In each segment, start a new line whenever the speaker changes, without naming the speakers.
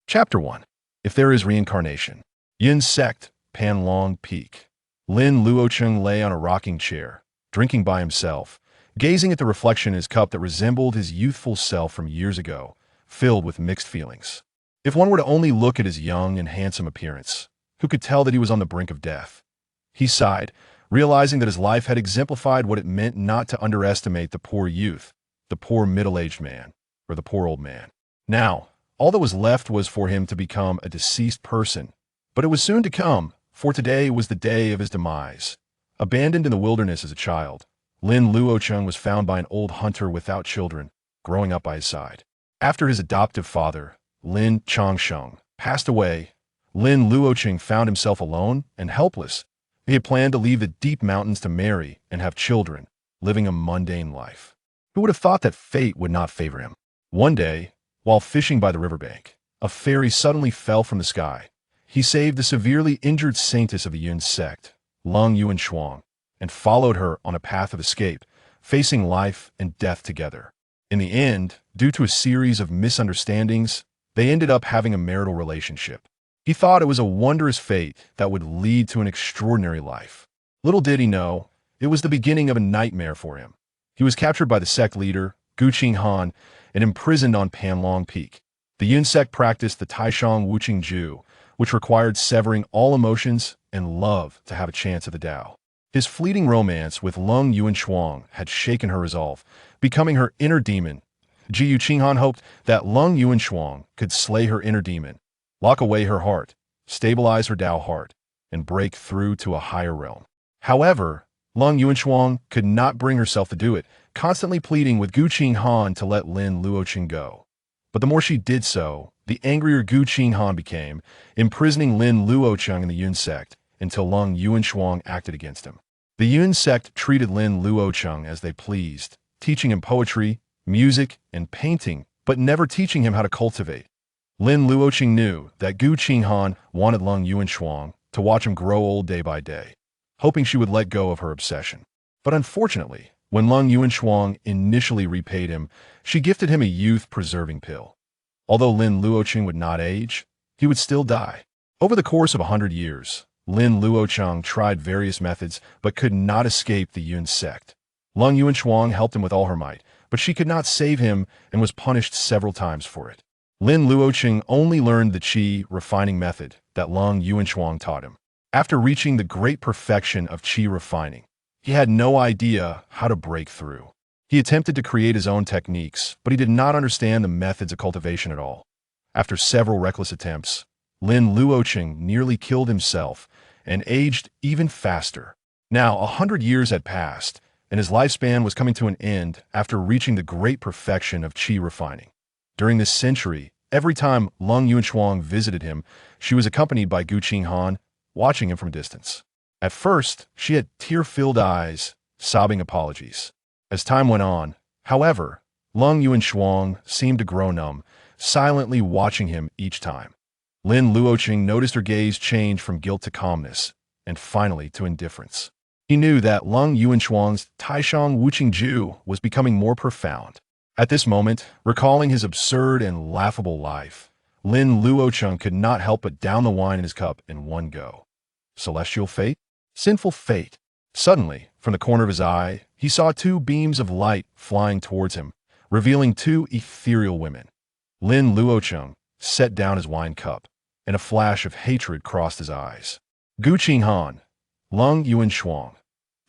Chapter 1. If There Is Reincarnation. Yin Sect, Panlong Peak. Lin Luocheng lay on a rocking chair, drinking by himself, gazing at the reflection in his cup that resembled his youthful self from years ago, filled with mixed feelings. If one were to only look at his young and handsome appearance, who could tell that he was on the brink of death? He sighed, realizing that his life had exemplified what it meant not to underestimate the poor youth, the poor middle-aged man, or the poor old man. Now, all that was left was for him to become a deceased person, but it was soon to come, for today was the day of his demise. Abandoned in the wilderness as a child, Lin Luocheng was found by an old hunter without children, growing up by his side. After his adoptive father, Lin Luocheng, passed away, Lin Luocheng found himself alone and helpless. He had planned to leave the deep mountains to marry and have children, living a mundane life. Who would have thought that fate would not favor him? One day, while fishing by the riverbank, a fairy suddenly fell from the sky. He saved the severely injured saintess of the Yin Sect, Lin Luocheng, and followed her on a path of escape, facing life and death together. In the end, due to a series of misunderstandings, they ended up having a marital relationship. He thought it was a wondrous fate that would lead to an extraordinary life. Little did he know, it was the beginning of a nightmare for him. He was captured by the sect leader, Guqing and imprisoned on Panlong Peak. The Yin Sect practiced the Taishang Wuqing Ju, which required severing all emotions and love to have a chance at the Tao. His fleeting romance with Lin Luocheng had shaken her resolve, becoming her inner demon. Ji Yuqinghan hoped that Lin Luocheng could slay her inner demon, lock away her heart, stabilize her Tao heart, and break through to a higher realm. However, Lin Luocheng could not bring herself to do it, constantly pleading with Guqing to let Lin Luocheng go. But the more she did so, the angrier Guqing became, imprisoning Lin Luocheng in the Yin Sect until Lin Luocheng acted against him. The Yin Sect treated Lin Luocheng as they pleased, teaching him poetry, music, and painting, but never teaching him how to cultivate. Lin Luocheng knew that Guqing wanted Lin Luocheng to watch him grow old day by day, hoping she would let go of her obsession. But unfortunately, when Lin Luocheng initially repaid him, she gifted him a youth-preserving pill. Although Lin Luocheng would not age, he would still die. Over the course of 100 years, Lin Luocheng tried various methods but could not escape the Yin Sect. Lin Luocheng helped him with all her might, but she could not save him and was punished several times for it. Lin Luocheng only learned the qi refining method that Lin Luocheng taught him. After reaching the great perfection of qi refining, he had no idea how to break through. He attempted to create his own techniques, but he did not understand the methods of cultivation at all. After several reckless attempts, Lin Luocheng nearly killed himself and aged even faster. Now, 100 years had passed, and his lifespan was coming to an end after reaching the great perfection of qi refining. During this century, every time Lin Luocheng visited him, she was accompanied by Guqing watching him from a distance. At first, she had tear-filled eyes, sobbing apologies. As time went on, however, Lin Luocheng seemed to grow numb, silently watching him each time. Lin Luocheng noticed her gaze change from guilt to calmness, and finally to indifference. He knew that Lin Luocheng's Taishang Wuqing Ju was becoming more profound. At this moment, recalling his absurd and laughable life, Lin Luocheng could not help but down the wine in his cup in one go. Celestial fate? Sinful fate. Suddenly, from the corner of his eye, he saw two beams of light flying towards him, revealing two ethereal women. Lin Luocheng set down his wine cup, and a flash of hatred crossed his eyes. Guqing Lin Luocheng.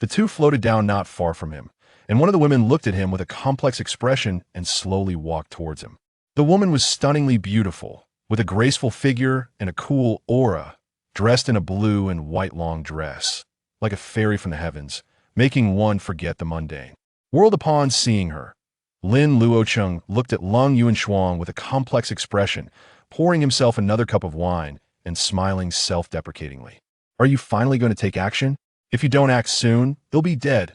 The two floated down not far from him, and one of the women looked at him with a complex expression and slowly walked towards him. The woman was stunningly beautiful, with a graceful figure and a cool aura, dressed in a blue and white long dress, like a fairy from the heavens, making one forget the mundane. Whirled upon seeing her, Lin Luocheng looked at Lin Luocheng with a complex expression, pouring himself another cup of wine and smiling self-deprecatingly. Are you finally going to take action? If you don't act soon, you'll be dead.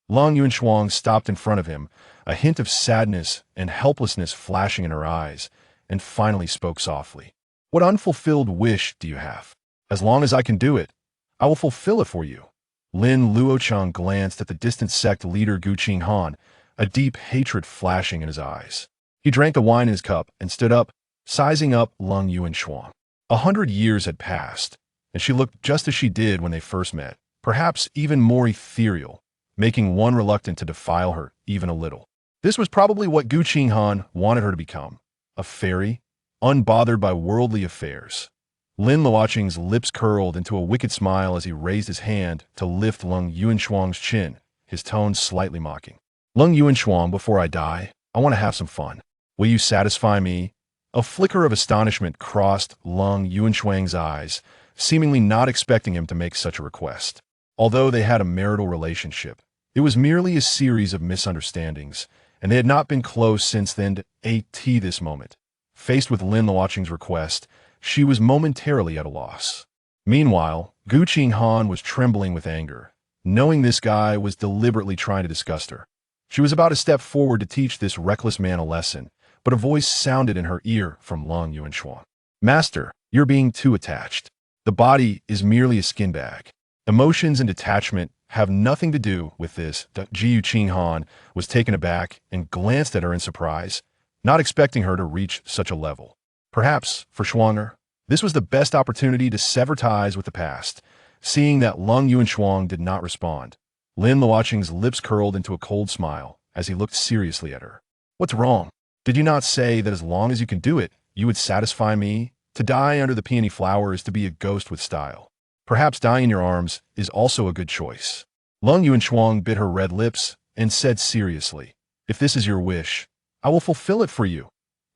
Lin Luocheng stopped in front of him, a hint of sadness and helplessness flashing in her eyes, and finally spoke softly. What unfulfilled wish do you have? As long as I can do it, I will fulfill it for you. Lin Luocheng glanced at the distant sect leader Guqing, a deep hatred flashing in his eyes. He drank the wine in his cup and stood up, sizing up Lin Luocheng. 100 years had passed, and she looked just as she did when they first met, perhaps even more ethereal, making one reluctant to defile her even a little. This was probably what Gu Qinghan wanted her to become, a fairy, unbothered by worldly affairs. Lin Luocheng's lips curled into a wicked smile as he raised his hand to lift Lin Luocheng's chin, his tone slightly mocking. Lin Luocheng, before I die, I want to have some fun. Will you satisfy me? A flicker of astonishment crossed Lin Luocheng's eyes, seemingly not expecting him to make such a request. Although they had a marital relationship, it was merely a series of misunderstandings, and they had not been close since then. At this moment, faced with Lin Luocheng's request, she was momentarily at a loss. Meanwhile, Gu Qinghan was trembling with anger, knowing this guy was deliberately trying to disgust her. She was about to step forward to teach this reckless man a lesson, but a voice sounded in her ear from Lin Luocheng. Master, you're being too attached. The body is merely a skin bag. Emotions and detachment have nothing to do with this. Gu Qinghan was taken aback and glanced at her in surprise, not expecting her to reach such a level. Perhaps, for Schwanger, this was the best opportunity to sever ties with the past. Seeing that Lin Luocheng did not respond, Lin Luocheng's lips curled into a cold smile as he looked seriously at her. What's wrong? Did you not say that as long as you can do it, you would satisfy me? To die under the peony flower is to be a ghost with style. Perhaps dying in your arms is also a good choice. Lin Luocheng bit her red lips and said seriously, if this is your wish, I will fulfill it for you.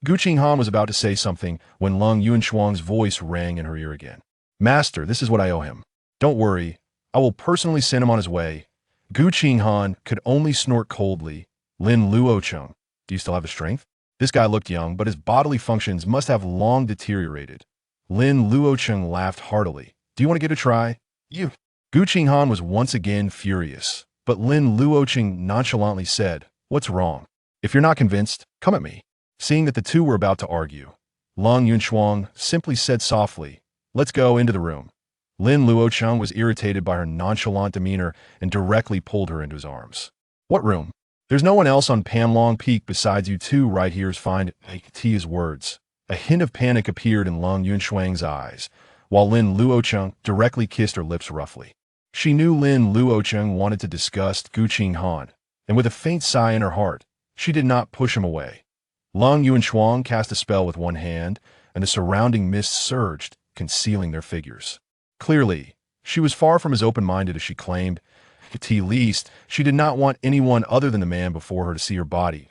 Gu Qinghan was about to say something when Lin Luocheng's voice rang in her ear again. Master, this is what I owe him. Don't worry, I will personally send him on his way. Gu Qinghan could only snort coldly. Lin Luocheng, do you still have the strength? This guy looked young, but his bodily functions must have long deteriorated. Lin Luocheng laughed heartily. Do you want to give it a try? You. Gu Qinghan was once again furious, but Lin Luocheng nonchalantly said, what's wrong? If you're not convinced, come at me. Seeing that the two were about to argue, Lin Luocheng simply said softly, let's go into the room. Lin Luocheng was irritated by her nonchalant demeanor and directly pulled her into his arms. What room? There's no one else on Panlong Peak besides you two right here. Find his words. A hint of panic appeared in Lin Luocheng's eyes, while Lin Luocheng directly kissed her lips roughly. She knew Lin Luocheng wanted to disgust Gu Qinghan, and with a faint sigh in her heart, she did not push him away. Lin Luocheng cast a spell with one hand, and the surrounding mist surged, concealing their figures. Clearly, she was far from as open-minded as she claimed. At least, she did not want anyone other than the man before her to see her body.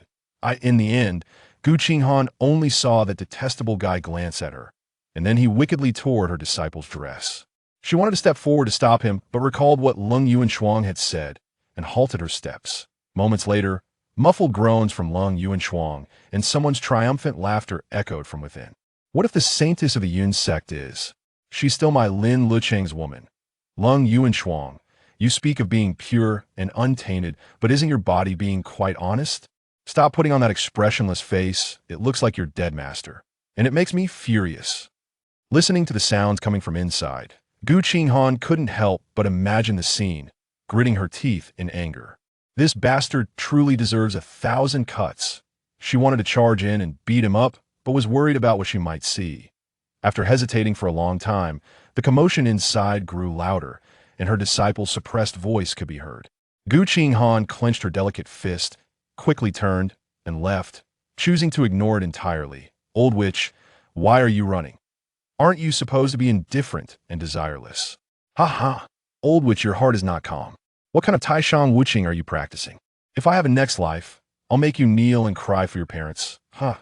In the end, Gu Qinghan only saw that detestable guy glance at her, and then he wickedly tore at her disciple's dress. She wanted to step forward to stop him, but recalled what Lin Luocheng had said, and halted her steps. Moments later, muffled groans from Lin Luocheng and someone's triumphant laughter echoed from within. What if the saintess of the Yun sect is? She's still my Lin Luocheng's woman. Lin Luocheng, you speak of being pure and untainted, but isn't your body being quite honest? Stop putting on that expressionless face. It looks like you're dead, master. And it makes me furious. Listening to the sounds coming from inside, Gu Qinghan couldn't help but imagine the scene, gritting her teeth in anger. This bastard truly deserves 1,000 cuts. She wanted to charge in and beat him up, but was worried about what she might see. After hesitating for a long time, the commotion inside grew louder, and her disciple's suppressed voice could be heard. Gu Qinghan clenched her delicate fist, quickly turned, and left, choosing to ignore it entirely. Old witch, why are you running? Aren't you supposed to be indifferent and desireless? Ha ha! Old witch, your heart is not calm. What kind of Taishang Wuching are you practicing? If I have a next life, I'll make you kneel and cry for your parents. Huh.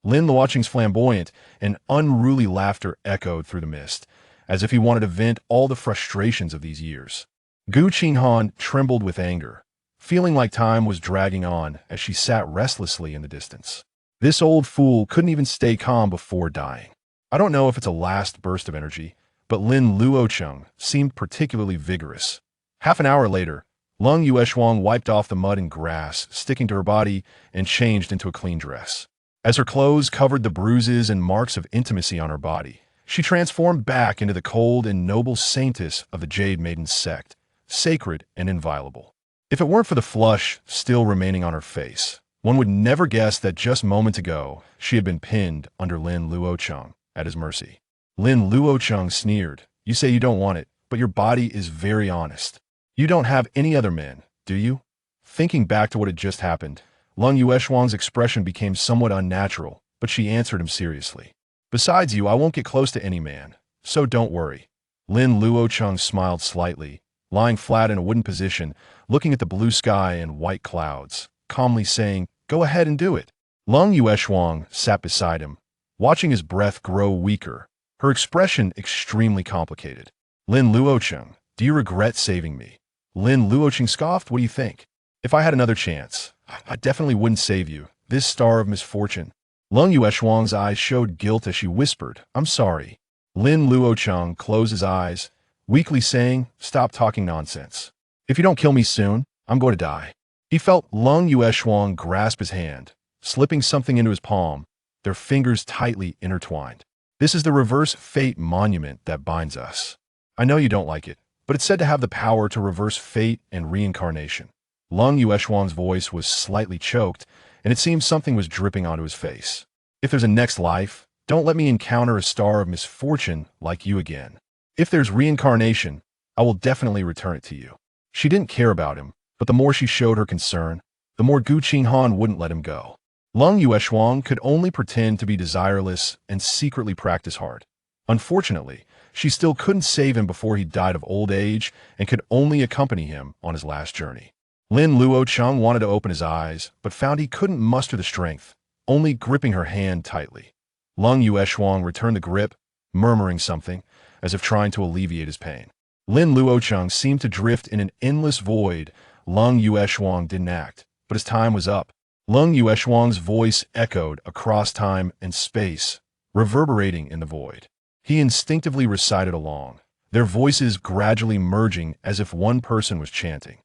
Lin Luocheng's flamboyant and unruly laughter echoed through the mist, as if he wanted to vent all the frustrations of these years. Gu Qinghan trembled with anger, feeling like time was dragging on as she sat restlessly in the distance. This old fool couldn't even stay calm before dying. I don't know if it's a last burst of energy, but Lin Luocheng seemed particularly vigorous. Half an hour later, Lin Luocheng wiped off the mud and grass sticking to her body and changed into a clean dress. As her clothes covered the bruises and marks of intimacy on her body, she transformed back into the cold and noble saintess of the Jade Maiden Sect, sacred and inviolable. If it weren't for the flush still remaining on her face, One would never guess that just moments ago, she had been pinned under Lin Luocheng at his mercy. Lin Luocheng sneered. You say you don't want it, but your body is very honest. You don't have any other men, do you? Thinking back to what had just happened, Lung Yueshuang's expression became somewhat unnatural, but she answered him seriously. Besides you, I won't get close to any man, so don't worry. Lin Luocheng smiled slightly, lying flat in a wooden position, looking at the blue sky and white clouds, calmly saying, Go ahead and do it. Lung Yueshuang sat beside him, watching his breath grow weaker, her expression extremely complicated. Lin Luocheng, do you regret saving me? Lin Luocheng scoffed, what do you think? If I had another chance, I definitely wouldn't save you, this star of misfortune. Lung Yueshuang's eyes showed guilt as she whispered, I'm sorry. Lin Luocheng closed his eyes, weakly saying, Stop talking nonsense. If you don't kill me soon, I'm going to die. He felt Lung Yueshuang grasp his hand, slipping something into his palm, their fingers tightly intertwined. This is the reverse fate monument that binds us. I know you don't like it, but it's said to have the power to reverse fate and reincarnation. Lung Yueshuang's voice was slightly choked, and it seemed something was dripping onto his face. If there's a next life, don't let me encounter a star of misfortune like you again. If there's reincarnation, I will definitely return it to you. She didn't care about him, but the more she showed her concern, the more Gu Qinghan wouldn't let him go. Lung Yueshuang could only pretend to be desireless and secretly practice hard. Unfortunately, she still couldn't save him before he died of old age and could only accompany him on his last journey. Lin Luocheng wanted to open his eyes, but found he couldn't muster the strength, only gripping her hand tightly. Lung Yueshuang returned the grip, murmuring something, as if trying to alleviate his pain. Lin Luocheng seemed to drift in an endless void. Lung Yueshuang didn't act, but his time was up. Lung Yueshuang's voice echoed across time and space, reverberating in the void. He instinctively recited along, their voices gradually merging as if one person was chanting.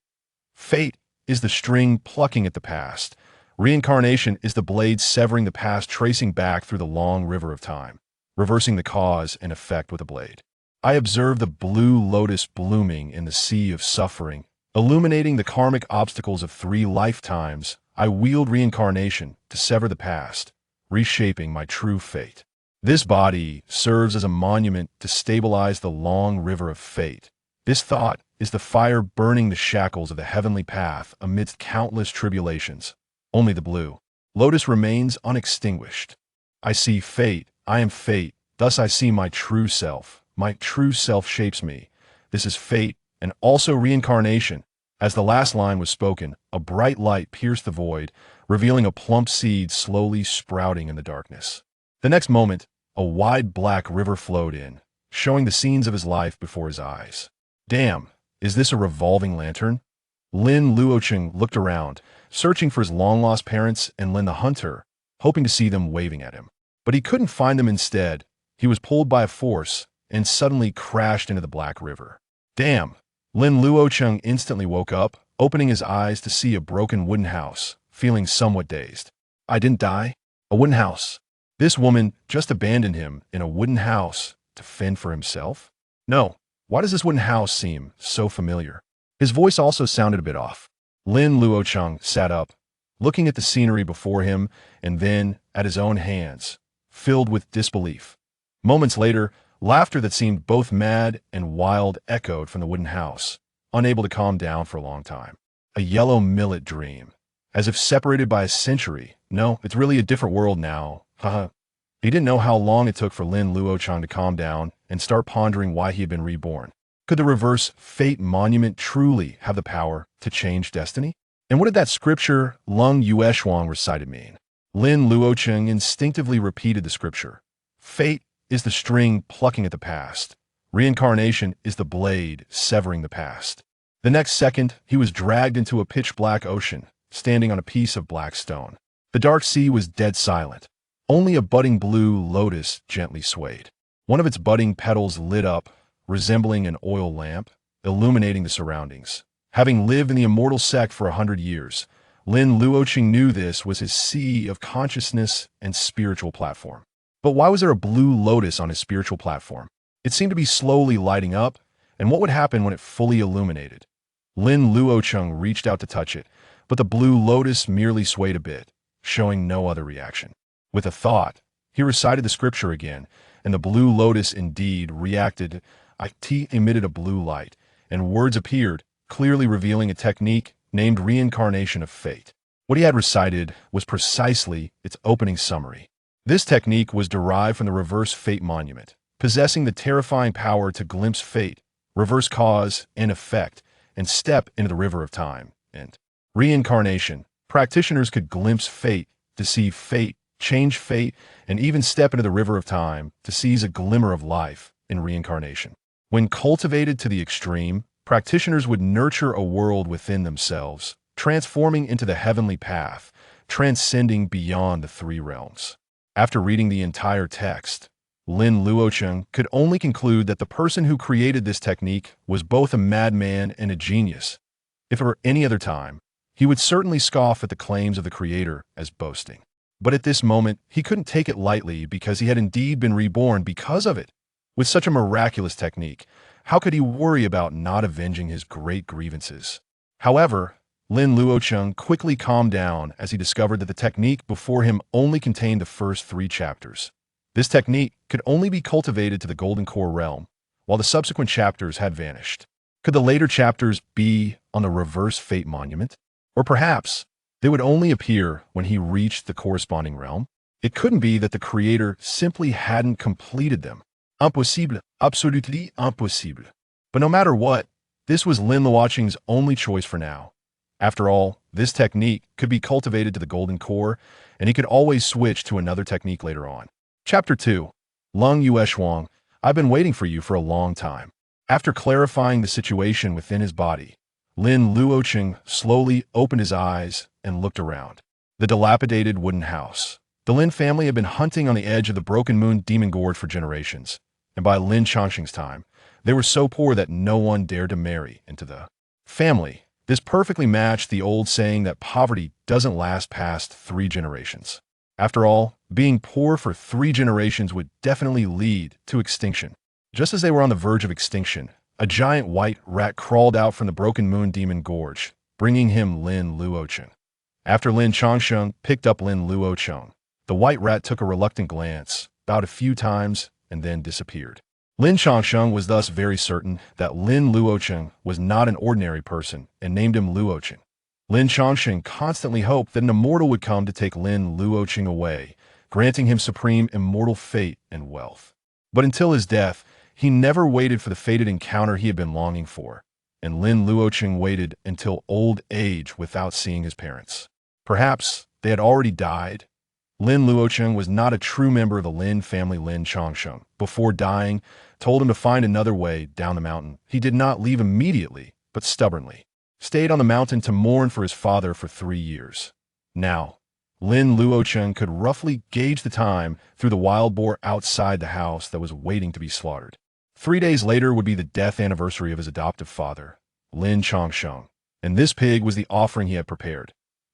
Fate is the string plucking at the past. Reincarnation is the blade severing the past, tracing back through the long river of time, reversing the cause and effect with a blade. I observe the blue lotus blooming in the sea of suffering, illuminating the karmic obstacles of 3 lifetimes. I wield reincarnation to sever the past, reshaping my true fate. This body serves as a monument to stabilize the long river of fate. This thought is the fire burning the shackles of the heavenly path amidst countless tribulations. Only the blue lotus remains unextinguished. I see fate, I am fate, thus I see my true self. My true self shapes me. This is fate and also reincarnation. As the last line was spoken, a bright light pierced the void, revealing a plump seed slowly sprouting in the darkness. The next moment, a wide black river flowed in, showing the scenes of his life before his eyes. Damn, is this a revolving lantern? Lin Luocheng looked around, searching for his long-lost parents and Lin the hunter, hoping to see them waving at him. But he couldn't find them. Instead, he was pulled by a force and suddenly crashed into the black river. Damn! Lin Luocheng instantly woke up, opening his eyes to see a broken wooden house, feeling somewhat dazed. I didn't die? A wooden house. This woman just abandoned him in a wooden house to fend for himself? No. Why does this wooden house seem so familiar? His voice also sounded a bit off. Lin Luocheng sat up, looking at the scenery before him and then at his own hands, filled with disbelief. Moments later, laughter that seemed both mad and wild echoed from the wooden house, unable to calm down for a long time. A yellow millet dream, as if separated by a century. No, it's really a different world now. Haha. He didn't know how long it took for Lin Luocheng to calm down and start pondering why he had been reborn. Could the reverse fate monument truly have the power to change destiny? And what did that scripture Lung Yueshuang recited mean? Lin Luocheng instinctively repeated the scripture. Fate is the string plucking at the past. Reincarnation is the blade severing the past. The next second, he was dragged into a pitch-black ocean, standing on a piece of black stone. The dark sea was dead silent. Only a budding blue lotus gently swayed. One of its budding petals lit up, resembling an oil lamp, illuminating the surroundings. Having lived in the immortal sect for 100 years, Lin Luocheng knew this was his sea of consciousness and spiritual platform. But why was there a blue lotus on his spiritual platform? It seemed to be slowly lighting up, and what would happen when it fully illuminated? Lin Luocheng reached out to touch it, but the blue lotus merely swayed a bit, showing no other reaction. With a thought, he recited the scripture again, and the blue lotus indeed reacted. It emitted a blue light, and words appeared, clearly revealing a technique named reincarnation of fate. What he had recited was precisely its opening summary. This technique was derived from the reverse fate monument, possessing the terrifying power to glimpse fate, reverse cause and effect, and step into the river of time. And reincarnation. Practitioners could glimpse fate, deceive fate, change fate, and even step into the river of time to seize a glimmer of life in reincarnation. When cultivated to the extreme, practitioners would nurture a world within themselves, transforming into the heavenly path, transcending beyond the three realms. After reading the entire text, Lin Luocheng could only conclude that the person who created this technique was both a madman and a genius. If it were any other time, he would certainly scoff at the claims of the creator as boasting. But at this moment, he couldn't take it lightly because he had indeed been reborn because of it. With such a miraculous technique, how could he worry about not avenging his great grievances? However, Lin Luocheng quickly calmed down as he discovered that the technique before him only contained the first 3 chapters. This technique could only be cultivated to the Golden Core realm, while the subsequent chapters had vanished. Could the later chapters be on the reverse fate monument? Or perhaps they would only appear when he reached the corresponding realm? It couldn't be that the creator simply hadn't completed them. Impossible, absolutely impossible. But no matter what, this was Lin Luocheng's only choice for now. After all, this technique could be cultivated to the Golden Core, and he could always switch to another technique later on. Chapter 2. Lung Yueshuang, I've been waiting for you for a long time. After clarifying the situation within his body, Lin Luocheng slowly opened his eyes and looked around. The dilapidated wooden house. The Lin family had been hunting on the edge of the Broken Moon Demon Gorge for generations, and by Lin Changsheng's time, they were so poor that no one dared to marry into the family. This perfectly matched the old saying that poverty doesn't last past 3 generations. After all, being poor for 3 generations would definitely lead to extinction. Just as they were on the verge of extinction, a giant white rat crawled out from the Broken Moon Demon Gorge, bringing him Lin Luocheng. After Lin Changsheng picked up Lin Luocheng, the white rat took a reluctant glance, bowed a few times, and then disappeared. Lin Changsheng was thus very certain that Lin Luocheng was not an ordinary person and named him Luocheng. Lin Changsheng constantly hoped that an immortal would come to take Lin Luocheng away, granting him supreme immortal fate and wealth. But until his death, he never waited for the fated encounter he had been longing for, and Lin Luocheng waited until old age without seeing his parents. Perhaps they had already died. Lin Luocheng was not a true member of the Lin family. Lin Changsheng, before dying, told him to find another way down the mountain. He did not leave immediately, but stubbornly stayed on the mountain to mourn for his father for 3 years. Now, Lin Luocheng could roughly gauge the time through the wild boar outside the house that was waiting to be slaughtered. 3 days later would be the death anniversary of his adoptive father, Lin Changsheng, and this pig was the offering he had prepared.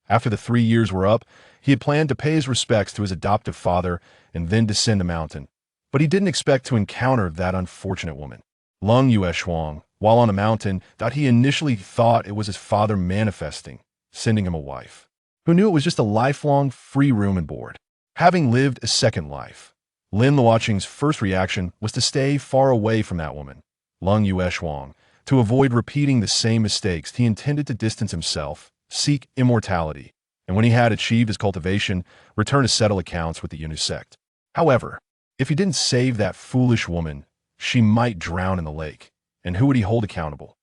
After the 3 years were up, he had planned to pay his respects to his adoptive father and then descend the mountain. But he didn't expect to encounter that unfortunate woman. Lung Yueshuang, while on the mountain, he initially thought it was his father manifesting, sending him a wife, who knew it was just a lifelong free room and board. Having lived a second life, Lin Luocheng's first reaction was to stay far away from that woman, Lung Yueshuang. To avoid repeating the same mistakes, he intended to distance himself, seek immortality, and when he had achieved his cultivation, return to settle accounts with the unison sect. However, if he didn't save that foolish woman, she might drown in the lake, and who would he hold accountable?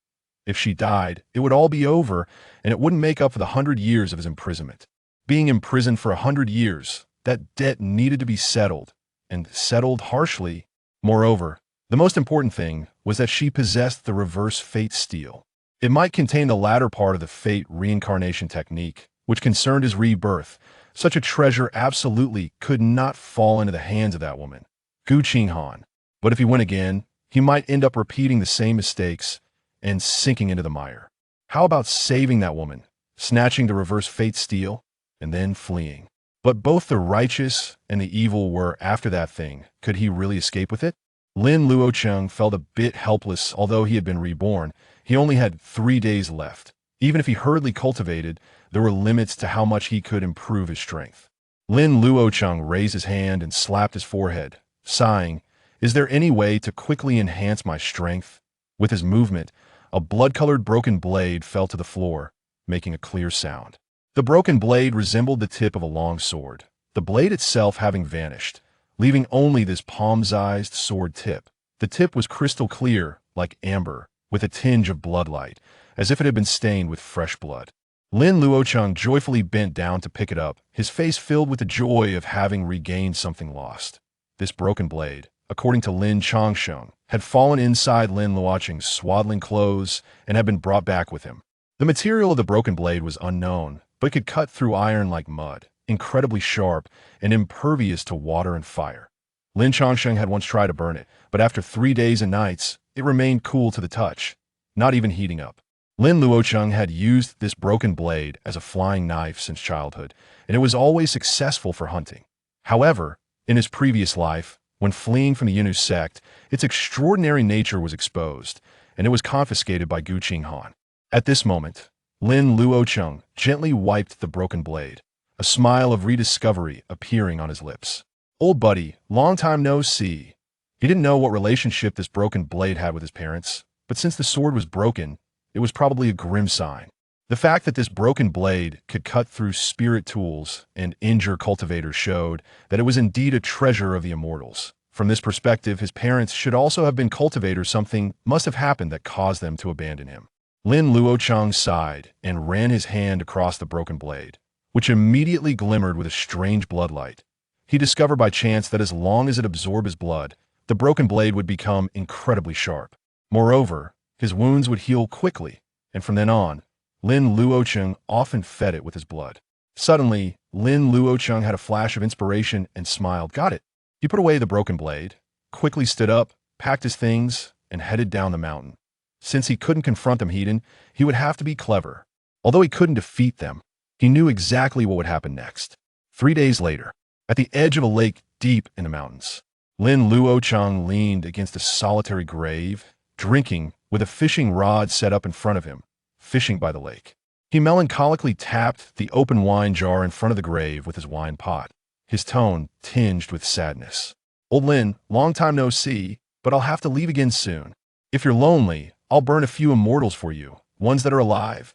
If she died, it would all be over, and it wouldn't make up for the 100 years of his imprisonment. Being imprisoned for 100 years, that debt needed to be settled, and settled harshly. Moreover, the most important thing was that she possessed the reverse fate steel. It might contain the latter part of the fate reincarnation technique, which concerned his rebirth. Such a treasure absolutely could not fall into the hands of that woman, Gu Qinghan. But if he went again, he might end up repeating the same mistakes and sinking into the mire. How about saving that woman, snatching the reverse fate steel, and then fleeing? But both the righteous and the evil were after that thing. Could he really escape with it? Lin Luocheng felt a bit helpless. Although he had been reborn, he only had 3 days left. Even if he hurriedly cultivated, there were limits to how much he could improve his strength. Lin Luocheng raised his hand and slapped his forehead, sighing, "Is there any way to quickly enhance my strength?" With his movement, a blood-colored broken blade fell to the floor, making a clear sound. The broken blade resembled the tip of a long sword, the blade itself having vanished, leaving only this palm-sized sword tip. The tip was crystal clear, like amber, with a tinge of bloodlight, as if it had been stained with fresh blood. Lin Luocheng joyfully bent down to pick it up, his face filled with the joy of having regained something lost. This broken blade, according to Lin Changsheng, had fallen inside Lin Luocheng's swaddling clothes and had been brought back with him. The material of the broken blade was unknown, but it could cut through iron like mud, incredibly sharp and impervious to water and fire. Lin Changsheng had once tried to burn it, but after 3 days and nights, it remained cool to the touch, not even heating up. Lin Luocheng had used this broken blade as a flying knife since childhood, and it was always successful for hunting. However, in his previous life, when fleeing from the Yunus sect, its extraordinary nature was exposed, and it was confiscated by Gu Qinghan. At this moment, Lin Luocheng gently wiped the broken blade, a smile of rediscovery appearing on his lips. "Old buddy, long time no see." He didn't know what relationship this broken blade had with his parents, but since the sword was broken, it was probably a grim sign. The fact that this broken blade could cut through spirit tools and injure cultivators showed that it was indeed a treasure of the immortals. From this perspective, his parents should also have been cultivators. Something must have happened that caused them to abandon him. Lin Luocheng sighed and ran his hand across the broken blade, which immediately glimmered with a strange bloodlight. He discovered by chance that as long as it absorbed his blood, the broken blade would become incredibly sharp. Moreover, his wounds would heal quickly, and from then on, Lin Luocheng often fed it with his blood. Suddenly, Lin Luocheng had a flash of inspiration and smiled. "Got it." He put away the broken blade, quickly stood up, packed his things, and headed down the mountain. Since he couldn't confront them heathen, he would have to be clever. Although he couldn't defeat them, he knew exactly what would happen next. 3 days later, at the edge of a lake deep in the mountains, Lin Luocheng leaned against a solitary grave, drinking with a fishing rod set up in front of him, fishing by the lake. He melancholically tapped the open wine jar in front of the grave with his wine pot, his tone tinged with sadness. "Old Lin, long time no see, but I'll have to leave again soon. If you're lonely, I'll burn a few immortals for you, ones that are alive.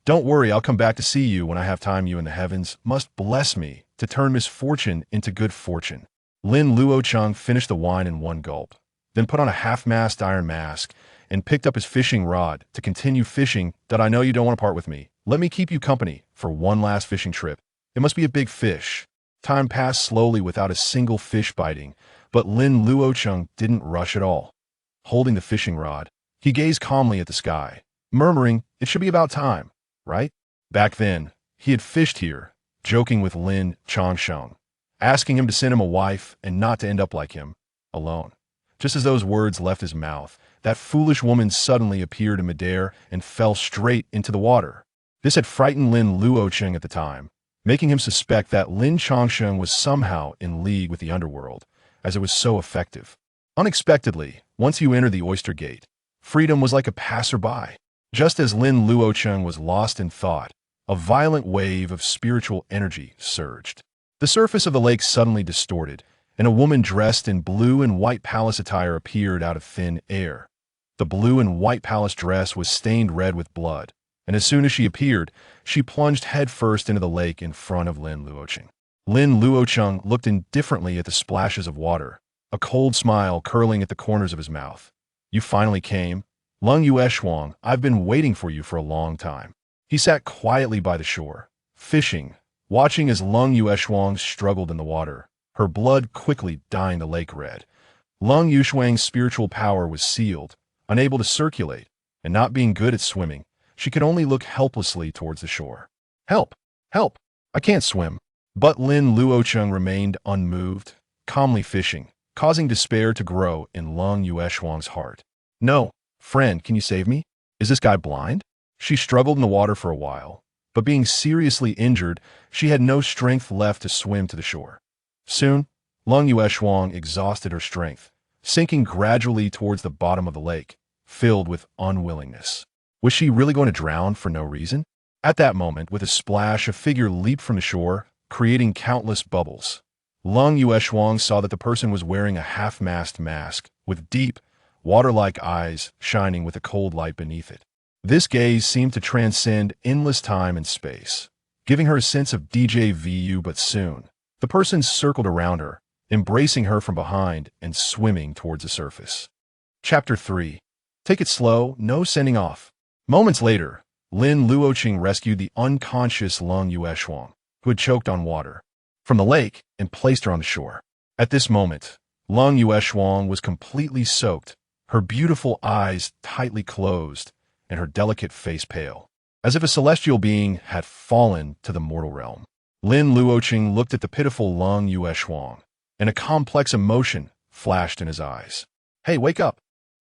Don't worry, I'll come back to see you when I have time. You in the heavens must bless me to turn misfortune into good fortune." Lin Luocheng finished the wine in one gulp, then put on a half-mast iron mask and picked up his fishing rod to continue fishing. "That I know you don't want to part with me. Let me keep you company for one last fishing trip. It must be a big fish." Time passed slowly without a single fish biting, but Lin Luocheng didn't rush at all. Holding the fishing rod, he gazed calmly at the sky, murmuring, "It should be about time, right?" Back then, he had fished here, joking with Lin Changsheng, asking him to send him a wife and not to end up like him, alone. Just as those words left his mouth, that foolish woman suddenly appeared in midair and fell straight into the water. This had frightened Lin Luocheng at the time, making him suspect that Lin Changsheng was somehow in league with the underworld, as it was so effective. Unexpectedly, once you enter the oyster gate, freedom was like a passerby. Just as Lin Luocheng was lost in thought, a violent wave of spiritual energy surged. The surface of the lake suddenly distorted, and a woman dressed in blue and white palace attire appeared out of thin air. The blue and white palace dress was stained red with blood, and as soon as she appeared, she plunged headfirst into the lake in front of Lin Luocheng. Lin Luocheng looked indifferently at the splashes of water, a cold smile curling at the corners of his mouth. "You finally came. Lung Yueshuang, I've been waiting for you for a long time." He sat quietly by the shore, fishing, watching as Lung Yueshuang struggled in the water, her blood quickly dyeing the lake red. Lung Yueshuang's spiritual power was sealed, unable to circulate, and not being good at swimming, she could only look helplessly towards the shore. "Help! Help! I can't swim." But Lin Luocheng remained unmoved, calmly fishing, causing despair to grow in Lung Yueshuang's heart. "No, friend, can you save me? Is this guy blind?" She struggled in the water for a while, but being seriously injured, she had no strength left to swim to the shore. Soon, Lung Yueshuang exhausted her strength, sinking gradually towards the bottom of the lake, filled with unwillingness. Was she really going to drown for no reason? At that moment, with a splash, a figure leaped from the shore, creating countless bubbles. Lin Luocheng saw that the person was wearing a half-masked mask, with deep, water-like eyes shining with a cold light beneath it. This gaze seemed to transcend endless time and space, giving her a sense of déjà vu. But soon, the person circled around her, embracing her from behind and swimming towards the surface. Chapter 3. Take it slow, no sending off. Moments later, Lin Luocheng rescued the unconscious Lin Luocheng, who had choked on water, from the lake and placed her on the shore. At this moment, Lin Luocheng was completely soaked, her beautiful eyes tightly closed and her delicate face pale, as if a celestial being had fallen to the mortal realm. Lin Luocheng looked at the pitiful Lin Luocheng, and a complex emotion flashed in his eyes. "Hey, wake up!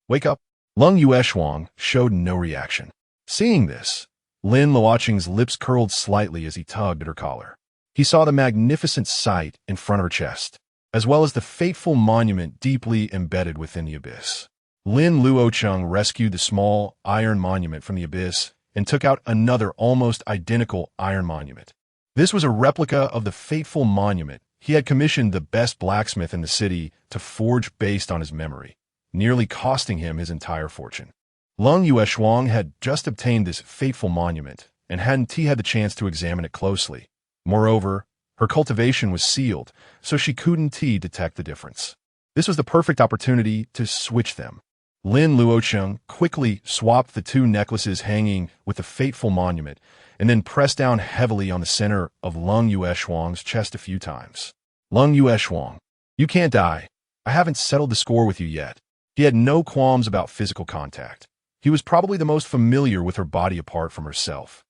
Wake up!" Lin Luocheng showed no reaction. Seeing this, Lin Luocheng's lips curled slightly as he tugged at her collar. He saw the magnificent sight in front of her chest, as well as the fateful monument deeply embedded within the abyss. Lin Luocheng rescued the small iron monument from the abyss and took out another almost identical iron monument. This was a replica of the fateful monument he had commissioned the best blacksmith in the city to forge based on his memory, nearly costing him his entire fortune. Lin Luocheng had just obtained this fateful monument and hadn't had the chance to examine it closely. Moreover, her cultivation was sealed, so she couldn't detect the difference. This was the perfect opportunity to switch them. Lin Luocheng quickly swapped the two necklaces hanging with the fateful monument and then pressed down heavily on the center of Lin Luocheng's chest a few times. "Lin Luocheng, you can't die. I haven't settled the score with you yet." He had no qualms about physical contact. He was probably the most familiar with her body apart from herself.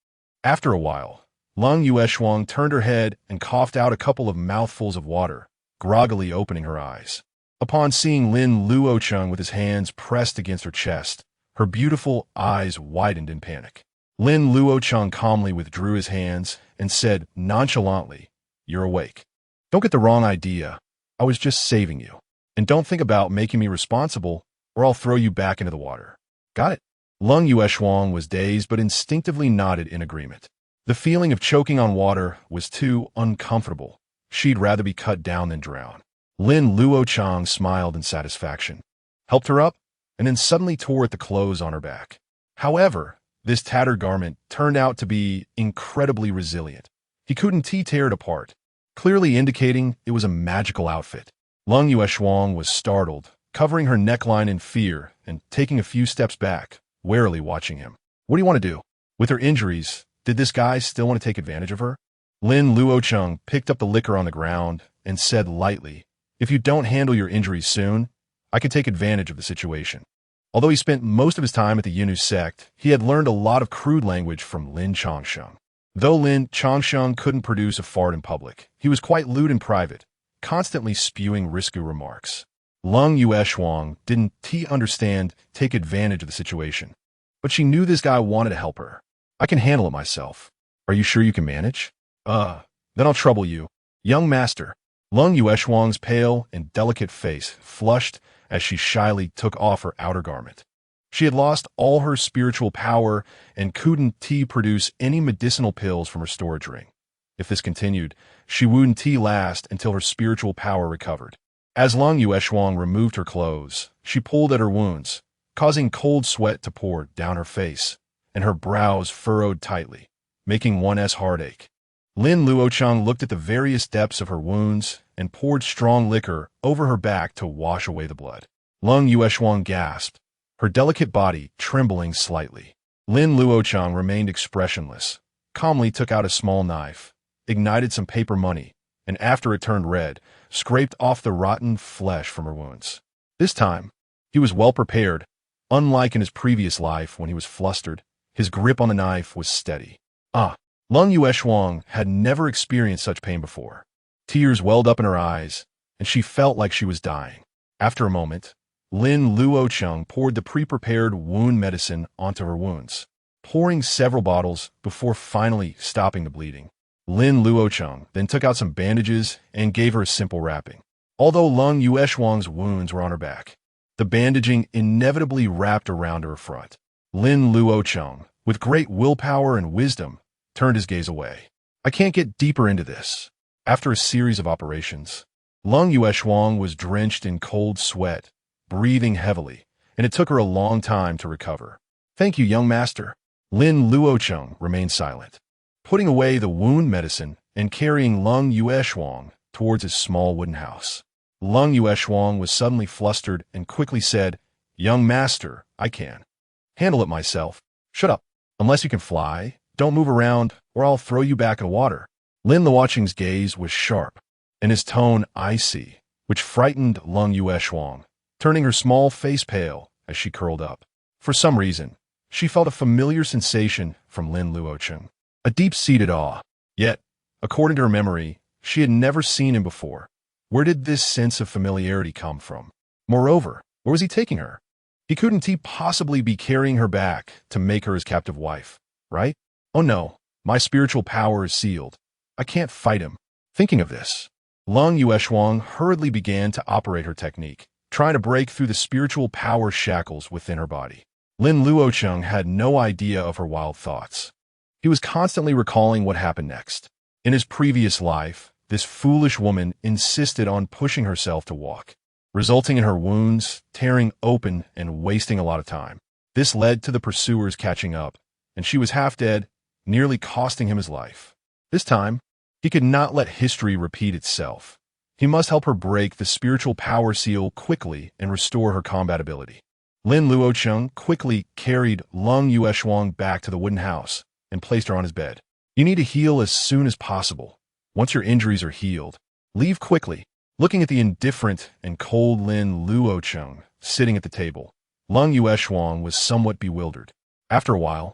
After a while, Lin Luocheng turned her head and coughed out a couple of mouthfuls of water, groggily opening her eyes. Upon seeing Lin Luocheng with his hands pressed against her chest, her beautiful eyes widened in panic. Lin Luocheng calmly withdrew his hands and said nonchalantly, "You're awake. Don't get the wrong idea. I was just saving you. And don't think about making me responsible, or I'll throw you back into the water." "Got it." Lin Luocheng was dazed but instinctively nodded in agreement. The feeling of choking on water was too uncomfortable. She'd rather be cut down than drown. Lin Luocheng smiled in satisfaction, helped her up, and then suddenly tore at the clothes on her back. However, this tattered garment turned out to be incredibly resilient. He couldn't tear it apart, clearly indicating it was a magical outfit. Lin Luocheng was startled, covering her neckline in fear and taking a few steps back, warily watching him. What do you want to do? With her injuries, did this guy still want to take advantage of her? Lin Luocheng picked up the liquor on the ground and said lightly, "If you don't handle your injuries soon, I can take advantage of the situation." Although he spent most of his time at the Jade Maiden Sect, he had learned a lot of crude language from Lin Luocheng. Though Lin Luocheng couldn't produce a fart in public, he was quite lewd in private, constantly spewing risky remarks. Lin Luocheng didn't understand, take advantage of the situation. But she knew this guy wanted to help her. "I can handle it myself. Are you sure you can manage?" Then I'll trouble you. Young master." Lin Luocheng's pale and delicate face flushed as she shyly took off her outer garment. She had lost all her spiritual power and couldn't produce any medicinal pills from her storage ring. If this continued, she wouldn't last until her spiritual power recovered. As Lin Luocheng removed her clothes, she pulled at her wounds, causing cold sweat to pour down her face, and her brows furrowed tightly, making one's heart ache. Lin Luocheng looked at the various depths of her wounds and poured strong liquor over her back to wash away the blood. Lin Luocheng gasped, her delicate body trembling slightly. Lin Luocheng remained expressionless, calmly took out a small knife, ignited some paper money, and after it turned red, scraped off the rotten flesh from her wounds. This time, he was well prepared. Unlike in his previous life when he was flustered, his grip on the knife was steady. Lin Luocheng had never experienced such pain before. Tears welled up in her eyes, and she felt like she was dying. After a moment, Lin Luocheng poured the pre-prepared wound medicine onto her wounds, pouring several bottles before finally stopping the bleeding. Lin Luocheng then took out some bandages and gave her a simple wrapping. Although Lin Luocheng's wounds were on her back, the bandaging inevitably wrapped around her front. Lin Luocheng, with great willpower and wisdom, turned his gaze away. I can't get deeper into this. After a series of operations, Lung Yueshuang was drenched in cold sweat, breathing heavily, and it took her a long time to recover. Thank you, young master. Lin Luocheng remained silent, putting away the wound medicine and carrying Lung Yueshuang towards his small wooden house. Lung Yueshuang was suddenly flustered and quickly said, Young master, I can handle it myself. Shut up. Unless you can fly, don't move around, or I'll throw you back in water. Lin Luocheng's gaze was sharp, and his tone icy, which frightened Lung Yueshuang, turning her small face pale as she curled up. For some reason, she felt a familiar sensation from Lin Luocheng, a deep-seated awe. Yet, according to her memory, she had never seen him before. Where did this sense of familiarity come from? Moreover, where was he taking her? Couldn't he possibly be carrying her back to make her his captive wife, right? Oh no, my spiritual power is sealed. I can't fight him. Thinking of this, Lung Yueshuang hurriedly began to operate her technique, trying to break through the spiritual power shackles within her body. Lin Luocheng had no idea of her wild thoughts. He was constantly recalling what happened next. In his previous life, this foolish woman insisted on pushing herself to walk, resulting in her wounds tearing open and wasting a lot of time. This led to the pursuers catching up, and she was half dead, nearly costing him his life. This time, he could not let history repeat itself. He must help her break the spiritual power seal quickly and restore her combat ability. Lin Luocheng quickly carried Lung Yueshuang back to the wooden house and placed her on his bed. You need to heal as soon as possible. Once your injuries are healed, leave quickly. Looking at the indifferent and cold Lin Luocheng sitting at the table, Lung Yueshuang was somewhat bewildered. After a while,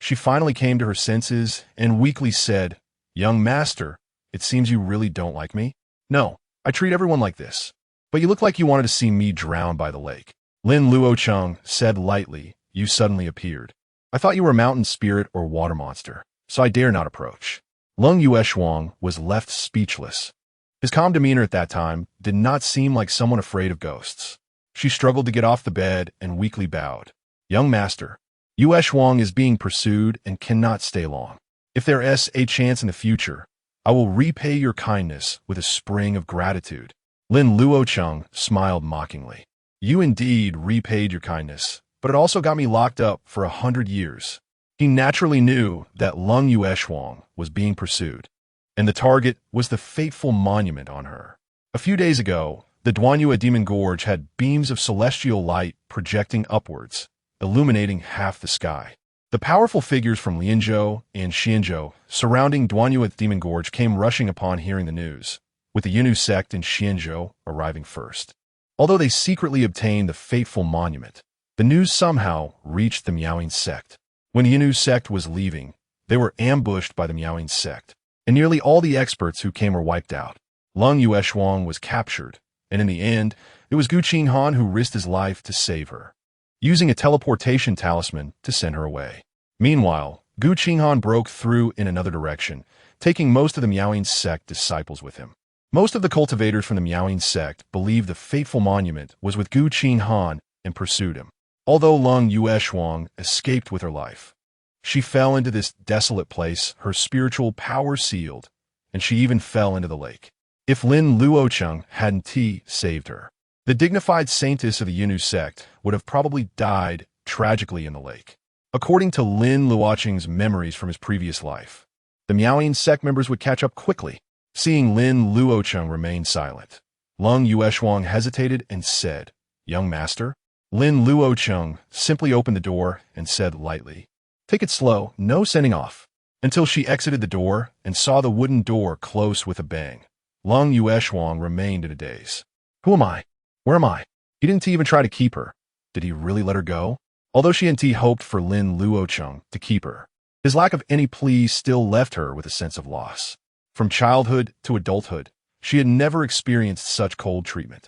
she finally came to her senses and weakly said, Young master, it seems you really don't like me? No, I treat everyone like this. But you look like you wanted to see me drown by the lake. Lin Luocheng said lightly, You suddenly appeared. I thought you were a mountain spirit or water monster, so I dare not approach. Lung Yueshuang was left speechless. His calm demeanor at that time did not seem like someone afraid of ghosts. She struggled to get off the bed and weakly bowed. Young master, Yueshuang is being pursued and cannot stay long. If there is a chance in the future, I will repay your kindness with a spring of gratitude. Lin Luocheng smiled mockingly. You indeed repaid your kindness, but it also got me locked up for 100 years. He naturally knew that Lung Yueshuang was being pursued, and the target was the fateful monument on her. A few days ago, the Duanyue Demon Gorge had beams of celestial light projecting upwards, illuminating half the sky. The powerful figures from Lianzhou and Xianzhou surrounding Duanyue Demon Gorge came rushing upon hearing the news, with the Yunus sect in Xianzhou arriving first. Although they secretly obtained the fateful monument, the news somehow reached the Miaoying sect. When the Yunus sect was leaving, they were ambushed by the Miaoying sect, and nearly all the experts who came were wiped out. Lung Yueshuang was captured, and in the end, it was Gu Qinghan who risked his life to save her, using a teleportation talisman to send her away. Meanwhile, Gu Qinghan broke through in another direction, taking most of the Miaoying sect disciples with him. Most of the cultivators from the Miaoying sect believed the fateful monument was with Gu Qinghan and pursued him. Although Lung Yueshuang escaped with her life, she fell into this desolate place, her spiritual power sealed, and she even fell into the lake. If Lin Luocheng hadn't saved her, the dignified saintess of the Yunus sect would have probably died tragically in the lake. According to Lin Luocheng's memories from his previous life, the Miaoying sect members would catch up quickly. Seeing Lin Luocheng remain silent, Lung Yueshuang hesitated and said, Young master? Lin Luocheng simply opened the door and said lightly, Take it slow, no sending off. Until she exited the door and saw the wooden door close with a bang, Lung Yueshuang remained in a daze. Who am I? Where am I? He didn't even try to keep her. Did he really let her go? Although she and hoped for Lin Luocheng to keep her, his lack of any plea still left her with a sense of loss. From childhood to adulthood, she had never experienced such cold treatment.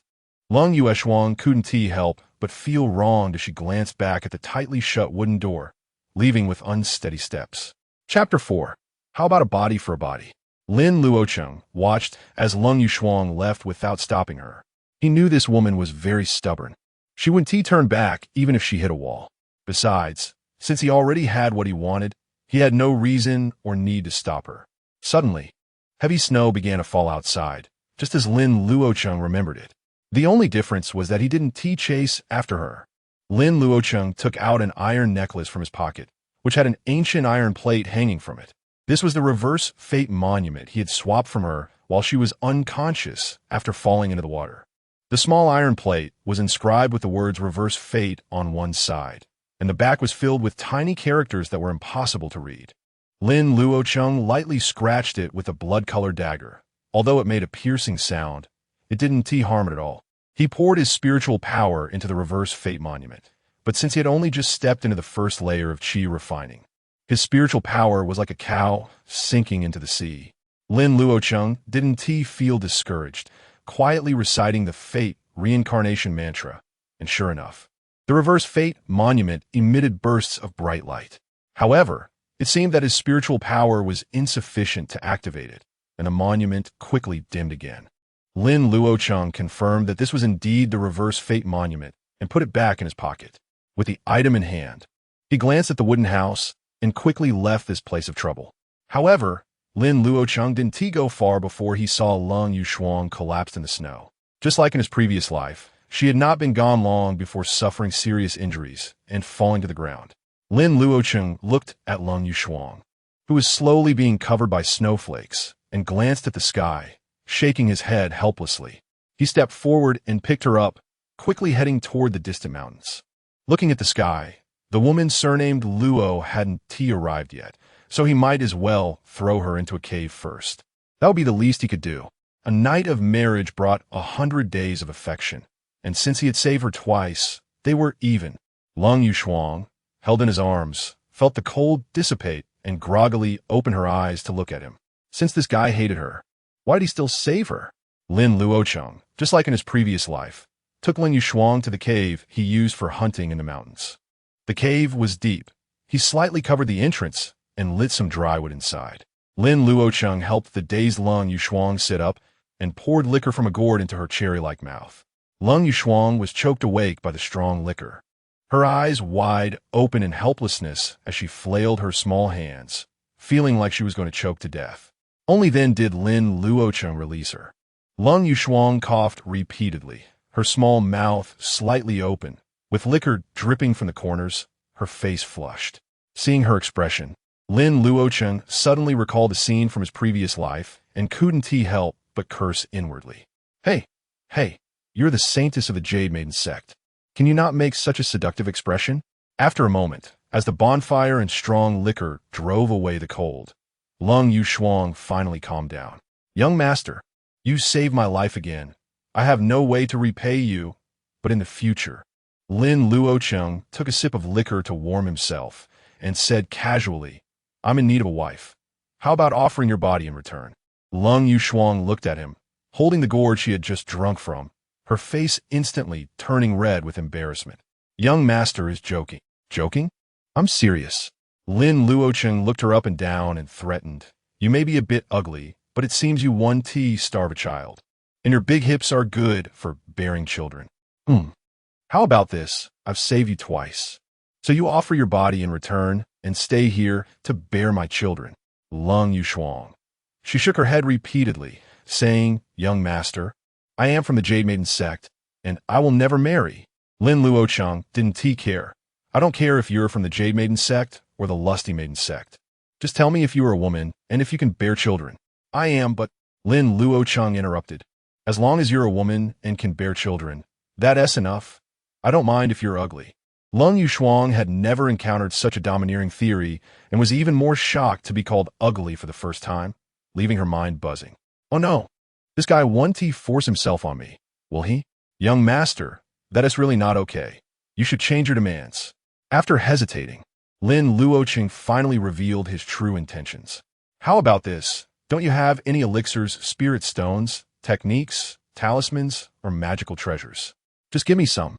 Lung Yueshuang couldn't help but feel wronged as she glanced back at the tightly shut wooden door, leaving with unsteady steps. Chapter 4. How about a body for a body? Lin Luocheng watched as Lung Yueshuang left without stopping her. He knew this woman was very stubborn. She wouldn't turn back even if she hit a wall. Besides, Since he already had what he wanted, he had no reason or need to stop her. Suddenly, heavy snow began to fall outside, just as Lin Luocheng remembered it. The only difference was that he didn't chase after her. Lin Luocheng took out an iron necklace from his pocket, which had an ancient iron plate hanging from it. This was the reverse fate monument he had swapped from her while she was unconscious after falling into the water. The small iron plate was inscribed with the words reverse fate on one side, and the back was filled with tiny characters that were impossible to read. Lin Luocheng lightly scratched it with a blood-colored dagger. Although it made a piercing sound, it didn't harm it at all. He poured his spiritual power into the reverse fate monument, but since he had only just stepped into the first layer of chi refining, his spiritual power was like a cow sinking into the sea. Lin Luocheng didn't feel discouraged, quietly reciting the fate reincarnation mantra, and sure enough, the reverse fate monument emitted bursts of bright light. However, it seemed that his spiritual power was insufficient to activate it, and the monument quickly dimmed again. Lin Luocheng confirmed that this was indeed the reverse fate monument and put it back in his pocket. With the item in hand, he glanced at the wooden house and quickly left this place of trouble. However, Lin Luocheng didn't go far before he saw Lin Yuxuang collapsed in the snow. Just like in his previous life, she had not been gone long before suffering serious injuries and falling to the ground. Lin Luocheng looked at Lin Yuxuang, who was slowly being covered by snowflakes, and glanced at the sky, shaking his head helplessly. He stepped forward and picked her up, quickly heading toward the distant mountains. Looking at the sky, the woman surnamed Luo hadn't arrived yet, so he might as well throw her into a cave first. That would be the least he could do. A night of marriage brought 100 days of affection, and since he had saved her twice, they were even. Lin Yuxuang, held in his arms, felt the cold dissipate and groggily opened her eyes to look at him. Since this guy hated her, why'd he still save her? Lin Luocheng, just like in his previous life, took Lin Yuxuang to the cave he used for hunting in the mountains. The cave was deep. He slightly covered the entrance and lit some dry wood inside. Lin Luocheng helped the dazed Lin Yuxuang sit up and poured liquor from a gourd into her cherry-like mouth. Lin Yuxuang was choked awake by the strong liquor, her eyes wide open in helplessness as she flailed her small hands, feeling like she was going to choke to death. Only then did Lin Luocheng release her. Lin Yuxuang coughed repeatedly, her small mouth slightly open, with liquor dripping from the corners, her face flushed. Seeing her expression, Lin Luocheng suddenly recalled a scene from his previous life and couldn't help but curse inwardly. Hey, you're the saintess of the Jade Maiden Sect. Can you not make such a seductive expression? After a moment, as the bonfire and strong liquor drove away the cold, Lin Yuxuang finally calmed down. Young master, you saved my life again. I have no way to repay you, but in the future. Lin Luocheng took a sip of liquor to warm himself and said casually, I'm in need of a wife. How about offering your body in return? Lin Yuxuang looked at him, holding the gourd she had just drunk from, her face instantly turning red with embarrassment. Young master is joking. Joking? I'm serious. Lin Luocheng looked her up and down and threatened. You may be a bit ugly, but it seems you starve a child. And your big hips are good for bearing children. How about this? I've saved you twice. So you offer your body in return and stay here to bear my children. Lin Yuxuang. She shook her head repeatedly, saying, Young master, I am from the Jade Maiden Sect, and I will never marry. Lin Luocheng didn't care. I don't care if you're from the Jade Maiden Sect or the Lusty Maiden Sect. Just tell me if you are a woman and if you can bear children. I am, but Lin Luocheng interrupted. As long as you're a woman and can bear children, that's enough. I don't mind if you're ugly. Lin Yuxuang had never encountered such a domineering theory and was even more shocked to be called ugly for the first time, leaving her mind buzzing. Oh no, this guy won't force himself on me, will he? Young master, that is really not okay. You should change your demands. After hesitating, Lin Luocheng finally revealed his true intentions. How about this? Don't you have any elixirs, spirit stones, techniques, talismans, or magical treasures? Just give me some.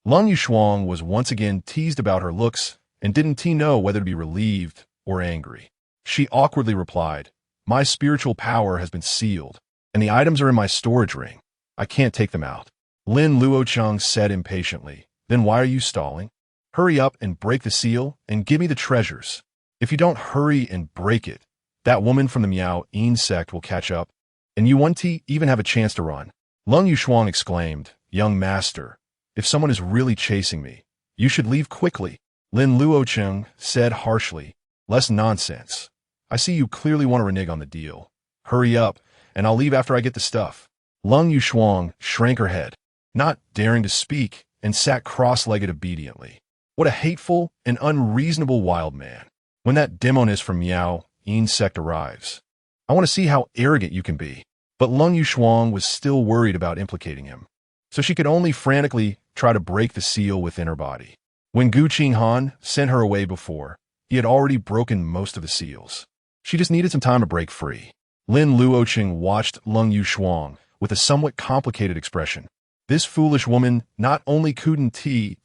Lin Yuxuang was once again teased about her looks and didn't know whether to be relieved or angry. She awkwardly replied, My spiritual power has been sealed, and the items are in my storage ring. I can't take them out. Lin Luocheng said impatiently, Then why are you stalling? Hurry up and break the seal and give me the treasures. If you don't hurry and break it, that woman from the Miao-Yin sect will catch up, and you won't even have a chance to run." Lin Luocheng exclaimed, "Young master, if someone is really chasing me, you should leave quickly." Lin Luocheng said harshly, "Less nonsense. I see you clearly want to renege on the deal. Hurry up, and I'll leave after I get the stuff." Lin Luocheng shrank her head, not daring to speak, and sat cross-legged obediently. What a hateful and unreasonable wild man. "When that demoness from Miao-Yin sect arrives, I want to see how arrogant you can be." But Lin Luocheng was still worried about implicating him, so she could only frantically try to break the seal within her body. When Gu Qinghan sent her away before, he had already broken most of the seals. She just needed some time to break free. Lin Luocheng watched Lin Luocheng with a somewhat complicated expression. This foolish woman not only couldn't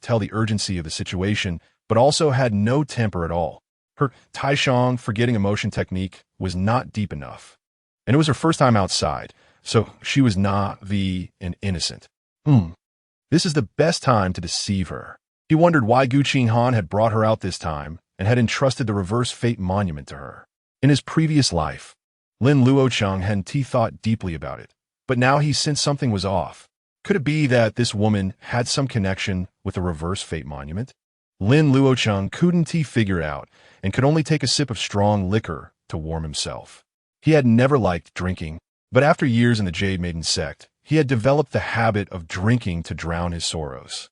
tell the urgency of the situation, but also had no temper at all. Her Taishang forgetting emotion technique was not deep enough. And it was her first time outside, so she was naive and innocent. This is the best time to deceive her. He wondered why Gu Qinghan had brought her out this time and had entrusted the reverse fate monument to her. In his previous life, Lin Luocheng hadn't thought deeply about it, but now he sensed something was off. Could it be that this woman had some connection with the reverse fate monument? Lin Luocheng couldn't figure out and could only take a sip of strong liquor to warm himself. He had never liked drinking, but after years in the Jade Maiden Sect, he had developed the habit of drinking to drown his sorrows.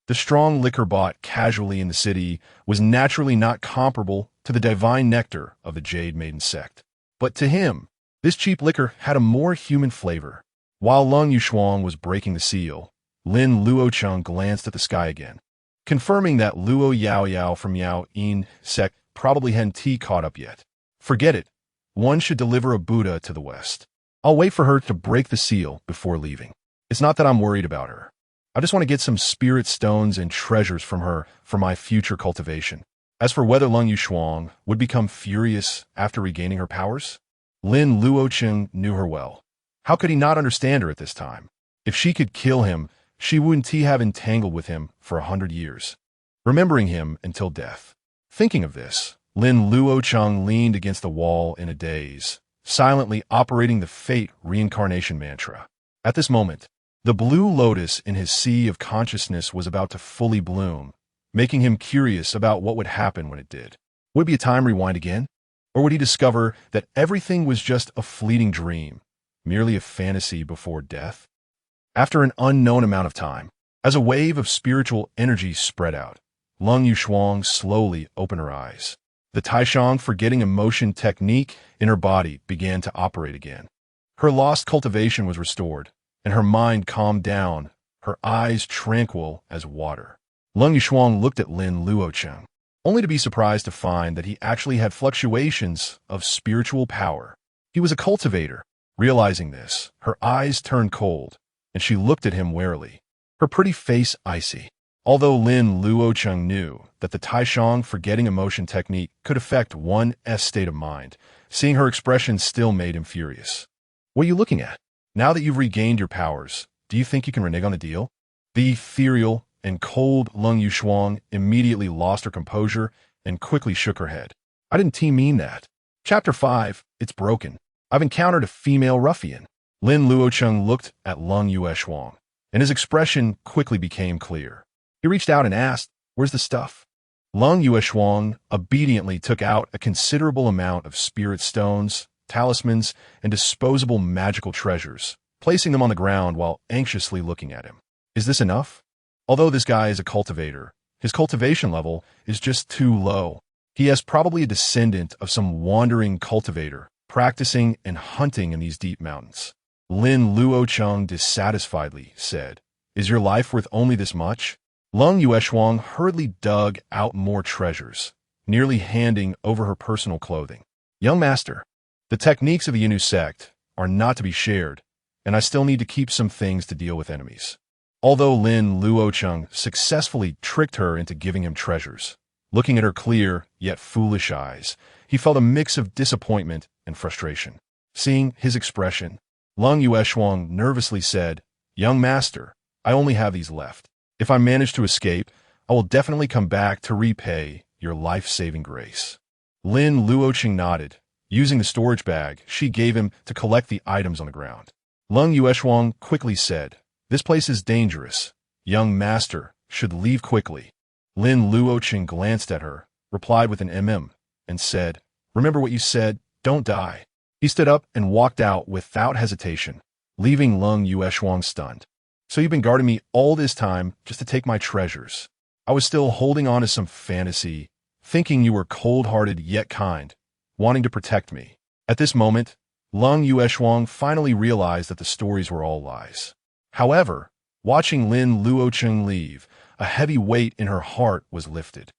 The strong liquor bought casually in the city was naturally not comparable to the divine nectar of the Jade Maiden Sect. But to him, this cheap liquor had a more human flavor. While Lin Luocheng was breaking the seal, Lin Luocheng glanced at the sky again, confirming that Luo Yaoyao from Miao-Yin Sect probably hadn't caught up yet. Forget it. One should deliver a Buddha to the West. I'll wait for her to break the seal before leaving. It's not that I'm worried about her. I just want to get some spirit stones and treasures from her for my future cultivation. As for whether Lin Luocheng would become furious after regaining her powers, Lin Luocheng knew her well. How could he not understand her at this time? If she could kill him, she wouldn't have entangled with him for 100 years, remembering him until death. Thinking of this, Lin Luocheng leaned against the wall in a daze, silently operating the fate reincarnation mantra. At this moment, the blue lotus in his sea of consciousness was about to fully bloom, making him curious about what would happen when it did. Would it be a time rewind again? Or would he discover that everything was just a fleeting dream, merely a fantasy before death? After an unknown amount of time, as a wave of spiritual energy spread out, Lin Luocheng slowly opened her eyes. The Taishang forgetting emotion technique in her body began to operate again. Her lost cultivation was restored, and her mind calmed down, her eyes tranquil as water. Lin Luocheng looked at Lin Luocheng, only to be surprised to find that he actually had fluctuations of spiritual power. He was a cultivator. Realizing this, her eyes turned cold, and she looked at him warily, her pretty face icy. Although Lin Luocheng knew that the Taishang forgetting emotion technique could affect one's state of mind, seeing her expression still made him furious. "What are you looking at? Now that you've regained your powers, do you think you can renege on the deal?" The ethereal and cold Lin Luocheng immediately lost her composure and quickly shook her head. "I didn't mean that." Chapter 5, It's Broken. I've encountered a female ruffian. Lin Luocheng looked at Lin Luocheng, and his expression quickly became clear. He reached out and asked, "Where's the stuff?" Lin Luocheng obediently took out a considerable amount of spirit stones, talismans, and disposable magical treasures, placing them on the ground while anxiously looking at him. Is this enough? Although this guy is a cultivator, his cultivation level is just too low. He is probably a descendant of some wandering cultivator, practicing and hunting in these deep mountains. Lin Luocheng dissatisfiedly said, "Is your life worth only this much?" Lin Luocheng hurriedly dug out more treasures, nearly handing over her personal clothing. "Young master, the techniques of the Yin sect are not to be shared, and I still need to keep some things to deal with enemies." Although Lin Luocheng successfully tricked her into giving him treasures, looking at her clear yet foolish eyes, he felt a mix of disappointment and frustration. Seeing his expression, Lin Luocheng nervously said, "Young master, I only have these left. If I manage to escape, I will definitely come back to repay your life-saving grace. Lin Luocheng nodded. Using the storage bag she gave him to collect the items on the ground. Lung Yueshuang quickly said, "This place is dangerous. Young master should leave quickly." Lin Luocheng glanced at her, replied with an and said, "Remember what you said, don't die." He stood up and walked out without hesitation, leaving Lung Yueshuang stunned. "So you've been guarding me all this time just to take my treasures. I was still holding on to some fantasy, thinking you were cold-hearted yet kind, wanting to protect me." At this moment, Lung Yueshuang finally realized that the stories were all lies. However, watching Lin Luocheng leave, a heavy weight in her heart was lifted.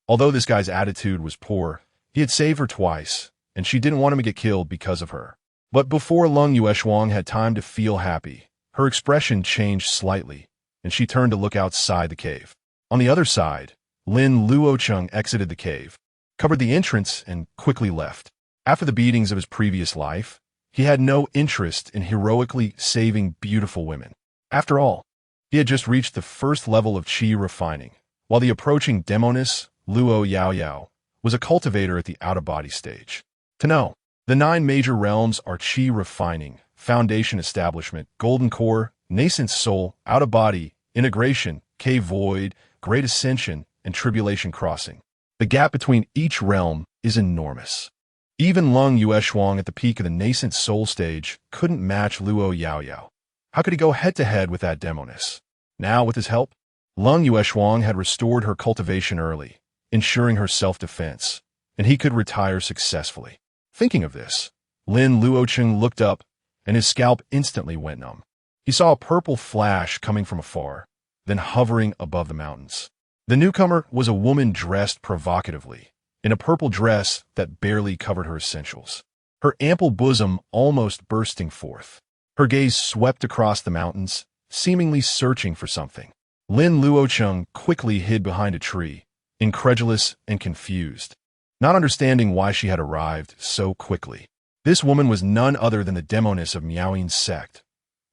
Although this guy's attitude was poor, he had saved her twice, and she didn't want him to get killed because of her. But before Lung Yueshuang had time to feel happy, her expression changed slightly, and she turned to look outside the cave. On the other side, Lin Luocheng exited the cave, covered the entrance, and quickly left. After the beatings of his previous life, he had no interest in heroically saving beautiful women. After all, he had just reached the first level of qi refining, while the approaching demoness, Luo Yaoyao, was a cultivator at the out-of-body stage. To know, the 9 major realms are qi refining, foundation establishment, golden core, nascent soul, out-of-body, integration, cave void, great ascension, and tribulation crossing. The gap between each realm is enormous. Even Lung Yueshuang at the peak of the nascent soul stage couldn't match Luo Yaoyao. How could he go head-to-head with that demoness? Now, with his help, Lung Yueshuang had restored her cultivation early, ensuring her self-defense, and he could retire successfully. Thinking of this, Lin Luocheng looked up, and his scalp instantly went numb. He saw a purple flash coming from afar, then hovering above the mountains. The newcomer was a woman dressed provocatively, in a purple dress that barely covered her essentials, her ample bosom almost bursting forth. Her gaze swept across the mountains, seemingly searching for something. Lin Luocheng quickly hid behind a tree, incredulous and confused, not understanding why she had arrived so quickly. This woman was none other than the demoness of Maiden Sect,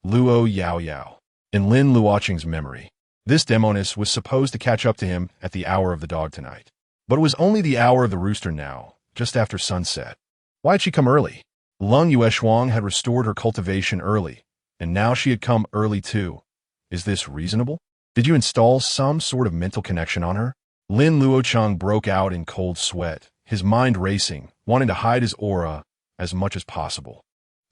Luo Yaoyao. In Lin Luocheng's memory, this demoness was supposed to catch up to him at the hour of the dog tonight. But it was only the hour of the rooster now, just after sunset. Why had she come early? Lung Yueshuang had restored her cultivation early, and now she had come early too. Is this reasonable? Did you install some sort of mental connection on her? Lin Luocheng broke out in cold sweat, his mind racing, wanting to hide his aura as much as possible.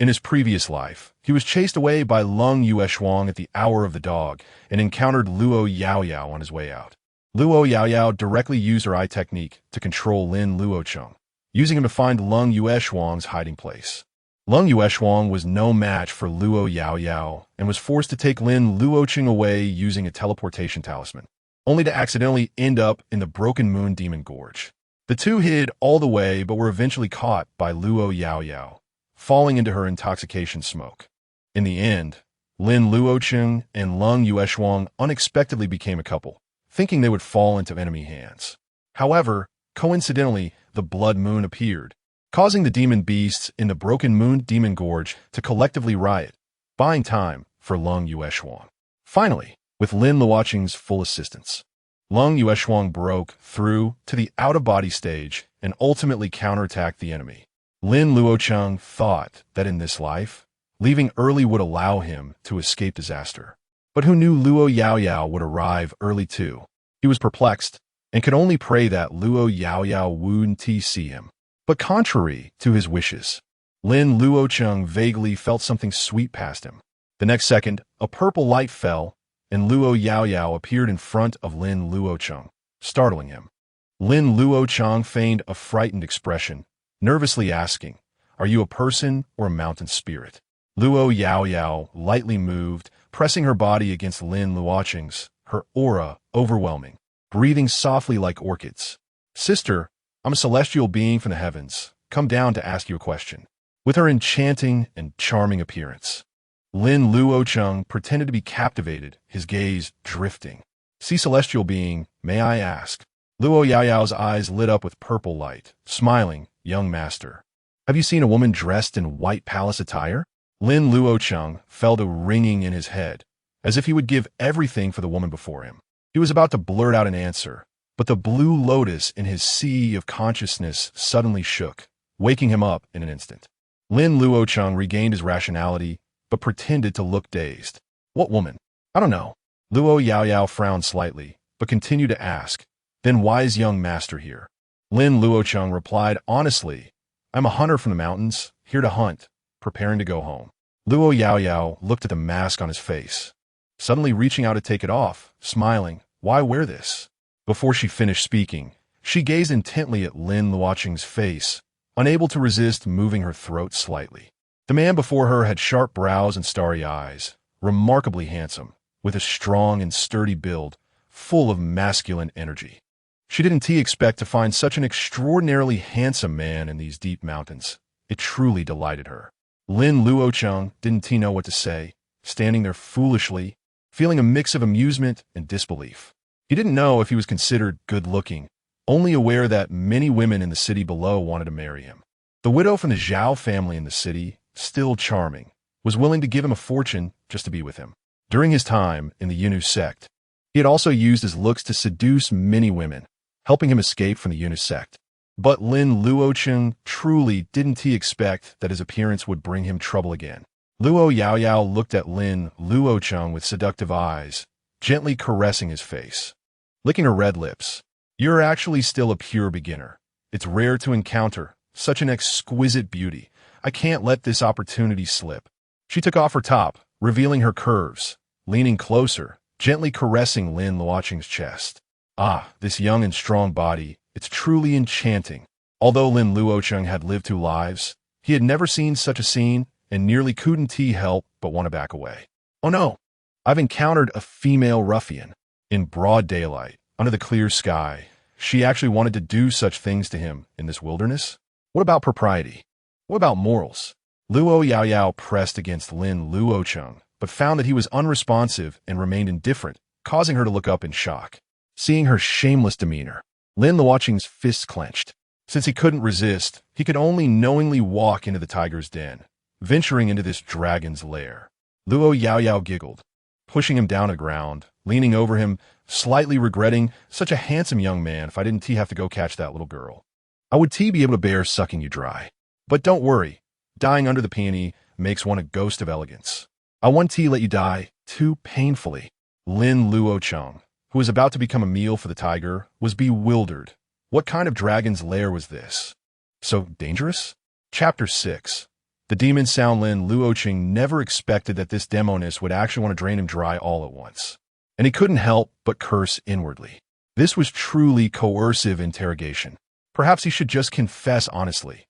In his previous life, he was chased away by Lung Yueshuang at the hour of the dog and encountered Luo Yaoyao on his way out. Luo Yaoyao directly used her eye technique to control Lin Luocheng, using him to find Lung Yueshuang's hiding place. Lung Yueshuang was no match for Luo Yaoyao and was forced to take Lin Luocheng away using a teleportation talisman, only to accidentally end up in the Broken Moon Demon Gorge. The two hid all the way but were eventually caught by Luo Yaoyao, falling into her intoxication smoke. In the end, Lin Luocheng and Lung Yueshuang unexpectedly became a couple, thinking they would fall into enemy hands. However, coincidentally, the Blood Moon appeared, causing the demon beasts in the Broken Moon Demon Gorge to collectively riot, buying time for Lung Yueshuang. Finally, with Lin Luocheng's full assistance, Lung Yueshuang broke through to the out-of-body stage and ultimately counterattacked the enemy. Lin Luocheng thought that in this life, leaving early would allow him to escape disaster. But who knew Luo Yaoyao would arrive early too? He was perplexed and could only pray that Luo Yaoyao wouldn't see him. But contrary to his wishes, Lin Luocheng vaguely felt something sweet past him. The next second, a purple light fell, and Luo Yaoyao appeared in front of Lin Luocheng, startling him. Lin Luocheng feigned a frightened expression, nervously asking, "Are you a person or a mountain spirit?" Luo Yaoyao lightly moved, pressing her body against Lin Luocheng's, her aura overwhelming, breathing softly like orchids. "Sister, I'm a celestial being from the heavens, come down to ask you a question." With her enchanting and charming appearance, Lin Luocheng pretended to be captivated, his gaze drifting. "See, celestial being, may I ask?" Luo Yaoyao's eyes lit up with purple light, smiling, "Young master, have you seen a woman dressed in white palace attire?" Lin Luocheng felt a ringing in his head, as if he would give everything for the woman before him. He was about to blurt out an answer, but the blue lotus in his sea of consciousness suddenly shook, waking him up in an instant. Lin Luocheng regained his rationality, but pretended to look dazed. What woman? I don't know. Luo Yaoyao frowned slightly, but continued to ask, then why is young master here? Lin Luocheng replied honestly, I'm a hunter from the mountains, here to hunt, preparing to go home. Luo Yaoyao looked at the mask on his face, suddenly reaching out to take it off, smiling, why wear this? Before she finished speaking, she gazed intently at Lin Luocheng's face, unable to resist moving her throat slightly. The man before her had sharp brows and starry eyes, remarkably handsome, with a strong and sturdy build, full of masculine energy. She didn't expect to find such an extraordinarily handsome man in these deep mountains. It truly delighted her. Lin Luocheng didn't know what to say, standing there foolishly, feeling a mix of amusement and disbelief. He didn't know if he was considered good-looking, only aware that many women in the city below wanted to marry him. The widow from the Zhao family in the city, still charming, was willing to give him a fortune just to be with him. During his time in the Yunus sect, he had also used his looks to seduce many women, helping him escape from the Yunus sect. But Lin Luocheng truly didn't expect that his appearance would bring him trouble again. Luo Yaoyao looked at Lin Luocheng with seductive eyes, gently caressing his face. Licking her red lips. You're actually still a pure beginner. It's rare to encounter such an exquisite beauty. I can't let this opportunity slip. She took off her top, revealing her curves, leaning closer, gently caressing Lin Luocheng's chest. Ah, this young and strong body, it's truly enchanting. Although Lin Luocheng had lived 2 lives, he had never seen such a scene and nearly couldn't help but want to back away. Oh no, I've encountered a female ruffian. In broad daylight, under the clear sky, she actually wanted to do such things to him in this wilderness? What about propriety? What about morals? Luo Yaoyao pressed against Lin Luocheng, but found that he was unresponsive and remained indifferent, causing her to look up in shock. Seeing her shameless demeanor, Lin Luocheng's fists clenched. Since he couldn't resist, he could only knowingly walk into the tiger's den, venturing into this dragon's lair. Luo Yaoyao giggled, pushing him down to the ground, leaning over him, slightly regretting, such a handsome young man, if I didn't have to go catch that little girl. I would be able to bear sucking you dry. But don't worry, dying under the peony makes one a ghost of elegance. I won't let you die too painfully. Lin Luocheng, who was about to become a meal for the tiger, was bewildered. What kind of dragon's lair was this? So dangerous? Chapter 6. The demon sound. Lin Luocheng never expected that this demoness would actually want to drain him dry all at once. And he couldn't help but curse inwardly. This was truly coercive interrogation. Perhaps he should just confess honestly.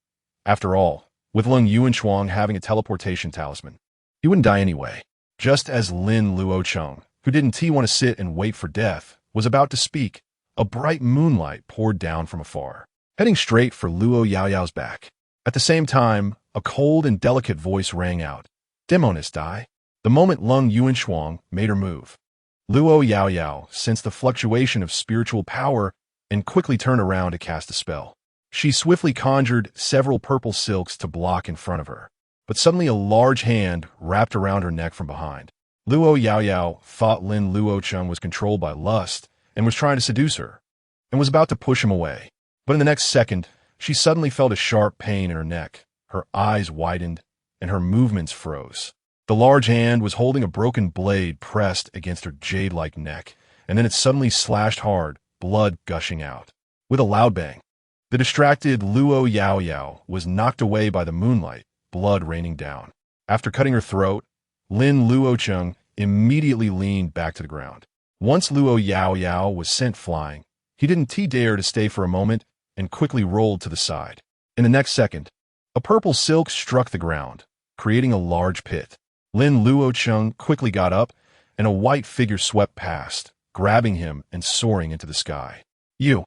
After all, with Lung Yuanchuang having a teleportation talisman, he wouldn't die anyway. Just as Lin Luocheng, who didn't want to sit and wait for death, was about to speak, a bright moonlight poured down from afar, heading straight for Luo Yaoyao's back. At the same time, a cold and delicate voice rang out, Demoness die. The moment Lung Yuanchuang made her move, Luo Yaoyao sensed the fluctuation of spiritual power and quickly turned around to cast a spell. She swiftly conjured several purple silks to block in front of her, but suddenly a large hand wrapped around her neck from behind. Luo Yaoyao thought Lin Luocheng was controlled by lust and was trying to seduce her, and was about to push him away. But in the next second, she suddenly felt a sharp pain in her neck. Her eyes widened, and her movements froze. The large hand was holding a broken blade pressed against her jade-like neck, and then it suddenly slashed hard, blood gushing out. With a loud bang, the distracted Luo Yaoyao was knocked away by the moonlight, blood raining down. After cutting her throat, Lin Luocheng immediately leaned back to the ground. Once Luo Yaoyao was sent flying, he didn't dare to stay for a moment and quickly rolled to the side. In the next second, a purple silk struck the ground, creating a large pit. Lin Luocheng quickly got up, and a white figure swept past, grabbing him and soaring into the sky. You!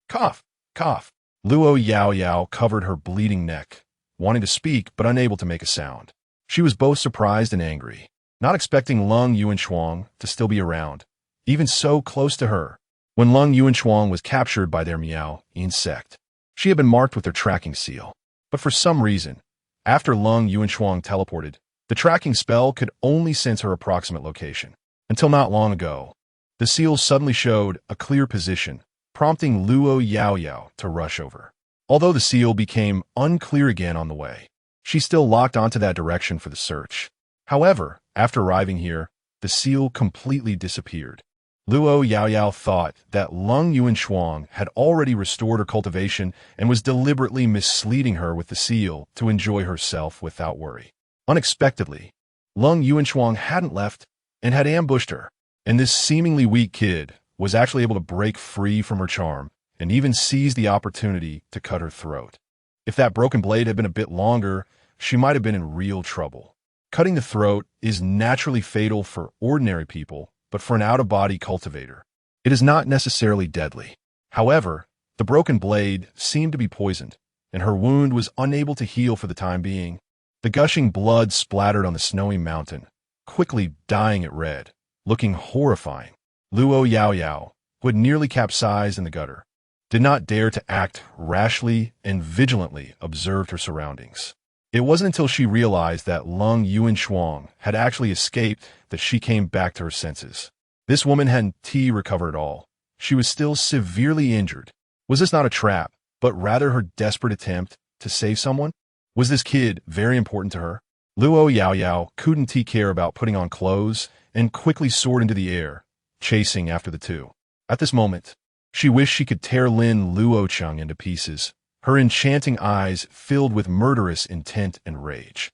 Cough! Cough! Luo Yaoyao covered her bleeding neck, wanting to speak but unable to make a sound. She was both surprised and angry, not expecting Lung Yuanchuang to still be around, even so close to her. When Lung Yuanchuang was captured by their Maiden Sect, she had been marked with their tracking seal. But for some reason, after Lung Yuanchuang teleported, the tracking spell could only sense her approximate location. Until not long ago, The seal suddenly showed a clear position, prompting Luo Yaoyao to rush over. Although the seal became unclear again on the way, she still locked onto that direction for the search. However, after arriving here, the seal completely disappeared. Luo Yaoyao thought that Lung Yuanshuang had already restored her cultivation and was deliberately misleading her with the seal to enjoy herself without worry. Unexpectedly, Lung Yuanshuang hadn't left and had ambushed her, and this seemingly weak kid was actually able to break free from her charm and even seize the opportunity to cut her throat. If that broken blade had been a bit longer, she might have been in real trouble. Cutting the throat is naturally fatal for ordinary people, but for an out-of-body cultivator, it is not necessarily deadly. However, the broken blade seemed to be poisoned, and her wound was unable to heal for the time being. The gushing blood splattered on the snowy mountain, quickly dyeing it red, looking horrifying. Luo Yaoyao, who had nearly capsized in the gutter, did not dare to act rashly and vigilantly observed her surroundings. It wasn't until she realized that Lung Yuanshuang had actually escaped that she came back to her senses. This woman hadn't recovered at all. She was still severely injured. Was this not a trap, but rather her desperate attempt to save someone? Was this kid very important to her? Luo Yaoyao couldn't care about putting on clothes and quickly soared into the air, chasing after the two. At this moment, she wished she could tear Lin Luocheng into pieces, her enchanting eyes filled with murderous intent and rage.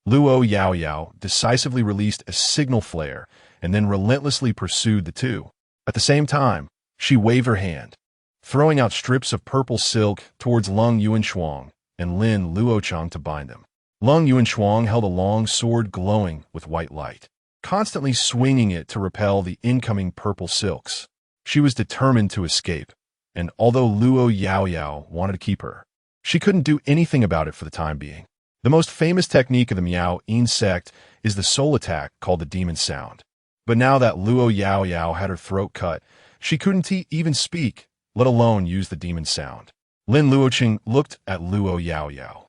Luo Yaoyao decisively released a signal flare and then relentlessly pursued the two. At the same time, she waved her hand, throwing out strips of purple silk towards Lung Yuanshuang and Lin Luocheng to bind them. Lung Yuanshuang held a long sword glowing with white light, constantly swinging it to repel the incoming purple silks. She was determined to escape, and although Luo Yaoyao wanted to keep her, she couldn't do anything about it for the time being. The most famous technique of the Miao Yin sect is the soul attack called the demon sound. But now that Luo Yaoyao had her throat cut, she couldn't even speak, let alone use the demon sound. Lin Luocheng looked at Luo Yaoyao,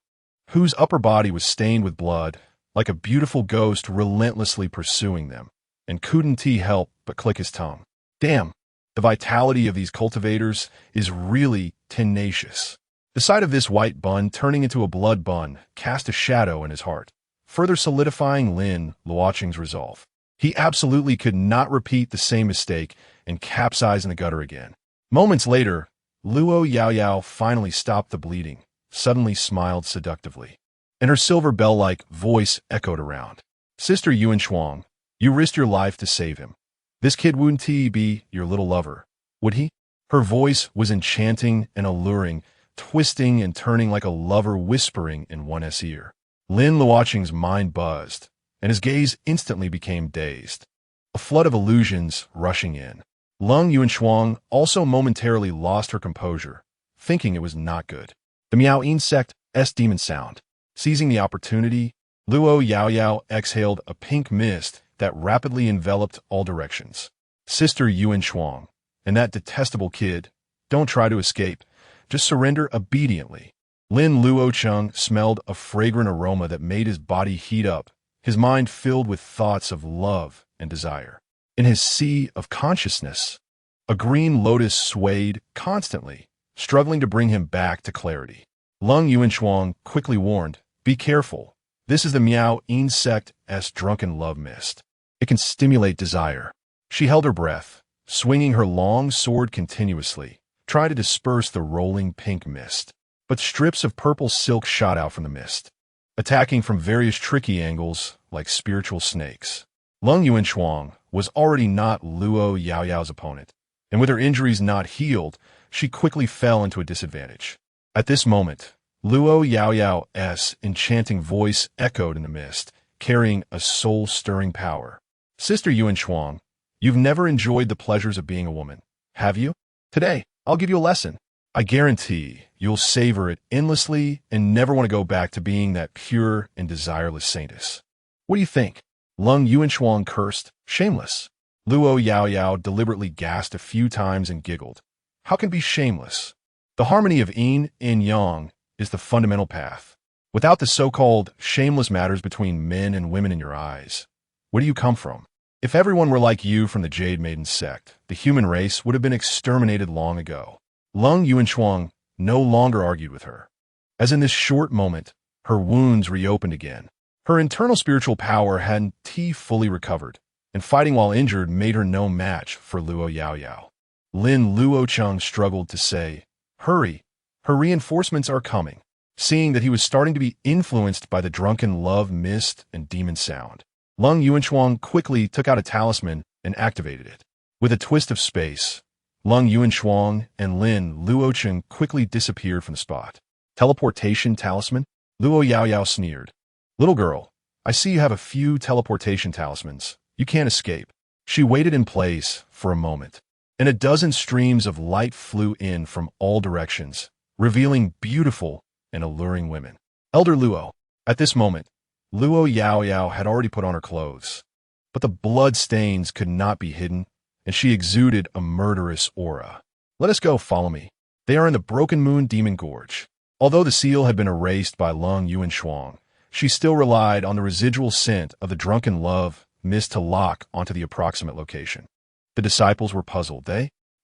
whose upper body was stained with blood, like a beautiful ghost relentlessly pursuing them, and couldn't help but click his tongue. Damn, the vitality of these cultivators is really tenacious. The sight of this white bun turning into a blood bun cast a shadow in his heart, further solidifying Lin Luocheng's resolve. He absolutely could not repeat the same mistake and capsize in the gutter again. Moments later, Luo Yaoyao finally stopped the bleeding, suddenly smiled seductively, and her silver bell-like voice echoed around. Sister Yuanshuang, you risked your life to save him. This kid wouldn't be your little lover, would he? Her voice was enchanting and alluring, twisting and turning like a lover whispering in one's ear. Lin Luocheng's mind buzzed, and his gaze instantly became dazed. A flood of illusions rushing in. Lung Yuanshuang also momentarily lost her composure, thinking it was not good. The Miao Yin Sect's demon sound. Seizing the opportunity, Luo Yaoyao exhaled a pink mist that rapidly enveloped all directions. Sister Yuanshuang, and that detestable kid, don't try to escape, just surrender obediently. Lin Luocheng smelled a fragrant aroma that made his body heat up, his mind filled with thoughts of love and desire. In his sea of consciousness, a green lotus swayed constantly, struggling to bring him back to clarity. Lung Yuanshuang quickly warned, be careful. This is the Miao Yin Sect's drunken love mist. It can stimulate desire. She held her breath, swinging her long sword continuously, trying to disperse the rolling pink mist. But strips of purple silk shot out from the mist, attacking from various tricky angles like spiritual snakes. Lung Yuanshuang was already not Luo Yaoyao's opponent, and with her injuries not healed, she quickly fell into a disadvantage. At this moment, Luo Yaoyao's enchanting voice echoed in the mist, carrying a soul-stirring power. Sister Yuanshuang, you've never enjoyed the pleasures of being a woman, have you? Today, I'll give you a lesson. I guarantee you'll savor it endlessly and never want to go back to being that pure and desireless saintess. What do you think? Lung Yuanshuang cursed, shameless. Luo Yaoyao deliberately gasped a few times and giggled. How can it be shameless? The harmony of yin and yang is the fundamental path. Without the so-called shameless matters between men and women in your eyes, where do you come from? If everyone were like you from the Jade Maiden Sect, the human race would have been exterminated long ago. Lin Luocheng no longer argued with her. As in this short moment, her wounds reopened again. Her internal spiritual power hadn't fully recovered, and fighting while injured made her no match for Luo Yaoyao. Lin Luocheng struggled to say, "Hurry, her reinforcements are coming," seeing that he was starting to be influenced by the drunken love mist and demon sound. Lin Yuanchuang quickly took out a talisman and activated it. With a twist of space, Lin Yuanchuang and Lin Luocheng quickly disappeared from the spot. Teleportation talisman? Luo Yaoyao sneered. "Little girl, I see you have a few teleportation talismans. You can't escape." She waited in place for a moment, and a dozen streams of light flew in from all directions, revealing beautiful and alluring women. Elder Luo. At this moment, Luo Yaoyao had already put on her clothes, but the blood stains could not be hidden, and she exuded a murderous aura. "Let us go, follow me." They are in the Broken Moon Demon Gorge. Although the seal had been erased by Lin Yuanchuang, she still relied on the residual scent of the drunken love mist to lock onto the approximate location. The disciples were puzzled.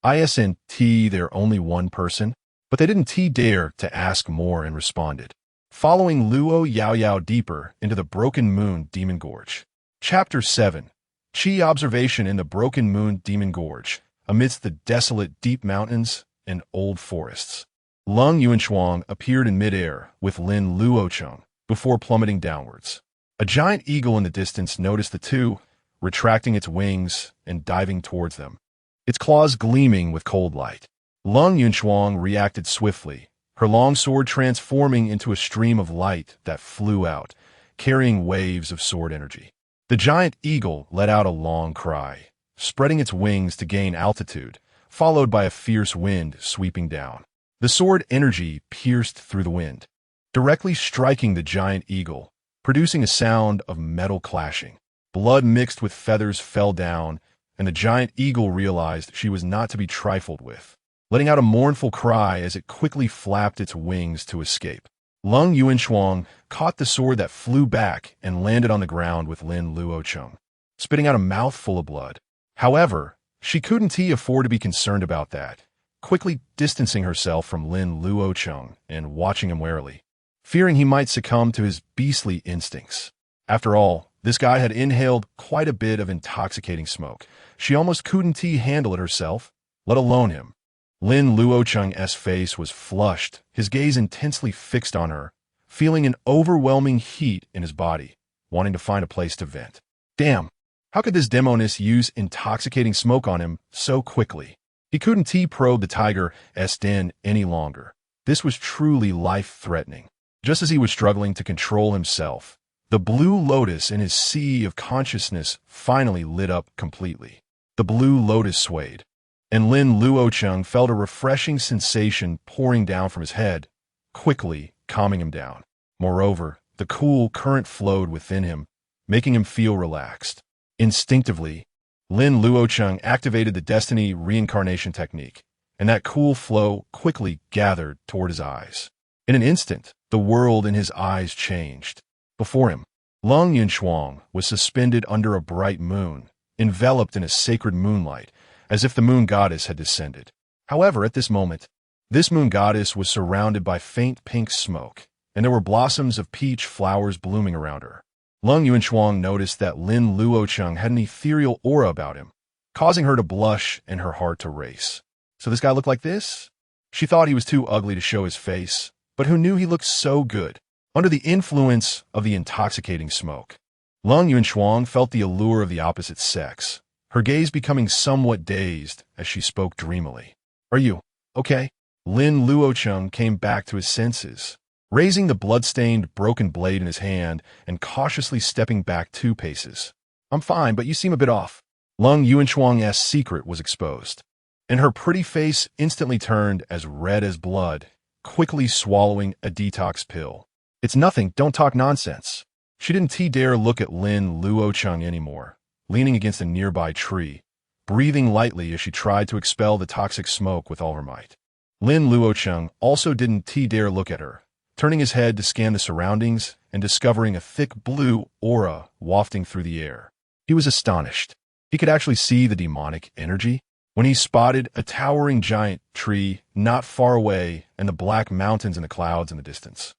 Isn't there only one person? But they didn't dare to ask more and responded, following Luo Yaoyao deeper into the Broken Moon Demon Gorge. Chapter 7. Qi Observation in the Broken Moon Demon Gorge, amidst the desolate deep mountains and old forests. Lin Yuanchuang appeared in midair with Lin Luocheng before plummeting downwards. A giant eagle in the distance noticed the two, retracting its wings and diving towards them, its claws gleaming with cold light. Lin Yuanchuang reacted swiftly, her long sword transforming into a stream of light that flew out, carrying waves of sword energy. The giant eagle let out a long cry, spreading its wings to gain altitude, followed by a fierce wind sweeping down. The sword energy pierced through the wind, directly striking the giant eagle, producing a sound of metal clashing. Blood mixed with feathers fell down, and the giant eagle realized she was not to be trifled with, letting out a mournful cry as it quickly flapped its wings to escape. Lin Yuanchuang caught the sword that flew back and landed on the ground with Lin Luocheng, spitting out a mouthful of blood. However, she couldn't afford to be concerned about that, quickly distancing herself from Lin Luocheng and watching him warily, fearing he might succumb to his beastly instincts. After all, this guy had inhaled quite a bit of intoxicating smoke. She almost couldn't handle it herself, let alone him. Lin Luocheng's face was flushed, his gaze intensely fixed on her, feeling an overwhelming heat in his body, wanting to find a place to vent. Damn, how could this demoness use intoxicating smoke on him so quickly? He couldn't probe the tiger's den any longer. This was truly life-threatening. Just as he was struggling to control himself, the blue lotus in his sea of consciousness finally lit up completely. The blue lotus swayed, and Lin Luocheng felt a refreshing sensation pouring down from his head, quickly calming him down. Moreover, the cool current flowed within him, making him feel relaxed. Instinctively, Lin Luocheng activated the destiny reincarnation technique, and that cool flow quickly gathered toward his eyes. In an instant, the world in his eyes changed. Before him, Lin Yuanchuang was suspended under a bright moon, enveloped in a sacred moonlight, as if the moon goddess had descended. However, at this moment, this moon goddess was surrounded by faint pink smoke, and there were blossoms of peach flowers blooming around her. Lin Yuanchuang noticed that Lin Luocheng had an ethereal aura about him, causing her to blush and her heart to race. So this guy looked like this? She thought he was too ugly to show his face, but who knew he looked so good? Under the influence of the intoxicating smoke, Lin Yuanchuang felt the allure of the opposite sex, her gaze becoming somewhat dazed as she spoke dreamily. "Are you okay?" Lin Luocheng came back to his senses, raising the blood-stained broken blade in his hand and cautiously stepping back 2 paces. "I'm fine, but you seem a bit off." Lin Yuanchuang's secret was exposed, and her pretty face instantly turned as red as blood, quickly swallowing a detox pill. "It's nothing, don't talk nonsense." She didn't dare look at Lin Luocheng anymore, leaning against a nearby tree, breathing lightly as she tried to expel the toxic smoke with all her might. Lin Luocheng also didn't dare look at her, turning his head to scan the surroundings and discovering a thick blue aura wafting through the air. He was astonished. He could actually see the demonic energy when he spotted a towering giant tree not far away and the black mountains and the clouds in the distance.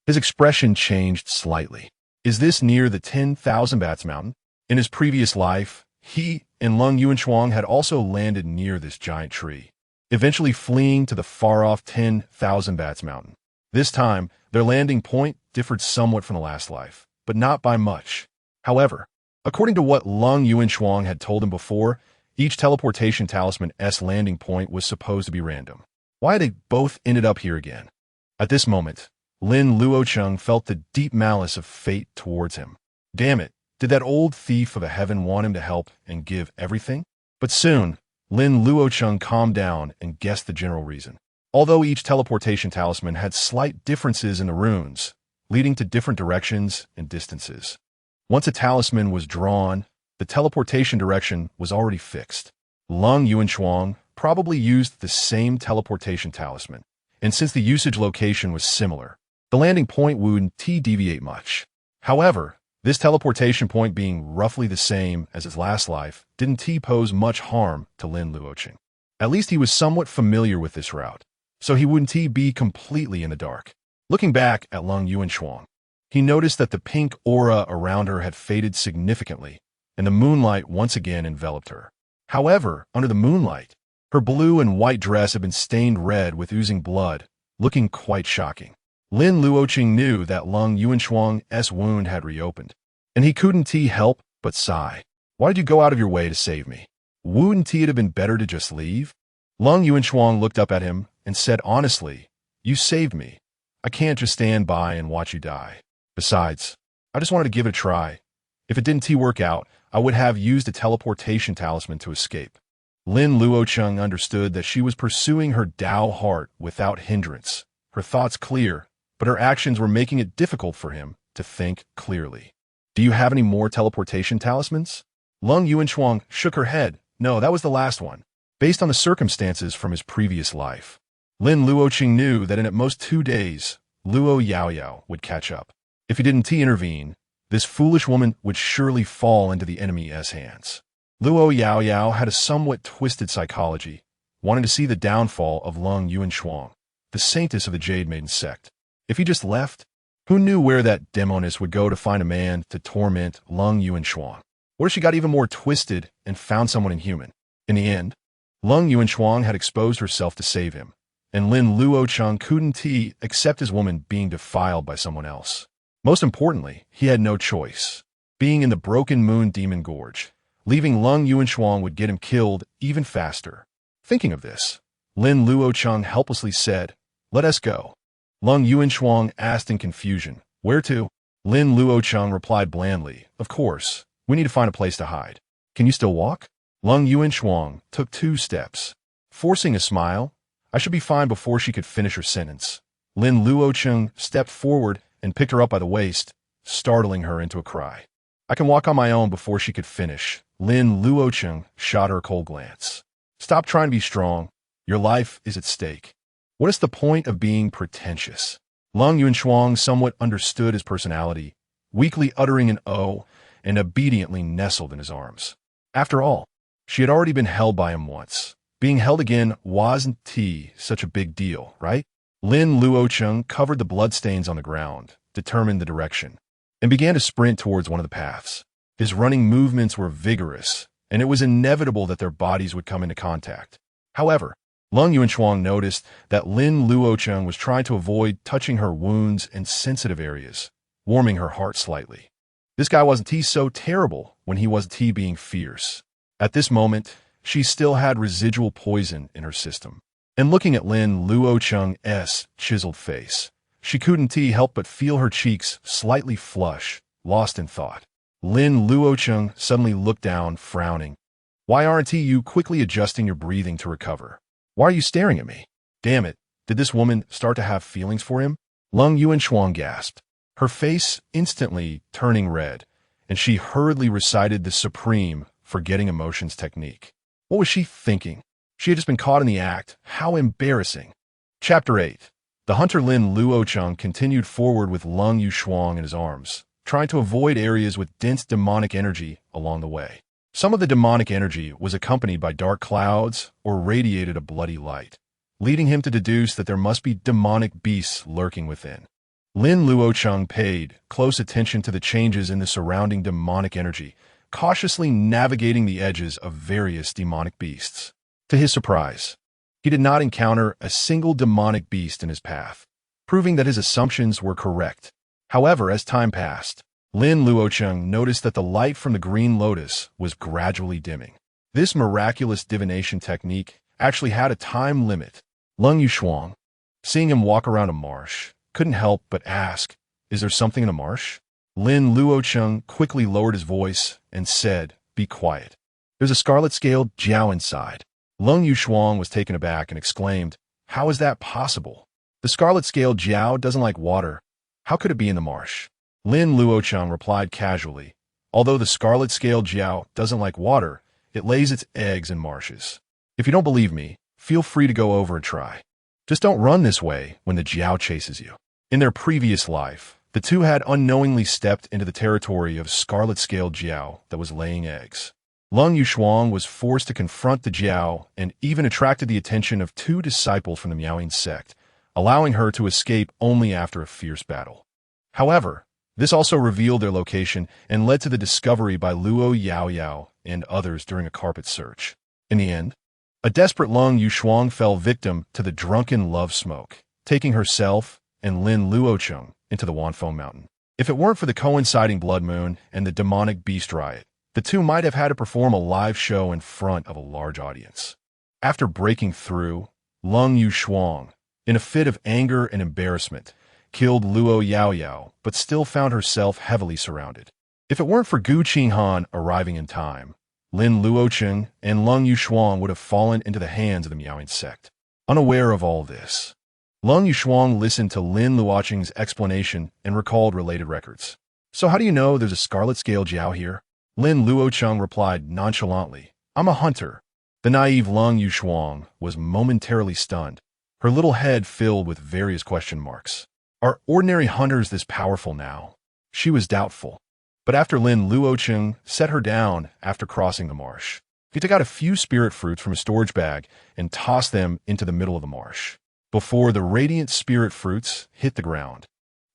His expression changed slightly. Is this near the 10,000 Bats Mountain? In his previous life, he and Lin Luocheng had also landed near this giant tree, eventually fleeing to the far-off 10,000 Bats Mountain. This time, their landing point differed somewhat from the last life, but not by much. However, according to what Lin Luocheng had told him before, each teleportation talisman's landing point was supposed to be random. Why had they both ended up here again? At this moment, Lin Luocheng felt the deep malice of fate towards him. Damn it, did that old thief of a heaven want him to help and give everything? But soon, Lin Luocheng calmed down and guessed the general reason. Although each teleportation talisman had slight differences in the runes, leading to different directions and distances. Once a talisman was drawn, the teleportation direction was already fixed. Lin Luocheng probably used the same teleportation talisman, and since the usage location was similar, the landing point wouldn't deviate much. However, this teleportation point being roughly the same as his last life didn't pose much harm to Lin Luocheng. At least he was somewhat familiar with this route, so he wouldn't be completely in the dark. Looking back at Lin Luocheng, he noticed that the pink aura around her had faded significantly, and the moonlight once again enveloped her. However, under the moonlight, her blue and white dress had been stained red with oozing blood, looking quite shocking. Lin Luocheng knew that Lin Luocheng's wound had reopened, and he couldn't help but sigh. Why did you go out of your way to save me? Wouldn't it have been better to just leave? Lin Luocheng looked up at him and said honestly, you saved me. I can't just stand by and watch you die. Besides, I just wanted to give it a try. If it didn't work out, I would have used a teleportation talisman to escape. Lin Luocheng understood that she was pursuing her Tao heart without hindrance, her thoughts clear, but her actions were making it difficult for him to think clearly. Do you have any more teleportation talismans? Lin Luocheng shook her head. No, that was the last one. Based on the circumstances from his previous life, Lin Luocheng knew that in at most 2 days, Luo Yaoyao would catch up. If he didn't intervene, this foolish woman would surely fall into the enemy's hands. Luo Yaoyao had a somewhat twisted psychology, wanting to see the downfall of Lin Luocheng, the saintess of the Jade Maiden Sect. If he just left, who knew where that demoness would go to find a man to torment Lin Luocheng? What if she got even more twisted and found someone inhuman? In the end, Lin Luocheng had exposed herself to save him, and Lin Luocheng couldn't accept his woman being defiled by someone else. Most importantly, he had no choice. Being in the Broken Moon Demon Gorge, leaving Lin Luocheng would get him killed even faster. Thinking of this, Lin Luocheng helplessly said, "Let us go." Lin Luocheng asked in confusion, "Where to?" Lin Luocheng replied blandly, "Of course, we need to find a place to hide. Can you still walk?" Lin Luocheng took 2 steps. Forcing a smile, "I should be fine," before she could finish her sentence. Lin Luocheng stepped forward and picked her up by the waist, startling her into a cry. "I can walk on my own," before she could finish. Lin Luocheng shot her a cold glance. "Stop trying to be strong. Your life is at stake. What is the point of being pretentious?" Lin Luocheng somewhat understood his personality, weakly uttering an "oh," and obediently nestled in his arms. After all, she had already been held by him once. Being held again wasn't such a big deal, right? Lin Luocheng covered the bloodstains on the ground, determined the direction, and began to sprint towards one of the paths. His running movements were vigorous, and it was inevitable that their bodies would come into contact. However, Lin Luocheng noticed that Lin Luocheng was trying to avoid touching her wounds and sensitive areas, warming her heart slightly. This guy wasn't so terrible when he wasn't being fierce. At this moment, she still had residual poison in her system. And looking at Lin Luocheng's chiseled face, she couldn't help but feel her cheeks slightly flush, lost in thought. Lin Luocheng suddenly looked down, frowning. "Why aren't you quickly adjusting your breathing to recover? Why are you staring at me?" Damn it, did this woman start to have feelings for him? Lin Luocheng gasped, her face instantly turning red, and she hurriedly recited the supreme forgetting emotions technique. What was she thinking? She had just been caught in the act. How embarrassing. Chapter 8. The hunter Lin Luocheng continued forward with Lin Luocheng in his arms, trying to avoid areas with dense demonic energy along the way. Some of the demonic energy was accompanied by dark clouds or radiated a bloody light, leading him to deduce that there must be demonic beasts lurking within. Lin Luocheng paid close attention to the changes in the surrounding demonic energy, cautiously navigating the edges of various demonic beasts. To his surprise, he did not encounter a single demonic beast in his path, proving that his assumptions were correct. However, as time passed, Lin Luocheng noticed that the light from the green lotus was gradually dimming. This miraculous divination technique actually had a time limit. Lin Luocheng, seeing him walk around a marsh, couldn't help but ask, "Is there something in the marsh?" Lin Luocheng quickly lowered his voice and said, "Be quiet. There's a scarlet-scaled jiao inside." Lin Luocheng was taken aback and exclaimed, "How is that possible? The scarlet-scaled jiao doesn't like water. How could it be in the marsh?" Lin Luocheng replied casually, "Although the scarlet-scaled jiao doesn't like water, it lays its eggs in marshes. If you don't believe me, feel free to go over and try. Just don't run this way when the jiao chases you." In their previous life, the two had unknowingly stepped into the territory of scarlet-scaled jiao that was laying eggs. Lin Luocheng was forced to confront the jiao and even attracted the attention of two disciples from the Maiden Sect, allowing her to escape only after a fierce battle. However, this also revealed their location and led to the discovery by Luo Yaoyao and others during a carpet search. In the end, a desperate Lin Luocheng fell victim to the drunken love smoke, taking herself and Lin Luocheng into the Wanfeng Mountain. If it weren't for the coinciding blood moon and the demonic beast riot, the two might have had to perform a live show in front of a large audience. After breaking through, Lin Luocheng, in a fit of anger and embarrassment, killed Luo Yaoyao, but still found herself heavily surrounded. If it weren't for Gu Qinghan arriving in time, Lin Luocheng and Lin Luocheng would have fallen into the hands of the Maiden Sect. Unaware of all this, Lin Luocheng listened to Lin Luocheng's explanation and recalled related records. "So how do you know there's a scarlet-scaled jiao here?" Lin Luocheng replied nonchalantly, "I'm a hunter." The naive Lin Luocheng was momentarily stunned, her little head filled with various question marks. Are ordinary hunters this powerful now? She was doubtful. But after Lin Luocheng set her down after crossing the marsh, he took out a few spirit fruits from a storage bag and tossed them into the middle of the marsh. Before the radiant spirit fruits hit the ground,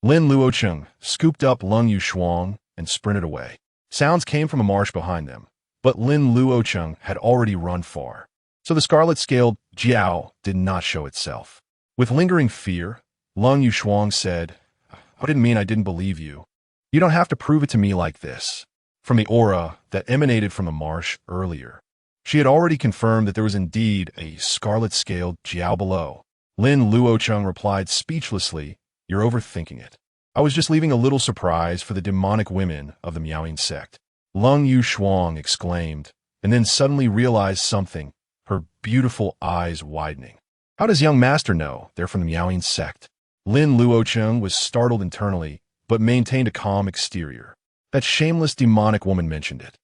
Lin Luocheng scooped up Lin Luocheng and sprinted away. Sounds came from a marsh behind them, but Lin Luocheng had already run far, so the scarlet-scaled jiao did not show itself. With lingering fear, Lin Luocheng said, "I didn't mean I didn't believe you. You don't have to prove it to me like this." From the aura that emanated from the marsh earlier, she had already confirmed that there was indeed a scarlet-scaled jiao below. Lin Luocheng replied speechlessly, "You're overthinking it. I was just leaving a little surprise for the demonic women of the Maiden Sect." Lin Luocheng exclaimed, and then suddenly realized something, her beautiful eyes widening. "How does young master know they're from the Maiden Sect?" Lin Luocheng was startled internally, but maintained a calm exterior. "That shameless demonic woman mentioned it.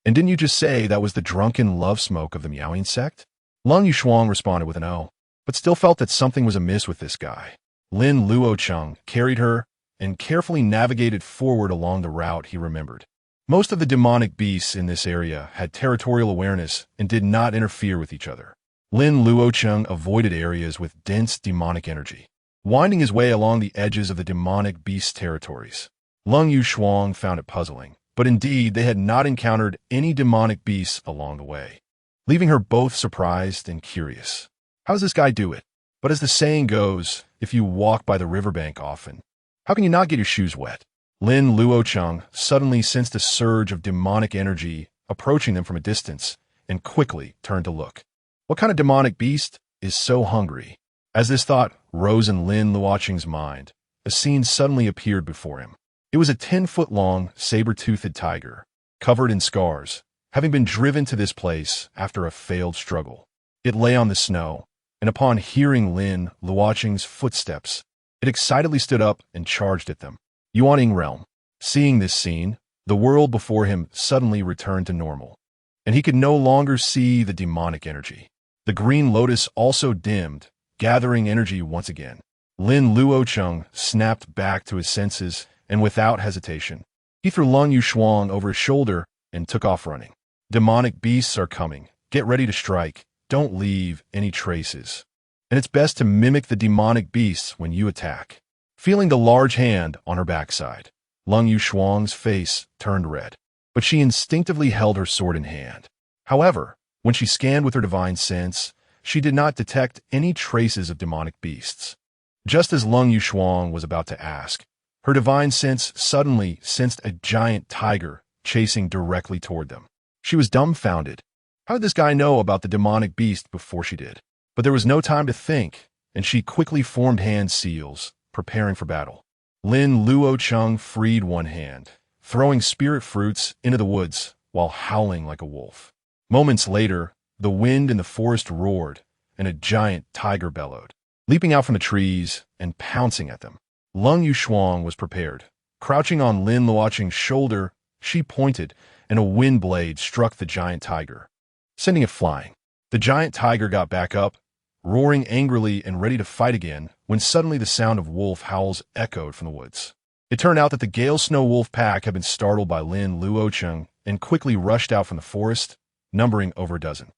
And didn't you just say that was the drunken love smoke of the Maiden Sect?" Lin Luocheng responded with an "oh," but still felt that something was amiss with this guy. Lin Luocheng carried her and carefully navigated forward along the route he remembered. Most of the demonic beasts in this area had territorial awareness and did not interfere with each other. Lin Luocheng avoided areas with dense demonic energy, winding his way along the edges of the demonic beast territories. Lin Luocheng found it puzzling, but indeed they had not encountered any demonic beasts along the way, leaving her both surprised and curious. How does this guy do it? But as the saying goes, if you walk by the riverbank often, how can you not get your shoes wet? Lin Luocheng suddenly sensed a surge of demonic energy approaching them from a distance and quickly turned to look. What kind of demonic beast is so hungry? As this thought rose in Lin Luocheng's mind, a scene suddenly appeared before him. It was a 10-foot-long, saber-toothed tiger, covered in scars, having been driven to this place after a failed struggle. It lay on the snow, and upon hearing Lin Luocheng's footsteps, it excitedly stood up and charged at them. Yuaning realm. Seeing this scene, the world before him suddenly returned to normal, and he could no longer see the demonic energy. The green lotus also dimmed, gathering energy once again. Lin Luocheng snapped back to his senses, and without hesitation, he threw Lin Luocheng over his shoulder and took off running. Demonic beasts are coming. Get ready to strike. Don't leave any traces. And it's best to mimic the demonic beasts when you attack. Feeling the large hand on her backside, Lin Luocheng's face turned red, but she instinctively held her sword in hand. However, when she scanned with her divine sense, she did not detect any traces of demonic beasts. Just as Lin Luocheng was about to ask, her divine sense suddenly sensed a giant tiger chasing directly toward them. She was dumbfounded. How did this guy know about the demonic beast before she did? But there was no time to think, and she quickly formed hand seals, preparing for battle. Lin Luocheng freed one hand, throwing spirit fruits into the woods while howling like a wolf. Moments later, the wind in the forest roared, and a giant tiger bellowed, leaping out from the trees and pouncing at them. Lin Luocheng was prepared. Crouching on Lin Luocheng's shoulder, she pointed, and a wind blade struck the giant tiger, sending it flying. The giant tiger got back up, roaring angrily and ready to fight again, when suddenly the sound of wolf howls echoed from the woods. It turned out that the Gale Snow Wolf pack had been startled by Lin Luocheng and quickly rushed out from the forest, numbering over a dozen.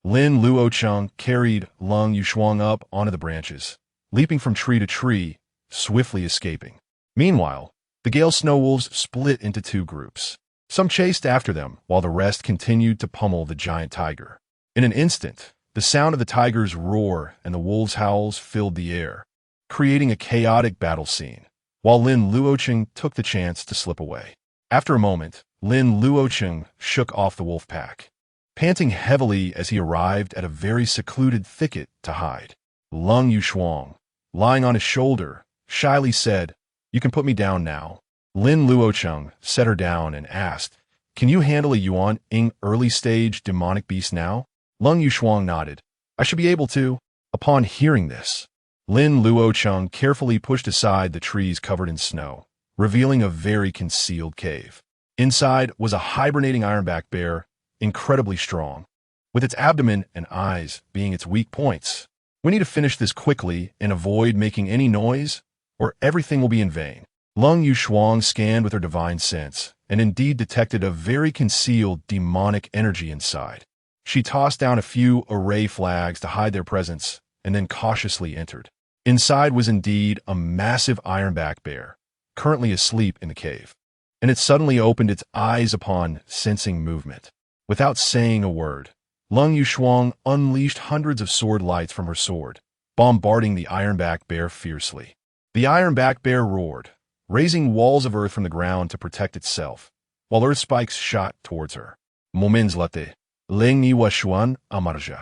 Lin Luocheng carried Lin Luocheng up onto the branches, leaping from tree to tree, swiftly escaping. Meanwhile, the Gale Snow Wolves split into two groups. Some chased after them, while the rest continued to pummel the giant tiger. In an instant, the sound of the tiger's roar and the wolves' howls filled the air, creating a chaotic battle scene, while Lin Luocheng took the chance to slip away. After a moment, Lin Luocheng shook off the wolf pack, panting heavily as he arrived at a very secluded thicket to hide. Lin Luocheng, lying on his shoulder, shyly said, "You can put me down now." Lin Luocheng set her down and asked, "Can you handle a yuan-ing early-stage demonic beast now?" Lin Luocheng nodded. "I should be able to." Upon hearing this, Lin Luocheng carefully pushed aside the trees covered in snow, revealing a very concealed cave. Inside was a hibernating ironback bear, incredibly strong, with its abdomen and eyes being its weak points. "We need to finish this quickly and avoid making any noise, or everything will be in vain." Lin Luocheng scanned with her divine sense, and indeed detected a very concealed demonic energy inside. She tossed down a few array flags to hide their presence, and then cautiously entered. Inside was indeed a massive ironback bear, currently asleep in the cave, and it suddenly opened its eyes upon sensing movement. Without saying a word, Lin Luocheng unleashed hundreds of sword lights from her sword, bombarding the ironback bear fiercely. The ironback bear roared, raising walls of earth from the ground to protect itself, while earth spikes shot towards her. Moments later, Lin Luocheng emerged,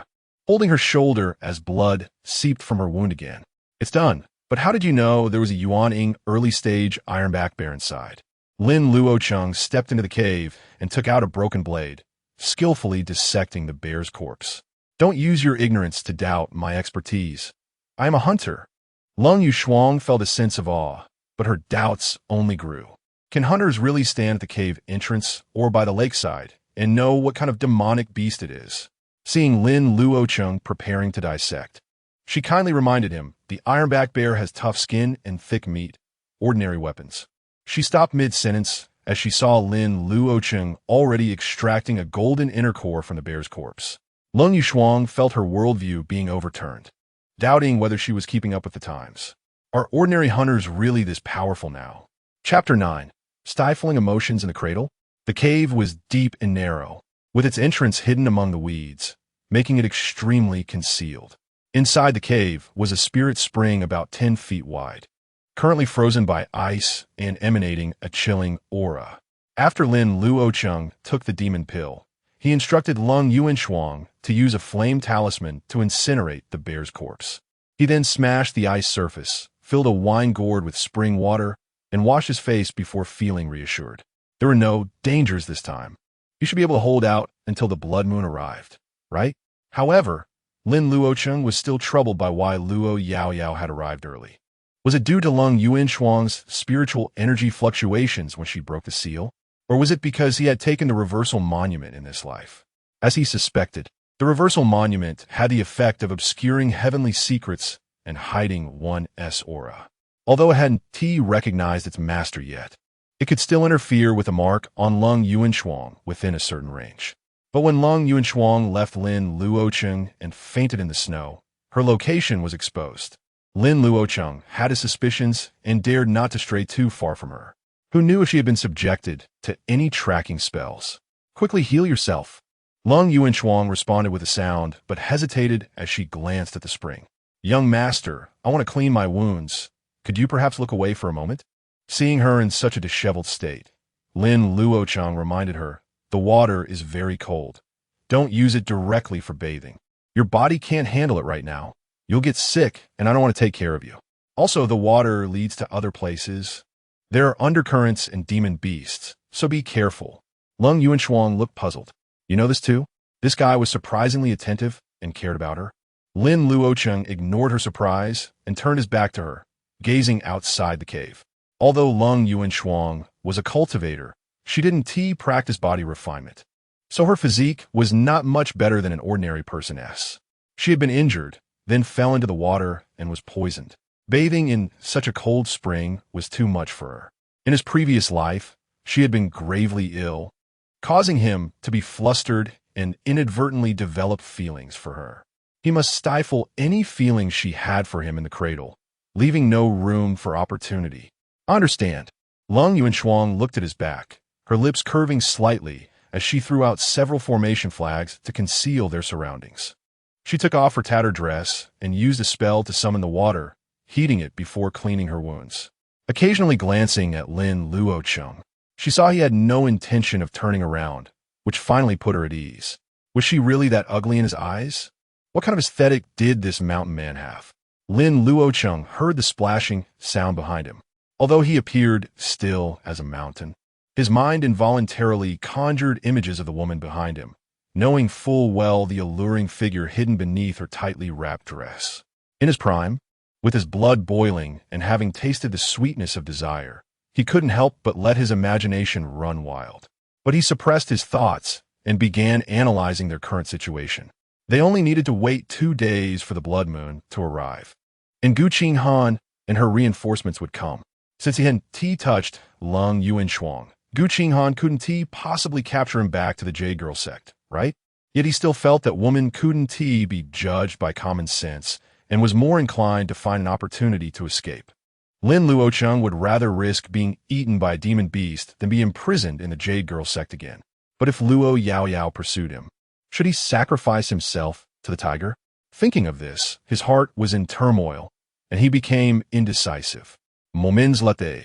holding her shoulder as blood seeped from her wound again. "It's done. But how did you know there was a yuan-ing early-stage ironback bear inside?" Lin Luocheng stepped into the cave and took out a broken blade, skillfully dissecting the bear's corpse. "Don't use your ignorance to doubt my expertise. I am a hunter." Lin Luocheng felt a sense of awe, but her doubts only grew. Can hunters really stand at the cave entrance or by the lakeside and know what kind of demonic beast it is? Seeing Lin Luocheng preparing to dissect, she kindly reminded him, "The ironback bear has tough skin and thick meat, ordinary weapons." She stopped mid-sentence as she saw Lin Luocheng already extracting a golden inner core from the bear's corpse. Lin Luocheng felt her worldview being overturned, doubting whether she was keeping up with the times. Are ordinary hunters really this powerful now? Chapter 9. Stifling Emotions in the Cradle. The cave was deep and narrow, with its entrance hidden among the weeds, making it extremely concealed. Inside the cave was a spirit spring about 10 feet wide, currently frozen by ice and emanating a chilling aura. After Lin Luocheng took the demon pill, he instructed Lin Luocheng to use a flame talisman to incinerate the bear's corpse. He then smashed the ice surface, filled a wine gourd with spring water, and washed his face before feeling reassured. There were no dangers this time. You should be able to hold out until the blood moon arrived, right? However, Lin Luocheng was still troubled by why Luo Yaoyao had arrived early. Was it due to Lin Luocheng's spiritual energy fluctuations when she broke the seal? Or was it because he had taken the reversal monument in this life? As he suspected, the reversal monument had the effect of obscuring heavenly secrets and hiding one's aura. Although it hadn't recognized its master yet, it could still interfere with a mark on Lin Luocheng within a certain range. But when Lin Yuanchuang left Lin Luocheng and fainted in the snow, her location was exposed. Lin Luocheng had his suspicions and dared not to stray too far from her. Who knew if she had been subjected to any tracking spells? Quickly heal yourself. Lin Yuanchuang responded with a sound, but hesitated as she glanced at the spring. Young master, I want to clean my wounds. Could you perhaps look away for a moment? Seeing her in such a disheveled state, Lin Luocheng reminded her, the water is very cold. Don't use it directly for bathing. Your body can't handle it right now. You'll get sick, and I don't want to take care of you. Also, the water leads to other places. There are undercurrents and demon beasts, so be careful. Lin Yuanchuang looked puzzled. You know this too? This guy was surprisingly attentive and cared about her. Lin Luocheng ignored her surprise and turned his back to her, gazing outside the cave. Although Lin Yuanchuang was a cultivator, she didn't practice body refinement. So her physique was not much better than an ordinary personess. She had been injured, then fell into the water and was poisoned. Bathing in such a cold spring was too much for her. In his previous life, she had been gravely ill, causing him to be flustered and inadvertently develop feelings for her. He must stifle any feelings she had for him in the cradle, leaving no room for opportunity. I understand. Lin Yuanchuang looked at his back, her lips curving slightly as she threw out several formation flags to conceal their surroundings. She took off her tattered dress and used a spell to summon the water, heating it before cleaning her wounds. Occasionally glancing at Lin Luocheng, she saw he had no intention of turning around, which finally put her at ease. Was she really that ugly in his eyes? What kind of aesthetic did this mountain man have? Lin Luocheng heard the splashing sound behind him. Although he appeared still as a mountain, his mind involuntarily conjured images of the woman behind him, knowing full well the alluring figure hidden beneath her tightly wrapped dress. In his prime, with his blood boiling and having tasted the sweetness of desire, he couldn't help but let his imagination run wild. But he suppressed his thoughts and began analyzing their current situation. They only needed to wait 2 days for the blood moon to arrive, and Gu Qinghan and her reinforcements would come. Since he hadn't touched Lin Yuanchuang, Gu Qinghan couldn't possibly capture him back to the Jade Girl sect, right? Yet he still felt that woman couldn't be judged by common sense and was more inclined to find an opportunity to escape. Lin Luocheng would rather risk being eaten by a demon beast than be imprisoned in the Jade Girl sect again. But if Luo Yaoyao pursued him, should he sacrifice himself to the tiger? Thinking of this, his heart was in turmoil, and he became indecisive. Moments later,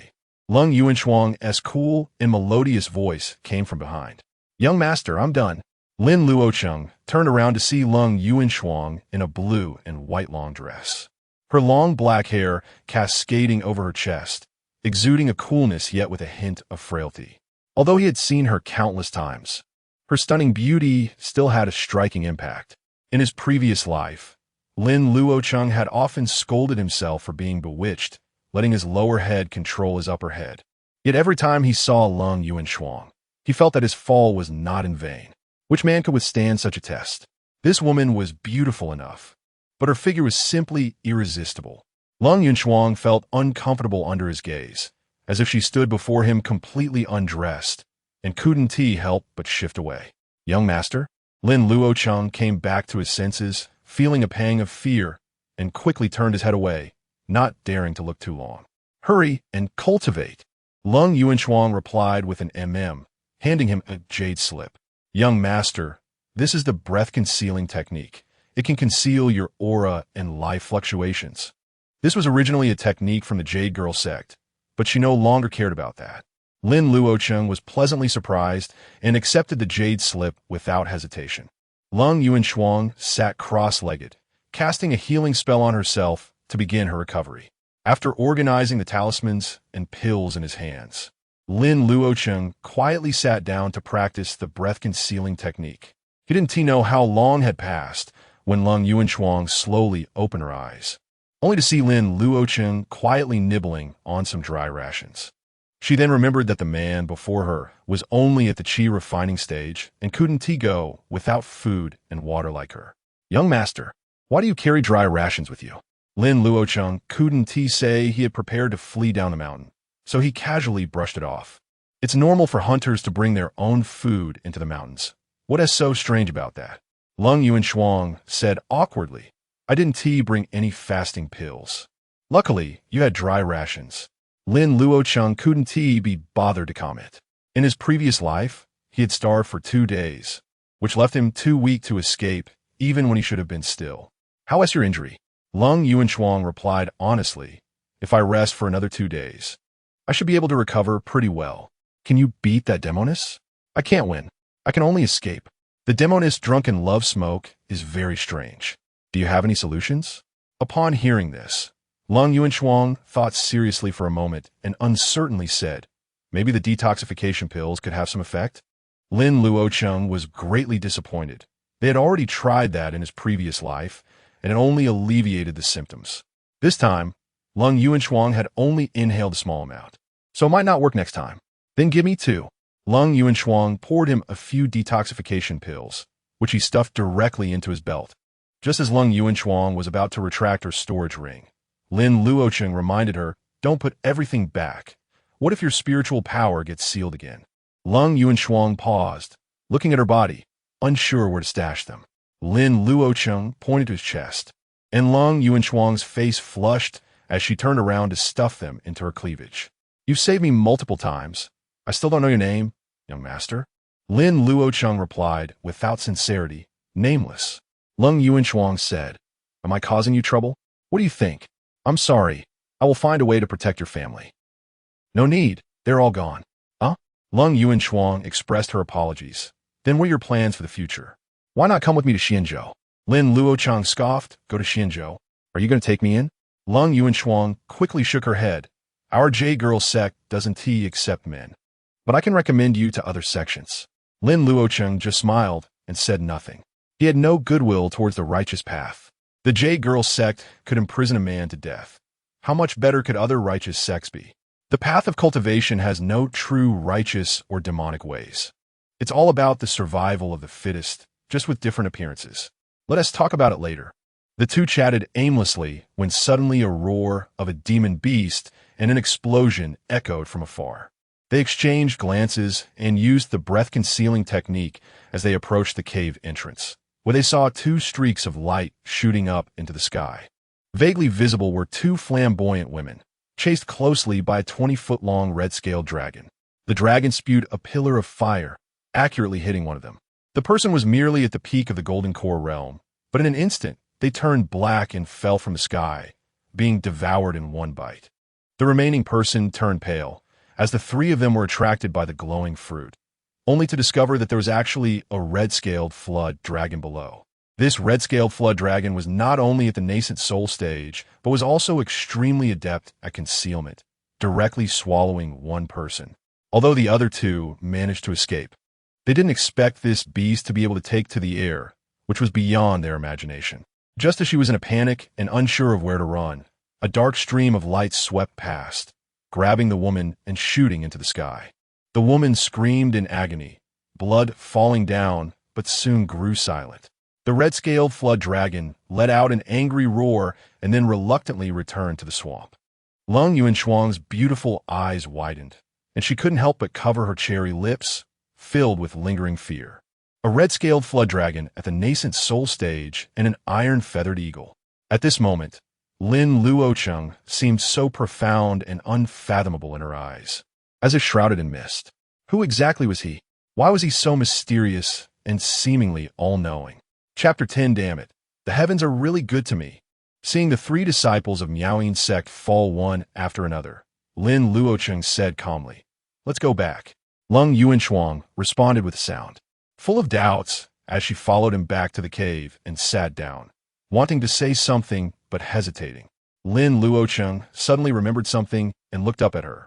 Lin Yuanchuang's cool and melodious voice came from behind. Young master, I'm done. Lin Luocheng turned around to see Lin Yuanchuang in a blue and white long dress. Her long black hair cascading over her chest, exuding a coolness yet with a hint of frailty. Although he had seen her countless times, her stunning beauty still had a striking impact. In his previous life, Lin Luocheng had often scolded himself for being bewitched, letting his lower head control his upper head. Yet every time he saw Lin Yuanchuang, he felt that his fall was not in vain. Which man could withstand such a test? This woman was beautiful enough, but her figure was simply irresistible. Lin Yuanchuang felt uncomfortable under his gaze, as if she stood before him completely undressed, and couldn't help but shift away. Young master? Lin Luocheng came back to his senses, feeling a pang of fear, and quickly turned his head away, not daring to look too long. Hurry and cultivate. Lin Yuanchuang replied with an handing him a jade slip. Young master, this is the breath-concealing technique. It can conceal your aura and life fluctuations. This was originally a technique from the Jade Girl sect, but she no longer cared about that. Lin Luocheng was pleasantly surprised and accepted the jade slip without hesitation. Lin Yuanchuang sat cross-legged, casting a healing spell on herself to begin her recovery. After organizing the talismans and pills in his hands, Lin Luocheng quietly sat down to practice the breath-concealing technique. He didn't know how long had passed when Lin Yuanchuang slowly opened her eyes, only to see Lin Luocheng quietly nibbling on some dry rations. She then remembered that the man before her was only at the qi refining stage and couldn't go without food and water like her. Young master, why do you carry dry rations with you? Lin Luocheng couldn't say he had prepared to flee down the mountain, so he casually brushed it off. It's normal for hunters to bring their own food into the mountains, What is so strange about that? Lin Luocheng said awkwardly. I didn't bring any fasting pills. Luckily, you had dry rations. Lin Luocheng couldn't be bothered to comment. In his previous life, he had starved for 2 days, which left him too weak to escape, even when he should have been still. How is your injury? Lin Luocheng replied honestly, if I rest for another 2 days, I should be able to recover pretty well. Can you beat that demoness? I can't win. I can only escape. The demoness drunken love smoke is very strange. Do you have any solutions? Upon hearing this, Lin Luocheng thought seriously for a moment and uncertainly said, maybe the detoxification pills could have some effect? Lin Luocheng was greatly disappointed. They had already tried that in his previous life, and it only alleviated the symptoms. This time, Lin Luocheng had only inhaled a small amount, so it might not work next time. Then give me 2. Lin Luocheng poured him a few detoxification pills, which he stuffed directly into his belt. Just as Lin Luocheng was about to retract her storage ring, Lin Luocheng reminded her, don't put everything back. What if your spiritual power gets sealed again? Lin Luocheng paused, looking at her body, unsure where to stash them. Lin Luocheng pointed to his chest, and Lin Luocheng's face flushed as she turned around to stuff them into her cleavage. You've saved me multiple times. I still don't know your name, young master. Lin Luocheng replied, without sincerity, nameless. Lin Luocheng said, am I causing you trouble? What do you think? I'm sorry. I will find a way to protect your family. No need. They're all gone. Huh? Lin Luocheng expressed her apologies. Then what are your plans for the future? Why not come with me to Xianzhou? Lin Luocheng scoffed, go to Xianzhou. Are you going to take me in? Lin Luocheng quickly shook her head. Our Jade Girl sect doesn't accept men, but I can recommend you to other sections. Lin Luocheng just smiled and said nothing. He had no goodwill towards the righteous path. The Jade Girl sect could imprison a man to death. How much better could other righteous sects be? The path of cultivation has no true righteous or demonic ways. It's all about the survival of the fittest, just with different appearances. Let us talk about it later. The two chatted aimlessly when suddenly a roar of a demon beast and an explosion echoed from afar. They exchanged glances and used the breath-concealing technique as they approached the cave entrance, where they saw 2 streaks of light shooting up into the sky. Vaguely visible were 2 flamboyant women, chased closely by a 20-foot-long red-scaled dragon. The dragon spewed a pillar of fire, accurately hitting one of them. The person was merely at the peak of the Golden Core realm, but in an instant, they turned black and fell from the sky, being devoured in one bite. The remaining person turned pale, as the 3 of them were attracted by the glowing fruit, only to discover that there was actually a red-scaled flood dragon below. This red-scaled flood dragon was not only at the nascent soul stage, but was also extremely adept at concealment, directly swallowing one person, although the other 2 managed to escape. They didn't expect this beast to be able to take to the air, which was beyond their imagination. Just as she was in a panic and unsure of where to run, a dark stream of light swept past, grabbing the woman and shooting into the sky. The woman screamed in agony, blood falling down, but soon grew silent. The red-scaled flood dragon let out an angry roar and then reluctantly returned to the swamp. Lin Luocheng's beautiful eyes widened, and she couldn't help but cover her cherry lips, filled with lingering fear. A red-scaled flood dragon at the nascent soul stage and an iron-feathered eagle. At this moment, Lin Luocheng seemed so profound and unfathomable in her eyes, as if shrouded in mist. Who exactly was he? Why was he so mysterious and seemingly all-knowing? Chapter 10. Damn it. The heavens are really good to me. Seeing the 3 disciples of Maiden Sect fall one after another, Lin Luocheng said calmly, let's go back. Lin Luocheng responded with a sound, full of doubts, as she followed him back to the cave and sat down, wanting to say something but hesitating. Lin Luocheng suddenly remembered something and looked up at her.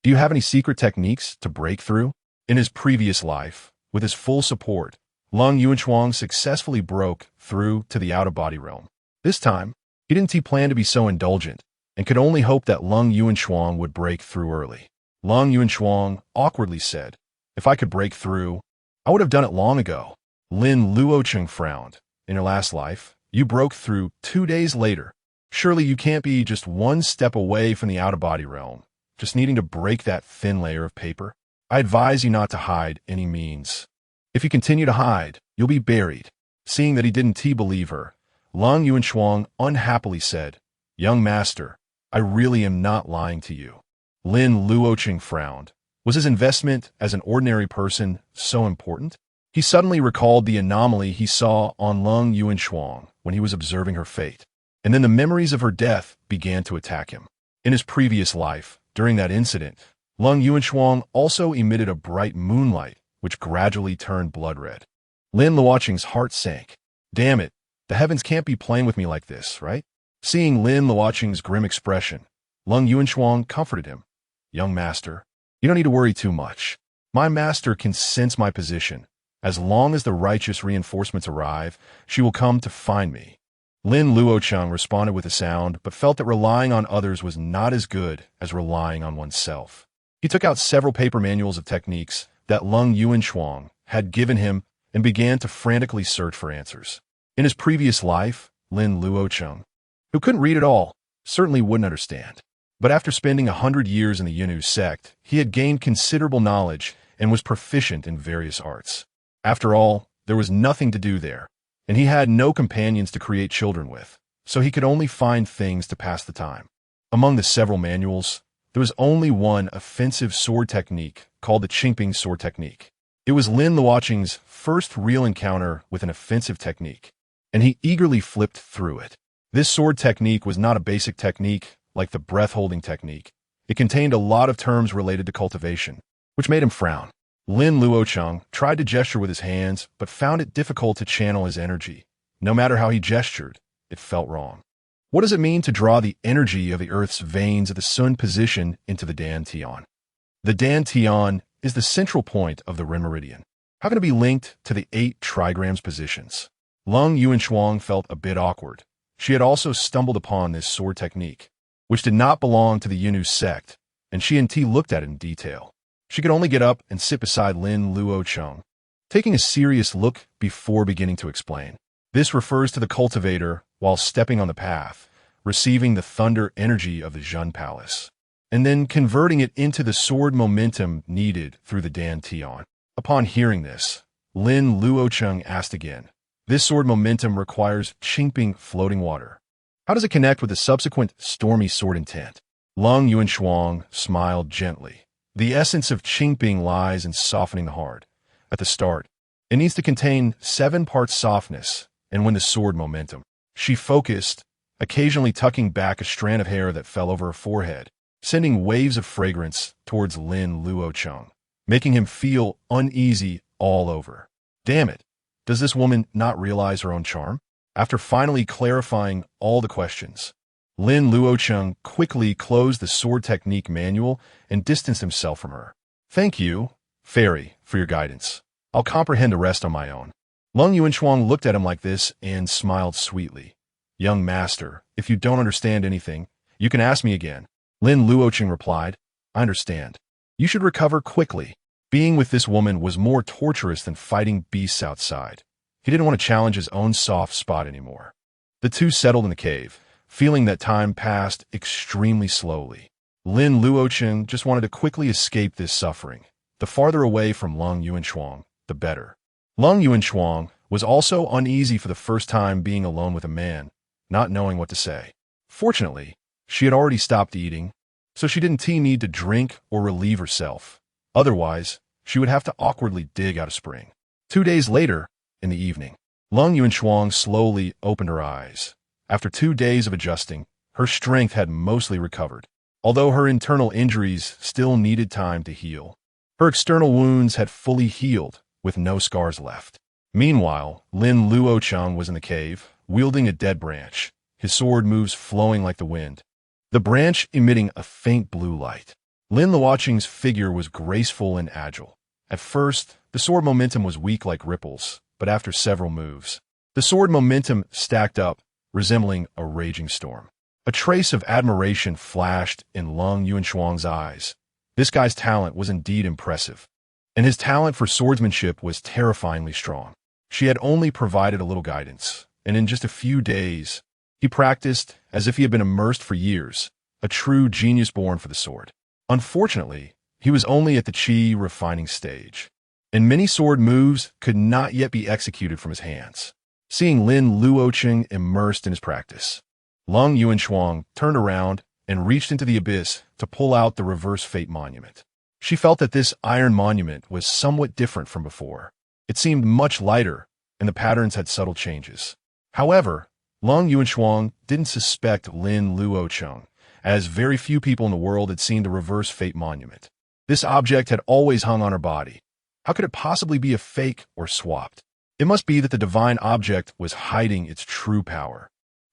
Do you have any secret techniques to break through? In his previous life, with his full support, Lin Luocheng successfully broke through to the out-of-body realm. This time, he didn't plan to be so indulgent and could only hope that Lin Luocheng would break through early. Lin Luocheng awkwardly said, if I could break through, I would have done it long ago. Lin Luocheng frowned. In your last life, you broke through 2 days later. Surely you can't be just one step away from the out-of-body realm, just needing to break that thin layer of paper. I advise you not to hide any means. If you continue to hide, you'll be buried. Seeing that he didn't believe her, Lin Luocheng unhappily said, "Young master, I really am not lying to you." Lin Luocheng frowned. Was his investment as an ordinary person so important? He suddenly recalled the anomaly he saw on Lin Luocheng when he was observing her fate, and then the memories of her death began to attack him. In his previous life, during that incident, Lin Luocheng also emitted a bright moonlight, which gradually turned blood red. Lin Luocheng's heart sank. Damn it, the heavens can't be playing with me like this, right? Seeing Lin Luocheng's grim expression, Lin Luocheng comforted him. Young master, you don't need to worry too much. My master can sense my position. As long as the righteous reinforcements arrive, she will come to find me. Lin Luocheng responded with a sound, but felt that relying on others was not as good as relying on oneself. He took out several paper manuals of techniques that Lin Luocheng had given him and began to frantically search for answers. In his previous life, Lin Luocheng, who couldn't read at all, certainly wouldn't understand. But after spending 100 years in the Yin sect, he had gained considerable knowledge and was proficient in various arts. After all, there was nothing to do there, and he had no companions to create children with, so he could only find things to pass the time. Among the several manuals, there was only one offensive sword technique called the Qingping sword technique. It was Lin Luocheng's first real encounter with an offensive technique, and he eagerly flipped through it. This sword technique was not a basic technique like the breath-holding technique. It contained a lot of terms related to cultivation, which made him frown. Lin Luocheng tried to gesture with his hands, but found it difficult to channel his energy. No matter how he gestured, it felt wrong. What does it mean to draw the energy of the Earth's veins at the Sun position into the Dantian? The Dantian is the central point of the Ren meridian, having to be linked to the 8 trigrams positions. Lin Luocheng felt a bit awkward. She had also stumbled upon this sword technique, which did not belong to the Yin sect, and she and T looked at it in detail. She could only get up and sit beside Lin Luocheng, taking a serious look before beginning to explain. This refers to the cultivator while stepping on the path, receiving the thunder energy of the Zhun Palace, and then converting it into the sword momentum needed through the Dantian. Upon hearing this, Lin Luocheng asked again, this sword momentum requires Qingping floating water. How does it connect with the subsequent stormy sword intent? Lin Luocheng smiled gently. The essence of Qingping lies in softening the heart. At the start, it needs to contain 7 parts softness, and when the sword momentum. She focused, occasionally tucking back a strand of hair that fell over her forehead, sending waves of fragrance towards Lin Luocheng, making him feel uneasy all over. Damn it, does this woman not realize her own charm? After finally clarifying all the questions, Lin Luocheng quickly closed the sword technique manual and distanced himself from her. Thank you, fairy, for your guidance. I'll comprehend the rest on my own. Lin Luocheng looked at him like this and smiled sweetly. Young master, if you don't understand anything, you can ask me again. Lin Luocheng replied, I understand. You should recover quickly. Being with this woman was more torturous than fighting beasts outside. He didn't want to challenge his own soft spot anymore. The two settled in the cave, feeling that time passed extremely slowly. Lin Luocheng just wanted to quickly escape this suffering. The farther away from Lin Luocheng, the better. Lin Luocheng was also uneasy for the first time being alone with a man, not knowing what to say. Fortunately, she had already stopped eating, so she didn't need to drink or relieve herself. Otherwise, she would have to awkwardly dig out a spring. 2 days later, in the evening, Lin Luocheng slowly opened her eyes. After 2 days of adjusting, her strength had mostly recovered, although her internal injuries still needed time to heal. Her external wounds had fully healed, with no scars left. Meanwhile, Lin Luocheng was in the cave, wielding a dead branch, his sword moves flowing like the wind, the branch emitting a faint blue light. Lin Luocheng's figure was graceful and agile. At first, the sword momentum was weak like ripples, but after several moves, the sword momentum stacked up, resembling a raging storm. A trace of admiration flashed in Lin Luocheng's eyes. This guy's talent was indeed impressive, and his talent for swordsmanship was terrifyingly strong. She had only provided a little guidance, and in just a few days, he practiced as if he had been immersed for years, a true genius born for the sword. Unfortunately, he was only at the chi refining stage. and many sword moves could not yet be executed from his hands. Seeing Lin Luocheng immersed in his practice, Lin Luocheng turned around and reached into the abyss to pull out the reverse fate monument. She felt that this iron monument was somewhat different from before. It seemed much lighter, and the patterns had subtle changes. However, Lin Luocheng didn't suspect Lin Luocheng, as very few people in the world had seen the reverse fate monument. This object had always hung on her body. How could it possibly be a fake or swapped? It must be that the divine object was hiding its true power.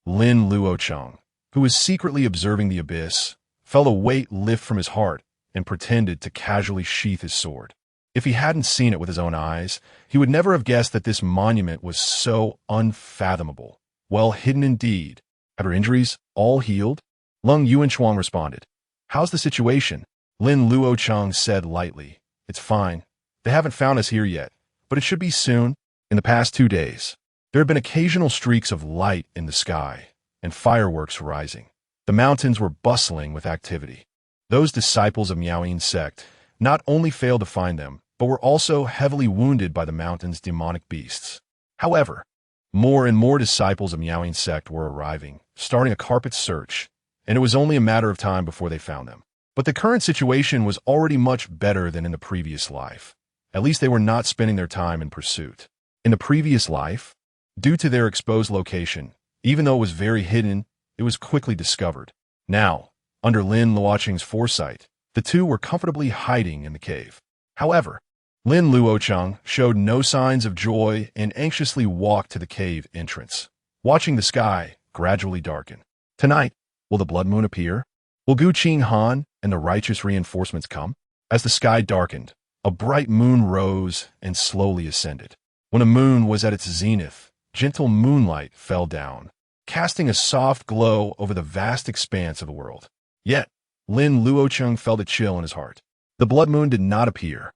Lin Luocheng, who was secretly observing the abyss, felt a weight lift from his heart and pretended to casually sheath his sword. If he hadn't seen it with his own eyes, he would never have guessed that this monument was so unfathomable. Well hidden indeed. Had her injuries all healed? Lin Luocheng responded. How's the situation? Lin Luocheng said lightly. It's fine. They haven't found us here yet, but it should be soon. In the past 2 days, there had been occasional streaks of light in the sky and fireworks rising. The mountains were bustling with activity. Those disciples of Maiden Sect not only failed to find them, but were also heavily wounded by the mountain's demonic beasts. However, more and more disciples of Maiden Sect were arriving, starting a carpet search, and it was only a matter of time before they found them. But the current situation was already much better than in the previous life. At least they were not spending their time in pursuit. In the previous life, due to their exposed location, even though it was very hidden, it was quickly discovered. Now, under Lin Luocheng's foresight, the two were comfortably hiding in the cave. However, Lin Luocheng showed no signs of joy and anxiously walked to the cave entrance, watching the sky gradually darken. Tonight, will the blood moon appear? Will Gu Qinghan and the righteous reinforcements come? As the sky darkened, a bright moon rose and slowly ascended. When a moon was at its zenith, gentle moonlight fell down, casting a soft glow over the vast expanse of the world. Yet, Lin Luocheng felt a chill in his heart. The blood moon did not appear.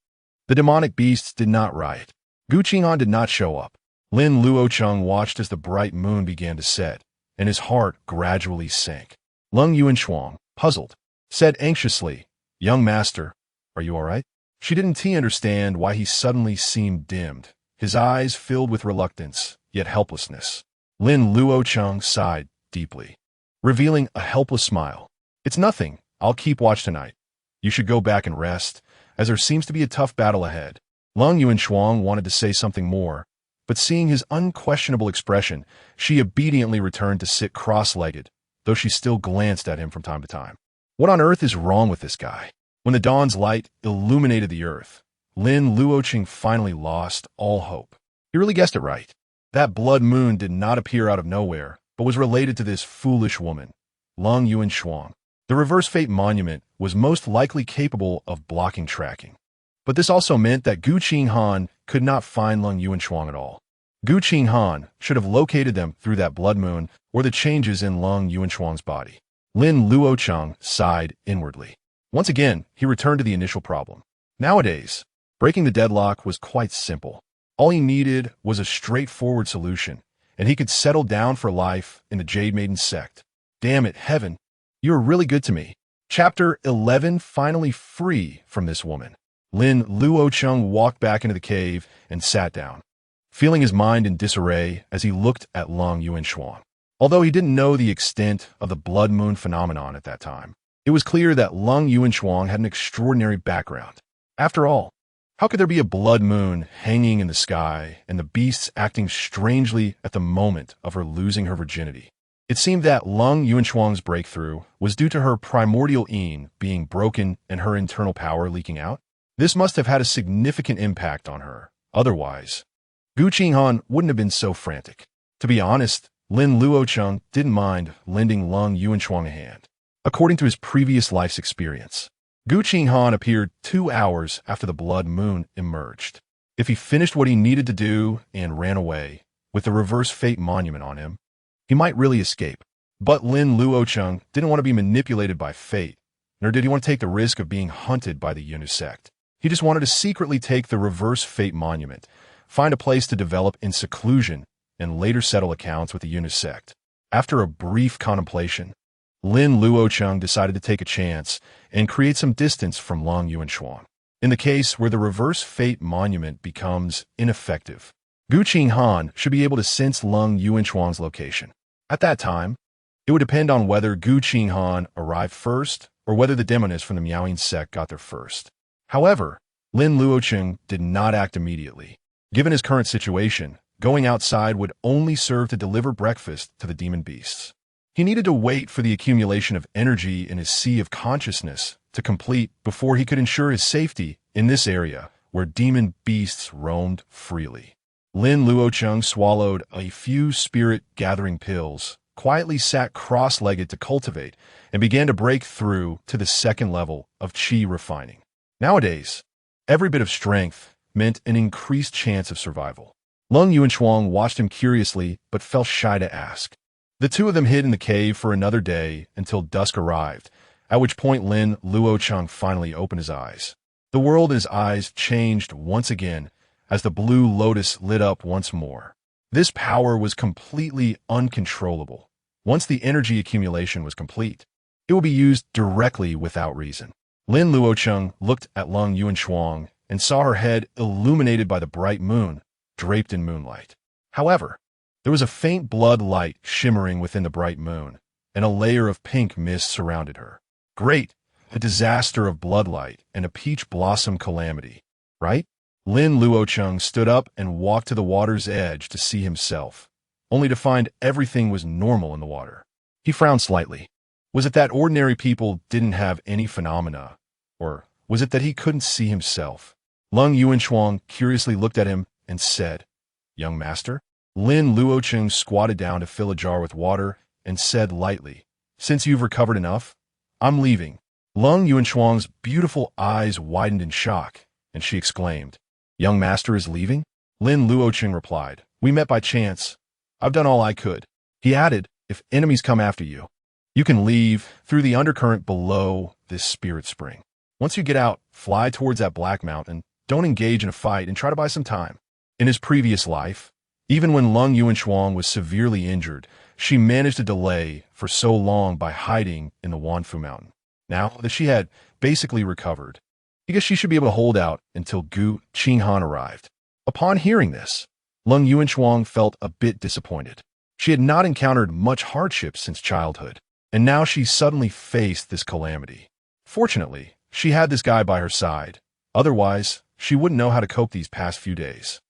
The demonic beasts did not riot. Gu Qinghan did not show up. Lin Luocheng watched as the bright moon began to set, and his heart gradually sank. Lin Luocheng, puzzled, said anxiously, "Young master, are you all right?" She didn't understand why he suddenly seemed dimmed, his eyes filled with reluctance, yet helplessness. Lin Luocheng sighed deeply, revealing a helpless smile. "It's nothing. I'll keep watch tonight. You should go back and rest, as there seems to be a tough battle ahead." Lin Luocheng wanted to say something more, but seeing his unquestionable expression, she obediently returned to sit cross-legged, though she still glanced at him from time to time. What on earth is wrong with this guy? When the dawn's light illuminated the earth, Lin Luocheng finally lost all hope. He really guessed it right. That blood moon did not appear out of nowhere, but was related to this foolish woman, Lin Luocheng. The reverse fate monument was most likely capable of blocking tracking. But this also meant that Gu Qinghan could not find Lin Luocheng at all. Gu Qinghan should have located them through that blood moon or the changes in Lin Luocheng's body. Lin Luocheng sighed inwardly. Once again, he returned to the initial problem. Nowadays, breaking the deadlock was quite simple. All he needed was a straightforward solution, and he could settle down for life in the Jade Maiden Sect. Damn it, heaven, you are really good to me. Chapter 11, finally free from this woman. Lin Luocheng walked back into the cave and sat down, feeling his mind in disarray as he looked at Lin Luocheng. Although he didn't know the extent of the blood moon phenomenon at that time, it was clear that Lin Luocheng had an extraordinary background. After all, how could there be a blood moon hanging in the sky and the beasts acting strangely at the moment of her losing her virginity? It seemed that Lin Luocheng's breakthrough was due to her primordial yin being broken and her internal power leaking out. This must have had a significant impact on her. Otherwise, Gu Qinghan wouldn't have been so frantic. To be honest, Lin Luocheng didn't mind lending Lin Luocheng a hand. According to his previous life's experience, Gu Qinghan appeared 2 hours after the blood moon emerged. If he finished what he needed to do and ran away, with the reverse fate monument on him, he might really escape. But Lin Luocheng didn't want to be manipulated by fate, nor did he want to take the risk of being hunted by the Unison sect. He just wanted to secretly take the reverse fate monument, find a place to develop in seclusion, and later settle accounts with the Unison sect. After a brief contemplation, Lin Luocheng decided to take a chance and create some distance from Lin Luocheng. in the case where the reverse fate monument becomes ineffective, Gu Qinghan should be able to sense Lung Yuanchuang's location. At that time, it would depend on whether Gu Qinghan arrived first or whether the demoness from the Miaoying sect got there first. However, Lin Luocheng did not act immediately. Given his current situation, going outside would only serve to deliver breakfast to the demon beasts. He needed to wait for the accumulation of energy in his sea of consciousness to complete before he could ensure his safety in this area where demon beasts roamed freely. Lin Luocheng swallowed a few spirit-gathering pills, quietly sat cross-legged to cultivate, and began to break through to the second level of qi refining. Nowadays, every bit of strength meant an increased chance of survival. Lung Yuanchuang watched him curiously but felt shy to ask. The two of them hid in the cave for another day until dusk arrived, at which point Lin Luocheng finally opened his eyes. The world in his eyes changed once again as the blue lotus lit up once more. This power was completely uncontrollable. Once the energy accumulation was complete, it would be used directly without reason. Lin Luocheng looked at Lung Yuanchuang and saw her head illuminated by the bright moon, draped in moonlight. However, there was a faint blood light shimmering within the bright moon, and a layer of pink mist surrounded her. Great! A disaster of bloodlight and a peach blossom calamity, right? Lin Luocheng stood up and walked to the water's edge to see himself, only to find everything was normal in the water. He frowned slightly. Was it that ordinary people didn't have any phenomena, or was it that he couldn't see himself? Lung Yuanchuang curiously looked at him and said, "Young master?" Lin Luocheng squatted down to fill a jar with water and said lightly, "Since you've recovered enough, I'm leaving." Lung Yuanchuang's beautiful eyes widened in shock, and she exclaimed, "Young master is leaving?" Lin Luocheng replied, "We met by chance. I've done all I could." He added, "If enemies come after you, you can leave through the undercurrent below this spirit spring. Once you get out, fly towards that black mountain, don't engage in a fight, and try to buy some time." In his previous life, even when Lung Yuanchuang was severely injured, she managed to delay for so long by hiding in the Wanfu Mountain. Now that she had basically recovered, I guess she should be able to hold out until Gu Qinghan arrived. Upon hearing this, Lung Yuanchuang felt a bit disappointed. She had not encountered much hardship since childhood, and now she suddenly faced this calamity. Fortunately, she had this guy by her side. Otherwise, she wouldn't know how to cope these past few days.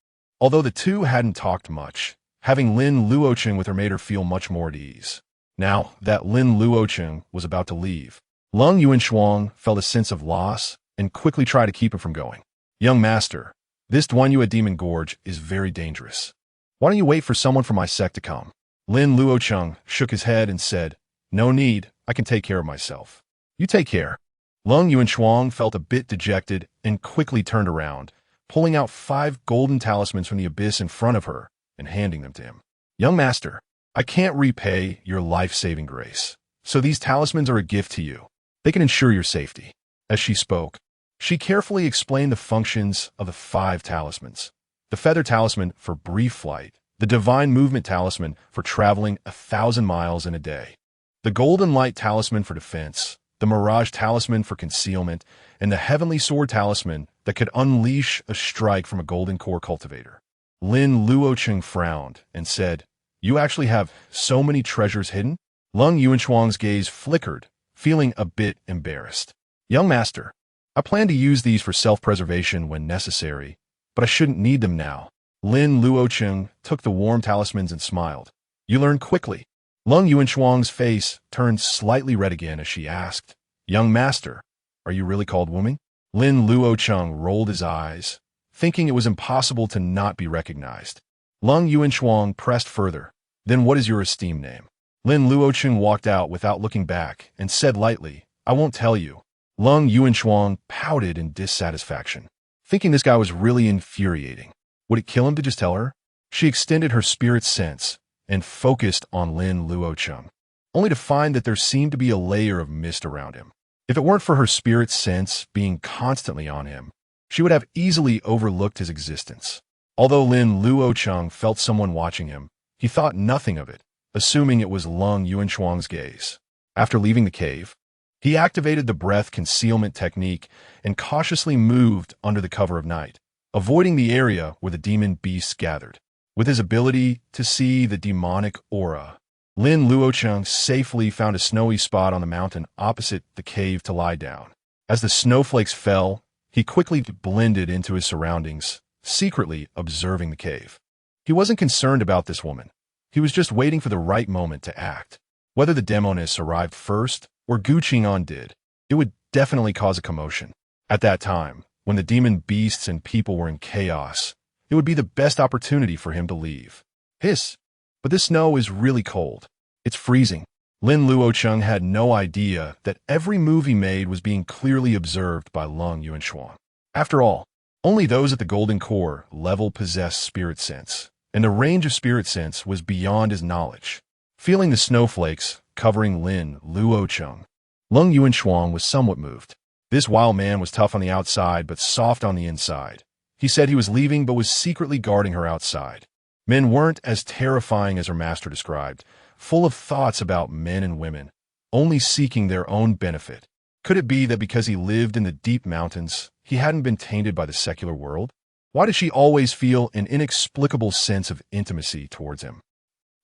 Although the two hadn't talked much, having Lin Luocheng with her made her feel much more at ease. Now that Lin Luocheng was about to leave, Lung Yuanchuang felt a sense of loss and quickly tried to keep him from going. "Young master, this Duanyu at Demon Gorge is very dangerous. Why don't you wait for someone from my sect to come?" Lin Luocheng shook his head and said, "No need, I can take care of myself." "You take care." Lung Yuanchuang felt a bit dejected and quickly turned around, pulling out 5 golden talismans from the abyss in front of her and handing them to him. "Young master, I can't repay your life-saving grace, so these talismans are a gift to you. They can ensure your safety." As she spoke, she carefully explained the functions of the 5 talismans. The feather talisman for brief flight, the divine movement talisman for traveling 1,000 miles in a day, the golden light talisman for defense, the mirage talisman for concealment, and the heavenly sword talisman that could unleash a strike from a golden core cultivator. Lin Luocheng frowned and said, "You actually have so many treasures hidden?" Lung Yuanchuang's gaze flickered, feeling a bit embarrassed. "Young master, I plan to use these for self-preservation when necessary, but I shouldn't need them now." Lin Luocheng took the warm talismans and smiled. "You learn quickly." Lung Yuanchuang's face turned slightly red again as she asked, "Young master, are you really called Wuming?" Lin Luocheng rolled his eyes, thinking it was impossible to not be recognized. Lung Yuanchuang pressed further, "Then what is your esteemed name?" Lin Luocheng walked out without looking back and said lightly, "I won't tell you." Lung Yuanchuang pouted in dissatisfaction, thinking this guy was really infuriating. Would it kill him to just tell her? She extended her spirit sense and focused on Lin Luocheng, only to find that there seemed to be a layer of mist around him. If it weren't for her spirit sense being constantly on him, she would have easily overlooked his existence. Although Lin Luocheng felt someone watching him, he thought nothing of it, assuming it was Lung Yuanchuang's gaze. After leaving the cave, He activated the breath concealment technique and cautiously moved under the cover of night, avoiding the area where the demon beasts gathered. With his ability to see the demonic aura, Lin Luocheng safely found a snowy spot on the mountain opposite the cave to lie down. As the snowflakes fell, he quickly blended into his surroundings, secretly observing the cave. He wasn't concerned about this woman. He was just waiting for the right moment to act. Whether the demoness arrived first or Guqingan did, it would definitely cause a commotion. At that time, when the demon beasts and people were in chaos, it would be the best opportunity for him to leave. Hiss! But this snow is really cold. It's freezing. Lin Luocheng had no idea that every move he made was being clearly observed by Lung Yuanshuang. After all, only those at the Golden Core level possess spirit sense, and the range of spirit sense was beyond his knowledge. Feeling the snowflakes covering Lin Luocheng, Lung Yuanshuang was somewhat moved. This wild man was tough on the outside but soft on the inside. He said he was leaving but was secretly guarding her outside. Men weren't as terrifying as her master described, full of thoughts about men and women, only seeking their own benefit. Could it be that because he lived in the deep mountains, he hadn't been tainted by the secular world? Why did she always feel an inexplicable sense of intimacy towards him?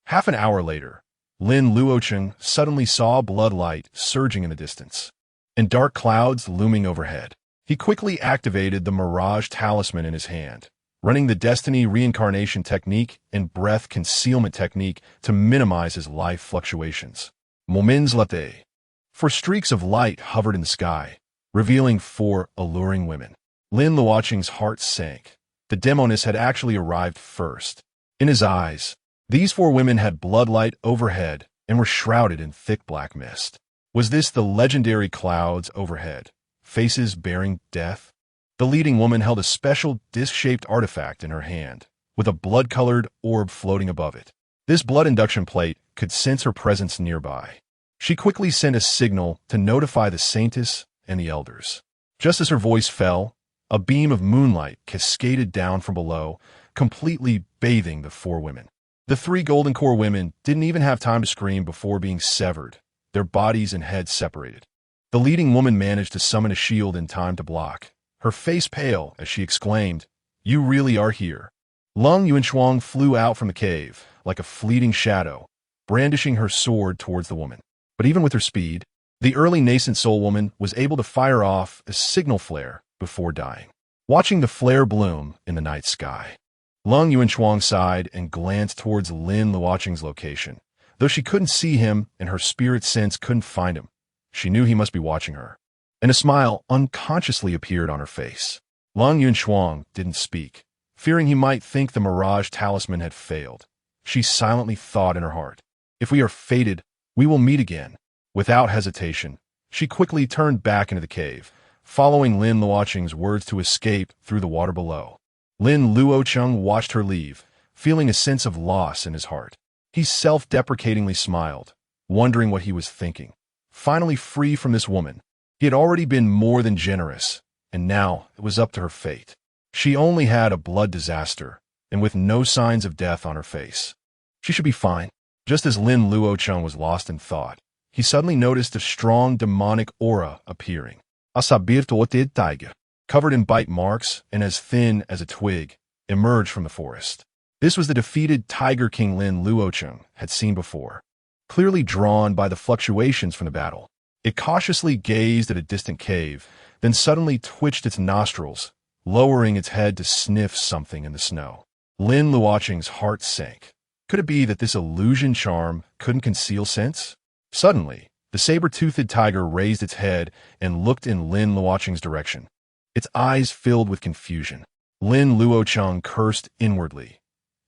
Half an hour later, Lin Luocheng suddenly saw blood light surging in the distance, and dark clouds looming overhead. He quickly activated the Mirage Talisman in his hand, running the Destiny Reincarnation Technique and Breath Concealment Technique to minimize his life fluctuations. Moments latte. For streaks of light hovered in the sky, revealing 4 alluring women. Lin Luocheng's heart sank. The demoness had actually arrived first. In his eyes, these 4 women had bloodlight overhead and were shrouded in thick black mist. Was this the legendary clouds overhead, faces bearing death? The leading woman held a special disc-shaped artifact in her hand, with a blood-colored orb floating above it. This blood induction plate could sense her presence nearby. She quickly sent a signal to notify the saintess and the elders. Just as her voice fell, a beam of moonlight cascaded down from below, completely bathing the 4 women. The 3 Golden Core women didn't even have time to scream before being severed, their bodies and heads separated. The leading woman managed to summon a shield in time to block, her face pale as she exclaimed, "You really are here." Lung Yuanshuang flew out from the cave, like a fleeting shadow, brandishing her sword towards the woman. But even with her speed, the early nascent soul woman was able to fire off a signal flare before dying. Watching the flare bloom in the night sky, Lung Yuanshuang sighed and glanced towards Lin Luocheng's location. Though she couldn't see him and her spirit sense couldn't find him, she knew he must be watching her. And a smile unconsciously appeared on her face. Lung Yuanshuang didn't speak, fearing he might think the Mirage Talisman had failed. She silently thought in her heart, "If we are fated, we will meet again." Without hesitation, she quickly turned back into the cave, following Lin Luocheng's words to escape through the water below. Lin Luocheng watched her leave, feeling a sense of loss in his heart. He self-deprecatingly smiled, wondering what he was thinking. Finally free from this woman, he had already been more than generous, and now it was up to her fate. She only had a blood disaster, and with no signs of death on her face. She should be fine. Just as Lin Luocheng was lost in thought, he suddenly noticed a strong demonic aura appearing. A sabir-toted tiger, covered in bite marks and as thin as a twig, emerged from the forest. This was the defeated Tiger King Lin Luocheng had seen before. Clearly drawn by the fluctuations from the battle, it cautiously gazed at a distant cave, then suddenly twitched its nostrils, lowering its head to sniff something in the snow. Lin Luocheng's heart sank. Could it be that this illusion charm couldn't conceal sense? Suddenly, the saber-toothed tiger raised its head and looked in Lin Luocheng's direction. Its eyes filled with confusion. Lin Luocheng cursed inwardly.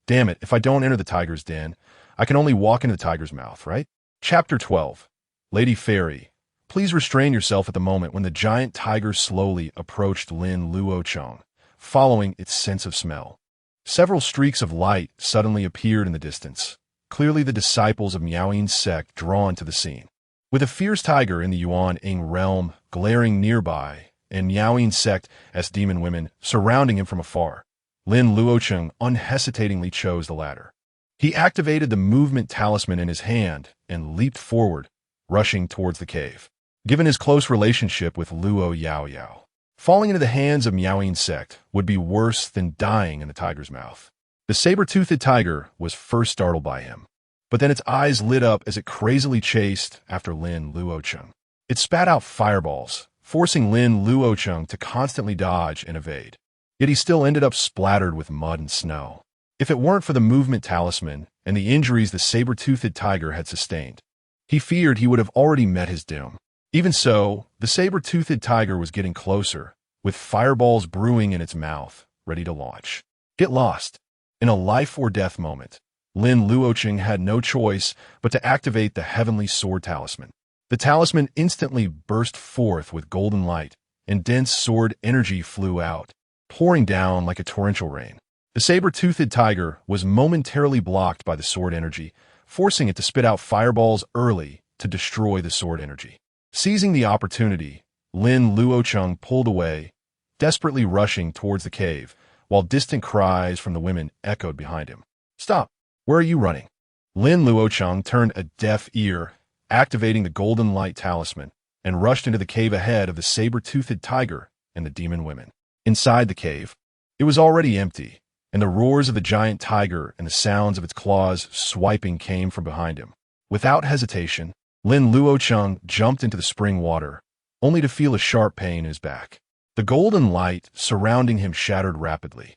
Damn it, if I don't enter the tiger's den, I can only walk into the tiger's mouth, right? Chapter 12. Lady Fairy, please restrain yourself at the moment when the giant tiger slowly approached Lin Luocheng, following its sense of smell. Several streaks of light suddenly appeared in the distance, clearly the disciples of Miaoyin's sect drawn to the scene. With a fierce tiger in the Yuan-Ing realm glaring nearby, and Miaoyin's sect as demon women surrounding him from afar, Lin Luocheng unhesitatingly chose the latter. He activated the movement talisman in his hand and leaped forward, rushing towards the cave. given his close relationship with Luo Yaoyao. Falling into the hands of Maiden Sect would be worse than dying in the tiger's mouth. The saber-toothed tiger was first startled by him, but then its eyes lit up as it crazily chased after Lin Luocheng. It spat out fireballs, forcing Lin Luocheng to constantly dodge and evade. Yet he still ended up splattered with mud and snow. If it weren't for the movement talisman and the injuries the saber-toothed tiger had sustained, he feared he would have already met his doom. Even so, the saber-toothed tiger was getting closer, with fireballs brewing in its mouth, ready to launch. Get lost. In a life-or-death moment, Lin Luocheng had no choice but to activate the heavenly sword talisman. The talisman instantly burst forth with golden light, and dense sword energy flew out, pouring down like a torrential rain. The saber-toothed tiger was momentarily blocked by the sword energy, forcing it to spit out fireballs early to destroy the sword energy. Seizing the opportunity, Lin Luocheng pulled away, desperately rushing towards the cave, while distant cries from the women echoed behind him. "Stop! Where are you running?" Lin Luocheng turned a deaf ear, activating the golden light talisman, and rushed into the cave ahead of the saber-toothed tiger and the demon women. Inside the cave, it was already empty, and the roars of the giant tiger and the sounds of its claws swiping came from behind him. Without hesitation, Lin Luocheng jumped into the spring water, only to feel a sharp pain in his back. The golden light surrounding him shattered rapidly,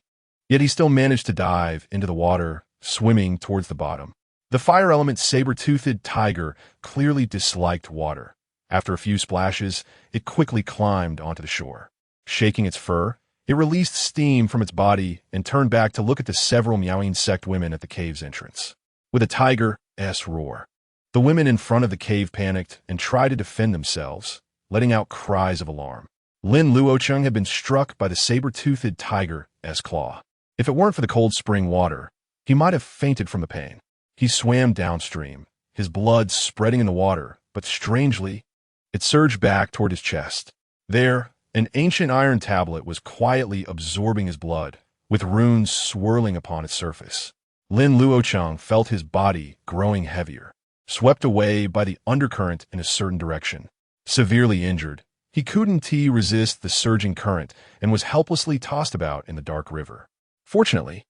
yet he still managed to dive into the water, swimming towards the bottom. The fire element saber-toothed tiger clearly disliked water. After a few splashes, it quickly climbed onto the shore. Shaking its fur, it released steam from its body and turned back to look at the several Maiden Sect women at the cave's entrance. With a tiger's roar, the women in front of the cave panicked and tried to defend themselves, letting out cries of alarm. Lin Luocheng had been struck by the saber-toothed tiger's claw. If it weren't for the cold spring water, he might have fainted from the pain. He swam downstream, his blood spreading in the water, but strangely, it surged back toward his chest. There, an ancient iron tablet was quietly absorbing his blood, with runes swirling upon its surface. Lin Luocheng felt his body growing heavier, swept away by the undercurrent in a certain direction. Severely injured, he couldn't resist the surging current and was helplessly tossed about in the dark river. Fortunately,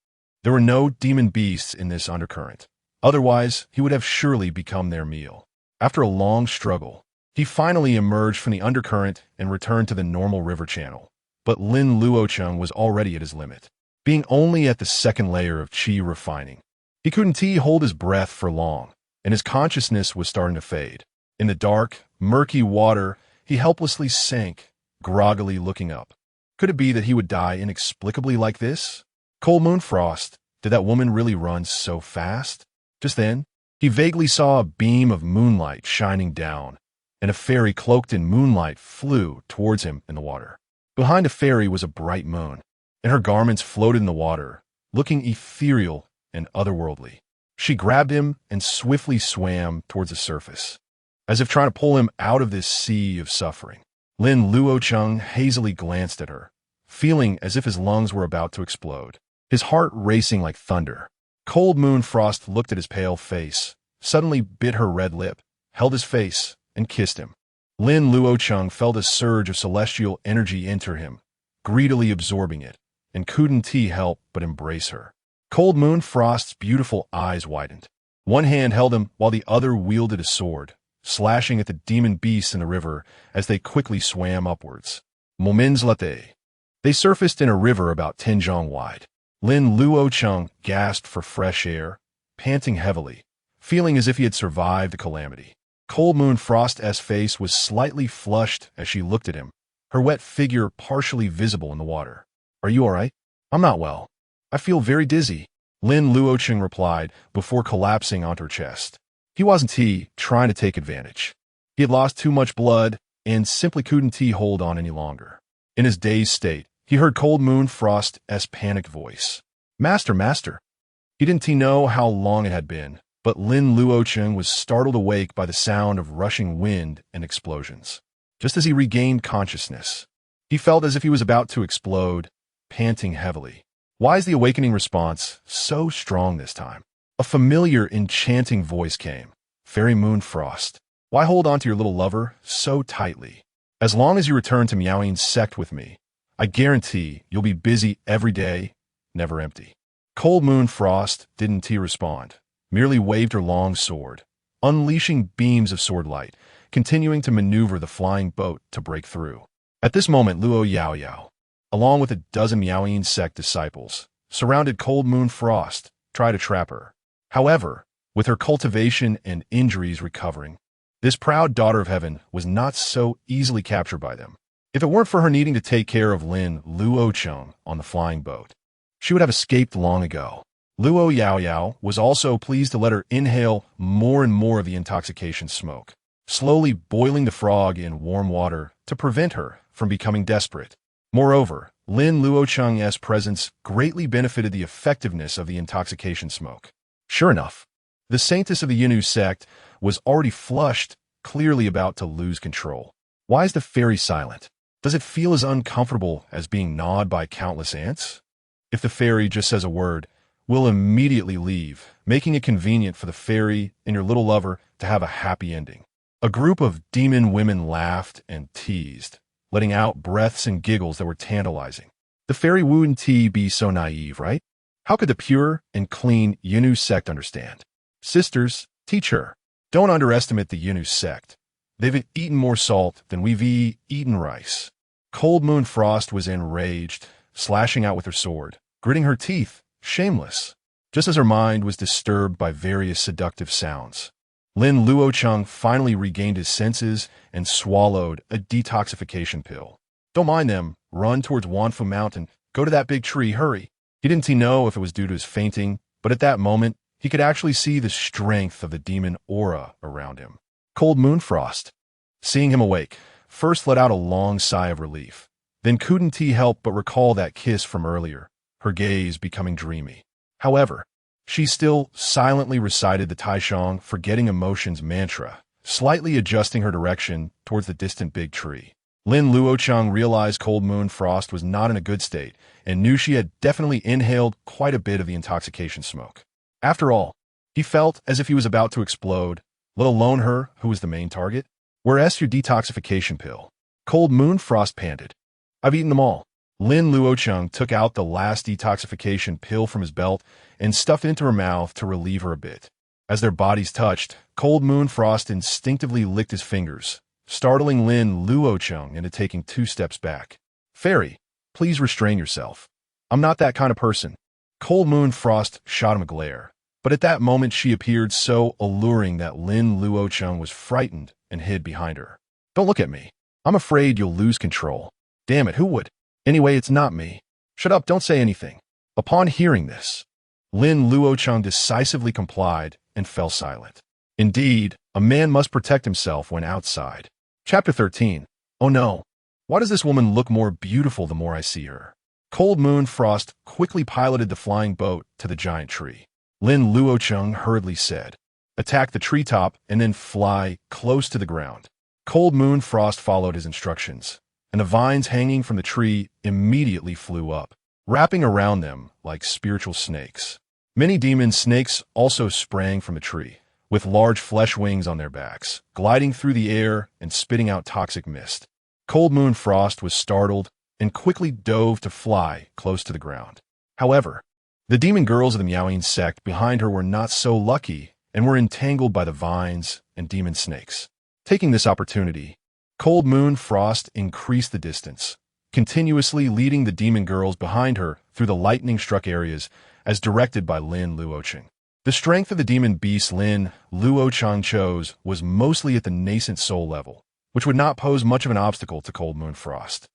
there were no demon beasts in this undercurrent. Otherwise, he would have surely become their meal. After a long struggle, he finally emerged from the undercurrent and returned to the normal river channel. But Lin Luocheng was already at his limit, being only at the second layer of qi refining. He couldn't hold his breath for long, and his consciousness was starting to fade. In the dark, murky water, he helplessly sank, groggily looking up. Could it be that he would die inexplicably like this? Cold moon frost, did that woman really run so fast? Just then, he vaguely saw a beam of moonlight shining down, and a fairy cloaked in moonlight flew towards him in the water. Behind the fairy was a bright moon, and her garments floated in the water, looking ethereal and otherworldly. She grabbed him and swiftly swam towards the surface, as if trying to pull him out of this sea of suffering. Lin Luocheng hazily glanced at her, feeling as if his lungs were about to explode, his heart racing like thunder. Cold moon frost looked at his pale face, suddenly bit her red lip, held his face, and kissed him. Lin Luocheng felt a surge of celestial energy enter him, greedily absorbing it, and couldn't help but embrace her. Cold moon frost's beautiful eyes widened. One hand held him while the other wielded a sword, slashing at the demon beasts in the river as they quickly swam upwards. Moments later, they surfaced in a river about 10 zhang wide. Lin Luocheng gasped for fresh air, panting heavily, feeling as if he had survived the calamity. Cold moon frost's face was slightly flushed as she looked at him, her wet figure partially visible in the water. "Are you all right?" "I'm not well. I feel very dizzy," Lin Luocheng replied before collapsing onto her chest. He wasn't trying to take advantage. He had lost too much blood and simply couldn't hold on any longer. In his dazed state, he heard Cold Moon Frost's panicked voice. Master, master." He didn't know how long it had been, but Lin Luocheng was startled awake by the sound of rushing wind and explosions. Just as he regained consciousness, he felt as if he was about to explode, panting heavily. Why is the awakening response so strong this time? A familiar, enchanting voice came. "Fairy Moon Frost, Why hold on to your little lover so tightly? As long as you return to Miaoying's sect with me, I guarantee you'll be busy every day, never empty. Cold Moon Frost didn't respond, merely waved her long sword, unleashing beams of sword light, continuing to maneuver the flying boat to break through. At this moment, Luo Yaoyao, along with a dozen Miaoying sect disciples, surrounded Cold Moon Frost, tried to trap her. However, with her cultivation and injuries recovering, this proud daughter of heaven was not so easily captured by them. If it weren't for her needing to take care of Lin Luocheng on the flying boat, she would have escaped long ago. Luo Yaoyao was also pleased to let her inhale more and more of the intoxication smoke, slowly boiling the frog in warm water to prevent her from becoming desperate. Moreover, Lin Luocheng's presence greatly benefited the effectiveness of the intoxication smoke. Sure enough, the saintess of the Yin sect was already flushed, clearly about to lose control. Why is the fairy silent? Does it feel as uncomfortable as being gnawed by countless ants? If the fairy just says a word, we'll immediately leave, making it convenient for the fairy and your little lover to have a happy ending. A group of demon women laughed and teased, letting out breaths and giggles that were tantalizing. The fairy wouldn't be so naive, right? How could the pure and clean Yin sect understand? Sisters, teach her. Don't underestimate the Yin sect. They've eaten more salt than we've eaten rice. Cold Moon Frost was enraged, slashing out with her sword, gritting her teeth, shameless, just as her mind was disturbed by various seductive sounds. Lin Luocheng finally regained his senses and swallowed a detoxification pill. Don't mind them, run towards Wanfu Mountain, go to that big tree, hurry. He didn't know if it was due to his fainting, but at that moment, he could actually see the strength of the demon aura around him. Cold Moon Frost, seeing him awake, first let out a long sigh of relief. Then couldn't help but recall that kiss from earlier, her gaze becoming dreamy. However, she still silently recited the Taishang forgetting emotions mantra, slightly adjusting her direction towards the distant big tree. Lin Luocheng realized Cold Moon Frost was not in a good state and knew she had definitely inhaled quite a bit of the intoxication smoke. After all, he felt as if he was about to explode, let alone her, who was the main target. Where's your detoxification pill? Cold Moon Frost panted. I've eaten them all. Lin Luocheng took out the last detoxification pill from his belt and stuffed it into her mouth to relieve her a bit. As their bodies touched, Cold Moon Frost instinctively licked his fingers, startling Lin Luocheng into taking 2 steps back. Fairy, please restrain yourself. I'm not that kind of person. Cold Moon Frost shot him a glare, but at that moment she appeared so alluring that Lin Luocheng was frightened and hid behind her. Don't look at me. I'm afraid you'll lose control. Damn it, who would? Anyway, it's not me. Shut up, don't say anything. Upon hearing this, Lin Luocheng decisively complied and fell silent. Indeed, a man must protect himself when outside. Chapter 13. Oh no. Why does this woman look more beautiful the more I see her? Cold Moon Frost quickly piloted the flying boat to the giant tree. Lin Luocheng hurriedly said, attack the treetop and then fly close to the ground. Cold Moon Frost followed his instructions, and the vines hanging from the tree immediately flew up, wrapping around them like spiritual snakes. Many demon snakes also sprang from the tree, with large flesh wings on their backs, gliding through the air and spitting out toxic mist. Cold Moon Frost was startled and quickly dove to fly close to the ground. However, the demon girls of the Miaoying sect behind her were not so lucky and were entangled by the vines and demon snakes. Taking this opportunity, Cold Moon Frost increased the distance, continuously leading the demon girls behind her through the lightning-struck areas as directed by Lin Luocheng. The strength of the demon beast Lin Luocheng chose was mostly at the nascent soul level, which would not pose much of an obstacle to Cold Moon Frost.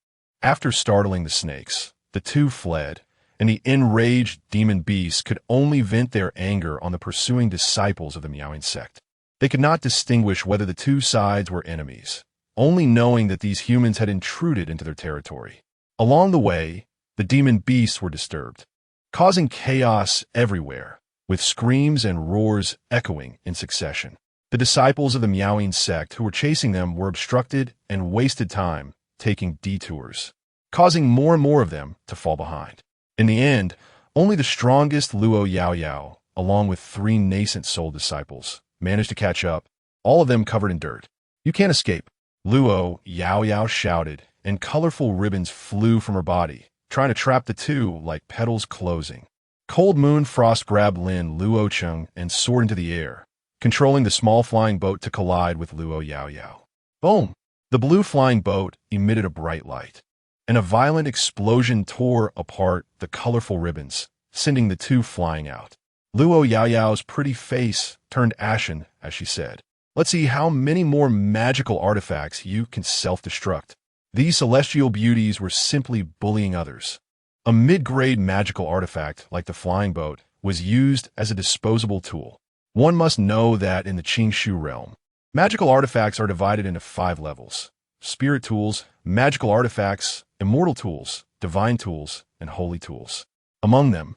After startling the snakes, the two fled, and the enraged demon beasts could only vent their anger on the pursuing disciples of the Miaoying sect. They could not distinguish whether the two sides were enemies, only knowing that these humans had intruded into their territory. Along the way, the demon beasts were disturbed, causing chaos everywhere, with screams and roars echoing in succession. The disciples of the Miaoying sect who were chasing them were obstructed and wasted time taking detours, causing more and more of them to fall behind. In the end, only the strongest Luo Yaoyao, along with 3 nascent soul disciples, managed to catch up all of them covered in dirt. "You can't escape," Luo Yao shouted, and colorful ribbons flew from her body, trying to trap the two like petals closing. Cold Moon Frost grabbed Lin Luocheng and soared into the air, controlling the small flying boat to collide with Luo Yao. Boom! The blue flying boat emitted a bright light, and a violent explosion tore apart the colorful ribbons, sending the two flying out. Luo Yao's pretty face turned ashen as she said, "Let's see how many more magical artifacts you can self-destruct." These celestial beauties were simply bullying others. A mid-grade magical artifact like the flying boat was used as a disposable tool. One must know that in the Qingshu realm, magical artifacts are divided into 5 levels: spirit tools, magical artifacts, immortal tools, divine tools, and holy tools. Among them,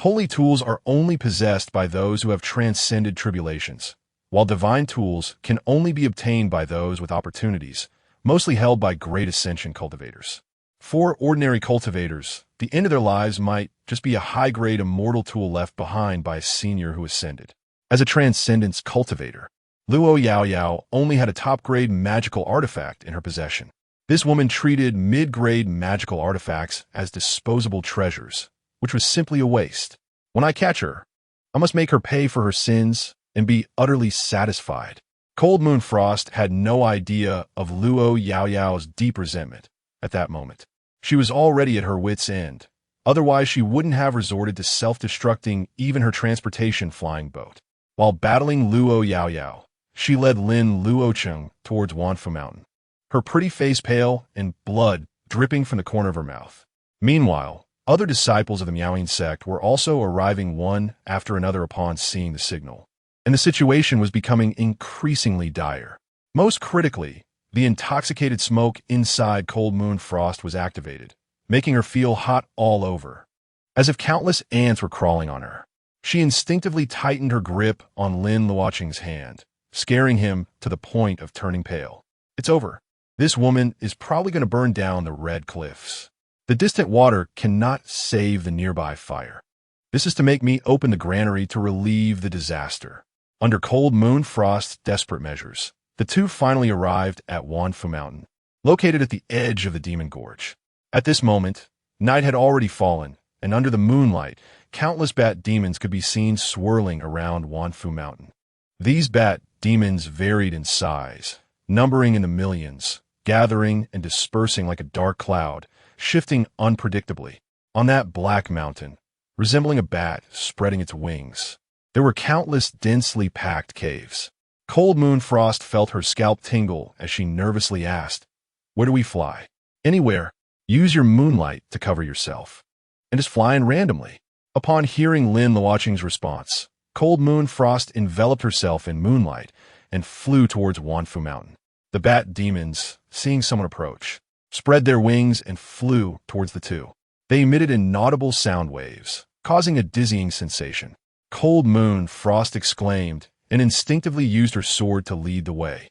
holy tools are only possessed by those who have transcended tribulations, while divine tools can only be obtained by those with opportunities, mostly held by great ascension cultivators. For ordinary cultivators, the end of their lives might just be a high-grade immortal tool left behind by a senior who ascended. As a transcendence cultivator, Luo Yao only had a top-grade magical artifact in her possession. This woman treated mid-grade magical artifacts as disposable treasures, which was simply a waste. "When I catch her, I must make her pay for her sins and be utterly satisfied." Cold Moon Frost had no idea of Luo Yao's deep resentment at that moment. She was already at her wit's end. Otherwise, she wouldn't have resorted to self-destructing even her transportation flying boat. While battling Luo Yao, she led Lin Luocheng towards Wanfu Mountain, her pretty face pale and blood dripping from the corner of her mouth. Meanwhile, other disciples of the Maiden Sect were also arriving one after another upon seeing the signal, and the situation was becoming increasingly dire. Most critically, the intoxicated smoke inside Cold Moon Frost was activated, making her feel hot all over, as if countless ants were crawling on her. She instinctively tightened her grip on Lin Luocheng's hand, scaring him to the point of turning pale. "It's over. This woman is probably going to burn down the red cliffs. The distant water cannot save the nearby fire. This is to make me open the granary to relieve the disaster." Under Cold Moon Frost's desperate measures, the two finally arrived at Wanfu Mountain, located at the edge of the Demon Gorge. At this moment, night had already fallen, and under the moonlight, countless bat demons could be seen swirling around Wanfu Mountain. These bat demons varied in size, numbering in the millions, gathering and dispersing like a dark cloud, shifting unpredictably. On that black mountain, resembling a bat spreading its wings, there were countless densely packed caves. Cold Moon Frost felt her scalp tingle as she nervously asked, "Where do we fly?" "Anywhere. Use your moonlight to cover yourself." "And just fly in randomly." Upon hearing Lin Luocheng's response, Cold Moon Frost enveloped herself in moonlight and flew towards Wanfu Mountain. The bat demons, seeing someone approach, spread their wings and flew towards the two. They emitted inaudible sound waves, causing a dizzying sensation. Cold Moon Frost exclaimed and instinctively used her sword to lead the way,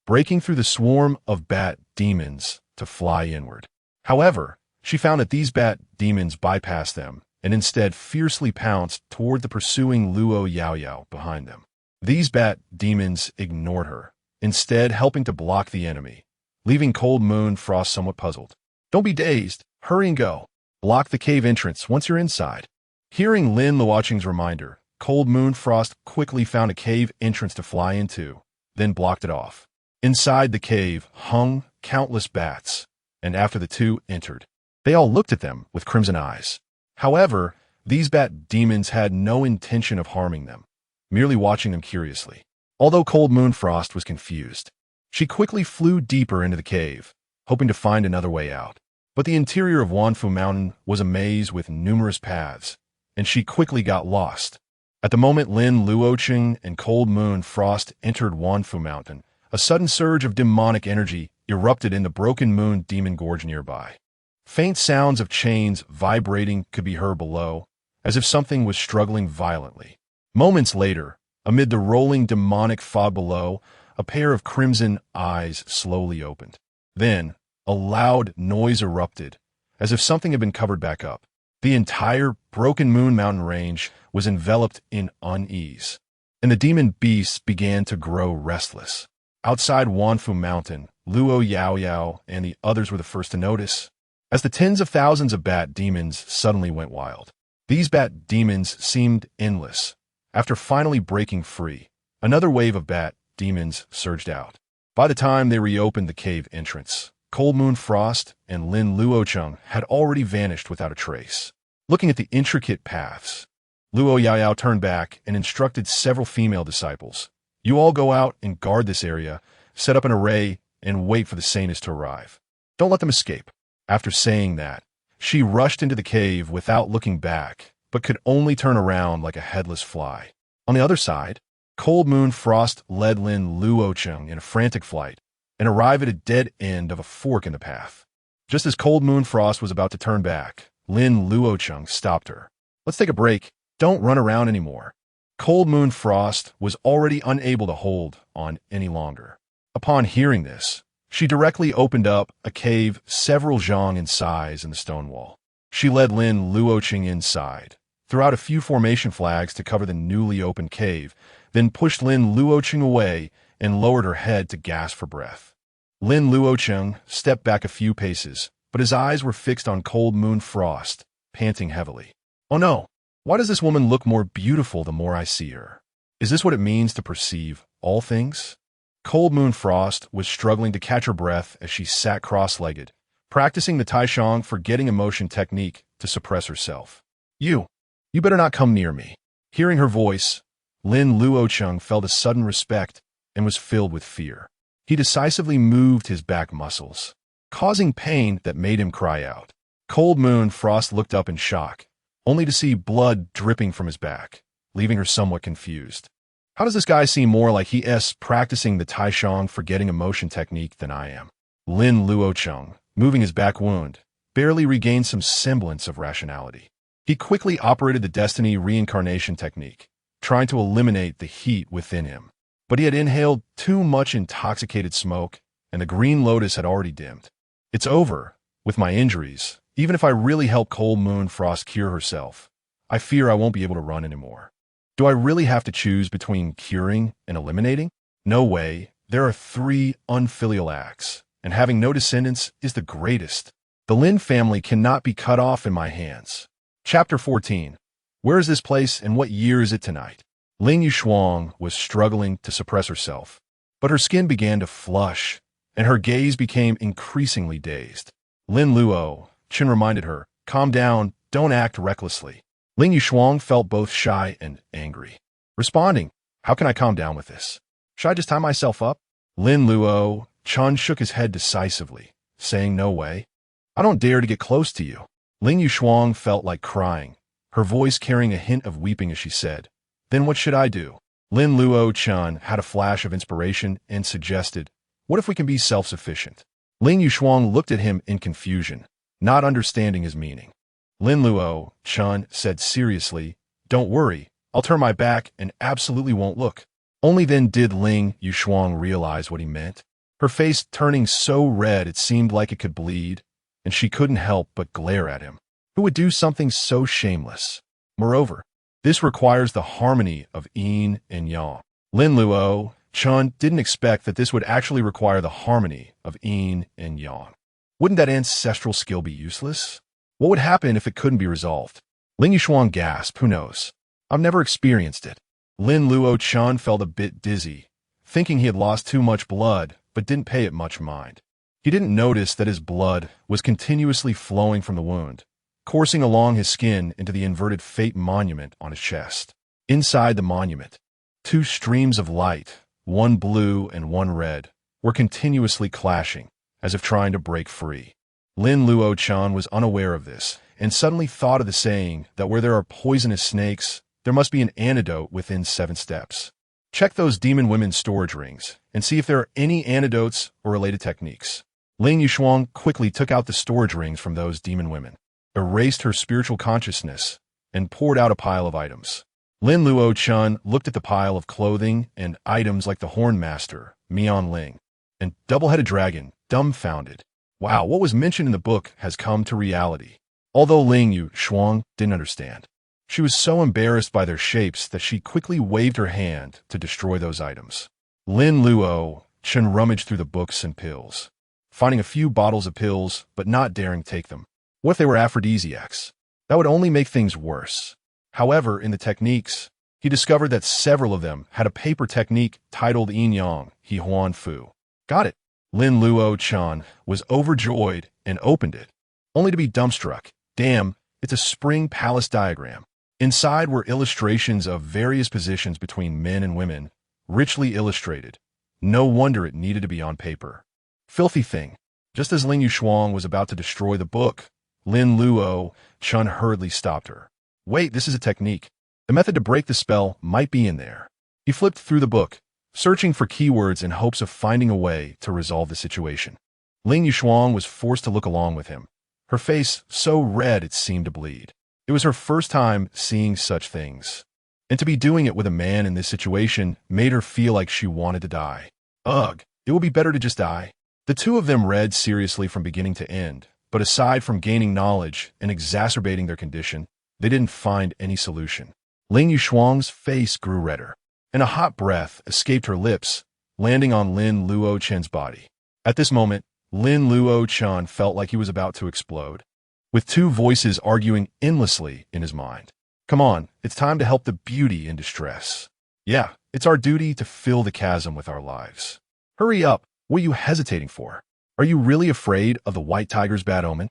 breaking through the swarm of bat demons to fly inward. However, she found that these bat demons bypassed them and instead fiercely pounced toward the pursuing Luo Yao behind them. These bat demons ignored her, instead helping to block the enemy, leaving Cold Moon Frost somewhat puzzled. "Don't be dazed. Hurry and go. Block the cave entrance once you're inside." Hearing Lin Luocheng's reminder, Cold Moon Frost quickly found a cave entrance to fly into, then blocked it off. Inside the cave hung countless bats, and after the two entered, they all looked at them with crimson eyes. However, these bat demons had no intention of harming them, merely watching them curiously. Although Cold Moon Frost was confused, she quickly flew deeper into the cave, hoping to find another way out. But the interior of Wanfu Mountain was a maze with numerous paths, and she quickly got lost. At the moment Lin Luocheng and Cold Moon Frost entered Wanfu Mountain, a sudden surge of demonic energy erupted in the Broken Moon Demon Gorge nearby. Faint sounds of chains vibrating could be heard below, as if something was struggling violently. Moments later, amid the rolling demonic fog below, a pair of crimson eyes slowly opened. Then, a loud noise erupted, as if something had been covered back up. The entire Broken Moon mountain range was enveloped in unease. and the demon beasts began to grow restless. Outside Wanfu Mountain, Luo Yao Yao and the others were the first to notice, as the tens of thousands of bat demons suddenly went wild. These bat demons seemed endless. After finally breaking free, another wave of bat demons surged out. By the time they reopened the cave entrance, Cold Moon Frost and Lin Luocheng had already vanished without a trace. Looking at the intricate paths, Luo Yaoyao turned back and instructed several female disciples. You all go out and guard this area, set up an array, and wait for the saintess to arrive. Don't let them escape. After saying that, she rushed into the cave without looking back, but could only turn around like a headless fly. On the other side, Cold Moon Frost led Lin Luocheng in a frantic flight and arrived at a dead end of a fork in the path. Just as Cold Moon Frost was about to turn back, Lin Luocheng stopped her. Let's take a break. Don't run around anymore. Cold Moon Frost was already unable to hold on any longer. Upon hearing this, she directly opened up a cave several zhang in size in the stone wall. She led Lin Luocheng inside, threw out a few formation flags to cover the newly opened cave, then pushed Lin Luocheng away and lowered her head to gasp for breath. Lin Luocheng stepped back a few paces, but his eyes were fixed on Cold Moon Frost, panting heavily. Oh no! Why does this woman look more beautiful the more I see her? Is this what it means to perceive all things? Cold Moon Frost was struggling to catch her breath as she sat cross-legged, practicing the Taishang forgetting emotion technique to suppress herself. You better not come near me. Hearing her voice, Lin Luocheng felt a sudden respect and was filled with fear. He decisively moved his back muscles, causing pain that made him cry out. Cold Moon Frost looked up in shock, only to see blood dripping from his back, leaving her somewhat confused. How does this guy seem more like he is practicing the Taishang forgetting emotion technique than I am? Lin Luocheng, moving his back wound, barely regained some semblance of rationality. He quickly operated the destiny reincarnation technique, trying to eliminate the heat within him. But he had inhaled too much intoxicated smoke, and the green lotus had already dimmed. It's over, with my injuries. Even if I really help Cold Moon Frost cure herself, I fear I won't be able to run anymore. Do I really have to choose between curing and eliminating? No way. There are 3 unfilial acts, and having no descendants is the greatest. The Lin family cannot be cut off in my hands. Chapter 14. Where is this place and what year is it tonight? Ling Yushuang was struggling to suppress herself, but her skin began to flush, and her gaze became increasingly dazed. Lin Luocheng reminded her, calm down, don't act recklessly. Ling Yushuang felt both shy and angry. Responding, how can I calm down with this? Should I just tie myself up? Lin Luocheng shook his head decisively, saying no way. I don't dare to get close to you. Ling Yushuang felt like crying, her voice carrying a hint of weeping as she said, then what should I do? Lin Luocheng had a flash of inspiration and suggested, what if we can be self-sufficient? Ling Yushuang looked at him in confusion, not understanding his meaning. Lin Luocheng said seriously, don't worry, I'll turn my back and absolutely won't look. Only then did Ling Yushuang realize what he meant, her face turning so red it seemed like it could bleed, and she couldn't help but glare at him. Who would do something so shameless? Moreover, this requires the harmony of yin and yang. Lin Luocheng didn't expect that this would actually require the harmony of yin and yang. Wouldn't that ancestral skill be useless? What would happen if it couldn't be resolved? Ling Yushuang gasped, who knows? I've never experienced it. Lin Luocheng felt a bit dizzy, thinking he had lost too much blood, but didn't pay it much mind. He didn't notice that his blood was continuously flowing from the wound, coursing along his skin into the inverted fate monument on his chest. Inside the monument, 2 streams of light, one blue and one red, were continuously clashing, as if trying to break free. Lin Luocheng was unaware of this, and suddenly thought of the saying that where there are poisonous snakes, there must be an antidote within 7 steps. Check those demon women's storage rings, and see if there are any antidotes or related techniques. Ling Yushuang quickly took out the storage rings from those demon women, erased her spiritual consciousness, and poured out a pile of items. Lin Luocheng looked at the pile of clothing and items like the Horn Master, Mian Ling, and Double-Headed Dragon, dumbfounded. Wow, what was mentioned in the book has come to reality. Although Ling Yushuang didn't understand, She was so embarrassed by their shapes that she quickly waved her hand to destroy those items. Lin Luocheng rummaged through the books and pills, finding a few bottles of pills but not daring to take them. What if they were aphrodisiacs? That would only make things worse. However, in the techniques, he discovered that several of them had a paper technique titled Yin Yang He Huan Fu. Got it. Lin Luocheng was overjoyed and opened it, only to be dumbstruck. Damn, it's a spring palace diagram. Inside were illustrations of various positions between men and women, richly illustrated. No wonder it needed to be on paper. Filthy thing. Just as Lin Luocheng was about to destroy the book, Lin Luocheng hurriedly stopped her. Wait, this is a technique. The method to break the spell might be in there. He flipped through the book, searching for keywords in hopes of finding a way to resolve the situation. Lin Luocheng was forced to look along with him, her face so red it seemed to bleed. It was her first time seeing such things, and to be doing it with a man in this situation made her feel like she wanted to die. Ugh, it will be better to just die. The two of them read seriously from beginning to end, but aside from gaining knowledge and exacerbating their condition, they didn't find any solution. Lin Luocheng's face grew redder, and a hot breath escaped her lips, landing on Lin Luocheng's body. At this moment, Lin Luocheng felt like he was about to explode, with two voices arguing endlessly in his mind. Come on, it's time to help the beauty in distress. Yeah, it's our duty to fill the chasm with our lives. Hurry up, what are you hesitating for? Are you really afraid of the white tiger's bad omen?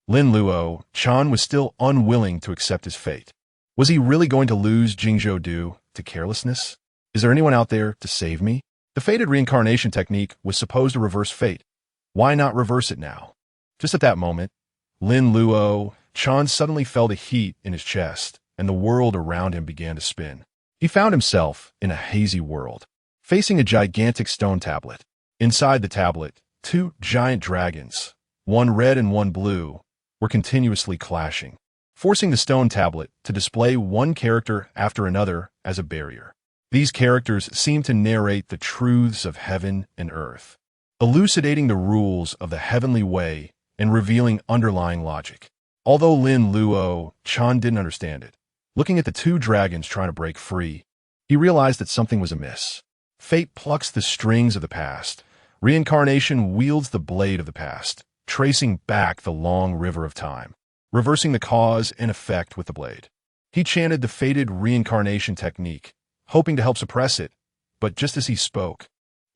Lin Luocheng was still unwilling to accept his fate. Was he really going to lose Jingzhou Du to carelessness? Is there anyone out there to save me? The fated reincarnation technique was supposed to reverse fate. Why not reverse it now? Just at that moment, Lin Luocheng suddenly felt a heat in his chest, and the world around him began to spin. He found himself in a hazy world, facing a gigantic stone tablet. Inside the tablet, two giant dragons, one red and one blue, were continuously clashing, forcing the stone tablet to display one character after another as a barrier. These characters seemed to narrate the truths of heaven and earth, elucidating the rules of the heavenly way and revealing underlying logic. Although Lin Luocheng didn't understand it, looking at the two dragons trying to break free, he realized that something was amiss. Fate plucks the strings of the past. Reincarnation wields the blade of the past, tracing back the long river of time, reversing the cause and effect with the blade. He chanted the fated reincarnation technique, hoping to help suppress it, but just as he spoke,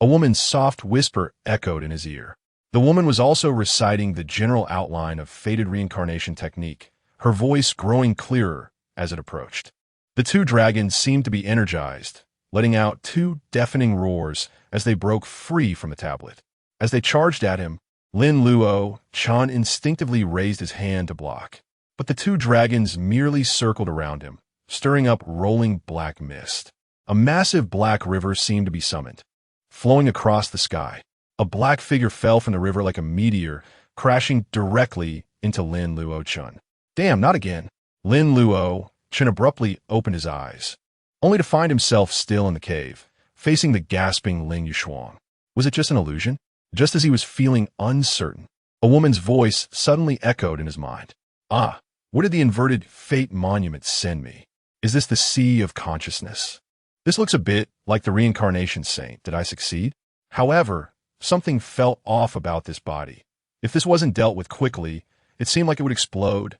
a woman's soft whisper echoed in his ear. The woman was also reciting the general outline of fated reincarnation technique, her voice growing clearer as it approached. The two dragons seemed to be energized, letting out two deafening roars as they broke free from the tablet. As they charged at him, Lin Luocheng instinctively raised his hand to block, but the two dragons merely circled around him, stirring up rolling black mist. A massive black river seemed to be summoned, flowing across the sky. A black figure fell from the river like a meteor, crashing directly into Lin Luocheng. Damn, not again. Lin Luocheng abruptly opened his eyes, only to find himself still in the cave, facing the gasping Lin Luocheng. Was it just an illusion? Just as he was feeling uncertain, a woman's voice suddenly echoed in his mind. Ah, what did the inverted fate monument send me? Is this the sea of consciousness? This looks a bit like the reincarnation saint. Did I succeed? However, something felt off about this body. If this wasn't dealt with quickly, it seemed like it would explode.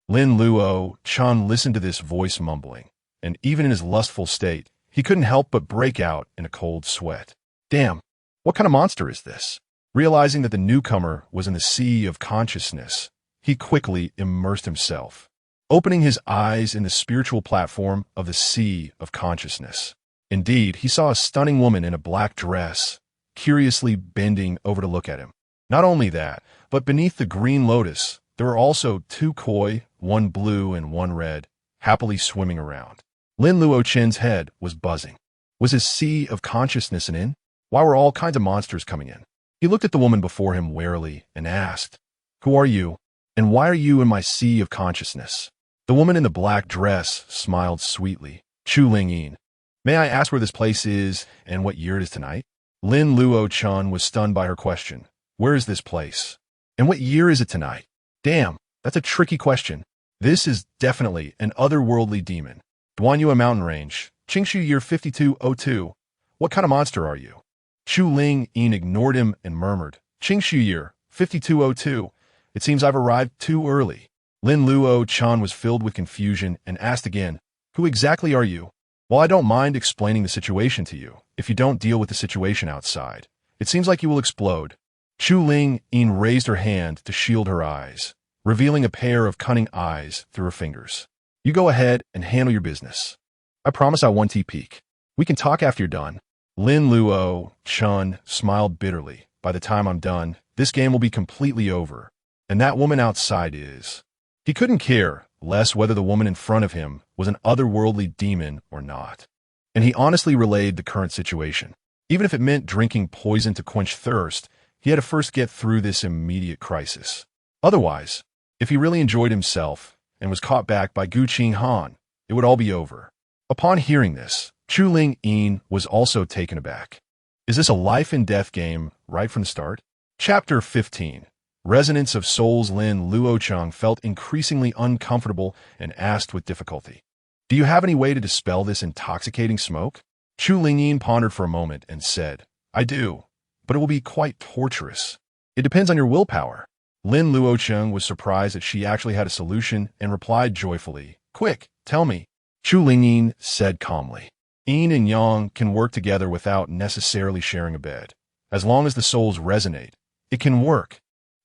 Lin Luocheng listened to this voice mumbling, and even in his lustful state, he couldn't help but break out in a cold sweat. Damn, what kind of monster is this? Realizing that the newcomer was in the sea of consciousness, he quickly immersed himself, opening his eyes in the spiritual platform of the sea of consciousness. Indeed, he saw a stunning woman in a black dress, curiously bending over to look at him. Not only that, but beneath the green lotus, there were also two koi, one blue and one red, happily swimming around. Lin Luocheng's head was buzzing. Was his sea of consciousness an inn? Why were all kinds of monsters coming in? He looked at the woman before him warily and asked, "Who are you, and why are you in my sea of consciousness?" The woman in the black dress smiled sweetly. Chu Lingyin, may I ask where this place is and what year it is tonight? Lin Luocheng was stunned by her question. Where is this place? And what year is it tonight? Damn, that's a tricky question. This is definitely an otherworldly demon. Duanyue Mountain Range, Qingshu year 5202. What kind of monster are you? Chu Ling Yin ignored him and murmured, Qingshu year 5202. It seems I've arrived too early. Lin Luocheng was filled with confusion and asked again, who exactly are you? Well, I don't mind explaining the situation to you, if you don't deal with the situation outside. It seems like you will explode. Chu Ling Yin raised her hand to shield her eyes, revealing a pair of cunning eyes through her fingers. You go ahead and handle your business. I promise I won't peek. We can talk after you're done. Lin Luocheng smiled bitterly. By the time I'm done, this game will be completely over. And that woman outside is. He couldn't care less whether the woman in front of him was an otherworldly demon or not. And he honestly relayed the current situation. Even if it meant drinking poison to quench thirst, he had to first get through this immediate crisis. Otherwise, if he really enjoyed himself and was caught back by Gu Qinghan, it would all be over. Upon hearing this, Chu Ling Yin was also taken aback. Is this a life and death game right from the start? Chapter 15. Resonance of Souls. Lin Luocheng felt increasingly uncomfortable and asked with difficulty, do you have any way to dispel this intoxicating smoke? Chu Lingyin pondered for a moment and said, I do, but it will be quite torturous. It depends on your willpower. Lin Luocheng was surprised that she actually had a solution and replied joyfully, quick, tell me. Chu Lingyin said calmly, Yin and Yang can work together without necessarily sharing a bed. As long as the souls resonate, it can work.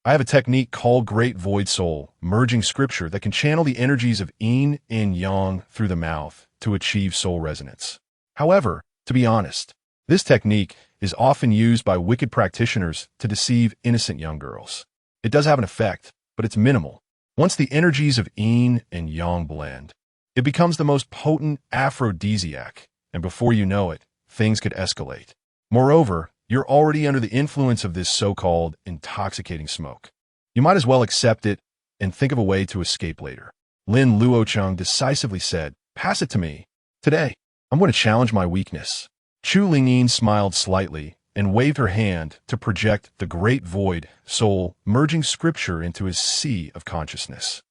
I have a technique called Great Void Soul, merging scripture that can channel the energies of Yin and Yang through the mouth to achieve soul resonance. However, to be honest, this technique is often used by wicked practitioners to deceive innocent young girls. It does have an effect, but it's minimal. Once the energies of Yin and Yang blend, it becomes the most potent aphrodisiac, and before you know it, things could escalate. Moreover, you're already under the influence of this so-called intoxicating smoke. You might as well accept it and think of a way to escape later. Lin Luocheng decisively said, pass it to me. Today, I'm going to challenge my weakness. Chu Lingyin smiled slightly and waved her hand to project the great void soul, merging scripture into his sea of consciousness.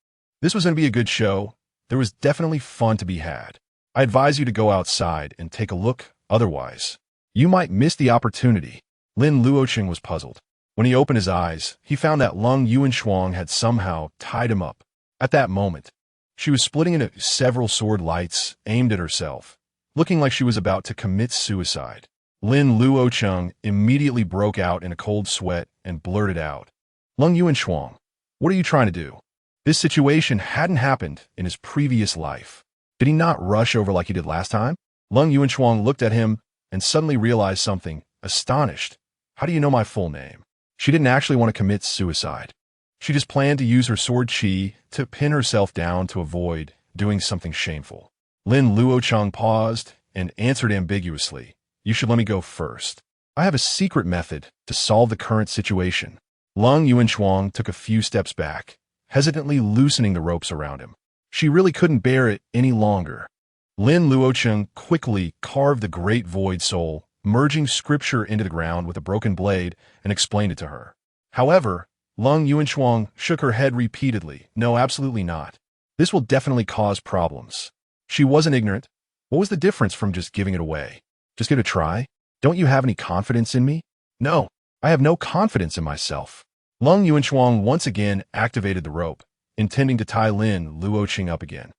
This was going to be a good show. There was definitely fun to be had. I advise you to go outside and take a look, otherwise you might miss the opportunity. Lin Luocheng was puzzled. When he opened his eyes, he found that Lung Yuanshuang had somehow tied him up. At that moment, she was splitting into several sword lights aimed at herself, looking like she was about to commit suicide. Lin Luocheng immediately broke out in a cold sweat and blurted out, Lung Yuanshuang, what are you trying to do? This situation hadn't happened in his previous life. Did he not rush over like he did last time? Lung Yuanshuang looked at him and suddenly realized something, astonished. How do you know my full name? She didn't actually want to commit suicide. She just planned to use her sword chi to pin herself down to avoid doing something shameful. Lin Luocheng paused and answered ambiguously, you should let me go first. I have a secret method to solve the current situation. Lung Yuanshuang took a few steps back, hesitantly loosening the ropes around him. She really couldn't bear it any longer. Lin Luocheng quickly carved the great void soul, merging scripture into the ground with a broken blade, and explained it to her. However, Lung Yuanshuang shook her head repeatedly. No, absolutely not. This will definitely cause problems. She wasn't ignorant. What was the difference from just giving it away? Just give it a try? Don't you have any confidence in me? No, I have no confidence in myself. Lung Yuanshuang once again activated the rope, intending to tie Lin Luocheng up again.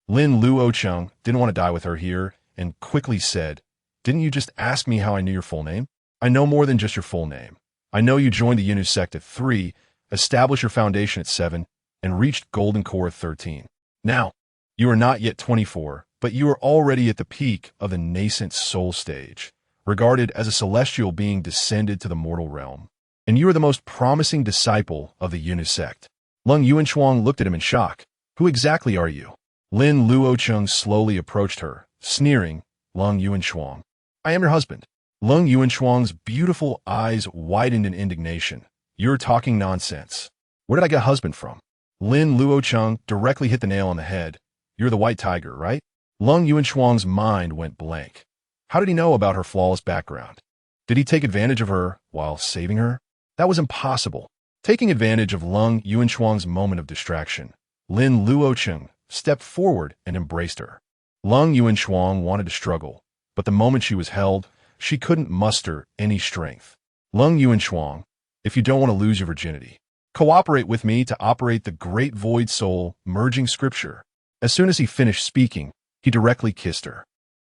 Lin Luocheng didn't want to die with her here and quickly said, didn't you just ask me how I knew your full name? I know more than just your full name. I know you joined the Yin Sect at 3, established your foundation at 7, and reached Golden Core at 13. Now, you are not yet 24, but you are already at the peak of the nascent soul stage, regarded as a celestial being descended to the mortal realm. And you are the most promising disciple of the Yin Sect. Lung Yuanshuang looked at him in shock. Who exactly are you? Lin Luocheng slowly approached her, sneering, Lung Yuanshuang. I am your husband. Lung Yuanshuang's beautiful eyes widened in indignation. You're talking nonsense. Where did I get husband from? Lin Luocheng directly hit the nail on the head. You're the white tiger, right? Lung Yuanshuang's mind went blank. How did he know about her flawless background? Did he take advantage of her while saving her? That was impossible. Taking advantage of Lung Yuanshuang's moment of distraction, Lin Luocheng stepped forward and embraced her. Lung Yuanshuang wanted to struggle, but the moment she was held, she couldn't muster any strength. Lung Yuanshuang, if you don't want to lose your virginity, cooperate with me to operate the great void soul merging scripture. As soon as he finished speaking, he directly kissed her.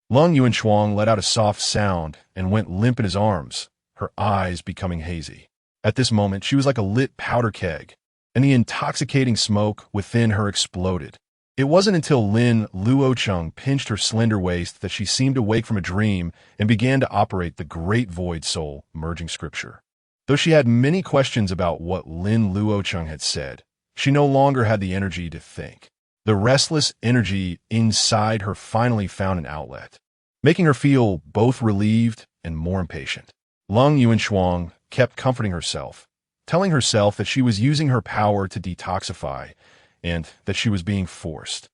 Lung Yuanshuang let out a soft sound and went limp in his arms, her eyes becoming hazy. At this moment, she was like a lit powder keg, and the intoxicating smoke within her exploded. It wasn't until Lin Luocheng pinched her slender waist that she seemed to wake from a dream and began to operate the great void soul merging scripture. Though she had many questions about what Lin Luocheng had said, she no longer had the energy to think. The restless energy inside her finally found an outlet, making her feel both relieved and more impatient. Lung Yuanshuang kept comforting herself, telling herself that she was using her power to detoxify and that she was being forced.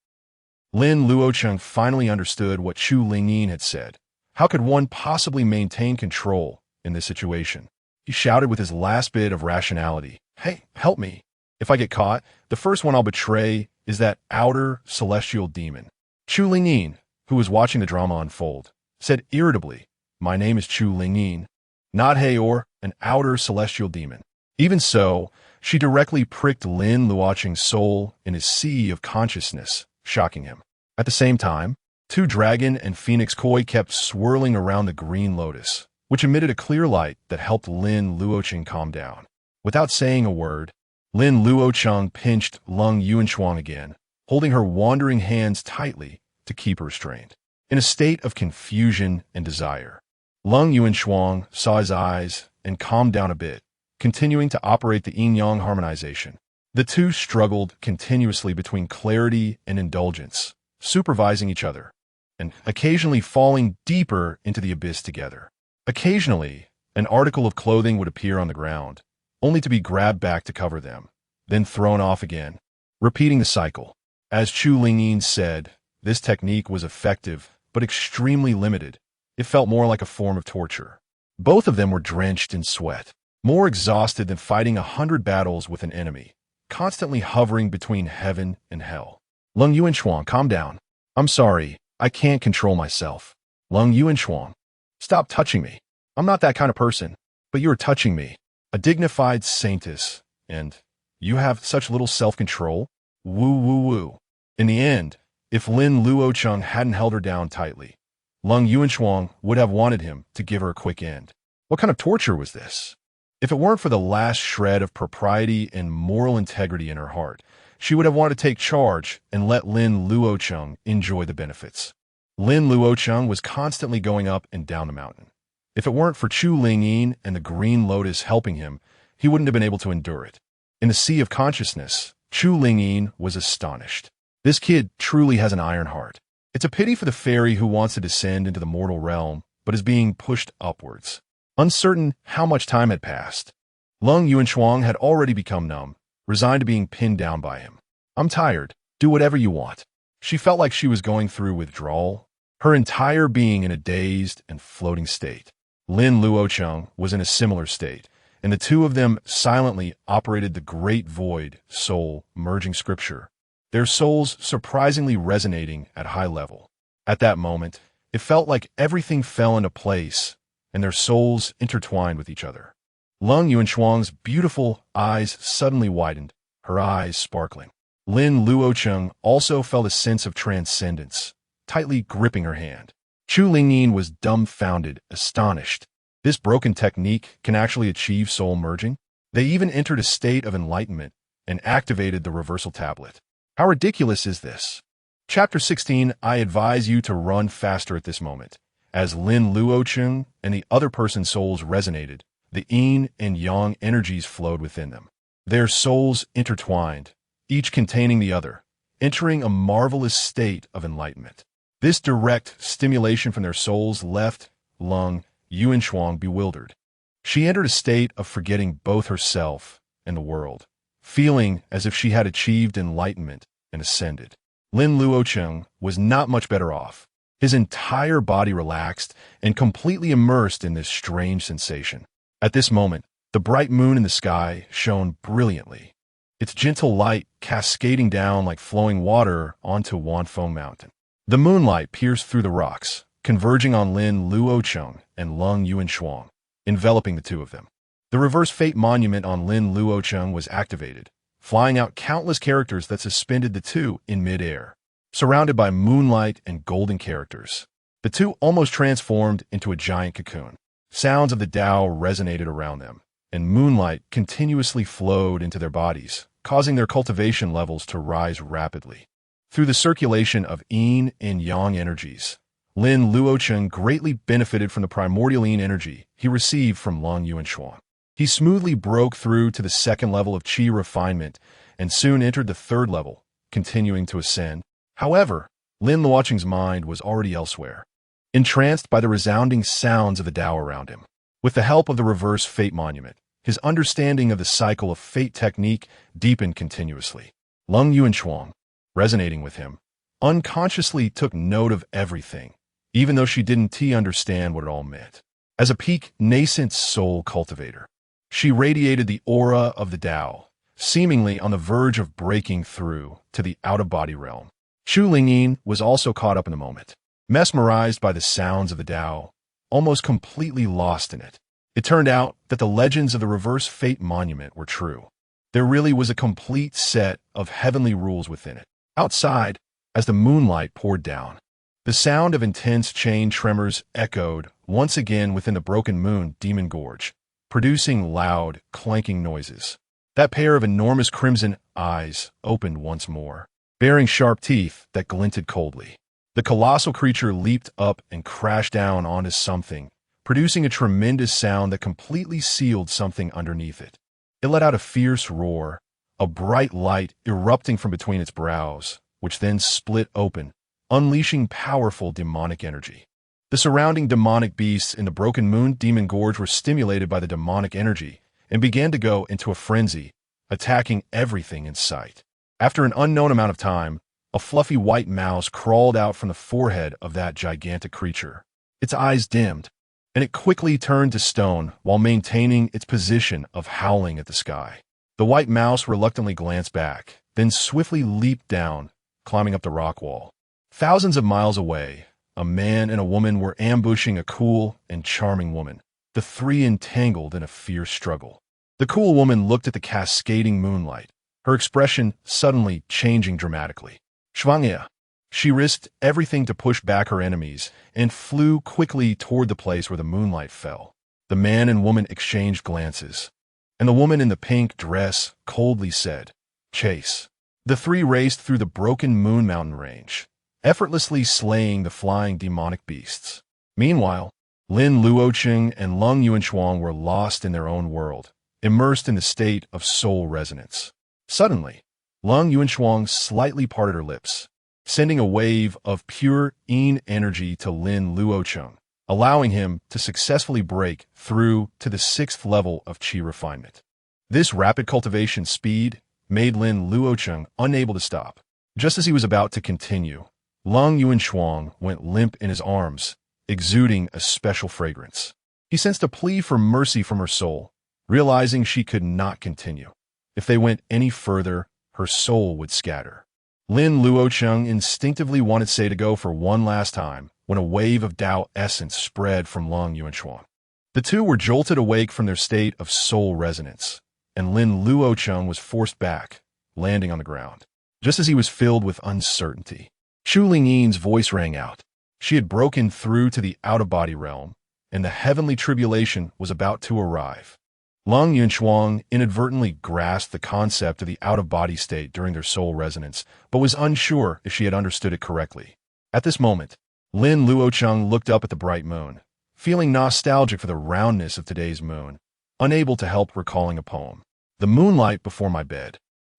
Lin Luocheng finally understood what Chu Lingyin had said. How could one possibly maintain control in this situation? He shouted with his last bit of rationality, "Hey, help me. If I get caught, the first one I'll betray is that outer celestial demon." Chu Lingyin, who was watching the drama unfold, said irritably, "My name is Chu Lingyin, not Heor, an outer celestial demon." Even so, she directly pricked Lin Luocheng's soul in his sea of consciousness, shocking him. At the same time, two dragon and phoenix koi kept swirling around the green lotus, which emitted a clear light that helped Lin Luocheng calm down. Without saying a word, Lin Luocheng pinched Lung Yuanshuang again, holding her wandering hands tightly to keep her restrained. In a state of confusion and desire, Lung Yuanshuang saw his eyes and calmed down a bit, continuing to operate the yin-yang harmonization. The two struggled continuously between clarity and indulgence, supervising each other, and occasionally falling deeper into the abyss together. Occasionally, an article of clothing would appear on the ground, only to be grabbed back to cover them, then thrown off again, repeating the cycle. As Chu Lingyin said, this technique was effective, but extremely limited. It felt more like a form of torture. Both of them were drenched in sweat, more exhausted than fighting 100 battles with an enemy, constantly hovering between heaven and hell. Lung Yuanshuang, calm down. I'm sorry, I can't control myself. Lung Yuanshuang, stop touching me. I'm not that kind of person, but you are touching me. A dignified saintess, and you have such little self-control? Woo woo woo. In the end, if Lin Luocheng hadn't held her down tightly, Lung Yuanshuang would have wanted him to give her a quick end. What kind of torture was this? If it weren't for the last shred of propriety and moral integrity in her heart, she would have wanted to take charge and let Lin Luocheng enjoy the benefits. Lin Luocheng was constantly going up and down the mountain. If it weren't for Chu Lingyin and the green lotus helping him, he wouldn't have been able to endure it. In the sea of consciousness, Chu Lingyin was astonished. This kid truly has an iron heart. It's a pity for the fairy who wants to descend into the mortal realm, but is being pushed upwards. Uncertain how much time had passed, Lung Yuanshuang had already become numb, resigned to being pinned down by him. I'm tired. Do whatever you want. She felt like she was going through withdrawal, her entire being in a dazed and floating state. Lin Luocheng was in a similar state, and the two of them silently operated the great void soul merging scripture, their souls surprisingly resonating at high level. At that moment, it felt like everything fell into place, and their souls intertwined with each other. Lung Yuanshuang's beautiful eyes suddenly widened, her eyes sparkling. Lin Luocheng also felt a sense of transcendence, tightly gripping her hand. Chu Lingyin was dumbfounded, astonished. This broken technique can actually achieve soul merging? They even entered a state of enlightenment and activated the reversal tablet. How ridiculous is this? Chapter 16, I advise you to run faster at this moment. As Lin Luocheng and the other person's souls resonated, the yin and yang energies flowed within them. Their souls intertwined, each containing the other, entering a marvelous state of enlightenment. This direct stimulation from their souls left Lung Yuanshuang bewildered. She entered a state of forgetting both herself and the world, feeling as if she had achieved enlightenment and ascended. Lin Luocheng was not much better off. His entire body relaxed and completely immersed in this strange sensation. At this moment, the bright moon in the sky shone brilliantly. its gentle light cascading down like flowing water onto Wanfeng Mountain. The moonlight pierced through the rocks, converging on Lin Luocheng and Lung Yuanshuang, enveloping the two of them. The reverse fate monument on Lin Luocheng was activated, flying out countless characters that suspended the two in midair. Surrounded by moonlight and golden characters, the two almost transformed into a giant cocoon. Sounds of the Tao resonated around them, and moonlight continuously flowed into their bodies, causing their cultivation levels to rise rapidly. Through the circulation of yin and yang energies, Lin Luocheng greatly benefited from the primordial yin energy he received from Lung Yuanshuang. He smoothly broke through to the second level of qi refinement and soon entered the third level, continuing to ascend. However, Lin Luocheng's mind was already elsewhere, entranced by the resounding sounds of the Tao around him. With the help of the reverse fate monument, his understanding of the cycle of fate technique deepened continuously. Lung Yuanshuang, resonating with him, unconsciously took note of everything, even though she didn't understand what it all meant. As a peak nascent soul cultivator, she radiated the aura of the Tao, seemingly on the verge of breaking through to the out-of-body realm. Xu Lingyin was also caught up in the moment, mesmerized by the sounds of the Tao, almost completely lost in it. It turned out that the legends of the reverse fate monument were true. There really was a complete set of heavenly rules within it. Outside, as the moonlight poured down, the sound of intense chain tremors echoed once again within the broken moon demon gorge, producing loud, clanking noises. That pair of enormous crimson eyes opened once more, bearing sharp teeth that glinted coldly. The colossal creature leaped up and crashed down onto something, producing a tremendous sound that completely sealed something underneath it. It let out a fierce roar, a bright light erupting from between its brows, which then split open, unleashing powerful demonic energy. The surrounding demonic beasts in the broken moon demon gorge were stimulated by the demonic energy and began to go into a frenzy, attacking everything in sight. After an unknown amount of time, a fluffy white mouse crawled out from the forehead of that gigantic creature. Its eyes dimmed, and it quickly turned to stone while maintaining its position of howling at the sky. The white mouse reluctantly glanced back, then swiftly leaped down, climbing up the rock wall. Thousands of miles away, a man and a woman were ambushing a cool and charming woman, the three entangled in a fierce struggle. The cool woman looked at the cascading moonlight, her expression suddenly changing dramatically. Shvangya. She risked everything to push back her enemies and flew quickly toward the place where the moonlight fell. The man and woman exchanged glances, and the woman in the pink dress coldly said, "Chase." The three raced through the broken moon mountain range, effortlessly slaying the flying demonic beasts. Meanwhile, Lin Luocheng and Lung Yuanshuang were lost in their own world, immersed in the state of soul resonance. Suddenly, Lung Yuanshuang slightly parted her lips, sending a wave of pure yin energy to Lin Luocheng, allowing him to successfully break through to the 6th level of qi refinement. This rapid cultivation speed made Lin Luocheng unable to stop. Just as he was about to continue, Lung Yuanshuang went limp in his arms, exuding a special fragrance. He sensed a plea for mercy from her soul, realizing she could not continue. If they went any further, her soul would scatter. Lin Luocheng instinctively wanted Sei to go for one last time when a wave of Tao essence spread from Lung Yuanshuang. The two were jolted awake from their state of soul resonance, and Lin Luocheng was forced back, landing on the ground. Just as he was filled with uncertainty, Xu Lingyin's voice rang out. She had broken through to the out-of-body realm, and the heavenly tribulation was about to arrive. Lung Yuanshuang inadvertently grasped the concept of the out-of-body state during their soul resonance, but was unsure if she had understood it correctly. At this moment, Lin Luocheng looked up at the bright moon, feeling nostalgic for the roundness of today's moon, unable to help recalling a poem. The moonlight before my bed.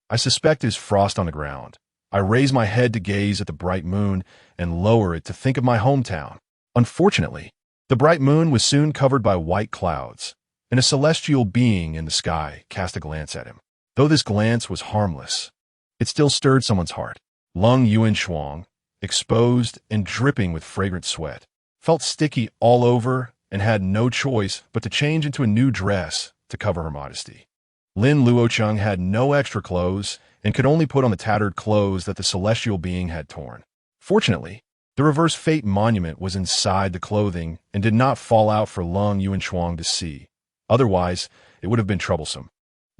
I suspect is frost on the ground. I raise my head to gaze at the bright moon and lower it to think of my hometown. Unfortunately, the bright moon was soon covered by white clouds, and a celestial being in the sky cast a glance at him. Though this glance was harmless, it still stirred someone's heart. Lung Yuanshuang, exposed and dripping with fragrant sweat, felt sticky all over and had no choice but to change into a new dress to cover her modesty. Lin Luocheng had no extra clothes and could only put on the tattered clothes that the celestial being had torn. Fortunately, the reverse fate monument was inside the clothing and did not fall out for Lung Yuanshuang to see. Otherwise, it would have been troublesome.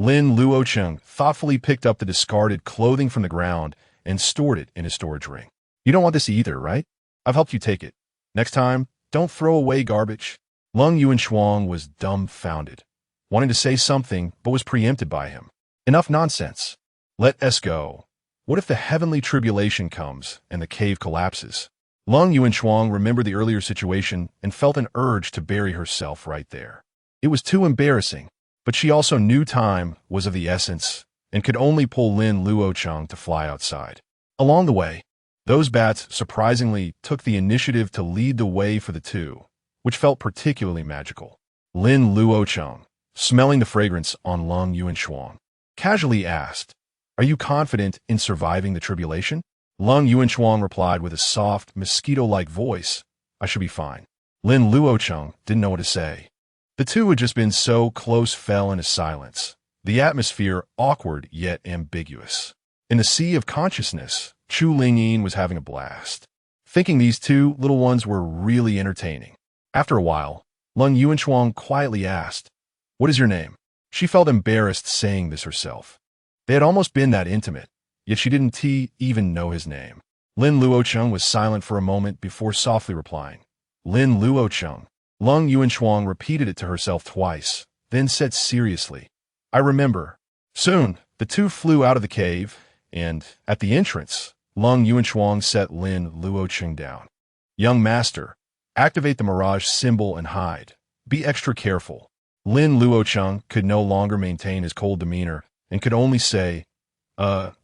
Lin Luocheng thoughtfully picked up the discarded clothing from the ground and stored it in his storage ring. You don't want this either, right? I've helped you take it. Next time, don't throw away garbage. Lung Yuanshuang was dumbfounded, wanting to say something but was preempted by him. Enough nonsense. Let us go. What if the heavenly tribulation comes and the cave collapses? Lung Yuanshuang remembered the earlier situation and felt an urge to bury herself right there. It was too embarrassing, but she also knew time was of the essence and could only pull Lin Luocheng to fly outside. Along the way, those bats surprisingly took the initiative to lead the way for the two, which felt particularly magical. Lin Luocheng, smelling the fragrance on Lung Yuanshuang, casually asked, "Are you confident in surviving the tribulation?" Lung Yuanshuang replied with a soft, mosquito-like voice, "I should be fine." Lin Luocheng didn't know what to say. The two who had just been so close fell into silence, the atmosphere awkward yet ambiguous. In the sea of consciousness, Chu Lingyin was having a blast, thinking these two little ones were really entertaining. After a while, Lung Yuanshuang quietly asked, "What is your name?" She felt embarrassed saying this herself. They had almost been that intimate, yet she didn't even know his name. Lin Luocheng was silent for a moment before softly replying, "Lin Luocheng." Lung Yuanshuang repeated it to herself twice, then said seriously, "I remember." Soon, the two flew out of the cave, and, at the entrance, Lung Yuanshuang set Lin Luocheng down. "Young master, activate the mirage symbol and hide. Be extra careful." Lin Luocheng could no longer maintain his cold demeanor and could only say,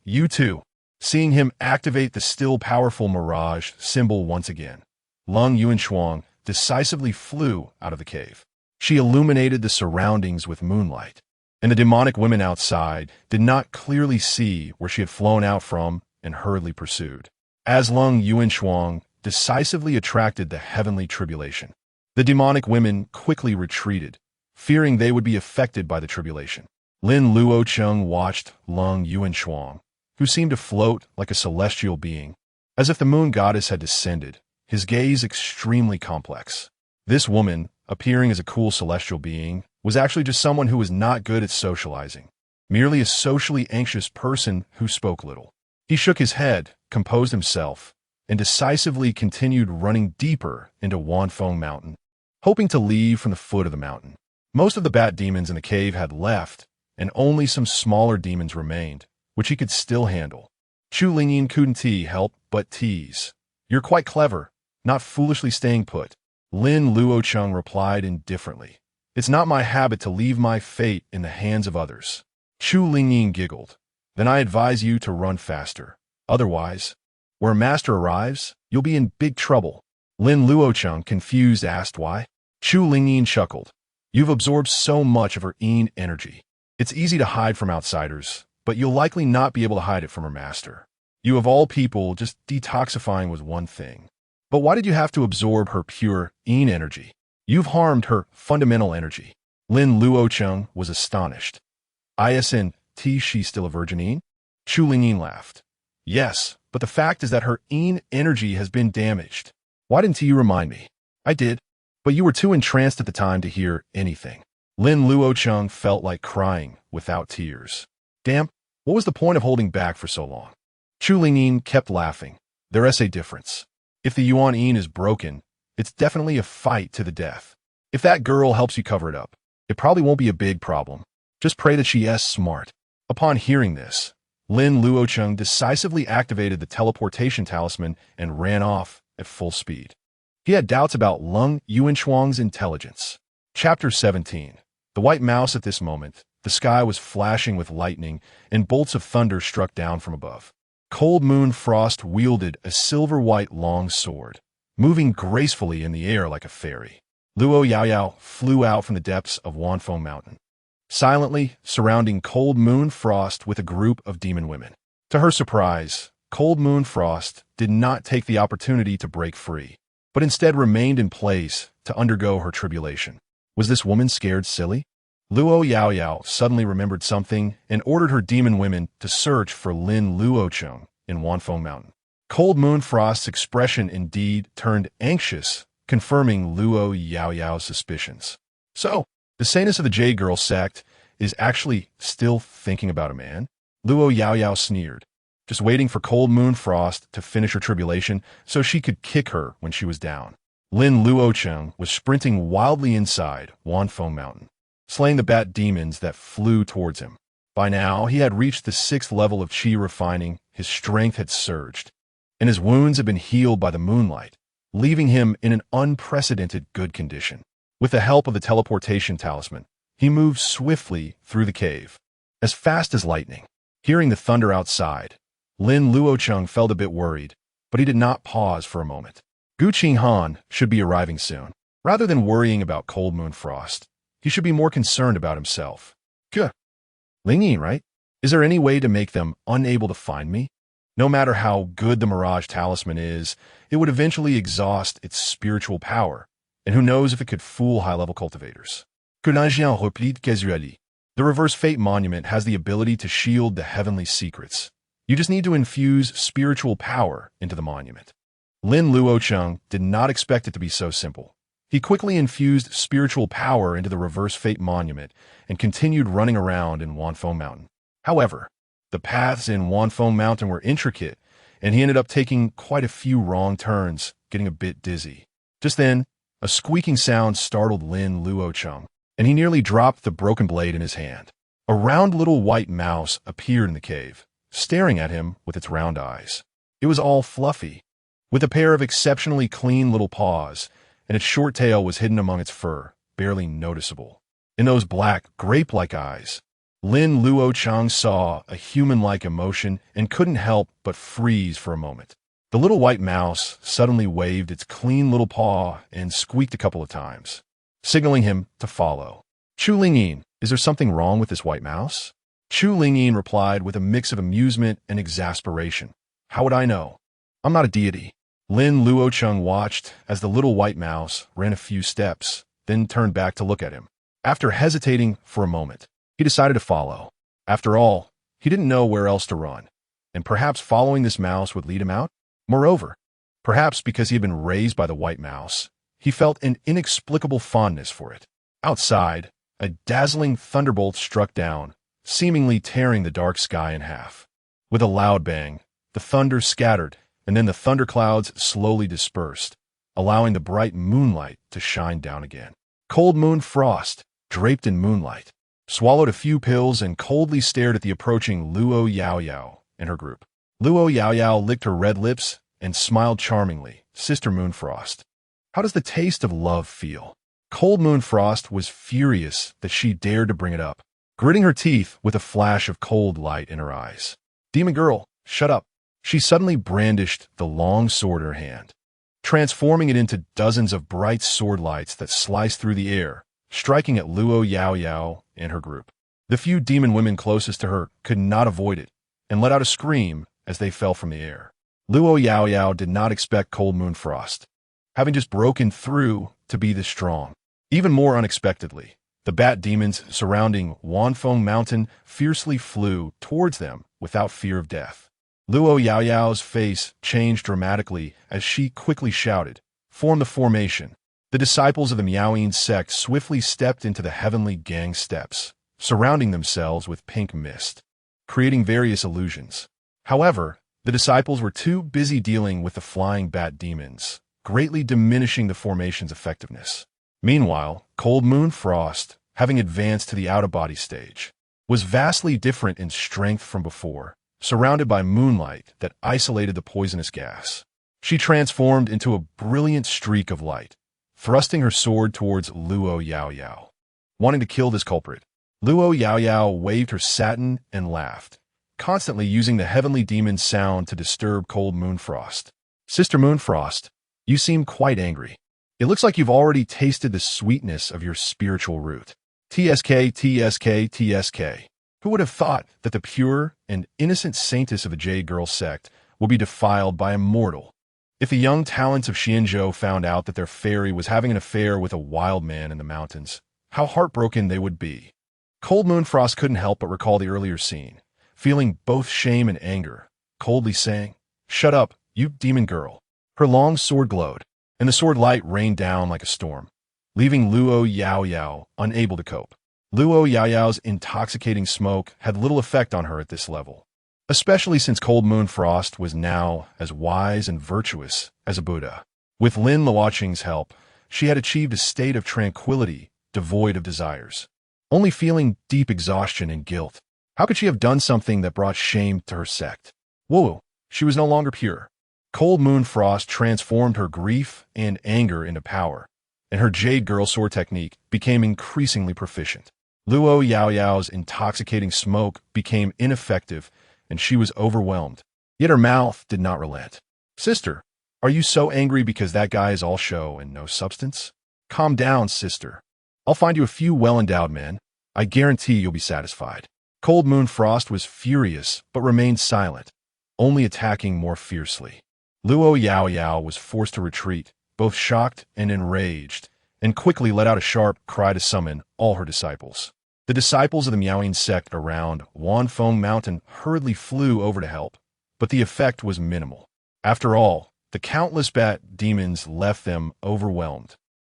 you too." Seeing him activate the still powerful mirage symbol once again, Lung Yuanshuang decisively flew out of the cave. She illuminated the surroundings with moonlight, and the demonic women outside did not clearly see where she had flown out from and hurriedly pursued. As Lung Yuanshuang decisively attracted the heavenly tribulation, the demonic women quickly retreated, fearing they would be affected by the tribulation. Lin Luocheng watched Lung Yuanshuang, who seemed to float like a celestial being, as if the moon goddess had descended, his gaze extremely complex. This woman, appearing as a cool celestial being, was actually just someone who was not good at socializing, merely a socially anxious person who spoke little. He shook his head, composed himself, and decisively continued running deeper into Wanfeng Mountain, hoping to leave from the foot of the mountain. Most of the bat demons in the cave had left, and only some smaller demons remained, which he could still handle. Chu Lingyin couldn't help but tease. "You're quite clever, not foolishly staying put." Lin Luocheng replied indifferently, "It's not my habit to leave my fate in the hands of others." Chu Lingyin giggled. "Then I advise you to run faster. Otherwise, where a master arrives, you'll be in big trouble." Lin Luocheng, confused, asked why. Chu Lingyin chuckled. "You've absorbed so much of her yin energy. It's easy to hide from outsiders, but you'll likely not be able to hide it from her master. You of all people, just detoxifying was one thing. But why did you have to absorb her pure yin energy? You've harmed her fundamental energy." Lin Luocheng was astonished. "Isn't she still a virgin yin?" Chu Lingyin laughed. "Yes, but the fact is that her yin energy has been damaged. Why didn't you remind me?" "I did, but you were too entranced at the time to hear anything." Lin Luocheng felt like crying without tears. Damn, what was the point of holding back for so long? Chu Lingyin kept laughing. "There is a difference. If the Yuan Yin is broken, it's definitely a fight to the death. If that girl helps you cover it up, it probably won't be a big problem. Just pray that she is smart." Upon hearing this, Lin Luocheng decisively activated the teleportation talisman and ran off at full speed. He had doubts about Lung Yuanshuang's intelligence. Chapter 17. The White Mouse. At this moment, the sky was flashing with lightning, and bolts of thunder struck down from above. Cold Moon Frost wielded a silver-white long sword, moving gracefully in the air like a fairy. Luo Yaoyao flew out from the depths of Wanfeng Mountain, silently surrounding Cold Moon Frost with a group of demon women. To her surprise, Cold Moon Frost did not take the opportunity to break free, but instead remained in place to undergo her tribulation. Was this woman scared silly? Luo Yaoyao suddenly remembered something and ordered her demon women to search for Lin Luocheng in Wanfeng Mountain. Cold Moon Frost's expression indeed turned anxious, confirming Luo Yaoyao's suspicions. So, the saintess of the Jade Girl sect is actually still thinking about a man? Luo Yaoyao sneered, just waiting for Cold Moon Frost to finish her tribulation so she could kick her when she was down. Lin Luocheng was sprinting wildly inside Wanfeng Mountain, slaying the bat demons that flew towards him. By now, he had reached the 6th level of qi refining, his strength had surged, and his wounds had been healed by the moonlight, leaving him in an unprecedented good condition. With the help of the teleportation talisman, he moved swiftly through the cave, as fast as lightning. Hearing the thunder outside, Lin Luocheng felt a bit worried, but he did not pause for a moment. Gu Qinghan should be arriving soon. Rather than worrying about Cold Moon Frost, he should be more concerned about himself. Kuh. Lingyi, right? Is there any way to make them unable to find me? No matter how good the Mirage Talisman is, it would eventually exhaust its spiritual power, and who knows if it could fool high-level cultivators. The Reverse Fate Monument has the ability to shield the heavenly secrets. You just need to infuse spiritual power into the monument. Lin Luocheng did not expect it to be so simple. He quickly infused spiritual power into the Reverse Fate Monument and continued running around in Wanfeng Mountain. However, the paths in Wanfeng Mountain were intricate, and he ended up taking quite a few wrong turns, getting a bit dizzy. Just then, a squeaking sound startled Lin Luocheng, and he nearly dropped the broken blade in his hand. A round little white mouse appeared in the cave, staring at him with its round eyes. It was all fluffy, with a pair of exceptionally clean little paws, and its short tail was hidden among its fur, barely noticeable. In those black, grape-like eyes, Lin Luocheng saw a human-like emotion and couldn't help but freeze for a moment. The little white mouse suddenly waved its clean little paw and squeaked a couple of times, signaling him to follow. Chu Lingyin, is there something wrong with this white mouse? Chu Lingyin replied with a mix of amusement and exasperation. How would I know? I'm not a deity. Lin Luocheng watched as the little white mouse ran a few steps, then turned back to look at him. After hesitating for a moment, he decided to follow. After all, he didn't know where else to run, and perhaps following this mouse would lead him out. Moreover, perhaps because he had been raised by the white mouse, he felt an inexplicable fondness for it. Outside, a dazzling thunderbolt struck down, seemingly tearing the dark sky in half. With a loud bang, the thunder scattered, and then the thunderclouds slowly dispersed, allowing the bright moonlight to shine down again. Cold Moon Frost, draped in moonlight, swallowed a few pills and coldly stared at the approaching Luo Yaoyao and her group. Luo Yaoyao licked her red lips and smiled charmingly. Sister Moon Frost, how does the taste of love feel? Cold Moon Frost was furious that she dared to bring it up, gritting her teeth with a flash of cold light in her eyes. Demon girl, shut up. She suddenly brandished the long sword in her hand, transforming it into dozens of bright sword lights that sliced through the air, striking at Luo Yaoyao and her group. The few demon women closest to her could not avoid it and let out a scream as they fell from the air. Luo Yaoyao did not expect Cold Moon Frost, having just broken through, to be this strong. Even more unexpectedly, the bat demons surrounding Wanfeng Mountain fiercely flew towards them without fear of death. Luo Yaoyao's face changed dramatically as she quickly shouted, "Form the formation." The disciples of the Maiden Sect swiftly stepped into the heavenly gang steps, surrounding themselves with pink mist, creating various illusions. However, the disciples were too busy dealing with the flying bat demons, greatly diminishing the formation's effectiveness. Meanwhile, Cold Moon Frost, having advanced to the out-of-body stage, was vastly different in strength from before, surrounded by moonlight that isolated the poisonous gas. She transformed into a brilliant streak of light, thrusting her sword towards Luo Yaoyao. Wanting to kill this culprit, Luo Yaoyao waved her satin and laughed, constantly using the heavenly demon's sound to disturb Cold Moon Frost. Sister Moon Frost, you seem quite angry. It looks like you've already tasted the sweetness of your spiritual root. TSK, TSK, TSK. Who would have thought that the pure and innocent saintess of the Jade Girl sect will be defiled by immortal? If the young talents of Xianzhou found out that their fairy was having an affair with a wild man in the mountains, how heartbroken they would be. Cold Moon Frost couldn't help but recall the earlier scene, feeling both shame and anger, coldly saying, "Shut up, you demon girl." Her long sword glowed, and the sword light rained down like a storm, leaving Luo Yaoyao unable to cope. Luo Yaoyao's intoxicating smoke had little effect on her at this level, especially since Cold Moon Frost was now as wise and virtuous as a Buddha. With Lin Luocheng's help, she had achieved a state of tranquility devoid of desires, only feeling deep exhaustion and guilt. How could she have done something that brought shame to her sect? Whoa, she was no longer pure. Cold Moon Frost transformed her grief and anger into power, and her Jade Girl sword technique became increasingly proficient. Luo Yaoyao's intoxicating smoke became ineffective, and she was overwhelmed. Yet her mouth did not relent. "Sister, are you so angry because that guy is all show and no substance? Calm down, sister. I'll find you a few well-endowed men. I guarantee you'll be satisfied." Cold Moon Frost was furious, but remained silent, only attacking more fiercely. Luo Yaoyao was forced to retreat, both shocked and enraged, and quickly let out a sharp cry to summon all her disciples. The disciples of the Miaoying sect around Wanfeng Mountain hurriedly flew over to help, but the effect was minimal. After all, the countless bat demons left them overwhelmed,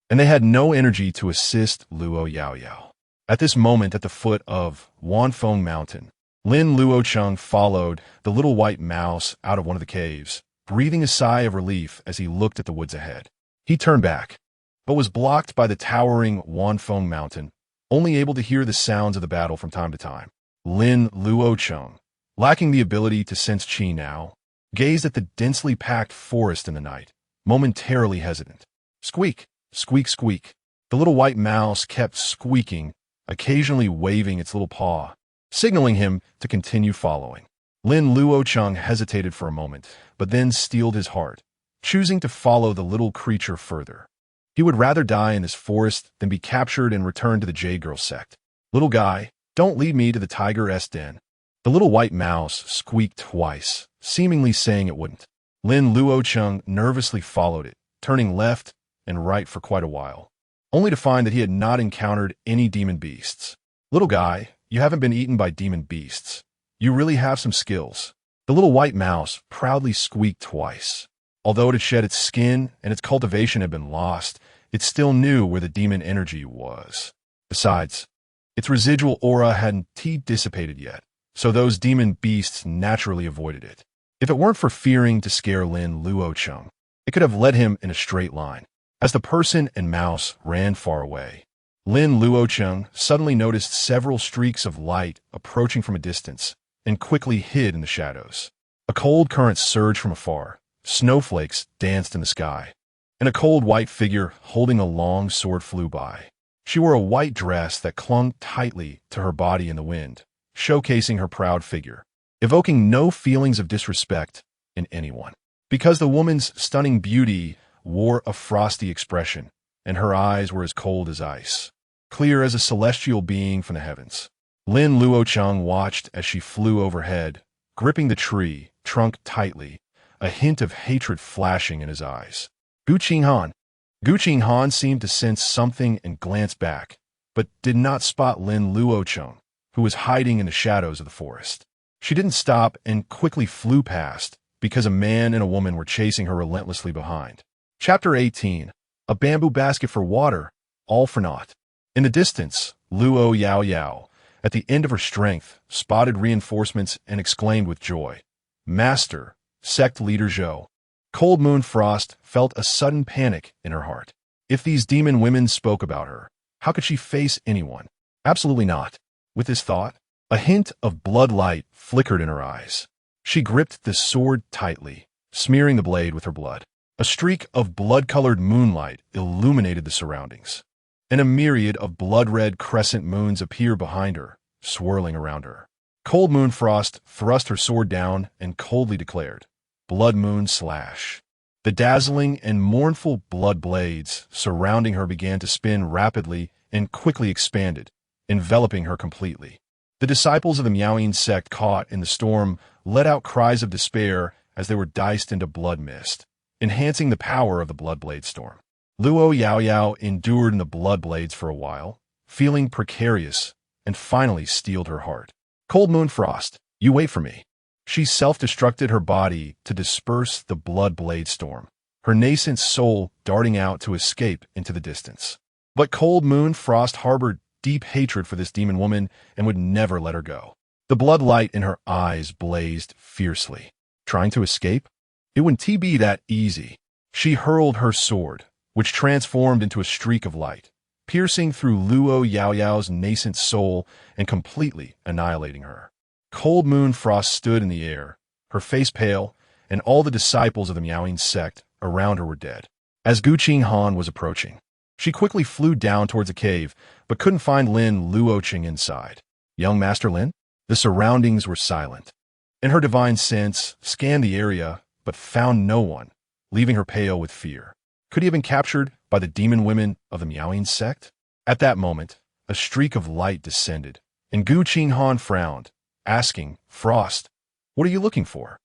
and they had no energy to assist Luo Yaoyao. At this moment, at the foot of Wanfeng Mountain, Lin Luocheng followed the little white mouse out of one of the caves, breathing a sigh of relief as he looked at the woods ahead. He turned back, but was blocked by the towering Wanfeng Mountain, only able to hear the sounds of the battle from time to time. Lin Luocheng, lacking the ability to sense qi now, gazed at the densely packed forest in the night, momentarily hesitant. Squeak, squeak, squeak. The little white mouse kept squeaking, occasionally waving its little paw, signaling him to continue following. Lin Luocheng hesitated for a moment, but then steeled his heart, choosing to follow the little creature further. He would rather die in this forest than be captured and returned to the Jade Girl sect. "Little guy, don't lead me to the tiger's den." The little white mouse squeaked twice, seemingly saying it wouldn't. Lin Luocheng nervously followed it, turning left and right for quite a while, only to find that he had not encountered any demon beasts. "Little guy, you haven't been eaten by demon beasts. You really have some skills." The little white mouse proudly squeaked twice. Although it had shed its skin and its cultivation had been lost, it still knew where the demon energy was. Besides, its residual aura hadn't dissipated yet, so those demon beasts naturally avoided it. If it weren't for fearing to scare Lin Luocheng, it could have led him in a straight line. As the person and mouse ran far away, Lin Luocheng suddenly noticed several streaks of light approaching from a distance and quickly hid in the shadows. A cold current surged from afar, snowflakes danced in the sky, and a cold white figure holding a long sword flew by. She wore a white dress that clung tightly to her body in the wind, showcasing her proud figure, evoking no feelings of disrespect in anyone. Because the woman's stunning beauty wore a frosty expression, and her eyes were as cold as ice, clear as a celestial being from the heavens. Lin Luocheng watched as she flew overhead, gripping the tree trunk tightly, a hint of hatred flashing in his eyes. Gu Qinghan seemed to sense something and glanced back, but did not spot Lin Luocheng, who was hiding in the shadows of the forest. She didn't stop and quickly flew past, because a man and a woman were chasing her relentlessly behind. Chapter 18. A bamboo basket for water, all for naught. In the distance, Luo Yaoyao, at the end of her strength, spotted reinforcements and exclaimed with joy, "Master, sect leader Zhou." Cold Moon Frost felt a sudden panic in her heart. If these demon women spoke about her, how could she face anyone? Absolutely not. With this thought, a hint of blood light flickered in her eyes. She gripped the sword tightly, smearing the blade with her blood. A streak of blood-colored moonlight illuminated the surroundings, and a myriad of blood-red crescent moons appeared behind her, swirling around her. Cold Moon Frost thrust her sword down and coldly declared, "Blood Moon Slash." The dazzling and mournful blood blades surrounding her began to spin rapidly and quickly expanded, enveloping her completely. The disciples of the Miaoying sect caught in the storm let out cries of despair as they were diced into blood mist, enhancing the power of the blood blade storm. Luo Yaoyao endured in the blood blades for a while, feeling precarious and finally steeled her heart. Cold moon frost, you wait for me. She self-destructed her body to disperse the blood blade storm, her nascent soul darting out to escape into the distance. But Cold Moon Frost harbored deep hatred for this demon woman and would never let her go. The blood light in her eyes blazed fiercely. Trying to escape? It wouldn't be that easy. She hurled her sword, which transformed into a streak of light, piercing through Luo Yaoyao's nascent soul and completely annihilating her. Cold Moon Frost stood in the air, her face pale, and all the disciples of the Miaoing sect around her were dead. As Gu Qinghan was approaching, she quickly flew down towards a cave, but couldn't find Lin Luocheng inside. Young Master Lin? The surroundings were silent, and her divine sense scanned the area, but found no one, leaving her pale with fear. Could he have been captured by the demon women of the Miaoing sect? At that moment, a streak of light descended, and Gu Qinghan frowned, asking, Frost, what are you looking for?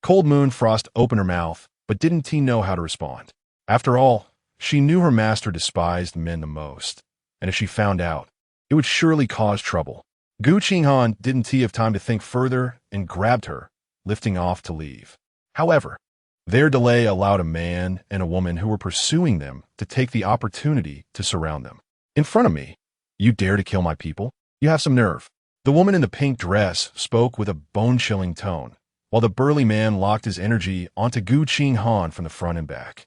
Cold Moon Frost opened her mouth, but didn't know how to respond. After all, she knew her master despised men the most, and if she found out, it would surely cause trouble. Gu Qinghan didn't have time to think further and grabbed her, lifting off to leave. However, their delay allowed a man and a woman who were pursuing them to take the opportunity to surround them. In front of me, you dare to kill my people? You have some nerve. The woman in the pink dress spoke with a bone-chilling tone, while the burly man locked his energy onto Gu Qinghan from the front and back.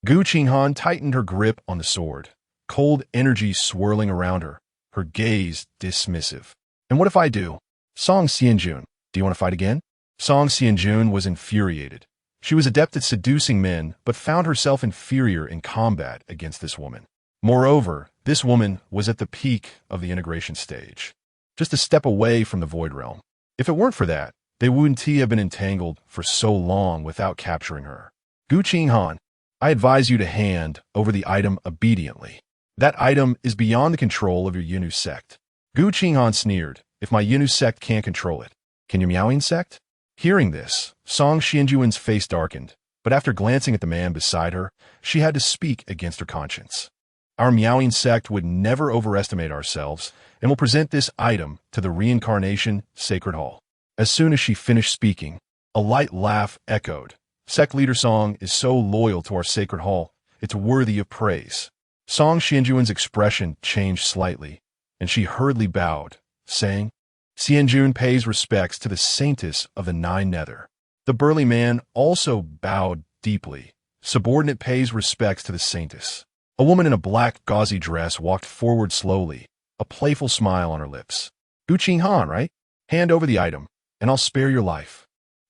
Gu Qinghan tightened her grip on the sword, cold energy swirling around her, her gaze dismissive. And what if I do? Song Xianjun, do you want to fight again? Song Xianjun was infuriated. She was adept at seducing men, but found herself inferior in combat against this woman. Moreover, this woman was at the peak of the integration stage, just a step away from the Void Realm. If it weren't for that, they wouldn't have been entangled for so long without capturing her. Gu Qinghan, I advise you to hand over the item obediently. That item is beyond the control of your Yinu sect. Gu Qinghan sneered, if my Yinu sect can't control it, can your Miaoing sect? Hearing this, Song Xianjuan's face darkened, but after glancing at the man beside her, she had to speak against her conscience. Our Miaoing sect would never overestimate ourselves and will present this item to the Reincarnation Sacred Hall. As soon as she finished speaking, a light laugh echoed. Sect leader Song is so loyal to our Sacred Hall, it's worthy of praise. Song Xianjuan's expression changed slightly, and she hurriedly bowed, saying, Xianjun pays respects to the saintess of the Nine Nether. The burly man also bowed deeply. Subordinate pays respects to the saintess. A woman in a black gauzy dress walked forward slowly, a playful smile on her lips. Gu Qinghan, right? Hand over the item, and I'll spare your life.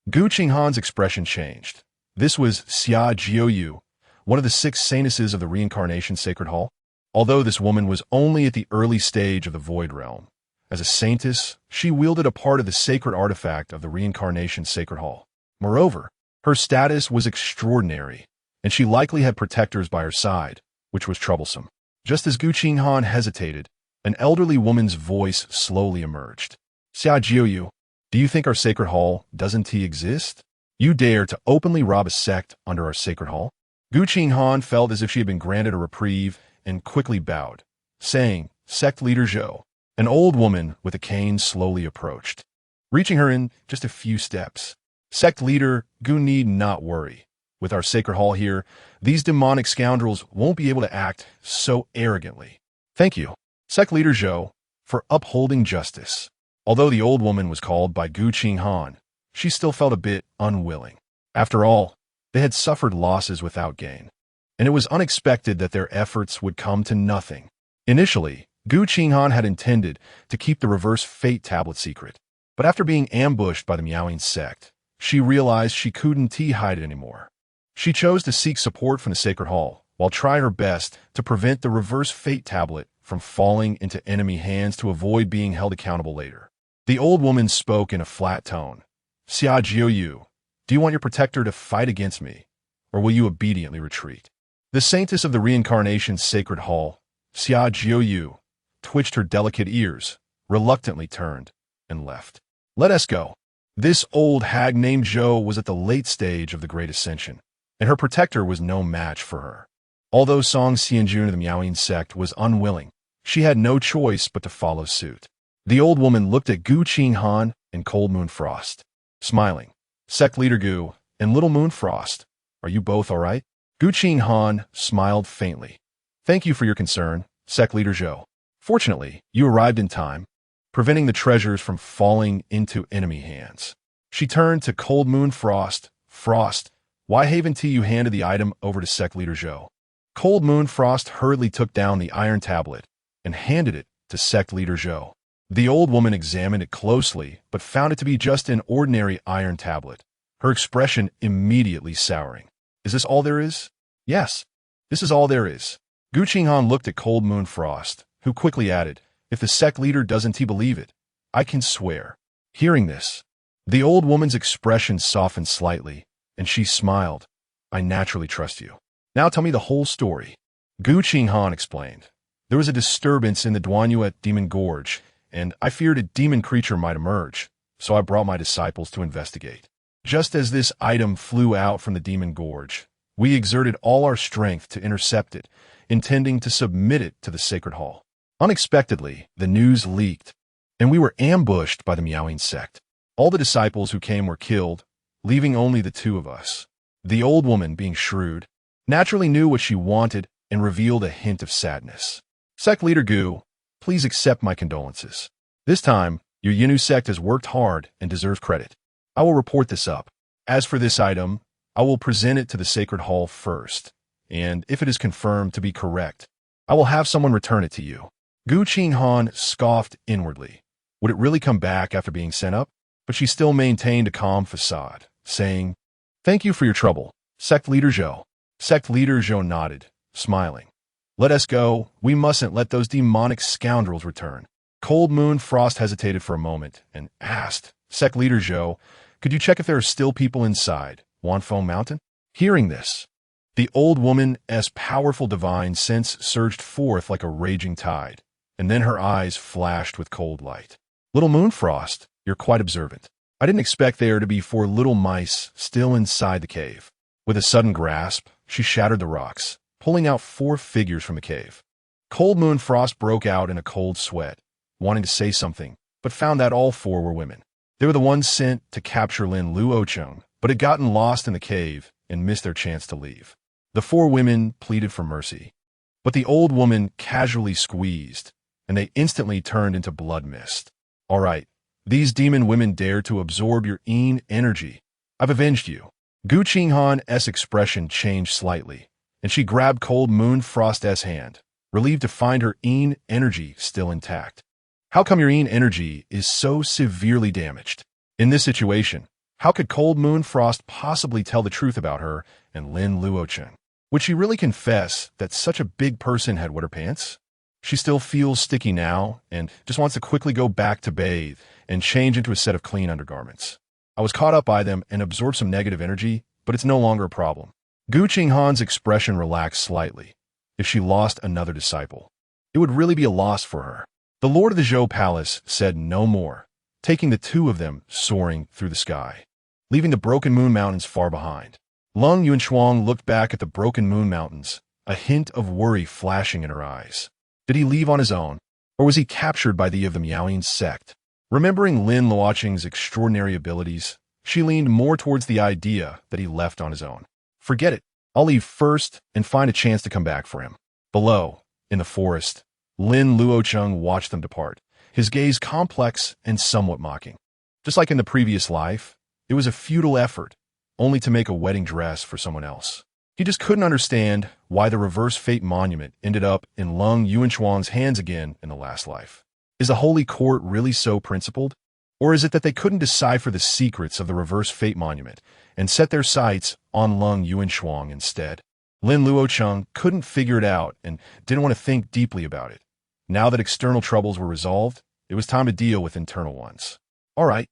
Gu Qinghan's expression changed. This was Xia Jiuyu, one of the 6 saintesses of the Reincarnation Sacred Hall. Although this woman was only at the early stage of the Void Realm, as a saintess, she wielded a part of the sacred artifact of the Reincarnation Sacred Hall. Moreover, her status was extraordinary, and she likely had protectors by her side, which was troublesome. Just as Gu Qinghan hesitated, an elderly woman's voice slowly emerged. Xia Jiuyu, do you think our Sacred Hall doesn't exist? You dare to openly rob a sect under our Sacred Hall? Gu Qinghan felt as if she had been granted a reprieve and quickly bowed, saying, Sect Leader Zhou. An old woman with a cane slowly approached, reaching her in just a few steps. Sect Leader, Gu need not worry. With our Sacred Hall here, these demonic scoundrels won't be able to act so arrogantly. Thank you, Sect Leader Zhou, for upholding justice. Although the old woman was called by Gu Qinghan, she still felt a bit unwilling. After all, they had suffered losses without gain, and it was unexpected that their efforts would come to nothing. Initially, Gu Qinghan had intended to keep the reverse fate tablet secret, but after being ambushed by the Miaoing sect, she realized she couldn't hide it anymore. She chose to seek support from the Sacred Hall, while trying her best to prevent the reverse fate tablet from falling into enemy hands to avoid being held accountable later. The old woman spoke in a flat tone. Xia Jiuyu, do you want your protector to fight against me, or will you obediently retreat? The saintess of the Reincarnation Sacred Hall, Xia Jiuyu, twitched her delicate ears, reluctantly turned, and left. Let us go. This old hag named Zhou was at the late stage of the Great Ascension, and her protector was no match for her. Although Song Xianjun of the Miaoing sect was unwilling, she had no choice but to follow suit. The old woman looked at Gu Qinghan and Cold Moon Frost, smiling. Sect leader Gu and Little Moon Frost, are you both all right? Gu Qinghan smiled faintly. Thank you for your concern, Sect leader Zhou. Fortunately, you arrived in time, preventing the treasures from falling into enemy hands. She turned to Cold Moon Frost. Frost, why haven't you handed the item over to Sect leader Zhou? Cold Moon Frost hurriedly took down the iron tablet and handed it to Sect leader Zhou. The old woman examined it closely, but found it to be just an ordinary iron tablet, her expression immediately souring. Is this all there is? Yes, this is all there is. Gu Qinghan looked at Cold Moon Frost, who quickly added, if the sect leader doesn't believe it, I can swear. Hearing this, the old woman's expression softened slightly, and she smiled. I naturally trust you. Now tell me the whole story. Gu Qinghan explained. There was a disturbance in the Duanyu at Demon Gorge, and I feared a demon creature might emerge, so I brought my disciples to investigate. Just as this item flew out from the Demon Gorge, we exerted all our strength to intercept it, intending to submit it to the Sacred Hall. Unexpectedly, the news leaked, and we were ambushed by the Miaoing sect. All the disciples who came were killed, leaving only the two of us. The old woman, being shrewd, naturally knew what she wanted and revealed a hint of sadness. Sect leader Gu, please accept my condolences. This time, your Yinu sect has worked hard and deserves credit. I will report this up. As for this item, I will present it to the Sacred Hall first, and if it is confirmed to be correct, I will have someone return it to you. Gu Qinghan scoffed inwardly. Would it really come back after being sent up? But she still maintained a calm facade, saying, Thank you for your trouble, Sect leader Zhou. Sect leader Zhou nodded, smiling. Let us go. We mustn't let those demonic scoundrels return. Cold Moon Frost hesitated for a moment and asked, Sect leader Zhou, could you check if there are still people inside Wanfeng Mountain? Hearing this, the old woman's powerful divine sense surged forth like a raging tide, and then her eyes flashed with cold light. Little Moon Frost, you're quite observant. I didn't expect there to be 4 little mice still inside the cave. With a sudden grasp, she shattered the rocks, pulling out 4 figures from the cave. Cold Moon Frost broke out in a cold sweat, wanting to say something, but found that all 4 were women. They were the ones sent to capture Lin Luocheng, but had gotten lost in the cave and missed their chance to leave. The 4 women pleaded for mercy, but the old woman casually squeezed, and they instantly turned into blood mist. All right, these demon women dare to absorb your energy. I've avenged you. Gu Qinghan's expression changed slightly, and she grabbed Cold Moon Frost's hand, relieved to find her energy still intact. How come your energy is so severely damaged? In this situation, how could Cold Moon Frost possibly tell the truth about her and Lin Luocheng? Would she really confess that such a big person had wet her pants? She still feels sticky now and just wants to quickly go back to bathe and change into a set of clean undergarments. I was caught up by them and absorbed some negative energy, but it's no longer a problem. Gu Qinghan's expression relaxed slightly. If she lost another disciple, it would really be a loss for her. The Lord of the Zhou Palace said no more, taking the 2 of them soaring through the sky, leaving the Broken Moon Mountains far behind. Lung Yunshuang looked back at the Broken Moon Mountains, a hint of worry flashing in her eyes. Did he leave on his own, or was he captured by the Miaoing sect? Remembering Lin Luocheng's extraordinary abilities, she leaned more towards the idea that he left on his own. Forget it. I'll leave first and find a chance to come back for him. Below, in the forest, Lin Luocheng watched them depart, his gaze complex and somewhat mocking. Just like in the previous life, it was a futile effort, only to make a wedding dress for someone else. He just couldn't understand why the reverse fate monument ended up in Lung Yunshuang's hands again in the last life. Is the Holy Court really so principled? Or is it that they couldn't decipher the secrets of the reverse fate monument and set their sights on Lung Yunshuang instead? Lin Luocheng couldn't figure it out and didn't want to think deeply about it. Now that external troubles were resolved, it was time to deal with internal ones. All right,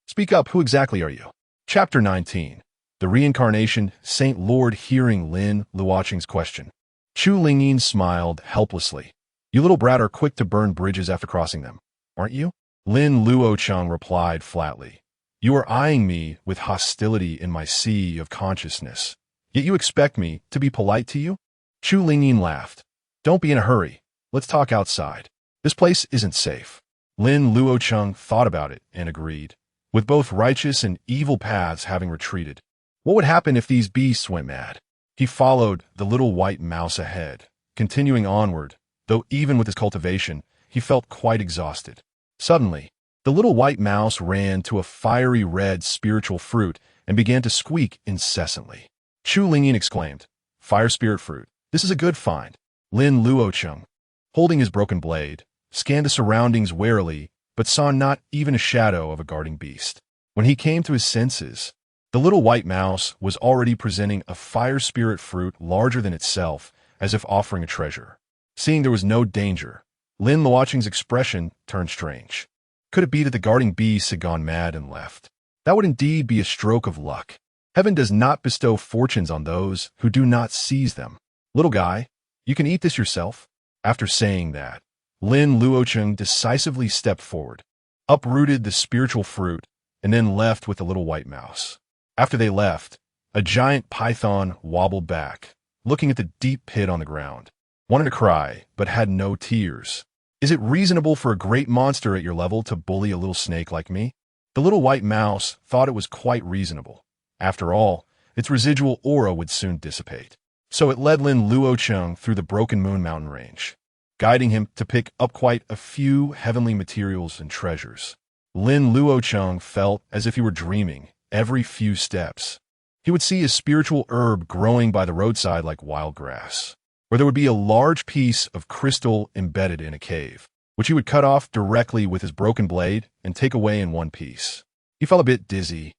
speak up, who exactly are you? Chapter 19. The Reincarnation. Saint Lord hearing Lin Luocheng's question, Chu Lingyin smiled helplessly. You little brat are quick to burn bridges after crossing them, aren't you? Lin Luocheng replied flatly. You are eyeing me with hostility in my sea of consciousness, yet you expect me to be polite to you? Chu Lingyin laughed. Don't be in a hurry. Let's talk outside. This place isn't safe. Lin Luocheng thought about it and agreed. With both righteous and evil paths having retreated, what would happen if these beasts went mad? He followed the little white mouse ahead, continuing onward, though even with his cultivation, he felt quite exhausted. Suddenly, the little white mouse ran to a fiery red spiritual fruit and began to squeak incessantly. Chu Lingyin exclaimed, "Fire spirit fruit, this is a good find." Lin Luocheng, holding his broken blade, scanned the surroundings warily, but saw not even a shadow of a guarding beast. When he came to his senses, the little white mouse was already presenting a fire spirit fruit larger than itself, as if offering a treasure. Seeing there was no danger, Lin Luocheng's expression turned strange. Could it be that the guarding beasts had gone mad and left? That would indeed be a stroke of luck. Heaven does not bestow fortunes on those who do not seize them. Little guy, you can eat this yourself. After saying that, Lin Luocheng decisively stepped forward, uprooted the spiritual fruit, and then left with the little white mouse. After they left, a giant python wobbled back, looking at the deep pit on the ground. Wanted to cry, but had no tears. Is it reasonable for a great monster at your level to bully a little snake like me? The little white mouse thought it was quite reasonable. After all, its residual aura would soon dissipate. So it led Lin Luocheng through the Broken Moon mountain range, guiding him to pick up quite a few heavenly materials and treasures. Lin Luocheng felt as if he were dreaming every few steps. He would see a spiritual herb growing by the roadside like wild grass, or there would be a large piece of crystal embedded in a cave, which he would cut off directly with his broken blade and take away in one piece. He felt a bit dizzy,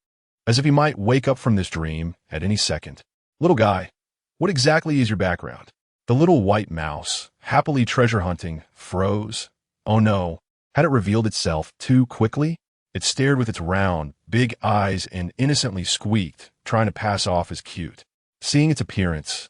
as if he might wake up from this dream at any second. Little guy, what exactly is your background? The little white mouse, happily treasure hunting, froze. Oh no, had it revealed itself too quickly? It stared with its round, big eyes and innocently squeaked, trying to pass off as cute. Seeing its appearance,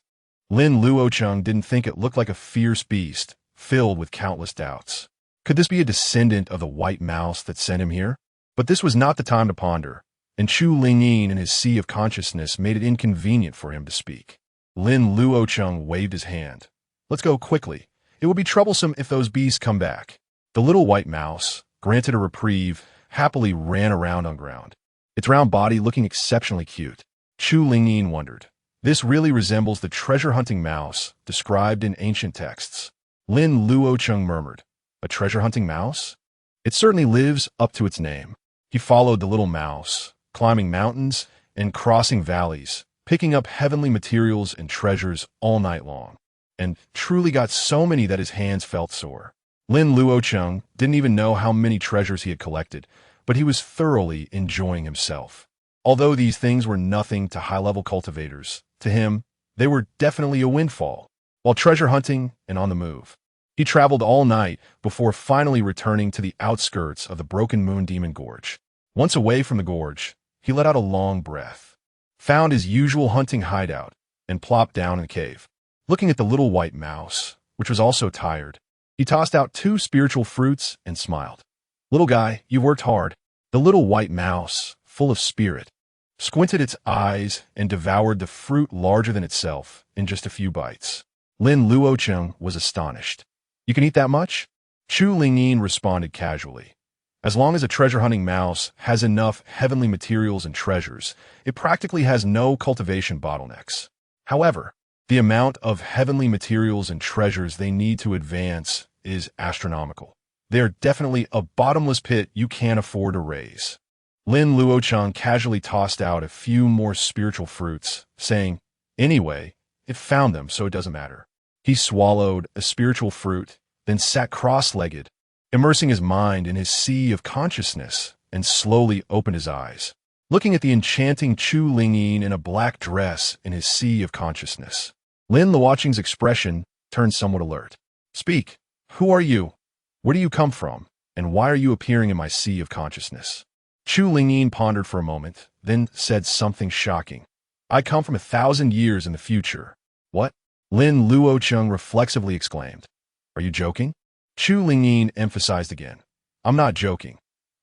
Lin Luocheng didn't think it looked like a fierce beast, filled with countless doubts. Could this be a descendant of the white mouse that sent him here? But this was not the time to ponder, and Chu Lingyin in his sea of consciousness made it inconvenient for him to speak. Lin Luocheng waved his hand. Let's go quickly. It will be troublesome if those beasts come back. The little white mouse, granted a reprieve, happily ran around on ground, its round body looking exceptionally cute. Chu Lingyin wondered. This really resembles the treasure-hunting mouse described in ancient texts. Lin Luocheng murmured, "A treasure-hunting mouse? It certainly lives up to its name." He followed the little mouse, climbing mountains and crossing valleys, picking up heavenly materials and treasures all night long, and truly got so many that his hands felt sore. Lin Luocheng didn't even know how many treasures he had collected, but he was thoroughly enjoying himself. Although these things were nothing to high-level cultivators, to him, they were definitely a windfall. While treasure hunting and on the move, he traveled all night before finally returning to the outskirts of the Broken Moon Demon Gorge. Once away from the gorge, he let out a long breath, found his usual hunting hideout, and plopped down in the cave. Looking at the little white mouse, which was also tired, he tossed out 2 spiritual fruits and smiled. Little guy, you worked hard. The little white mouse, full of spirit, squinted its eyes and devoured the fruit larger than itself in just a few bites. Lin Luocheng was astonished. You can eat that much? Chu Lingyin responded casually. As long as a treasure-hunting mouse has enough heavenly materials and treasures, it practically has no cultivation bottlenecks. However, the amount of heavenly materials and treasures they need to advance is astronomical. They are definitely a bottomless pit you can't afford to raise. Lin Luocheng casually tossed out a few more spiritual fruits, saying, "Anyway, it found them, so it doesn't matter." He swallowed a spiritual fruit, then sat cross-legged, immersing his mind in his sea of consciousness, and slowly opened his eyes, looking at the enchanting Chu Lingyin in a black dress in his sea of consciousness. Lin Luocheng's expression turned somewhat alert. "Speak. Who are you? Where do you come from? And why are you appearing in my sea of consciousness?" Chu Lingyin pondered for a moment, then said something shocking. "I come from 1,000 years in the future." "What?" Lin Luocheng reflexively exclaimed. "Are you joking?" Chu Lingyin emphasized again. "I'm not joking.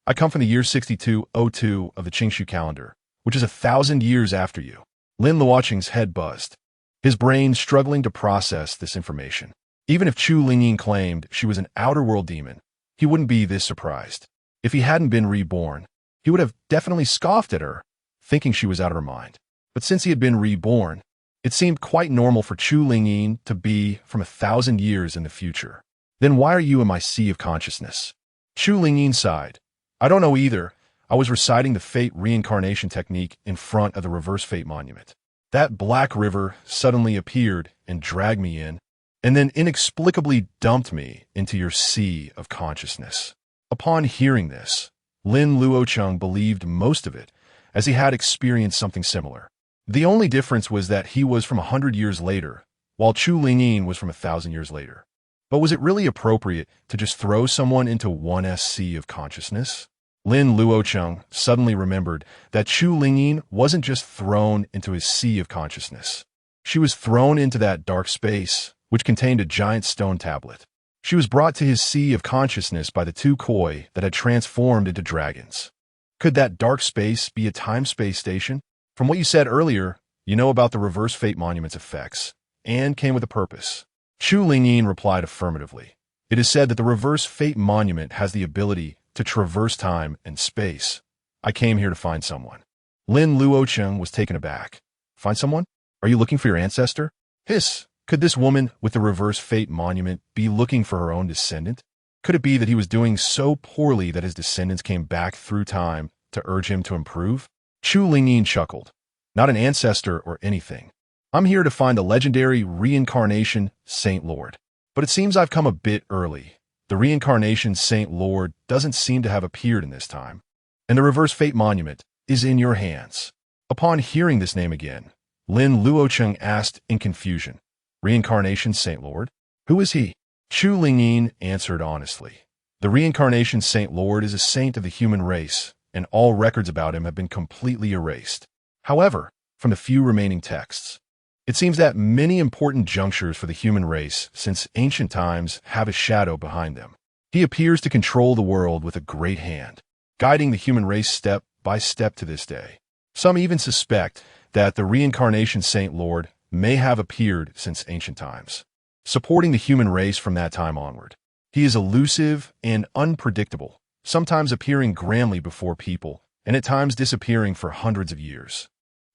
I come from the year 6202 of the Qingshu calendar, which is 1,000 years after you." Lin Luocheng's head buzzed, his brain struggling to process this information. Even if Chu Lingyin claimed she was an outer world demon, he wouldn't be this surprised. If he hadn't been reborn, he would have definitely scoffed at her, thinking she was out of her mind. But since he had been reborn, it seemed quite normal for Chu Lingyin to be from 1,000 years in the future. Then why are you in my sea of consciousness? Chu Lingyin sighed. I don't know either. I was reciting the fate reincarnation technique in front of the reverse fate monument. That black river suddenly appeared and dragged me in, and then inexplicably dumped me into your sea of consciousness. Upon hearing this, Lin Luocheng believed most of it, as he had experienced something similar. The only difference was that he was from 100 years later, while Chu Lingyin was from 1,000 years later. But was it really appropriate to just throw someone into one sea of consciousness? Lin Luocheng suddenly remembered that Chu Lingyin wasn't just thrown into his sea of consciousness. She was thrown into that dark space, which contained a giant stone tablet. She was brought to his sea of consciousness by the two koi that had transformed into dragons. Could that dark space be a time-space station? From what you said earlier, you know about the reverse fate monument's effects, and came with a purpose. Chu Lingyin replied affirmatively. It is said that the reverse fate monument has the ability to traverse time and space. I came here to find someone. Lin Luocheng was taken aback. Find someone? Are you looking for your ancestor? Hiss! Could this woman with the reverse fate monument be looking for her own descendant? Could it be that he was doing so poorly that his descendants came back through time to urge him to improve? Chu Lingyin chuckled. Not an ancestor or anything. I'm here to find the legendary reincarnation Saint Lord. But it seems I've come a bit early. The reincarnation Saint Lord doesn't seem to have appeared in this time. And the reverse fate monument is in your hands. Upon hearing this name again, Lin Luocheng asked in confusion, Reincarnation Saint Lord? Who is he? Chu Lingyin answered honestly. The reincarnation Saint Lord is a saint of the human race, and all records about him have been completely erased. However, from the few remaining texts, it seems that many important junctures for the human race since ancient times have a shadow behind them. He appears to control the world with a great hand, guiding the human race step by step to this day. Some even suspect that the reincarnation Saint Lord may have appeared since ancient times, supporting the human race from that time onward. He is elusive and unpredictable, sometimes appearing grandly before people, and at times disappearing for hundreds of years.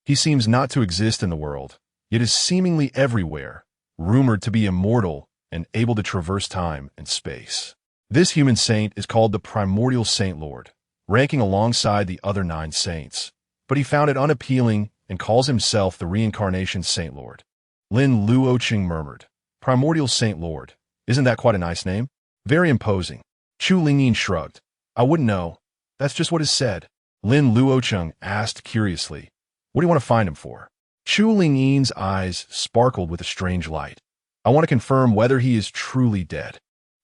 He seems not to exist in the world, yet is seemingly everywhere, rumored to be immortal and able to traverse time and space. This human saint is called the primordial Saint Lord, ranking alongside the other 9 saints, but he found it unappealing and calls himself the reincarnation Saint Lord. Lin Luocheng murmured, Primordial Saint Lord. Isn't that quite a nice name? Very imposing. Chu Lingyin shrugged. I wouldn't know. That's just what is said. Lin Luocheng asked curiously, What do you want to find him for? Chu Lingyin's eyes sparkled with a strange light. I want to confirm whether he is truly dead.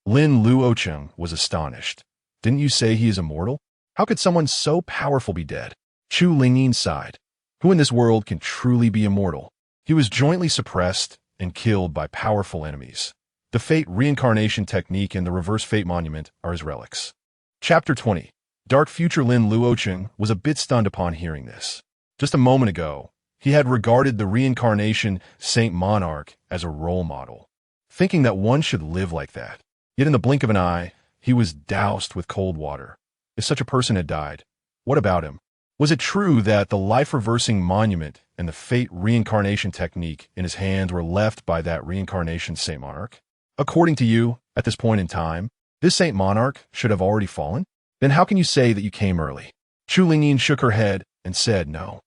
Lin Luocheng was astonished. Didn't you say he is immortal? How could someone so powerful be dead? Chu Lingyin sighed. Who in this world can truly be immortal? He was jointly suppressed and killed by powerful enemies. The fate reincarnation technique and the reverse fate monument are his relics. Chapter 20. Dark Future. Lin Luocheng was a bit stunned upon hearing this. Just a moment ago, he had regarded the reincarnation Saint Monarch as a role model, thinking that one should live like that. Yet in the blink of an eye, he was doused with cold water. If such a person had died, what about him? Was it true that the life-reversing monument and the fate reincarnation technique in his hands were left by that reincarnation Saint Monarch? According to you, at this point in time, this Saint Monarch should have already fallen? Then how can you say that you came early? Chu Lingyin shook her head and said no.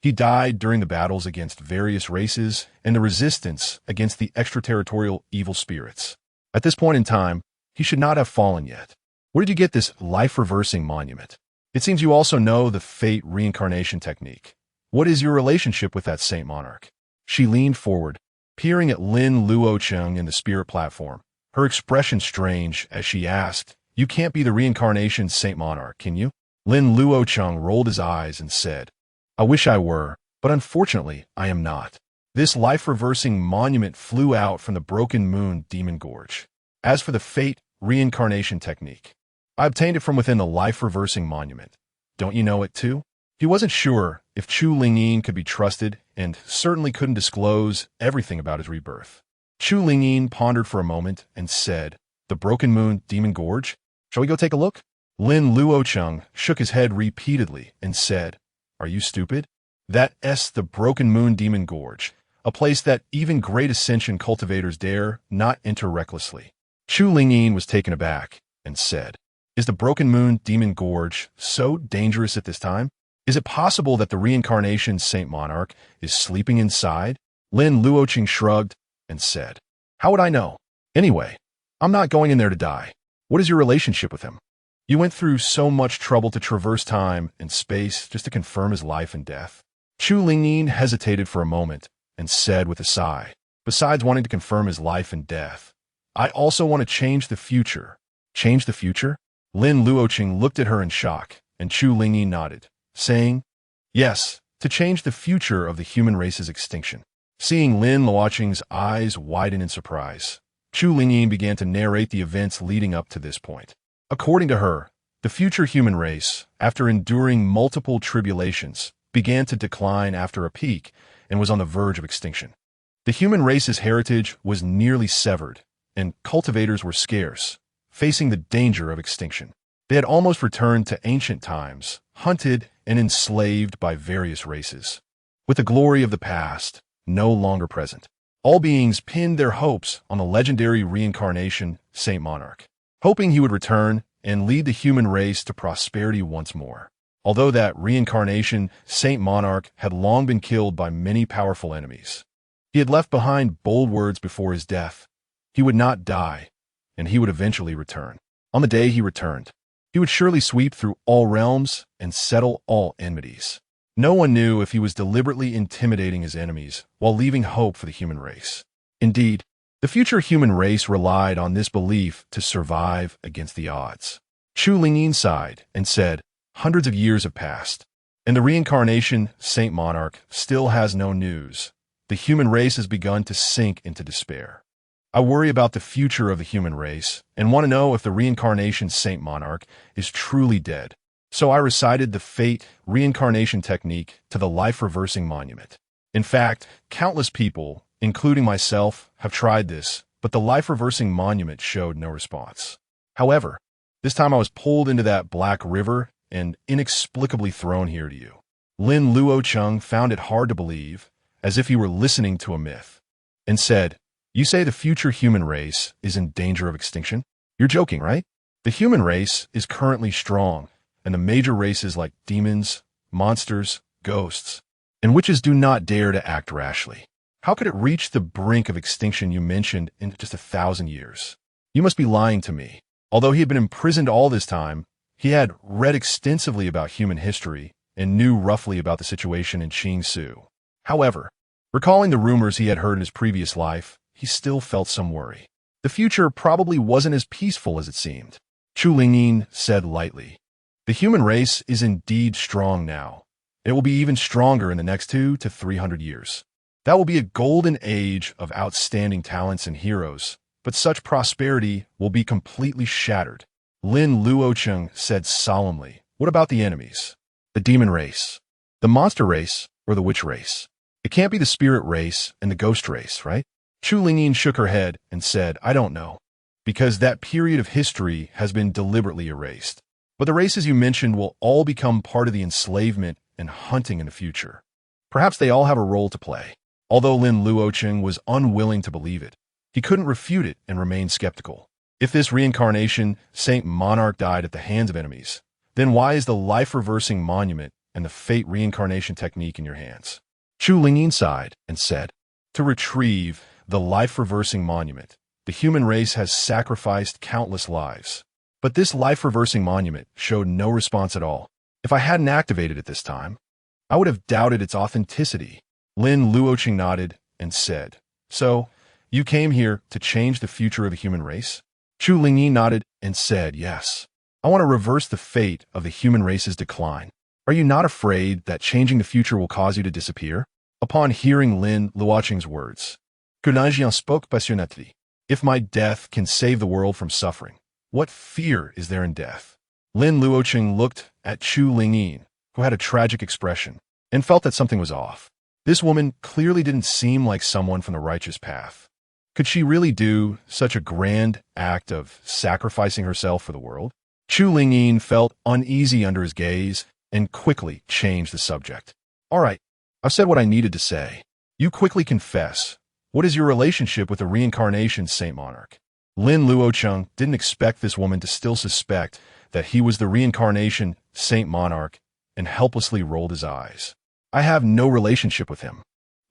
He died during the battles against various races and the resistance against the extraterritorial evil spirits. At this point in time, he should not have fallen yet. Where did you get this life-reversing monument? It seems you also know the fate reincarnation technique. What is your relationship with that Saint Monarch? She leaned forward, peering at Lin Luocheng in the spirit platform, her expression strange as she asked, You can't be the reincarnation Saint Monarch, can you? Lin Luocheng rolled his eyes and said, I wish I were, but unfortunately I am not. This life-reversing monument flew out from the Broken Moon Demon Gorge. As for the fate reincarnation technique, I obtained it from within the life-reversing monument. Don't you know it too? He wasn't sure if Chu Lingyin could be trusted and certainly couldn't disclose everything about his rebirth. Chu Lingyin pondered for a moment and said, The Broken Moon Demon Gorge? Shall we go take a look? Lin Luocheng shook his head repeatedly and said, Are you stupid? That's the Broken Moon Demon Gorge, a place that even great ascension cultivators dare not enter recklessly. Chu Lingyin was taken aback and said, Is the Broken Moon Demon Gorge so dangerous at this time? Is it possible that the reincarnation Saint Monarch is sleeping inside? Lin Luocheng shrugged and said, How would I know? Anyway, I'm not going in there to die. What is your relationship with him? You went through so much trouble to traverse time and space just to confirm his life and death. Chu Lingyin hesitated for a moment and said with a sigh, Besides wanting to confirm his life and death, I also want to change the future. Change the future? Lin Luocheng looked at her in shock, and Chu Lingyin nodded, saying, Yes, to change the future of the human race's extinction. Seeing Lin Luocheng's eyes widen in surprise, Chu Lingyin began to narrate the events leading up to this point. According to her, the future human race, after enduring multiple tribulations, began to decline after a peak and was on the verge of extinction. The human race's heritage was nearly severed, and cultivators were scarce, facing the danger of extinction. They had almost returned to ancient times, hunted and enslaved by various races. With the glory of the past no longer present, all beings pinned their hopes on the legendary reincarnation Saint Monarch, hoping he would return and lead the human race to prosperity once more. Although that reincarnation Saint Monarch had long been killed by many powerful enemies, he had left behind bold words before his death. He would not die, and he would eventually return. On the day he returned, he would surely sweep through all realms and settle all enmities. No one knew if he was deliberately intimidating his enemies while leaving hope for the human race. Indeed, the future human race relied on this belief to survive against the odds. Chu Lingyin sighed and said, Hundreds of years have passed, and the reincarnation Saint Monarch still has no news. The human race has begun to sink into despair. I worry about the future of the human race and want to know if the reincarnation Saint Monarch is truly dead. So I recited the fate reincarnation technique to the life-reversing monument. In fact, countless people, including myself, have tried this, but the life-reversing monument showed no response. However, this time I was pulled into that black river and inexplicably thrown here to you. Lin Luocheng found it hard to believe, as if he were listening to a myth, and said, You say the future human race is in danger of extinction? You're joking, right? The human race is currently strong, and the major races like demons, monsters, ghosts, and witches do not dare to act rashly. How could it reach the brink of extinction you mentioned in just 1,000 years? You must be lying to me. Although he had been imprisoned all this time, he had read extensively about human history and knew roughly about the situation in Qingsu. However, recalling the rumors he had heard in his previous life, he still felt some worry. The future probably wasn't as peaceful as it seemed. Chu Lingyin said lightly, The human race is indeed strong now. It will be even stronger in the next 200 to 300 years. That will be a golden age of outstanding talents and heroes, but such prosperity will be completely shattered. Lin Luocheng said solemnly, What about the enemies? The demon race, the monster race, or the witch race? It can't be the spirit race and the ghost race, right? Chu Lingyin shook her head and said, I don't know, because that period of history has been deliberately erased. But the races you mentioned will all become part of the enslavement and hunting in the future. Perhaps they all have a role to play. Although Lin Luocheng was unwilling to believe it, he couldn't refute it and remained skeptical. If this reincarnation Saint Monarch died at the hands of enemies, then why is the life-reversing monument and the fate reincarnation technique in your hands? Chu Lingyin sighed and said, To retrieve the life-reversing monument, the human race has sacrificed countless lives. But this life-reversing monument showed no response at all. If I hadn't activated it this time, I would have doubted its authenticity. Lin Luocheng nodded and said, So, you came here to change the future of the human race? Chu Lingyin nodded and said, Yes. I want to reverse the fate of the human race's decline. Are you not afraid that changing the future will cause you to disappear? Upon hearing Lin Luocheng's words, Gunajian spoke passionately. If my death can save the world from suffering, what fear is there in death? Lin Luocheng looked at Chu Lingyin, who had a tragic expression, and felt that something was off. This woman clearly didn't seem like someone from the righteous path. Could she really do such a grand act of sacrificing herself for the world? Chu Lingyin felt uneasy under his gaze and quickly changed the subject. All right, I've said what I needed to say. You quickly confess. What is your relationship with the reincarnation Saint Monarch? Lin Luocheng didn't expect this woman to still suspect that he was the reincarnation Saint Monarch and helplessly rolled his eyes. I have no relationship with him.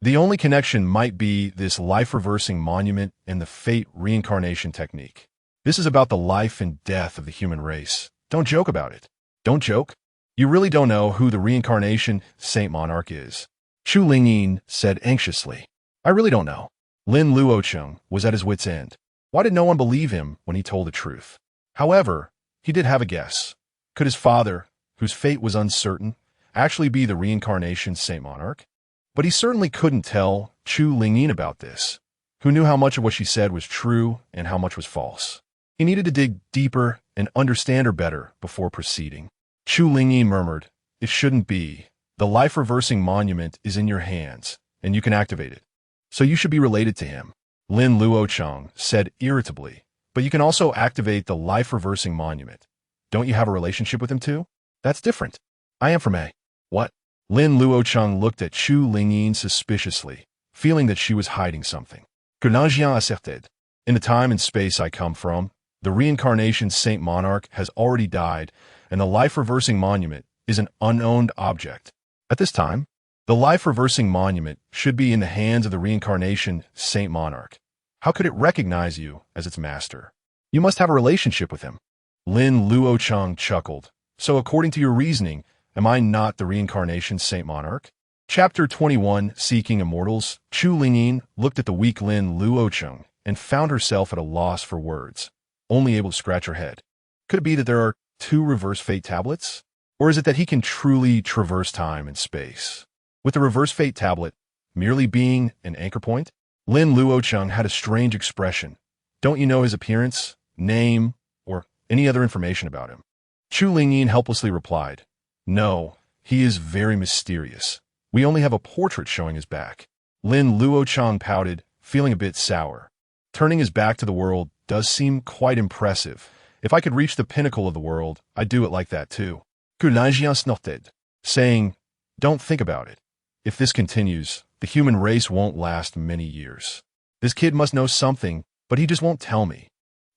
The only connection might be this life-reversing monument and the fate reincarnation technique. This is about the life and death of the human race. Don't joke about it. Don't joke. You really don't know who the reincarnation Saint Monarch is. Chu Lingyin said anxiously. I really don't know. Lin Luocheng was at his wit's end. Why did no one believe him when he told the truth? However, he did have a guess. Could his father, whose fate was uncertain, actually be the reincarnation Saint Monarch? But he certainly couldn't tell Chu Lingyin about this, who knew how much of what she said was true and how much was false. He needed to dig deeper and understand her better before proceeding. Chu Lingyin murmured, It shouldn't be. The life-reversing monument is in your hands, and you can activate it. So you should be related to him. Lin Luocheng said irritably, But you can also activate the life-reversing monument. Don't you have a relationship with him too? That's different. I am from A. What? Lin Luocheng looked at Chu Lingyin suspiciously, feeling that she was hiding something. Que l'Ancien asserted. In the time and space I come from, the reincarnation Saint Monarch has already died, and the life-reversing monument is an unowned object. At this time, the life-reversing monument should be in the hands of the reincarnation Saint Monarch. How could it recognize you as its master? You must have a relationship with him. Lin Luocheng chuckled. So according to your reasoning, am I not the reincarnation Saint Monarch? Chapter 21, Seeking Immortals. Chu Lingyin looked at the weak Lin Luocheng and found herself at a loss for words, only able to scratch her head. Could it be that there are two reverse fate tablets? Or is it that he can truly traverse time and space? With the reverse fate tablet merely being an anchor point? Lin Luocheng had a strange expression. Don't you know his appearance, name, or any other information about him? Chu Lingyin helplessly replied, No, he is very mysterious. We only have a portrait showing his back. Lin Luocheng pouted, feeling a bit sour. Turning his back to the world does seem quite impressive. If I could reach the pinnacle of the world, I'd do it like that too. Que l'Ancien asserted, saying, Don't think about it. If this continues, the human race won't last many years. This kid must know something, but he just won't tell me.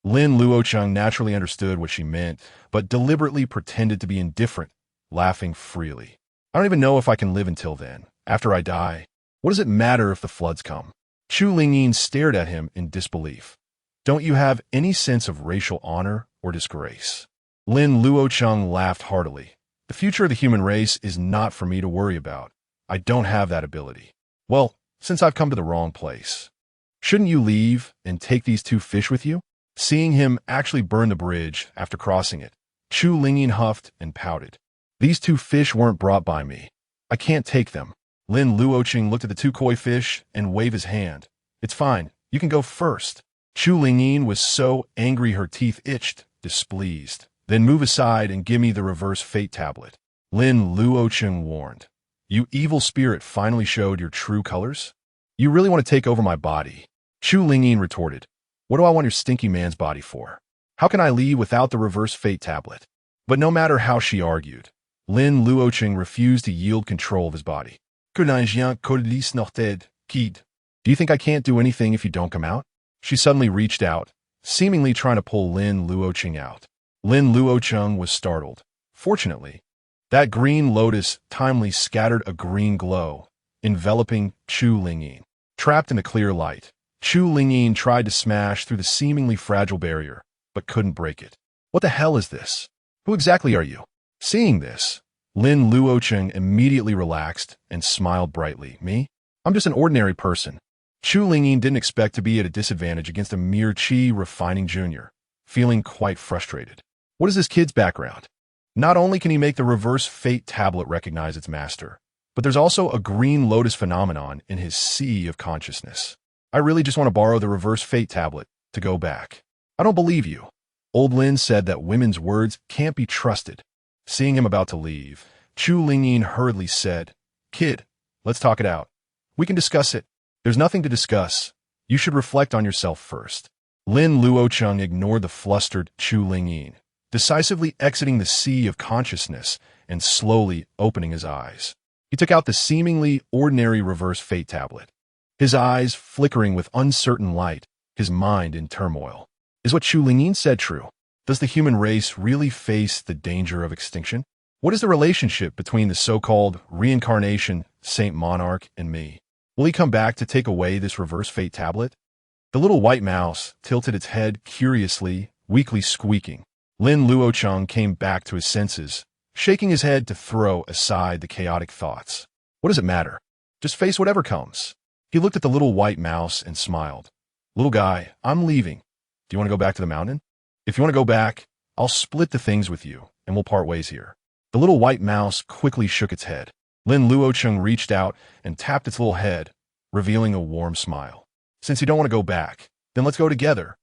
Lin Luocheng naturally understood what she meant, but deliberately pretended to be indifferent, laughing freely. I don't even know if I can live until then. After I die, what does it matter if the floods come? Chu Lingyin stared at him in disbelief. Don't you have any sense of racial honor or disgrace? Lin Luocheng laughed heartily. The future of the human race is not for me to worry about. I don't have that ability. Well, since I've come to the wrong place. Shouldn't you leave and take these two fish with you? Seeing him actually burn the bridge after crossing it, Chu Lingyin huffed and pouted. These two fish weren't brought by me. I can't take them. Lin Luocheng looked at the two koi fish and waved his hand. It's fine. You can go first. Chu Lingyin was so angry her teeth itched, displeased. Then move aside and give me the reverse fate tablet. Lin Luocheng warned. You evil spirit finally showed your true colors? You really want to take over my body? Chu Lingyin retorted. What do I want your stinky man's body for? How can I leave without the reverse fate tablet? But no matter how she argued, Lin Luocheng refused to yield control of his body. Que l'Ancien asserted, kid. Do you think I can't do anything if you don't come out? She suddenly reached out, seemingly trying to pull Lin Luocheng out. Lin Luocheng was startled. Fortunately, that green lotus timely scattered a green glow, enveloping Chu Lingyin. Trapped in the clear light, Chu Lingyin tried to smash through the seemingly fragile barrier, but couldn't break it. What the hell is this? Who exactly are you? Seeing this, Lin Luocheng immediately relaxed and smiled brightly. Me? I'm just an ordinary person. Chu Lingyin didn't expect to be at a disadvantage against a mere chi refining junior, feeling quite frustrated. What is this kid's background? Not only can he make the reverse fate tablet recognize its master, but there's also a green lotus phenomenon in his sea of consciousness. I really just want to borrow the reverse fate tablet to go back. I don't believe you. Old Lin said that women's words can't be trusted. Seeing him about to leave, Chu Lingyin hurriedly said, Kid, let's talk it out. We can discuss it. There's nothing to discuss. You should reflect on yourself first. Lin Luocheng ignored the flustered Chu Lingyin. decisively exiting the sea of consciousness and slowly opening his eyes. He took out the seemingly ordinary reverse fate tablet, his eyes flickering with uncertain light, his mind in turmoil. Is what Chu Lingyin said true? Does the human race really face the danger of extinction? What is the relationship between the so-called reincarnation, Saint Monarch, and me? Will he come back to take away this reverse fate tablet? The little white mouse tilted its head curiously, weakly squeaking. Lin Luocheng came back to his senses, shaking his head to throw aside the chaotic thoughts. What does it matter? Just face whatever comes. He looked at the little white mouse and smiled. Little guy, I'm leaving. Do you want to go back to the mountain? If you want to go back, I'll split the things with you, and we'll part ways here. The little white mouse quickly shook its head. Lin Luocheng reached out and tapped its little head, revealing a warm smile. Since you don't want to go back, then let's go together.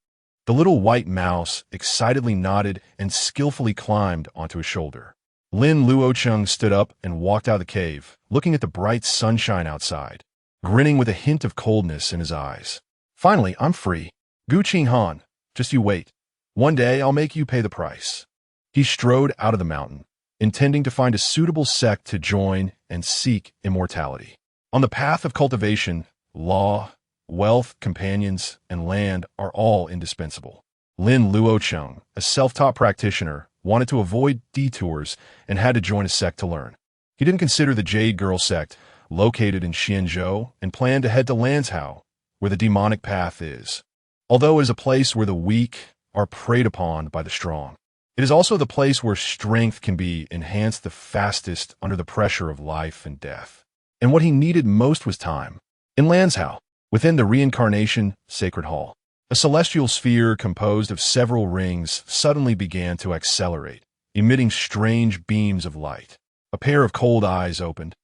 The little white mouse excitedly nodded and skillfully climbed onto his shoulder. Lin Luocheng stood up and walked out of the cave, looking at the bright sunshine outside, grinning with a hint of coldness in his eyes. Finally, I'm free. Gu Qinghan, just you wait. One day I'll make you pay the price. He strode out of the mountain, intending to find a suitable sect to join and seek immortality. On the path of cultivation, law, wealth, companions, and land are all indispensable. Lin Luocheng, a self-taught practitioner, wanted to avoid detours and had to join a sect to learn. He didn't consider the Jade Girl sect, located in Xianzhou, and planned to head to Lanzhou, where the demonic path is. Although it is a place where the weak are preyed upon by the strong, it is also the place where strength can be enhanced the fastest under the pressure of life and death. And what he needed most was time. In Lanzhou, within the reincarnation sacred hall, a celestial sphere composed of several rings suddenly began to accelerate, emitting strange beams of light. A pair of cold eyes opened,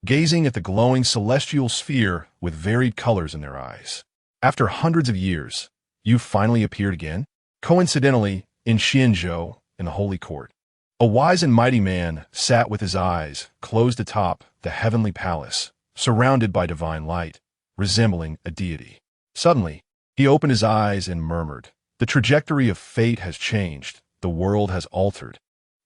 gazing at the glowing celestial sphere with varied colors in their eyes. After hundreds of years, you finally appeared again? Coincidentally, in Xianzhou, in the Holy Court. A wise and mighty man sat with his eyes closed atop the heavenly palace, surrounded by divine light, resembling a deity. Suddenly, he opened his eyes and murmured, "The trajectory of fate has changed. The world has altered."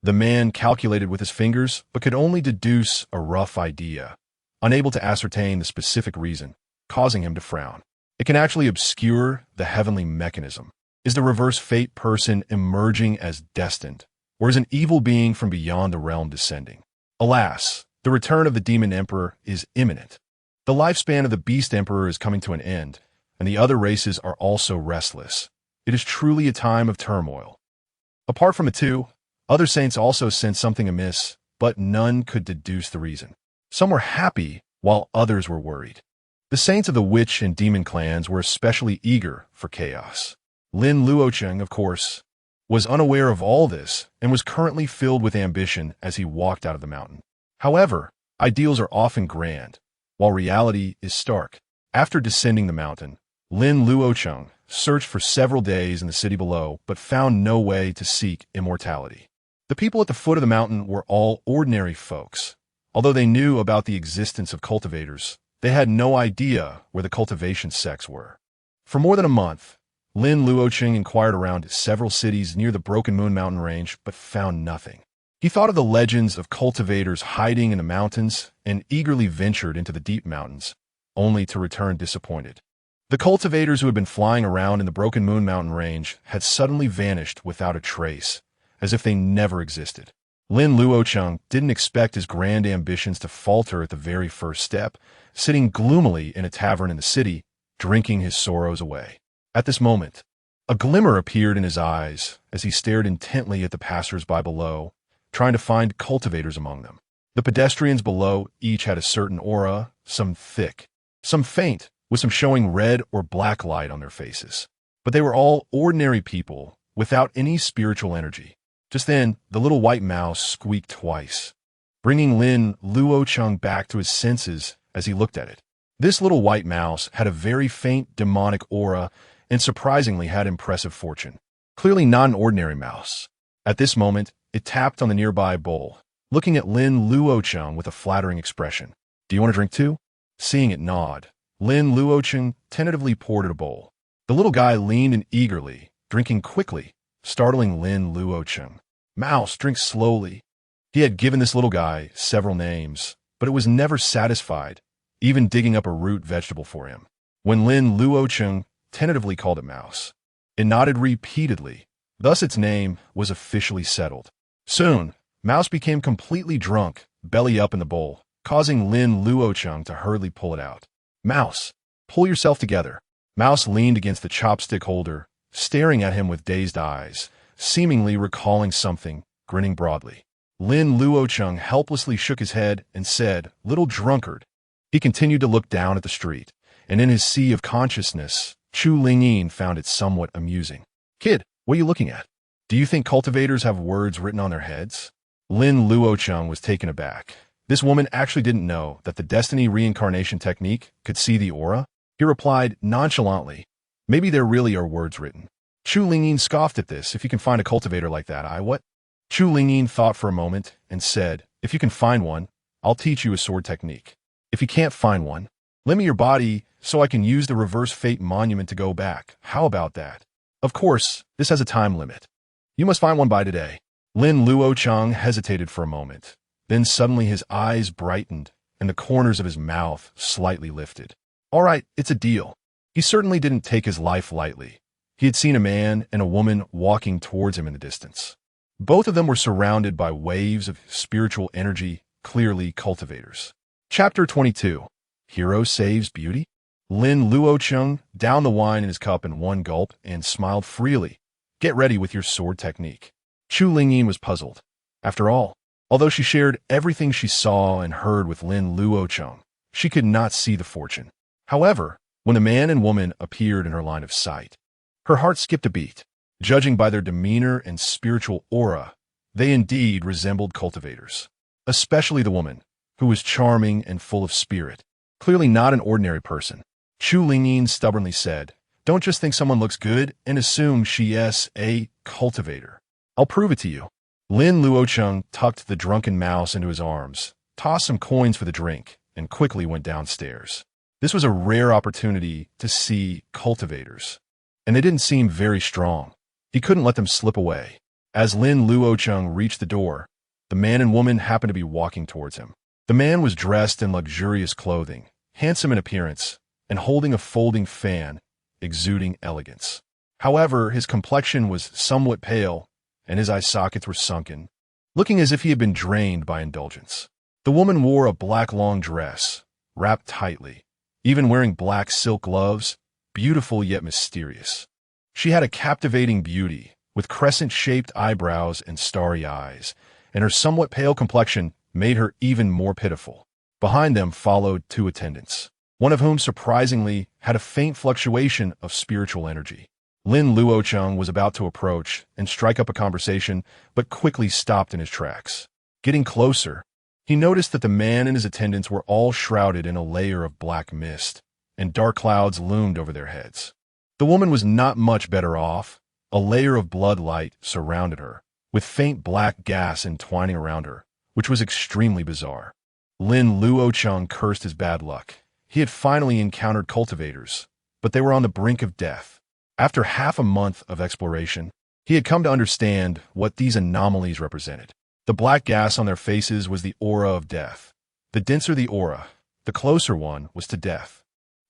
The man calculated with his fingers, but could only deduce a rough idea, unable to ascertain the specific reason, causing him to frown. It can actually obscure the heavenly mechanism. Is the reverse fate person emerging as destined, or is an evil being from beyond the realm descending? Alas, the return of the demon emperor is imminent. The lifespan of the beast emperor is coming to an end, and the other races are also restless. It is truly a time of turmoil. Apart from the two, other saints also sensed something amiss, but none could deduce the reason. Some were happy, while others were worried. The saints of the witch and demon clans were especially eager for chaos. Lin Luocheng, of course, was unaware of all this and was currently filled with ambition as he walked out of the mountain. However, ideals are often grand, while reality is stark. After descending the mountain, Lin Luocheng searched for several days in the city below, but found no way to seek immortality. The people at the foot of the mountain were all ordinary folks. Although they knew about the existence of cultivators, they had no idea where the cultivation sects were. For more than a month, Lin Luocheng inquired around several cities near the Broken Moon Mountain range, but found nothing. He thought of the legends of cultivators hiding in the mountains and eagerly ventured into the deep mountains, only to return disappointed. The cultivators who had been flying around in the Broken Moon Mountain range had suddenly vanished without a trace, as if they never existed. Lin Luocheng didn't expect his grand ambitions to falter at the very first step, sitting gloomily in a tavern in the city, drinking his sorrows away. At this moment, a glimmer appeared in his eyes as he stared intently at the passers-by below, trying to find cultivators among them. The pedestrians below each had a certain aura, some thick, some faint, with some showing red or black light on their faces. But they were all ordinary people, without any spiritual energy. Just then, the little white mouse squeaked twice, bringing Lin Luocheng back to his senses as he looked at it. This little white mouse had a very faint demonic aura and surprisingly had impressive fortune. Clearly not an ordinary mouse. At this moment, it tapped on the nearby bowl, looking at Lin Luocheng with a flattering expression. "Do you want a drink too?" Seeing it nod, Lin Luocheng tentatively poured it a bowl. The little guy leaned in eagerly, drinking quickly, startling Lin Luocheng. Mouse, drink slowly. He had given this little guy several names, but it was never satisfied, even digging up a root vegetable for him. When Lin Luocheng tentatively called it Mouse, it nodded repeatedly. Thus its name was officially settled. Soon, Mouse became completely drunk, belly up in the bowl, causing Lin Luocheng to hurriedly pull it out. Mouse, pull yourself together. Mouse leaned against the chopstick holder, staring at him with dazed eyes, seemingly recalling something, grinning broadly. Lin Luocheng helplessly shook his head and said, "Little drunkard." He continued to look down at the street, and in his sea of consciousness, Chu Lingyin found it somewhat amusing. "Kid, what are you looking at? Do you think cultivators have words written on their heads?" Lin Luocheng was taken aback. This woman actually didn't know that the destiny reincarnation technique could see the aura. He replied nonchalantly, "Maybe there really are words written." Chu Lingyin scoffed at this. "If you can find a cultivator like that, what?" Chu Lingyin thought for a moment and said, "If you can find one, I'll teach you a sword technique. If you can't find one, lend me your body so I can use the reverse fate monument to go back. How about that? Of course, this has a time limit. You must find one by today." Lin Luocheng hesitated for a moment. Then suddenly his eyes brightened and the corners of his mouth slightly lifted. "All right, it's a deal." He certainly didn't take his life lightly. He had seen a man and a woman walking towards him in the distance. Both of them were surrounded by waves of spiritual energy, clearly cultivators. Chapter 22. Hero Saves Beauty? Lin Luocheng downed the wine in his cup in one gulp and smiled freely. "Get ready with your sword technique." Chu Lingyin was puzzled. After all, although she shared everything she saw and heard with Lin Luocheng, she could not see the fortune. However, when the man and woman appeared in her line of sight, her heart skipped a beat. Judging by their demeanor and spiritual aura, they indeed resembled cultivators. Especially the woman, who was charming and full of spirit. Clearly not an ordinary person. Chu Lingyin stubbornly said, "Don't just think someone looks good and assume she is a cultivator. I'll prove it to you." Lin Luocheng tucked the drunken mouse into his arms, tossed some coins for the drink, and quickly went downstairs. This was a rare opportunity to see cultivators, and they didn't seem very strong. He couldn't let them slip away. As Lin Luocheng reached the door, the man and woman happened to be walking towards him. The man was dressed in luxurious clothing, handsome in appearance, and holding a folding fan, exuding elegance. However, his complexion was somewhat pale, and his eye sockets were sunken, looking as if he had been drained by indulgence. The woman wore a black long dress, wrapped tightly, even wearing black silk gloves, beautiful yet mysterious. She had a captivating beauty, with crescent-shaped eyebrows and starry eyes, and her somewhat pale complexion made her even more pitiful. Behind them followed two attendants, one of whom surprisingly had a faint fluctuation of spiritual energy. Lin Luocheng was about to approach and strike up a conversation, but quickly stopped in his tracks. Getting closer, he noticed that the man and his attendants were all shrouded in a layer of black mist, and dark clouds loomed over their heads. The woman was not much better off. A layer of blood light surrounded her, with faint black gas entwining around her, which was extremely bizarre. Lin Luocheng cursed his bad luck. He had finally encountered cultivators, but they were on the brink of death. After half a month of exploration, he had come to understand what these anomalies represented. The black gas on their faces was the aura of death. The denser the aura, the closer one was to death.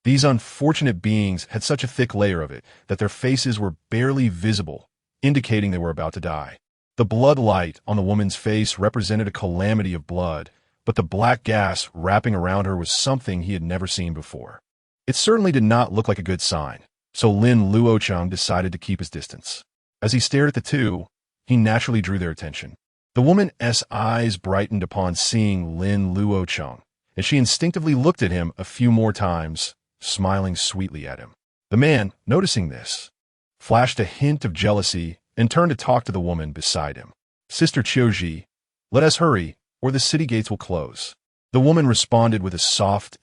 These unfortunate beings had such a thick layer of it that their faces were barely visible, indicating they were about to die. The blood light on the woman's face represented a calamity of blood, but the black gas wrapping around her was something he had never seen before. It certainly did not look like a good sign, so Lin Luocheng decided to keep his distance. As he stared at the two, he naturally drew their attention. The woman's eyes brightened upon seeing Lin Luocheng, and she instinctively looked at him a few more times, smiling sweetly at him. The man, noticing this, flashed a hint of jealousy and turned to talk to the woman beside him. "Sister Qiuji, let us hurry, or the city gates will close." The woman responded with a soft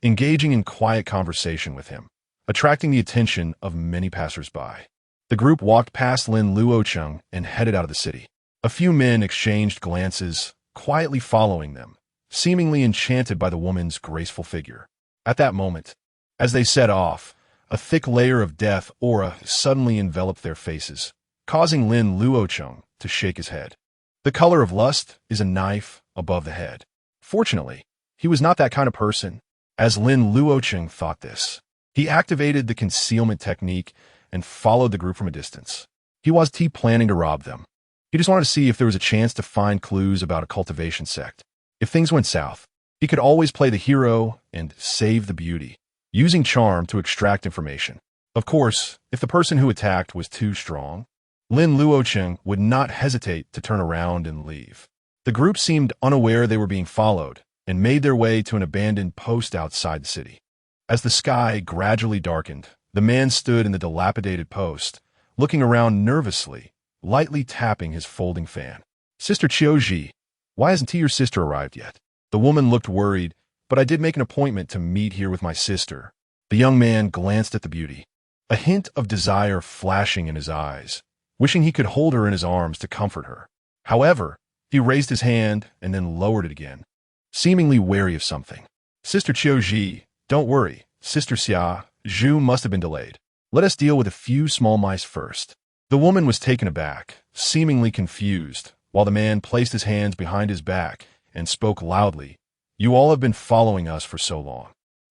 engaging in quiet conversation with him, attracting the attention of many passers-by. The group walked past Lin Luocheng and headed out of the city. A few men exchanged glances, quietly following them, seemingly enchanted by the woman's graceful figure. At that moment, as they set off, a thick layer of death aura suddenly enveloped their faces, causing Lin Luocheng to shake his head. The color of lust is a knife above the head. Fortunately, he was not that kind of person, as Lin Luocheng thought this. He activated the concealment technique and followed the group from a distance. He was planning to rob them. He just wanted to see if there was a chance to find clues about a cultivation sect. If things went south, he could always play the hero and save the beauty, using charm to extract information. Of course, if the person who attacked was too strong, Lin Luocheng would not hesitate to turn around and leave. The group seemed unaware they were being followed and made their way to an abandoned post outside the city. As the sky gradually darkened, the man stood in the dilapidated post, looking around nervously, lightly tapping his folding fan. "Sister Qiuji, why hasn't your sister arrived yet?" The woman looked worried, "But I did make an appointment to meet here with my sister." The young man glanced at the beauty, a hint of desire flashing in his eyes, wishing he could hold her in his arms to comfort her. However, he raised his hand and then lowered it again, seemingly wary of something. "Sister Qiuji, don't worry. Sister Xia, Zhu must have been delayed. Let us deal with a few small mice first." The woman was taken aback, seemingly confused, while the man placed his hands behind his back and spoke loudly. "You all have been following us for so long.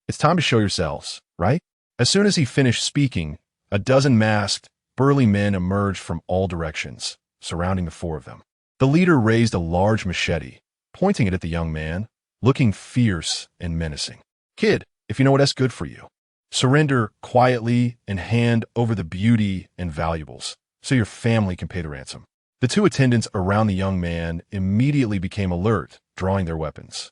It's time to show yourselves, right?" As soon as he finished speaking, a dozen masked, burly men emerged from all directions, surrounding the four of them. The leader raised a large machete, pointing it at the young man, looking fierce and menacing. "Kid, if you know what's good for you, surrender quietly and hand over the beauty and valuables, so your family can pay the ransom." The two attendants around the young man immediately became alert, drawing their weapons.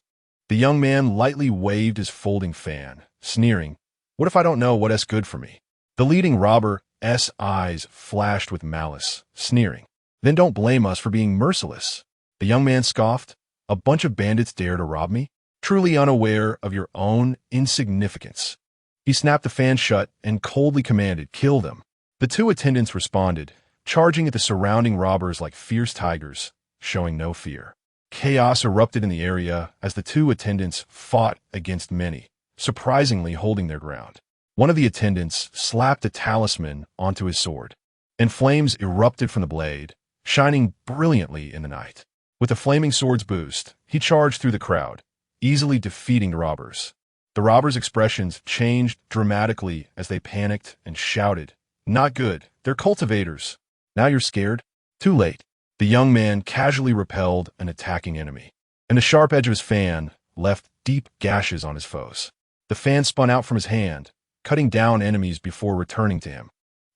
The young man lightly waved his folding fan, sneering, "What if I don't know what's good for me?" The leading robber's eyes flashed with malice, sneering, "Then don't blame us for being merciless." The young man scoffed, "A bunch of bandits dare to rob me? Truly unaware of your own insignificance." He snapped the fan shut and coldly commanded, "Kill them." The two attendants responded, charging at the surrounding robbers like fierce tigers, showing no fear. Chaos erupted in the area as the two attendants fought against many, surprisingly holding their ground. One of the attendants slapped a talisman onto his sword, and flames erupted from the blade, shining brilliantly in the night. With the flaming sword's boost, he charged through the crowd, easily defeating the robbers. The robbers' expressions changed dramatically as they panicked and shouted, "Not good, they're cultivators. Now you're scared? Too late." The young man casually repelled an attacking enemy, and the sharp edge of his fan left deep gashes on his foes. The fan spun out from his hand, cutting down enemies before returning to him,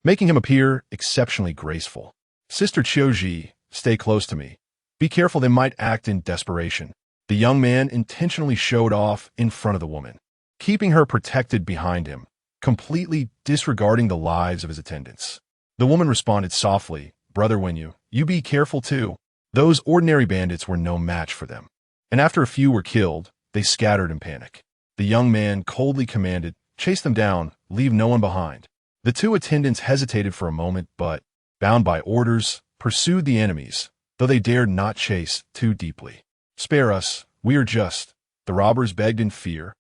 making him appear exceptionally graceful. "Sister Qiuji, stay close to me. Be careful, they might act in desperation." The young man intentionally showed off in front of the woman, keeping her protected behind him, completely disregarding the lives of his attendants. The woman responded softly, "Brother Wenyu, you be careful too." Those ordinary bandits were no match for them, and after a few were killed, they scattered in panic. The young man coldly commanded, "Chase them down, leave no one behind." The two attendants hesitated for a moment, but, bound by orders, pursued the enemies, though they dared not chase too deeply. "Spare us, we are just," the robbers begged in fear,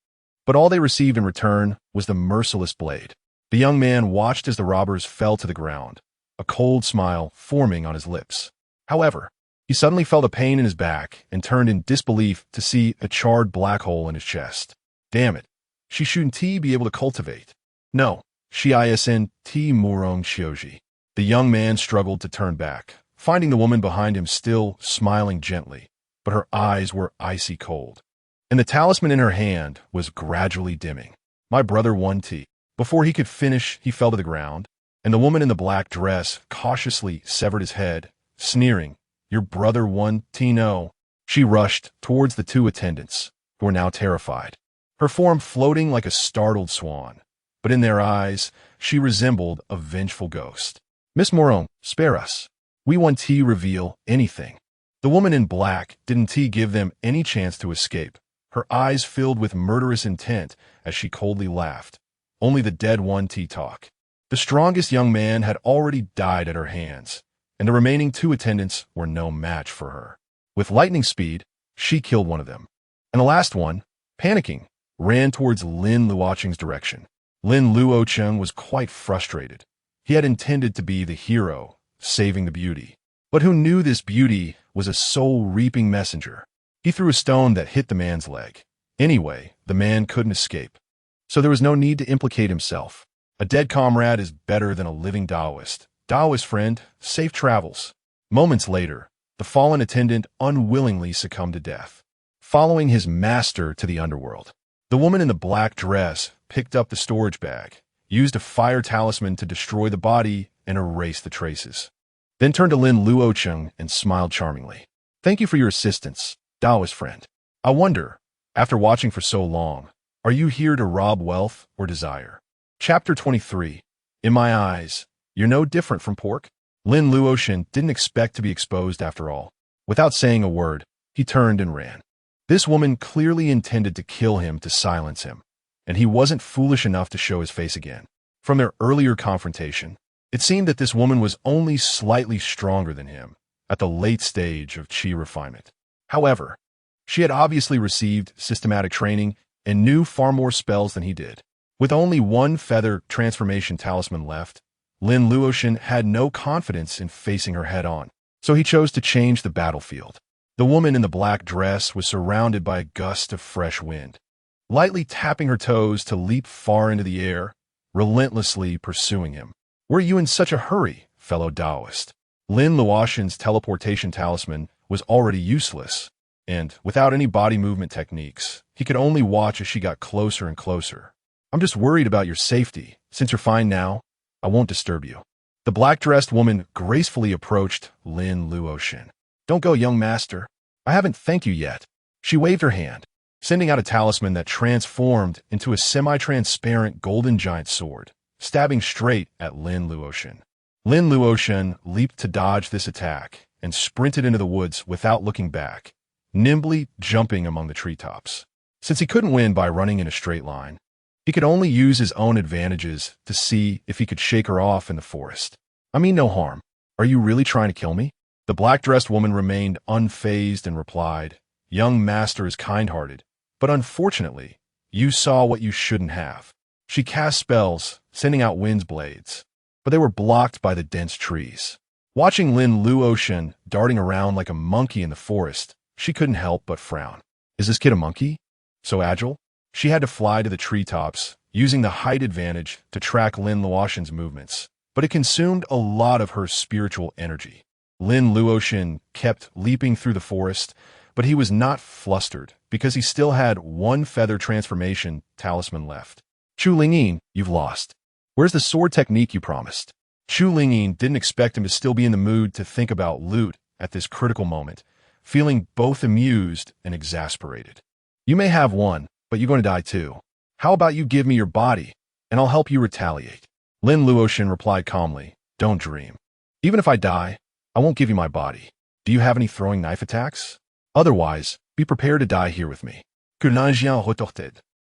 but all they received in return was the merciless blade. The young man watched as the robbers fell to the ground, a cold smile forming on his lips. However, he suddenly felt a pain in his back and turned in disbelief to see a charred black hole in his chest. Damn it, she shouldn't be able to cultivate. No, she isn't Murong Shioji. The young man struggled to turn back, finding the woman behind him still smiling gently, but her eyes were icy cold, and the talisman in her hand was gradually dimming. "My brother won tea." Before he could finish, he fell to the ground, and the woman in the black dress cautiously severed his head, sneering, "Your brother won tea, no." She rushed towards the two attendants, who were now terrified, her form floating like a startled swan, but in their eyes, she resembled a vengeful ghost. "Miss Morong, spare us. We want tea reveal anything." The woman in black didn't give them any chance to escape, her eyes filled with murderous intent as she coldly laughed. Only the dead one talk. The strongest young man had already died at her hands, and the remaining two attendants were no match for her. With lightning speed, she killed one of them, and the last one, panicking, ran towards Lin Luocheng's direction. Lin Luocheng was quite frustrated. He had intended to be the hero, saving the beauty, But who knew this beauty was a soul-reaping messenger? He threw a stone that hit the man's leg. Anyway, the man couldn't escape. So there was no need to implicate himself. A dead comrade is better than a living Taoist. Taoist friend, safe travels. Moments later, the fallen attendant unwillingly succumbed to death, following his master to the underworld. The woman in the black dress picked up the storage bag, used a fire talisman to destroy the body and erase the traces, then turned to Lin Luocheng and smiled charmingly. Thank you for your assistance, Taoist friend. I wonder, after watching for so long, are you here to rob wealth or desire? Chapter 23. In my eyes, you're no different from pork. Lin Luocheng didn't expect to be exposed after all. Without saying a word, he turned and ran. This woman clearly intended to kill him to silence him, and he wasn't foolish enough to show his face again. From their earlier confrontation, it seemed that this woman was only slightly stronger than him at the late stage of chi refinement. However, she had obviously received systematic training and knew far more spells than he did. With only one feather transformation talisman left, Lin Luocheng had no confidence in facing her head-on, so he chose to change the battlefield. The woman in the black dress was surrounded by a gust of fresh wind, lightly tapping her toes to leap far into the air, relentlessly pursuing him. Were you in such a hurry, fellow Taoist? Lin Luocheng's teleportation talisman was already useless, and without any body movement techniques, he could only watch as she got closer and closer. I'm just worried about your safety. Since you're fine now, I won't disturb you. The black-dressed woman gracefully approached Lin Luocheng. Don't go, young master. I haven't thanked you yet. She waved her hand, sending out a talisman that transformed into a semi-transparent golden giant sword, stabbing straight at Lin Luocheng. Lin Luocheng leaped to dodge this attack and sprinted into the woods without looking back, nimbly jumping among the treetops. Since he couldn't win by running in a straight line, he could only use his own advantages to see if he could shake her off in the forest. I mean no harm. Are you really trying to kill me? The black-dressed woman remained unfazed and replied, Young master is kind-hearted, but unfortunately, you saw what you shouldn't have. She cast spells, sending out wind's blades, but they were blocked by the dense trees. Watching Lin Luocheng darting around like a monkey in the forest, she couldn't help but frown. Is this kid a monkey? So agile? She had to fly to the treetops, using the height advantage to track Lin Luocheng's movements, but it consumed a lot of her spiritual energy. Lin Luocheng kept leaping through the forest, but he was not flustered because he still had one feather transformation talisman left. Chu Lingyin, you've lost. Where's the sword technique you promised? Chu Lingyin didn't expect him to still be in the mood to think about loot at this critical moment, feeling both amused and exasperated. You may have one, but you're going to die too. How about you give me your body, and I'll help you retaliate? Lin Luocheng replied calmly, Don't dream. Even if I die, I won't give you my body. Do you have any throwing knife attacks? Otherwise, be prepared to die here with me.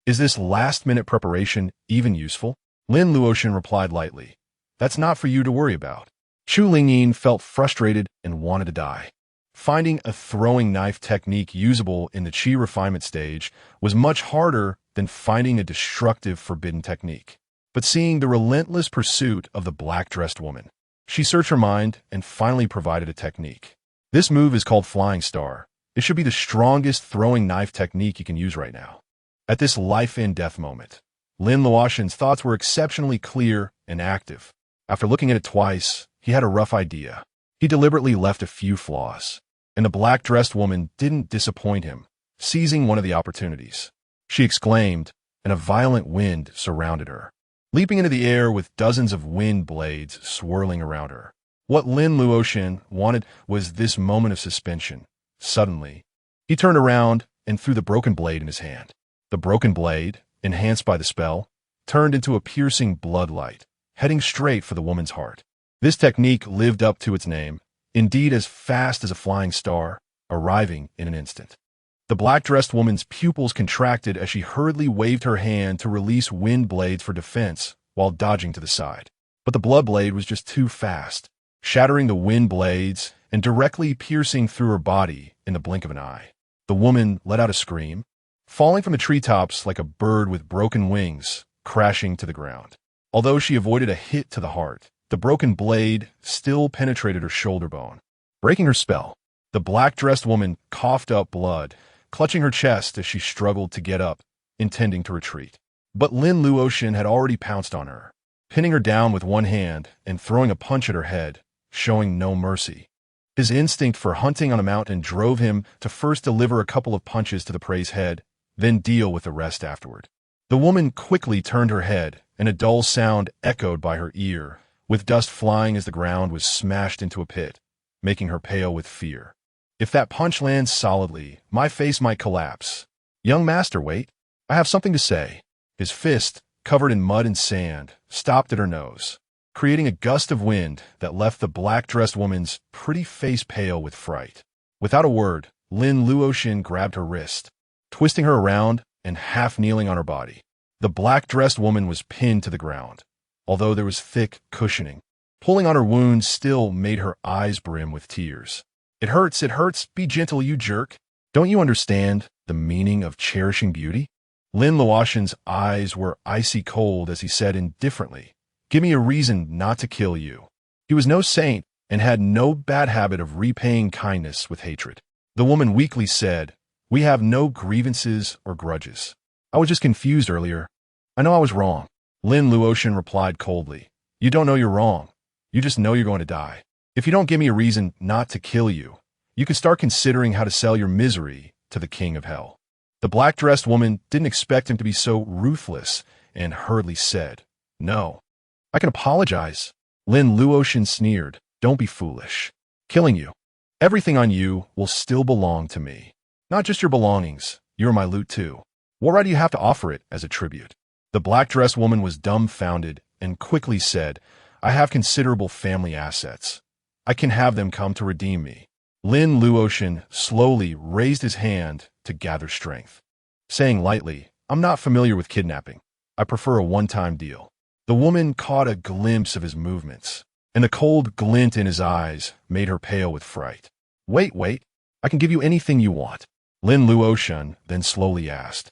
Is this last-minute preparation even useful? Lin Luocheng replied lightly, That's not for you to worry about. Chu Lingyin felt frustrated and wanted to die. Finding a throwing knife technique usable in the chi refinement stage was much harder than finding a destructive forbidden technique. But seeing the relentless pursuit of the black-dressed woman, she searched her mind and finally provided a technique. This move is called Flying Star. It should be the strongest throwing knife technique you can use right now. At this life-and-death moment, Lin Luocheng's thoughts were exceptionally clear and active. After looking at it twice, he had a rough idea. He deliberately left a few flaws, and the black-dressed woman didn't disappoint him, seizing one of the opportunities. She exclaimed, and a violent wind surrounded her, leaping into the air with dozens of wind blades swirling around her. What Lin Luocheng wanted was this moment of suspension. Suddenly, he turned around and threw the broken blade in his hand. The broken blade, enhanced by the spell, turned into a piercing bloodlight, heading straight for the woman's heart. This technique lived up to its name, indeed as fast as a flying star, arriving in an instant. The black-dressed woman's pupils contracted as she hurriedly waved her hand to release wind blades for defense while dodging to the side. But the blood blade was just too fast, shattering the wind blades and directly piercing through her body in the blink of an eye. The woman let out a scream, falling from the treetops like a bird with broken wings, crashing to the ground. Although she avoided a hit to the heart, the broken blade still penetrated her shoulder bone, breaking her spell. The black-dressed woman coughed up blood, clutching her chest as she struggled to get up, intending to retreat. But Lin Luocheng had already pounced on her, pinning her down with one hand and throwing a punch at her head, showing no mercy. His instinct for hunting on a mountain drove him to first deliver a couple of punches to the prey's head, then deal with the rest afterward. The woman quickly turned her head, and a dull sound echoed by her ear, with dust flying as the ground was smashed into a pit, making her pale with fear. If that punch lands solidly, my face might collapse. Young master, wait. I have something to say. His fist, covered in mud and sand, stopped at her nose, creating a gust of wind that left the black-dressed woman's pretty face pale with fright. Without a word, Lin Luocheng grabbed her wrist, twisting her around and half-kneeling on her body. The black-dressed woman was pinned to the ground, although there was thick cushioning. Pulling on her wound still made her eyes brim with tears. It hurts, be gentle, you jerk. Don't you understand the meaning of cherishing beauty? Lin Luocheng's eyes were icy cold as he said indifferently, "Give me a reason not to kill you." He was no saint and had no bad habit of repaying kindness with hatred. The woman weakly said, "We have no grievances or grudges. I was just confused earlier. I know I was wrong." Lin Luocheng replied coldly, "You don't know you're wrong. You just know you're going to die. If you don't give me a reason not to kill you, you can start considering how to sell your misery to the king of hell." The black-dressed woman didn't expect him to be so ruthless and hurriedly said, "No, I can apologize." Lin Luocheng sneered, "Don't be foolish. Killing you. Everything on you will still belong to me. Not just your belongings, you're my loot too. What right do you have to offer it as a tribute?" The black-dressed woman was dumbfounded and quickly said, "I have considerable family assets. I can have them come to redeem me." Lin Luocheng slowly raised his hand to gather strength, saying lightly, "I'm not familiar with kidnapping. I prefer a one-time deal." The woman caught a glimpse of his movements, and the cold glint in his eyes made her pale with fright. Wait, I can give you anything you want." Lin Luocheng then slowly asked,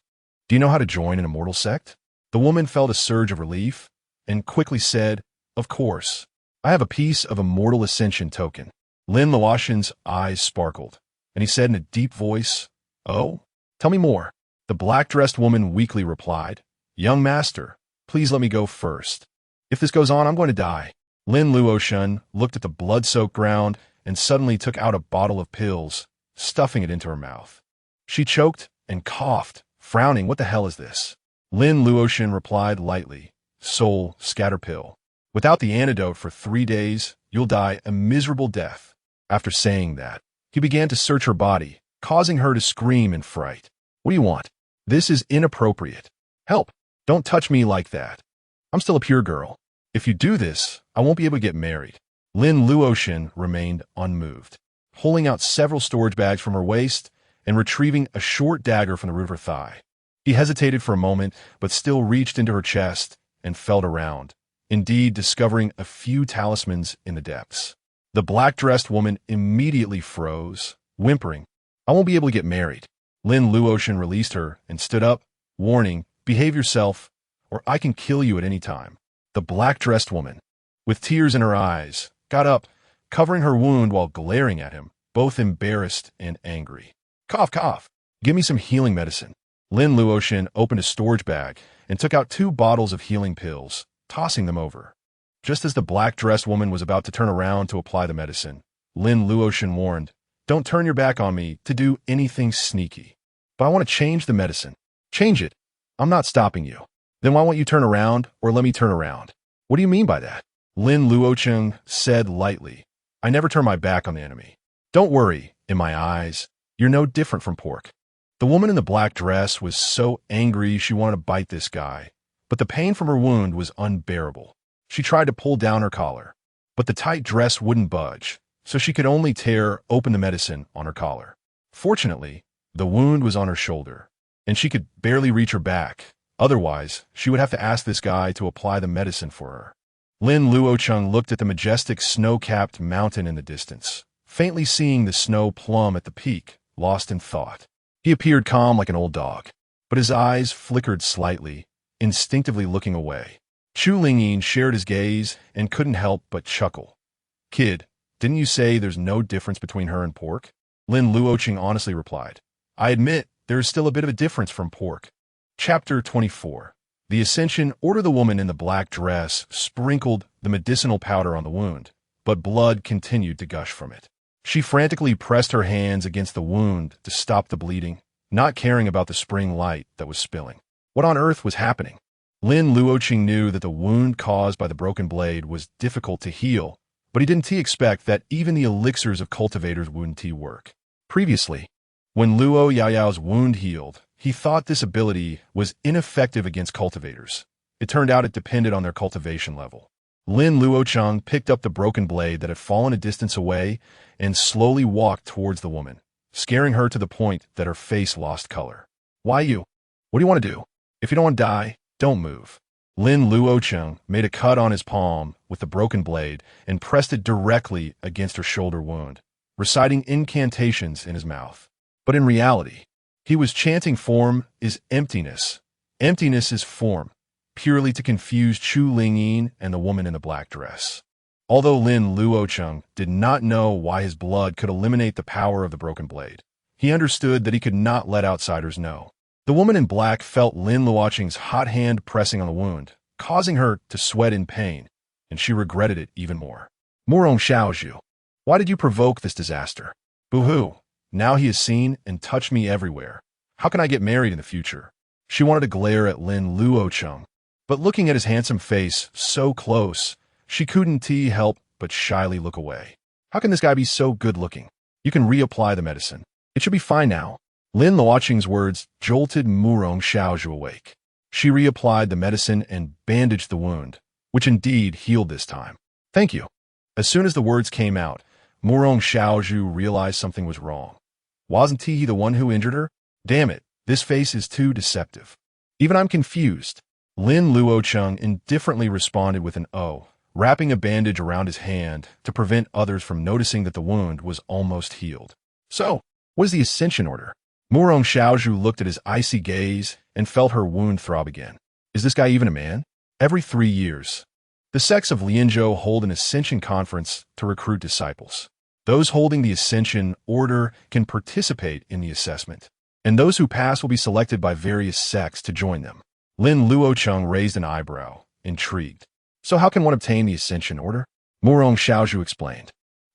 "Do you know how to join an immortal sect?" The woman felt a surge of relief and quickly said, "Of course. I have a piece of immortal ascension token." Lin Luocheng's eyes sparkled, and he said in a deep voice, "Oh, tell me more." The black-dressed woman weakly replied, "Young master, please let me go first. If this goes on, I'm going to die." Lin Luocheng looked at the blood-soaked ground and suddenly took out a bottle of pills, stuffing it into her mouth. She choked and coughed, frowning, "What the hell is this?" Lin Luocheng replied lightly, "Soul scatter pill. Without the antidote for 3 days, you'll die a miserable death." After saying that, he began to search her body, causing her to scream in fright. "What do you want? This is inappropriate. Help! Don't touch me like that. I'm still a pure girl. If you do this, I won't be able to get married." Lin Luocheng remained unmoved, pulling out several storage bags from her waist and retrieving a short dagger from the root of her thigh. He hesitated for a moment, but still reached into her chest and felt around, indeed discovering a few talismans in the depths. The black-dressed woman immediately froze, whimpering, "I won't be able to get married." Lin Luocheng released her and stood up, warning, "Behave yourself, or I can kill you at any time." The black-dressed woman, with tears in her eyes, got up, covering her wound while glaring at him, both embarrassed and angry. Cough. Give me some healing medicine." Lin Luocheng opened a storage bag and took out 2 bottles of healing pills, tossing them over. Just as the black-dressed woman was about to turn around to apply the medicine, Lin Luocheng warned, "Don't turn your back on me to do anything sneaky." "But I want to change the medicine." "Change it. I'm not stopping you." "Then why won't you turn around or let me turn around?" "What do you mean by that?" Lin Luocheng said lightly, "I never turn my back on the enemy. Don't worry, in my eyes, you're no different from pork." The woman in the black dress was so angry she wanted to bite this guy, but the pain from her wound was unbearable. She tried to pull down her collar, but the tight dress wouldn't budge, so she could only tear open the medicine on her collar. Fortunately, the wound was on her shoulder, and she could barely reach her back. Otherwise, she would have to ask this guy to apply the medicine for her. Lin Luocheng looked at the majestic snow-capped mountain in the distance, faintly seeing the snow plumb at the peak, lost in thought. He appeared calm like an old dog, but his eyes flickered slightly, instinctively looking away. Chu Lingyin shared his gaze and couldn't help but chuckle. "Kid, Didn't you say there's no difference between her and pork? Lin Luocheng honestly replied. I admit, there is still a bit of a difference from pork. Chapter 24. The Ascension ordered the woman in the black dress sprinkled the medicinal powder on the wound, but blood continued to gush from it. She frantically pressed her hands against the wound to stop the bleeding, not caring about the spring light that was spilling. What on earth was happening? Lin Luocheng knew that the wound caused by the broken blade was difficult to heal, but he didn't expect that even the elixirs of cultivators wouldn't work. Previously, when Luo Yaoyao's wound healed, he thought this ability was ineffective against cultivators. It turned out it depended on their cultivation level. Lin Luocheng picked up the broken blade that had fallen a distance away and slowly walked towards the woman, scaring her to the point that her face lost color. Why you? What do you want to do? If you don't want to die, don't move. Lin Luocheng made a cut on his palm with the broken blade and pressed it directly against her shoulder wound, reciting incantations in his mouth. But in reality, he was chanting form is emptiness. Emptiness is form, purely to confuse Chu Lingyin and the woman in the black dress. Although Lin Luocheng did not know why his blood could eliminate the power of the broken blade, he understood that he could not let outsiders know. The woman in black felt Lin Luocheng's hot hand pressing on the wound, causing her to sweat in pain, and she regretted it even more. Murong Xiaozhu, why did you provoke this disaster? Boo-hoo, now he has seen and touched me everywhere. How can I get married in the future? She wanted to glare at Lin Luocheng, but looking at his handsome face so close, she couldn't help but shyly look away. How can this guy be so good-looking? You can reapply the medicine. It should be fine now. Lin Luocheng's words jolted Murong Xiaozhu awake. She reapplied the medicine and bandaged the wound, which indeed healed this time. Thank you. As soon as the words came out, Murong Xiaozhu realized something was wrong. Wasn't he the one who injured her? Damn it, this face is too deceptive. Even I'm confused. Lin Luocheng indifferently responded with an "oh," wrapping a bandage around his hand to prevent others from noticing that the wound was almost healed. So, what is the Ascension Order? Murong Xiaozhu looked at his icy gaze and felt her wound throb again. Is this guy even a man? Every 3 years, the sects of Lianzhou hold an Ascension Conference to recruit disciples. Those holding the Ascension Order can participate in the assessment, and those who pass will be selected by various sects to join them. Lin Luocheng raised an eyebrow, intrigued. So how can one obtain the Ascension Order? Murong Xiaozhu explained.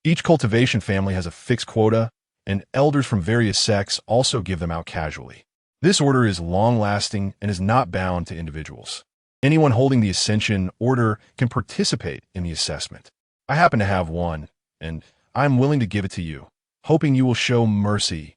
Each cultivation family has a fixed quota, and elders from various sects also give them out casually. This order is long-lasting and is not bound to individuals. Anyone holding the Ascension Order can participate in the assessment. I happen to have one, and I'm willing to give it to you, hoping you will show mercy.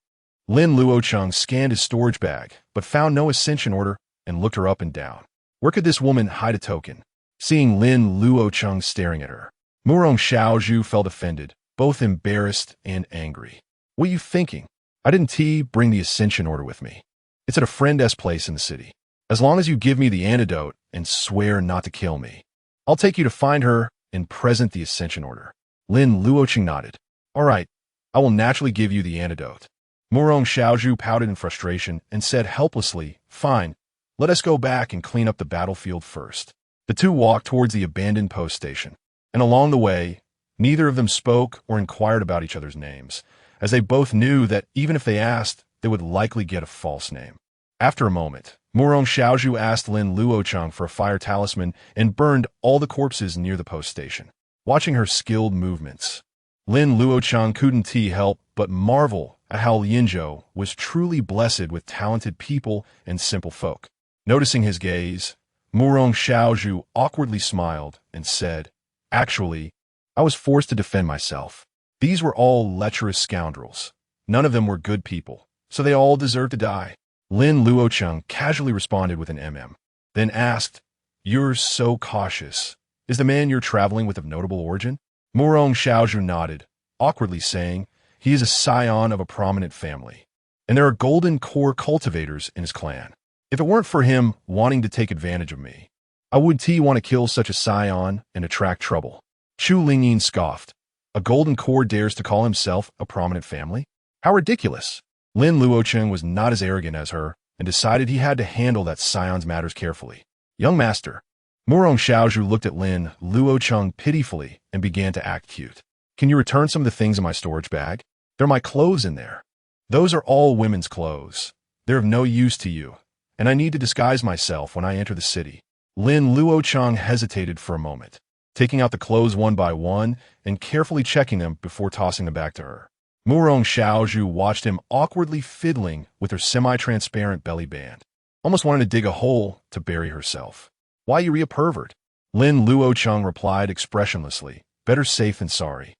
Lin Luocheng scanned his storage bag, but found no Ascension Order and looked her up and down. Where could this woman hide a token? Seeing Lin Luocheng staring at her, Murong Xiaozhu felt offended, both embarrassed and angry. What are you thinking? I didn't bring the Ascension Order with me. It's at a friend's place in the city. As long as you give me the antidote and swear not to kill me, I'll take you to find her and present the Ascension Order. Lin Luocheng nodded. All right, I will naturally give you the antidote. Murong Xiaozhu pouted in frustration and said helplessly, Fine, let us go back and clean up the battlefield first. The two walked towards the abandoned post station, and along the way, neither of them spoke or inquired about each other's names, as they both knew that even if they asked, they would likely get a false name. After a moment, Murong Xiaozhu asked Lin Luocheng for a fire talisman and burned all the corpses near the post station. Watching her skilled movements, Lin Luocheng couldn't help but marvel at how Lianzhou was truly blessed with talented people and simple folk. Noticing his gaze, Murong Xiaozhu awkwardly smiled and said, Actually, I was forced to defend myself. These were all lecherous scoundrels. None of them were good people, so they all deserve to die. Lin Luocheng casually responded with an then asked, You're so cautious. Is the man you're traveling with of notable origin? Murong Xiaozhu nodded, awkwardly saying, He is a scion of a prominent family, and there are golden core cultivators in his clan. If it weren't for him wanting to take advantage of me, I wouldn't want to kill such a scion and attract trouble. Chu Lingyin scoffed. A golden core dares to call himself a prominent family? How ridiculous! Lin Luocheng was not as arrogant as her and decided he had to handle that scion's matters carefully. Young master. Murong Xiaozhu looked at Lin Luocheng pitifully and began to act cute. Can you return some of the things in my storage bag? They're my clothes in there. Those are all women's clothes. They're of no use to you, and I need to disguise myself when I enter the city. Lin Luocheng hesitated for a moment, taking out the clothes one by one and carefully checking them before tossing them back to her. Murong Xiaozhu watched him awkwardly fiddling with her semi-transparent belly band, almost wanting to dig a hole to bury herself. Why you a pervert? Lin Luocheng replied expressionlessly, better safe than sorry.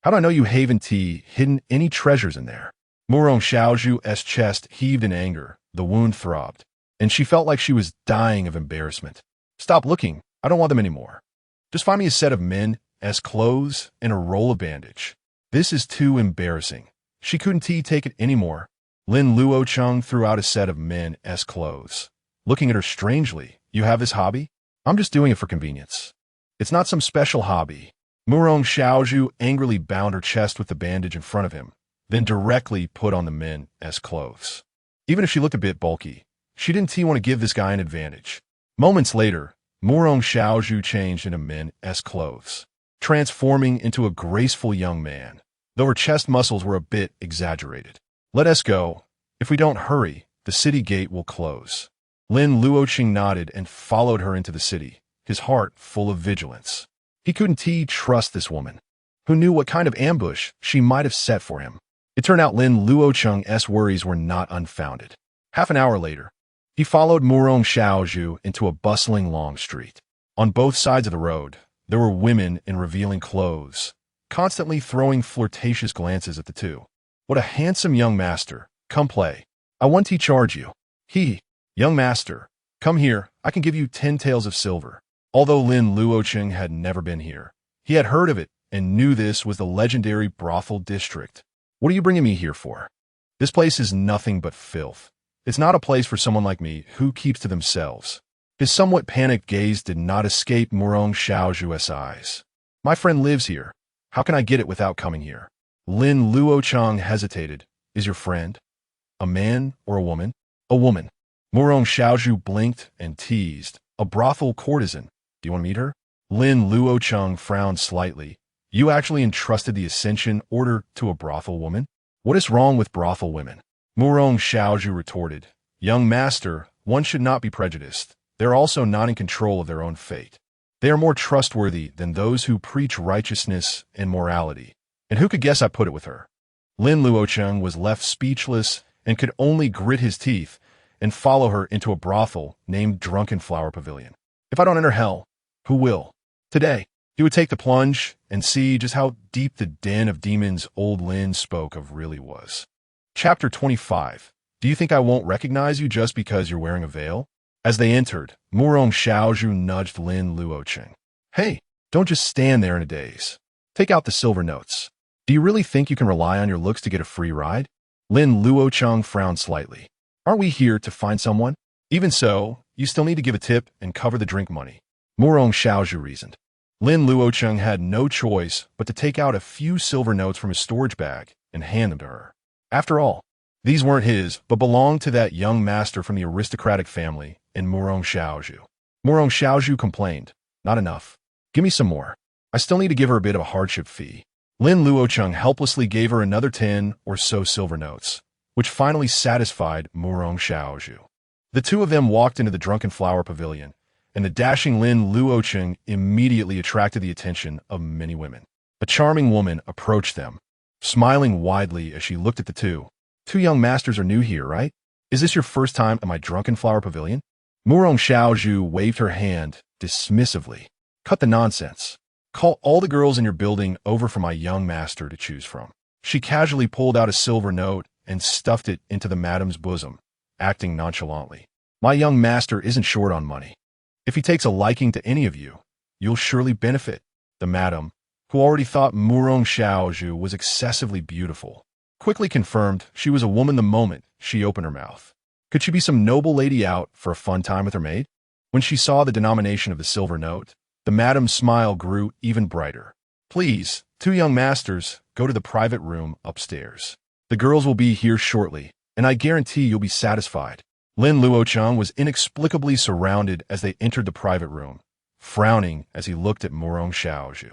How do I know you haven't hidden any treasures in there? Murong Xiaozhu's chest heaved in anger, the wound throbbed, and she felt like she was dying of embarrassment. Stop looking, I don't want them anymore. Just find me a set of men's clothes and a roll of bandage. This is too embarrassing. She couldn't take it anymore. Lin Luocheng threw out a set of men's clothes. Looking at her strangely, you have this hobby? I'm just doing it for convenience. It's not some special hobby. Murong Xiaozhu angrily bound her chest with the bandage in front of him, then directly put on the men's clothes. Even if she looked a bit bulky, she didn't want to give this guy an advantage. Moments later, Murong Xiaozhu changed into men's clothes, transforming into a graceful young man, though her chest muscles were a bit exaggerated. Let us go. If we don't hurry, the city gate will close. Lin Luocheng nodded and followed her into the city, his heart full of vigilance. He couldn't trust this woman. Who knew what kind of ambush she might have set for him? It turned out Lin Luocheng's worries were not unfounded. Half an hour later, he followed Murong Xiaozhu into a bustling long street. On both sides of the road, there were women in revealing clothes, constantly throwing flirtatious glances at the two. What a handsome young master. Come play. I want to charge you. Young master, come here, I can give you 10 taels of silver. Although Lin Luocheng had never been here, he had heard of it and knew this was the legendary brothel district. What are you bringing me here for? This place is nothing but filth. It's not a place for someone like me who keeps to themselves. His somewhat panicked gaze did not escape Murong Xiaozhu's eyes. My friend lives here. How can I get it without coming here? Lin Luocheng hesitated. Is your friend a man or a woman? A woman. Murong Xiaozhu blinked and teased. A brothel courtesan. Do you want to meet her? Lin Luocheng frowned slightly. You actually entrusted the Ascension Order to a brothel woman? What is wrong with brothel women? Murong Xiaozhu retorted. Young master, one should not be prejudiced. They are also not in control of their own fate. They are more trustworthy than those who preach righteousness and morality. And who could guess I put it with her? Lin Luocheng was left speechless and could only grit his teeth and follow her into a brothel named Drunken Flower Pavilion. If I don't enter hell, who will? Today, he would take the plunge and see just how deep the den of demons old Lin spoke of really was. Chapter 25. Do you think I won't recognize you just because you're wearing a veil? As they entered, Murong Xiaozhu nudged Lin Luocheng. Hey, don't just stand there in a daze. Take out the silver notes. Do you really think you can rely on your looks to get a free ride? Lin Luocheng frowned slightly. Aren't we here to find someone? Even so, you still need to give a tip and cover the drink money. Murong Xiaozhu reasoned. Lin Luocheng had no choice but to take out a few silver notes from his storage bag and hand them to her. After all, these weren't his, but belonged to that young master from the aristocratic family in Murong Xiaozhu. Murong Xiaozhu complained, not enough. Give me some more. I still need to give her a bit of a hardship fee. Lin Luocheng helplessly gave her another 10 or so silver notes, which finally satisfied Murong Xiaozhu. The two of them walked into the Drunken Flower Pavilion, and the dashing Lin Luocheng immediately attracted the attention of many women. A charming woman approached them, smiling widely as she looked at the two. Two young masters are new here, right? Is this your first time at my Drunken Flower Pavilion? Murong Xiaozhu waved her hand dismissively. Cut the nonsense. Call all the girls in your building over for my young master to choose from. She casually pulled out a silver note and stuffed it into the madam's bosom, acting nonchalantly. My young master isn't short on money. If he takes a liking to any of you, you'll surely benefit. The madam, who already thought Murong Xiaozhu was excessively beautiful, quickly confirmed she was a woman the moment she opened her mouth. Could she be some noble lady out for a fun time with her maid? When she saw the denomination of the silver note, the madam's smile grew even brighter. Please, two young masters, go to the private room upstairs. The girls will be here shortly, and I guarantee you'll be satisfied. Lin Luocheng was inexplicably surrounded as they entered the private room, frowning as he looked at Murong Xiaozhu.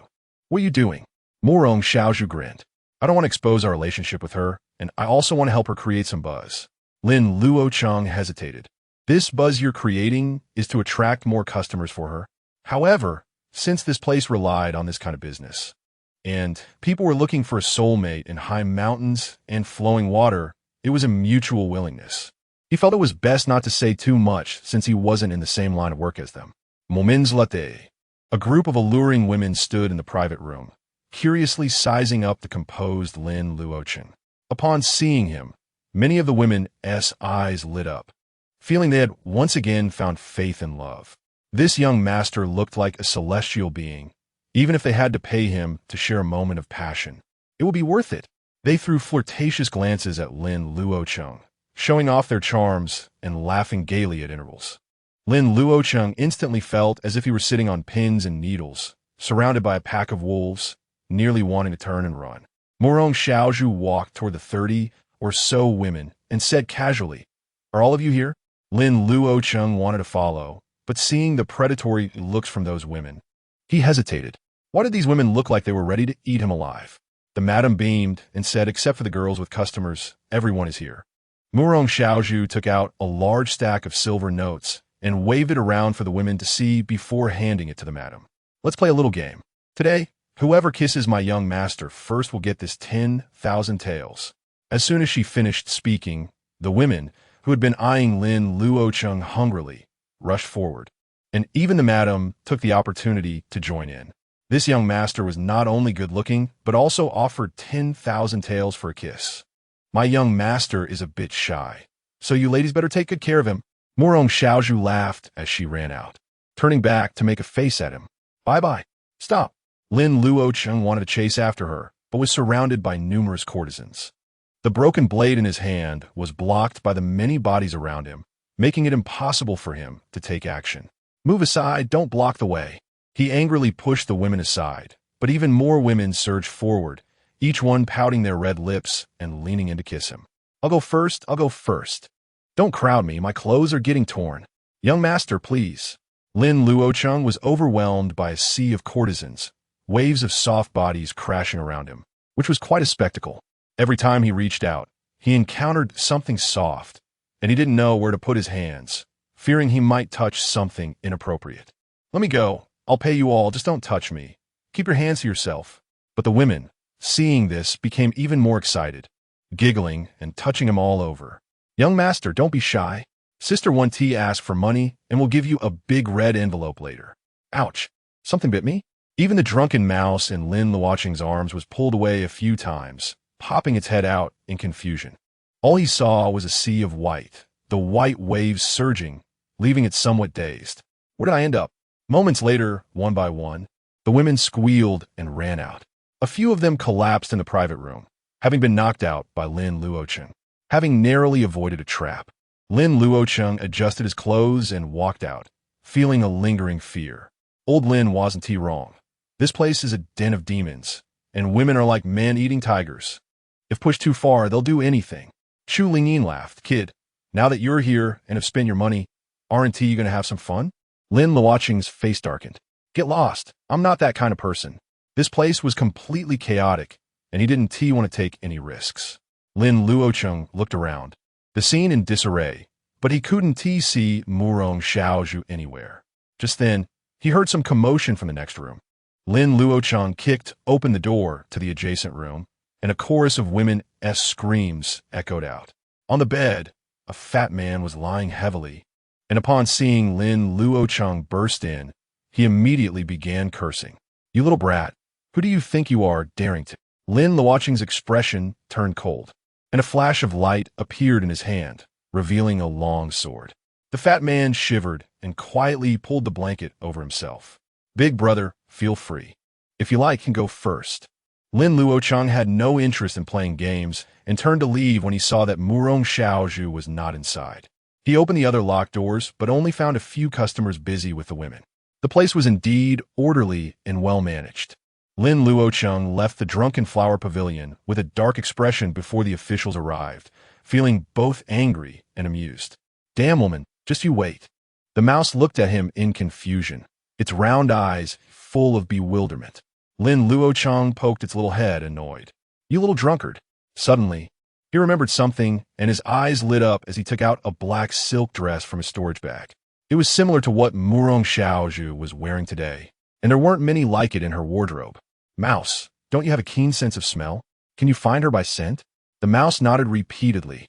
What are you doing? Murong Xiaozhu grinned. I don't want to expose our relationship with her, and I also want to help her create some buzz. Lin Luocheng hesitated. This buzz you're creating is to attract more customers for her. However, since this place relied on this kind of business, and people were looking for a soulmate in high mountains and flowing water, it was a mutual willingness. He felt it was best not to say too much since he wasn't in the same line of work as them. Moments later, a group of alluring women stood in the private room, curiously sizing up the composed Lin Luocheng. Upon seeing him, many of the women's eyes lit up, feeling they had once again found faith and love. This young master looked like a celestial being. Even if they had to pay him to share a moment of passion, it would be worth it. They threw flirtatious glances at Lin Luocheng, showing off their charms and laughing gaily at intervals. Lin Luocheng instantly felt as if he were sitting on pins and needles, surrounded by a pack of wolves, nearly wanting to turn and run. Murong Xiaozhu walked toward the 30 or so women and said casually, "Are all of you here?" Lin Luocheng wanted to follow, but seeing the predatory looks from those women, he hesitated. Why did these women look like they were ready to eat him alive? The madam beamed and said, "Except for the girls with customers, everyone is here." Murong Xiaozhu took out a large stack of silver notes and waved it around for the women to see before handing it to the madam. "Let's play a little game. Today, whoever kisses my young master first will get this 10,000 taels." As soon as she finished speaking, the women, who had been eyeing Lin Luocheng hungrily, rushed forward, and even the madam took the opportunity to join in. This young master was not only good-looking, but also offered 10,000 taels for a kiss. "My young master is a bit shy, so you ladies better take good care of him." Murong Xiaozhu laughed as she ran out, turning back to make a face at him. "Bye-bye. Stop." Lin Luocheng wanted to chase after her, but was surrounded by numerous courtesans. The broken blade in his hand was blocked by the many bodies around him, making it impossible for him to take action. "Move aside, don't block the way." He angrily pushed the women aside, but even more women surged forward, each one pouting their red lips and leaning in to kiss him. I'll go first. Don't crowd me, my clothes are getting torn." "Young master, please." Lin Luocheng was overwhelmed by a sea of courtesans, waves of soft bodies crashing around him, which was quite a spectacle. Every time he reached out, he encountered something soft, and he didn't know where to put his hands, fearing he might touch something inappropriate. "Let me go. I'll pay you all, just don't touch me. Keep your hands to yourself." But the women, seeing this, became even more excited, giggling and touching him all over. "Young master, don't be shy. Sister 1T asked for money, and we'll give you a big red envelope later." "Ouch, something bit me." Even the drunken mouse in Lin Luocheng's arms was pulled away a few times, popping its head out in confusion. All he saw was a sea of white, the white waves surging, leaving it somewhat dazed. Where did I end up? Moments later, one by one, the women squealed and ran out. A few of them collapsed in the private room, having been knocked out by Lin Luocheng. Having narrowly avoided a trap, Lin Luocheng adjusted his clothes and walked out, feeling a lingering fear. Old Lin wasn't he wrong. This place is a den of demons, and women are like man-eating tigers. If pushed too far, they'll do anything. Chu Lingyin laughed. "Kid, now that you're here and have spent your money, aren't you going to have some fun?" Lin Luocheng's face darkened. "Get lost. I'm not that kind of person." This place was completely chaotic, and he didn't want to take any risks. Lin Luocheng looked around, the scene in disarray, but he couldn't see Murong Xiaozhu anywhere. Just then, he heard some commotion from the next room. Lin Luocheng kicked open the door to the adjacent room, and a chorus of women's screams echoed out. On the bed, a fat man was lying heavily, and upon seeing Lin Luocheng burst in, he immediately began cursing. "You little brat, who do you think you are, daring to?" Lin Luocheng's expression turned cold, and a flash of light appeared in his hand, revealing a long sword. The fat man shivered and quietly pulled the blanket over himself. "Big brother, feel free. If you like, can go first." Lin Luocheng had no interest in playing games and turned to leave when he saw that Murong Xiaozhu was not inside. He opened the other locked doors, but only found a few customers busy with the women. The place was indeed orderly and well-managed. Lin Luocheng left the drunken flower pavilion with a dark expression before the officials arrived, feeling both angry and amused. "Damn woman, just you wait." The mouse looked at him in confusion, its round eyes full of bewilderment. Lin Luocheng poked its little head, annoyed. You little drunkard. Suddenly, he remembered something, and his eyes lit up as he took out a black silk dress from his storage bag. It was similar to what Murong Xiaozhu was wearing today, and there weren't many like it in her wardrobe. Mouse, don't you have a keen sense of smell? Can you find her by scent? The mouse nodded repeatedly,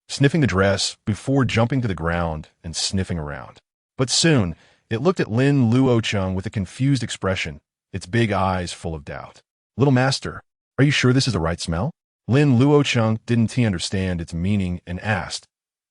sniffing the dress before jumping to the ground and sniffing around. But soon, it looked at Lin Luocheng with a confused expression, its big eyes full of doubt. Little master, are you sure this is the right smell? Lin Luocheng didn't understand its meaning and asked,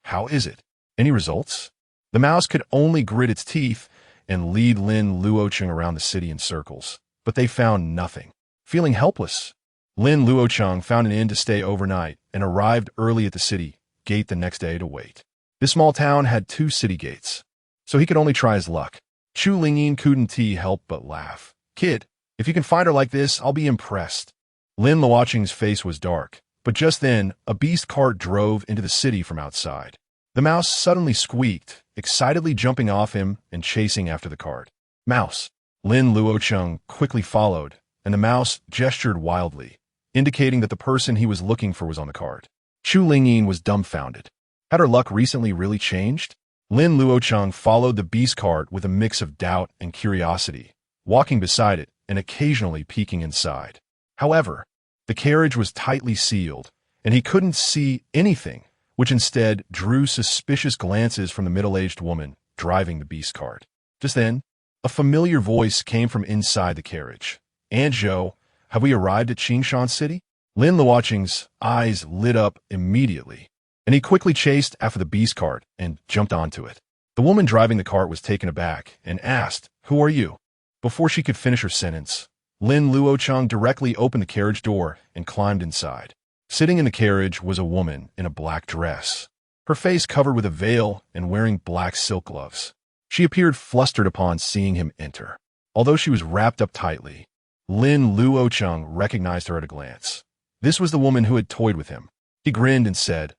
How is it? Any results? The mouse could only grit its teeth and lead Lin Luocheng around the city in circles, but they found nothing. Feeling helpless, Lin Luocheng found an inn to stay overnight and arrived early at the city gate the next day to wait. This small town had 2 city gates, so he could only try his luck. Chu Lingyin couldn't help but laugh. Kid, if you can find her like this, I'll be impressed. Lin Luocheng's face was dark, but just then, a beast cart drove into the city from outside. The mouse suddenly squeaked, excitedly jumping off him and chasing after the cart. Mouse. Lin Luocheng quickly followed, and the mouse gestured wildly, indicating that the person he was looking for was on the cart. Chu Lingyin was dumbfounded. Had her luck recently really changed? Lin Luocheng followed the beast cart with a mix of doubt and curiosity, walking beside it and occasionally peeking inside. However, the carriage was tightly sealed, and he couldn't see anything, which instead drew suspicious glances from the middle-aged woman driving the beast cart. Just then, a familiar voice came from inside the carriage. Aunt Zhou, have we arrived at Qingshan City? Lin Luocheng's eyes lit up immediately, and he quickly chased after the beast cart and jumped onto it. The woman driving the cart was taken aback and asked, Who are you? Before she could finish her sentence, Lin Luocheng directly opened the carriage door and climbed inside. Sitting in the carriage was a woman in a black dress, her face covered with a veil and wearing black silk gloves. She appeared flustered upon seeing him enter. Although she was wrapped up tightly, Lin Luocheng recognized her at a glance. This was the woman who had toyed with him. He grinned and said,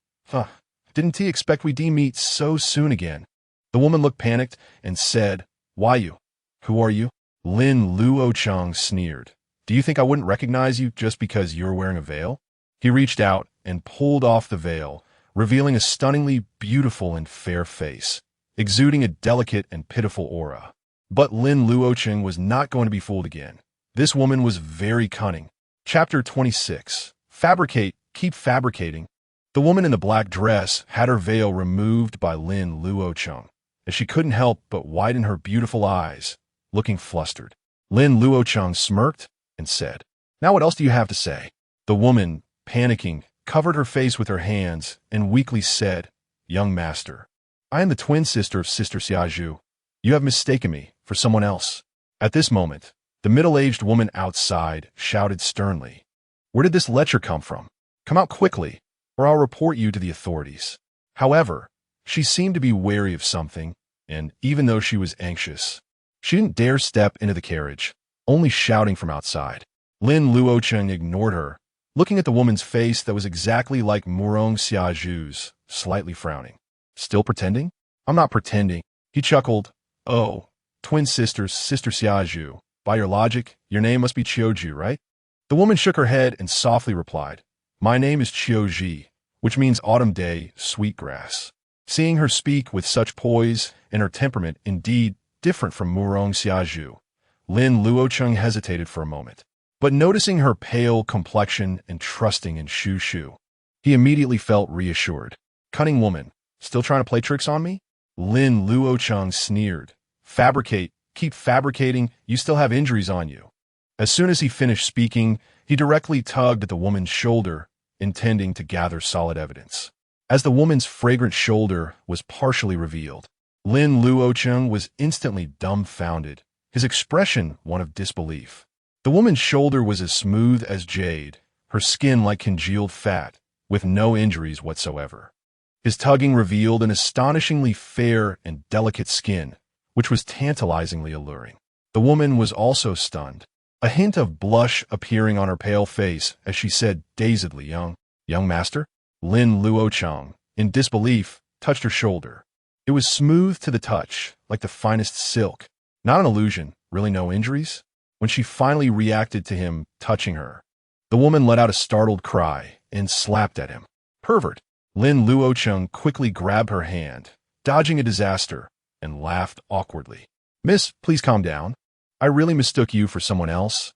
Didn't he expect we'd meet so soon again? The woman looked panicked and said, Why you? Who are you? Lin Luocheng sneered. Do you think I wouldn't recognize you just because you're wearing a veil? He reached out and pulled off the veil, revealing a stunningly beautiful and fair face, exuding a delicate and pitiful aura. But Lin Luocheng was not going to be fooled again. This woman was very cunning. Chapter 26. Fabricate, keep fabricating. The woman in the black dress had her veil removed by Lin Luocheng, as she couldn't help but widen her beautiful eyes, looking flustered. Lin Luocheng smirked and said, Now what else do you have to say? The woman, panicking, covered her face with her hands and weakly said, Young master, I am the twin sister of Sister Xiaozhu. You have mistaken me for someone else. At this moment, the middle-aged woman outside shouted sternly, Where did this lecher come from? Come out quickly, or I'll report you to the authorities. However, she seemed to be wary of something, and even though she was anxious, she didn't dare step into the carriage, only shouting from outside. Lin Luocheng ignored her, looking at the woman's face that was exactly like Murong Xiaozhu's, slightly frowning. Still pretending? I'm not pretending. He chuckled. Oh, twin sister, Sister Xiaozhu. By your logic, your name must be Qiuju, right? The woman shook her head and softly replied, My name is Qiuji, which means autumn day, sweet grass. Seeing her speak with such poise and her temperament indeed different from Murong Xiaozhu, Lin Luocheng hesitated for a moment. But noticing her pale complexion and trusting in Shu Shu, he immediately felt reassured. Cunning woman, still trying to play tricks on me? Lin Luocheng sneered. Fabricate, keep fabricating, you still have injuries on you. As soon as he finished speaking, he directly tugged at the woman's shoulder, intending to gather solid evidence. As the woman's fragrant shoulder was partially revealed, Lin Luocheng was instantly dumbfounded, his expression one of disbelief. The woman's shoulder was as smooth as jade, her skin like congealed fat, with no injuries whatsoever. His tugging revealed an astonishingly fair and delicate skin, which was tantalizingly alluring. The woman was also stunned, a hint of blush appearing on her pale face as she said dazedly, Young master? Lin Luocheng, in disbelief, touched her shoulder. It was smooth to the touch, like the finest silk. Not an illusion, really no injuries? when she finally reacted to him touching her. The woman let out a startled cry and slapped at him. Pervert! Lin Luocheng quickly grabbed her hand, dodging a disaster, and laughed awkwardly. Miss, please calm down. I really mistook you for someone else.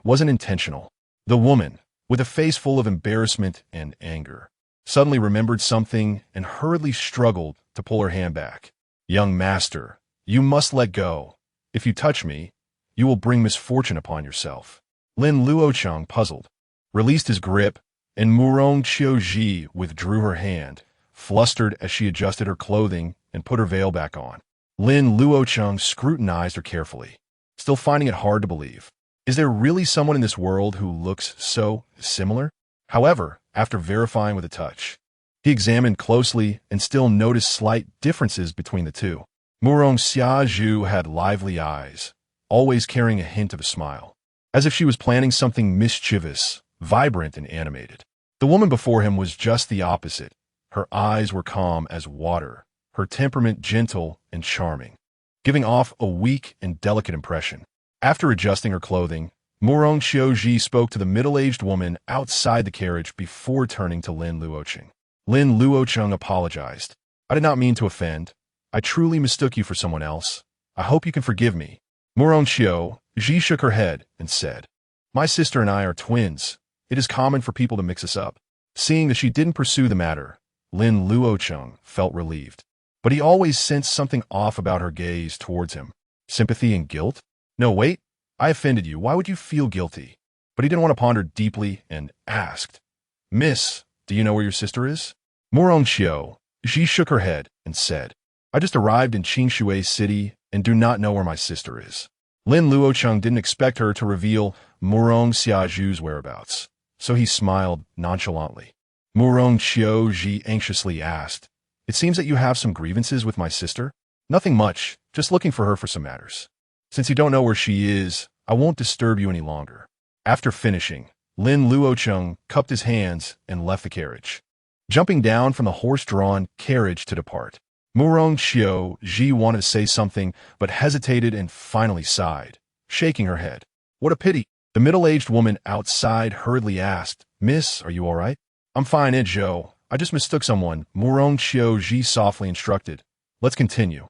Wasn't intentional. The woman, with a face full of embarrassment and anger, suddenly remembered something and hurriedly struggled to pull her hand back. Young master, you must let go. If you touch me, you will bring misfortune upon yourself. Lin Luocheng, puzzled, released his grip, and Murong Qiuji withdrew her hand, flustered as she adjusted her clothing and put her veil back on. Lin Luocheng scrutinized her carefully, still finding it hard to believe. Is there really someone in this world who looks so similar? However, after verifying with a touch, he examined closely and still noticed slight differences between the two. Murong Xiazhu had lively eyes, always carrying a hint of a smile, as if she was planning something mischievous, vibrant and animated. The woman before him was just the opposite. Her eyes were calm as water, her temperament gentle and charming, giving off a weak and delicate impression. After adjusting her clothing, Murong Qiuji spoke to the middle-aged woman outside the carriage before turning to Lin Luocheng. Lin Luocheng apologized. I did not mean to offend. I truly mistook you for someone else. I hope you can forgive me. Murong Qiuji shook her head and said, My sister and I are twins. It is common for people to mix us up. Seeing that she didn't pursue the matter, Lin Luocheng felt relieved. But he always sensed something off about her gaze towards him. Sympathy and guilt? No, wait. I offended you. Why would you feel guilty? But he didn't want to ponder deeply and asked, Miss, do you know where your sister is? Murong Qiuji shook her head and said, I just arrived in Qingshui City and do not know where my sister is. Lin Luocheng didn't expect her to reveal Murong Xiazhu's whereabouts, so he smiled nonchalantly. Murong Qiuji anxiously asked, It seems that you have some grievances with my sister? Nothing much, just looking for her for some matters. Since you don't know where she is, I won't disturb you any longer. After finishing, Lin Luocheng cupped his hands and left the carriage, jumping down from the horse-drawn carriage to depart. Murong Qiuji wanted to say something, but hesitated and finally sighed, shaking her head. What a pity. The middle-aged woman outside hurriedly asked, Miss, are you all right? I'm fine, Aunt Zhou. I just mistook someone, Murong Qiuji softly instructed. Let's continue.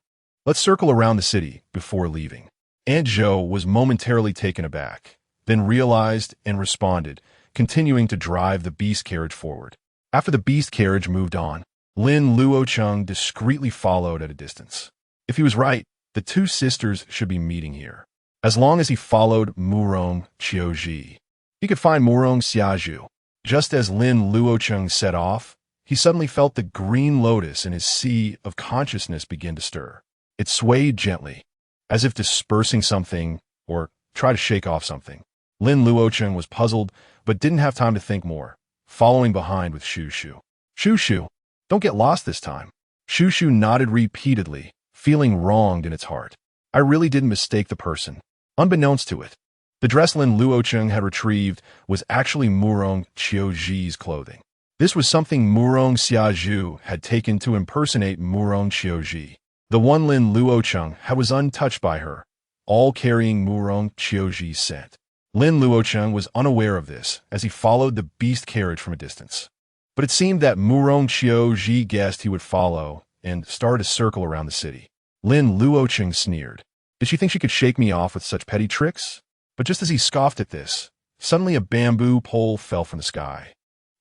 Let's circle around the city before leaving. Aunt Zhou was momentarily taken aback, then realized and responded, continuing to drive the beast carriage forward. After the beast carriage moved on, Lin Luocheng discreetly followed at a distance. If he was right, the two sisters should be meeting here. As long as he followed Murong Qiuji, he could find Murong Xiazhu. Just as Lin Luocheng set off, he suddenly felt the green lotus in his sea of consciousness begin to stir. It swayed gently, as if dispersing something or try to shake off something. Lin Luocheng was puzzled, but didn't have time to think more, following behind with Shushu. Shushu, don't get lost this time. Shushu nodded repeatedly, feeling wronged in its heart. I really didn't mistake the person. Unbeknownst to it, the dress Lin Luocheng had retrieved was actually Murong Qiuji's clothing. This was something Murong Xiazhu had taken to impersonate Murong Qiuji. The one Lin Luocheng had was untouched by her, all carrying Murong Qiuji's scent. Lin Luocheng was unaware of this as he followed the beast carriage from a distance. But it seemed that Murong Qiuji guessed he would follow and started to circle around the city. Lin Luocheng sneered. Did she think she could shake me off with such petty tricks? But just as he scoffed at this, suddenly a bamboo pole fell from the sky.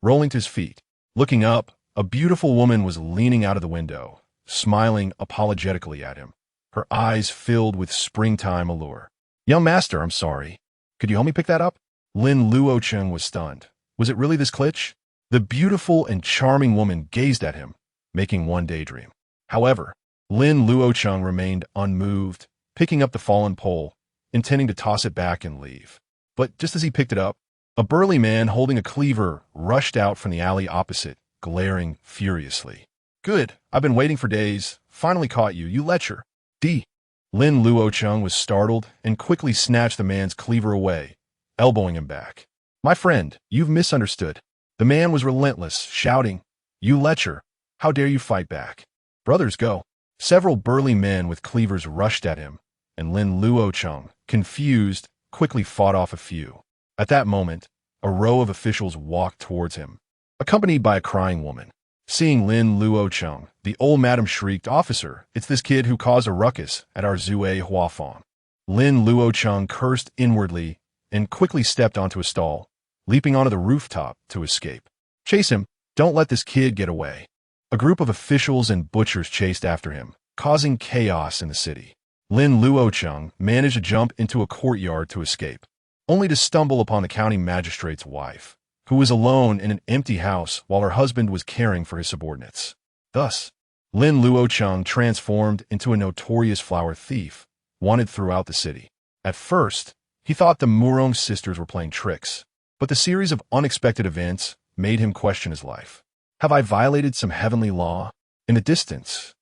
Rolling to his feet, looking up, a beautiful woman was leaning out of the window, smiling apologetically at him, her eyes filled with springtime allure. Young master, I'm sorry. Could you help me pick that up? Lin Luocheng was stunned. Was it really this klitsch? The beautiful and charming woman gazed at him, making one daydream. However, Lin Luocheng remained unmoved, picking up the fallen pole, intending to toss it back and leave. But just as he picked it up, a burly man holding a cleaver rushed out from the alley opposite, glaring furiously. Good, I've been waiting for days. Finally caught you, you lecher. D. Lin Luocheng was startled and quickly snatched the man's cleaver away, elbowing him back. My friend, you've misunderstood. The man was relentless, shouting, You lecher, how dare you fight back? Brothers, go. Several burly men with cleavers rushed at him, and Lin Luocheng, confused, quickly fought off a few. At that moment, a row of officials walked towards him, accompanied by a crying woman. Seeing Lin Luocheng, the old madam shrieked, "Officer, it's this kid who caused a ruckus at our Zue Huafeng." Lin Luocheng cursed inwardly and quickly stepped onto a stall, leaping onto the rooftop to escape. "Chase him! Don't let this kid get away." A group of officials and butchers chased after him, causing chaos in the city. Lin Luocheng managed to jump into a courtyard to escape, only to stumble upon the county magistrate's wife, who was alone in an empty house while her husband was caring for his subordinates. Thus, Lin Luocheng transformed into a notorious flower thief, wanted throughout the city. At first, he thought the Murong sisters were playing tricks, but the series of unexpected events made him question his life. Have I violated some heavenly law? In the distance,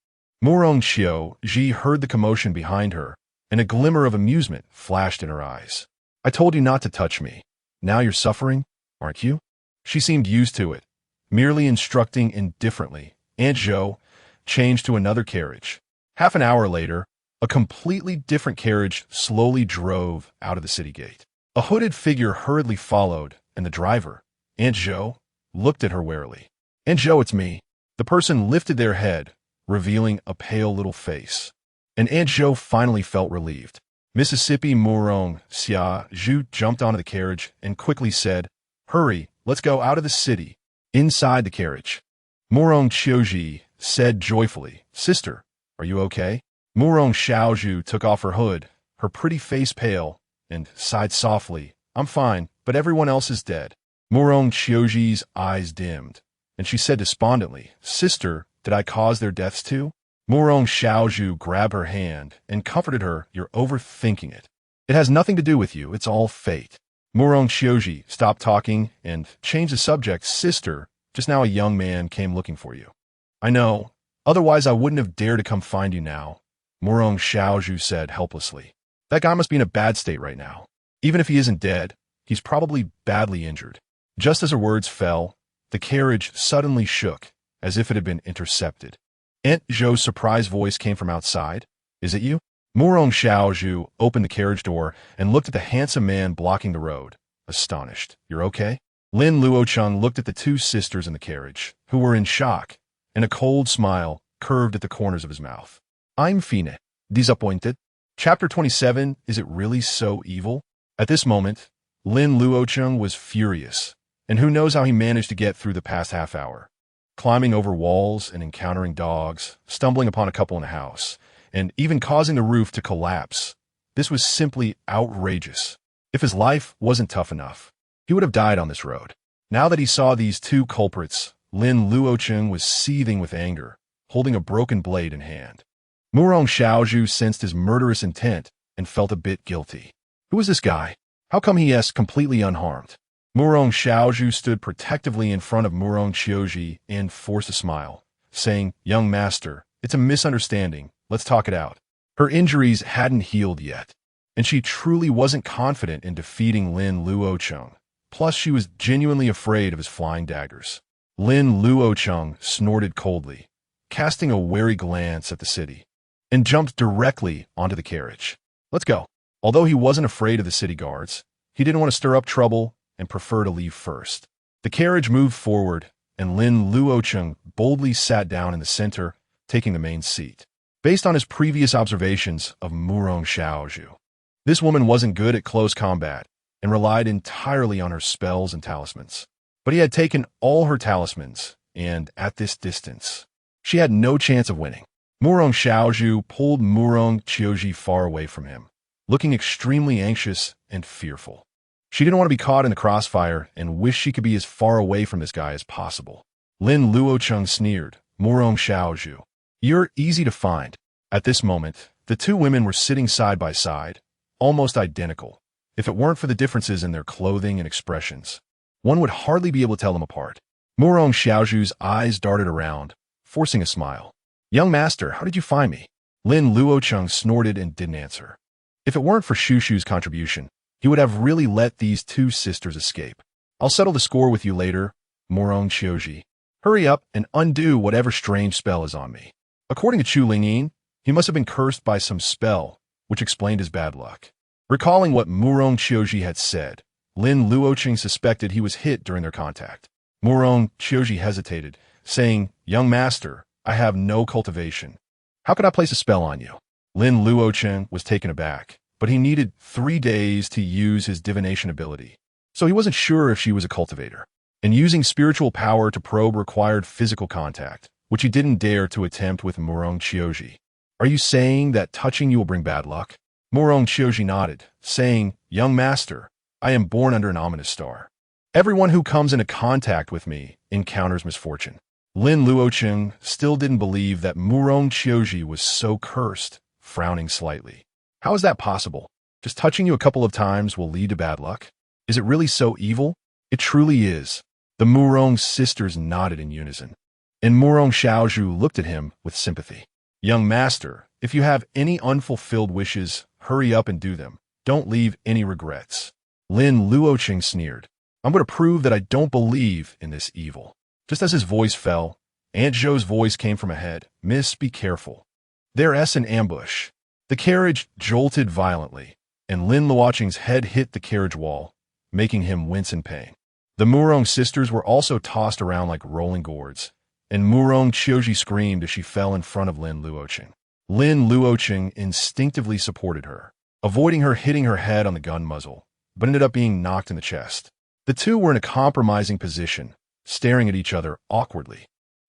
Murong Xiao Ji heard the commotion behind her, and a glimmer of amusement flashed in her eyes. "I told you not to touch me. Now you're suffering, aren't you?" She seemed used to it, merely instructing indifferently. Aunt Zhou changed to another carriage. Half an hour later, a completely different carriage slowly drove out of the city gate. A hooded figure hurriedly followed, and the driver, Aunt Zhou, looked at her warily. "Aunt Zhou, it's me." The person lifted their head, revealing a pale little face. And Aunt Zhou finally felt relieved. Mississippi Murong Xia Zhu jumped onto the carriage and quickly said, "Hurry, let's go out of the city." Inside the carriage, Murong Xiaoji said joyfully, "Sister, are you okay?" Murong Xiaozhu took off her hood, her pretty face pale, and sighed softly, "I'm fine, but everyone else is dead." Murong Xiaoji's eyes dimmed, and she said despondently, "Sister, did I cause their deaths too?" Murong Xiaozhu grabbed her hand and comforted her, "You're overthinking it. It has nothing to do with you, it's all fate." Murong Xiaoji stopped talking and changed the subject. "Sister, just now a young man came looking for you." "I know, otherwise I wouldn't have dared to come find you now," Murong Xiaozhu said helplessly. "That guy must be in a bad state right now. Even if he isn't dead, he's probably badly injured." Just as her words fell, the carriage suddenly shook, as if it had been intercepted. Aunt Zhou's surprised voice came from outside. "Is it you?" Murong Xiaozhu opened the carriage door and looked at the handsome man blocking the road, astonished. "You're okay?" Lin Luocheng looked at the two sisters in the carriage, who were in shock, and a cold smile curved at the corners of his mouth. "I'm fine. Disappointed." Chapter 27, Is It Really So Evil? At this moment, Lin Luocheng was furious, and who knows how he managed to get through the past half hour. Climbing over walls and encountering dogs, stumbling upon a couple in a house, and even causing the roof to collapse. This was simply outrageous. If his life wasn't tough enough, he would have died on this road. Now that he saw these two culprits, Lin Luocheng was seething with anger, holding a broken blade in hand. Murong Xiaozhu sensed his murderous intent and felt a bit guilty. Who was this guy? How come he is completely unharmed? Murong Xiaozhu stood protectively in front of Murong Xiaoji and forced a smile, saying, "Young master, it's a misunderstanding. Let's talk it out." Her injuries hadn't healed yet, and she truly wasn't confident in defeating Lin Luocheng. Plus, she was genuinely afraid of his flying daggers. Lin Luocheng snorted coldly, casting a wary glance at the city, and jumped directly onto the carriage. "Let's go." Although he wasn't afraid of the city guards, he didn't want to stir up trouble and preferred to leave first. The carriage moved forward, and Lin Luocheng boldly sat down in the center, taking the main seat. Based on his previous observations of Murong Xiaozhu, this woman wasn't good at close combat and relied entirely on her spells and talismans. But he had taken all her talismans, and at this distance, she had no chance of winning. Murong Xiaozhu pulled Murong Xiaoji far away from him, looking extremely anxious and fearful. She didn't want to be caught in the crossfire and wished she could be as far away from this guy as possible. Lin Luocheng sneered, "Murong Xiaozhu, you're easy to find." At this moment, the two women were sitting side by side, almost identical. If it weren't for the differences in their clothing and expressions, one would hardly be able to tell them apart. Murong Xiaozhu's eyes darted around, forcing a smile. "Young master, how did you find me?" Lin Luocheng snorted and didn't answer. If it weren't for Shushu's contribution, he would have really let these two sisters escape. "I'll settle the score with you later, Murong Xiaoji. Hurry up and undo whatever strange spell is on me." According to Chu Lingyin, he must have been cursed by some spell, which explained his bad luck. Recalling what Murong Qiuji had said, Lin Luocheng suspected he was hit during their contact. Murong Qiuji hesitated, saying, "Young master, I have no cultivation. How could I place a spell on you?" Lin Luocheng was taken aback, but he needed 3 days to use his divination ability, so he wasn't sure if she was a cultivator. And using spiritual power to probe required physical contact, which he didn't dare to attempt with Murong Qiuji. "Are you saying that touching you will bring bad luck?" Murong Qiuji nodded, saying, "Young master, I am born under an ominous star. Everyone who comes into contact with me encounters misfortune." Lin Luocheng still didn't believe that Murong Qiuji was so cursed, frowning slightly. "How is that possible? Just touching you a couple of times will lead to bad luck? Is it really so evil?" "It truly is." The Murong sisters nodded in unison, and Murong Xiaozhu looked at him with sympathy. "Young master, if you have any unfulfilled wishes, hurry up and do them. Don't leave any regrets." Lin Luocheng sneered. "I'm going to prove that I don't believe in this evil." Just as his voice fell, Aunt Zhou's voice came from ahead. "Miss, be careful. There's an ambush." The carriage jolted violently, and Lin Luocheng's head hit the carriage wall, making him wince in pain. The Murong sisters were also tossed around like rolling gourds, and Murong Qiuji screamed as she fell in front of Lin Luocheng. Lin Luocheng instinctively supported her, avoiding her hitting her head on the gun muzzle, but ended up being knocked in the chest. The two were in a compromising position, staring at each other awkwardly.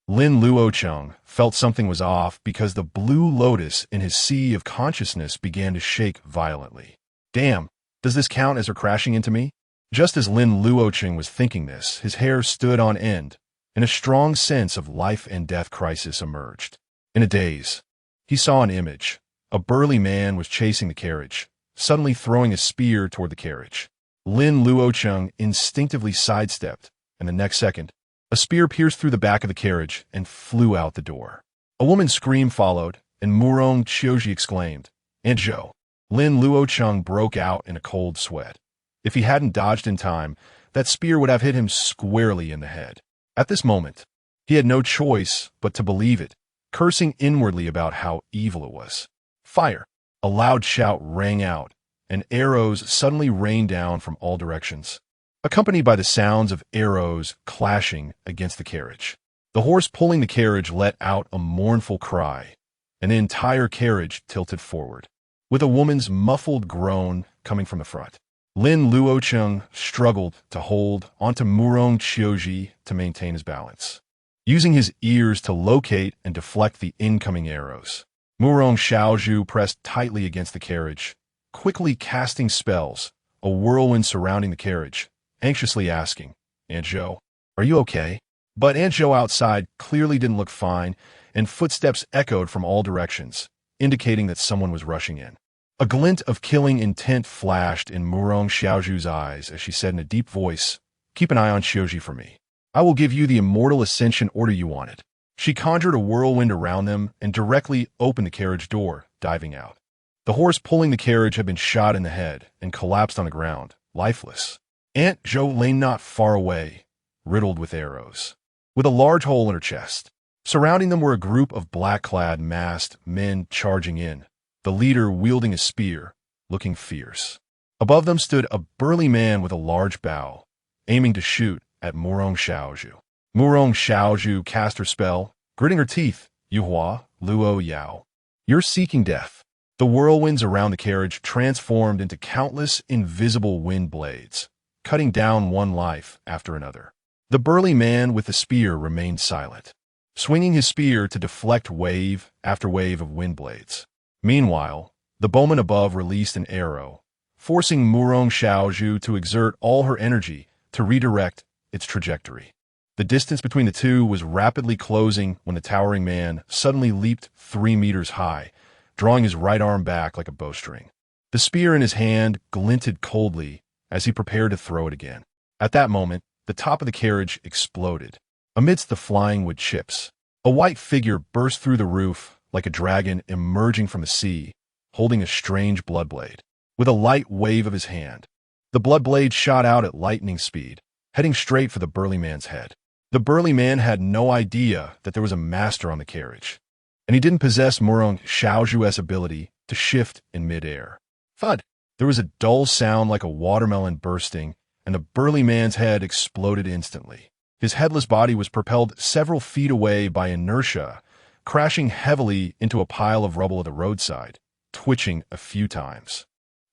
Lin Luocheng felt something was off because the blue lotus in his sea of consciousness began to shake violently. "Damn, does this count as her crashing into me?" Just as Lin Luocheng was thinking this, his hair stood on end, and a strong sense of life and death crisis emerged. In a daze, he saw an image. A burly man was chasing the carriage, suddenly throwing a spear toward the carriage. Lin Luocheng instinctively sidestepped, and the next second, a spear pierced through the back of the carriage and flew out the door. A woman's scream followed, and Murong Qiuji exclaimed, "Aunt Zhou." Lin Luocheng broke out in a cold sweat. If he hadn't dodged in time, that spear would have hit him squarely in the head. At this moment, he had no choice but to believe it, cursing inwardly about how evil it was. "Fire!" A loud shout rang out, and arrows suddenly rained down from all directions, accompanied by the sounds of arrows clashing against the carriage. The horse pulling the carriage let out a mournful cry, and the entire carriage tilted forward, with a woman's muffled groan coming from the front. Lin Luocheng struggled to hold onto Murong Qiuji to maintain his balance, using his ears to locate and deflect the incoming arrows. Murong Xiaozhu pressed tightly against the carriage, quickly casting spells, a whirlwind surrounding the carriage, anxiously asking, "Aunt Zhou, are you okay?" But Aunt Zhou outside clearly didn't look fine, and footsteps echoed from all directions, indicating that someone was rushing in. A glint of killing intent flashed in Murong Xiaozhu's eyes as she said in a deep voice, "Keep an eye on Qiuji for me. I will give you the immortal ascension order you wanted." She conjured a whirlwind around them and directly opened the carriage door, diving out. The horse pulling the carriage had been shot in the head and collapsed on the ground, lifeless. Aunt Zhou lay not far away, riddled with arrows, with a large hole in her chest. Surrounding them were a group of black-clad, masked men charging in, the leader wielding a spear, looking fierce. Above them stood a burly man with a large bow, aiming to shoot at Murong Xiaozhu. Murong Xiaozhu cast her spell, gritting her teeth, "Yuhua, Luo Yao. You're seeking death." The whirlwinds around the carriage transformed into countless invisible wind blades, cutting down one life after another. The burly man with the spear remained silent, swinging his spear to deflect wave after wave of wind blades. Meanwhile, the bowman above released an arrow, forcing Murong Xiaozhu to exert all her energy to redirect its trajectory. The distance between the two was rapidly closing when the towering man suddenly leaped 3 meters high, drawing his right arm back like a bowstring. The spear in his hand glinted coldly as he prepared to throw it again. At that moment, the top of the carriage exploded. Amidst the flying wood chips, a white figure burst through the roof like a dragon emerging from the sea, holding a strange blood blade. With a light wave of his hand, the blood blade shot out at lightning speed, heading straight for the burly man's head. The burly man had no idea that there was a master on the carriage, and he didn't possess Murong Xiaozhu's ability to shift in midair. Thud! There was a dull sound like a watermelon bursting, and the burly man's head exploded instantly. His headless body was propelled several feet away by inertia, crashing heavily into a pile of rubble at the roadside, twitching a few times.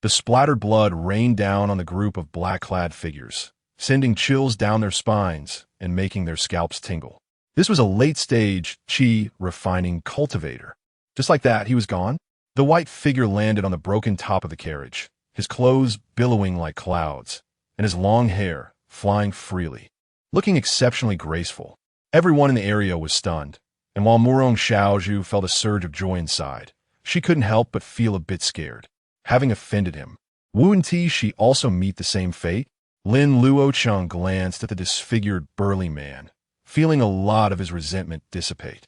The splattered blood rained down on the group of black-clad figures, sending chills down their spines and making their scalps tingle. This was a late-stage chi refining cultivator. Just like that, he was gone. The white figure landed on the broken top of the carriage, his clothes billowing like clouds, and his long hair flying freely, looking exceptionally graceful. Everyone in the area was stunned, and while Murong Xiaozhu felt a surge of joy inside, she couldn't help but feel a bit scared. Having offended him, wouldn't she also meet the same fate? Lin Luocheng glanced at the disfigured burly man, feeling a lot of his resentment dissipate.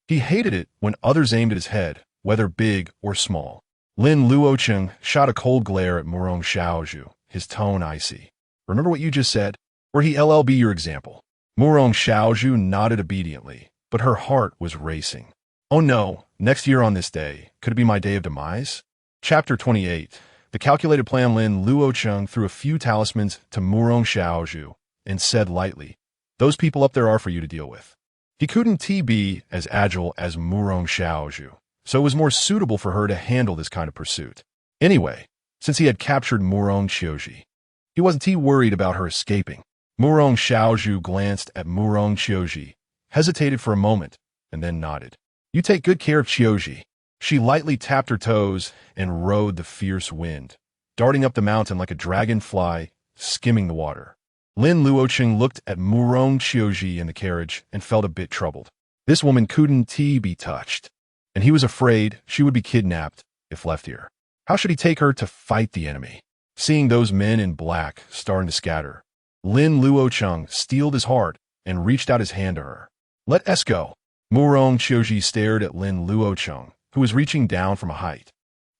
He hated it when others aimed at his head, whether big or small. Lin Luocheng shot a cold glare at Murong Xiaozhu, his tone icy. Remember what you just said? Were he LLB your example? Murong Xiaozhu nodded obediently, but her heart was racing. Oh no, next year on this day, could it be my day of demise? Chapter 28. The calculated plan. Lin Luocheng threw a few talismans to Murong Xiaozhu and said lightly, "Those people up there are for you to deal with." He couldn't be as agile as Murong Xiaozhu, so it was more suitable for her to handle this kind of pursuit. Anyway, since he had captured Murong Xiaozhi, he wasn't worried about her escaping. Murong Xiaozhu glanced at Murong Xiaozhi, hesitated for a moment, and then nodded. "You take good care of Xiaozhi." She lightly tapped her toes and rode the fierce wind, darting up the mountain like a dragonfly, skimming the water. Lin Luocheng looked at Murong Xiaozhi in the carriage and felt a bit troubled. This woman couldn't be touched, and he was afraid she would be kidnapped if left here. How should he take her to fight the enemy? Seeing those men in black starting to scatter, Lin Luocheng steeled his heart and reached out his hand to her. "Let us go." Murong Xiaozhi stared at Lin Luocheng, who was reaching down from a height,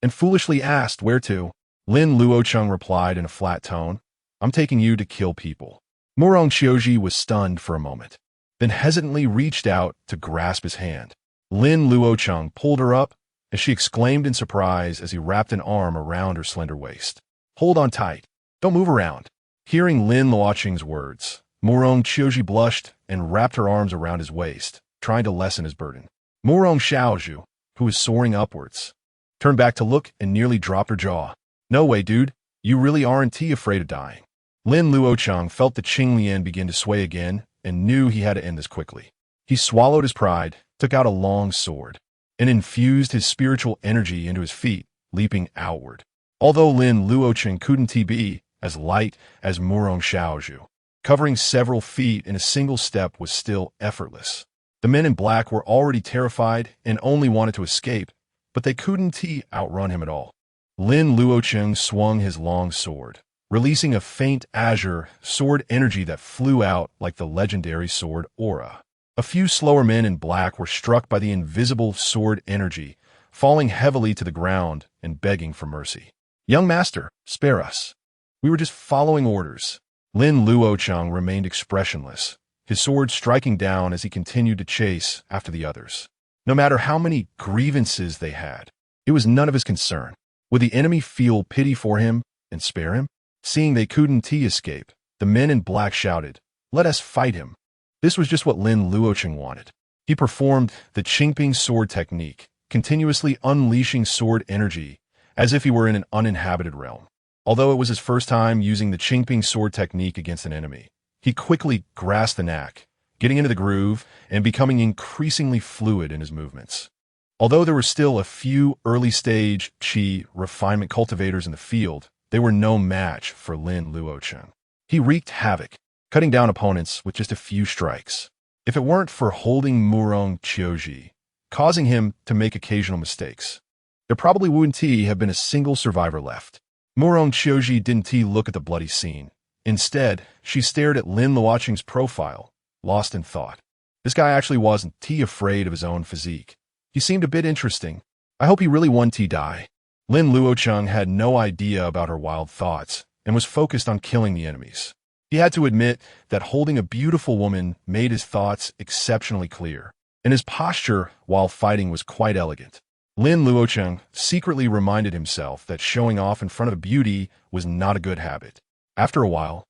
and foolishly asked where to. Lin Luocheng replied in a flat tone, "I'm taking you to kill people." Murong Xiaozhi was stunned for a moment, then hesitantly reached out to grasp his hand. Lin Luocheng pulled her up, and she exclaimed in surprise as he wrapped an arm around her slender waist. "Hold on tight. Don't move around." Hearing Lin Luocheng's words, Murong Xiaozhi blushed and wrapped her arms around his waist, trying to lessen his burden. Murong Xiaozhu, who was soaring upwards, turned back to look and nearly dropped her jaw. "No way, dude. You really aren't afraid of dying." Lin Luocheng felt the Qinglian begin to sway again and knew he had to end this quickly. He swallowed his pride, took out a long sword, and infused his spiritual energy into his feet, leaping outward. Although Lin Luocheng couldn't be as light as Murong Xiaozhu, covering several feet in a single step was still effortless. The men in black were already terrified and only wanted to escape, but they couldn't outrun him at all. Lin Luocheng swung his long sword, releasing a faint azure sword energy that flew out like the legendary sword aura. A few slower men in black were struck by the invisible sword energy, falling heavily to the ground and begging for mercy. "Young master, spare us. We were just following orders." Lin Luocheng remained expressionless, his sword striking down as he continued to chase after the others. No matter how many grievances they had, it was none of his concern. Would the enemy feel pity for him and spare him? Seeing they couldn't escape, the men in black shouted, "Let us fight him." This was just what Lin Luocheng wanted. He performed the Qingping sword technique, continuously unleashing sword energy as if he were in an uninhabited realm. Although it was his first time using the Qingping sword technique against an enemy, he quickly grasped the knack, getting into the groove and becoming increasingly fluid in his movements. Although there were still a few early-stage chi refinement cultivators in the field, they were no match for Lin Luocheng. He wreaked havoc, cutting down opponents with just a few strikes. If it weren't for holding Murong Xiaozhi, causing him to make occasional mistakes, there probably wouldn't have been a single survivor left. Murong Xiaozhi didn't look at the bloody scene. Instead, she stared at Lin Luocheng's profile, lost in thought. This guy actually wasn't afraid of his own physique. He seemed a bit interesting. I hope he really won die. Lin Luocheng had no idea about her wild thoughts and was focused on killing the enemies. He had to admit that holding a beautiful woman made his thoughts exceptionally clear, and his posture while fighting was quite elegant. Lin Luocheng secretly reminded himself that showing off in front of a beauty was not a good habit. After a while,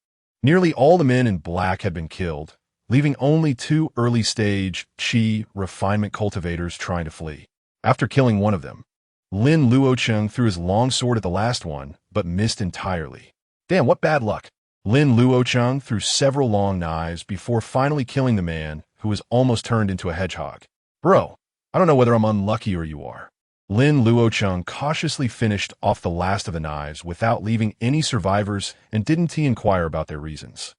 nearly all the men in black had been killed, leaving only 2 early-stage qi refinement cultivators trying to flee. After killing one of them, Lin Luocheng threw his long sword at the last one, but missed entirely. Damn, what bad luck! Lin Luocheng threw several long knives before finally killing the man who was almost turned into a hedgehog. Bro, I don't know whether I'm unlucky or you are. Lin Luocheng cautiously finished off the last of the knives without leaving any survivors and didn't inquire about their reasons.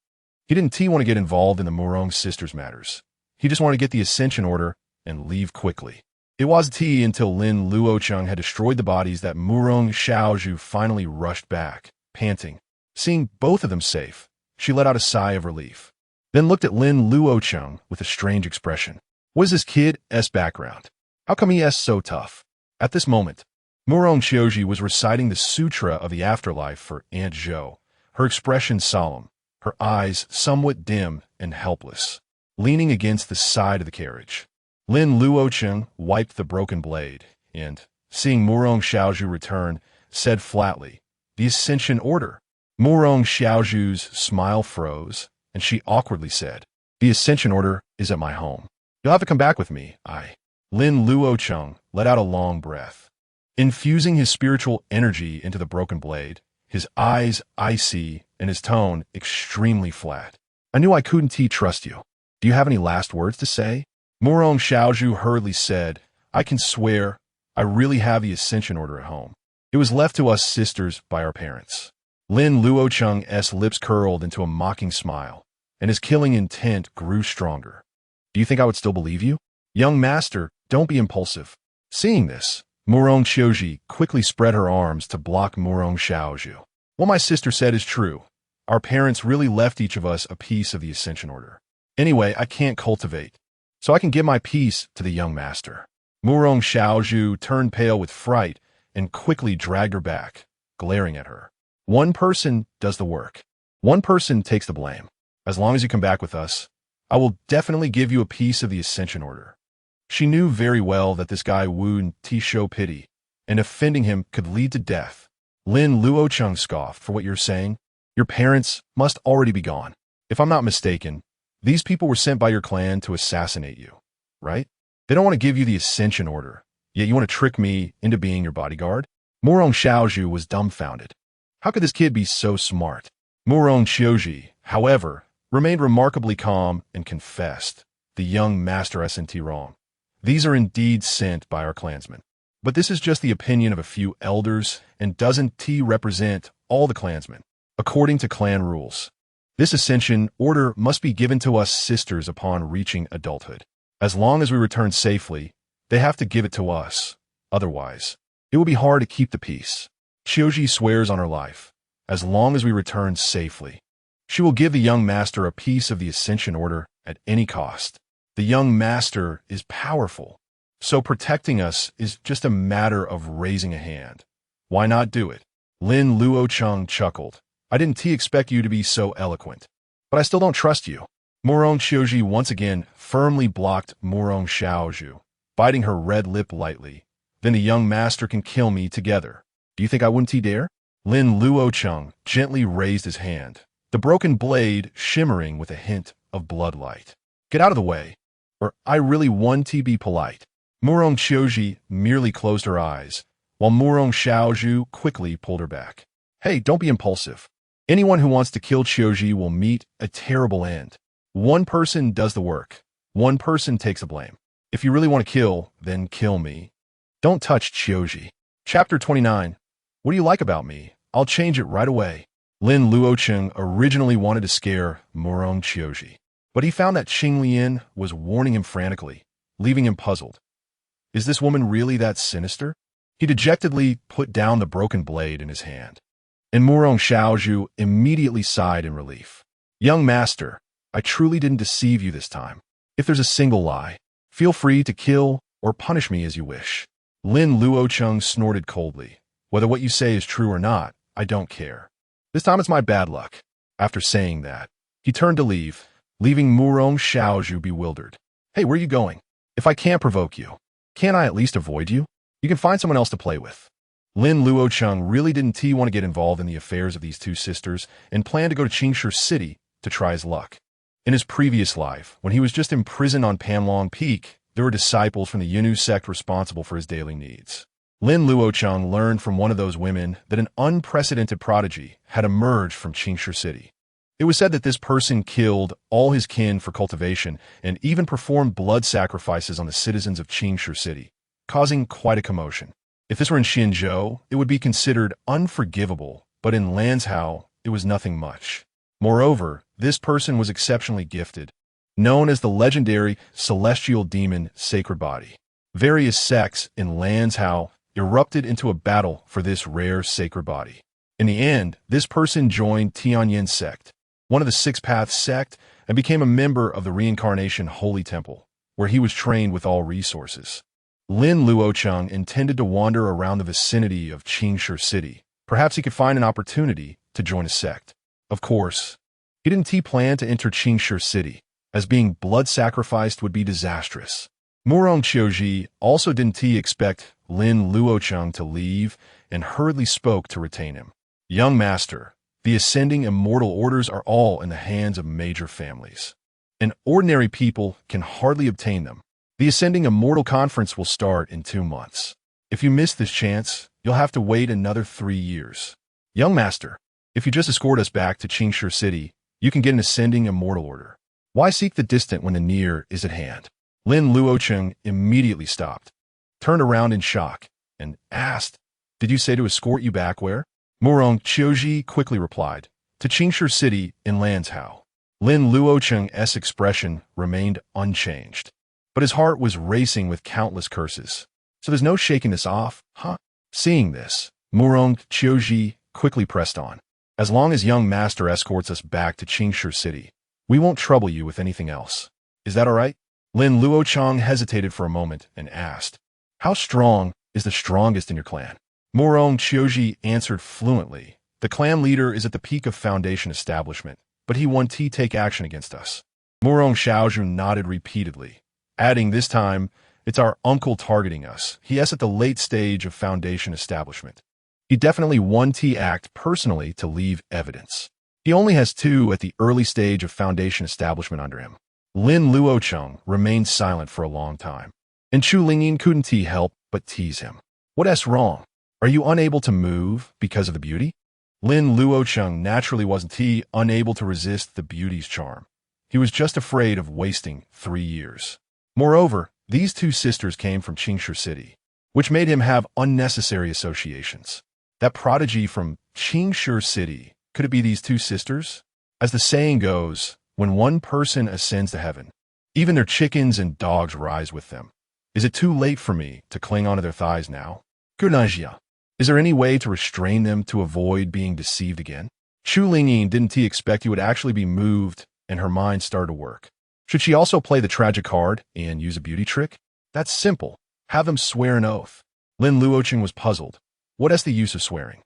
He didn't want to get involved in the Murong sisters' matters. He just wanted to get the Ascension Order and leave quickly. It was until Lin Luocheng had destroyed the bodies that Murong Xiaozhu finally rushed back, panting. Seeing both of them safe, she let out a sigh of relief, then looked at Lin Luocheng with a strange expression. What is this kid's background? How come he is so tough? At this moment, Murong Xiaozhu was reciting the Sutra of the Afterlife for Aunt Zhou, her expression solemn, her eyes somewhat dim and helpless, leaning against the side of the carriage. Lin Luocheng wiped the broken blade and, seeing Murong Xiaozhu return, said flatly, "The Ascension Order." Murong Xiaozhu's smile froze, and she awkwardly said, "The Ascension Order is at my home. You'll have to come back with me, Lin Luocheng let out a long breath. Infusing his spiritual energy into the broken blade, his eyes icy and his tone extremely flat. "I knew I couldn't trust you. Do you have any last words to say?" Murong Xiaozhu hurriedly said, "I can swear I really have the Ascension Order at home. It was left to us sisters by our parents." Lin Luocheng's lips curled into a mocking smile, and his killing intent grew stronger. "Do you think I would still believe you? Young master, don't be impulsive." Seeing this, Murong Xiaozhu quickly spread her arms to block Murong Xiaozhu. "What my sister said is true. Our parents really left each of us a piece of the Ascension Order. Anyway, I can't cultivate, so I can give my piece to the young master." Murong Xiaozhu turned pale with fright and quickly dragged her back, glaring at her. "One person does the work. One person takes the blame. As long as you come back with us, I will definitely give you a piece of the Ascension Order." She knew very well that this guy wouldn't show pity, and offending him could lead to death. Lin Luocheng scoffed, "For what you're saying, your parents must already be gone. If I'm not mistaken, these people were sent by your clan to assassinate you, right? They don't want to give you the Ascension Order, yet you want to trick me into being your bodyguard?" Murong Xiaozhu was dumbfounded. How could this kid be so smart? Murong Xiaozhu, however, remained remarkably calm and confessed, "The young master isn't wrong. These are indeed sent by our clansmen. But this is just the opinion of a few elders and doesn't represent all the clansmen. According to clan rules, this Ascension Order must be given to us sisters upon reaching adulthood. As long as we return safely, they have to give it to us. Otherwise, it will be hard to keep the peace. Xiaozhu swears on her life, as long as we return safely, she will give the young master a piece of the Ascension Order at any cost. The young master is powerful, so protecting us is just a matter of raising a hand. Why not do it?" Lin Luocheng chuckled. "I didn't expect you to be so eloquent, but I still don't trust you." Murong Xiaozhu once again firmly blocked Murong Xiaozhu, biting her red lip lightly. "Then the young master can kill me together. Do you think I wouldn't dare?" Lin Luocheng gently raised his hand, the broken blade shimmering with a hint of bloodlight. "Get out of the way, or I really want to be polite." Murong Xiaozhu merely closed her eyes, while Murong Xiaozhu quickly pulled her back. "Hey, don't be impulsive. Anyone who wants to kill Xiaozhu will meet a terrible end. One person does the work. One person takes the blame. If you really want to kill, then kill me. Don't touch Xiaozhu." Chapter 29. What do you like about me? I'll change it right away. Lin Luocheng originally wanted to scare Murong Xiaozhu, but he found that Qinglian was warning him frantically, leaving him puzzled. Is this woman really that sinister? He dejectedly put down the broken blade in his hand, and Murong Xiaozhu immediately sighed in relief. "Young master, I truly didn't deceive you this time. If there's a single lie, feel free to kill or punish me as you wish." Lin Luocheng snorted coldly. "Whether what you say is true or not, I don't care. This time it's my bad luck." After saying that, he turned to leave, leaving Murong Xiaozhu bewildered. "Hey, where are you going? If I can't provoke you, can't I at least avoid you?" You can find someone else to play with. Lin Luocheng really didn't want to get involved in the affairs of these two sisters and planned to go to Qingshi City to try his luck. In his previous life, when he was just imprisoned on Panlong Peak, there were disciples from the Yunus sect responsible for his daily needs. Lin Luocheng learned from one of those women that an unprecedented prodigy had emerged from Qingshi City. It was said that this person killed all his kin for cultivation and even performed blood sacrifices on the citizens of Qingshi City, causing quite a commotion. If this were in Xinzhou, it would be considered unforgivable, but in Lanzhou, it was nothing much. Moreover, this person was exceptionally gifted, known as the legendary celestial demon Sacred Body. Various sects in Lanzhou erupted into a battle for this rare sacred body. In the end, this person joined Tianyin Sect, one of the Six Paths sect, and became a member of the Reincarnation Holy Temple, where he was trained with all resources. Lin Luocheng intended to wander around the vicinity of Qingshi City. Perhaps he could find an opportunity to join a sect. Of course, he didn't plan to enter Qingshi City, as being blood sacrificed would be disastrous. Murong Qiuji also didn't expect Lin Luocheng to leave and hurriedly spoke to retain him. Young master, the ascending immortal orders are all in the hands of major families, and ordinary people can hardly obtain them. The Ascending Immortal Conference will start in 2 months. If you miss this chance, you'll have to wait another 3 years. Young master, if you just escort us back to Qingshi City, you can get an Ascending Immortal Order. Why seek the distant when the near is at hand? Lin Luocheng immediately stopped, turned around in shock, and asked, "Did you say to escort you back where?" Murong Qiuji quickly replied, "To Qingshi City in Lanzhou." Lin Luocheng's expression remained unchanged, but his heart was racing with countless curses. "So there's no shaking this off, huh?" Seeing this, Murong Qiuji quickly pressed on. "As long as young master escorts us back to Qingshi City, we won't trouble you with anything else. Is that all right?" Lin Luocheng hesitated for a moment and asked, "How strong is the strongest in your clan?" Murong Qiuji answered fluently, "The clan leader is at the peak of foundation establishment, but he won't take action against us." Murong Xiaozhu nodded repeatedly, adding this time, "It's our uncle targeting us. He is at the late stage of foundation establishment. He definitely won't act personally to leave evidence. He only has 2 at the early stage of foundation establishment under him." Lin Luocheng remained silent for a long time, and Chu Lingyin couldn't help but tease him. "What's wrong? Are you unable to move because of the beauty?" Lin Luocheng naturally wasn't unable to resist the beauty's charm. He was just afraid of wasting 3 years. Moreover, these 2 sisters came from Qingshi City, which made him have unnecessary associations. That prodigy from Qingshi City, could it be these 2 sisters? As the saying goes, when one person ascends to heaven, even their chickens and dogs rise with them. Is it too late for me to cling onto their thighs now? Gurnajia. Is there any way to restrain them to avoid being deceived again? Chu Lingyin didn't expect he would actually be moved, and her mind started to work. Should she also play the tragic card and use a beauty trick? That's simple. Have them swear an oath. Lin Luocheng was puzzled. What is the use of swearing?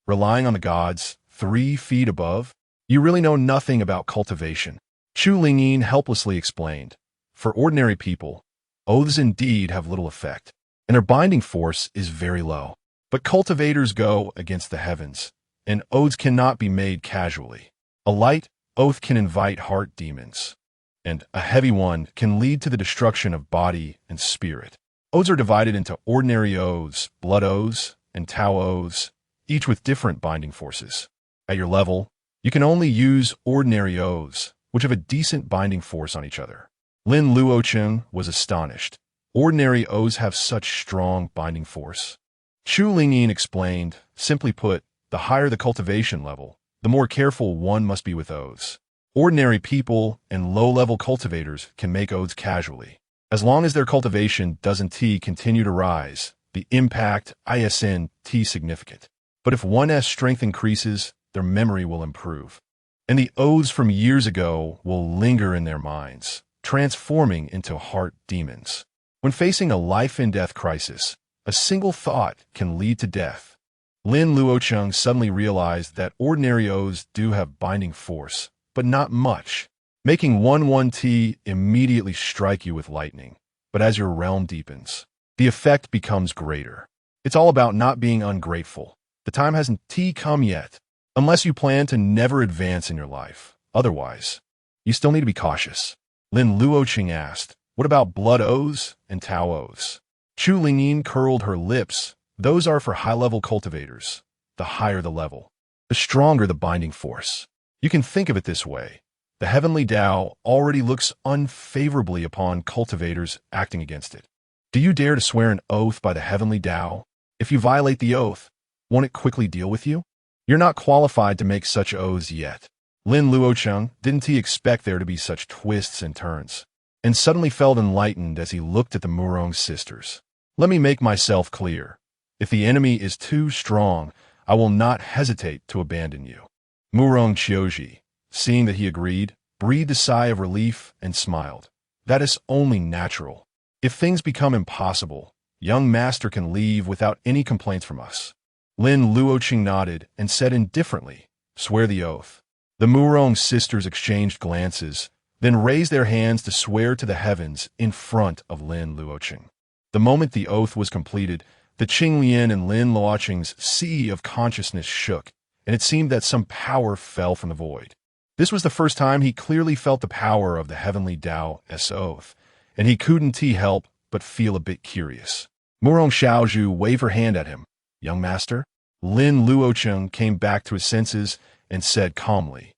Relying on the gods 3 feet above? You really know nothing about cultivation. Chu Lingyin helplessly explained. For ordinary people, oaths indeed have little effect, and their binding force is very low. But cultivators go against the heavens, and oaths cannot be made casually. A light oath can invite heart demons, and a heavy one can lead to the destruction of body and spirit. Oaths are divided into ordinary oaths, blood oaths, and Tao oaths, each with different binding forces. At your level, you can only use ordinary oaths, which have a decent binding force on each other. Lin Luocheng was astonished. Ordinary oaths have such strong binding force. Chu Lingyin explained, simply put, the higher the cultivation level, the more careful one must be with oaths. Ordinary people and low-level cultivators can make oaths casually. As long as their cultivation doesn't continue to rise, the impact isn't significant. But if one's strength increases, their memory will improve, and the oaths from years ago will linger in their minds, transforming into heart demons. When facing a life-and-death crisis, a single thought can lead to death. Lin Luocheng suddenly realized that ordinary oaths do have binding force, but not much, making 1-1 immediately strike you with lightning. But as your realm deepens, the effect becomes greater. It's all about not being ungrateful. The time hasn't come yet, unless you plan to never advance in your life. Otherwise, you still need to be cautious. Lin Luocheng asked, what about blood oaths and Tao oaths? Chu Lingyin curled her lips. Those are for high-level cultivators. The higher the level, the stronger the binding force. You can think of it this way. The heavenly Tao already looks unfavorably upon cultivators acting against it. Do you dare to swear an oath by the heavenly Tao? If you violate the oath, won't it quickly deal with you? You're not qualified to make such oaths yet. Lin Luocheng, didn't he expect there to be such twists and turns? And suddenly felt enlightened as he looked at the Murong sisters. Let me make myself clear. If the enemy is too strong, I will not hesitate to abandon you. Murong Qiuji, seeing that he agreed, breathed a sigh of relief and smiled. That is only natural. If things become impossible, young master can leave without any complaints from us. Lin Luocheng nodded and said indifferently, swear the oath. The Murong sisters exchanged glances, then raised their hands to swear to the heavens in front of Lin Luocheng. The moment the oath was completed, the Qinglian and Lin Luocheng's sea of consciousness shook, and it seemed that some power fell from the void. This was the first time he clearly felt the power of the heavenly Tao's oath, and he couldn't help but feel a bit curious. Murong Xiaozhu waved her hand at him. Young master? Lin Luocheng came back to his senses and said calmly,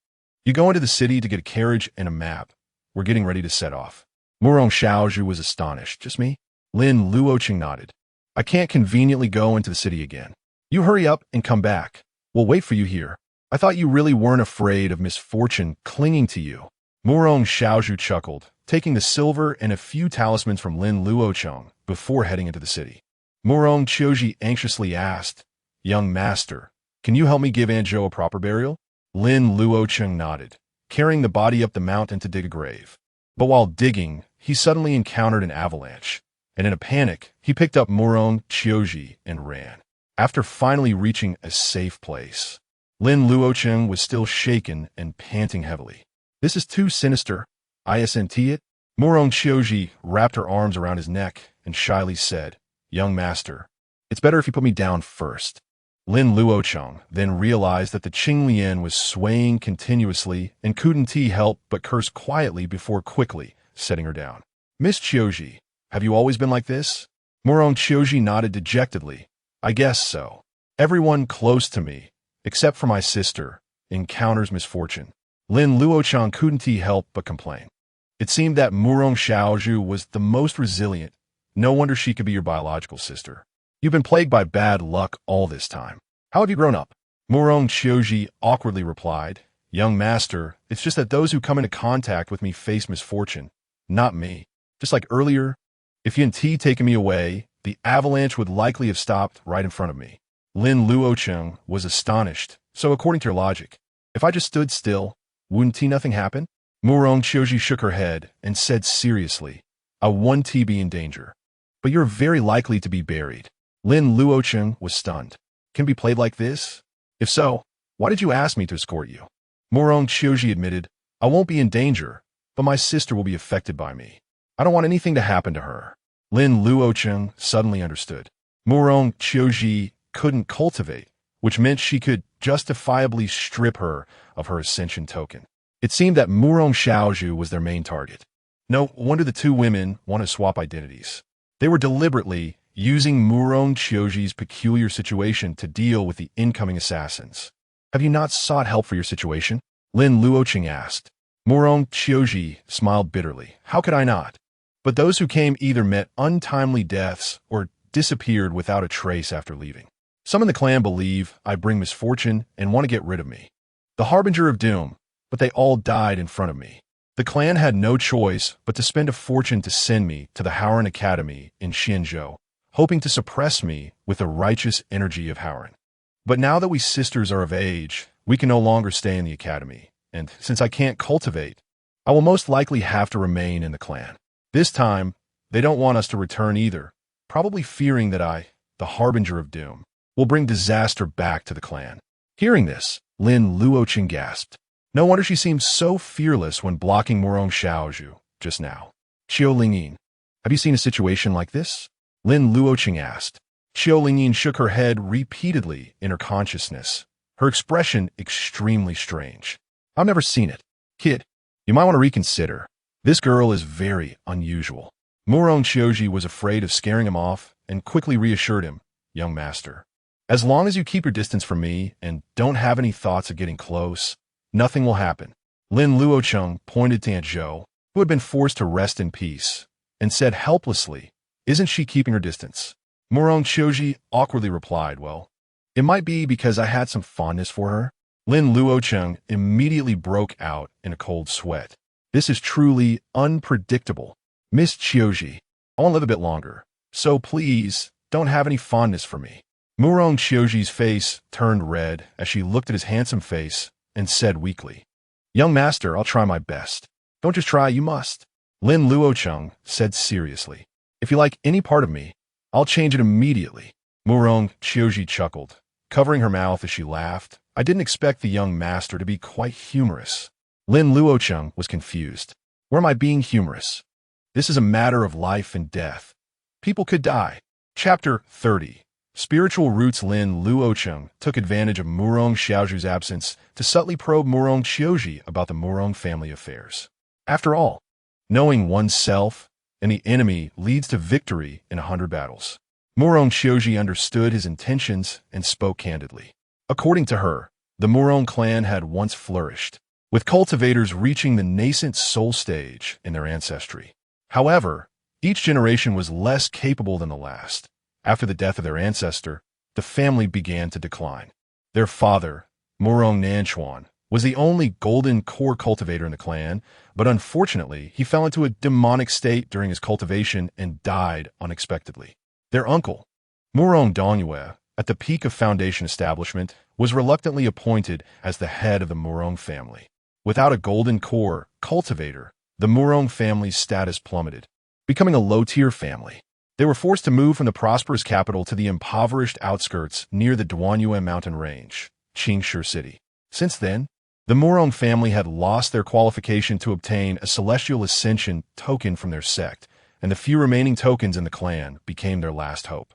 you go into the city to get a carriage and a map. We're getting ready to set off. Murong Xiaozhu was astonished. Just me? Lin Luocheng nodded. I can't conveniently go into the city again. You hurry up and come back. We'll wait for you here. I thought you really weren't afraid of misfortune clinging to you. Murong Xiaozhu chuckled, taking the silver and a few talismans from Lin Luocheng before heading into the city. Murong Qiuji anxiously asked, young master, can you help me give Aunt Zhou a proper burial? Lin Luocheng nodded, carrying the body up the mountain to dig a grave. But while digging, he suddenly encountered an avalanche, and in a panic, he picked up Murong Qiuji and ran. After finally reaching a safe place, Lin Luocheng was still shaken and panting heavily. This is too sinister. Isn't it? Murong Qiuji wrapped her arms around his neck and shyly said, young master, it's better if you put me down first. Lin Luocheng then realized that the Qinglian was swaying continuously and couldn't help but curse quietly before quickly setting her down. Miss Qiuji, have you always been like this? Murong Qiuji nodded dejectedly. I guess so. Everyone close to me, except for my sister, encounters misfortune. Lin Luocheng couldn't help but complain. It seemed that Murong Xiaozhu was the most resilient. No wonder she could be your biological sister. You've been plagued by bad luck all this time. How have you grown up? Murong Qiuji awkwardly replied, young master, it's just that those who come into contact with me face misfortune, not me. Just like earlier, if you hadn't taken me away, the avalanche would likely have stopped right in front of me. Lin Luocheng was astonished. So according to your logic, if I just stood still, wouldn't nothing happen? Murong Qiuji shook her head and said seriously, I wouldn't be in danger. But you're very likely to be buried. Lin Luocheng was stunned. Can it be played like this? If so, why did you ask me to escort you? Murong Qiuji admitted, I won't be in danger, but my sister will be affected by me. I don't want anything to happen to her. Lin Luocheng suddenly understood. Murong Qiuji couldn't cultivate, which meant she could justifiably strip her of her ascension token. It seemed that Murong Xiaozhu was their main target. No wonder the two women want to swap identities. They were deliberately using Murong Qiuji's peculiar situation to deal with the incoming assassins. Have you not sought help for your situation? Lin Luocheng asked. Murong Qiuji smiled bitterly. How could I not? But those who came either met untimely deaths or disappeared without a trace after leaving. Some in the clan believe I bring misfortune and want to get rid of me. The harbinger of doom, but they all died in front of me. The clan had no choice but to spend a fortune to send me to the Howren Academy in Xianzhou, hoping to suppress me with the righteous energy of Howren. But now that we sisters are of age, we can no longer stay in the academy, and since I can't cultivate, I will most likely have to remain in the clan. This time, they don't want us to return either, probably fearing that I, the harbinger of doom, will bring disaster back to the clan. Hearing this, Lin Luocheng gasped. No wonder she seemed so fearless when blocking Murong Xiaozhu just now. Qiu Lingyin, have you seen a situation like this? Lin Luocheng asked. Xiao Lingyin shook her head repeatedly in her consciousness, her expression extremely strange. I've never seen it. Kid, you might want to reconsider. This girl is very unusual. Murong Qiuji was afraid of scaring him off and quickly reassured him, young master. As long as you keep your distance from me and don't have any thoughts of getting close, nothing will happen. Lin Luocheng pointed to Aunt Zhou, who had been forced to rest in peace, and said helplessly, isn't she keeping her distance? Murong Qiuji awkwardly replied, well, it might be because I had some fondness for her. Lin Luocheng immediately broke out in a cold sweat. This is truly unpredictable. Miss Qiuji, I want to live a bit longer, so please don't have any fondness for me. Murong Qiuji's face turned red as she looked at his handsome face and said weakly, young master, I'll try my best. Don't just try, you must. Lin Luocheng said seriously, if you like any part of me, I'll change it immediately. Murong Qiuji chuckled, covering her mouth as she laughed. I didn't expect the young master to be quite humorous. Lin Luocheng was confused. Where am I being humorous? This is a matter of life and death. People could die. Chapter 30. Spiritual Roots. Lin Luocheng took advantage of Murong Xiaozhu's absence to subtly probe Murong Qiuji about the Murong family affairs. After all, knowing oneself and the enemy leads to victory in 100 battles. Murong Qiuji understood his intentions and spoke candidly. According to her, the Murong clan had once flourished, with cultivators reaching the nascent soul stage in their ancestry. However, each generation was less capable than the last. After the death of their ancestor, the family began to decline. Their father, Murong Nanchuan, was the only golden core cultivator in the clan, but unfortunately, he fell into a demonic state during his cultivation and died unexpectedly. Their uncle, Murong Dongyue, at the peak of foundation establishment, was reluctantly appointed as the head of the Murong family. Without a golden core cultivator, the Murong family's status plummeted, becoming a low-tier family. They were forced to move from the prosperous capital to the impoverished outskirts near the Duanyue mountain range, Qingshi City. Since then, the Murong family had lost their qualification to obtain a celestial ascension token from their sect, and the few remaining tokens in the clan became their last hope.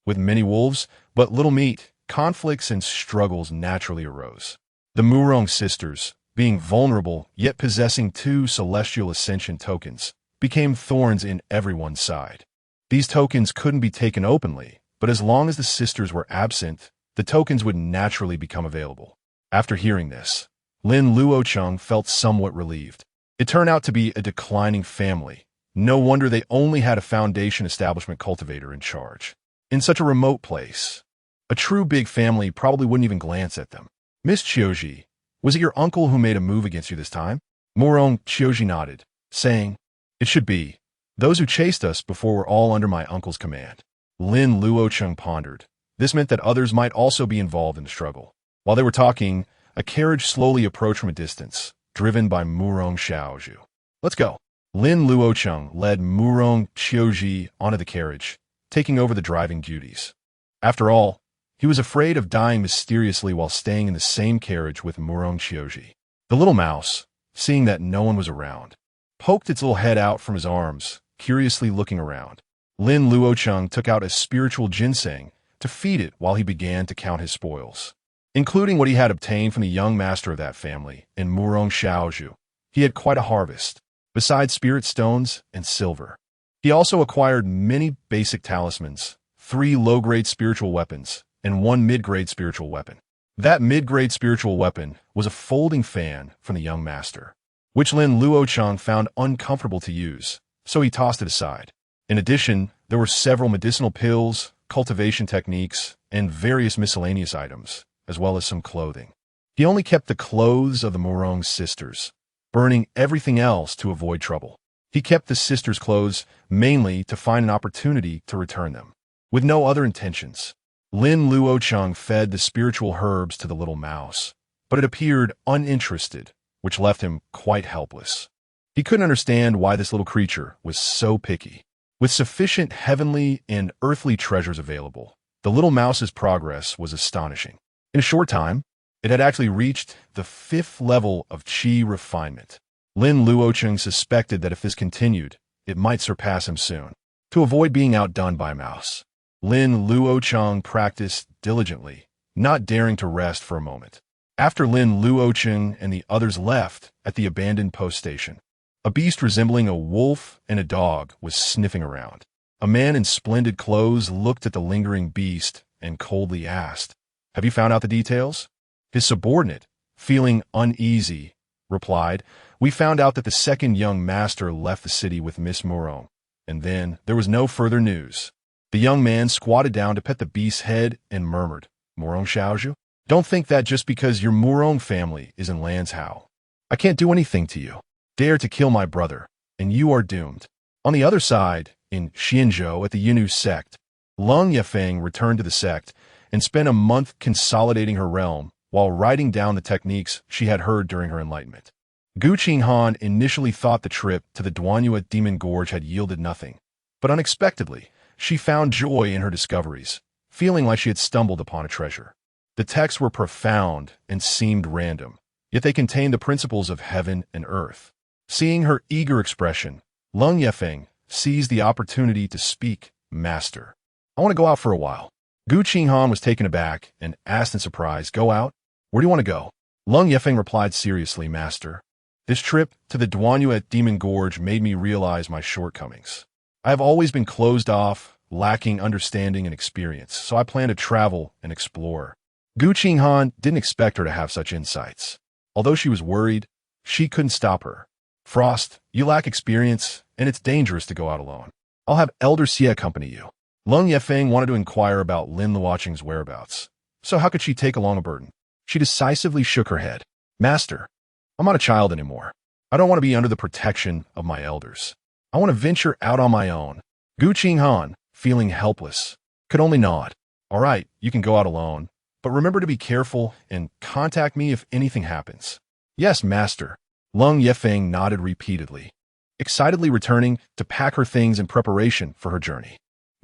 With many wolves, but little meat, conflicts and struggles naturally arose. The Murong sisters, being vulnerable yet possessing 2 celestial ascension tokens, became thorns in everyone's side. These tokens couldn't be taken openly, but as long as the sisters were absent, the tokens would naturally become available. After hearing this, Lin Luocheng felt somewhat relieved. It turned out to be a declining family. No wonder they only had a foundation establishment cultivator in charge. In such a remote place, a true big family probably wouldn't even glance at them. Miss Qiuji, was it your uncle who made a move against you this time? Murong Qiuji nodded, saying, it should be. Those who chased us before were all under my uncle's command. Lin Luocheng pondered. This meant that others might also be involved in the struggle. While they were talking, a carriage slowly approached from a distance, driven by Murong Xiaozhu. Let's go. Lin Luocheng led Murong Qiuji onto the carriage, taking over the driving duties. After all, he was afraid of dying mysteriously while staying in the same carriage with Murong Qiuji. The little mouse, seeing that no one was around, poked its little head out from his arms, curiously looking around. Lin Luocheng took out a spiritual ginseng to feed it while he began to count his spoils. Including what he had obtained from the young master of that family in Murong Xiaozhu, he had quite a harvest, besides spirit stones and silver. He also acquired many basic talismans, 3 low-grade spiritual weapons, and 1 mid-grade spiritual weapon. That mid-grade spiritual weapon was a folding fan from the young master, which Lin Luocheng found uncomfortable to use, so he tossed it aside. In addition, there were several medicinal pills, cultivation techniques, and various miscellaneous items, as well as some clothing. He only kept the clothes of the Murong sisters, burning everything else to avoid trouble. He kept the sisters' clothes mainly to find an opportunity to return them, with no other intentions. Lin Luocheng fed the spiritual herbs to the little mouse, but it appeared uninterested, which left him quite helpless. He couldn't understand why this little creature was so picky. With sufficient heavenly and earthly treasures available, the little mouse's progress was astonishing. In a short time, it had actually reached the 5th level of qi refinement. Lin Luocheng suspected that if this continued, it might surpass him soon. to avoid being outdone by a mouse. Lin Luocheng practiced diligently, not daring to rest for a moment. After Lin Luocheng and the others left at the abandoned post station, a beast resembling a wolf and a dog was sniffing around. A man in splendid clothes looked at the lingering beast and coldly asked, "Have you found out the details?" His subordinate, feeling uneasy, replied, "We found out that the second young master left the city with Miss Murong, and then there was no further news." The young man squatted down to pet the beast's head and murmured, "Murong Xiaozhu? Don't think that just because your Murong family is in Lanzhou, I can't do anything to you. Dare to kill my brother, and you are doomed." On the other side, in Xianzhou at the Yunus sect, Lung Yefeng returned to the sect and spent a month consolidating her realm while writing down the techniques she had heard during her enlightenment. Gu Qinghan initially thought the trip to the Duanyua Demon Gorge had yielded nothing, but unexpectedly, she found joy in her discoveries, feeling like she had stumbled upon a treasure. The texts were profound and seemed random, yet they contained the principles of heaven and earth. Seeing her eager expression, Lung Yefeng seized the opportunity to speak, "Master, I want to go out for a while." Gu Qinghan was taken aback and asked in surprise, "Go out? Where do you want to go?" Lung Yefeng replied seriously, "Master, this trip to the Duanyua Demon Gorge made me realize my shortcomings. I have always been closed off, lacking understanding and experience, so I plan to travel and explore." Gu Qinghan didn't expect her to have such insights. Although she was worried, she couldn't stop her. "Frost, you lack experience, and it's dangerous to go out alone. I'll have Elder Xie accompany you." Lung Yefeng wanted to inquire about Lin Luocheng's whereabouts, so how could she take along a burden? She decisively shook her head. "Master, I'm not a child anymore. I don't want to be under the protection of my elders. I want to venture out on my own." Gu Qinghan, feeling helpless, could only nod. "All right, you can go out alone, but remember to be careful and contact me if anything happens." "Yes, master." Lung Yefeng nodded repeatedly, excitedly returning to pack her things in preparation for her journey.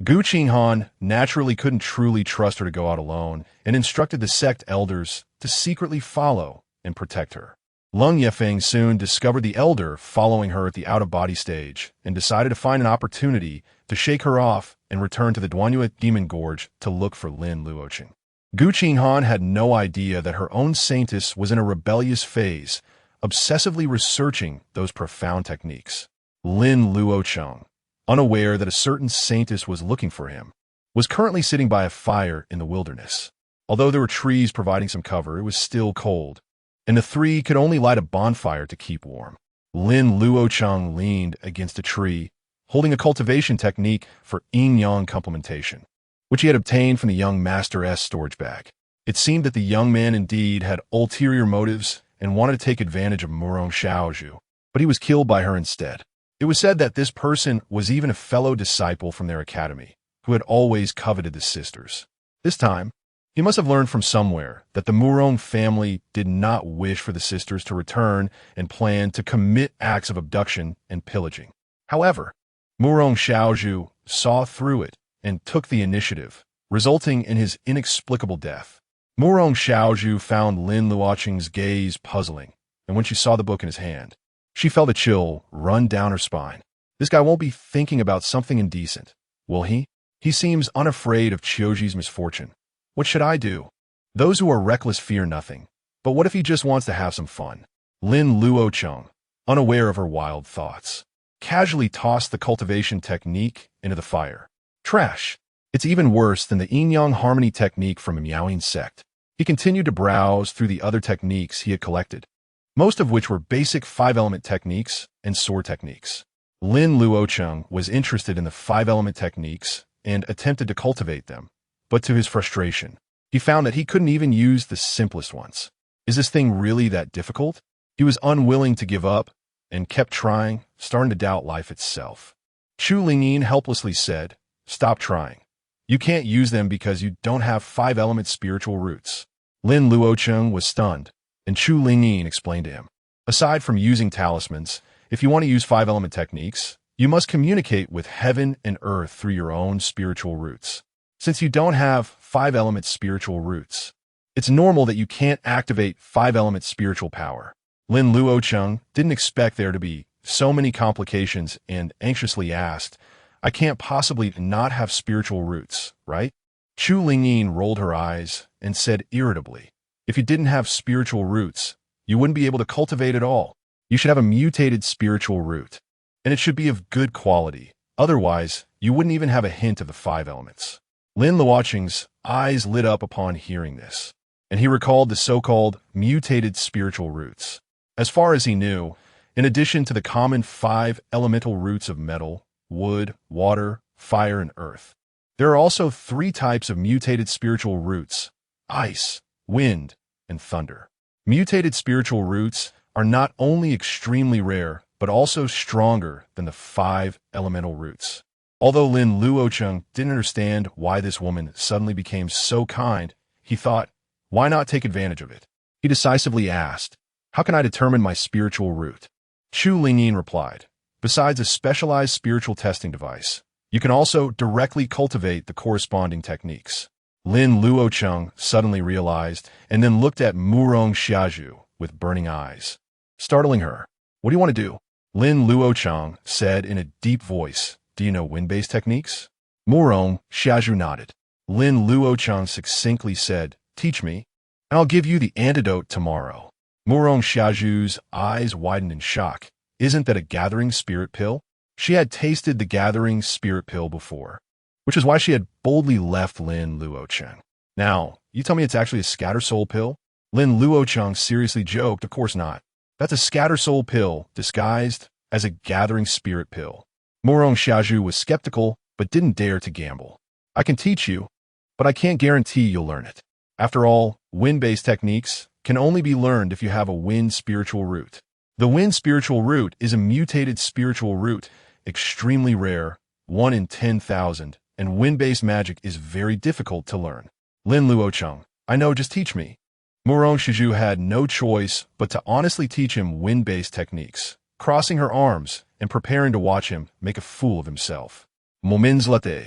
Gu Qinghan naturally couldn't truly trust her to go out alone and instructed the sect elders to secretly follow and protect her. Lung Yefeng soon discovered the elder following her at the out-of-body stage and decided to find an opportunity to shake her off and return to the Duanyua Demon Gorge to look for Lin Luocheng. Gu Qinghan had no idea that her own saintess was in a rebellious phase, obsessively researching those profound techniques. Lin Luocheng, unaware that a certain saintess was looking for him, was currently sitting by a fire in the wilderness. Although there were trees providing some cover, it was still cold, and the three could only light a bonfire to keep warm. Lin Luocheng leaned against a tree, holding a cultivation technique for yin-yang complementation, which he had obtained from the young master's storage bag. It seemed that the young man indeed had ulterior motives and wanted to take advantage of Murong Xiaozhu, but he was killed by her instead. It was said that this person was even a fellow disciple from their academy, who had always coveted the sisters. This time, he must have learned from somewhere that the Murong family did not wish for the sisters to return and planned to commit acts of abduction and pillaging. However, Murong Xiaozhu saw through it and took the initiative, resulting in his inexplicable death. Murong Xiaozhu found Lin Luocheng's gaze puzzling, and when she saw the book in his hand, she felt a chill run down her spine. This guy won't be thinking about something indecent, will he? He seems unafraid of Qiuji's misfortune. What should I do? Those who are reckless fear nothing, but what if he just wants to have some fun? Lin Luocheng, unaware of her wild thoughts, casually tossed the cultivation technique into the fire. Trash. It's even worse than the yin-yang harmony technique from Miaoing sect. He continued to browse through the other techniques he had collected, most of which were basic five-element techniques and sword techniques. Lin Luocheng was interested in the five-element techniques and attempted to cultivate them, but to his frustration, he found that he couldn't even use the simplest ones. Is this thing really that difficult? He was unwilling to give up and kept trying, starting to doubt life itself. Chu Lingyin helplessly said, "Stop trying. You can't use them because you don't have five-element spiritual roots." Lin Luocheng was stunned, and Chu Lingyin explained to him, "Aside from using talismans, if you want to use five-element techniques, you must communicate with heaven and earth through your own spiritual roots. Since you don't have five-element spiritual roots, it's normal that you can't activate five-element spiritual power." Lin Luocheng didn't expect there to be so many complications and anxiously asked, I can't possibly not have spiritual roots, right? Chu Lingyin rolled her eyes and said irritably, if you didn't have spiritual roots, you wouldn't be able to cultivate at all. You should have a mutated spiritual root, and it should be of good quality. Otherwise, you wouldn't even have a hint of the 5 elements. Lin Luocheng's eyes lit up upon hearing this, and he recalled the so-called mutated spiritual roots. As far as he knew, in addition to the common 5 elemental roots of metal, wood, water, fire, and earth, there are also 3 types of mutated spiritual roots: ice, wind, and thunder. Mutated spiritual roots are not only extremely rare, but also stronger than the 5 elemental roots. Although Lin Luocheng didn't understand why this woman suddenly became so kind, he thought, why not take advantage of it? He decisively asked, how can I determine my spiritual root? Chu Lingyin replied, besides a specialized spiritual testing device, you can also directly cultivate the corresponding techniques. Lin Luocheng suddenly realized and then looked at Murong Xiazhu with burning eyes, startling her. What do you want to do? Lin Luocheng said in a deep voice, do you know wind-based techniques? Murong Xiazhu nodded. Lin Luocheng succinctly said, teach me, and I'll give you the antidote tomorrow. Murong Xiazhu's eyes widened in shock. Isn't that a gathering spirit pill? She had tasted the gathering spirit pill before, which is why she had boldly left Lin Luocheng. Now, you tell me it's actually a scatter soul pill? Lin Luocheng seriously joked, of course not. That's a scatter soul pill disguised as a gathering spirit pill. Murong Xiazhu was skeptical, but didn't dare to gamble. I can teach you, but I can't guarantee you'll learn it. After all, wind-based techniques can only be learned if you have a wind spiritual root. The wind spiritual root is a mutated spiritual root, extremely rare, 1 in 10,000, and wind-based magic is very difficult to learn. Lin Luocheng, I know, just teach me. Murong Xiazhu had no choice but to honestly teach him wind-based techniques, crossing her arms and preparing to watch him make a fool of himself. Moments later,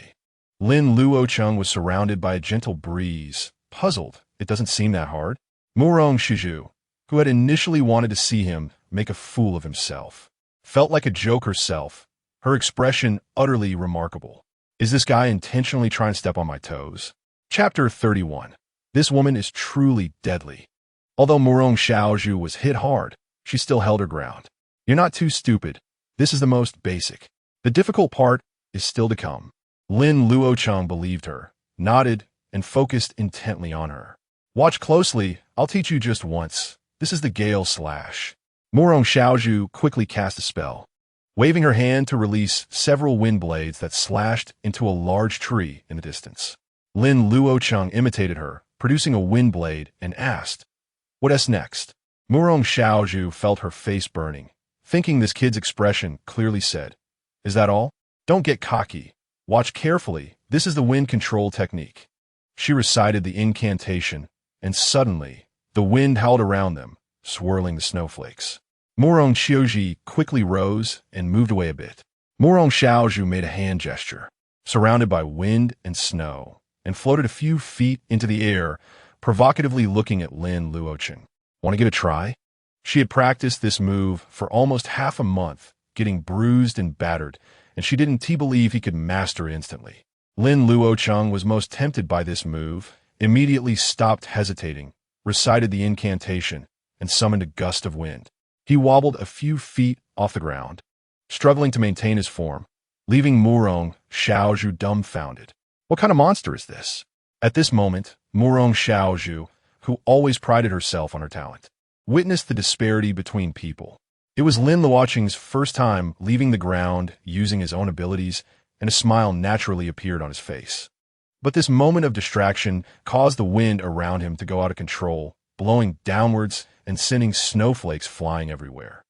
Lin Luocheng was surrounded by a gentle breeze. Puzzled, it doesn't seem that hard. Murong Xiazhu, who had initially wanted to see him make a fool of himself, felt like a joke herself, her expression utterly remarkable. Is this guy intentionally trying to step on my toes? Chapter 31. This woman is truly deadly. Although Murong Xiazhu was hit hard, she still held her ground. You're not too stupid. This is the most basic. The difficult part is still to come. Lin Luocheng believed her, nodded, and focused intently on her. Watch closely, I'll teach you just once. This is the Gale Slash. Murong Xiazhu quickly cast a spell, waving her hand to release several wind blades that slashed into a large tree in the distance. Lin Luocheng imitated her, producing a wind blade, and asked, what's next? Murong Xiazhu felt her face burning, thinking this kid's expression clearly said, is that all? Don't get cocky. Watch carefully, this is the wind control technique. She recited the incantation, and suddenly, the wind howled around them, swirling the snowflakes. Murong Xiazhu quickly rose and moved away a bit. Murong Xiazhu made a hand gesture, surrounded by wind and snow, and floated a few feet into the air, provocatively looking at Lin Luocheng. Want to give it a try? She had practiced this move for almost half a month, getting bruised and battered, and she didn't believe he could master it instantly. Lin Luocheng was most tempted by this move, immediately stopped hesitating, recited the incantation, and summoned a gust of wind. He wobbled a few feet off the ground, struggling to maintain his form, leaving Murong Xiazhu dumbfounded. What kind of monster is this? At this moment, Murong Xiazhu, who always prided herself on her talent, witnessed the disparity between people. It was Lin Luocheng's first time leaving the ground using his own abilities, and a smile naturally appeared on his face. But this moment of distraction caused the wind around him to go out of control, blowing downwards and sending snowflakes flying everywhere.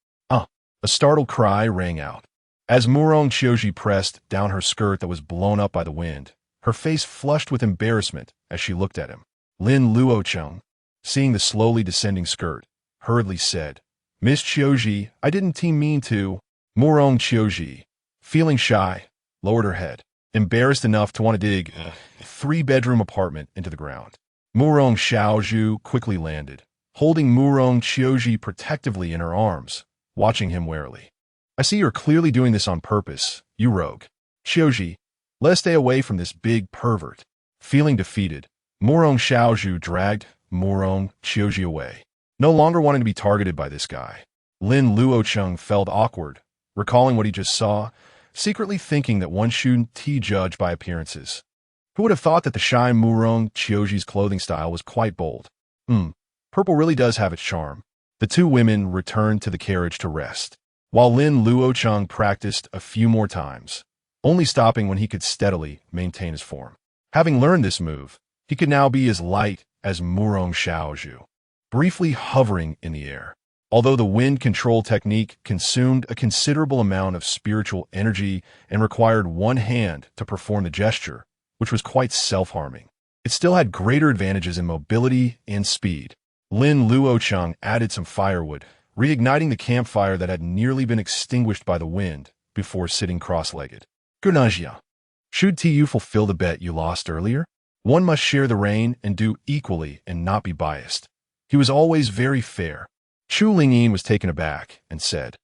A startled cry rang out. As Murong Xiazhu pressed down her skirt that was blown up by the wind, her face flushed with embarrassment as she looked at him. Lin Luocheng, seeing the slowly descending skirt, hurriedly said, Miss Xiazhu, I didn't mean to. Murong Xiazhu, feeling shy, lowered her head, embarrassed enough to want to dig a 3-bedroom apartment into the ground. Murong Xiazhu quickly landed, holding Murong Xiazhu protectively in her arms, watching him warily. I see you're clearly doing this on purpose, you rogue. Qiuji, let us stay away from this big pervert. Feeling defeated, Murong Xiaozhu dragged Murong Qiuji away. No longer wanting to be targeted by this guy, Lin Luocheng felt awkward, recalling what he just saw, secretly thinking that one shouldn't judge by appearances. Who would have thought that the shy Murong Qiuji's clothing style was quite bold? Purple really does have its charm. The two women returned to the carriage to rest, while Lin Luocheng practiced a few more times, only stopping when he could steadily maintain his form. Having learned this move, he could now be as light as Murong Xiaozhu, briefly hovering in the air. Although the wind control technique consumed a considerable amount of spiritual energy and required one hand to perform the gesture, which was quite self-harming, it still had greater advantages in mobility and speed. Lin Luocheng added some firewood, reigniting the campfire that had nearly been extinguished by the wind before sitting cross-legged. Gurnajia, should you fulfill the bet you lost earlier? One must share the rain and do equally and not be biased. He was always very fair. Chu Lingyin was taken aback and said,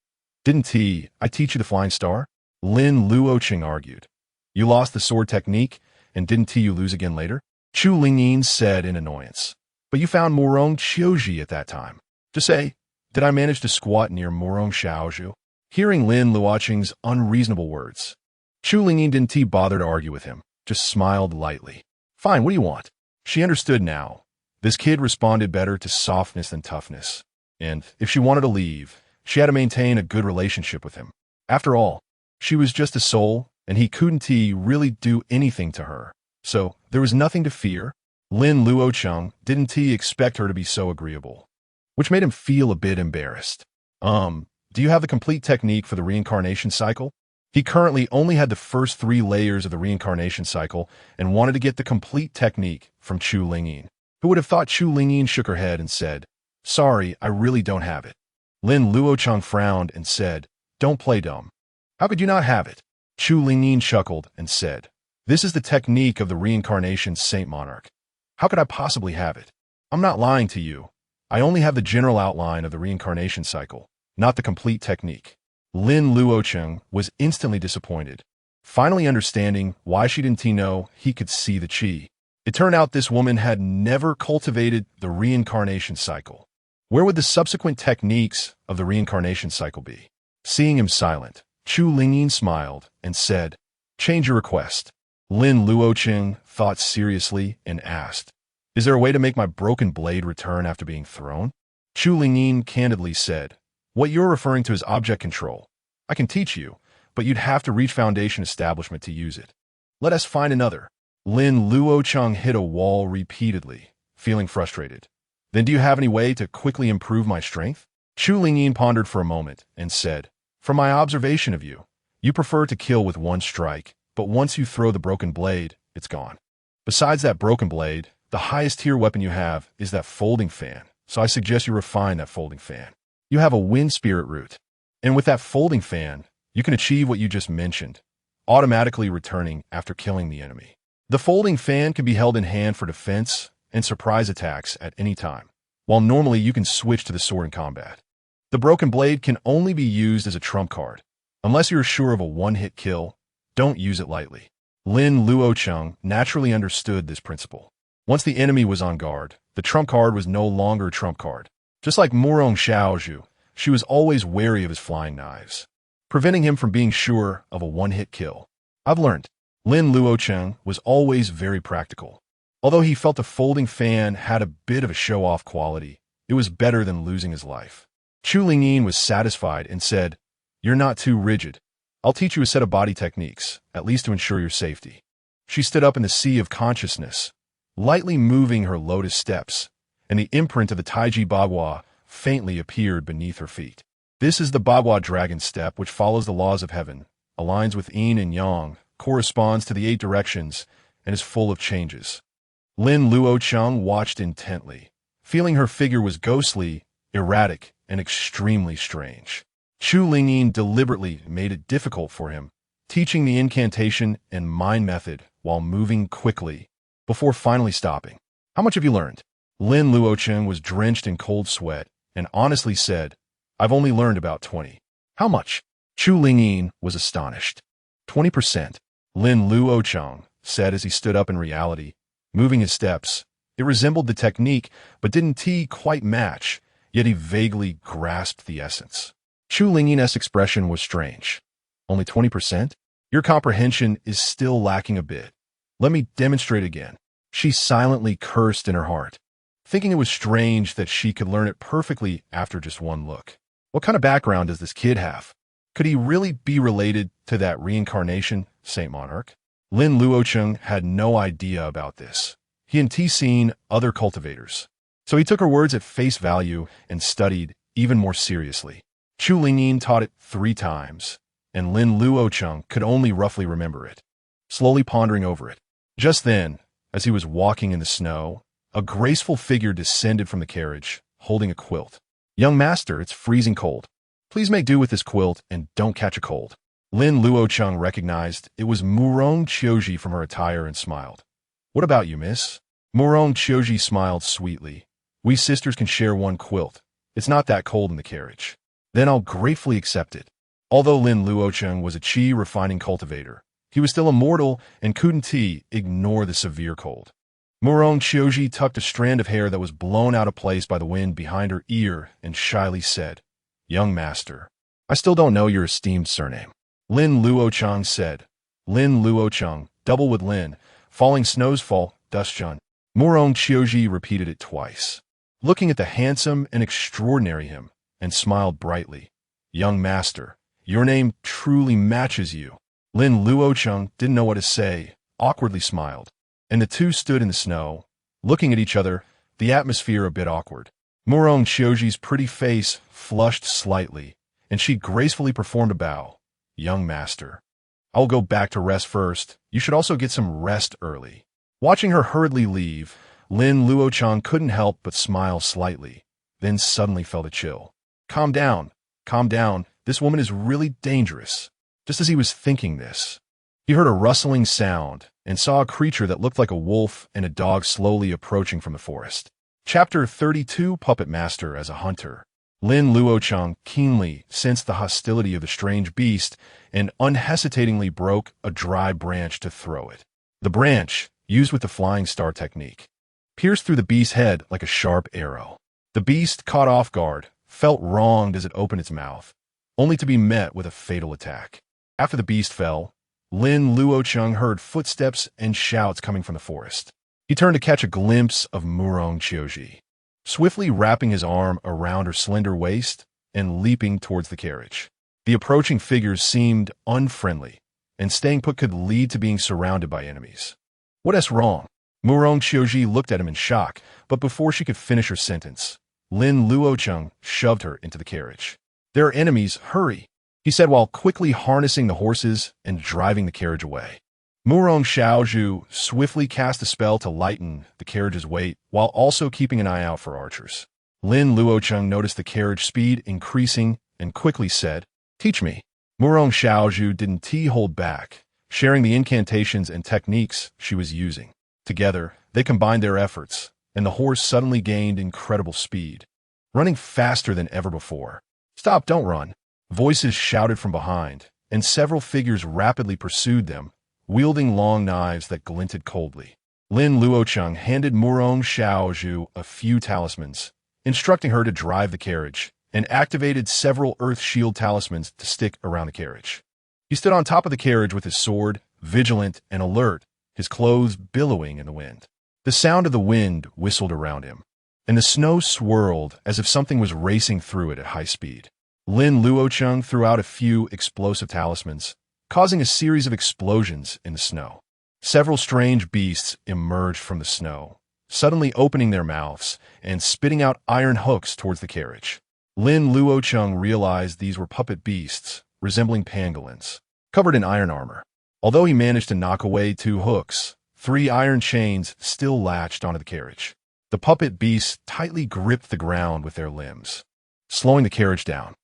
Didn't I teach you the flying star? Lin Luocheng argued. You lost the sword technique, and didn't you lose again later? Chu Lingyin said in annoyance. But you found Murong Qiuji at that time. Just say, did I manage to squat near Murong Xiaozhu? Hearing Lin Luocheng's unreasonable words, Chu Lingyin didn't bother to argue with him, just smiled lightly. Fine, what do you want? She understood now. This kid responded better to softness than toughness. And if she wanted to leave, she had to maintain a good relationship with him. After all, she was just a soul, and he couldn't really do anything to her. So there was nothing to fear. Lin Luocheng didn't expect her to be so agreeable, which made him feel a bit embarrassed. Do you have the complete technique for the reincarnation cycle? He currently only had the first 3 layers of the reincarnation cycle and wanted to get the complete technique from Chu Lingyin. Who would have thought Chu Lingyin shook her head and said, Sorry, I really don't have it. Lin Luocheng frowned and said, Don't play dumb. How could you not have it? Chu Lingyin chuckled and said, This is the technique of the reincarnation saint monarch. How could I possibly have it? I'm not lying to you. I only have the general outline of the reincarnation cycle, not the complete technique. Lin Luocheng was instantly disappointed, finally understanding why she didn't know he could see the qi. It turned out this woman had never cultivated the reincarnation cycle. Where would the subsequent techniques of the reincarnation cycle be? Seeing him silent, Chu Lingyin smiled and said, Change your request. Lin Luocheng thought seriously and asked, Is there a way to make my broken blade return after being thrown? Chu Lingyin candidly said, What you're referring to is object control. I can teach you, but you'd have to reach Foundation establishment to use it. Let us find another. Lin Luocheng hit a wall repeatedly, feeling frustrated. Then do you have any way to quickly improve my strength? Chu Lingyin pondered for a moment and said, From my observation of you, you prefer to kill with one strike, but once you throw the broken blade, it's gone. Besides that broken blade, the highest tier weapon you have is that folding fan, so I suggest you refine that folding fan. You have a wind spirit root, and with that folding fan, you can achieve what you just mentioned, automatically returning after killing the enemy. The folding fan can be held in hand for defense and surprise attacks at any time, while normally you can switch to the sword in combat. The broken blade can only be used as a trump card. Unless you're sure of a one-hit kill, don't use it lightly. Lin Luocheng naturally understood this principle. Once the enemy was on guard, the trump card was no longer a trump card. Just like Murong Xiaozhu, she was always wary of his flying knives, preventing him from being sure of a one-hit kill. I've learned. Lin Luocheng was always very practical. Although he felt the folding fan had a bit of a show-off quality, it was better than losing his life. Chu Lingyin was satisfied and said, You're not too rigid. I'll teach you a set of body techniques, at least to ensure your safety. She stood up in the sea of consciousness, lightly moving her lotus steps, and the imprint of the Taiji Bagua faintly appeared beneath her feet. This is the Bagua dragon step, which follows the laws of heaven, aligns with yin and yang, corresponds to the 8 directions, and is full of changes. Lin Luocheng watched intently, feeling her figure was ghostly, erratic, and extremely strange. Chu Lingyin deliberately made it difficult for him, teaching the incantation and mind method while moving quickly, before finally stopping. How much have you learned? Lin Luocheng was drenched in cold sweat and honestly said, I've only learned about 20. How much? Chu Lingyin was astonished. 20%. Lin Luocheng said as he stood up in reality, moving his steps. It resembled the technique, but didn't quite match, yet he vaguely grasped the essence. Chu Lingyin's expression was strange. Only 20%? Your comprehension is still lacking a bit. Let me demonstrate again. She silently cursed in her heart, thinking it was strange that she could learn it perfectly after just one look. What kind of background does this kid have? Could he really be related to that reincarnation, Saint Monarch? Lin Luocheng had no idea about this. He hadn't seen other cultivators. So he took her words at face value and studied even more seriously. Chu Lingyin taught it 3 times, and Lin Luocheng could only roughly remember it, slowly pondering over it. Just then, as he was walking in the snow, a graceful figure descended from the carriage, holding a quilt. "Young master, it's freezing cold. Please make do with this quilt and don't catch a cold." Lin Luocheng recognized it was Murong Qiuji from her attire and smiled. "What about you, miss?" Murong Qiuji smiled sweetly. "We sisters can share one quilt. It's not that cold in the carriage." "Then I'll gratefully accept it." Although Lin Luocheng was a qi refining cultivator, he was still immortal and couldn't ignore the severe cold. Murong Qiuji tucked a strand of hair that was blown out of place by the wind behind her ear and shyly said, "Young master, I still don't know your esteemed surname." Lin Luocheng said, "Lin Luocheng, double with Lin, falling snows fall, dust shun." Murong Qiuji repeated it twice, looking at the handsome and extraordinary him, and smiled brightly. "Young master, your name truly matches you." Lin Luocheng didn't know what to say, awkwardly smiled, and the two stood in the snow, looking at each other, the atmosphere a bit awkward. Murong Qiuji's pretty face flushed slightly, and she gracefully performed a bow. "Young master, I will go back to rest first. You should also get some rest early." Watching her hurriedly leave, Lin Luocheng couldn't help but smile slightly, then suddenly felt a chill. Calm down. This woman is really dangerous." Just as he was thinking this, he heard a rustling sound and saw a creature that looked like a wolf and a dog slowly approaching from the forest. Chapter 32, Puppet Master as a Hunter. Lin Luocheng keenly sensed the hostility of the strange beast and unhesitatingly broke a dry branch to throw it. The branch, used with the flying star technique, pierced through the beast's head like a sharp arrow. The beast, caught off guard, felt wronged as it opened its mouth, only to be met with a fatal attack. After the beast fell, Lin Luocheng heard footsteps and shouts coming from the forest. He turned to catch a glimpse of Murong Qiuji, swiftly wrapping his arm around her slender waist and leaping towards the carriage. The approaching figures seemed unfriendly, and staying put could lead to being surrounded by enemies. "What's wrong?" Murong Qiuji looked at him in shock, but before she could finish her sentence, Lin Luocheng shoved her into the carriage. "There are enemies, hurry," he said while quickly harnessing the horses and driving the carriage away. Murong Xiaozhu swiftly cast a spell to lighten the carriage's weight while also keeping an eye out for archers. Lin Luocheng noticed the carriage speed increasing and quickly said, "Teach me." Murong Xiaozhu didn't hold back, sharing the incantations and techniques she was using. Together, they combined their efforts, and the horse suddenly gained incredible speed, running faster than ever before. "Stop, don't run." Voices shouted from behind, and several figures rapidly pursued them, wielding long knives that glinted coldly. Lin Luocheng handed Murong Xiaozhu a few talismans, instructing her to drive the carriage, and activated several earth shield talismans to stick around the carriage. He stood on top of the carriage with his sword, vigilant and alert, his clothes billowing in the wind. The sound of the wind whistled around him, and the snow swirled as if something was racing through it at high speed. Lin Luocheng threw out a few explosive talismans, causing a series of explosions in the snow. Several strange beasts emerged from the snow, suddenly opening their mouths and spitting out iron hooks towards the carriage. Lin Luocheng realized these were puppet beasts, resembling pangolins, covered in iron armor. Although he managed to knock away 2 hooks, 3 iron chains still latched onto the carriage. The puppet beasts tightly gripped the ground with their limbs, slowing the carriage down.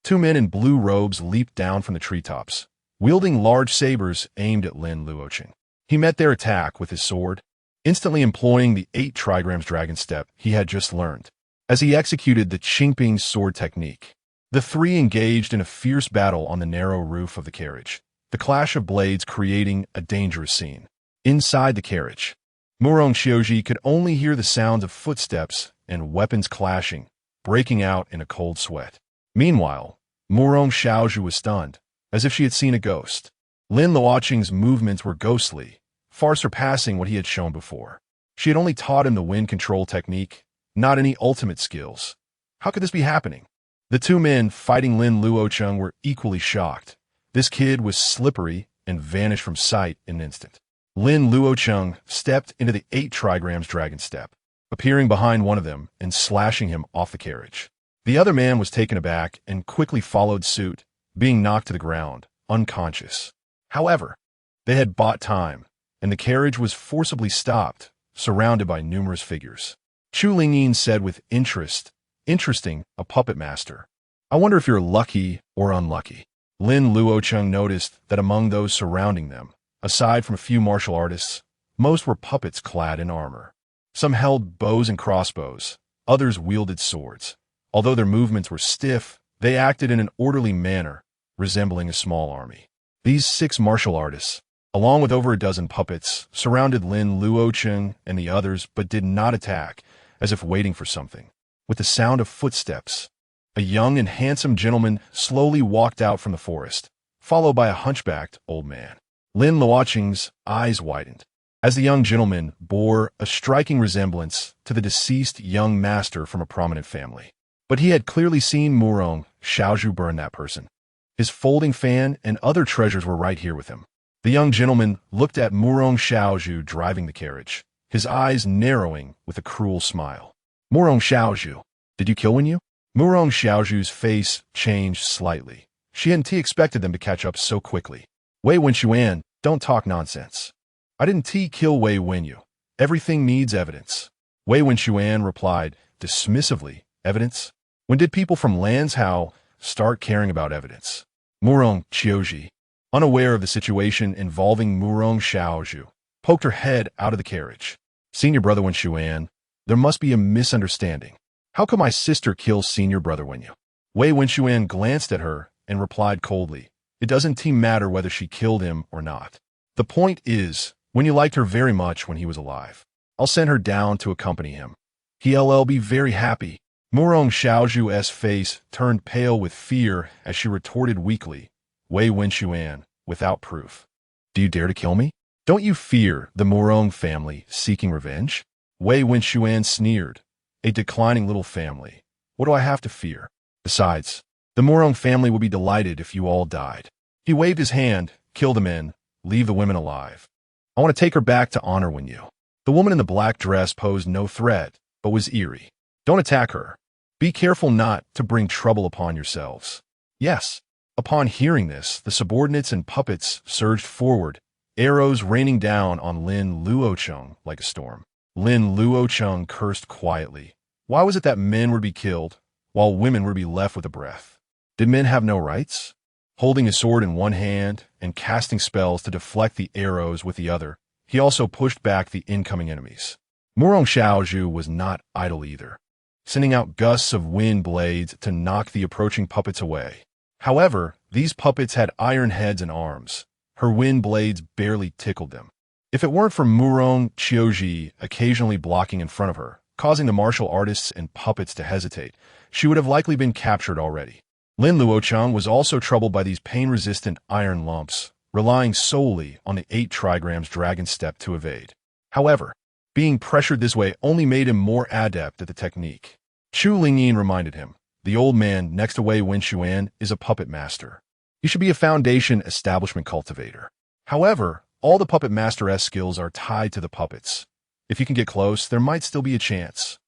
2 men in blue robes leaped down from the treetops, wielding large sabers aimed at Lin Luocheng. He met their attack with his sword, instantly employing the 8 trigrams dragon step he had just learned. As he executed the Qingping sword technique, the 3 engaged in a fierce battle on the narrow roof of the carriage. the clash of blades creating a dangerous scene. Inside the carriage, Murong Xiaozhi could only hear the sounds of footsteps and weapons clashing, breaking out in a cold sweat. Meanwhile, Murong Xiaozhi was stunned, as if she had seen a ghost. Lin Luocheng's movements were ghostly, far surpassing what he had shown before. She had only taught him the wind control technique, not any ultimate skills. How could this be happening? The two men fighting Lin Luocheng were equally shocked. This kid was slippery and vanished from sight in an instant. Lin Luocheng stepped into the 8 trigrams dragon step, appearing behind one of them and slashing him off the carriage. The other man was taken aback and quickly followed suit, being knocked to the ground, unconscious. However, they had bought time, and the carriage was forcibly stopped, surrounded by numerous figures. Chu Lingyin said with interest, "Interesting, a puppet master. I wonder if you're lucky or unlucky." Lin Luocheng noticed that among those surrounding them, aside from a few martial artists, most were puppets clad in armor. Some held bows and crossbows, others wielded swords. Although their movements were stiff, they acted in an orderly manner, resembling a small army. These 6 martial artists, along with over a dozen puppets, surrounded Lin Luocheng and the others but did not attack, as if waiting for something. With the sound of footsteps, a young and handsome gentleman slowly walked out from the forest, followed by a hunchbacked old man. Lin Luocheng's eyes widened, as the young gentleman bore a striking resemblance to the deceased young master from a prominent family. But he had clearly seen Murong Xiaozhi burn that person. His folding fan and other treasures were right here with him. The young gentleman looked at Murong Xiaozhi driving the carriage, his eyes narrowing with a cruel smile. "Murong Xiaozhi, did you kill Wenyu?" Murong Xiaozhi's face changed slightly. She hadn't expected them to catch up so quickly. "Wei Wenxuan, don't talk nonsense. I didn't kill Wei Wenyu. Everything needs evidence." Wei Wenxuan replied dismissively, "Evidence? When did people from Lanzhou start caring about evidence?" Murong Xiaozhi, unaware of the situation involving Murong Xiaozhi, poked her head out of the carriage. "Senior brother Wenxuan, there must be a misunderstanding. How could my sister kill senior brother Wenyu?" Wei Wenxuan glanced at her and replied coldly, "It doesn't matter whether she killed him or not. The point is, Wenyu liked her very much when he was alive. I'll send her down to accompany him. He'll be very happy." Murong Xiaozhi's face turned pale with fear as she retorted weakly, "Wei Wenxuan, without proof. Do you dare to kill me? Don't you fear the Murong family seeking revenge?" Wei Wenxuan sneered, "A declining little family. What do I have to fear? Besides, the Murong family would be delighted if you all died." He waved his hand, "Kill the men, leave the women alive. I want to take her back to honor Wenyu." The woman in the black dress posed no threat, but was eerie. "Don't attack her. Be careful not to bring trouble upon yourselves." "Yes." Upon hearing this, the subordinates and puppets surged forward, arrows raining down on Lin Luocheng like a storm. Lin Luocheng cursed quietly. Why was it that men would be killed, while women would be left with a breath? Did men have no rights? Holding his sword in one hand and casting spells to deflect the arrows with the other, he also pushed back the incoming enemies. Murong Xiaozhi was not idle either, sending out gusts of wind blades to knock the approaching puppets away. However, these puppets had iron heads and arms. Her wind blades barely tickled them. If it weren't for Murong Xiaozhi occasionally blocking in front of her, causing the martial artists and puppets to hesitate, she would have likely been captured already. Lin Luocheng was also troubled by these pain-resistant iron lumps, relying solely on the 8 trigrams dragon step to evade. However, being pressured this way only made him more adept at the technique. Chu Lingyin reminded him, "The old man next to Wei Wenxuan is a puppet master. He should be a foundation establishment cultivator." However, all the puppet master-esque skills are tied to the puppets. If you can get close, there might still be a chance.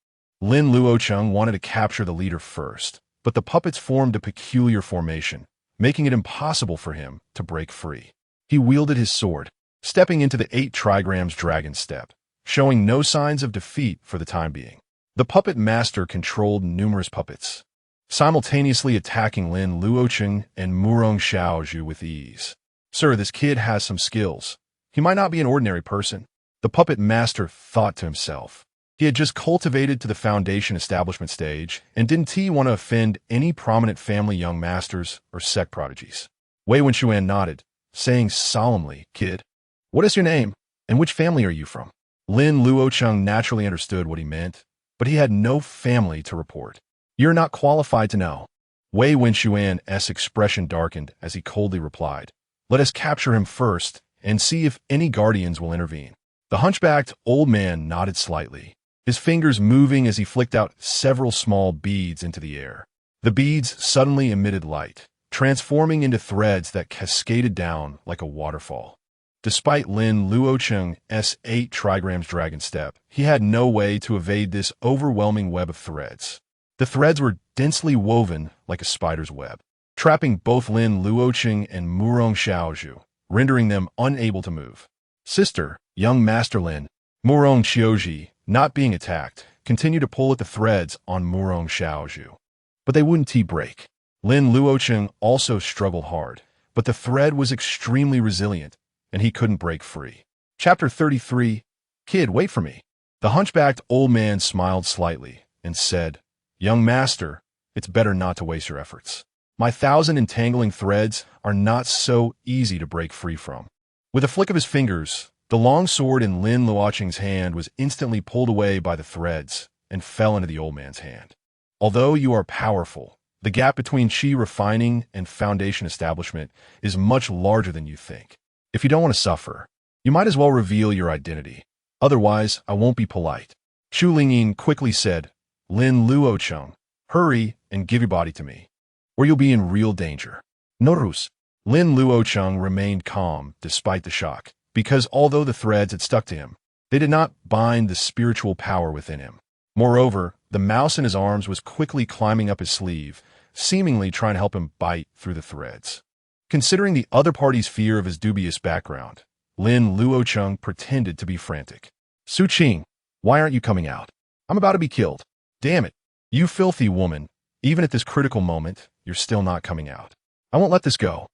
Lin Luocheng wanted to capture the leader first, but the puppets formed a peculiar formation, making it impossible for him to break free. He wielded his sword, stepping into the 8 trigrams dragon step, showing no signs of defeat for the time being. The puppet master controlled numerous puppets, simultaneously attacking Lin Luocheng and Murong Xiaozhi with ease. "Sir, this kid has some skills. He might not be an ordinary person," the puppet master thought to himself. He had just cultivated to the foundation establishment stage, and didn't he want to offend any prominent family young masters or sect prodigies? Wei Wenxuan nodded, saying solemnly, "Kid, what is your name, and which family are you from?" Lin Luocheng naturally understood what he meant, but he had no family to report. "You're not qualified to know." Wei Wenxuan's expression darkened as he coldly replied, "Let us capture him first and see if any guardians will intervene." The hunchbacked old man nodded slightly, his fingers moving as he flicked out several small beads into the air. The beads suddenly emitted light, transforming into threads that cascaded down like a waterfall. Despite Lin Luocheng's 8 trigrams dragon step, he had no way to evade this overwhelming web of threads. The threads were densely woven like a spider's web, trapping both Lin Luocheng and Murong Xiaozhu, rendering them unable to move. "Sister, young Master Lin," Murong Xiaozhi, not being attacked, continued to pull at the threads on Murong Xiaozhu. But they wouldn't break. Lin Luocheng also struggled hard, but the thread was extremely resilient, and he couldn't break free. Chapter 33. "Kid, wait for me." The hunchbacked old man smiled slightly and said, "Young master, it's better not to waste your efforts. My 1,000 entangling threads are not so easy to break free from." With a flick of his fingers, the long sword in Lin Luocheng's hand was instantly pulled away by the threads and fell into the old man's hand. "Although you are powerful, the gap between Qi refining and foundation establishment is much larger than you think. If you don't want to suffer, you might as well reveal your identity. Otherwise, I won't be polite." Chu Lingyin quickly said, "Lin Luocheng, hurry and give your body to me, or you'll be in real danger." Norus. Lin Luocheng remained calm despite the shock, because although the threads had stuck to him, they did not bind the spiritual power within him. Moreover, the mouse in his arms was quickly climbing up his sleeve, seemingly trying to help him bite through the threads. Considering the other party's fear of his dubious background, Lin Luocheng pretended to be frantic. "Su Qing, why aren't you coming out? I'm about to be killed. Damn it, you filthy woman, even at this critical moment, you're still not coming out. I won't let this go."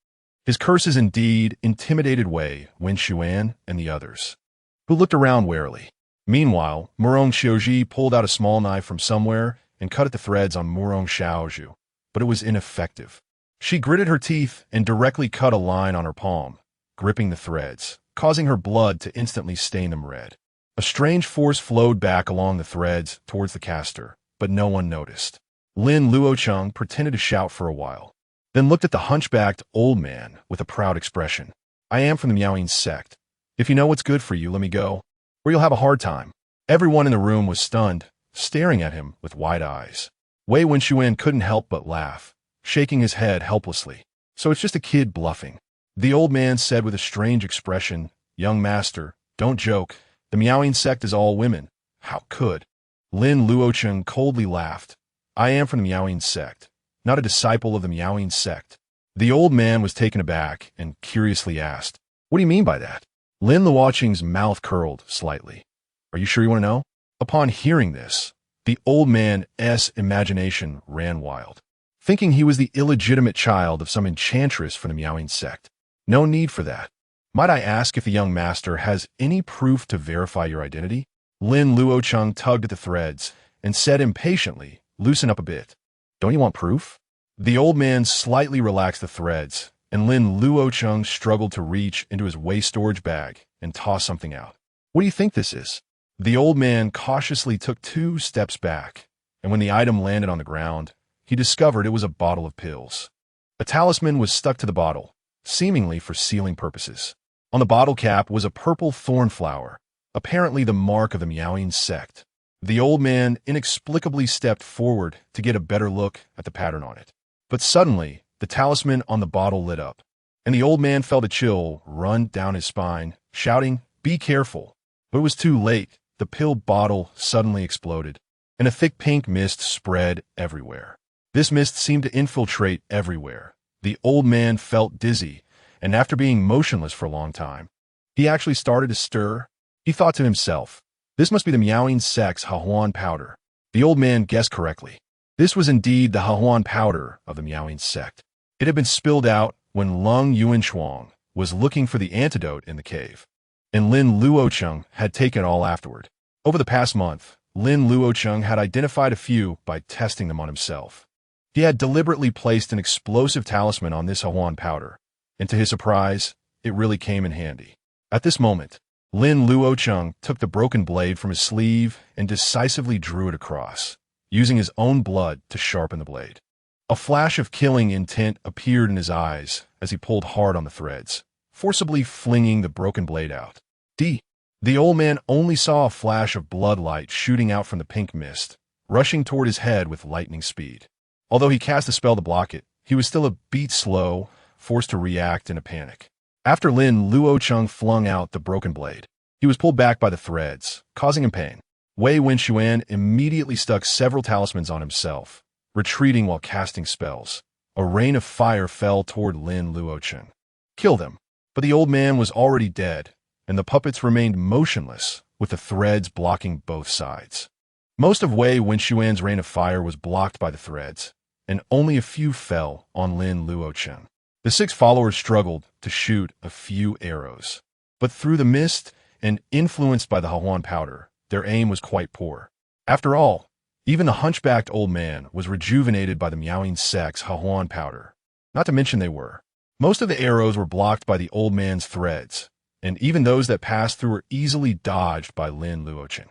His curses indeed intimidated Wei Wenxuan and the others, who looked around warily. Meanwhile, Murong Xiaozhi pulled out a small knife from somewhere and cut at the threads on Murong Xiaozhu, but it was ineffective. She gritted her teeth and directly cut a line on her palm, gripping the threads, causing her blood to instantly stain them red. A strange force flowed back along the threads towards the caster, but no one noticed. Lin Luocheng pretended to shout for a while, then looked at the hunchbacked old man with a proud expression. "I am from the Miaoyin sect. If you know what's good for you, let me go, or you'll have a hard time." Everyone in the room was stunned, staring at him with wide eyes. Wei Wenxuan couldn't help but laugh, shaking his head helplessly. "So it's just a kid bluffing," the old man said with a strange expression. "Young master, don't joke. The Miaoyin sect is all women. How could?" Lin Luocheng coldly laughed. "I am from the Miaoyin sect, not a disciple of the Miaoyin sect." The old man was taken aback and curiously asked, "What do you mean by that?" Lin Luocheng's mouth curled slightly. "Are you sure you want to know?" Upon hearing this, the old man's imagination ran wild, thinking he was the illegitimate child of some enchantress from the Miaoyin sect. "No need for that. Might I ask if the young master has any proof to verify your identity?" Lin Luocheng tugged at the threads and said impatiently, "Loosen up a bit. Don't you want proof?" The old man slightly relaxed the threads, and Lin Luocheng struggled to reach into his waist storage bag and toss something out. "What do you think this is?" The old man cautiously took 2 steps back, and when the item landed on the ground, he discovered it was a bottle of pills. A talisman was stuck to the bottle, seemingly for sealing purposes. On the bottle cap was a purple thorn flower, apparently the mark of the Miaoyin sect. The old man inexplicably stepped forward to get a better look at the pattern on it. But suddenly, the talisman on the bottle lit up, and the old man felt a chill run down his spine, shouting, "Be careful." But it was too late. The pill bottle suddenly exploded, and a thick pink mist spread everywhere. This mist seemed to infiltrate everywhere. The old man felt dizzy, and after being motionless for a long time, he actually started to stir. He thought to himself, "This must be the Miaoyin sect's Hahuan powder." The old man guessed correctly. This was indeed the Hahuan powder of the Miaoyin sect. It had been spilled out when Lung Yuanshuang was looking for the antidote in the cave, and Lin Luocheng had taken it all afterward. Over the past month, Lin Luocheng had identified a few by testing them on himself. He had deliberately placed an explosive talisman on this Hahuan powder, and to his surprise, it really came in handy. At this moment, Lin Luocheng took the broken blade from his sleeve and decisively drew it across, using his own blood to sharpen the blade. A flash of killing intent appeared in his eyes as he pulled hard on the threads, forcibly flinging the broken blade out. The old man only saw a flash of blood light shooting out from the pink mist, rushing toward his head with lightning speed. Although he cast a spell to block it, he was still a beat slow, forced to react in a panic. After Lin Luocheng flung out the broken blade, he was pulled back by the threads, causing him pain. Wei Wenxuan immediately stuck several talismans on himself, retreating while casting spells. A rain of fire fell toward Lin Luocheng. Kill them. But the old man was already dead, and the puppets remained motionless, with the threads blocking both sides. Most of Wei Wenxuan's rain of fire was blocked by the threads, and only a few fell on Lin Luocheng. The 6 followers struggled to shoot a few arrows, but through the mist and influenced by the Hahuan powder, their aim was quite poor. After all, even the hunchbacked old man was rejuvenated by the Miaoying sect's Hahuan powder. Not to mention they were. Most of the arrows were blocked by the old man's threads, and even those that passed through were easily dodged by Lin Luocheng.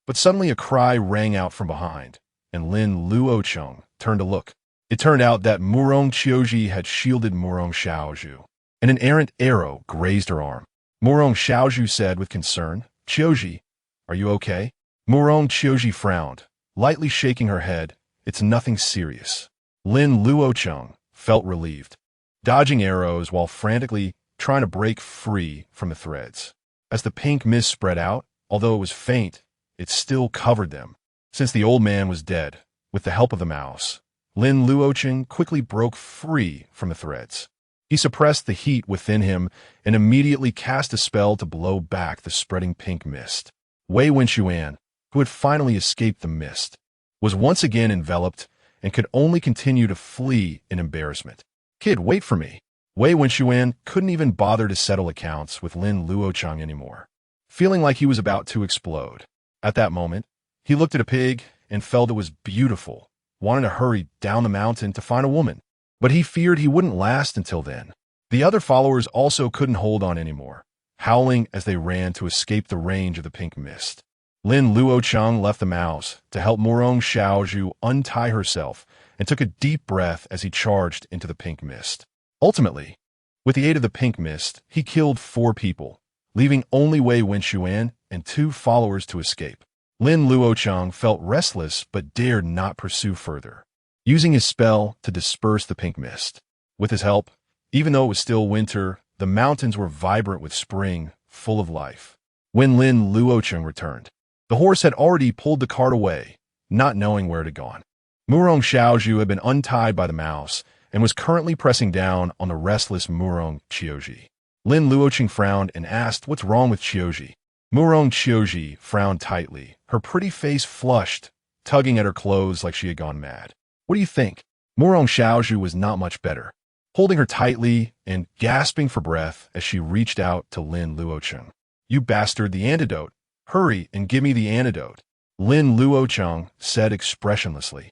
But suddenly a cry rang out from behind, and Lin Luocheng turned to look. It turned out that Murong Qiuji had shielded Murong Xiaozhu, and an errant arrow grazed her arm. Murong Xiaozhu said with concern, "Qiuji, are you okay?" Murong Qiuji frowned, lightly shaking her head. "It's nothing serious." Lin Luocheng felt relieved, dodging arrows while frantically trying to break free from the threads. As the pink mist spread out, although it was faint, it still covered them. Since the old man was dead, with the help of the mouse, Lin Luocheng quickly broke free from the threads. He suppressed the heat within him and immediately cast a spell to blow back the spreading pink mist. Wei Wenxuan, who had finally escaped the mist, was once again enveloped and could only continue to flee in embarrassment. "Kid, wait for me." Wei Wenxuan couldn't even bother to settle accounts with Lin Luocheng anymore, feeling like he was about to explode. At that moment, he looked at a pig and felt it was beautiful, wanting to hurry down the mountain to find a woman. But he feared he wouldn't last until then. The other followers also couldn't hold on anymore, howling as they ran to escape the range of the pink mist. Lin Luocheng left the mouse to help Murong Xiaozhu untie herself and took a deep breath as he charged into the pink mist. Ultimately, with the aid of the pink mist, he killed 4 people, leaving only Wei Wenxuan and 2 followers to escape. Lin Luocheng felt restless but dared not pursue further, using his spell to disperse the pink mist. With his help, even though it was still winter, the mountains were vibrant with spring, full of life. When Lin Luocheng returned, the horse had already pulled the cart away, not knowing where it had gone. Murong Xiaozhu had been untied by the mouse and was currently pressing down on the restless Murong Qiuji. Lin Luocheng frowned and asked what's wrong with Qiuji. Murong Qiuji frowned tightly, her pretty face flushed, tugging at her clothes like she had gone mad. "What do you think?" Murong Xiaozhu was not much better, holding her tightly and gasping for breath as she reached out to Lin Luocheng. "You bastard, the antidote! Hurry and give me the antidote," Lin Luocheng said expressionlessly.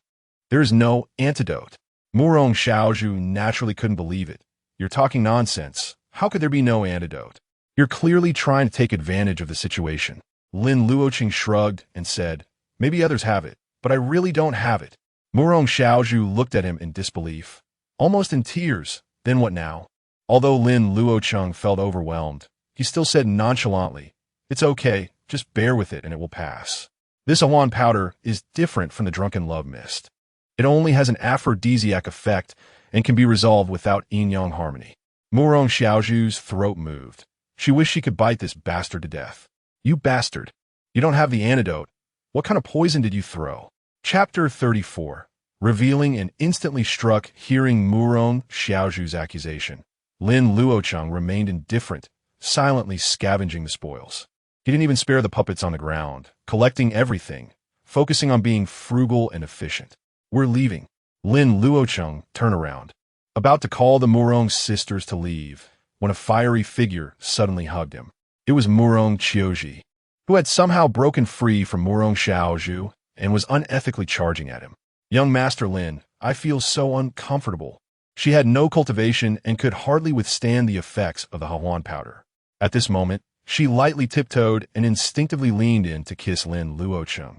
"There is no antidote." Murong Xiaozhu naturally couldn't believe it. "You're talking nonsense. How could there be no antidote? You're clearly trying to take advantage of the situation." Lin Luocheng shrugged and said, "Maybe others have it, but I really don't have it." Murong Xiaozhu looked at him in disbelief, almost in tears. Then what now? Although Lin Luocheng felt overwhelmed, he still said nonchalantly, "It's okay, just bear with it and it will pass. This Awan powder is different from the drunken love mist. It only has an aphrodisiac effect and can be resolved without yin-yang harmony." Murong Xiaozhu's throat moved. She wished she could bite this bastard to death. "You bastard! You don't have the antidote. What kind of poison did you throw?" Chapter 34. Revealing and instantly struck hearing Murong Xiaozhu's accusation. Lin Luocheng remained indifferent, silently scavenging the spoils. He didn't even spare the puppets on the ground, collecting everything, focusing on being frugal and efficient. "We're leaving." Lin Luocheng turned around, about to call the Murong sisters to leave, when a fiery figure suddenly hugged him. It was Murong Qiuji, who had somehow broken free from Murong Xiaozhu and was unethically charging at him. "Young Master Lin, I feel so uncomfortable." She had no cultivation and could hardly withstand the effects of the Hahuan powder. At this moment, she lightly tiptoed and instinctively leaned in to kiss Lin Luocheng.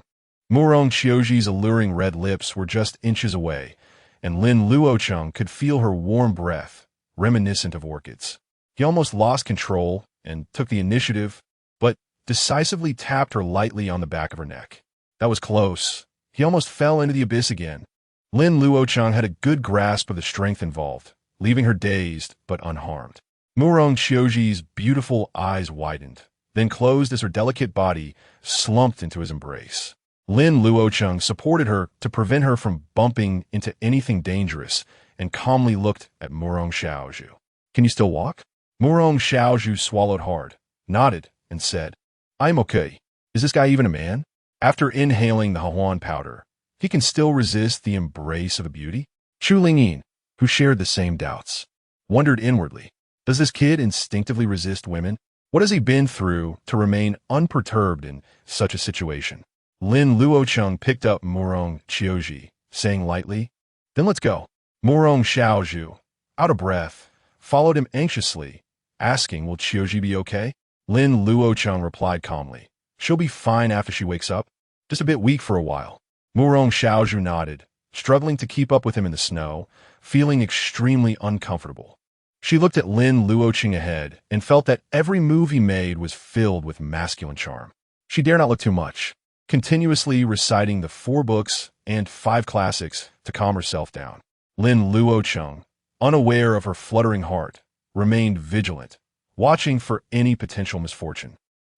Murong Qiuji's alluring red lips were just inches away, and Lin Luocheng could feel her warm breath, reminiscent of orchids. He almost lost control and took the initiative, but decisively tapped her lightly on the back of her neck. That was close. He almost fell into the abyss again. Lin Luocheng had a good grasp of the strength involved, leaving her dazed but unharmed. Murong Qiuji's beautiful eyes widened, then closed as her delicate body slumped into his embrace. Lin Luocheng supported her to prevent her from bumping into anything dangerous and calmly looked at Murong Xiaozhu. "Can you still walk?" Murong Xiaozhu swallowed hard, nodded, and said, "I'm okay. Is this guy even a man?" After inhaling the Hahuan powder, he can still resist the embrace of a beauty? Chu Lingyin, who shared the same doubts, wondered inwardly, does this kid instinctively resist women? What has he been through to remain unperturbed in such a situation? Lin Luocheng picked up Murong Qiuji, saying lightly, "Then let's go." Murong Xiaozhu, out of breath, followed him anxiously, asking, "Will Qiuji be okay?" Lin Luocheng replied calmly, "She'll be fine after she wakes up, just a bit weak for a while." Murong Xiaozhu nodded, struggling to keep up with him in the snow, feeling extremely uncomfortable. She looked at Lin Luocheng ahead and felt that every move he made was filled with masculine charm. She dare not look too much, continuously reciting the 4 books and 5 classics to calm herself down. Lin Luocheng, unaware of her fluttering heart, remained vigilant, watching for any potential misfortune.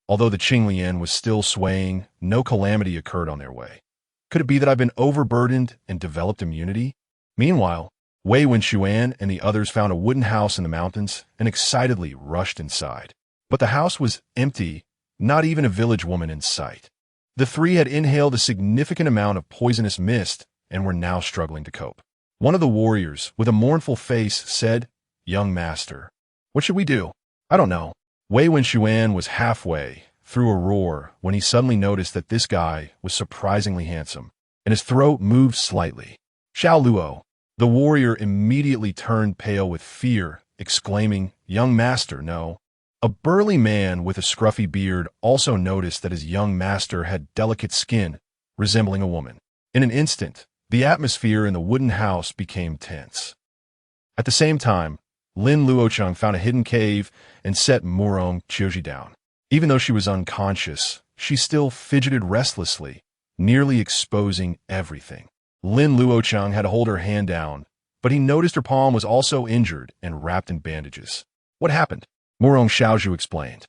Although the Qinglian was still swaying, no calamity occurred on their way. Could it be that I've been overburdened and developed immunity? Meanwhile, Wei Wenxuan and the others found a wooden house in the mountains and excitedly rushed inside. But the house was empty, not even a village woman in sight. The 3 had inhaled a significant amount of poisonous mist and were now struggling to cope. One of the warriors, with a mournful face, said, "Young master, what should we do?" "I don't know." Wei Wenxuan was halfway through a roar when he suddenly noticed that this guy was surprisingly handsome, and his throat moved slightly. "Xiao Luo." The warrior immediately turned pale with fear, exclaiming, "Young master, no." A burly man with a scruffy beard also noticed that his young master had delicate skin, resembling a woman. In an instant, the atmosphere in the wooden house became tense. At the same time, Lin Luocheng found a hidden cave and set Murong Qiuji down. Even though she was unconscious, she still fidgeted restlessly, nearly exposing everything. Lin Luocheng had to hold her hand down, but he noticed her palm was also injured and wrapped in bandages. "What happened?" Murong Xiaozhu explained.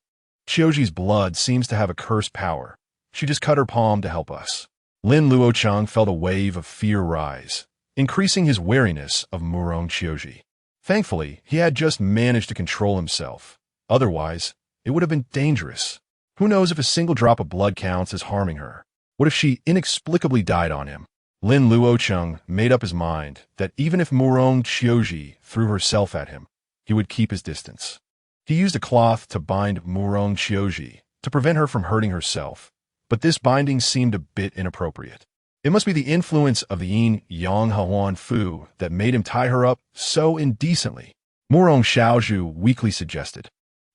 "Qiuji's blood seems to have a cursed power. She just cut her palm to help us." Lin Luocheng felt a wave of fear rise, increasing his wariness of Murong Qiuji. Thankfully, he had just managed to control himself. Otherwise, it would have been dangerous. Who knows if a single drop of blood counts as harming her? What if she inexplicably died on him? Lin Luocheng made up his mind that even if Murong Qiuji threw herself at him, he would keep his distance. He used a cloth to bind Murong Qiuji to prevent her from hurting herself, but this binding seemed a bit inappropriate. It must be the influence of the yin-yang Hahuan Fu that made him tie her up so indecently. Murong Xiaozhu weakly suggested,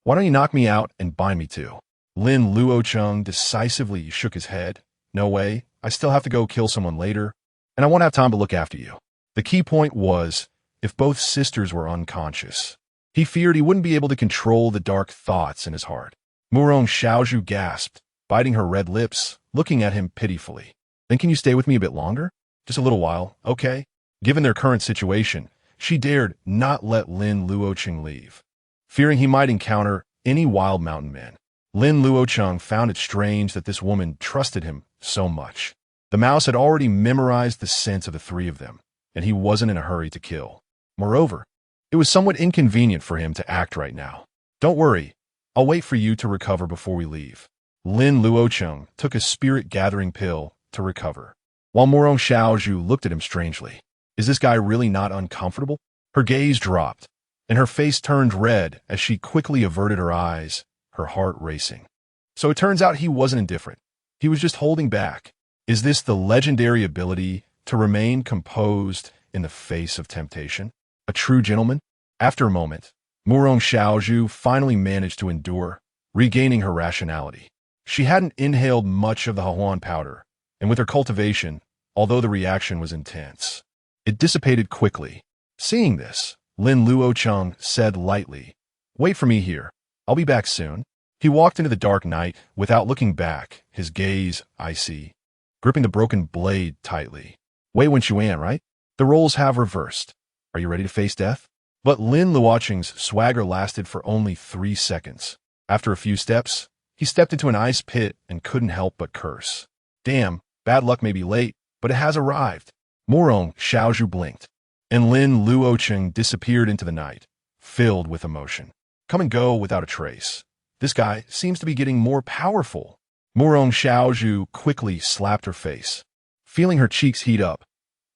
"Why don't you knock me out and bind me too?" Lin Luocheng decisively shook his head. "No way. I still have to go kill someone later, and I won't have time to look after you." The key point was, if both sisters were unconscious, he feared he wouldn't be able to control the dark thoughts in his heart. Murong Xiaozhu gasped, biting her red lips, looking at him pitifully. "Then can you stay with me a bit longer? Just a little while, okay?" Given their current situation, she dared not let Lin Luocheng leave, fearing he might encounter any wild mountain men. Lin Luocheng found it strange that this woman trusted him so much. The mouse had already memorized the scent of the 3 of them, and he wasn't in a hurry to kill. Moreover, it was somewhat inconvenient for him to act right now. "Don't worry, I'll wait for you to recover before we leave." Lin Luocheng took a spirit-gathering pill to recover, while Murong Xiaozhu looked at him strangely. Is this guy really not uncomfortable? Her gaze dropped, and her face turned red as she quickly averted her eyes, her heart racing. So it turns out he wasn't indifferent. He was just holding back. Is this the legendary ability to remain composed in the face of temptation? A true gentleman? After a moment, Murong Xiaozhu finally managed to endure, regaining her rationality. She hadn't inhaled much of the Huan powder, and with her cultivation, although the reaction was intense, it dissipated quickly. Seeing this, Lin Luocheng said lightly, "Wait for me here. I'll be back soon." He walked into the dark night without looking back, his gaze icy, gripping the broken blade tightly. Wei Wenxuan, right? The roles have reversed. Are you ready to face death? But Lin Luocheng's swagger lasted for only 3 seconds. After a few steps, he stepped into an ice pit and couldn't help but curse. Damn, bad luck may be late, but it has arrived. Murong Xiaozhu blinked, and Lin Luocheng disappeared into the night, filled with emotion. Come and go without a trace. This guy seems to be getting more powerful. Murong Xiaozhu quickly slapped her face, feeling her cheeks heat up.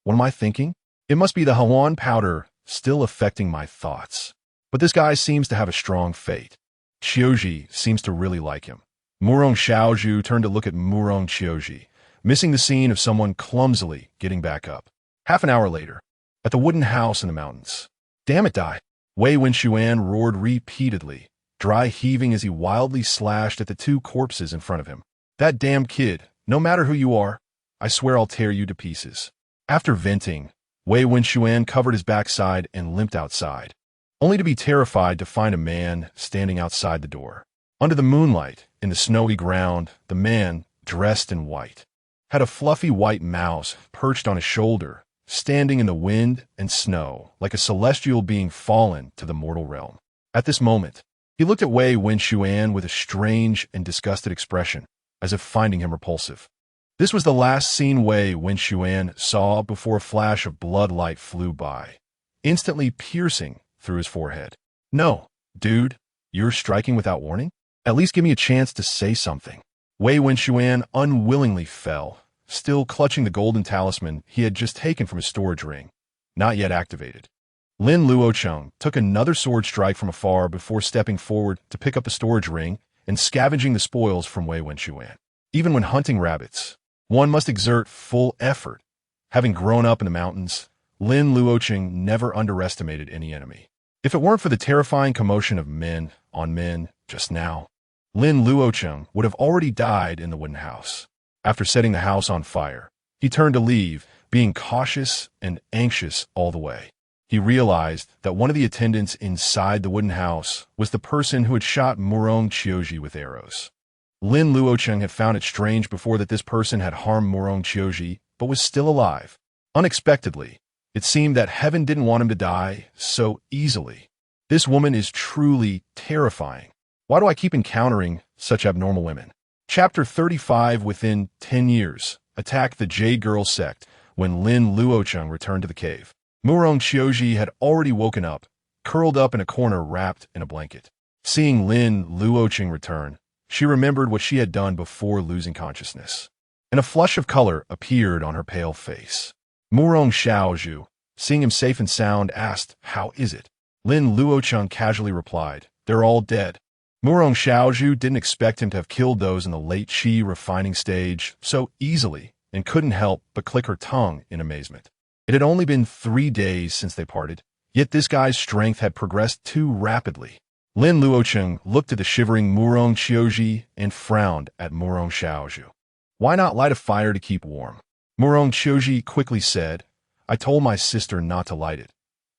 What am I thinking? It must be the Huan powder still affecting my thoughts. But this guy seems to have a strong fate. Qiuji seems to really like him. Murong Xiaozhu turned to look at Murong Qiuji, missing the scene of someone clumsily getting back up. Half an hour later, at the wooden house in the mountains. Damn it, die! Wei Wenxuan roared repeatedly, dry heaving as he wildly slashed at the 2 corpses in front of him. That damn kid, no matter who you are, I swear I'll tear you to pieces. After venting, Wei Wenxuan covered his backside and limped outside, only to be terrified to find a man standing outside the door. Under the moonlight, in the snowy ground, the man, dressed in white, had a fluffy white mouse perched on his shoulder, standing in the wind and snow like a celestial being fallen to the mortal realm. At this moment, he looked at Wei Wenxuan with a strange and disgusted expression, as if finding him repulsive. This was the last scene Wei Wenxuan saw before a flash of blood light flew by, instantly piercing through his forehead. No, dude, you're striking without warning? At least give me a chance to say something. Wei Wenxuan unwillingly fell, still clutching the golden talisman he had just taken from his storage ring, not yet activated. Lin Luocheng took another sword strike from afar before stepping forward to pick up the storage ring and scavenging the spoils from Wei Wenxuan. Even when hunting rabbits, one must exert full effort. Having grown up in the mountains, Lin Luocheng never underestimated any enemy. If it weren't for the terrifying commotion of men on men just now, Lin Luocheng would have already died in the wooden house. After setting the house on fire, he turned to leave, being cautious and anxious all the way. He realized that one of the attendants inside the wooden house was the person who had shot Murong Qiuji with arrows. Lin Luocheng had found it strange before that this person had harmed Murong Qiuji, but was still alive. Unexpectedly, it seemed that heaven didn't want him to die so easily. This woman is truly terrifying. Why do I keep encountering such abnormal women? Chapter 35. Within 10 years, attack the Jade Girl Sect when Lin Luocheng returned to the cave. Murong Qiuji had already woken up, curled up in a corner wrapped in a blanket. Seeing Lin Luocheng return, she remembered what she had done before losing consciousness, and a flush of color appeared on her pale face. Murong Xiaozhu, seeing him safe and sound, asked, "How is it?" Lin Luocheng casually replied, "They're all dead." Murong Xiaozhu didn't expect him to have killed those in the late qi refining stage so easily and couldn't help but click her tongue in amazement. It had only been 3 days since they parted, yet this guy's strength had progressed too rapidly. Lin Luocheng looked at the shivering Murong Qiuji and frowned at Murong Xiaozhu. Why not light a fire to keep warm? Murong Qiuji quickly said, "I told my sister not to light it.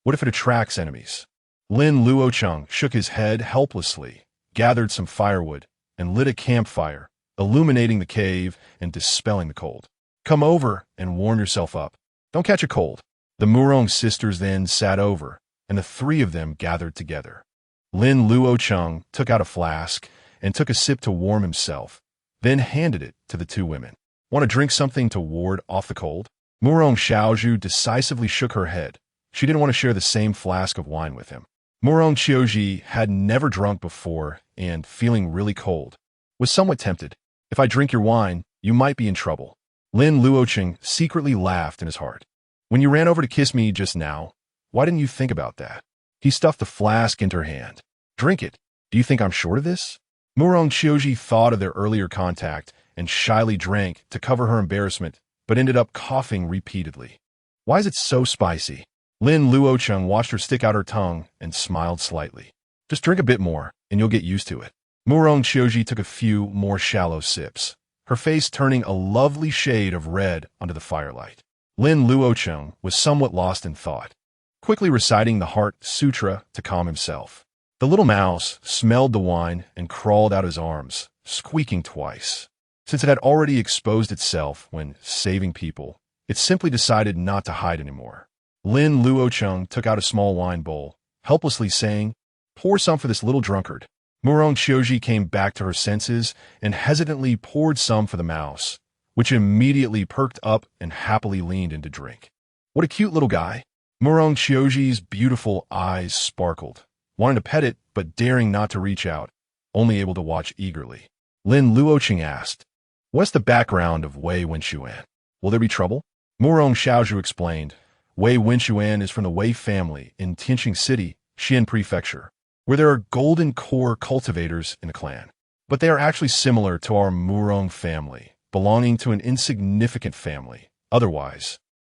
What if it attracts enemies?" Lin Luocheng shook his head helplessly, gathered some firewood, and lit a campfire, illuminating the cave and dispelling the cold. "Come over and warm yourself up. Don't catch a cold." The Murong sisters then sat over, and the 3 of them gathered together. Lin Luocheng took out a flask and took a sip to warm himself, then handed it to the 2 women. "Want to drink something to ward off the cold?" Murong Xiaozhu decisively shook her head. She didn't want to share the same flask of wine with him. Murong Qiuji had never drunk before and, feeling really cold, was somewhat tempted. "If I drink your wine, you might be in trouble." Lin Luocheng secretly laughed in his heart. "When you ran over to kiss me just now, why didn't you think about that?" He stuffed the flask into her hand. "Drink it. Do you think I'm short of this?" Murong Qiuji thought of their earlier contact and shyly drank to cover her embarrassment, but ended up coughing repeatedly. "Why is it so spicy?" Lin Luocheng watched her stick out her tongue and smiled slightly. Just drink a bit more, and you'll get used to it. Murong Qiuji took a few more shallow sips, her face turning a lovely shade of red under the firelight. Lin Luocheng was somewhat lost in thought, quickly reciting the Heart Sutra to calm himself. The little mouse smelled the wine and crawled out his arms, squeaking twice. Since it had already exposed itself when saving people, it simply decided not to hide anymore. Lin Luocheng took out a small wine bowl, helplessly saying, "Pour some for this little drunkard." Murong Qiuji came back to her senses and hesitantly poured some for the mouse, which immediately perked up and happily leaned in to drink. What a cute little guy. Murong Qiuji's beautiful eyes sparkled, wanting to pet it but daring not to reach out, only able to watch eagerly. Lin Luocheng asked, "What's the background of Wei Wenxuan? Will there be trouble?" Murong Xiaozhu explained, Wei Wenxuan is from the Wei family in Tianqing City, Xian Prefecture, where there are golden core cultivators in the clan. But they are actually similar to our Murong family, belonging to an insignificant family. Otherwise,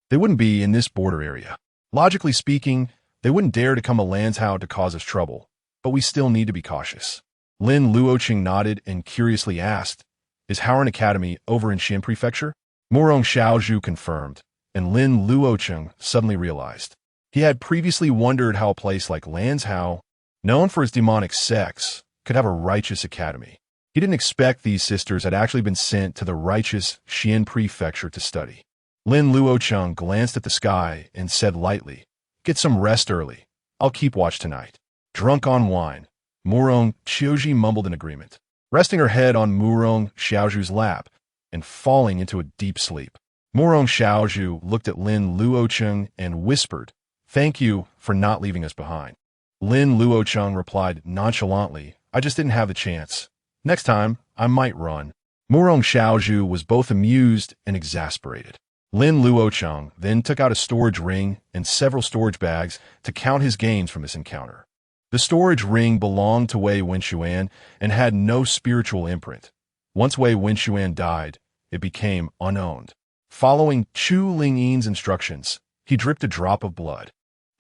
they wouldn't be in this border area. Logically speaking, they wouldn't dare to come to Lanzhou to cause us trouble, but we still need to be cautious. Lin Luocheng nodded and curiously asked, "Is Howren Academy over in Xian Prefecture?" Murong Xiaozhu confirmed, and Lin Luocheng suddenly realized. He had previously wondered how a place like Lanzhou, known for its demonic sects, could have a righteous academy. He didn't expect these sisters had actually been sent to the righteous Xian Prefecture to study. Lin Luocheng glanced at the sky and said lightly, "Get some rest early. I'll keep watch tonight." Drunk on wine, Murong Qiuji mumbled in agreement, resting her head on Murong Xiaozhu's lap and falling into a deep sleep. Murong Xiaozhu looked at Lin Luocheng and whispered, "Thank you for not leaving us behind." Lin Luocheng replied nonchalantly, "I just didn't have the chance. Next time, I might run." Murong Xiaozhu was both amused and exasperated. Lin Luocheng then took out a storage ring and several storage bags to count his gains from this encounter. The storage ring belonged to Wei Wenxuan and had no spiritual imprint. Once Wei Wenxuan died, it became unowned. Following Chu Lingyin's instructions, he dripped a drop of blood,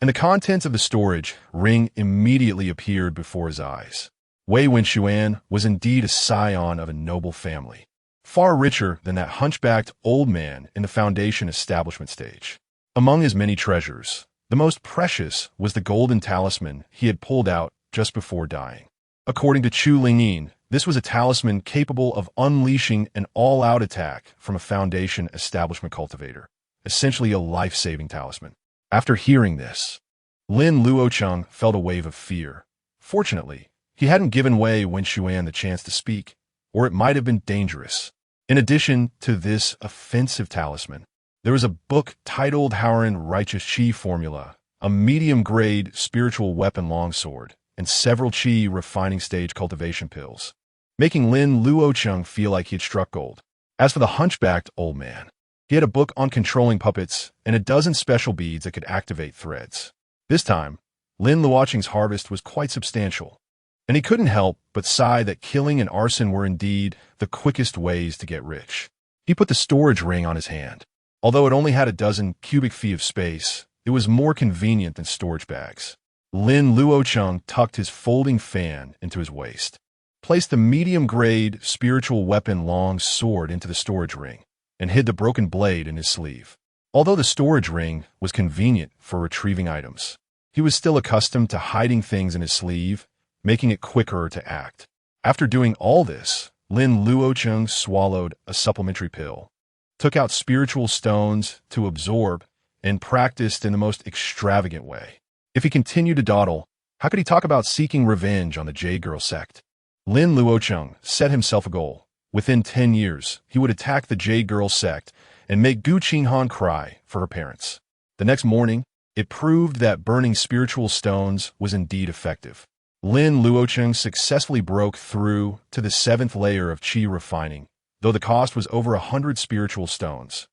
and the contents of the storage ring immediately appeared before his eyes. Wei Wenxuan was indeed a scion of a noble family, far richer than that hunchbacked old man in the Foundation establishment stage. Among his many treasures, the most precious was the golden talisman he had pulled out just before dying. According to Chu Lingyin, this was a talisman capable of unleashing an all-out attack from a Foundation establishment cultivator, essentially a life-saving talisman. After hearing this, Lin Luocheng felt a wave of fear. Fortunately, he hadn't given Wei Wenxuan the chance to speak, or it might have been dangerous. In addition to this offensive talisman, there was a book titled Howren Righteous Qi Formula, a medium-grade spiritual weapon longsword, and several Qi refining stage cultivation pills, making Lin Luocheng feel like he had struck gold. As for the hunchbacked old man, he had a book on controlling puppets and a dozen special beads that could activate threads. This time, Lin Luocheng's harvest was quite substantial, and he couldn't help but sigh that killing and arson were indeed the quickest ways to get rich. He put the storage ring on his hand. Although it only had a dozen cubic feet of space, it was more convenient than storage bags. Lin Luocheng tucked his folding fan into his waist, placed the medium-grade spiritual weapon long sword into the storage ring, and hid the broken blade in his sleeve. Although the storage ring was convenient for retrieving items, he was still accustomed to hiding things in his sleeve, making it quicker to act. After doing all this, Lin Luocheng swallowed a supplementary pill, took out spiritual stones to absorb, and practiced in the most extravagant way. If he continued to dawdle, how could he talk about seeking revenge on the Jade Girl sect? Lin Luocheng set himself a goal. Within 10 years, he would attack the Jade Girl sect and make Gu Qinghan cry for her parents. The next morning, it proved that burning spiritual stones was indeed effective. Lin Luocheng successfully broke through to the 7th layer of Qi refining, though the cost was over 100 spiritual stones.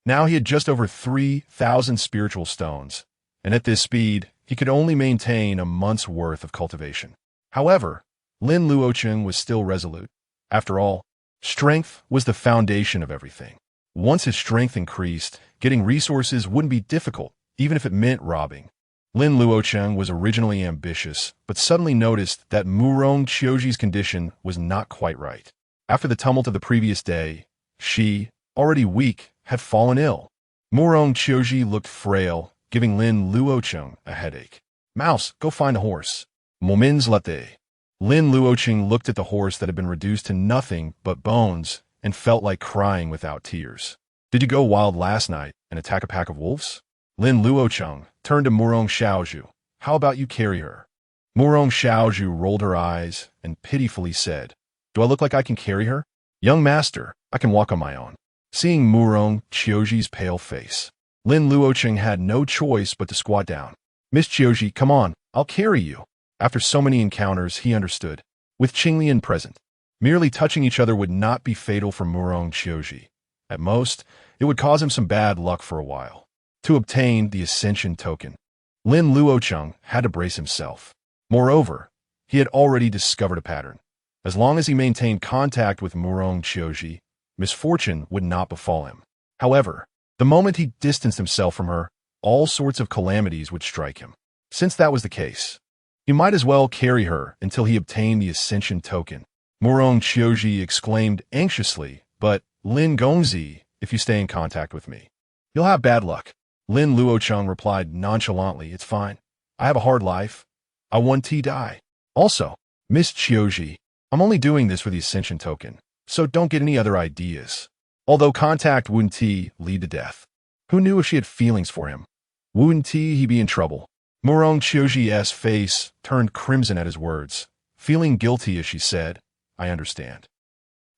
Now he had just over 3,000 spiritual stones, and at this speed, he could only maintain a month's worth of cultivation. However, Lin Luocheng was still resolute. After all, strength was the foundation of everything. Once his strength increased, getting resources wouldn't be difficult, even if it meant robbing. Lin Luocheng was originally ambitious, but suddenly noticed that Murong Qiuji's condition was not quite right. After the tumult of the previous day, she, already weak, had fallen ill. Murong Qiuji looked frail, giving Lin Luocheng a headache. "Mouse, go find a horse." "Momins latte." Lin Luocheng looked at the horse that had been reduced to nothing but bones and felt like crying without tears. "Did you go wild last night and attack a pack of wolves?" Lin Luocheng turned to Murong Xiaozhu. "How about you carry her?" Murong Xiaozhu rolled her eyes and pitifully said, "Do I look like I can carry her?" "Young master, I can walk on my own." Seeing Murong Qiuji's pale face, Lin Luocheng had no choice but to squat down. "Miss Qiuji, come on, I'll carry you." After so many encounters, he understood. With Qinglian present, merely touching each other would not be fatal for Murong Qiuji. At most, it would cause him some bad luck for a while. To obtain the ascension token, Lin Luocheng had to brace himself. Moreover, he had already discovered a pattern. As long as he maintained contact with Murong Qiuji, misfortune would not befall him. However, the moment he distanced himself from her, all sorts of calamities would strike him. Since that was the case, he might as well carry her until he obtained the ascension token. Murong Qiuji exclaimed anxiously, "But, Lin Gongzi, if you stay in contact with me, you'll have bad luck." Lin Luocheng replied nonchalantly, "It's fine. I have a hard life. I want to die. Also, Miss Qiuji, I'm only doing this for the ascension token, so don't get any other ideas." Although contact wouldn't lead to death, who knew if she had feelings for him? Wouldn't he be in trouble? Murong Qiuji's face turned crimson at his words. Feeling guilty as she said, "I understand."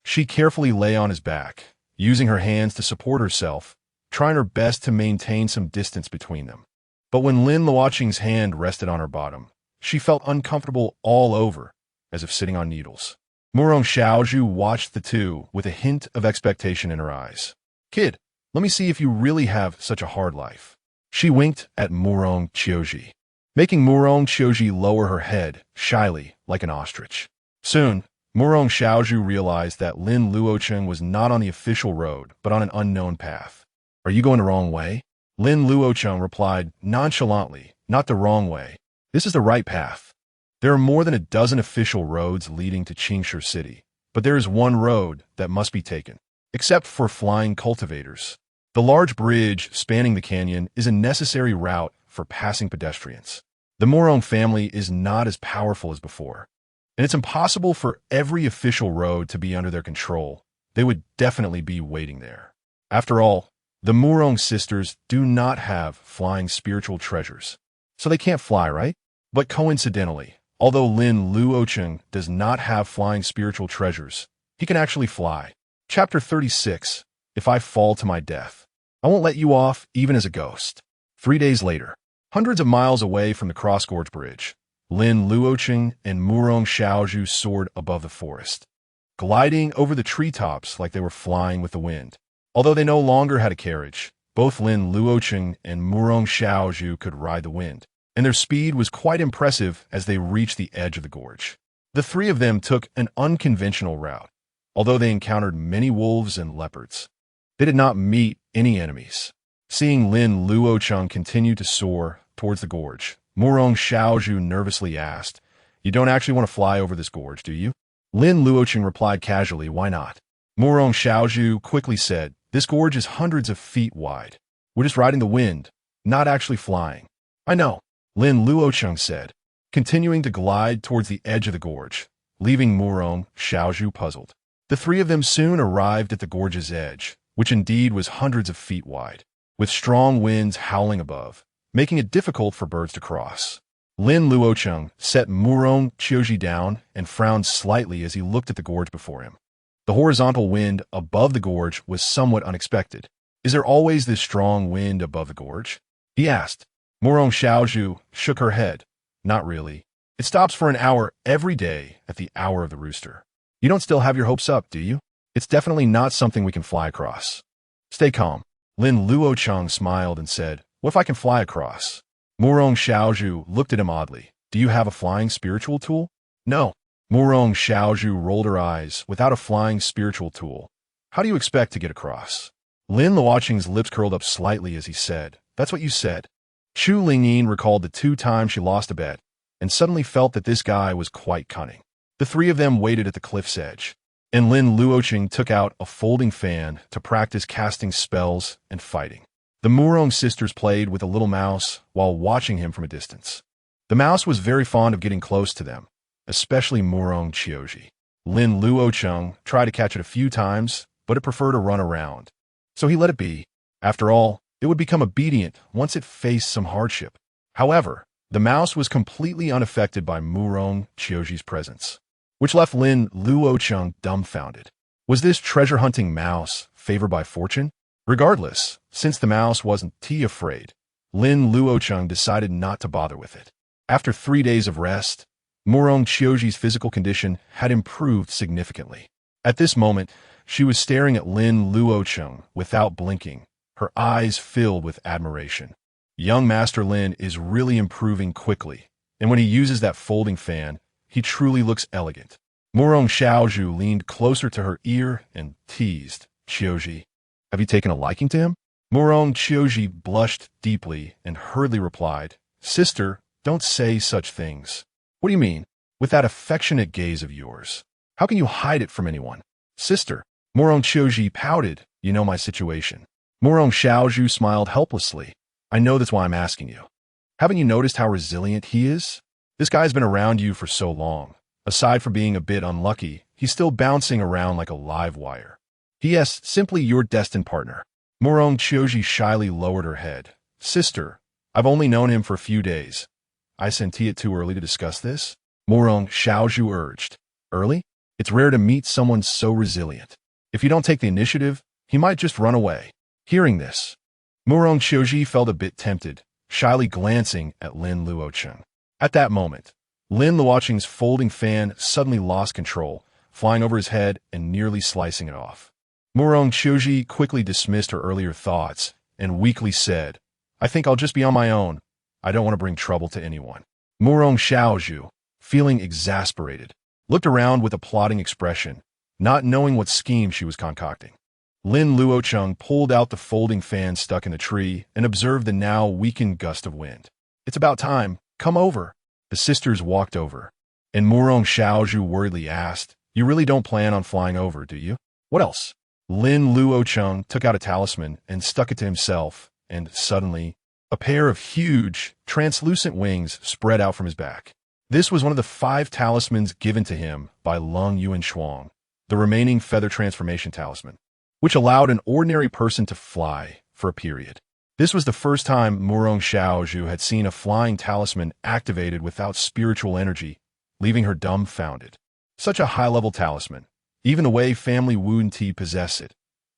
She carefully lay on his back, using her hands to support herself, trying her best to maintain some distance between them. But when Lin Luocheng's hand rested on her bottom, she felt uncomfortable all over, as if sitting on needles. Murong Xiaozhu watched the two with a hint of expectation in her eyes. "Kid, let me see if you really have such a hard life." She winked at Murong Qiuji, making Murong Qiuji lower her head, shyly, like an ostrich. Soon, Murong Xiaozhu realized that Lin Luocheng was not on the official road, but on an unknown path. "Are you going the wrong way?" Lin Luocheng replied nonchalantly, "Not the wrong way. This is the right path. There are more than a dozen official roads leading to Qingshi City, but there is one road that must be taken, except for flying cultivators. The large bridge spanning the canyon is a necessary route for passing pedestrians. The Murong family is not as powerful as before, and it's impossible for every official road to be under their control. They would definitely be waiting there. After all, the Murong sisters do not have flying spiritual treasures, so they can't fly, right? But coincidentally, although Lin Luocheng does not have flying spiritual treasures, he can actually fly. Chapter 36, If I Fall to My Death. I won't let you off, even as a ghost. 3 days later, hundreds of miles away from the Cross-Gorge Bridge, Lin Luocheng and Murong Xiaozhu soared above the forest, gliding over the treetops like they were flying with the wind. Although they no longer had a carriage, both Lin Luocheng and Murong Xiaozhu could ride the wind, and their speed was quite impressive as they reached the edge of the gorge. The three of them took an unconventional route, although they encountered many wolves and leopards. They did not meet any enemies. Seeing Lin Luocheng continue to soar towards the gorge, Murong Xiaozhu nervously asked, "You don't actually want to fly over this gorge, do you?" Lin Luocheng replied casually, "Why not?" Murong Xiaozhu quickly said, "This gorge is hundreds of feet wide. We're just riding the wind, not actually flying." "I know," Lin Luocheng said, continuing to glide towards the edge of the gorge, leaving Murong Xiaozhu puzzled. The three of them soon arrived at the gorge's edge, which indeed was hundreds of feet wide, with strong winds howling above, making it difficult for birds to cross. Lin Luocheng set Murong Qiuji down and frowned slightly as he looked at the gorge before him. The horizontal wind above the gorge was somewhat unexpected. "Is there always this strong wind above the gorge?" he asked. Murong Xiaozhu shook her head. "Not really. It stops for an hour every day at the hour of the rooster. You don't still have your hopes up, do you? It's definitely not something we can fly across." "Stay calm." Lin Luocheng smiled and said, "What if I can fly across?" Murong Xiaozhu looked at him oddly. "Do you have a flying spiritual tool?" "No." Murong Xiaozhu rolled her eyes. "Without a flying spiritual tool, how do you expect to get across?" Lin Luocheng's lips curled up slightly as he said, "That's what you said." Chu Lingyin recalled the 2 times she lost a bet, and suddenly felt that this guy was quite cunning. The 3 of them waited at the cliff's edge, and Lin Luocheng took out a folding fan to practice casting spells and fighting. The Murong sisters played with a little mouse while watching him from a distance. The mouse was very fond of getting close to them, especially Murong Qiuji. Lin Luocheng tried to catch it a few times, but it preferred to run around. So he let it be. After all, it would become obedient once it faced some hardship. However, the mouse was completely unaffected by Murong Qiuji's presence, which left Lin Luocheng dumbfounded. Was this treasure-hunting mouse favored by fortune? Regardless, since the mouse wasn't afraid, Lin Luocheng decided not to bother with it. After 3 days of rest, Murong Qiuji's physical condition had improved significantly. At this moment, she was staring at Lin Luocheng without blinking, her eyes filled with admiration. Young Master Lin is really improving quickly, and when he uses that folding fan, he truly looks elegant. Murong Xiaozhu leaned closer to her ear and teased, "Qiuji, have you taken a liking to him?" Murong Qiuji blushed deeply and hurriedly replied, "Sister, don't say such things." "What do you mean? With that affectionate gaze of yours? How can you hide it from anyone?" "Sister," Murong Qiuji pouted, "you know my situation." Murong Xiaozhu smiled helplessly. "I know that's why I'm asking you. Haven't you noticed how resilient he is? This guy's been around you for so long. Aside from being a bit unlucky, he's still bouncing around like a live wire. P.S. Simply your destined partner." Murong Qiuji shyly lowered her head. "Sister, I've only known him for a few days. Isn't it too early to discuss this?" Murong Xiaozhu urged. "Early? It's rare to meet someone so resilient. If you don't take the initiative, he might just run away." Hearing this, Murong Qiuji felt a bit tempted, shyly glancing at Lin Luocheng. At that moment, Lin Luocheng's folding fan suddenly lost control, flying over his head and nearly slicing it off. Murong Qiuji quickly dismissed her earlier thoughts and weakly said, "I think I'll just be on my own. I don't want to bring trouble to anyone." Murong Xiaozhu, feeling exasperated, looked around with a plotting expression, not knowing what scheme she was concocting. Lin Luocheng pulled out the folding fan stuck in the tree and observed the now weakened gust of wind. "It's about time. Come over." The sisters walked over, and Murong Xiaozhu worriedly asked, "You really don't plan on flying over, do you?" "What else?" Lin Luocheng took out a talisman and stuck it to himself, and suddenly, a pair of huge, translucent wings spread out from his back. This was one of the 5 talismans given to him by Lung Yuanshuang, the remaining feather transformation talisman, which allowed an ordinary person to fly for a period. This was the first time Murong Xiaozhu had seen a flying talisman activated without spiritual energy, leaving her dumbfounded. Such a high-level talisman, even the way family Wu Ti possessed it.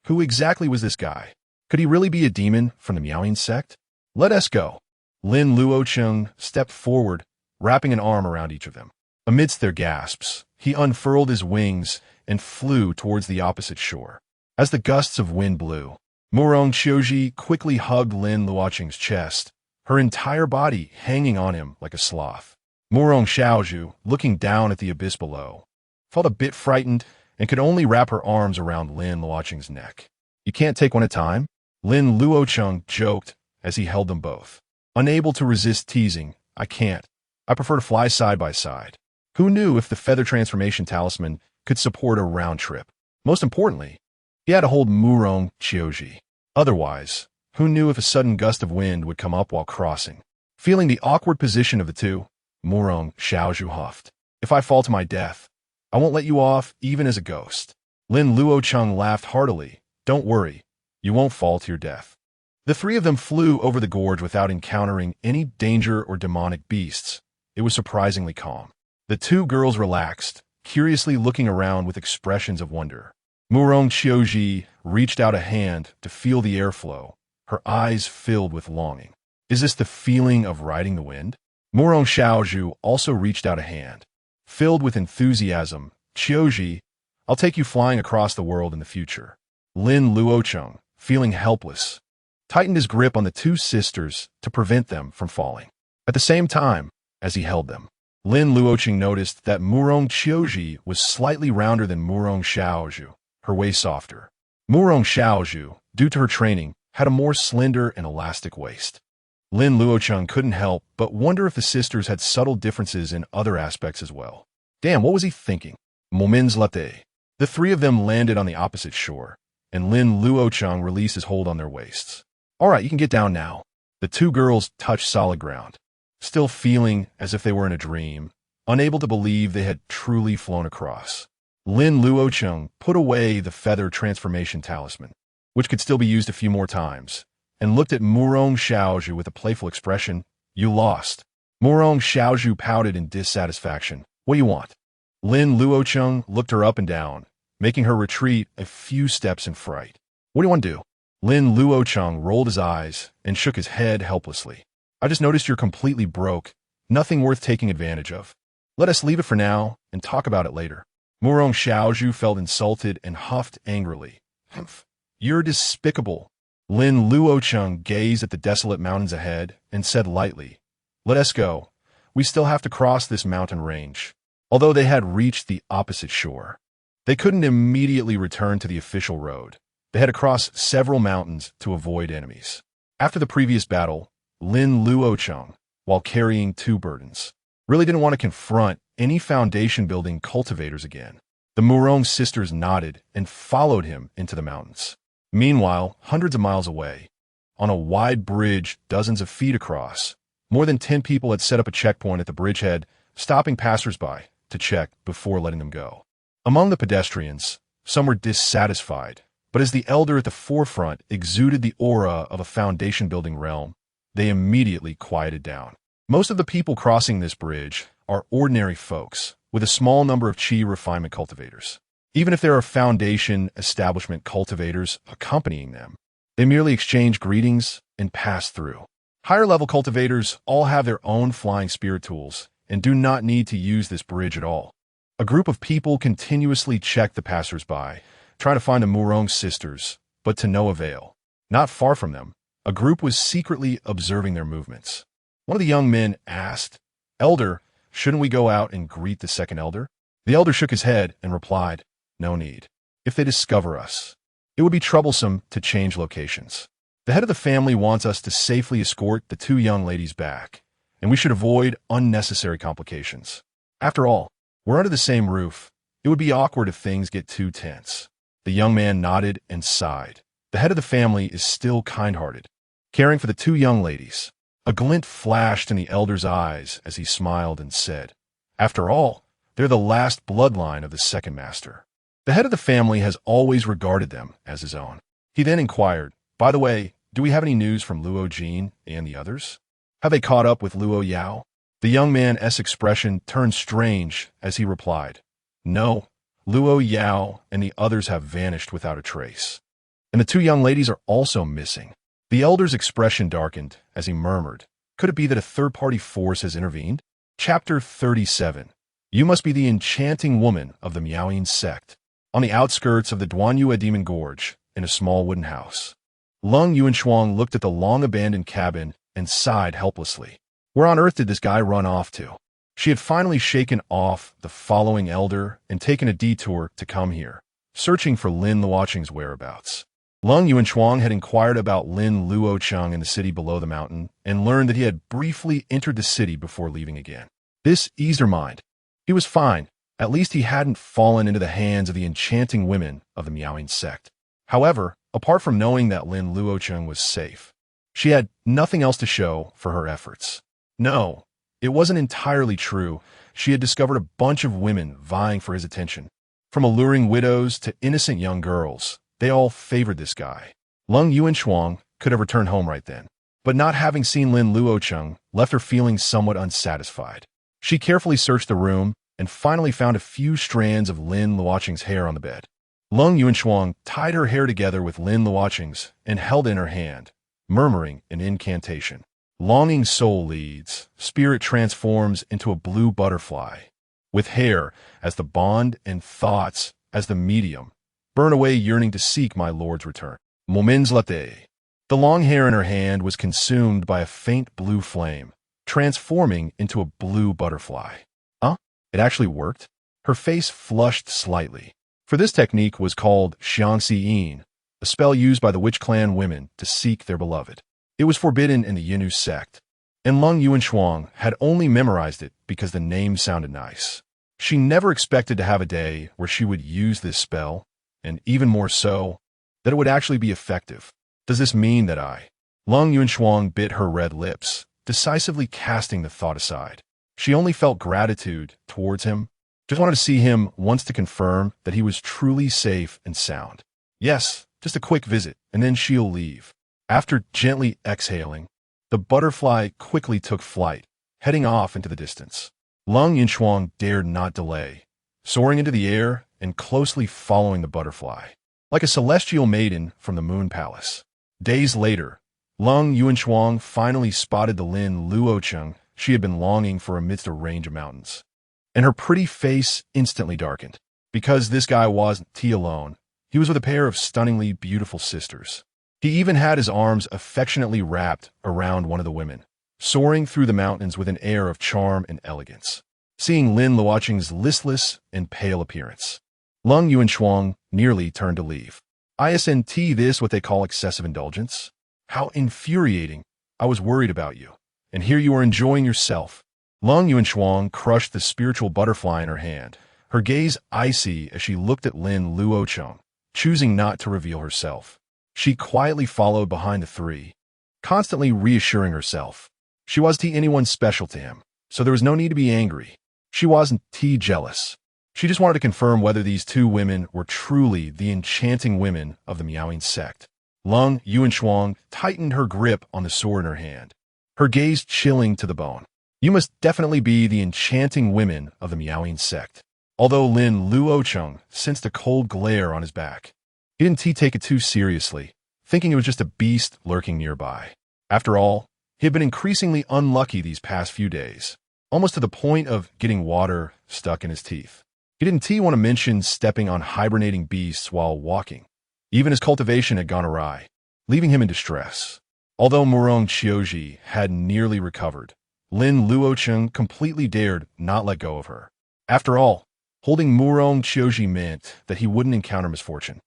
Who exactly was this guy? Could he really be a demon from the Maiden Sect? "Let us go." Lin Luocheng stepped forward, wrapping an arm around each of them. Amidst their gasps, he unfurled his wings and flew towards the opposite shore. As the gusts of wind blew, Murong Qiuji quickly hugged Lin Luocheng's chest, her entire body hanging on him like a sloth. Murong Xiaozhu, looking down at the abyss below, felt a bit frightened and could only wrap her arms around Lin Luocheng's neck. "You can't take one at a time?" Lin Luocheng joked as he held them both. Unable to resist teasing, "I can't. I prefer to fly side by side." Who knew if the feather transformation talisman could support a round trip? Most importantly, he had to hold Murong Qiuji. Otherwise, who knew if a sudden gust of wind would come up while crossing? Feeling the awkward position of the two, Murong Xiaozhu huffed. "If I fall to my death, I won't let you off even as a ghost." Lin Luocheng laughed heartily. "Don't worry, you won't fall to your death." The 3 of them flew over the gorge without encountering any danger or demonic beasts. It was surprisingly calm. The 2 girls relaxed, curiously looking around with expressions of wonder. Murong Qiuji reached out a hand to feel the airflow, her eyes filled with longing. Is this the feeling of riding the wind? Murong Xiaozhu also reached out a hand. Filled with enthusiasm, "Qiuji, I'll take you flying across the world in the future." Lin Luocheng, feeling helpless, tightened his grip on the 2 sisters to prevent them from falling. At the same time, as he held them, Lin Luocheng noticed that Murong Qiuji was slightly rounder than Murong Xiaozhu, her waist softer. Murong Xiaozhu, due to her training, had a more slender and elastic waist. Lin Luocheng couldn't help but wonder if the sisters had subtle differences in other aspects as well. Damn, what was he thinking? Moments later, the three of them landed on the opposite shore, and Lin Luocheng released his hold on their waists. All right, you can get down now. The two girls touched solid ground, still feeling as if they were in a dream, unable to believe they had truly flown across. Lin Luocheng put away the feather transformation talisman, which could still be used a few more times, and looked at Murong Xiaozhu with a playful expression. You lost. Murong Xiaozhu pouted in dissatisfaction. What do you want? Lin Luocheng looked her up and down, making her retreat a few steps in fright. What do you want to do? Lin Luocheng rolled his eyes and shook his head helplessly. I just noticed you're completely broke. Nothing worth taking advantage of. Let us leave it for now and talk about it later. Murong Xiaozhu felt insulted and huffed angrily. Humph. You're despicable. Lin Luocheng gazed at the desolate mountains ahead and said lightly, Let us go. We still have to cross this mountain range. Although they had reached the opposite shore, they couldn't immediately return to the official road. They had to cross several mountains to avoid enemies. After the previous battle, Lin Luocheng, while carrying two burdens, really didn't want to confront any foundation-building cultivators again. The Murong sisters nodded and followed him into the mountains. Meanwhile, hundreds of miles away, on a wide bridge dozens of feet across, more than 10 people had set up a checkpoint at the bridgehead, stopping passersby to check before letting them go. Among the pedestrians, some were dissatisfied, but as the elder at the forefront exuded the aura of a foundation-building realm, they immediately quieted down. Most of the people crossing this bridge are ordinary folks, with a small number of chi refinement cultivators. Even if there are foundation establishment cultivators accompanying them, they merely exchange greetings and pass through. Higher-level cultivators all have their own flying spirit tools and do not need to use this bridge at all. A group of people continuously checked the passersby, trying to find the Murong sisters, but to no avail. Not far from them, a group was secretly observing their movements. One of the young men asked, Elder, shouldn't we go out and greet the second elder? The elder shook his head and replied, No need. If they discover us, it would be troublesome to change locations. The head of the family wants us to safely escort the two young ladies back, and we should avoid unnecessary complications. After all, we're under the same roof. It would be awkward if things get too tense. The young man nodded and sighed. The head of the family is still kind-hearted, caring for the two young ladies. A glint flashed in the elder's eyes as he smiled and said, After all, they're the last bloodline of the second master. The head of the family has always regarded them as his own. He then inquired, By the way, do we have any news from Luo Jin and the others? Have they caught up with Luo Yao? The young man's expression turned strange as he replied, No, Luo Yao and the others have vanished without a trace. And the two young ladies are also missing. The elder's expression darkened as he murmured, Could it be that a third-party force has intervened? Chapter 37. You must be the enchanting woman of the Maiden Sect. On the outskirts of the Duanyue Demon Gorge, in a small wooden house, Lung Yuanshuang looked at the long-abandoned cabin and sighed helplessly. Where on earth did this guy run off to? She had finally shaken off the following elder and taken a detour to come here, searching for Lin Luocheng's whereabouts. Lung Yuanshuang had inquired about Lin Luocheng in the city below the mountain and learned that he had briefly entered the city before leaving again. This eased her mind. He was fine. At least he hadn't fallen into the hands of the enchanting women of the Maiden Sect. However, apart from knowing that Lin Luocheng was safe, she had nothing else to show for her efforts. No, it wasn't entirely true. She had discovered a bunch of women vying for his attention. From alluring widows to innocent young girls, they all favored this guy. Lung Yuanshuang could have returned home right then, but not having seen Lin Luocheng left her feeling somewhat unsatisfied. She carefully searched the room and finally found a few strands of Lin Luocheng's hair on the bed. Lung Yuanshuang tied her hair together with Lin Luocheng's and held it in her hand, murmuring an incantation. Longing soul leads, spirit transforms into a blue butterfly, with hair as the bond and thoughts as the medium. Burn away yearning to seek my lord's return. Moments later. The long hair in her hand was consumed by a faint blue flame, transforming into a blue butterfly. Huh? It actually worked? Her face flushed slightly, for this technique was called Xiangxi Yin, a spell used by the Witch Clan women to seek their beloved. It was forbidden in the Yin sect, and Lin Luocheng had only memorized it because the name sounded nice. She never expected to have a day where she would use this spell, and even more so, that it would actually be effective. Does this mean that Lin Luocheng bit her red lips, decisively casting the thought aside. She only felt gratitude towards him, just wanted to see him once to confirm that he was truly safe and sound. Yes, just a quick visit, and then she'll leave. After gently exhaling, the butterfly quickly took flight, heading off into the distance. Lin Luocheng dared not delay, soaring into the air and closely following the butterfly, like a celestial maiden from the moon palace. Days later, Lin Luocheng finally spotted the Lin Luocheng she had been longing for amidst a range of mountains, and her pretty face instantly darkened. Because this guy wasn't T alone, he was with a pair of stunningly beautiful sisters. He even had his arms affectionately wrapped around one of the women, soaring through the mountains with an air of charm and elegance. Seeing Lin Luocheng's listless and pale appearance, Lin Luocheng nearly turned to leave. Isn't this what they call excessive indulgence? How infuriating. I was worried about you, and here you are enjoying yourself. Lin Luocheng crushed the spiritual butterfly in her hand, her gaze icy as she looked at Lin Luocheng, choosing not to reveal herself. She quietly followed behind the three, constantly reassuring herself. She wasn't anyone special to him, so there was no need to be angry. She wasn't jealous. She just wanted to confirm whether these two women were truly the enchanting women of the Miaoing sect. Lin Luocheng tightened her grip on the sword in her hand, her gaze chilling to the bone. You must definitely be the enchanting women of the Miaoing sect. Although Lin Luocheng sensed a cold glare on his back, he didn't take it too seriously, thinking it was just a beast lurking nearby. After all, he had been increasingly unlucky these past few days, almost to the point of getting water stuck in his teeth. He didn't want to mention stepping on hibernating beasts while walking. Even his cultivation had gone awry, leaving him in distress. Although Murong Qiuji had nearly recovered, Lin Luocheng completely dared not let go of her. After all, holding Murong Qiuji meant that he wouldn't encounter misfortune.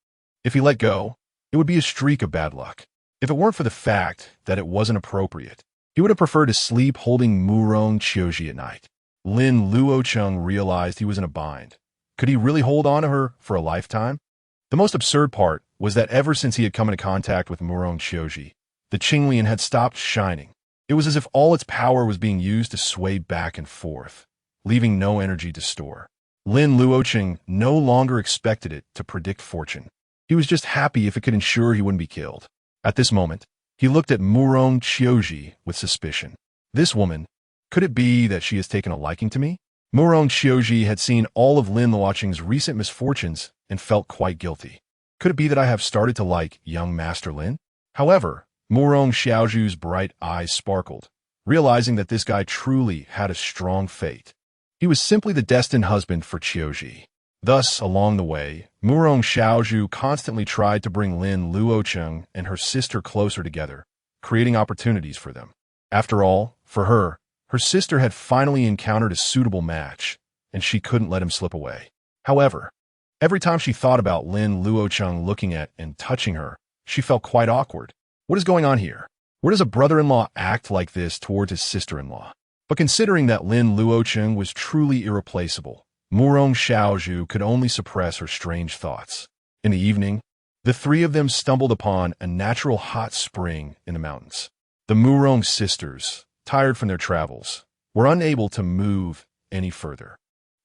If he let go, it would be a streak of bad luck. If it weren't for the fact that it wasn't appropriate, he would have preferred to sleep holding Murong Qiuji at night. Lin Luocheng realized he was in a bind. Could he really hold on to her for a lifetime? The most absurd part was that ever since he had come into contact with Murong Qiuji, the Qinglian had stopped shining. It was as if all its power was being used to sway back and forth, leaving no energy to store. Lin Luocheng no longer expected it to predict fortune. He was just happy if it could ensure he wouldn't be killed. At this moment, he looked at Murong Qiuji with suspicion. This woman, could it be that she has taken a liking to me? Murong Qiuji had seen all of Lin Luocheng's recent misfortunes and felt quite guilty. Could it be that I have started to like young Master Lin? However, Murong Xiaoju's bright eyes sparkled, realizing that this guy truly had a strong fate. He was simply the destined husband for Qiuji. Thus, along the way, Murong Xiaoju constantly tried to bring Lin Luocheng and her sister closer together, creating opportunities for them. After all, for her sister had finally encountered a suitable match, and she couldn't let him slip away. However, every time she thought about Lin Luocheng looking at and touching her, she felt quite awkward. What is going on here? Where does a brother-in-law act like this towards his sister-in-law? But considering that Lin Luocheng was truly irreplaceable, Murong Xiaoju could only suppress her strange thoughts. In the evening, the three of them stumbled upon a natural hot spring in the mountains. The Murong sisters, tired from their travels, were unable to move any further.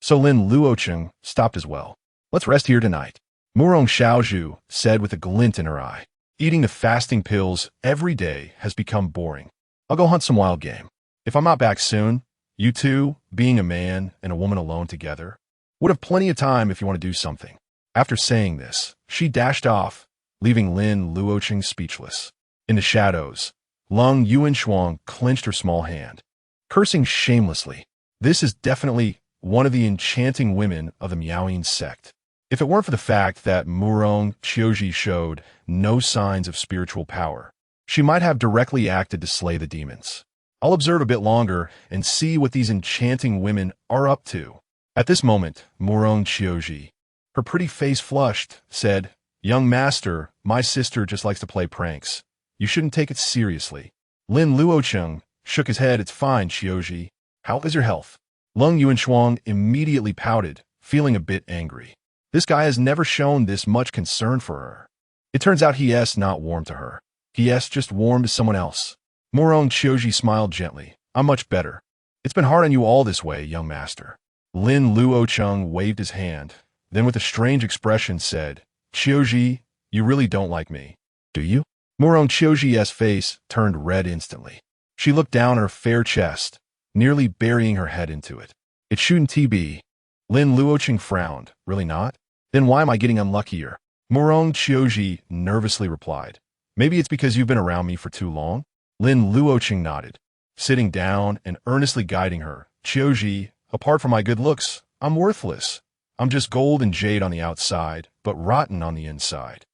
So Lin Luocheng stopped as well. Let's rest here tonight, Murong Xiaoju said with a glint in her eye. Eating the fasting pills every day has become boring. I'll go hunt some wild game. If I'm not back soon, you two, being a man and a woman alone together, would have plenty of time if you want to do something. After saying this, she dashed off, leaving Lin Luocheng speechless. In the shadows, Lin Luocheng clenched her small hand, cursing shamelessly. This is definitely one of the enchanting women of the Miaoing sect. If it weren't for the fact that Murong Qiuji showed no signs of spiritual power, she might have directly acted to slay the demons. I'll observe a bit longer and see what these enchanting women are up to. At this moment, Murong Qiuji, her pretty face flushed, said, "Young master, my sister just likes to play pranks. You shouldn't take it seriously." Lin Luocheng shook his head. It's fine, Qiuji. How is your health? Lung Yuanshuang immediately pouted, feeling a bit angry. This guy has never shown this much concern for her. It turns out he's not warm to her. He's just warm to someone else. Morong Qiuji smiled gently. I'm much better. It's been hard on you all this way, young master. Lin Luocheng waved his hand, then with a strange expression said, Qiuji, you really don't like me, do you? Morong Qiuji's face turned red instantly. She looked down at her fair chest, nearly burying her head into it. It shouldn't be. Lin Luocheng frowned. Really not? Then why am I getting unluckier? Morong Qiuji nervously replied. Maybe it's because you've been around me for too long? Lin Luocheng nodded, sitting down and earnestly guiding her. Qiuji, apart from my good looks, I'm worthless. I'm just gold and jade on the outside, but rotten on the inside.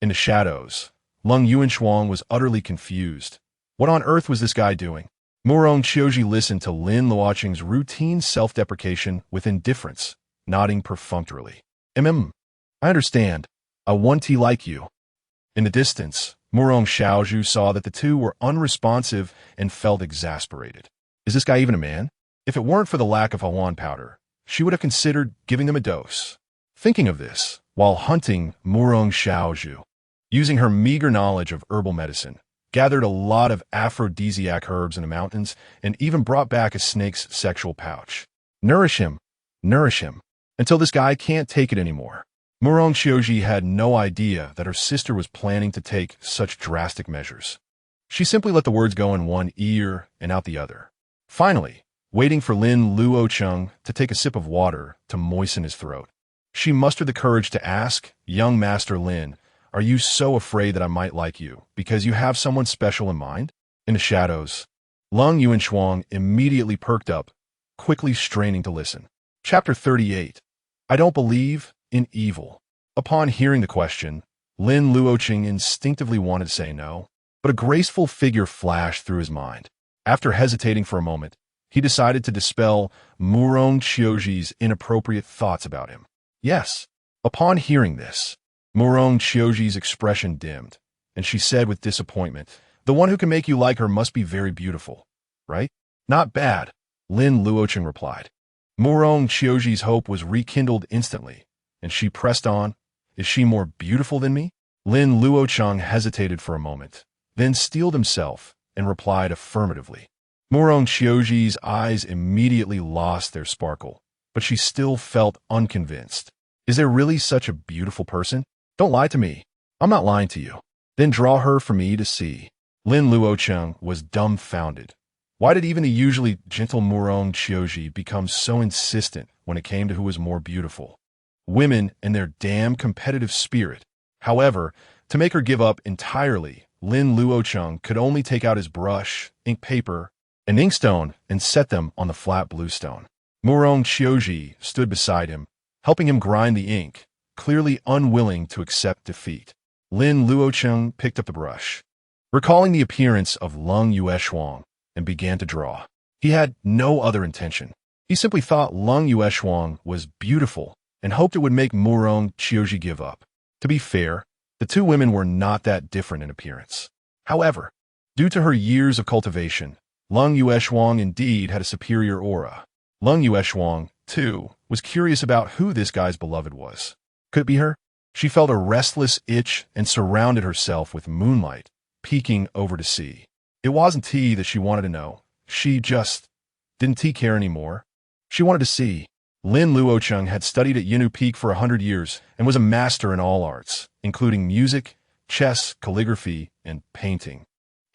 In the shadows, Lung Yuanshuang was utterly confused. What on earth was this guy doing? Morong Qiuji listened to Lin Luocheng's routine self-deprecation with indifference, nodding perfunctorily. I understand. I want to like you. In the distance, Morong Xiaozhu saw that the two were unresponsive and felt exasperated. Is this guy even a man? If it weren't for the lack of Hawan powder, she would have considered giving them a dose. Thinking of this, while hunting, Morong Xiaozhu, using her meager knowledge of herbal medicine, gathered a lot of aphrodisiac herbs in the mountains, and even brought back a snake's sexual pouch. Nourish him, until this guy can't take it anymore. Morong Qiuji had no idea that her sister was planning to take such drastic measures. She simply let the words go in one ear and out the other. Finally, waiting for Lin Luocheng to take a sip of water to moisten his throat, she mustered the courage to ask, Young Master Lin, are you so afraid that I might like you because you have someone special in mind? In the shadows, Lung Yuanshuang immediately perked up, quickly straining to listen. Chapter 38. I don't believe in evil. Upon hearing the question, Lin Luocheng instinctively wanted to say no, but a graceful figure flashed through his mind. After hesitating for a moment, he decided to dispel Morong Qiuji's inappropriate thoughts about him. Yes. Upon hearing this, Morong Qiuji's expression dimmed, and she said with disappointment, the one who can make you like her must be very beautiful, right? Not bad, Lin Luocheng replied. Morong Qiuji's hope was rekindled instantly, and she pressed on, is she more beautiful than me? Lin Luocheng hesitated for a moment, then steeled himself and replied affirmatively. Morong Qiuji's eyes immediately lost their sparkle, but she still felt unconvinced. Is there really such a beautiful person? Don't lie to me. I'm not lying to you. Then draw her for me to see. Lin Luocheng was dumbfounded. Why did even the usually gentle Morong Qiuji become so insistent when it came to who was more beautiful? Women and their damn competitive spirit. However, to make her give up entirely, Lin Luocheng could only take out his brush, ink paper, and inkstone and set them on the flat blue stone. Morong Qiuji stood beside him, helping him grind the ink, clearly unwilling to accept defeat. Lin Luocheng picked up the brush, recalling the appearance of Lung Yuanshuang, and began to draw. He had no other intention. He simply thought Lung Yuanshuang was beautiful and hoped it would make Morong Qiuji give up. To be fair, the two women were not that different in appearance. However, due to her years of cultivation, Lung Yuanshuang indeed had a superior aura. Lung Yuanshuang, too, was curious about who this guy's beloved was. Could it be her? She felt a restless itch and surrounded herself with moonlight, peeking over to see. It wasn't T that she wanted to know. She just didn't care anymore. She wanted to see. Lin Luocheng had studied at Yinu Peak for 100 years and was a master in all arts, including music, chess, calligraphy, and painting.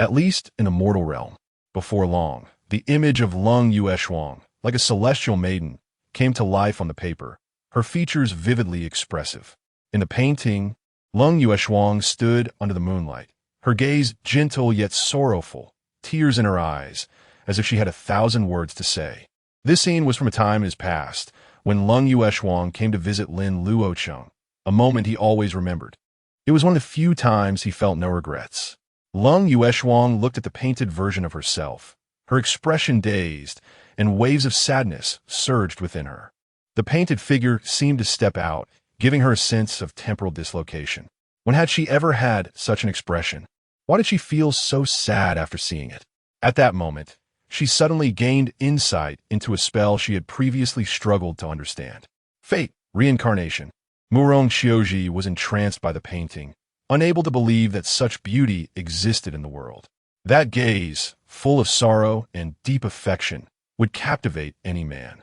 At least in the mortal realm. Before long, the image of Lung Yuanshuang, like a celestial maiden, came to life on the paper, her features vividly expressive. In the painting, Lung Yuanshuang stood under the moonlight, her gaze gentle yet sorrowful, tears in her eyes, as if she had 1,000 words to say. This scene was from a time in his past, when Lung Yuanshuang came to visit Lin Luocheng, a moment he always remembered. It was one of the few times he felt no regrets. Lung Yuanshuang looked at the painted version of herself, her expression dazed, and waves of sadness surged within her. The painted figure seemed to step out, giving her a sense of temporal dislocation. When had she ever had such an expression? Why did she feel so sad after seeing it? At that moment, she suddenly gained insight into a spell she had previously struggled to understand. Fate, reincarnation. Murong Qiuji was entranced by the painting, unable to believe that such beauty existed in the world. That gaze, full of sorrow and deep affection, would captivate any man.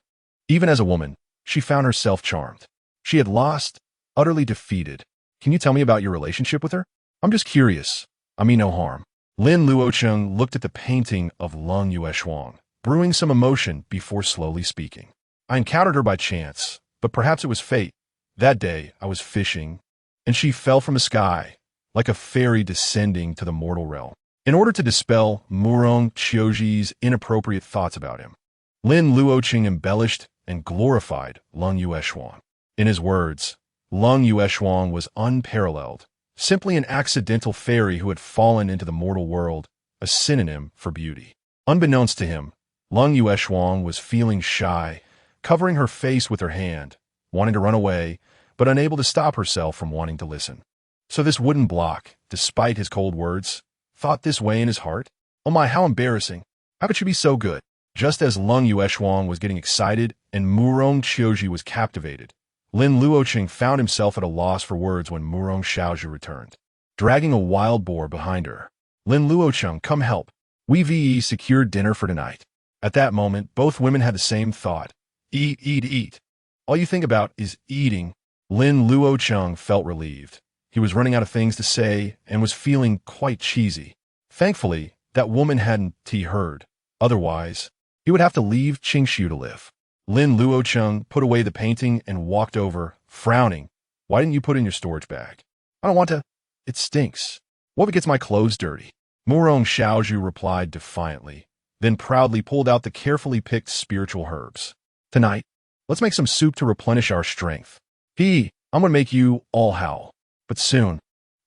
Even as a woman, she found herself charmed. She had lost, utterly defeated. Can you tell me about your relationship with her? I'm just curious. I mean no harm. Lin Luocheng looked at the painting of Lin Luocheng, brewing some emotion before slowly speaking. I encountered her by chance, but perhaps it was fate. That day, I was fishing, and she fell from the sky, like a fairy descending to the mortal realm. In order to dispel Murong Qiuji's inappropriate thoughts about him, Lin Luocheng embellished and glorified Lin Luocheng. In his words, Lin Luocheng was unparalleled, simply an accidental fairy who had fallen into the mortal world, a synonym for beauty. Unbeknownst to him, Lin Luocheng was feeling shy, covering her face with her hand, wanting to run away, but unable to stop herself from wanting to listen. So this wooden block, despite his cold words, thought this way in his heart? Oh my, how embarrassing. How could she be so good? Just as Lin Luocheng was getting excited and Murong Qiuji was captivated, Lin Luocheng found himself at a loss for words when Murong Qiuji returned, dragging a wild boar behind her. Lin Luocheng, come help. We've secured dinner for tonight. At that moment, both women had the same thought. Eat, eat, eat. All you think about is eating. Lin Luocheng felt relieved. He was running out of things to say and was feeling quite cheesy. Thankfully, that woman hadn't heard. Otherwise, he would have to leave Qingshu to live. Lin Luocheng put away the painting and walked over, frowning. Why didn't you put it in your storage bag? I don't want to. It stinks. What if it gets my clothes dirty? Murong Qiuji replied defiantly, then proudly pulled out the carefully picked spiritual herbs. Tonight, let's make some soup to replenish our strength. I'm gonna make you all howl. But soon,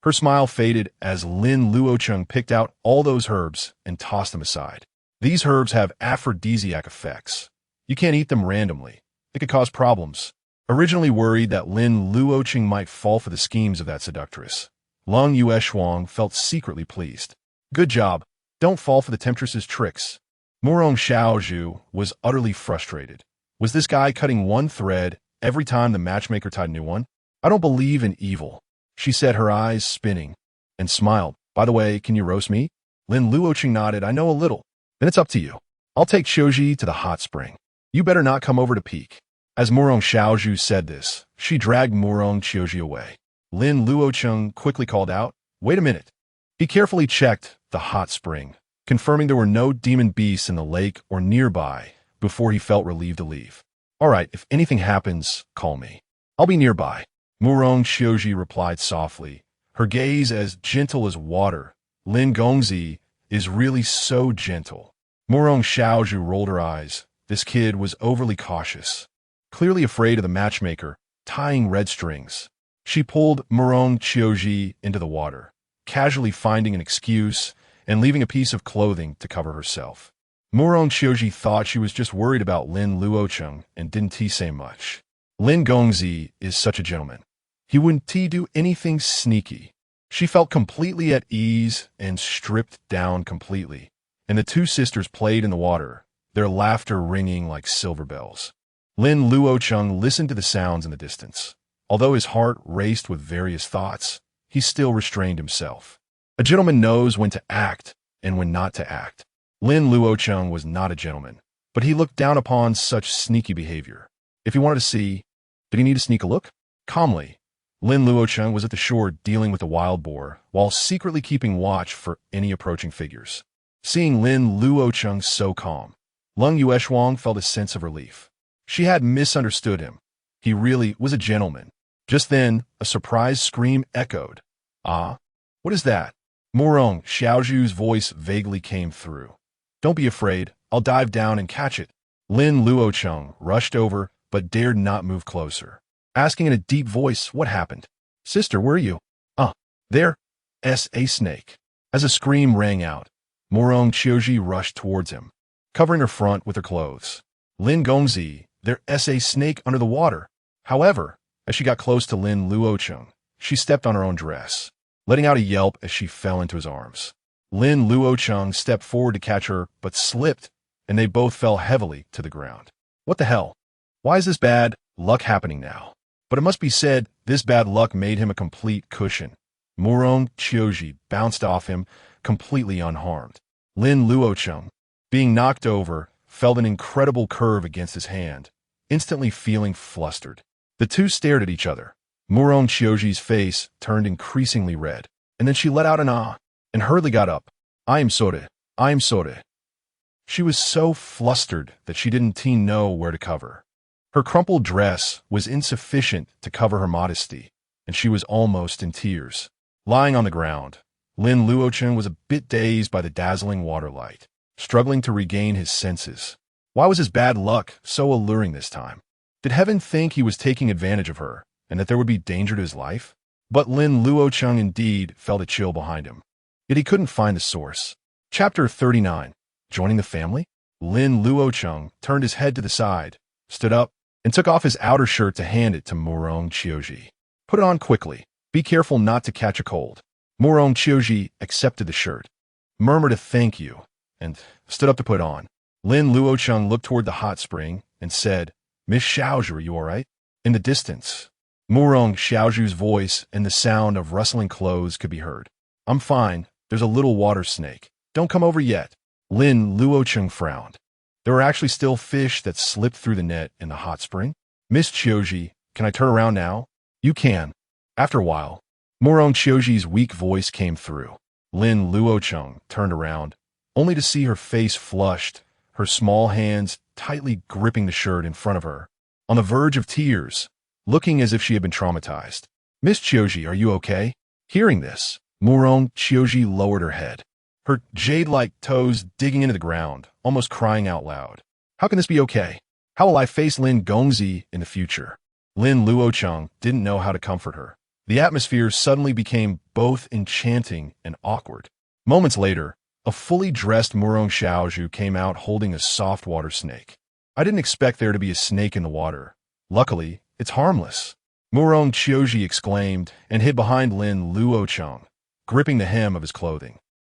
her smile faded as Lin Luocheng picked out all those herbs and tossed them aside. These herbs have aphrodisiac effects. You can't eat them randomly. It could cause problems. Originally worried that Lin Luocheng might fall for the schemes of that seductress, Lin Luocheng felt secretly pleased. Good job. Don't fall for the temptress's tricks. Murong Qiuji was utterly frustrated. Was this guy cutting one thread every time the matchmaker tied a new one? I don't believe in evil. She said, her eyes spinning, and smiled. By the way, can you roast me? Lin Luocheng nodded. I know a little. Then it's up to you. I'll take Qiuji to the hot spring. You better not come over to peek. As Murong Qiuji said this, she dragged Murong Qiuji away. Lin Luocheng quickly called out, wait a minute. He carefully checked the hot spring, confirming there were no demon beasts in the lake or nearby before he felt relieved to leave. All right, if anything happens, call me. I'll be nearby. Murong Qiuji replied softly, her gaze as gentle as water. Lin Gongzi is really so gentle. Murong Qiuji rolled her eyes. This kid was overly cautious, clearly afraid of the matchmaker, tying red strings. She pulled Murong Qiuji into the water, casually finding an excuse and leaving a piece of clothing to cover herself. Murong Qiuji thought she was just worried about Lin Luocheng and didn't say much. Lin Gongzi is such a gentleman. He wouldn't do anything sneaky. She felt completely at ease and stripped down completely, and the two sisters played in the water, their laughter ringing like silver bells. Lin Luocheng listened to the sounds in the distance. Although his heart raced with various thoughts, he still restrained himself. A gentleman knows when to act and when not to act. Lin Luocheng was not a gentleman, but he looked down upon such sneaky behavior. If he wanted to see, did he need to sneak a look? Calmly, Lin Luocheng was at the shore dealing with the wild boar, while secretly keeping watch for any approaching figures. Seeing Lin Luocheng so calm, Lin Luocheng felt a sense of relief. She had misunderstood him. He really was a gentleman. Just then, a surprised scream echoed. Ah, what is that? Murong Qiuji's voice vaguely came through. Don't be afraid, I'll dive down and catch it. Lin Luocheng rushed over, but dared not move closer, asking in a deep voice what happened. Sister, where are you? There's a snake. As a scream rang out, Murong Qiuji rushed towards him, covering her front with her clothes. Lin Gongzi, there's a snake under the water. However, as she got close to Lin Luocheng, she stepped on her own dress. letting out a yelp as she fell into his arms. Lin Luocheng stepped forward to catch her, but slipped, and they both fell heavily to the ground. What the hell? Why is this bad luck happening now? But it must be said, this bad luck made him a complete cushion. Murong Qiuji bounced off him, completely unharmed. Lin Luocheng, being knocked over, felt an incredible curve against his hand, instantly feeling flustered. The two stared at each other. Murong Qiuji's face turned increasingly red, and then she let out an ah, and hurriedly got up. I am sorry. I am sorry. She was so flustered that she didn't know where to cover. Her crumpled dress was insufficient to cover her modesty, and she was almost in tears. Lying on the ground, Lin Luocheng was a bit dazed by the dazzling water light, struggling to regain his senses. Why was his bad luck so alluring this time? Did heaven think he was taking advantage of her, and that there would be danger to his life? But Lin Luocheng indeed felt a chill behind him. Yet he couldn't find the source. Chapter 39. Joining the family? Lin Luocheng turned his head to the side, stood up, and took off his outer shirt to hand it to Murong Qiuji. Put it on quickly. Be careful not to catch a cold. Murong Qiuji accepted the shirt, murmured a thank you, and stood up to put on. Lin Luocheng looked toward the hot spring and said, Miss Xiaozhu, are you all right? In the distance, Murong Xiaozhu's voice and the sound of rustling clothes could be heard. I'm fine. There's a little water snake. Don't come over yet. Lin Luocheng frowned. There were actually still fish that slipped through the net in the hot spring. Miss Qiuji, can I turn around now? You can. After a while, Murong Qiuji's weak voice came through. Lin Luocheng turned around, only to see her face flushed, her small hands tightly gripping the shirt in front of her, on the verge of tears, looking as if she had been traumatized. Miss Qiuji, are you okay? Hearing this, Murong Qiuji lowered her head, her jade-like toes digging into the ground, almost crying out loud. How can this be okay? How will I face Lin Gongzi in the future? Lin Luocheng didn't know how to comfort her. The atmosphere suddenly became both enchanting and awkward. Moments later, a fully dressed Murong Xiaozhu came out holding a soft water snake. I didn't expect there to be a snake in the water. Luckily, it's harmless. Murong Qiuji exclaimed and hid behind Lin Luocheng, gripping the hem of his clothing,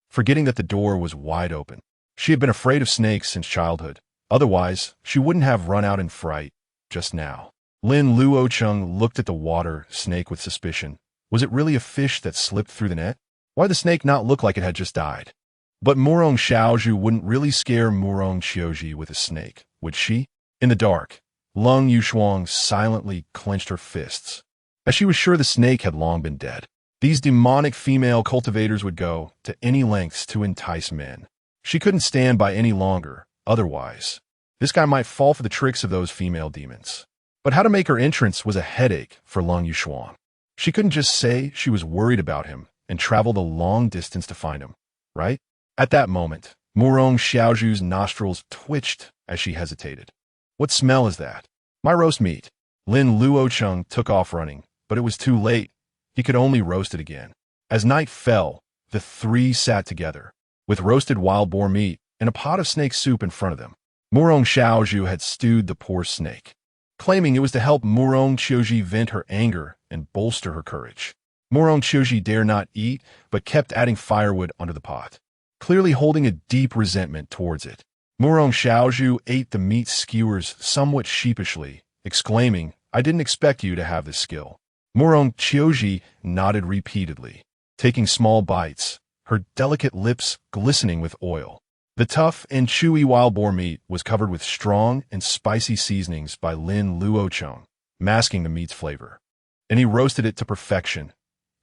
forgetting that the door was wide open. She had been afraid of snakes since childhood. Otherwise, she wouldn't have run out in fright just now. Lin Luocheng looked at the water snake with suspicion. Was it really a fish that slipped through the net? Why did the snake not look like it had just died? But Murong Xiaozhu wouldn't really scare Murong Qiuji with a snake, would she? In the dark, Lung Yushuang silently clenched her fists, as she was sure the snake had long been dead. These demonic female cultivators would go to any lengths to entice men. She couldn't stand by any longer, otherwise. This guy might fall for the tricks of those female demons. But how to make her entrance was a headache for Lung Yushuang. She couldn't just say she was worried about him and travel the long distance to find him, right? At that moment, Murong Xiaozhu's nostrils twitched as she hesitated. What smell is that? My roast meat. Lin Luocheng took off running, but it was too late. He could only roast it again. As night fell, the three sat together, with roasted wild boar meat and a pot of snake soup in front of them. Murong Xiaozhu had stewed the poor snake, claiming it was to help Murong Qiuji vent her anger and bolster her courage. Murong Qiuji dare not eat, but kept adding firewood under the pot, clearly holding a deep resentment towards it. Murong Xiaozhu ate the meat skewers somewhat sheepishly, exclaiming, I didn't expect you to have this skill. Murong Qiuji nodded repeatedly, taking small bites, her delicate lips glistening with oil. The tough and chewy wild boar meat was covered with strong and spicy seasonings by Lin Luocheng, masking the meat's flavor. And he roasted it to perfection,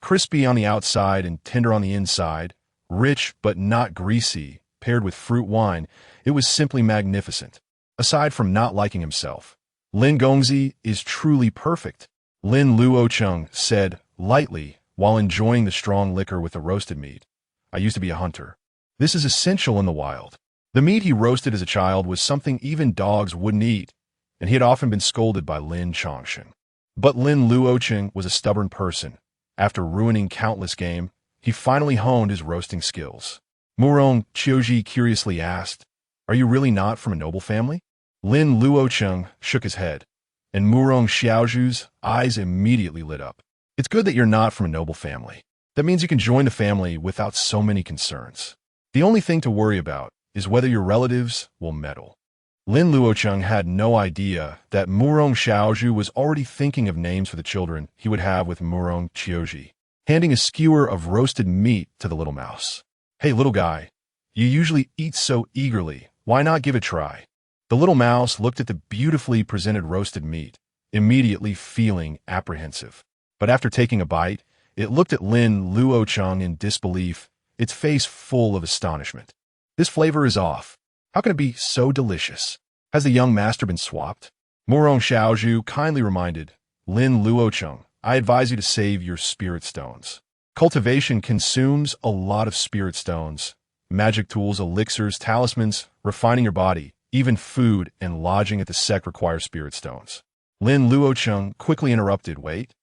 crispy on the outside and tender on the inside, rich but not greasy, paired with fruit wine. It was simply magnificent. Aside from not liking himself, Lin Gongzi is truly perfect, Lin Luocheng said lightly while enjoying the strong liquor with the roasted meat. I used to be a hunter. This is essential in the wild. The meat he roasted as a child was something even dogs wouldn't eat, and he had often been scolded by Lin Chongsheng. But Lin Luocheng was a stubborn person. After ruining countless game, he finally honed his roasting skills. Murong Qiuji curiously asked, Are you really not from a noble family? Lin Luocheng shook his head, and Murong Xiaozhu's eyes immediately lit up. It's good that you're not from a noble family. That means you can join the family without so many concerns. The only thing to worry about is whether your relatives will meddle. Lin Luocheng had no idea that Murong Xiaozhu was already thinking of names for the children he would have with Murong Qiuji, handing a skewer of roasted meat to the little mouse. "Hey, little guy, you usually eat so eagerly. Why not give it a try?" The little mouse looked at the beautifully presented roasted meat, immediately feeling apprehensive. But after taking a bite, it looked at Lin Luocheng in disbelief, its face full of astonishment. "This flavor is off. How can it be so delicious? Has the young master been swapped?" Murong Xiaozhu kindly reminded Lin Luocheng, "I advise you to save your spirit stones. Cultivation consumes a lot of spirit stones. Magic tools, elixirs, talismans, refining your body, even food and lodging at the sect require spirit stones." Lin Luocheng quickly interrupted, "Wait.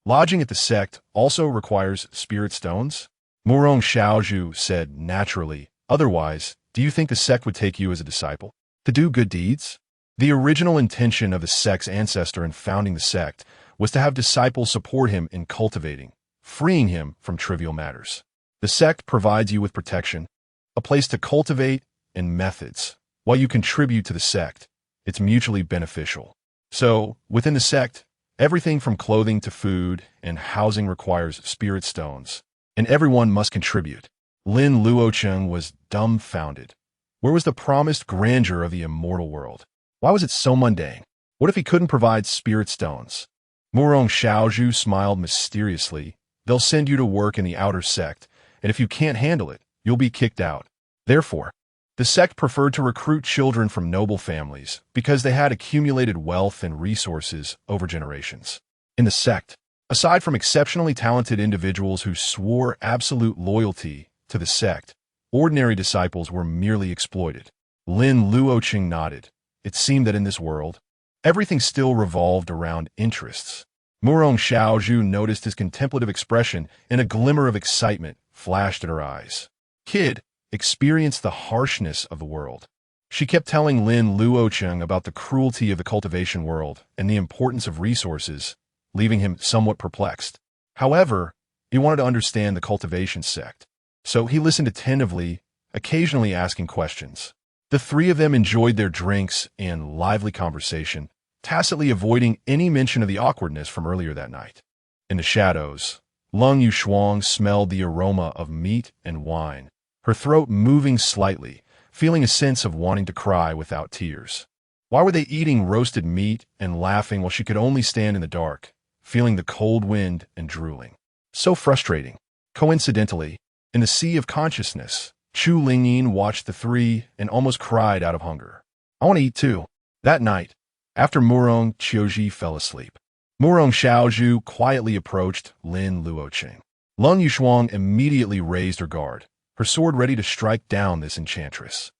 Lodging at the sect also requires spirit stones?" Murong Xiaozhu said naturally, "Otherwise, do you think the sect would take you as a disciple? To do good deeds?" The original intention of the sect's ancestor in founding the sect was to have disciples support him in cultivating, freeing him from trivial matters. The sect provides you with protection, a place to cultivate, and methods. While you contribute to the sect, it's mutually beneficial. So, within the sect, everything from clothing to food and housing requires spirit stones, and everyone must contribute. Lin Luocheng was dumbfounded. Where was the promised grandeur of the immortal world? Why was it so mundane? What if he couldn't provide spirit stones? Murong Xiaozhu smiled mysteriously. "They'll send you to work in the outer sect, and if you can't handle it, you'll be kicked out." Therefore, the sect preferred to recruit children from noble families because they had accumulated wealth and resources over generations. In the sect, aside from exceptionally talented individuals who swore absolute loyalty to the sect, ordinary disciples were merely exploited. Lin Luocheng nodded. It seemed that in this world, everything still revolved around interests. Murong Xiaozhu noticed his contemplative expression, and a glimmer of excitement flashed in her eyes. "Kid, experience the harshness of the world." She kept telling Lin Luocheng about the cruelty of the cultivation world and the importance of resources, leaving him somewhat perplexed. However, he wanted to understand the cultivation sect, so he listened attentively, occasionally asking questions. The three of them enjoyed their drinks and lively conversation, tacitly avoiding any mention of the awkwardness from earlier that night. In the shadows, Lung Yushuang smelled the aroma of meat and wine, her throat moving slightly, feeling a sense of wanting to cry without tears. Why were they eating roasted meat and laughing while she could only stand in the dark, feeling the cold wind and drooling? So frustrating. Coincidentally, in the sea of consciousness, Chu Lingyin watched the three and almost cried out of hunger. "I want to eat too." That night, after Murong Qiuji fell asleep, Murong Xiaozhu quietly approached Lin Luocheng. Lung Yushuang immediately raised her guard, her sword ready to strike down this enchantress.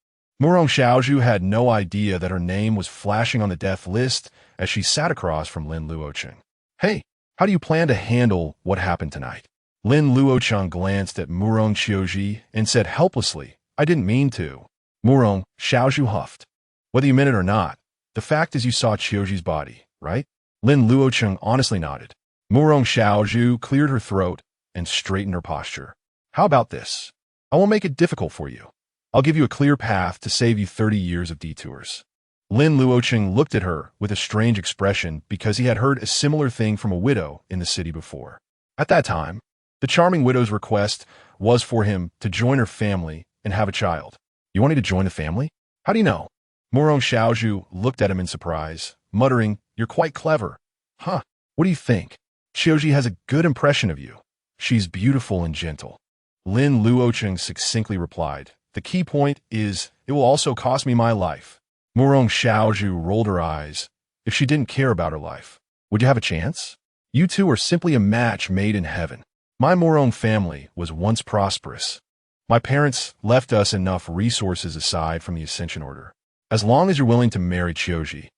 Murong Xiaozhu had no idea that her name was flashing on the death list as she sat across from Lin Luocheng. "Hey, how do you plan to handle what happened tonight?" Lin Luocheng glanced at Murong Qiuji and said helplessly, "I didn't mean to." Murong Xiaozhu huffed. "Whether you meant it or not, the fact is you saw Qiuji's body, right?" Lin Luocheng honestly nodded. Murong Xiaozhu cleared her throat and straightened her posture. "How about this? I won't make it difficult for you. I'll give you a clear path to save you 30 years of detours." Lin Luocheng looked at her with a strange expression because he had heard a similar thing from a widow in the city before. At that time, the charming widow's request was for him to join her family and have a child. "You want me to join the family? How do you know?" Murong Xiaozhu looked at him in surprise, muttering, "You're quite clever." "Huh, what do you think? Qiuji has a good impression of you. She's beautiful and gentle." Lin Luocheng succinctly replied, "The key point is, it will also cost me my life." Murong Xiaozhu rolled her eyes. "If she didn't care about her life, would you have a chance? You two are simply a match made in heaven. My Murong family was once prosperous. My parents left us enough resources aside from the Ascension Order. As long as you're willing to marry Qiuji,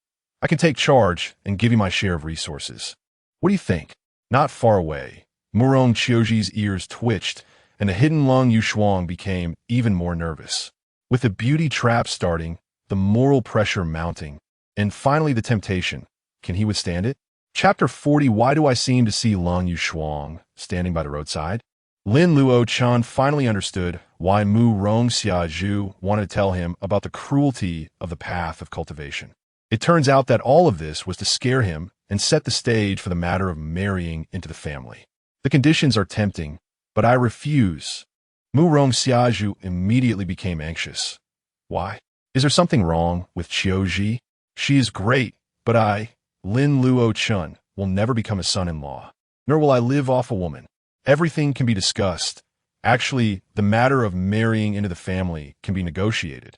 I can take charge and give you my share of resources. What do you think?" Not far away, Murong Qiuji's ears twitched, and the hidden Lung Yushuang became even more nervous. With the beauty trap starting, the moral pressure mounting, and finally the temptation, can he withstand it? Chapter 40. Why do I seem to see Lung Yushuang standing by the roadside? Lin Luocheng finally understood why Mu Rongxiaju wanted to tell him about the cruelty of the path of cultivation. It turns out that all of this was to scare him and set the stage for the matter of marrying into the family. The conditions are tempting, but I refuse. Mu Rongxiaju immediately became anxious. Why? Is there something wrong with Qiuji? She is great, but I, Lin Luocheng, will never become a son-in-law, nor will I live off a woman. Everything can be discussed. Actually, the matter of marrying into the family can be negotiated.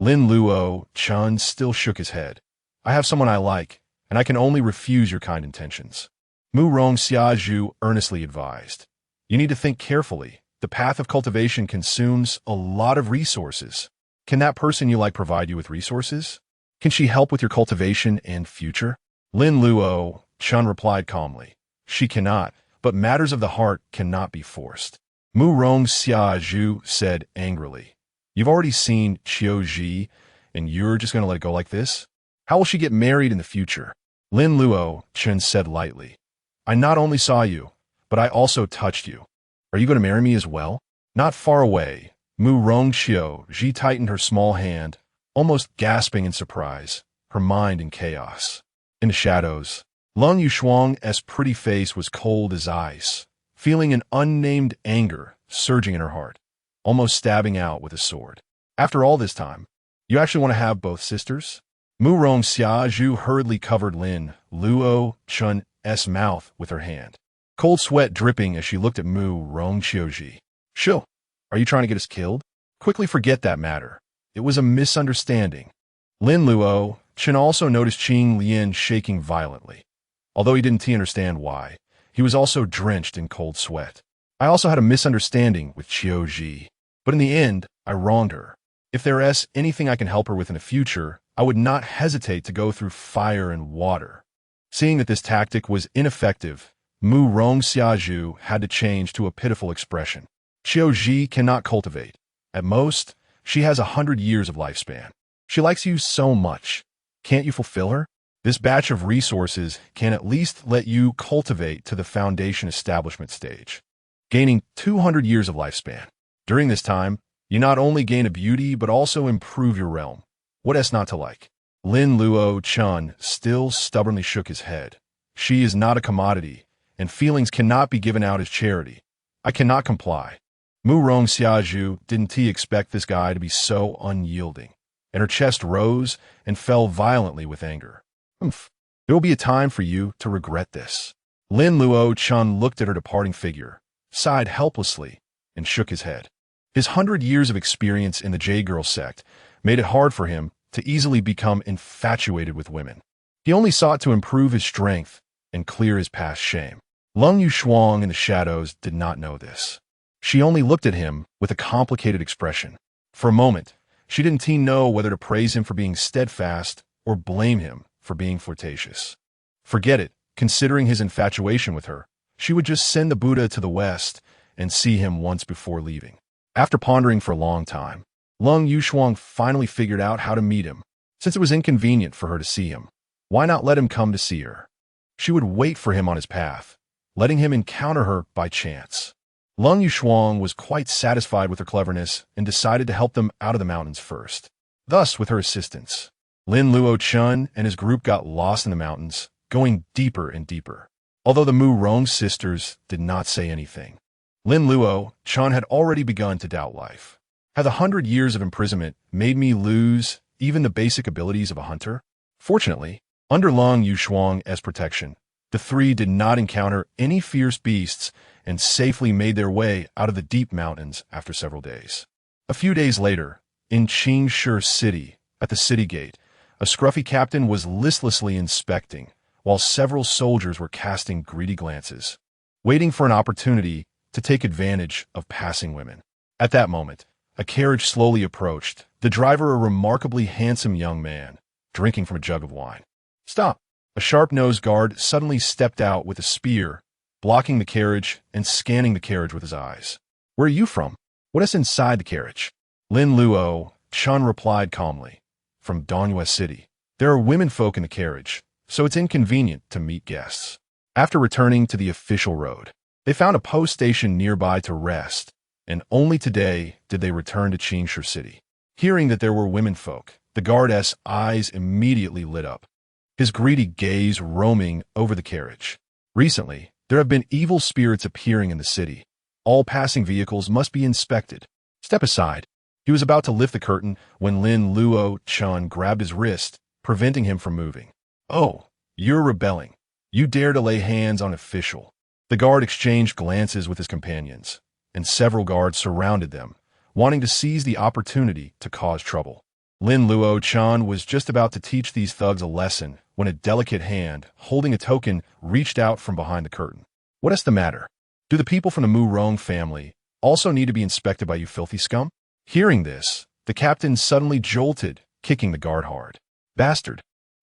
Lin Luocheng still shook his head. I have someone I like, and I can only refuse your kind intentions. Mu Rongxiaju earnestly advised. You need to think carefully. The path of cultivation consumes a lot of resources. Can that person you like provide you with resources? Can she help with your cultivation and future? Lin Luocheng replied calmly. She cannot, but matters of the heart cannot be forced. Mu Rongxiaju said angrily. You've already seen Qiuji, and you're just going to let it go like this? How will she get married in the future? Lin Luocheng said lightly. I not only saw you, but I also touched you. Are you going to marry me as well? Not far away, Mu Rongxiaju tightened her small hand, almost gasping in surprise, her mind in chaos. In the shadows, Lin Luocheng's pretty face was cold as ice, feeling an unnamed anger surging in her heart, almost stabbing out with a sword. After all this time, you actually want to have both sisters? Mu Rongxiaju hurriedly covered Lin Luocheng's mouth with her hand, cold sweat dripping as she looked at Mu Rongxiaju. Shill, are you trying to get us killed? Quickly forget that matter. It was a misunderstanding. Lin Luocheng also noticed Qing Lian shaking violently. Although he didn't understand why, he was also drenched in cold sweat. I also had a misunderstanding with Qiuji, but in the end, I wronged her. If there is anything I can help her with in the future, I would not hesitate to go through fire and water. Seeing that this tactic was ineffective, Mu Rongxiaju had to change to a pitiful expression. Qiuji cannot cultivate. At most, she has 100 years of lifespan. She likes you so much. Can't you fulfill her? This batch of resources can at least let you cultivate to the foundation establishment stage, gaining 200 years of lifespan. During this time, you not only gain a beauty but also improve your realm. What else not to like? Lin Luocheng still stubbornly shook his head. She is not a commodity, and feelings cannot be given out as charity. I cannot comply. Mu Rongxiaju didn't expect this guy to be so unyielding, and her chest rose and fell violently with anger. There will be a time for you to regret this. Lin Luocheng looked at her departing figure, sighed helplessly, and shook his head. His 100 years of experience in the Jade Girl sect made it hard for him to easily become infatuated with women. He only sought to improve his strength and clear his past shame. Lin Luocheng in the shadows did not know this. She only looked at him with a complicated expression. For a moment, she didn't know whether to praise him for being steadfast or blame him for being flirtatious. Forget it, considering his infatuation with her. She would just send the Buddha to the west and see him once before leaving. After pondering for a long time, Lin Luocheng finally figured out how to meet him. Since it was inconvenient for her to see him, why not let him come to see her? She would wait for him on his path, letting him encounter her by chance. Lin Luocheng was quite satisfied with her cleverness and decided to help them out of the mountains first. Thus, with her assistance, Lin Luocheng and his group got lost in the mountains, going deeper and deeper. Although the Mu Rong sisters did not say anything, Lin Luocheng had already begun to doubt life. Had the 100 years of imprisonment made me lose even the basic abilities of a hunter? Fortunately, under Lin Luocheng's protection, the three did not encounter any fierce beasts and safely made their way out of the deep mountains after several days. A few days later, in Qingshi City, at the city gate, a scruffy captain was listlessly inspecting, while several soldiers were casting greedy glances, waiting for an opportunity to take advantage of passing women. At that moment, a carriage slowly approached, the driver a remarkably handsome young man, drinking from a jug of wine. Stop! A sharp-nosed guard suddenly stepped out with a spear, blocking the carriage and scanning the carriage with his eyes. Where are you from? What is inside the carriage? Lin Luocheng replied calmly. From Dongyue City. There are womenfolk in the carriage, so it's inconvenient to meet guests. After returning to the official road, They found a post station nearby to rest, and only today did they return to Qingshi City. Hearing that there were womenfolk, the guard's eyes immediately lit up, his greedy gaze roaming over the carriage. Recently, there have been evil spirits appearing in the city. All passing vehicles must be inspected. Step aside. He was about to lift the curtain when Lin Luocheng grabbed his wrist, preventing him from moving. "Oh, you're rebelling. You dare to lay hands on an official." The guard exchanged glances with his companions, and several guards surrounded them, wanting to seize the opportunity to cause trouble. Lin Luocheng was just about to teach these thugs a lesson when a delicate hand, holding a token, reached out from behind the curtain. "What is the matter? Do the people from the Mu Rong family also need to be inspected by you filthy scum?" Hearing this, the captain suddenly jolted, kicking the guard hard. "Bastard!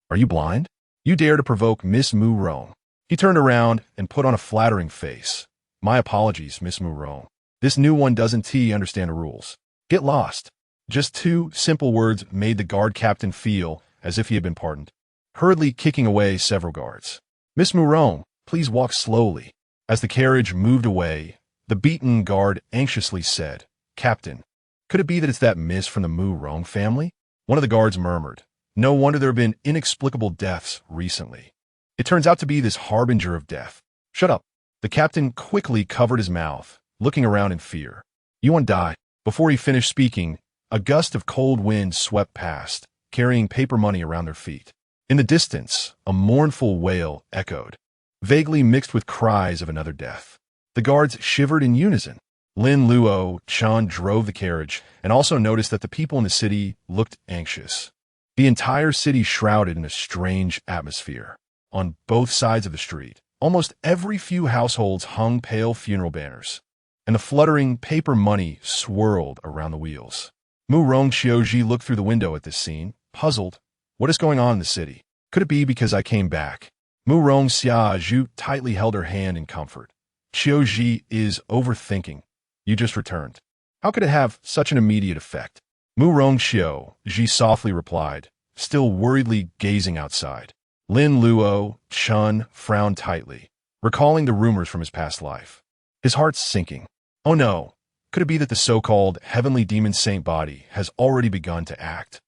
Are you blind? You dare to provoke Miss Mu Rong." He turned around and put on a flattering face. "My apologies, Miss Mu Rong. This new one doesn't understand the rules. Get lost." Just two simple words made the guard captain feel as if he had been pardoned, hurriedly kicking away several guards. "Miss Mu Rong, please walk slowly." As the carriage moved away, the beaten guard anxiously said, "Captain, could it be that it's that miss from the Mu Rong family?" One of the guards murmured, "No wonder there have been inexplicable deaths recently. It turns out to be this harbinger of death." "Shut up." The captain quickly covered his mouth, looking around in fear. "You won't die." Before he finished speaking, a gust of cold wind swept past, carrying paper money around their feet. In the distance, a mournful wail echoed, vaguely mixed with cries of another death. The guards shivered in unison. Lin Luocheng drove the carriage and also noticed that the people in the city looked anxious. The entire city shrouded in a strange atmosphere. On both sides of the street, almost every few households hung pale funeral banners, and the fluttering paper money swirled around the wheels. Mu Rong Xiaoji looked through the window at this scene, puzzled. What is going on in the city? Could it be because I came back? Mu Rong Xiaoji tightly held her hand in comfort. "Xiaoji is overthinking. You just returned. How could it have such an immediate effect?" Mu Rong Xiaoji softly replied, still worriedly gazing outside. Lin Luocheng frowned tightly, recalling the rumors from his past life. His heart sinking. Oh no, could it be that the so-called heavenly demon saint body has already begun to act?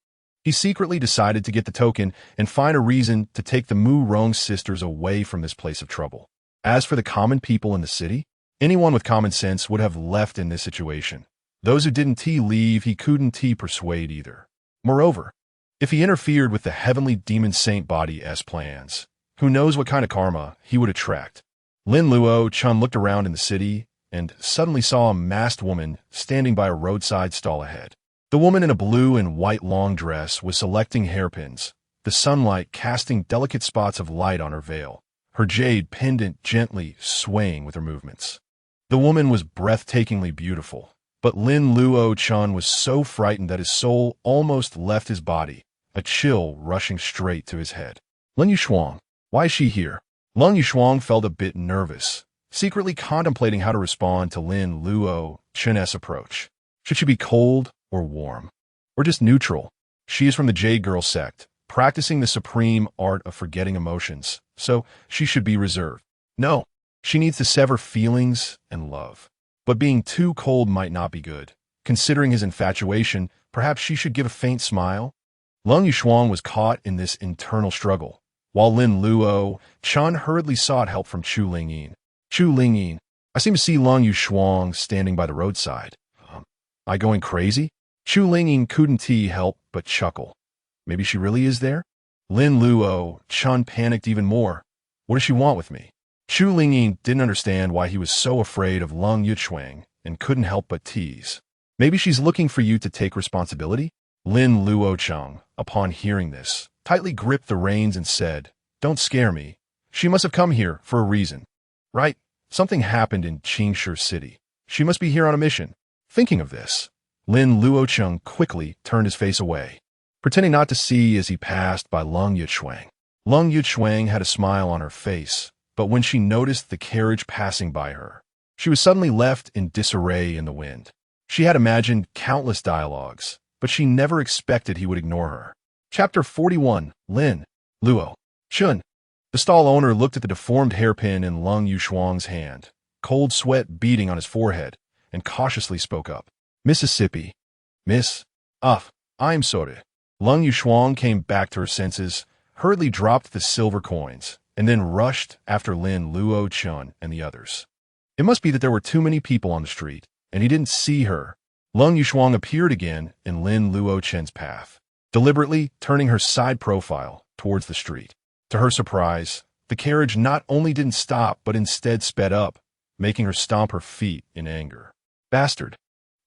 He secretly decided to get the token and find a reason to take the Mu Rong sisters away from this place of trouble. As for the common people in the city, anyone with common sense would have left in this situation. Those who didn't leave, he couldn't persuade either. Moreover, if he interfered with the heavenly demon saint body's plans, who knows what kind of karma he would attract. Lin Luocheng looked around in the city and suddenly saw a masked woman standing by a roadside stall ahead. The woman in a blue and white long dress was selecting hairpins, the sunlight casting delicate spots of light on her veil, her jade pendant gently swaying with her movements. The woman was breathtakingly beautiful, but Lin Luocheng was so frightened that his soul almost left his body, a chill rushing straight to his head. Lin Yuxuang, why is she here? Lin Yuxuang felt a bit nervous, secretly contemplating how to respond to Lin Luocheng's approach. Should she be cold or warm? Or just neutral? She is from the Jade Girl sect, practicing the supreme art of forgetting emotions, so she should be reserved. No, she needs to sever feelings and love. But being too cold might not be good. Considering his infatuation, perhaps she should give a faint smile. Lin Yuxuang was caught in this internal struggle, while Lin Luocheng hurriedly sought help from Chu Lingyin. Chu Lingyin, I seem to see Lin Yuxuang standing by the roadside. Am I going crazy? Chu Lingyin couldn't help but chuckle. Maybe she really is there? Lin Luocheng panicked even more. What does she want with me? Chu Lingyin didn't understand why he was so afraid of Lin Yuocheng and couldn't help but tease. Maybe she's looking for you to take responsibility? Lin Luocheng, upon hearing this, tightly gripped the reins and said, Don't scare me. She must have come here for a reason. Right? Something happened in Qingshi City. She must be here on a mission. Thinking of this, Lin Luocheng quickly turned his face away, pretending not to see as he passed by Lin Yuocheng. Lin Yuocheng had a smile on her face, but when she noticed the carriage passing by her, she was suddenly left in disarray in the wind. She had imagined countless dialogues, but she never expected he would ignore her. Chapter 41. Lin Luocheng. The stall owner looked at the deformed hairpin in Lin Yuocheng's hand, cold sweat beading on his forehead, and cautiously spoke up. Mississippi. Miss? I'm sorry. Lin Luocheng came back to her senses, hurriedly dropped the silver coins, and then rushed after Lin Luocheng and the others. It must be that there were too many people on the street, and he didn't see her. Lin Luocheng appeared again in Lin Luocheng's path, deliberately turning her side profile towards the street. To her surprise, the carriage not only didn't stop, but instead sped up, making her stomp her feet in anger. Bastard!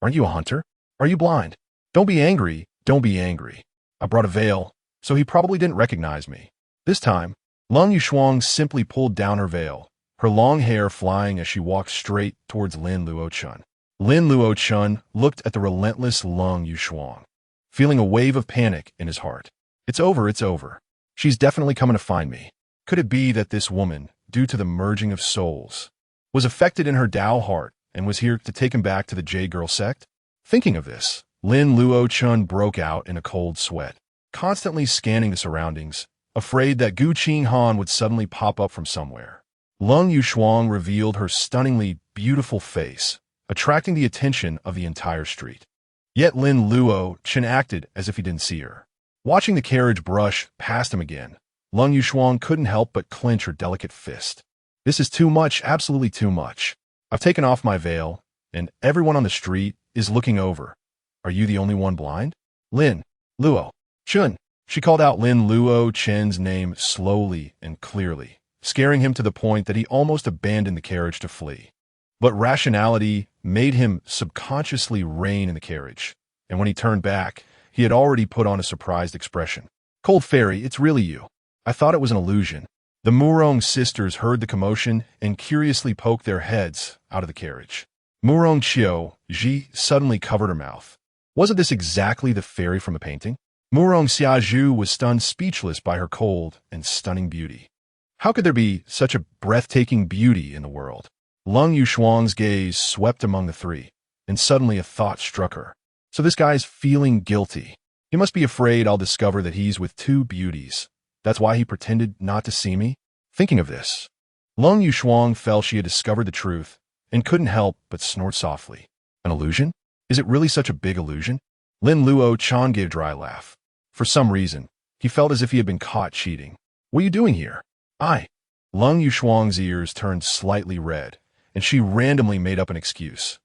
Aren't you a hunter? Are you blind? Don't be angry, don't be angry. I brought a veil, so he probably didn't recognize me. This time, Lin Luocheng simply pulled down her veil, her long hair flying as she walked straight towards Lin Luocheng. Lin Luocheng looked at the relentless Lin Luocheng, feeling a wave of panic in his heart. It's over, it's over. She's definitely coming to find me. Could it be that this woman, due to the merging of souls, was affected in her Tao heart and was here to take him back to the Jade Girl sect? Thinking of this, Lin Luocheng broke out in a cold sweat, constantly scanning the surroundings, afraid that Gu Qinghan would suddenly pop up from somewhere. Lin Luocheng revealed her stunningly beautiful face, attracting the attention of the entire street. Yet Lin Luocheng acted as if he didn't see her. Watching the carriage brush past him again, Lin Luocheng couldn't help but clench her delicate fist. This is too much, absolutely too much. I've taken off my veil, and everyone on the street is looking over. Are you the only one blind? Lin Luocheng. She called out Lin Luocheng's name slowly and clearly, scaring him to the point that he almost abandoned the carriage to flee. But rationality made him subconsciously rein in the carriage, and when he turned back, he had already put on a surprised expression. Cold Fairy, it's really you. I thought it was an illusion. The Murong sisters heard the commotion and curiously poked their heads out of the carriage. Murong Xiaozhi suddenly covered her mouth. Wasn't this exactly the fairy from the painting? Murong Xiaozhi was stunned speechless by her cold and stunning beauty. How could there be such a breathtaking beauty in the world? Lin Luocheng's gaze swept among the three, and suddenly a thought struck her. So this guy's feeling guilty. He must be afraid I'll discover that he's with two beauties. That's why he pretended not to see me? Thinking of this, Lin Luocheng felt she had discovered the truth and couldn't help but snort softly. An illusion? Is it really such a big illusion? Lin Luocheng gave a dry laugh. For some reason, he felt as if he had been caught cheating. What are you doing here? Lin Luocheng's ears turned slightly red, and she randomly made up an excuse.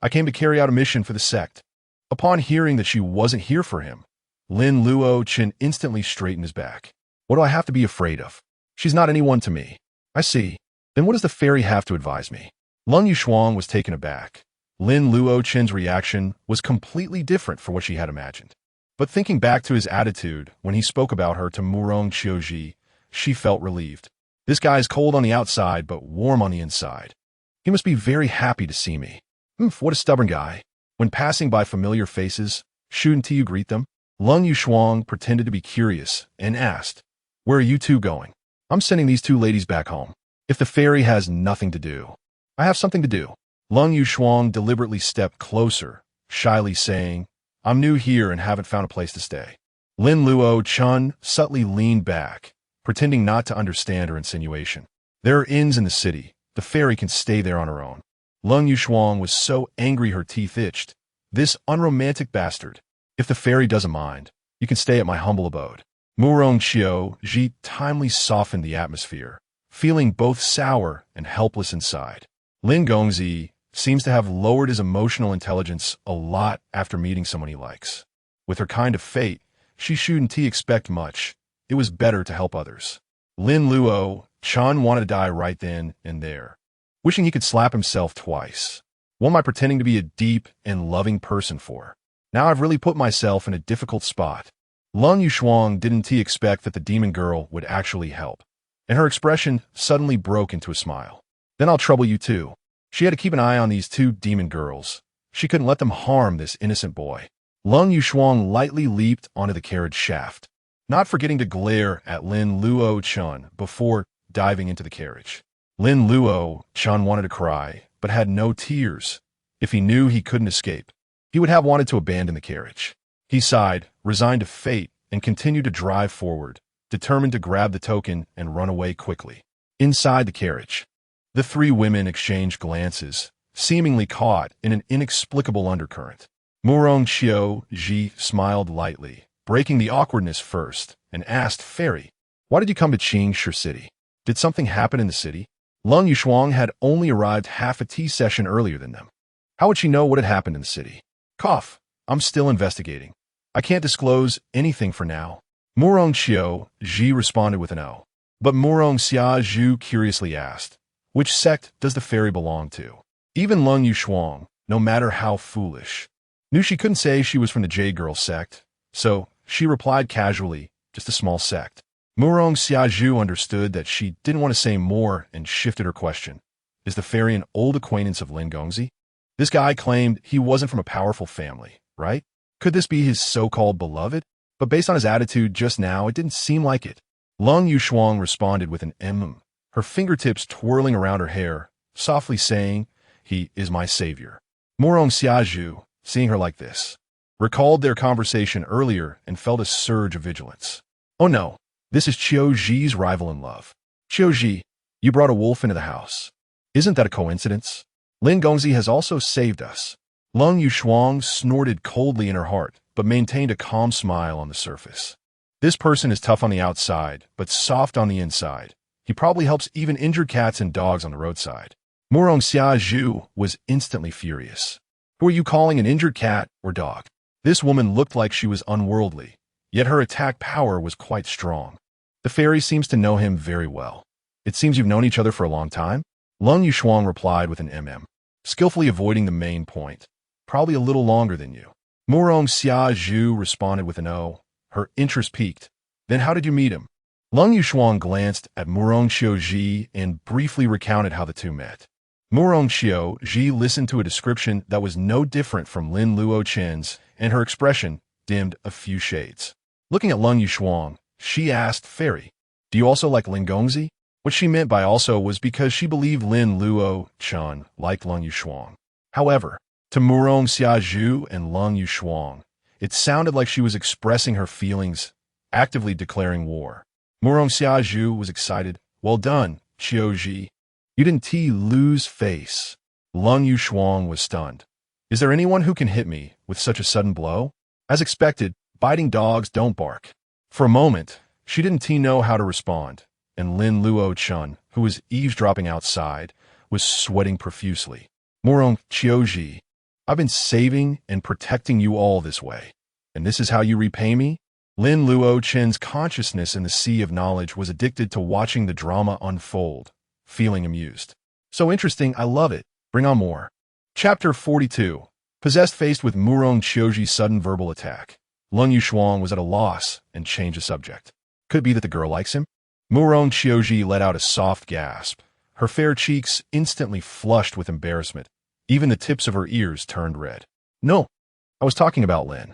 I came to carry out a mission for the sect. Upon hearing that she wasn't here for him, Lin Luocheng instantly straightened his back. What do I have to be afraid of? She's not anyone to me. I see. Then what does the fairy have to advise me? Lin Luocheng was taken aback. Lin Luocheng's reaction was completely different from what she had imagined. But thinking back to his attitude when he spoke about her to Murong Xiaozhi, she felt relieved. This guy's cold on the outside, but warm on the inside. He must be very happy to see me. What a stubborn guy. When passing by familiar faces, shouldn't you greet them? Lin Luocheng pretended to be curious and asked, Where are you two going? I'm sending these two ladies back home. If the fairy has nothing to do, I have something to do. Lin Luocheng deliberately stepped closer, shyly saying, I'm new here and haven't found a place to stay. Lin Luocheng subtly leaned back, pretending not to understand her insinuation. There are inns in the city. The fairy can stay there on her own. Lin Luocheng was so angry her teeth itched. This unromantic bastard. If the fairy doesn't mind, you can stay at my humble abode. Murong Xiaozhi timely softened the atmosphere, feeling both sour and helpless inside. Lin Gongzi seems to have lowered his emotional intelligence a lot after meeting someone he likes. With her kind of fate, she shouldn't expect much. It was better to help others. Lin Luocheng wanted to die right then and there, wishing he could slap himself twice. What am I pretending to be a deep and loving person for? Now I've really put myself in a difficult spot. Lin Luocheng didn't expect that the demon girl would actually help, and her expression suddenly broke into a smile. Then I'll trouble you too. She had to keep an eye on these two demon girls. She couldn't let them harm this innocent boy. Lin Luocheng lightly leaped onto the carriage shaft, not forgetting to glare at Lin Luocheng before diving into the carriage. Lin Luocheng wanted to cry, but had no tears. If he knew he couldn't escape, he would have wanted to abandon the carriage. He sighed, resigned to fate, and continued to drive forward, determined to grab the token and run away quickly. Inside the carriage, The three women exchanged glances, seemingly caught in an inexplicable undercurrent. Murong Qiu Ji smiled lightly, breaking the awkwardness first, and asked Fairy, "Why did you come to Qingshi City? Did something happen in the city?" Lin Luocheng had only arrived half a tea session earlier than them. How would she know what had happened in the city? Cough. I'm still investigating. I can't disclose anything for now. Murong Qiu Ji responded with an O. But Murong Xia Zhu curiously asked, "Which sect does the fairy belong to?" Even Lin Luocheng, no matter how foolish, knew she couldn't say she was from the Jade Girl sect, so she replied casually, "Just a small sect." Murong Xia Zhu understood that she didn't want to say more and shifted her question. "Is the fairy an old acquaintance of Lin Gongzi?" This guy claimed he wasn't from a powerful family, right? Could this be his so-called beloved? But based on his attitude just now, it didn't seem like it. Lin Luocheng responded with an her fingertips twirling around her hair, softly saying, "He is my savior." Murong Xia Zhu, seeing her like this, recalled their conversation earlier and felt a surge of vigilance. Oh no, this is Qiu Ji's rival in love. Qiu Ji, you brought a wolf into the house. Isn't that a coincidence? Lin Gongzi has also saved us. Lin Luocheng snorted coldly in her heart, but maintained a calm smile on the surface. This person is tough on the outside, but soft on the inside. He probably helps even injured cats and dogs on the roadside. Murong Xia Zhu was instantly furious. Who are you calling an injured cat or dog? This woman looked like she was unworldly, yet her attack power was quite strong. The fairy seems to know him very well. It seems you've known each other for a long time? Lin Luocheng replied with an skillfully avoiding the main point. Probably a little longer than you. Murong Xia Zhu responded with an O. Her interest piqued. Then how did you meet him? Lin Luocheng glanced at Murong Qiu Ji and briefly recounted how the two met. Murong Qiu Ji listened to a description that was no different from Lin Luocheng's, and her expression dimmed a few shades. Looking at Lin Luocheng, she asked Fairy, "Do you also like Lin Gongzi?" What she meant by also was because she believed Lin Luocheng liked Lin Luocheng. However, to Murong Xia Zhu and Lin Luocheng, it sounded like she was expressing her feelings, actively declaring war. Murong Xia Zhu was excited. "Well done, Qiu Ji. You didn't lose face." Lin Luocheng was stunned. "Is there anyone who can hit me with such a sudden blow?" As expected, biting dogs don't bark. For a moment, she didn't know how to respond, and Lin Luocheng, who was eavesdropping outside, was sweating profusely. "Murong Qiu Ji, I've been saving and protecting you all this way, and this is how you repay me?" Lin Luocheng's consciousness in the sea of knowledge was addicted to watching the drama unfold, feeling amused. "So interesting, I love it. Bring on more." Chapter 42. Possessed. Faced with Murong Qiu Ji's sudden verbal attack, Lin Luocheng was at a loss and changed the subject. Could it be that the girl likes him? Murong Qiu Ji let out a soft gasp. Her fair cheeks instantly flushed with embarrassment. Even the tips of her ears turned red. "No, I was talking about Lin."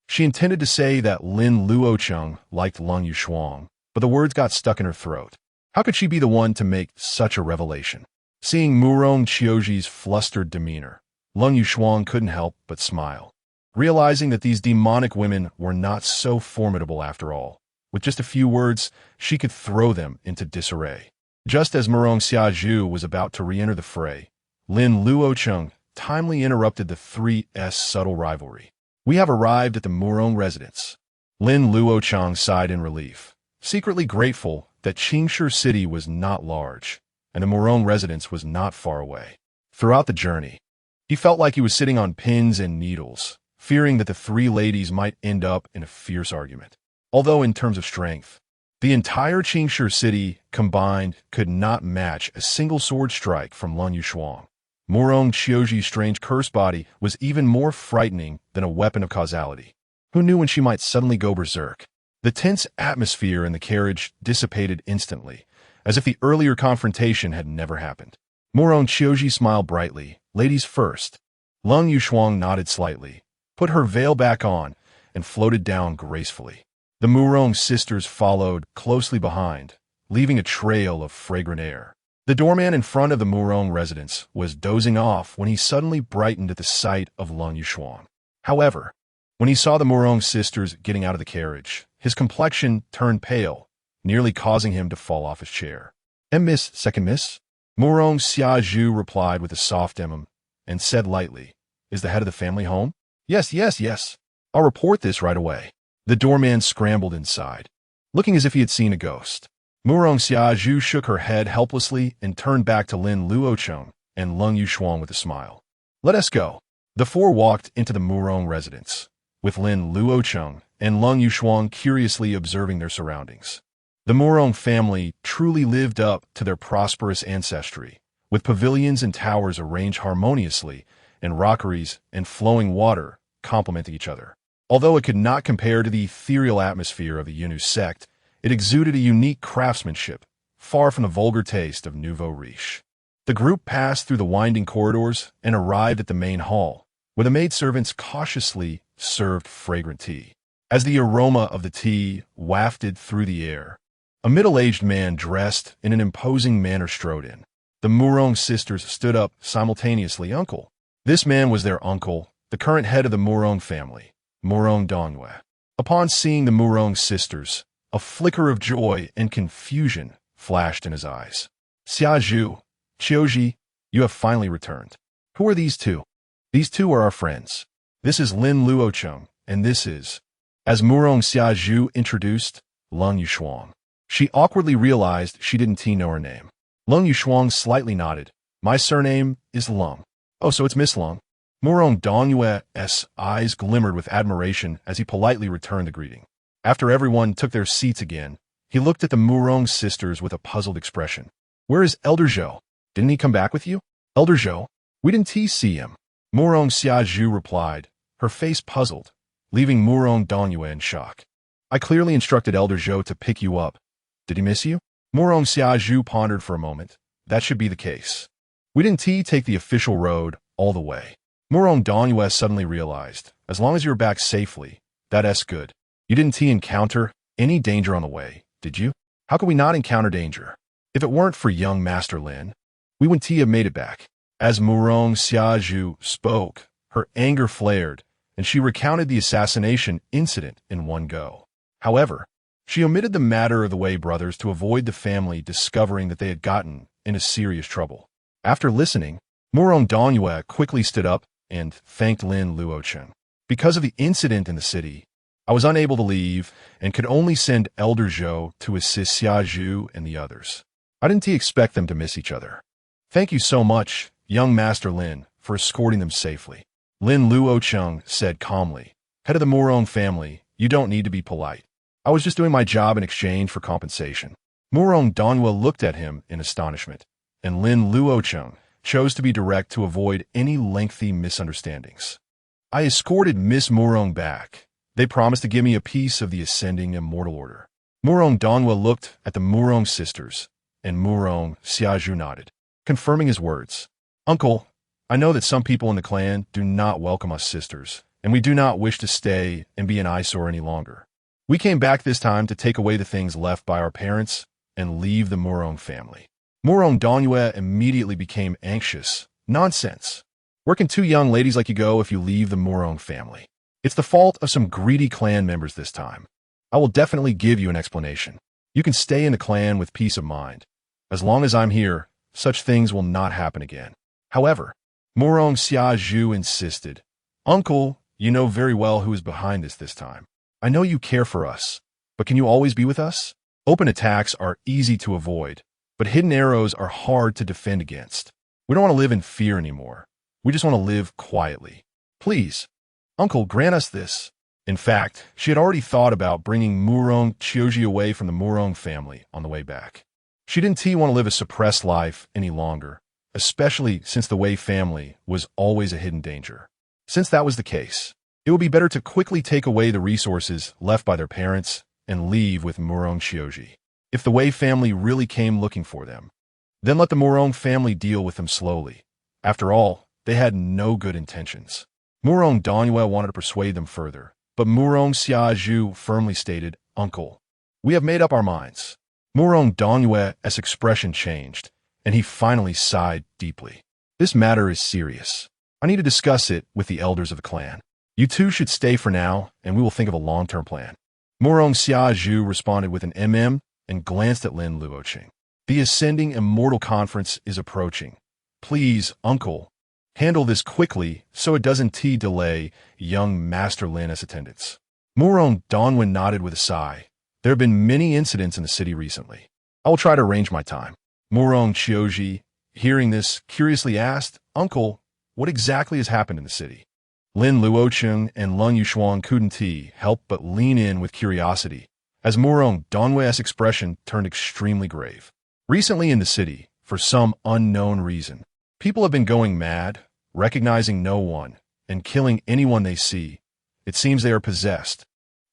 She intended to say that Lin Luocheng liked Lin Luocheng, but the words got stuck in her throat. How could she be the one to make such a revelation? Seeing Murong Qiu Ji's flustered demeanor, Lin Luocheng couldn't help but smile, realizing that these demonic women were not so formidable after all. With just a few words, she could throw them into disarray. Just as Murong Xia Zhu was about to re-enter the fray, Lin Luocheng timely interrupted the 3's subtle rivalry. "We have arrived at the Murong residence." Lin Luocheng sighed in relief, secretly grateful that Qingshi City was not large, and the Murong residence was not far away. Throughout the journey, he felt like he was sitting on pins and needles, fearing that the three ladies might end up in a fierce argument. Although in terms of strength, the entire Qingshi City combined could not match a single sword strike from Lin Luocheng. Murong Qiu Ji's strange curse body was even more frightening than a weapon of causality. Who knew when she might suddenly go berserk? The tense atmosphere in the carriage dissipated instantly, as if the earlier confrontation had never happened. Murong Qiu Ji smiled brightly. "Ladies first." Lin Luocheng nodded slightly, put her veil back on, and floated down gracefully. The Murong sisters followed closely behind, leaving a trail of fragrant air. The doorman in front of the Murong residence was dozing off when he suddenly brightened at the sight of Lin Luocheng. However, when he saw the Murong sisters getting out of the carriage, his complexion turned pale, nearly causing him to fall off his chair. "Miss, second miss?" Murong Xiazhu replied with a soft and said lightly, "Is the head of the family home?" "Yes, yes, yes. I'll report this right away." The doorman scrambled inside, looking as if he had seen a ghost. Murong Xiazhu shook her head helplessly and turned back to Lin Luocheng and Lung Yushuang with a smile. "Let us go." The four walked into the Murong residence, with Lin Luocheng and Lung Yushuang curiously observing their surroundings. The Murong family truly lived up to their prosperous ancestry, with pavilions and towers arranged harmoniously, and rockeries and flowing water complementing each other. Although it could not compare to the ethereal atmosphere of the Yin sect, it exuded a unique craftsmanship, far from the vulgar taste of nouveau riche. The group passed through the winding corridors and arrived at the main hall, where the maidservants cautiously served fragrant tea. As the aroma of the tea wafted through the air, a middle-aged man dressed in an imposing manner strode in. The Murong sisters stood up simultaneously. "Uncle." This man was their uncle, the current head of the Murong family, Murong Dongyue. Upon seeing the Murong sisters, a flicker of joy and confusion flashed in his eyes. "Xiazhu, Qiuji, you have finally returned. Who are these two?" "These two are our friends. This is Lin Luocheng, and this is..." As Murong Xiazhu introduced, Lung Yushuang. She awkwardly realized she didn't know her name. Lung Yushuang slightly nodded. "My surname is Lung." "Oh, so it's Miss Lung." Murong Dongyue's eyes glimmered with admiration as he politely returned the greeting. After everyone took their seats again, he looked at the Murong sisters with a puzzled expression. "Where is Elder Zhou? Didn't he come back with you?" "Elder Zhou? We didn't see him." Murong Xiazhu replied, her face puzzled, leaving Murong Dongyue in shock. "I clearly instructed Elder Zhou to pick you up. Did he miss you?" Murong Xiazhu pondered for a moment. "That should be the case. We didn't take the official road all the way." Murong Dongyue suddenly realized, as long as you're back safely, that's good. "You didn't encounter any danger on the way, did you?" "How could we not encounter danger? If it weren't for young Master Lin, we wouldn't have made it back." As Murong Xiazhu spoke, her anger flared, and she recounted the assassination incident in one go. However, she omitted the matter of the Wei brothers to avoid the family discovering that they had gotten into serious trouble. After listening, Murong Dongyue quickly stood up and thanked Lin Luocheng. "Because of the incident in the city, I was unable to leave and could only send Elder Zhou to assist Xiazhu and the others. I didn't expect them to miss each other. Thank you so much, young Master Lin, for escorting them safely." Lin Luocheng said calmly, "Head of the Murong family, you don't need to be polite. I was just doing my job in exchange for compensation." Murong Dongyue looked at him in astonishment, and Lin Luocheng chose to be direct to avoid any lengthy misunderstandings. "I escorted Miss Murong back. They promised to give me a piece of the ascending immortal order." Murong Dongyue looked at the Murong sisters, and Murong Xiazhu nodded, confirming his words. "Uncle, I know that some people in the clan do not welcome us sisters, and we do not wish to stay and be an eyesore any longer. We came back this time to take away the things left by our parents and leave the Murong family." Murong Dongyue immediately became anxious. "Nonsense. Where can two young ladies like you go if you leave the Murong family? It's the fault of some greedy clan members this time. I will definitely give you an explanation. You can stay in the clan with peace of mind. As long as I'm here, such things will not happen again." However, Murong Xiazhu insisted. "Uncle, you know very well who is behind this time. I know you care for us, but can you always be with us? Open attacks are easy to avoid, but hidden arrows are hard to defend against. We don't want to live in fear anymore. We just want to live quietly. Please, Uncle, grant us this." In fact, she had already thought about bringing Murong Qiuji away from the Murong family on the way back. She didn't want to live a suppressed life any longer, especially since the Wei family was always a hidden danger. Since that was the case, it would be better to quickly take away the resources left by their parents and leave with Murong Qiuji. If the Wei family really came looking for them, then let the Murong family deal with them slowly. After all, they had no good intentions. Murong Dongyue wanted to persuade them further, but Murong Xiazhu firmly stated, "Uncle, we have made up our minds." Murong Dongyue's expression changed, and he finally sighed deeply. "This matter is serious. I need to discuss it with the elders of the clan. You two should stay for now, and we will think of a long-term plan." Murong Xiazhu responded with an and glanced at Lin Luocheng. The ascending immortal conference is approaching. Please, uncle, handle this quickly so it doesn't delay young Master Lin's attendance. Murong Donwen nodded with a sigh. There have been many incidents in the city recently. I will try to arrange my time. Murong Chioji, hearing this, curiously asked, Uncle, what exactly has happened in the city? Lin Luocheng and Lin Luocheng couldn't help but lean in with curiosity, as Murong Donwen's expression turned extremely grave. Recently in the city, for some unknown reason, people have been going mad, recognizing no one, and killing anyone they see. It seems they are possessed.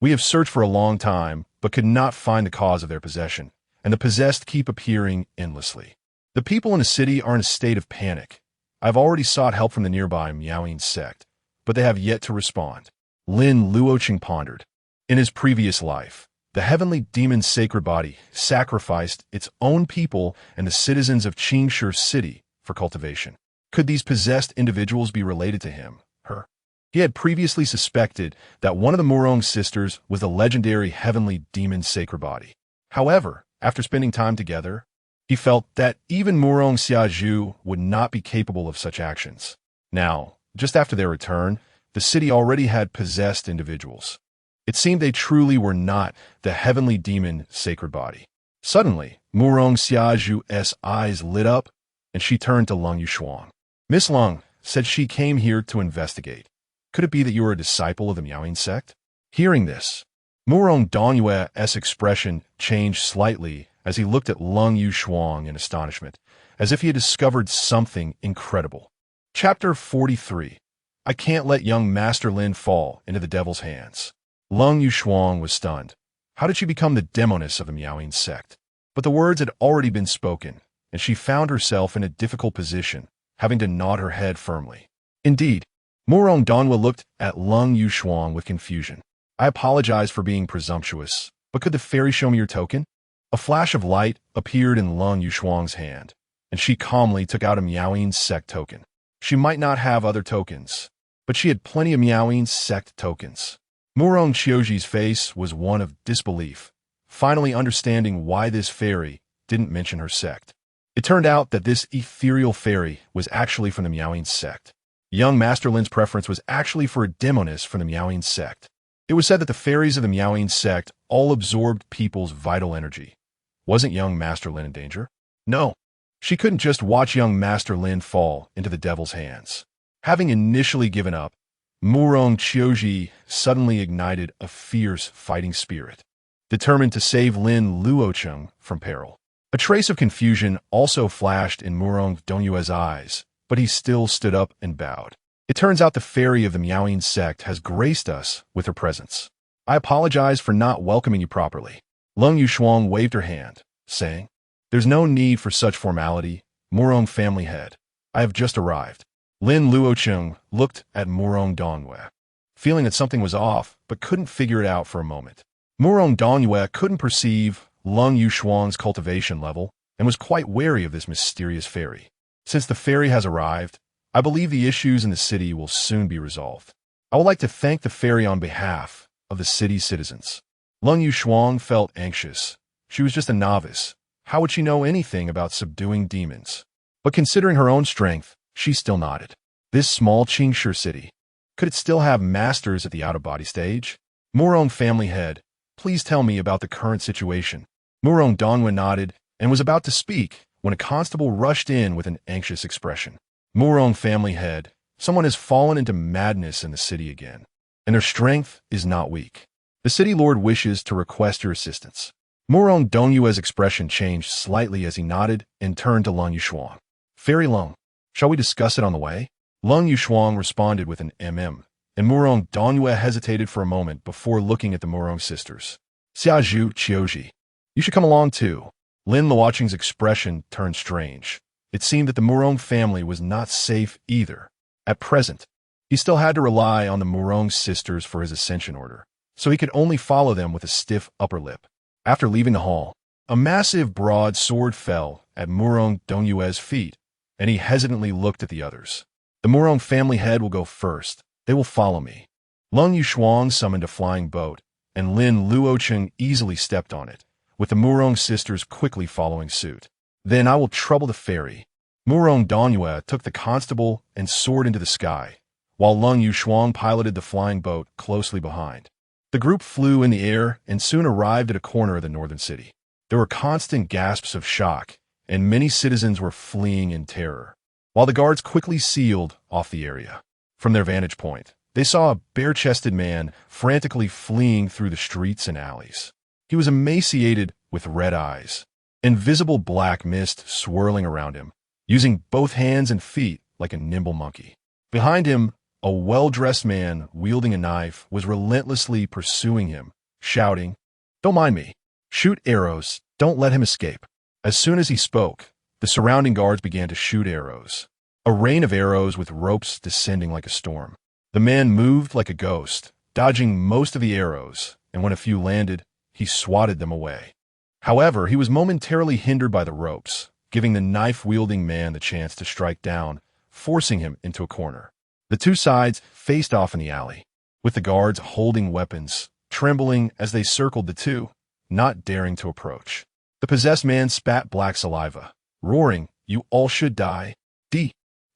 We have searched for a long time, but could not find the cause of their possession, and the possessed keep appearing endlessly. The people in the city are in a state of panic. I've already sought help from the nearby Maiden Sect, but they have yet to respond. Lin Luocheng pondered. In his previous life, the heavenly demon's sacred body sacrificed its own people and the citizens of Qingshi City for cultivation. Could these possessed individuals be related to him, her? He had previously suspected that one of the Murong sisters was the legendary heavenly demon's sacred body. However, after spending time together, he felt that even Murong Xiaju would not be capable of such actions. Now, just after their return, the city already had possessed individuals. It seemed they truly were not the heavenly demon sacred body. Suddenly, Murong Xiaju's eyes lit up, and she turned to Lin Luocheng. Miss Lung said she came here to investigate. Could it be that you are a disciple of the Maiden Sect? Hearing this, Murong Dongyue's expression changed slightly as he looked at Lin Luocheng in astonishment, as if he had discovered something incredible. Chapter 43. I can't let young Master Lin fall into the devil's hands. Lin Luocheng was stunned. How did she become the demoness of the Maiden Sect? But the words had already been spoken, and she found herself in a difficult position, having to nod her head firmly. Indeed, Murong Donwen looked at Lin Luocheng with confusion. I apologize for being presumptuous, but could the fairy show me your token? A flash of light appeared in Lin Luocheng's hand, and she calmly took out a Maiden Sect token. She might not have other tokens, but she had plenty of Maiden Sect tokens. Murong Chioji's face was one of disbelief, finally understanding why this fairy didn't mention her sect. It turned out that this ethereal fairy was actually from the Maiden Sect. Young Master Lin's preference was actually for a demoness from the Maiden Sect. It was said that the fairies of the Maiden Sect all absorbed people's vital energy. Wasn't young Master Lin in danger? No. She couldn't just watch young Master Lin fall into the devil's hands. Having initially given up, Murong Chioji suddenly ignited a fierce fighting spirit, determined to save Lin Luocheng from peril. A trace of confusion also flashed in Murong Dongyue's eyes, but he still stood up and bowed. It turns out the fairy of the Maiden Sect has graced us with her presence. I apologize for not welcoming you properly. Lin Luocheng waved her hand, saying, There's no need for such formality, Murong family head. I have just arrived. Lin Luocheng looked at Murong Dongyue, feeling that something was off, but couldn't figure it out for a moment. Murong Dongyue couldn't perceive Lin Luocheng's cultivation level and was quite wary of this mysterious fairy. Since the fairy has arrived, I believe the issues in the city will soon be resolved. I would like to thank the fairy on behalf of the city's citizens. Lin Luocheng felt anxious. She was just a novice. How would she know anything about subduing demons? But considering her own strength, she still nodded. This small Qingshi city, could it still have masters at the out-of-body stage? Murong family head, please tell me about the current situation. Murong Donwen nodded and was about to speak when a constable rushed in with an anxious expression. Murong family head, someone has fallen into madness in the city again, and their strength is not weak. The city lord wishes to request your assistance. Murong Dongyue's expression changed slightly as he nodded and turned to Lin Luocheng. Fairy Lung, shall we discuss it on the way? Lin Luocheng responded with an and Murong Dongyue hesitated for a moment before looking at the Murong sisters. Xiaju Chioji, you should come along too. Lin Luocheng's expression turned strange. It seemed that the Murong family was not safe either. At present, he still had to rely on the Murong sisters for his ascension order, so he could only follow them with a stiff upper lip. After leaving the hall, a massive broadsword fell at Murong Dongyue's feet, and he hesitantly looked at the others. The Murong family head will go first. They will follow me. Lin Luocheng summoned a flying boat, and Lin Luocheng easily stepped on it, with the Murong sisters quickly following suit. Then I will trouble the fairy. Murong Dongyue took the constable and soared into the sky, while Lung Yushuang piloted the flying boat closely behind. The group flew in the air and soon arrived at a corner of the northern city. There were constant gasps of shock, and many citizens were fleeing in terror, while the guards quickly sealed off the area. From their vantage point, they saw a bare-chested man frantically fleeing through the streets and alleys. He was emaciated with red eyes, invisible black mist swirling around him, using both hands and feet like a nimble monkey. Behind him, a well-dressed man wielding a knife was relentlessly pursuing him, shouting, "Don't mind me. Shoot arrows. Don't let him escape." As soon as he spoke, the surrounding guards began to shoot arrows. A rain of arrows with ropes descending like a storm. The man moved like a ghost, dodging most of the arrows, and when a few landed, he swatted them away. However, he was momentarily hindered by the ropes, giving the knife-wielding man the chance to strike down, forcing him into a corner. The two sides faced off in the alley, with the guards holding weapons, trembling as they circled the two, not daring to approach. The possessed man spat black saliva, roaring, "You all should die."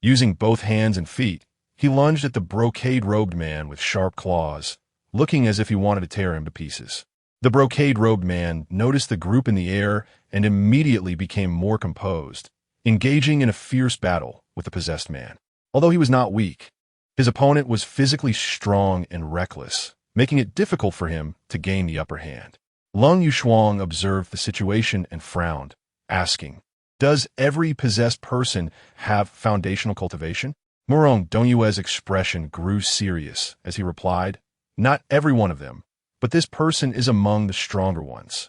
Using both hands and feet, he lunged at the brocade-robed man with sharp claws, looking as if he wanted to tear him to pieces. The brocade-robed man noticed the group in the air and immediately became more composed, engaging in a fierce battle with the possessed man. Although he was not weak, his opponent was physically strong and reckless, making it difficult for him to gain the upper hand. Lung Yushuang observed the situation and frowned, asking, "Does every possessed person have foundational cultivation?" Murong Dongyue's expression grew serious as he replied, "Not every one of them, but this person is among the stronger ones."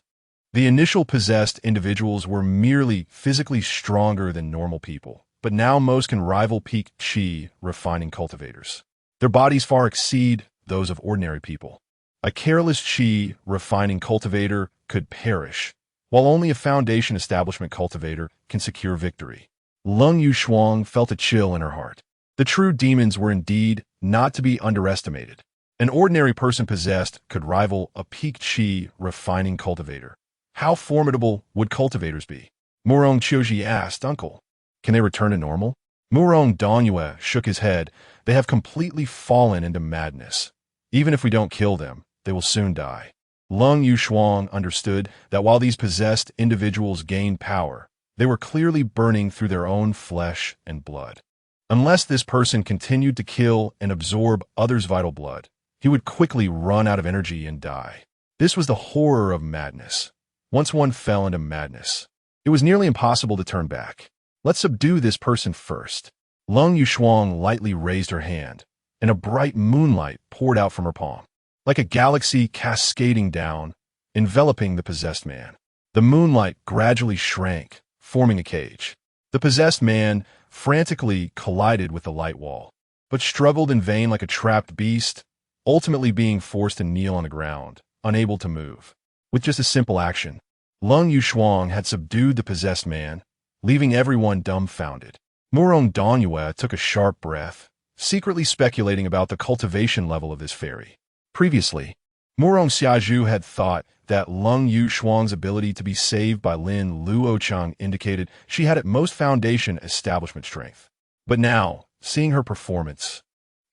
The initial possessed individuals were merely physically stronger than normal people, but now most can rival peak qi refining cultivators. Their bodies far exceed those of ordinary people. A careless qi refining cultivator could perish, while only a foundation establishment cultivator can secure victory. Lung Yushuang felt a chill in her heart. The true demons were indeed not to be underestimated. An ordinary person possessed could rival a peak qi refining cultivator. How formidable would cultivators be? Murong Qiuji asked, "Uncle, can they return to normal?" Murong Dongyue shook his head. "They have completely fallen into madness. Even if we don't kill them, they will soon die." Lung Yushuang understood that while these possessed individuals gained power, they were clearly burning through their own flesh and blood. Unless this person continued to kill and absorb others' vital blood, he would quickly run out of energy and die. This was the horror of madness. Once one fell into madness, it was nearly impossible to turn back. "Let's subdue this person first." Lung Yushuang lightly raised her hand, and a bright moonlight poured out from her palm, like a galaxy cascading down, enveloping the possessed man. The moonlight gradually shrank, forming a cage. The possessed man frantically collided with the light wall, but struggled in vain like a trapped beast, ultimately being forced to kneel on the ground, unable to move. With just a simple action, Lung Yushuang had subdued the possessed man, leaving everyone dumbfounded. Murong Dongyue took a sharp breath, secretly speculating about the cultivation level of this fairy. Previously, Murong Xiazhu had thought that Lung Yushuang's ability to be saved by Lin Luocheng indicated she had at most foundation establishment strength. But now, seeing her performance,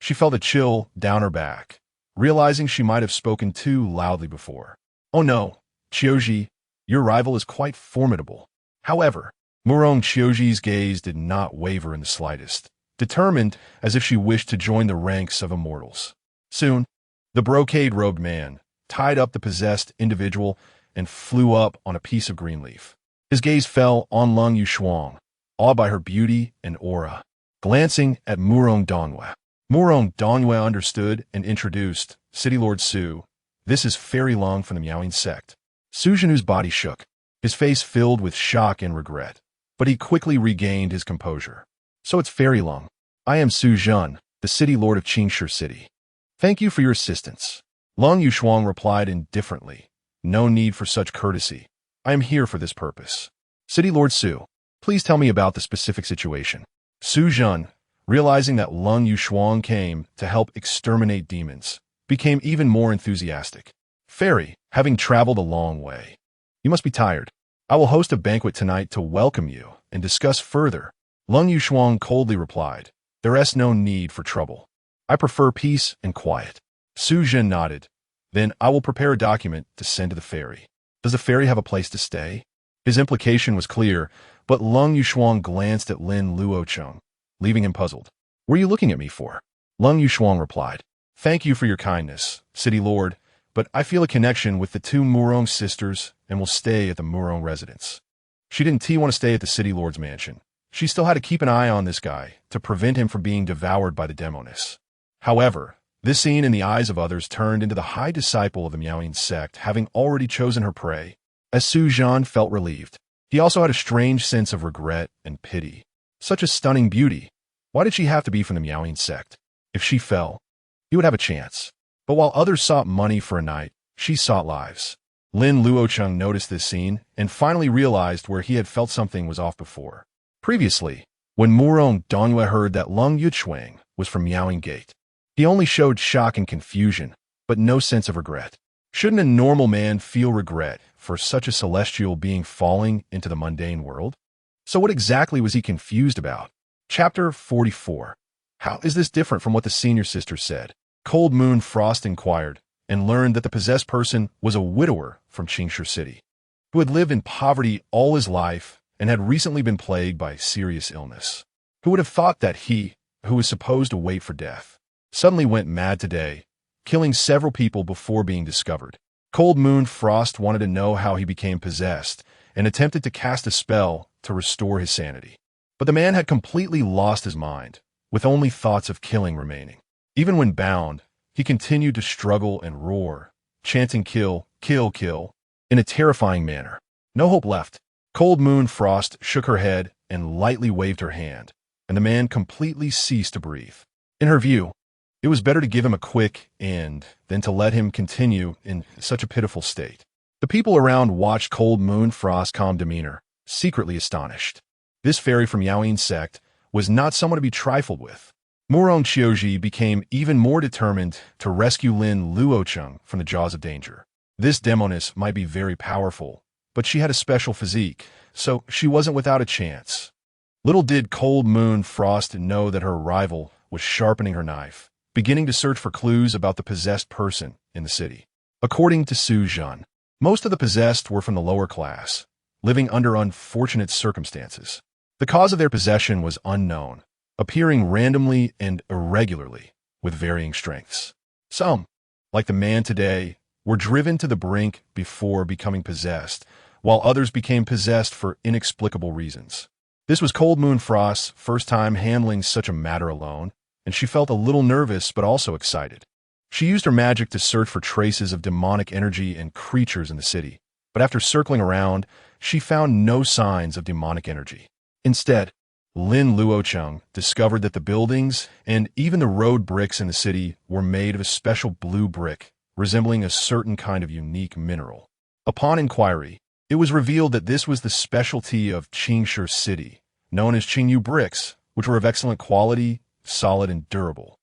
she felt a chill down her back, realizing she might have spoken too loudly before. "Oh no, Qiuji, your rival is quite formidable." However, Murong Qiuji's gaze did not waver in the slightest, determined as if she wished to join the ranks of immortals. Soon, the brocade-robed man tied up the possessed individual and flew up on a piece of green leaf. His gaze fell on Lung Yushuang, awed by her beauty and aura. Glancing at Murong Dongyue understood and introduced City Lord Su. "This is Fairy Lung from the Miaoying Sect." Su Zhenhu's body shook, his face filled with shock and regret, but he quickly regained his composure. "So it's Fairy Lung. I am Su Zhen, the City Lord of Qingshi City. Thank you for your assistance." Lung Yushuang replied indifferently, "No need for such courtesy. I am here for this purpose." "City Lord Su, please tell me about the specific situation." Su Zhen, realizing that Lung Yushuang came to help exterminate demons, became even more enthusiastic. "Fairy, having traveled a long way, you must be tired. I will host a banquet tonight to welcome you and discuss further. Lin Luocheng coldly replied, there is no need for trouble. I prefer peace and quiet. Su Zhen nodded. Then I will prepare a document to send to the fairy. Does the fairy have a place to stay? His implication was clear, but Lin Luocheng glanced at Lin Luocheng, leaving him puzzled. What are you looking at me for? Lin Luocheng replied. Thank you for your kindness, City Lord, but I feel a connection with the two Murong sisters and will stay at the Murong residence. She didn't want to stay at the City Lord's mansion. She still had to keep an eye on this guy to prevent him from being devoured by the demoness. However, this scene in the eyes of others turned into the high disciple of the Maiden Sect, having already chosen her prey. As Su Zhen felt relieved, he also had a strange sense of regret and pity. Such a stunning beauty. Why did she have to be from the Maiden Sect? If she fell, he would have a chance. But while others sought money for a night, she sought lives. Lin Luocheng noticed this scene and finally realized where he had felt something was off before. Previously, when Murong Dongyue heard that Lin Luocheng was from Miaoying Gate, he only showed shock and confusion, but no sense of regret. Shouldn't a normal man feel regret for such a celestial being falling into the mundane world? So what exactly was he confused about? Chapter 44. How is this different from what the senior sister said? Cold Moon Frost inquired, and learned that the possessed person was a widower from Qingshi City, who had lived in poverty all his life and had recently been plagued by serious illness. Who would have thought that he, who was supposed to wait for death, suddenly went mad today, killing several people before being discovered? Cold Moon Frost wanted to know how he became possessed and attempted to cast a spell to restore his sanity. But the man had completely lost his mind, with only thoughts of killing remaining. Even when bound, he continued to struggle and roar, chanting kill, kill, kill, in a terrifying manner. No hope left. Cold Moon Frost shook her head and lightly waved her hand, and the man completely ceased to breathe. In her view, it was better to give him a quick end than to let him continue in such a pitiful state. The people around watched Cold Moon Frost's calm demeanor, secretly astonished. This fairy from Maiden Sect was not someone to be trifled with. Murong Qiuji became even more determined to rescue Lin Luocheng from the jaws of danger. This demoness might be very powerful, but she had a special physique, so she wasn't without a chance. Little did Cold Moon Frost know that her rival was sharpening her knife, beginning to search for clues about the possessed person in the city. According to Su Zhen, most of the possessed were from the lower class, living under unfortunate circumstances. The cause of their possession was unknown, appearing randomly and irregularly with varying strengths. Some, like the man today, were driven to the brink before becoming possessed, while others became possessed for inexplicable reasons. This was Cold Moon Frost's first time handling such a matter alone, and she felt a little nervous but also excited. She used her magic to search for traces of demonic energy and creatures in the city, but after circling around, she found no signs of demonic energy. Instead, Lin Luocheng discovered that the buildings and even the road bricks in the city were made of a special blue brick, resembling a certain kind of unique mineral. Upon inquiry, it was revealed that this was the specialty of Qingshi City, known as Qingyu bricks, which were of excellent quality, solid and durable,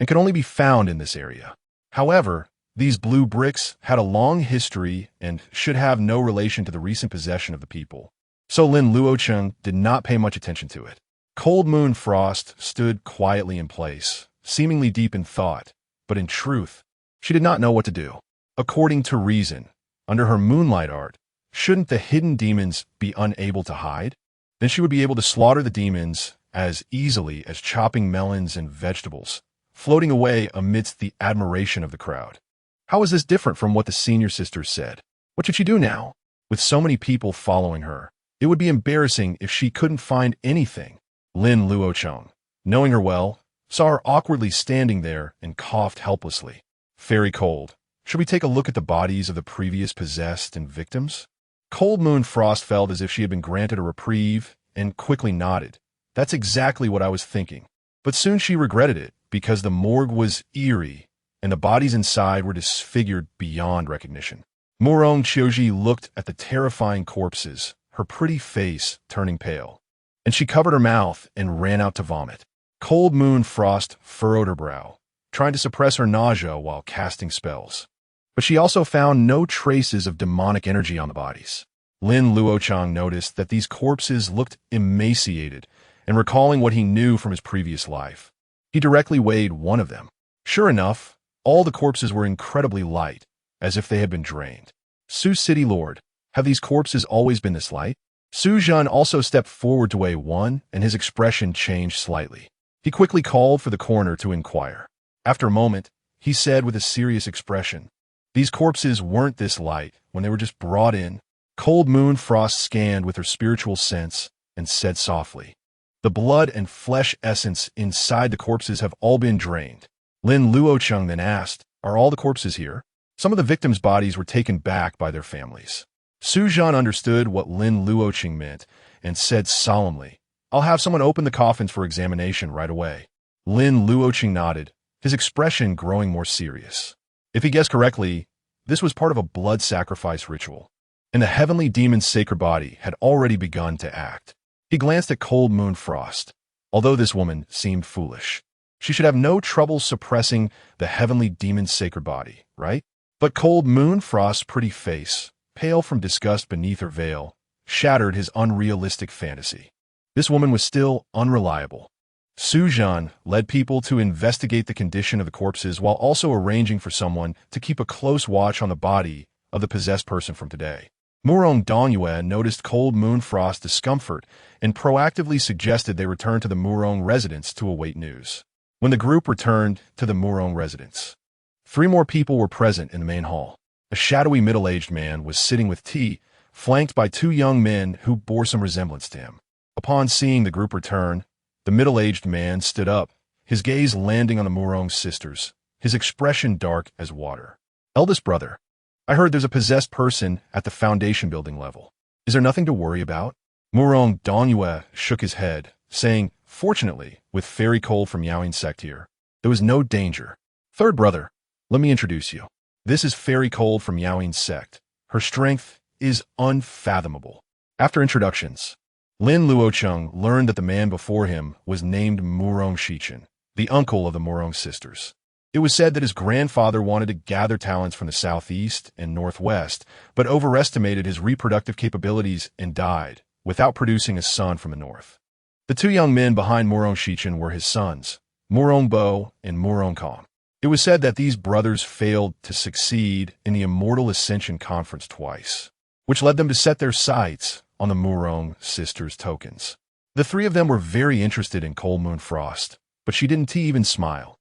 and could only be found in this area. However, these blue bricks had a long history and should have no relation to the recent possession of the people. So Lin Luocheng did not pay much attention to it. Cold Moon Frost stood quietly in place, seemingly deep in thought, but in truth, she did not know what to do. According to reason, under her moonlight art, shouldn't the hidden demons be unable to hide? Then she would be able to slaughter the demons as easily as chopping melons and vegetables, floating away amidst the admiration of the crowd. How is this different from what the senior sisters said? What should she do now? With so many people following her, it would be embarrassing if she couldn't find anything. Lin Luocheng, knowing her well, saw her awkwardly standing there and coughed helplessly. Very cold. Should we take a look at the bodies of the previous possessed and victims? Cold Moon Frost felt as if she had been granted a reprieve and quickly nodded. That's exactly what I was thinking. But soon she regretted it because the morgue was eerie and the bodies inside were disfigured beyond recognition. Murong Qiuji looked at the terrifying corpses, her pretty face turning pale, and she covered her mouth and ran out to vomit. Cold Moon Frost furrowed her brow, trying to suppress her nausea while casting spells. But she also found no traces of demonic energy on the bodies. Lin Luocheng noticed that these corpses looked emaciated, and recalling what he knew from his previous life, he directly weighed one of them. Sure enough, all the corpses were incredibly light, as if they had been drained. Su City Lord, have these corpses always been this light? Su Zhan also stepped forward to weigh one, and his expression changed slightly. He quickly called for the coroner to inquire. After a moment, he said with a serious expression, "These corpses weren't this light when they were just brought in." Cold Moon Frost scanned with her spiritual sense and said softly, "The blood and flesh essence inside the corpses have all been drained." Lin Luocheng then asked, "Are all the corpses here?" Some of the victims' bodies were taken back by their families. Su Zhan understood what Lin Luocheng meant and said solemnly, "I'll have someone open the coffins for examination right away." Lin Luocheng nodded, his expression growing more serious. If he guessed correctly, this was part of a blood sacrifice ritual, and the heavenly demon's sacred body had already begun to act. He glanced at Cold Moon Frost. Although this woman seemed foolish, she should have no trouble suppressing the heavenly demon's sacred body, right? But Cold Moon Frost's pretty face, pale from disgust beneath her veil, shattered his unrealistic fantasy. This woman was still unreliable. Su Zhan led people to investigate the condition of the corpses while also arranging for someone to keep a close watch on the body of the possessed person from today. Murong Dongyue noticed Cold Moon Frost's discomfort and proactively suggested they return to the Murong residence to await news. When the group returned to the Murong residence, 3 more people were present in the main hall. A shadowy middle-aged man was sitting with tea, flanked by 2 young men who bore some resemblance to him. Upon seeing the group return, the middle-aged man stood up, his gaze landing on the Murong sisters, his expression dark as water. "Eldest brother, I heard there's a possessed person at the foundation building level. Is there nothing to worry about?" Murong Dongyue shook his head, saying, "Fortunately, with Fairy Cole from Yaoing Sect here, there was no danger. Third brother, let me introduce you. This is Fairy Cole from Yaoing Sect. Her strength is unfathomable." After introductions, Lin Luocheng learned that the man before him was named Murong Shichen, the uncle of the Murong sisters. It was said that his grandfather wanted to gather talents from the southeast and northwest, but overestimated his reproductive capabilities and died, without producing a son from the north. The 2 young men behind Murong Shichen were his sons, Murong Bo and Murong Kong. It was said that these brothers failed to succeed in the Immortal Ascension Conference twice, which led them to set their sights on the Murong sisters' tokens. The 3 of them were very interested in Cold Moon Frost, but she didn't even smile,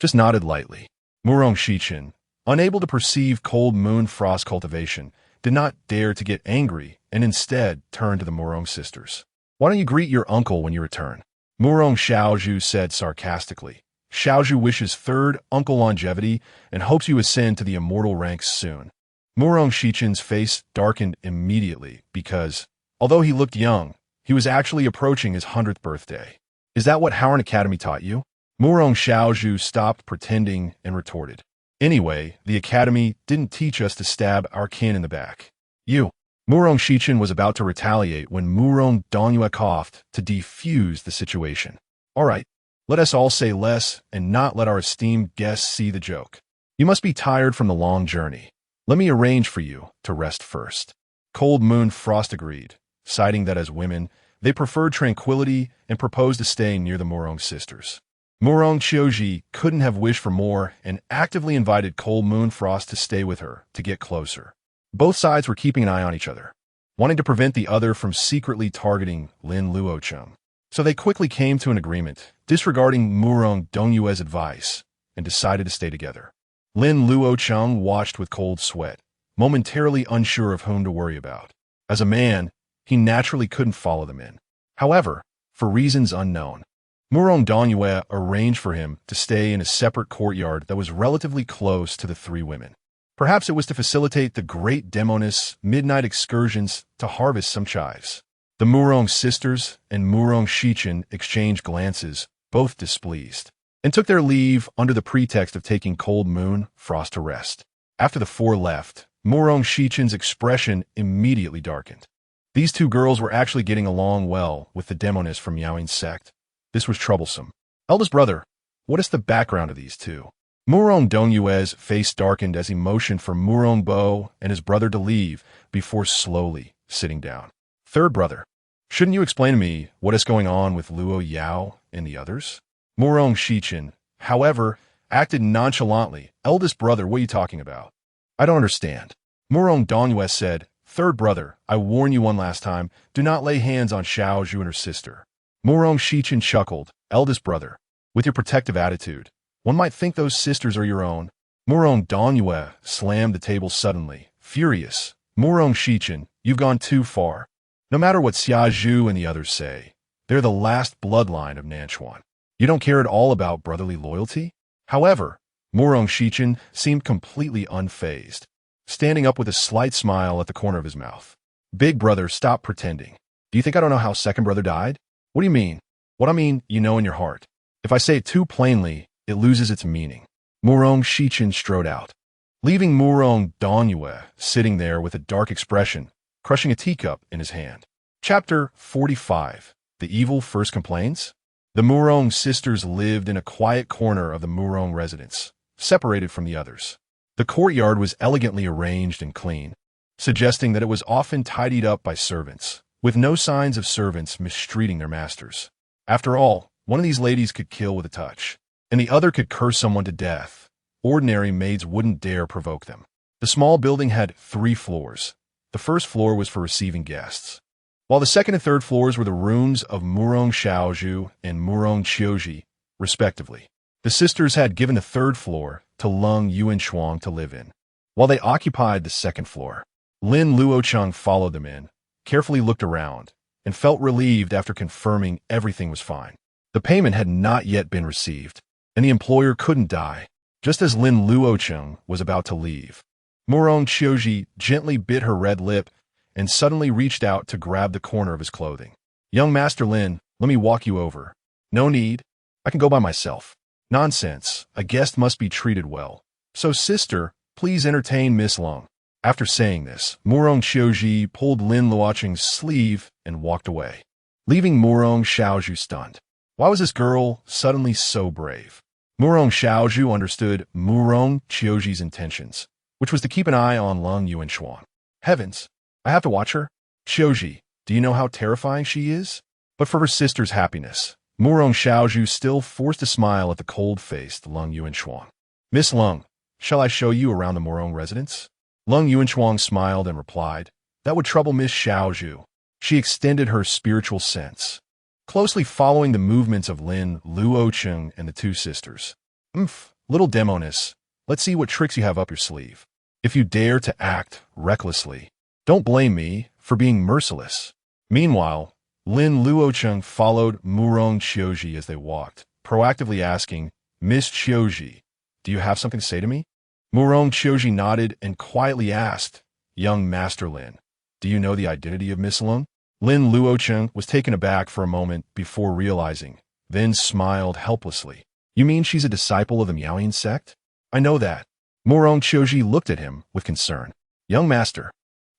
just nodded lightly. Murong Shichen, unable to perceive Cold Moon Frost cultivation, did not dare to get angry and instead turned to the Murong sisters. "Why don't you greet your uncle when you return?" Murong Xiaozhu said sarcastically. "Xiaozhu wishes 3rd uncle longevity and hopes you ascend to the immortal ranks soon." Murong Shichen's face darkened immediately because, although he looked young, he was actually approaching his 100th birthday. "Is that what Howard Academy taught you?" Murong Xiaozhu stopped pretending and retorted. "Anyway, the Academy didn't teach us to stab our kin in the back." "You." Murong Shichen was about to retaliate when Murong Dongyue coughed to defuse the situation. "All right, let us all say less and not let our esteemed guests see the joke. You must be tired from the long journey. Let me arrange for you to rest first." Cold Moon Frost agreed, citing that as women, they preferred tranquility and proposed to stay near the Murong sisters. Murong Qiuji couldn't have wished for more and actively invited Cold Moon Frost to stay with her to get closer. Both sides were keeping an eye on each other, wanting to prevent the other from secretly targeting Lin Luocheng. So they quickly came to an agreement, disregarding Murong Dongyue's advice, and decided to stay together. Lin Luocheng watched with cold sweat, momentarily unsure of whom to worry about. As a man, he naturally couldn't follow them in. However, for reasons unknown, Murong Dongyue arranged for him to stay in a separate courtyard that was relatively close to the 3 women. Perhaps it was to facilitate the great demoness midnight excursions to harvest some chives. The Murong sisters and Murong Shichen exchanged glances, both displeased, and took their leave under the pretext of taking Cold Moon Frost to rest. After the 4 left, Murong Shichen's expression immediately darkened. These 2 girls were actually getting along well with the demoness from Yaoing Sect. This was troublesome. "Eldest brother, what is the background of these 2? Murong Dongyue's face darkened as he motioned for Murong Bo and his brother to leave before slowly sitting down. Third brother. Shouldn't you explain to me what is going on with Luo Yao and the others? Murong Shichen, however, acted nonchalantly. Eldest brother, what are you talking about? I don't understand. Murong Dongyue said, Third brother, I warn you one last time, do not lay hands on Xiao Zhu and her sister. Murong Shichen chuckled, Eldest brother, with your protective attitude, one might think those sisters are your own. Murong Dongyue slammed the table suddenly, furious. Murong Shichen, you've gone too far. No matter what Xia Zhu and the others say, they're the last bloodline of Nanchuan. You don't care at all about brotherly loyalty? However, Murong Shichen seemed completely unfazed, standing up with a slight smile at the corner of his mouth. Big brother, stop pretending. Do you think I don't know how second brother died? What do you mean? What I mean, you know in your heart. If I say it too plainly, it loses its meaning. Murong Shichen strode out, leaving Murong Dongyue sitting there with a dark expression, crushing a teacup in his hand. Chapter 45. The Evil First Complains? The Murong sisters lived in a quiet corner of the Murong residence, separated from the others. The courtyard was elegantly arranged and clean, suggesting that it was often tidied up by servants, with no signs of servants mistreating their masters. After all, one of these ladies could kill with a touch, and the other could curse someone to death. Ordinary maids wouldn't dare provoke them. The small building had 3 floors. The first floor was for receiving guests, while the second and third floors were the rooms of Murong Xiaozhu and Murong Qiuji, respectively. The sisters had given the third floor to Lin Yuanshuang to live in, while they occupied the second floor. Lin Luocheng followed them in, carefully looked around, and felt relieved after confirming everything was fine. The payment had not yet been received, and the employer couldn't die. Just as Lin Luocheng was about to leave, Murong Qiuji gently bit her red lip and suddenly reached out to grab the corner of his clothing. Young Master Lin, let me walk you over. No need. I can go by myself. Nonsense. A guest must be treated well. So sister, please entertain Miss Lung. After saying this, Murong Qiuji pulled Lin Luocheng's sleeve and walked away, leaving Murong Xiaozhu stunned. Why was this girl suddenly so brave? Murong Xiaozhu understood Murong Qiuji's intentions, which was to keep an eye on Lin Yuanshuang. Heavens, I have to watch her? Qiuji, do you know how terrifying she is? But for her sister's happiness, Murong Xiaozhu still forced a smile at the cold-faced Lin Yuanshuang. Miss Lung, shall I show you around the Murong residence? Lin Yuanshuang smiled and replied, that would trouble Miss Xiaozhu. She extended her spiritual sense, closely following the movements of Lin Luocheng and the 2 sisters. Little demoness, let's see what tricks you have up your sleeve. If you dare to act recklessly, don't blame me for being merciless. Meanwhile, Lin Luocheng followed Murong Qiuji as they walked, proactively asking, Miss Qiuji, do you have something to say to me? Murong Qiuji nodded and quietly asked, Young Master Lin, do you know the identity of Miss Lung? Lin Luocheng was taken aback for a moment before realizing, then smiled helplessly. You mean she's a disciple of the Maiden Sect? I know that. Murong Qiuji looked at him with concern. Young Master,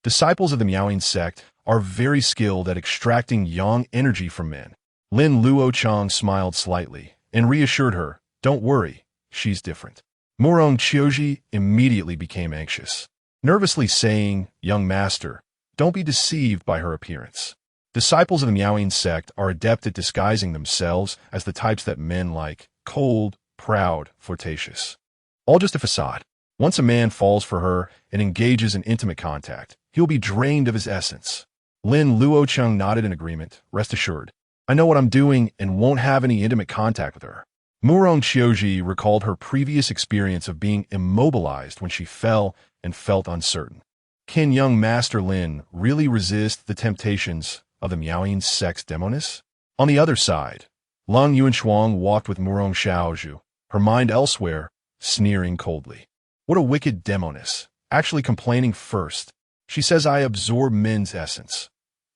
disciples of the Maiden Sect are very skilled at extracting yang energy from men. Lin Luocheng smiled slightly and reassured her, don't worry, she's different. Murong Qiuji immediately became anxious, nervously saying, Young Master, don't be deceived by her appearance. Disciples of the Maiden Sect are adept at disguising themselves as the types that men like, cold, proud, flirtatious. All just a facade. Once a man falls for her and engages in intimate contact, he'll be drained of his essence. Lin Luocheng nodded in agreement, rest assured. I know what I'm doing and won't have any intimate contact with her. Murong Qiuji recalled her previous experience of being immobilized when she fell and felt uncertain. Can young Master Lin really resist the temptations of the Maiden Sect's demoness? On the other side, Lin Yuanshuang walked with Murong Xiaozhu, her mind elsewhere, sneering coldly. What a wicked demoness, actually complaining first. She says I absorb men's essence.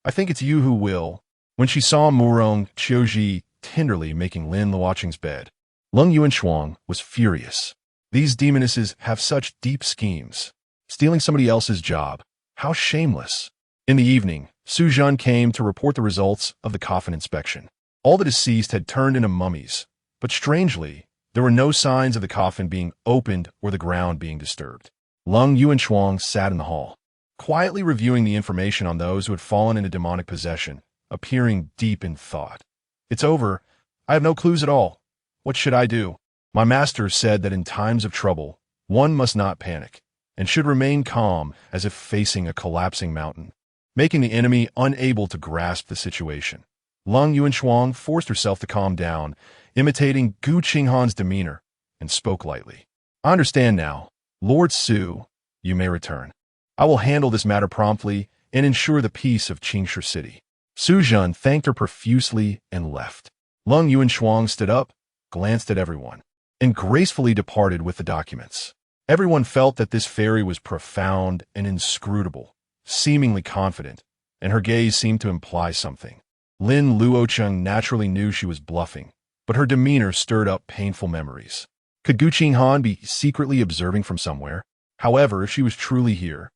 I think it's you who will. When she saw Murong Qiuji tenderly making Lin Luocheng's bed, Lin Yuanshuang was furious. These demonesses have such deep schemes. Stealing somebody else's job. How shameless. In the evening, Su Zhen came to report the results of the coffin inspection. All the deceased had turned into mummies, but strangely, there were no signs of the coffin being opened or the ground being disturbed. Lin Yuanshuang sat in the hall, quietly reviewing the information on those who had fallen into demonic possession, appearing deep in thought. It's over. I have no clues at all. What should I do? My master said that in times of trouble, one must not panic, and should remain calm as if facing a collapsing mountain, making the enemy unable to grasp the situation. Lin Luocheng forced herself to calm down, imitating Gu Qinghan's demeanor, and spoke lightly. I understand now. Lord Su, you may return. I will handle this matter promptly and ensure the peace of Qingshu City. Su Zhen thanked her profusely and left. Lin Luocheng stood up, glanced at everyone, and gracefully departed with the documents. Everyone felt that this fairy was profound and inscrutable, seemingly confident, and her gaze seemed to imply something. Lin Luocheng naturally knew she was bluffing, but her demeanor stirred up painful memories. Could Gu Qinghan be secretly observing from somewhere? However, if she was truly here,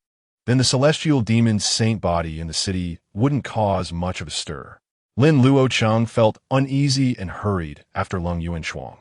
then the celestial demon's saint body in the city wouldn't cause much of a stir. Lin Luocheng felt uneasy and hurried after Lin Luocheng,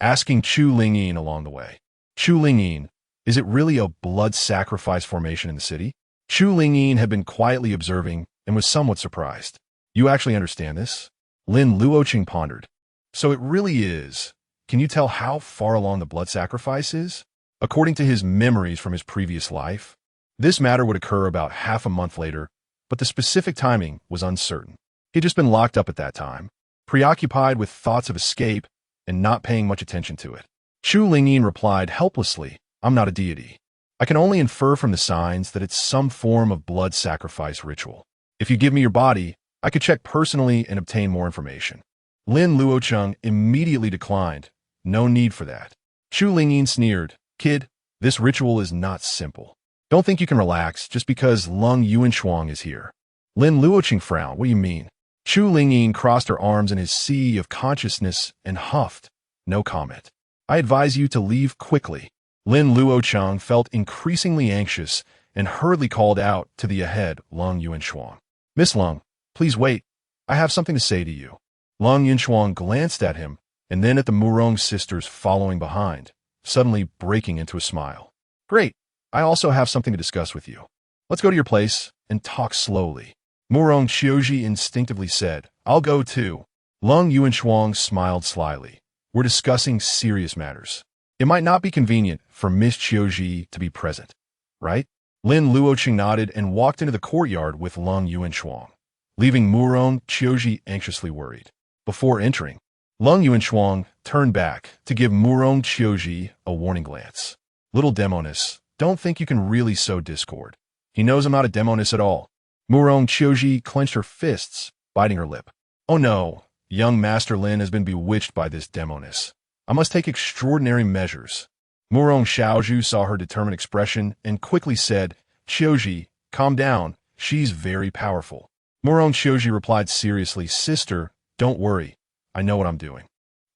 asking Chu Lingyin along the way. Chu Lingyin, is it really a blood sacrifice formation in the city? Chu Lingyin had been quietly observing and was somewhat surprised. You actually understand this? Lin Luocheng pondered. So it really is. Can you tell how far along the blood sacrifice is? According to his memories from his previous life, this matter would occur about half a month later, but the specific timing was uncertain. He'd just been locked up at that time, preoccupied with thoughts of escape and not paying much attention to it. Chu Lingyin replied helplessly, I'm not a deity. I can only infer from the signs that it's some form of blood sacrifice ritual. If you give me your body, I could check personally and obtain more information. Lin Luocheng immediately declined. No need for that. Chu Lingyin sneered, Kid, this ritual is not simple. Don't think you can relax just because Lin Luocheng is here. Lin Luocheng frowned. What do you mean? Chu Lingyin crossed her arms in his sea of consciousness and huffed. No comment. I advise you to leave quickly. Lin Luocheng felt increasingly anxious and hurriedly called out to the ahead Lin Luocheng. Miss Lin, please wait. I have something to say to you. Lin Luocheng glanced at him and then at the Murong sisters following behind, suddenly breaking into a smile. Great. I also have something to discuss with you. Let's go to your place and talk slowly. Murong Qiuji instinctively said, I'll go too. Lin Luocheng smiled slyly. We're discussing serious matters. It might not be convenient for Miss Qiuji to be present, right? Lin Luocheng nodded and walked into the courtyard with Lin Luocheng, leaving Murong Qiuji anxiously worried. Before entering, Lin Luocheng turned back to give Murong Qiuji a warning glance. Little demoness, don't think you can really sow discord. He knows I'm not a demoness at all. Murong Qiuji clenched her fists, biting her lip. Oh no, young Master Lin has been bewitched by this demoness. I must take extraordinary measures. Murong Xiaozhu saw her determined expression and quickly said, Qiuji, calm down, she's very powerful. Murong Qiuji replied seriously, Sister, don't worry, I know what I'm doing.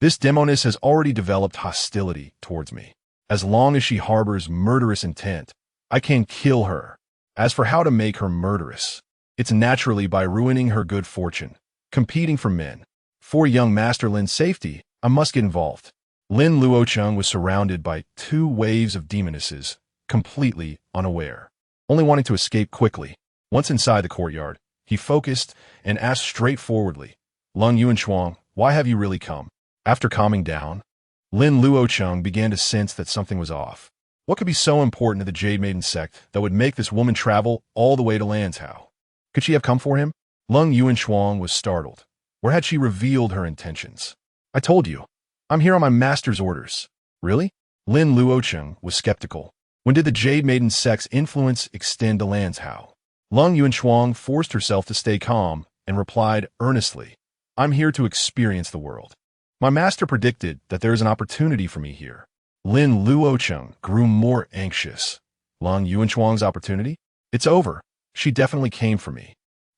This demoness has already developed hostility towards me. As long as she harbors murderous intent, I can kill her. As for how to make her murderous, it's naturally by ruining her good fortune, competing for men. For young Master Lin's safety, I must get involved. Lin Luocheng was surrounded by 2 waves of demonesses, completely unaware, only wanting to escape quickly. Once inside the courtyard, he focused and asked straightforwardly, Lin Luocheng, why have you really come? After calming down, Lin Luocheng began to sense that something was off. What could be so important to the Jade Maiden Sect that would make this woman travel all the way to Lanzhou? Could she have come for him? Lin Luocheng was startled. Where had she revealed her intentions? I told you, I'm here on my master's orders. Really? Lin Luocheng was skeptical. When did the Jade Maiden Sect's influence extend to Lanzhou? Lin Luocheng forced herself to stay calm and replied earnestly, I'm here to experience the world. My master predicted that there is an opportunity for me here. Lin Luocheng grew more anxious. Lin Luocheng's opportunity? It's over. She definitely came for me.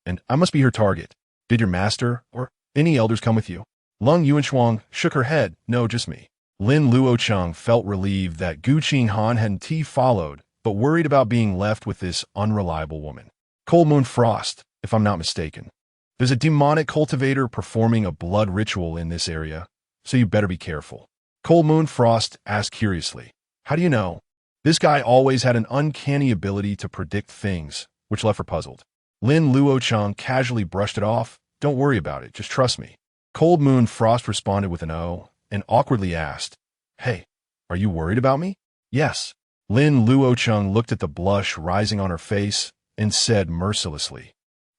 And I must be her target. Did your master or any elders come with you? Lin Luocheng shook her head. No, just me. Lin Luocheng felt relieved that Gu Qinghan hadn't followed, but worried about being left with this unreliable woman. Cold Moon Frost, if I'm not mistaken. There's a demonic cultivator performing a blood ritual in this area, so you better be careful. Cold Moon Frost asked curiously, How do you know? This guy always had an uncanny ability to predict things, which left her puzzled. Lin Luocheng casually brushed it off. Don't worry about it, just trust me. Cold Moon Frost responded with an O and awkwardly asked, Hey, are you worried about me? Yes. Lin Luocheng looked at the blush rising on her face and said mercilessly,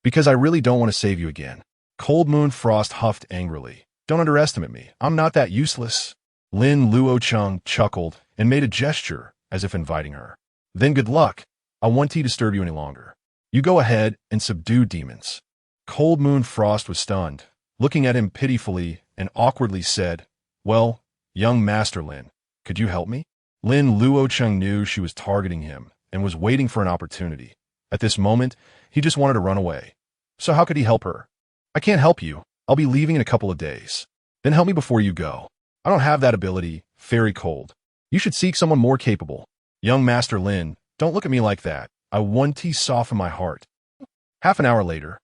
Because I really don't want to save you again. Cold Moon Frost huffed angrily. Don't underestimate me. I'm not that useless. Lin Luocheng chuckled and made a gesture as if inviting her. Then good luck. I won't disturb you any longer. You go ahead and subdue demons. Cold Moon Frost was stunned, looking at him pitifully and awkwardly said, Well, young Master Lin, could you help me? Lin Luocheng knew she was targeting him and was waiting for an opportunity. At this moment, he just wanted to run away. So how could he help her? I can't help you. I'll be leaving in a couple of days. Then help me before you go. I don't have that ability, Fairy Cold. You should seek someone more capable. Young Master Lin, don't look at me like that. I want to soften my heart. Half an hour later,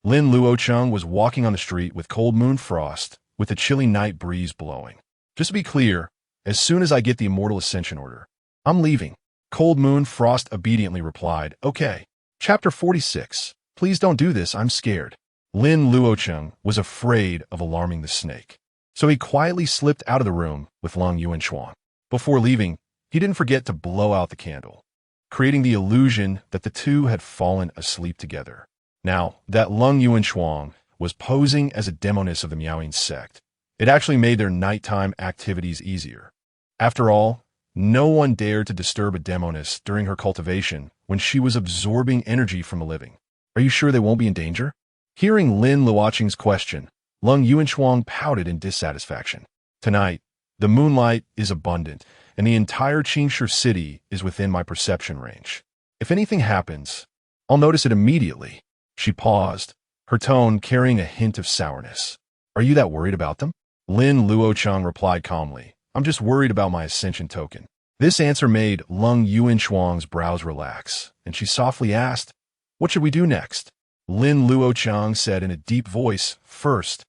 Lin Luocheng was walking on the street with Cold Moon Frost, with a chilly night breeze blowing. Just to be clear, as soon as I get the Immortal Ascension order, I'm leaving. Cold Moon Frost obediently replied, Okay. Chapter 46. Please don't do this, I'm scared. Lin Luocheng was afraid of alarming the snake, so he quietly slipped out of the room with Lung Yuanshuang. Before leaving, he didn't forget to blow out the candle, creating the illusion that the two had fallen asleep together. Now, that Lung Yuanshuang was posing as a demoness of the Miaoying sect. It actually made their nighttime activities easier. After all, no one dared to disturb a demoness during her cultivation when she was absorbing energy from the living. Are you sure they won't be in danger? Hearing Lin Luocheng's question, Lung Yuanshuang pouted in dissatisfaction. Tonight, the moonlight is abundant, and the entire Qingshi city is within my perception range. If anything happens, I'll notice it immediately. She paused, her tone carrying a hint of sourness. Are you that worried about them? Lin Luocheng replied calmly. I'm just worried about my ascension token. This answer made Lung Yuanshuang's brows relax, and she softly asked, What should we do next? Lin Luocheng said in a deep voice, First,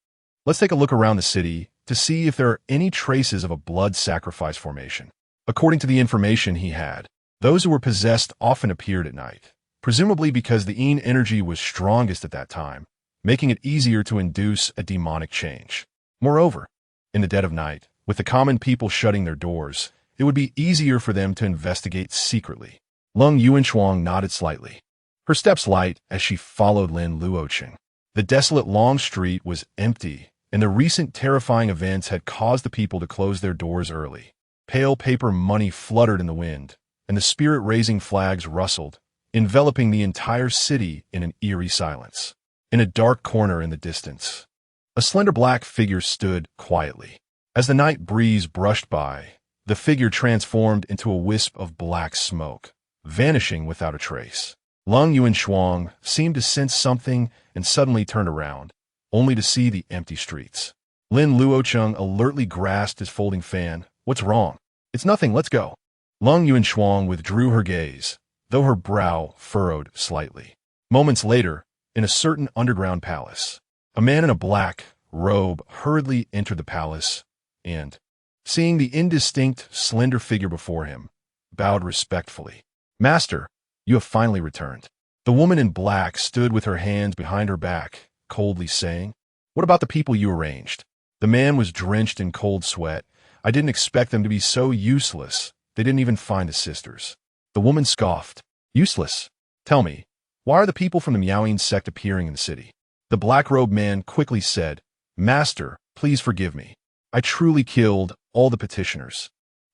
let's take a look around the city to see if there are any traces of a blood sacrifice formation. According to the information he had, those who were possessed often appeared at night, presumably because the Yin energy was strongest at that time, making it easier to induce a demonic change. Moreover, in the dead of night, with the common people shutting their doors, it would be easier for them to investigate secretly. Lung Yuanshuang nodded slightly, her steps light as she followed Lin Luocheng. The desolate long street was empty, and the recent terrifying events had caused the people to close their doors early. Pale paper money fluttered in the wind, and the spirit-raising flags rustled, enveloping the entire city in an eerie silence. In a dark corner in the distance, a slender black figure stood quietly. As the night breeze brushed by, the figure transformed into a wisp of black smoke, vanishing without a trace. Lung Yuanshuang seemed to sense something and suddenly turned around, only to see the empty streets. Lin Luocheng alertly grasped his folding fan. What's wrong? It's nothing, let's go. Lung Yuanshuang withdrew her gaze, though her brow furrowed slightly. Moments later, in a certain underground palace, a man in a black robe hurriedly entered the palace and, seeing the indistinct, slender figure before him, bowed respectfully. Master, you have finally returned. The woman in black stood with her hands behind her back, coldly saying, What about the people you arranged? The man was drenched in cold sweat. I didn't expect them to be so useless. They didn't even find the sisters. The woman scoffed. Useless? Tell me, why are the people from the Miaoying sect appearing in the city? The black-robed man quickly said, Master, please forgive me. I truly killed all the petitioners.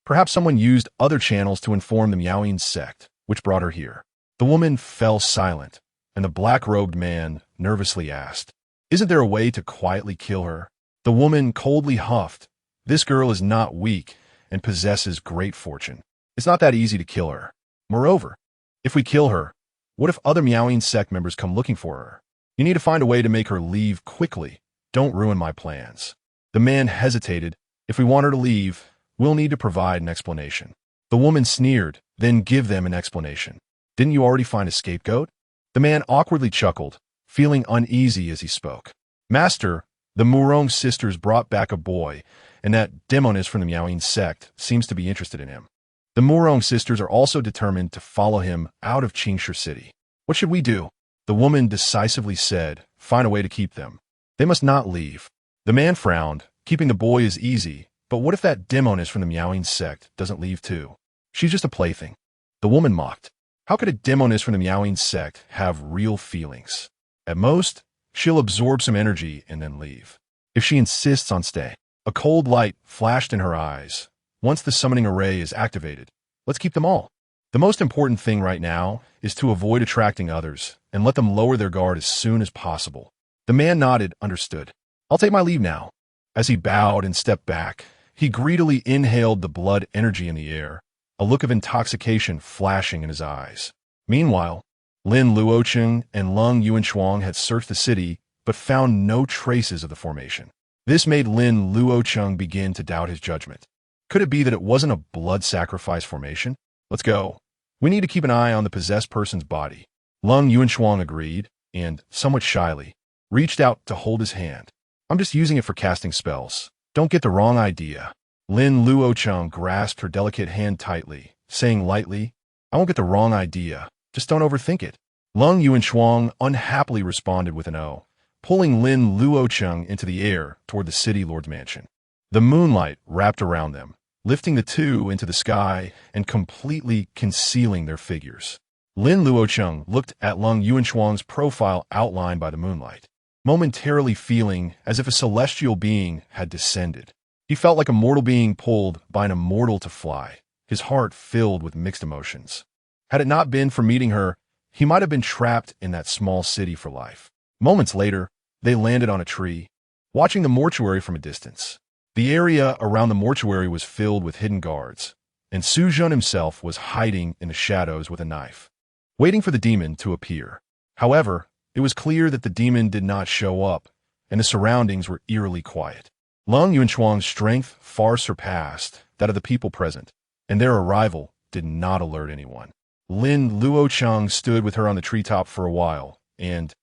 Perhaps someone used other channels to inform the Miaoying sect, which brought her here. The woman fell silent, and the black-robed man nervously asked, Isn't there a way to quietly kill her? The woman coldly huffed. This girl is not weak and possesses great fortune. It's not that easy to kill her. Moreover, if we kill her, what if other Miaoying sect members come looking for her? You need to find a way to make her leave quickly. Don't ruin my plans. The man hesitated. If we want her to leave, we'll need to provide an explanation. The woman sneered, Then give them an explanation. Didn't you already find a scapegoat? The man awkwardly chuckled, feeling uneasy as he spoke. Master, the Murong sisters brought back a boy, and that demoness from the Miaoying sect seems to be interested in him. The Murong sisters are also determined to follow him out of Qingshi City. What should we do? The woman decisively said, find a way to keep them. They must not leave. The man frowned. Keeping the boy is easy, but what if that demoness from the Miaoing sect doesn't leave too? She's just a plaything. The woman mocked. How could a demoness from the Miaoing sect have real feelings? At most, she'll absorb some energy and then leave. If she insists on staying. A cold light flashed in her eyes. Once the summoning array is activated, let's keep them all. The most important thing right now is to avoid attracting others and let them lower their guard as soon as possible. The man nodded, understood. I'll take my leave now. As he bowed and stepped back, he greedily inhaled the blood energy in the air, a look of intoxication flashing in his eyes. Meanwhile, Lin Luocheng and Lung Yuanshuang had searched the city but found no traces of the formation. This made Lin Luocheng begin to doubt his judgment. Could it be that it wasn't a blood sacrifice formation? Let's go. We need to keep an eye on the possessed person's body. Lung Yuanshuang agreed, and, somewhat shyly, reached out to hold his hand. I'm just using it for casting spells. Don't get the wrong idea. Lin Luocheng grasped her delicate hand tightly, saying lightly, I won't get the wrong idea. Just don't overthink it. Lung Yuanshuang unhappily responded with an O, pulling Lin Luocheng into the air toward the city lord's mansion. The moonlight wrapped around them, lifting the two into the sky and completely concealing their figures. Lin Luocheng looked at Lung Yuanshuang's profile outlined by the moonlight, momentarily feeling as if a celestial being had descended. He felt like a mortal being pulled by an immortal to fly, his heart filled with mixed emotions. Had it not been for meeting her, he might have been trapped in that small city for life. Moments later, they landed on a tree, watching the mortuary from a distance. The area around the mortuary was filled with hidden guards, and Su Zhen himself was hiding in the shadows with a knife, waiting for the demon to appear. However, it was clear that the demon did not show up, and the surroundings were eerily quiet. Lung Yuanshuang's strength far surpassed that of the people present, and their arrival did not alert anyone. Lin Luocheng stood with her on the treetop for a while, and,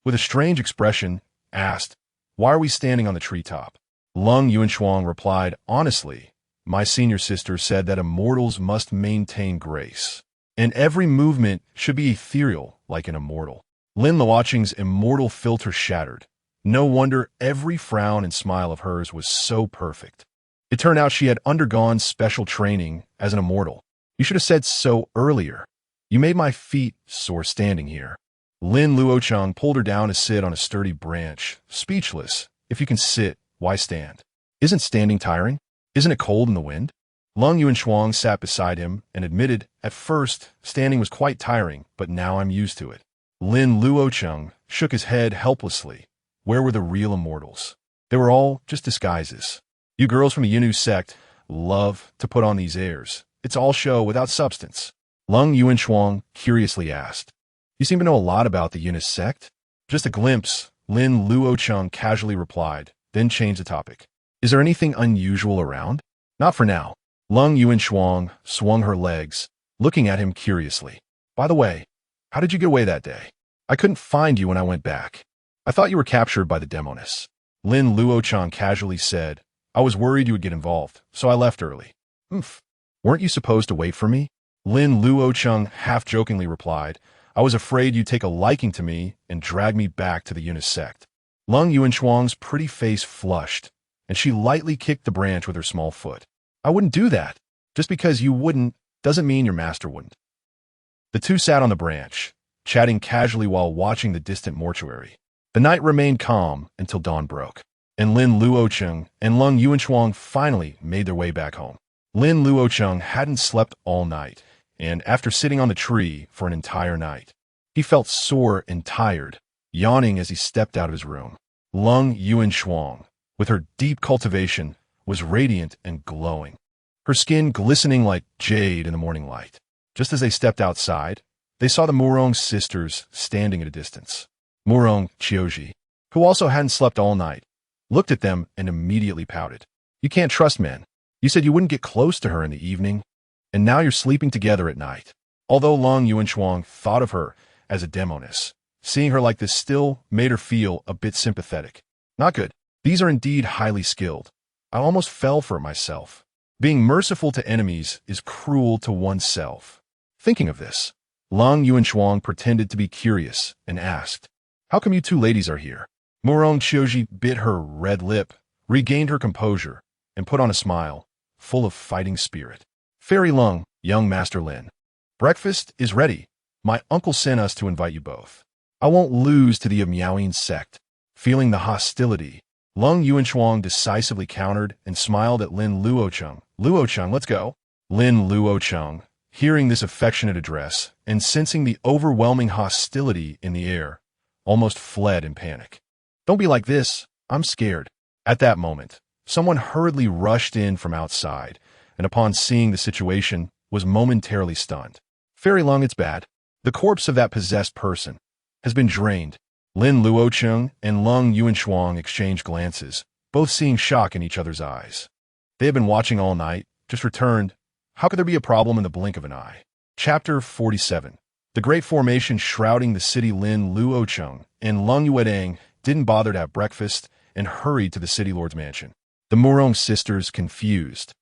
with a strange expression, asked, Why are we standing on the treetop? Lung Yuanshuang replied, Honestly, my senior sister said that immortals must maintain grace, and every movement should be ethereal like an immortal. Lin Luocheng's immortal filter shattered. No wonder every frown and smile of hers was so perfect. It turned out she had undergone special training as an immortal. You should have said so earlier. You made my feet sore standing here. Lin Luocheng pulled her down to sit on a sturdy branch, speechless. If you can sit, why stand? Isn't standing tiring? Isn't it cold in the wind? Lung Yuanshuang sat beside him and admitted, at first, standing was quite tiring, but now I'm used to it. Lin Luocheng shook his head helplessly. Where were the real immortals? They were all just disguises. You girls from the Yinu sect love to put on these airs. It's all show without substance. Lung Yuanshuang curiously asked. You seem to know a lot about the Yinu sect? Just a glimpse, Lin Luocheng casually replied, then changed the topic. Is there anything unusual around? Not for now. Lung Yuanshuang swung her legs, looking at him curiously. By the way, how did you get away that day? I couldn't find you when I went back. I thought you were captured by the demoness. Lin Luocheng casually said, I was worried you would get involved, so I left early. Weren't you supposed to wait for me? Lin Luocheng half-jokingly replied, I was afraid you'd take a liking to me and drag me back to the Yinu sect. Lung Yuanshuang's pretty face flushed, and she lightly kicked the branch with her small foot. I wouldn't do that. Just because you wouldn't doesn't mean your master wouldn't. The two sat on the branch, chatting casually while watching the distant mortuary. The night remained calm until dawn broke, and Lin Luocheng and Lung Yuanshuang finally made their way back home. Lin Luocheng hadn't slept all night, and after sitting on the tree for an entire night, he felt sore and tired, yawning as he stepped out of his room. Lung Yuanshuang, with her deep cultivation, was radiant and glowing, her skin glistening like jade in the morning light. Just as they stepped outside, they saw the Murong sisters standing at a distance. Murong Qiuji, who also hadn't slept all night, looked at them and immediately pouted. You can't trust men. You said you wouldn't get close to her in the evening, and now you're sleeping together at night. Although Lung Yuanshuang thought of her as a demoness, seeing her like this still made her feel a bit sympathetic. Not good. These are indeed highly skilled. I almost fell for it myself. Being merciful to enemies is cruel to oneself. Thinking of this, Lin Luocheng pretended to be curious and asked, "How come you two ladies are here?" Murong Qiuji bit her red lip, regained her composure, and put on a smile, full of fighting spirit. "Fairy Lung, young Master Lin. Breakfast is ready. My uncle sent us to invite you both. I won't lose to the Miaoing sect." Feeling the hostility, Lin Luocheng decisively countered and smiled at Lin Luocheng. "Luocheng, let's go." Lin Luocheng, hearing this affectionate address and sensing the overwhelming hostility in the air, almost fled in panic. "Don't be like this. I'm scared." At that moment, someone hurriedly rushed in from outside, and upon seeing the situation, was momentarily stunned. "Fairy Lung, it's bad. The corpse of that possessed person has been drained." Lin Luocheng and Lin Luocheng exchanged glances, both seeing shock in each other's eyes. They had been watching all night, just returned. How could there be a problem in the blink of an eye? Chapter 47. The great formation shrouding the city. Lin Luocheng and Lin Luocheng didn't bother to have breakfast and hurried to the city lord's mansion. The Murong sisters, confused,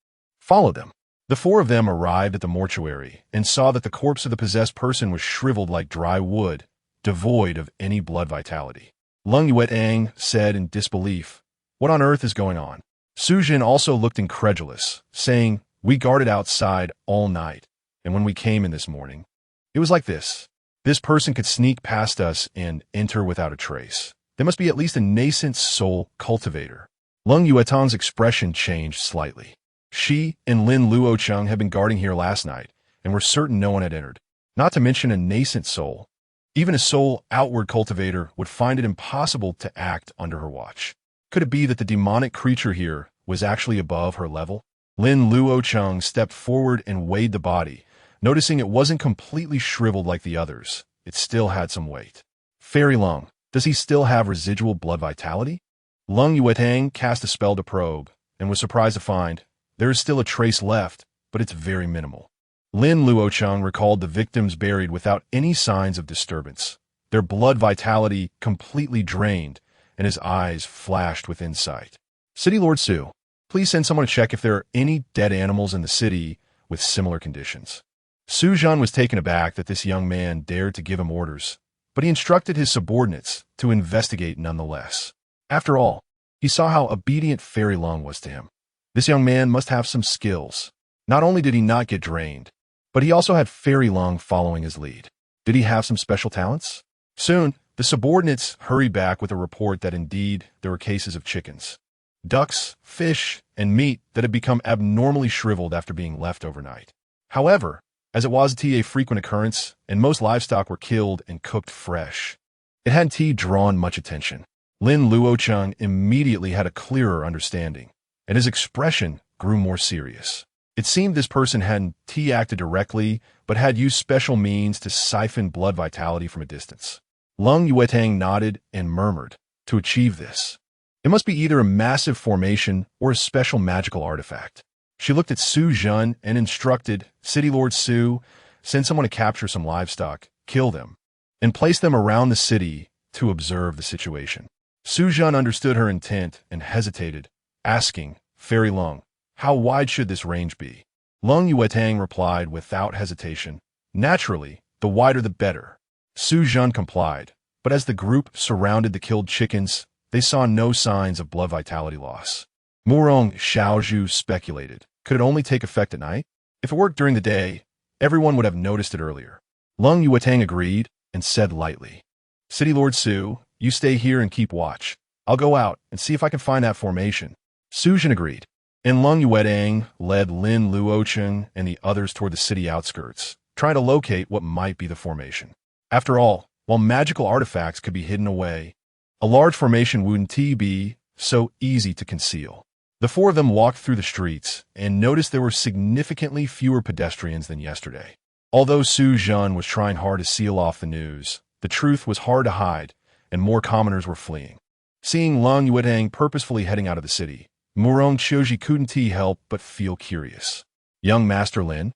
followed them. The four of them arrived at the mortuary and saw that the corpse of the possessed person was shriveled like dry wood, devoid of any blood vitality. Lin Luocheng said in disbelief, "What on earth is going on?" Su Jin also looked incredulous, saying, "We guarded outside all night, and when we came in this morning, it was like this. This person could sneak past us and enter without a trace. There must be at least a nascent soul cultivator." Lin Luocheng's expression changed slightly. She and Lin Luocheng had been guarding here last night and were certain no one had entered. Not to mention a nascent soul. Even a soul outward cultivator would find it impossible to act under her watch. Could it be that the demonic creature here was actually above her level? Lin Luocheng stepped forward and weighed the body, noticing it wasn't completely shriveled like the others. It still had some weight. "Fairy Lung, does he still have residual blood vitality?" Lin Luocheng cast a spell to probe, and was surprised to find there is still a trace left, but it's very minimal. Lin Luocheng recalled the victims buried without any signs of disturbance, their blood vitality completely drained, and his eyes flashed with insight. "City Lord Su, please send someone to check if there are any dead animals in the city with similar conditions." Su Zhan was taken aback that this young man dared to give him orders, but he instructed his subordinates to investigate nonetheless. After all, he saw how obedient Fairy Lung was to him. This young man must have some skills. Not only did he not get drained, but he also had Fairy Lung following his lead. Did he have some special talents? Soon, the subordinates hurried back with a report that indeed there were cases of chickens, ducks, fish, and meat that had become abnormally shriveled after being left overnight. However, as it was a frequent occurrence, and most livestock were killed and cooked fresh, it hadn't drawn much attention. Lin Luocheng immediately had a clearer understanding, and his expression grew more serious. It seemed this person hadn't acted directly, but had used special means to siphon blood vitality from a distance. Lin Luocheng nodded and murmured, "To achieve this, it must be either a massive formation or a special magical artifact." She looked at Su Zhan and instructed, "City Lord Su, send someone to capture some livestock, kill them, and place them around the city to observe the situation." Su Zhan understood her intent and hesitated, asking, "Fairy Lung, how wide should this range be?" Lin Luocheng replied without hesitation, "Naturally, the wider the better." Su Zhan complied, but as the group surrounded the killed chickens, they saw no signs of blood vitality loss. Murong Xiaozhu speculated, could it only take effect at night? If it worked during the day, everyone would have noticed it earlier. Lin Luocheng agreed and said lightly, "City Lord Su, you stay here and keep watch. I'll go out and see if I can find that formation." Su Zhan agreed, and Lin Luocheng led Lin Luocheng and the others toward the city outskirts, trying to locate what might be the formation. After all, while magical artifacts could be hidden away, a large formation wouldn't be so easy to conceal. The four of them walked through the streets and noticed there were significantly fewer pedestrians than yesterday. Although Su Zhan was trying hard to seal off the news, the truth was hard to hide, and more commoners were fleeing. Seeing Lin Luocheng purposefully heading out of the city, Murong Qiuji couldn't help but feel curious. "Young Master Lin,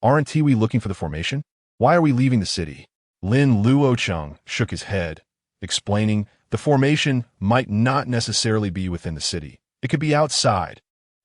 aren't we looking for the formation? Why are we leaving the city?" Lin Luocheng shook his head, explaining the formation might not necessarily be within the city. It could be outside.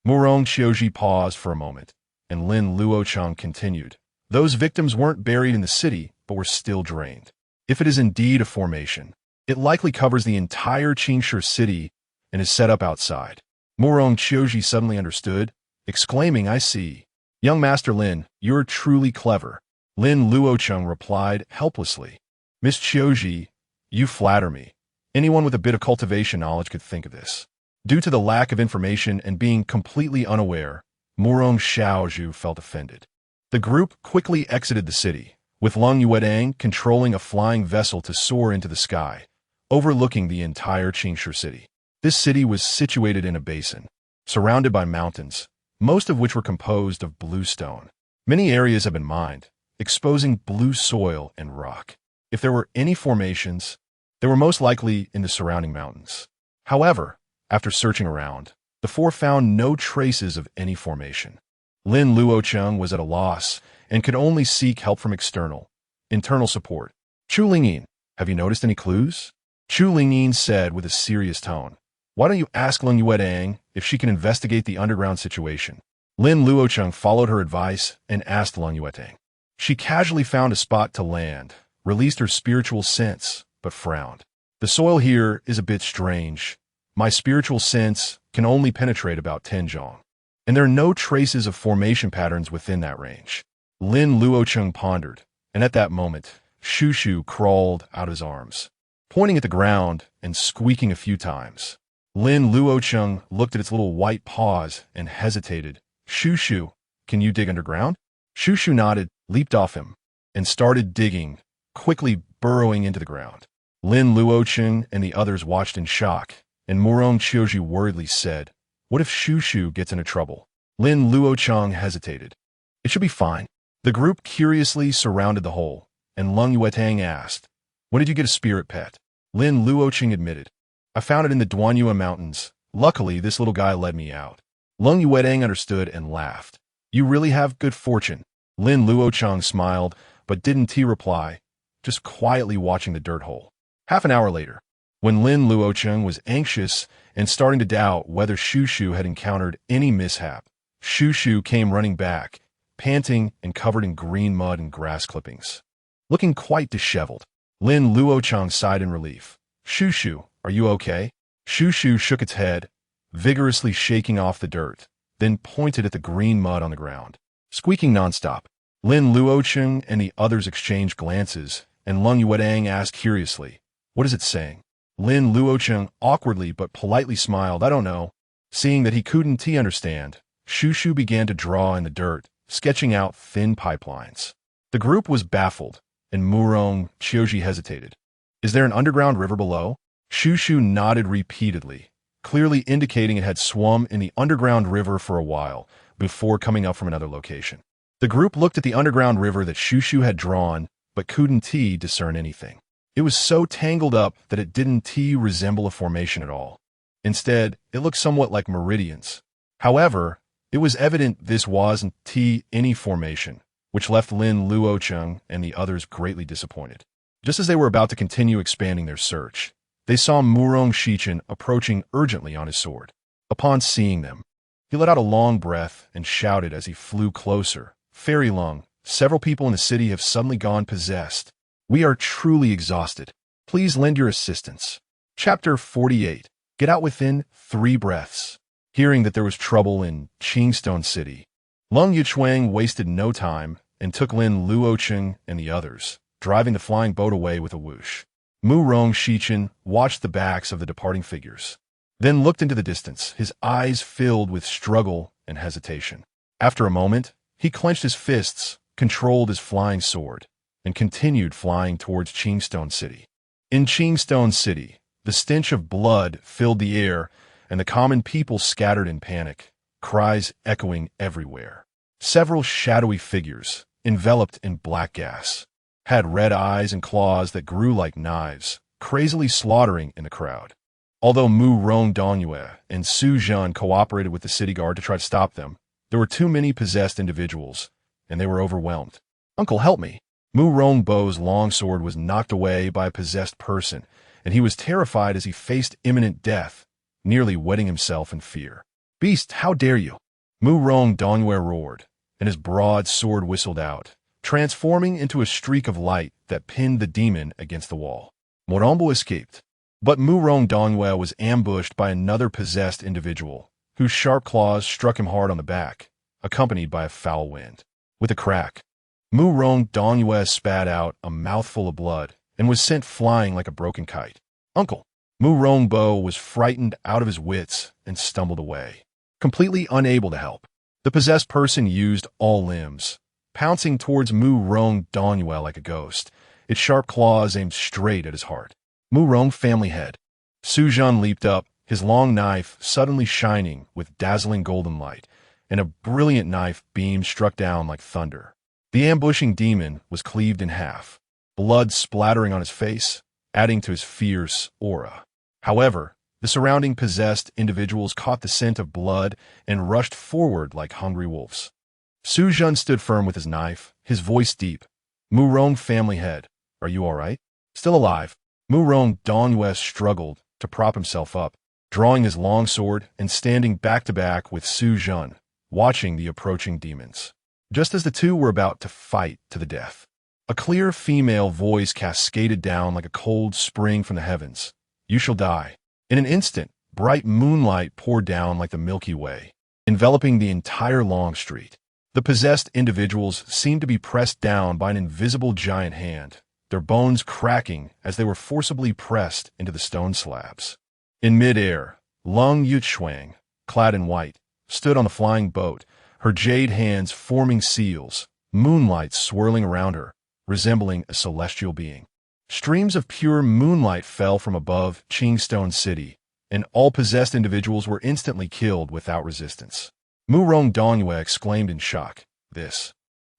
Murong Qiuji paused for a moment, and Lin Luocheng continued. Those victims weren't buried in the city, but were still drained. If it is indeed a formation, it likely covers the entire Qingshi city and is set up outside. Murong Qiuji suddenly understood, exclaiming, I see. Young Master Lin, you're truly clever. Lin Luocheng replied helplessly. Miss Qiuji, you flatter me. Anyone with a bit of cultivation knowledge could think of this. Due to the lack of information and being completely unaware, Murong Xiaozhu felt offended. The group quickly exited the city, with Lin Luocheng controlling a flying vessel to soar into the sky, overlooking the entire Qingshi city. This city was situated in a basin, surrounded by mountains, most of which were composed of blue stone. Many areas have been mined, exposing blue soil and rock. If there were any formations, they were most likely in the surrounding mountains. However, after searching around, the four found no traces of any formation. Lin Luocheng was at a loss and could only seek help from internal support. Chu Lingyin, have you noticed any clues? Chu Lingyin said with a serious tone. Why don't you ask Lin Luocheng if she can investigate the underground situation? Lin Luocheng followed her advice and asked Lin Luocheng. She casually found a spot to land, released her spiritual sense, but frowned. The soil here is a bit strange. My spiritual sense can only penetrate about 10 zhong, and there are no traces of formation patterns within that range. Lin Luocheng pondered, and at that moment, Shushu crawled out of his arms, pointing at the ground and squeaking a few times. Lin Luocheng looked at its little white paws and hesitated. Shushu, can you dig underground? Shushu nodded, leaped off him, and started digging, quickly burrowing into the ground. Lin Luocheng and the others watched in shock, and Murong Qiuji worriedly said, What if Shushu gets into trouble? Lin Luocheng hesitated. It should be fine. The group curiously surrounded the hole, and Lin Luocheng asked, When did you get a spirit pet? Lin Luocheng admitted, I found it in the Duanyue Mountains. Luckily, this little guy led me out. Lin Luocheng understood and laughed. You really have good fortune. Lin Luocheng smiled, but didn't reply, just quietly watching the dirt hole. Half an hour later, when Lin Luocheng was anxious and starting to doubt whether Shushu had encountered any mishap, Shushu came running back, panting and covered in green mud and grass clippings. Looking quite disheveled, Lin Luocheng sighed in relief. Shushu, are you okay? Shushu shook its head, vigorously shaking off the dirt, then pointed at the green mud on the ground, squeaking nonstop. Lin Luocheng and the others exchanged glances, and Lin Luocheng asked curiously, What is it saying? Lin Luocheng awkwardly but politely smiled, I don't know. Seeing that he couldn't understand, Shushu began to draw in the dirt, sketching out thin pipelines. The group was baffled, and Murong Qiuji hesitated. Is there an underground river below? Shushu nodded repeatedly, clearly indicating it had swum in the underground river for a while before coming up from another location. The group looked at the underground river that Shushu had drawn, but couldn't discern anything. It was so tangled up that it didn't resemble a formation at all. Instead, it looked somewhat like meridians. However, it was evident this wasn't any formation, which left Lin Luocheng and the others greatly disappointed. Just as they were about to continue expanding their search, they saw Murong Qiuji approaching urgently on his sword. Upon seeing them, he let out a long breath and shouted as he flew closer, Fairy Lung, several people in the city have suddenly gone possessed. We are truly exhausted. Please lend your assistance. Chapter 48. Get out within 3 breaths. Hearing that there was trouble in Qingstone City, Lin Luocheng wasted no time and took Lin Luocheng and the others, driving the flying boat away with a whoosh. Murong Qiuji watched the backs of the departing figures, then looked into the distance, his eyes filled with struggle and hesitation. After a moment, he clenched his fists, controlled his flying sword, and continued flying towards Qingstone City. In Qingstone City, the stench of blood filled the air, and the common people scattered in panic, cries echoing everywhere. Several shadowy figures, enveloped in black gas, had red eyes and claws that grew like knives, crazily slaughtering in the crowd. Although Murong Dongyue and Su Zhen cooperated with the city guard to try to stop them, there were too many possessed individuals, and they were overwhelmed. Uncle, help me! Murong Bo's longsword was knocked away by a possessed person, and he was terrified as he faced imminent death, nearly wetting himself in fear. Beast, how dare you? Mu Rong Dongyue roared, and his broad sword whistled out, transforming into a streak of light that pinned the demon against the wall. Morambo escaped, but Mu Rong Dongyue was ambushed by another possessed individual, whose sharp claws struck him hard on the back, accompanied by a foul wind. With a crack, Mu Rong Dongyue spat out a mouthful of blood and was sent flying like a broken kite. Uncle! Mu Rong Bo was frightened out of his wits and stumbled away, completely unable to help. The possessed person used all limbs, pouncing towards Mu Rong Dongyue like a ghost, its sharp claws aimed straight at his heart. Mu Rong family head. Su Zhan leaped up, his long knife suddenly shining with dazzling golden light, and a brilliant knife beam struck down like thunder. The ambushing demon was cleaved in half, blood splattering on his face, adding to his fierce aura. However, the surrounding possessed individuals caught the scent of blood and rushed forward like hungry wolves. Su Zhan stood firm with his knife, his voice deep. Mu Rong family head, are you all right? Still alive. Mu Rong Dongyue struggled to prop himself up, drawing his long sword and standing back to back with Su Zhan, watching the approaching demons. Just as the two were about to fight to the death, a clear female voice cascaded down like a cold spring from the heavens. You shall die. In an instant, bright moonlight poured down like the Milky Way, enveloping the entire long street. The possessed individuals seemed to be pressed down by an invisible giant hand, their bones cracking as they were forcibly pressed into the stone slabs. In midair, Lin Luocheng, clad in white, stood on the flying boat, her jade hands forming seals, moonlight swirling around her, resembling a celestial being. Streams of pure moonlight fell from above Qingstone City, and all possessed individuals were instantly killed without resistance. Mu Rong Dongyue exclaimed in shock, This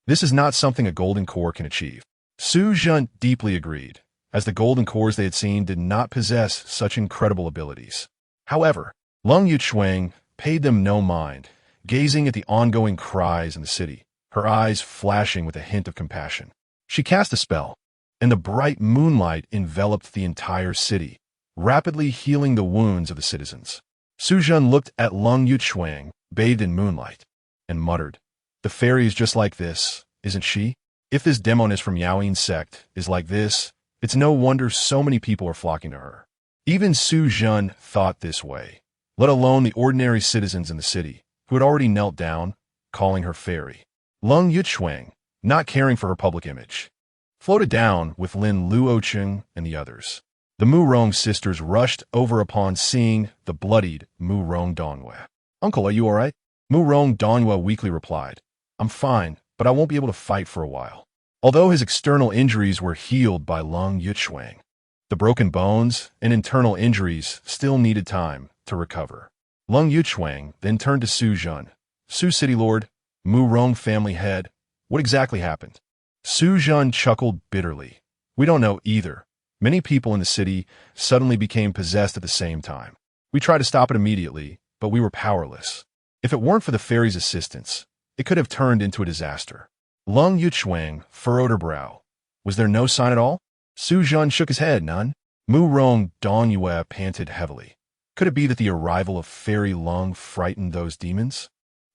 is not something a golden core can achieve. Su Zhan deeply agreed, as the golden cores they had seen did not possess such incredible abilities. However, Lin Luocheng paid them no mind, gazing at the ongoing cries in the city, her eyes flashing with a hint of compassion. She cast a spell, and the bright moonlight enveloped the entire city, rapidly healing the wounds of the citizens. Su Zhan looked at Lin Luocheng, bathed in moonlight, and muttered, The fairy is just like this, isn't she? If this demoness from Maiden Sect is like this, it's no wonder so many people are flocking to her. Even Su Zhan thought this way, let alone the ordinary citizens in the city, who had already knelt down, calling her fairy. Lin Luocheng, not caring for her public image, floated down with Lin Luocheng and the others. The Mu Rong sisters rushed over upon seeing the bloodied Mu Rong Dongyue. Uncle, are you all right? Mu Rong Dongyue weakly replied, I'm fine, but I won't be able to fight for a while. Although his external injuries were healed by Lin Luocheng, the broken bones and internal injuries still needed time to recover. Lin Luocheng then turned to Su Zhan. Su City Lord, Mu Rong family head, what exactly happened? Su Zhan chuckled bitterly. We don't know either. Many people in the city suddenly became possessed at the same time. We tried to stop it immediately, but we were powerless. If it weren't for the fairy's assistance, it could have turned into a disaster. Lin Luocheng furrowed her brow. Was there no sign at all? Su Zhan shook his head, none. Mu Rong Dongyue panted heavily. Could it be that the arrival of Fairy Lung frightened those demons?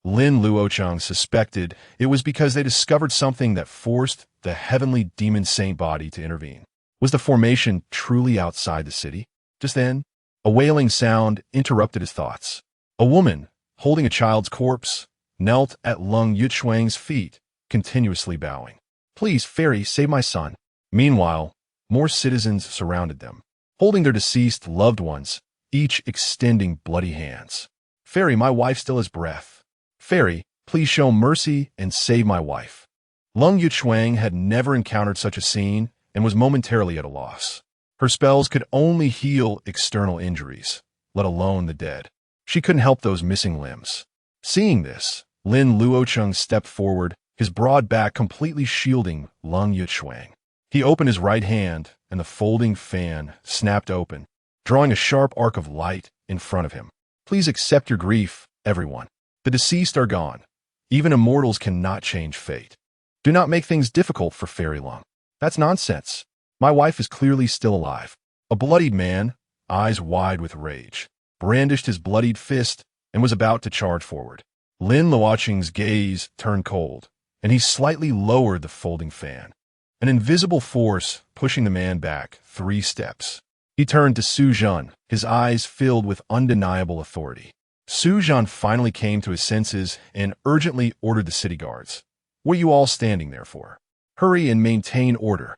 Lin Luocheng suspected it was because they discovered something that forced the heavenly demon saint body to intervene. Was the formation truly outside the city? Just then, a wailing sound interrupted his thoughts. A woman, holding a child's corpse, knelt at Lin Luocheng's feet, continuously bowing. Please, fairy, save my son. Meanwhile, more citizens surrounded them, holding their deceased loved ones, each extending bloody hands. Fairy, my wife still has breath. Fairy, please show mercy and save my wife. Lin Luocheng had never encountered such a scene and was momentarily at a loss. Her spells could only heal external injuries, let alone the dead. She couldn't help those missing limbs. Seeing this, Lin Luocheng stepped forward, his broad back completely shielding Lin Luocheng. He opened his right hand, and the folding fan snapped open, drawing a sharp arc of light in front of him. Please accept your grief, everyone. The deceased are gone. Even immortals cannot change fate. Do not make things difficult for Fairy Lung. That's nonsense. My wife is clearly still alive. A bloodied man, eyes wide with rage, brandished his bloodied fist, and was about to charge forward. Lin Luocheng's gaze turned cold, and he slightly lowered the folding fan, an invisible force pushing the man back 3 steps. He turned to Su Zhan, his eyes filled with undeniable authority. Su Zhan finally came to his senses and urgently ordered the city guards. "What are you all standing there for? Hurry and maintain order."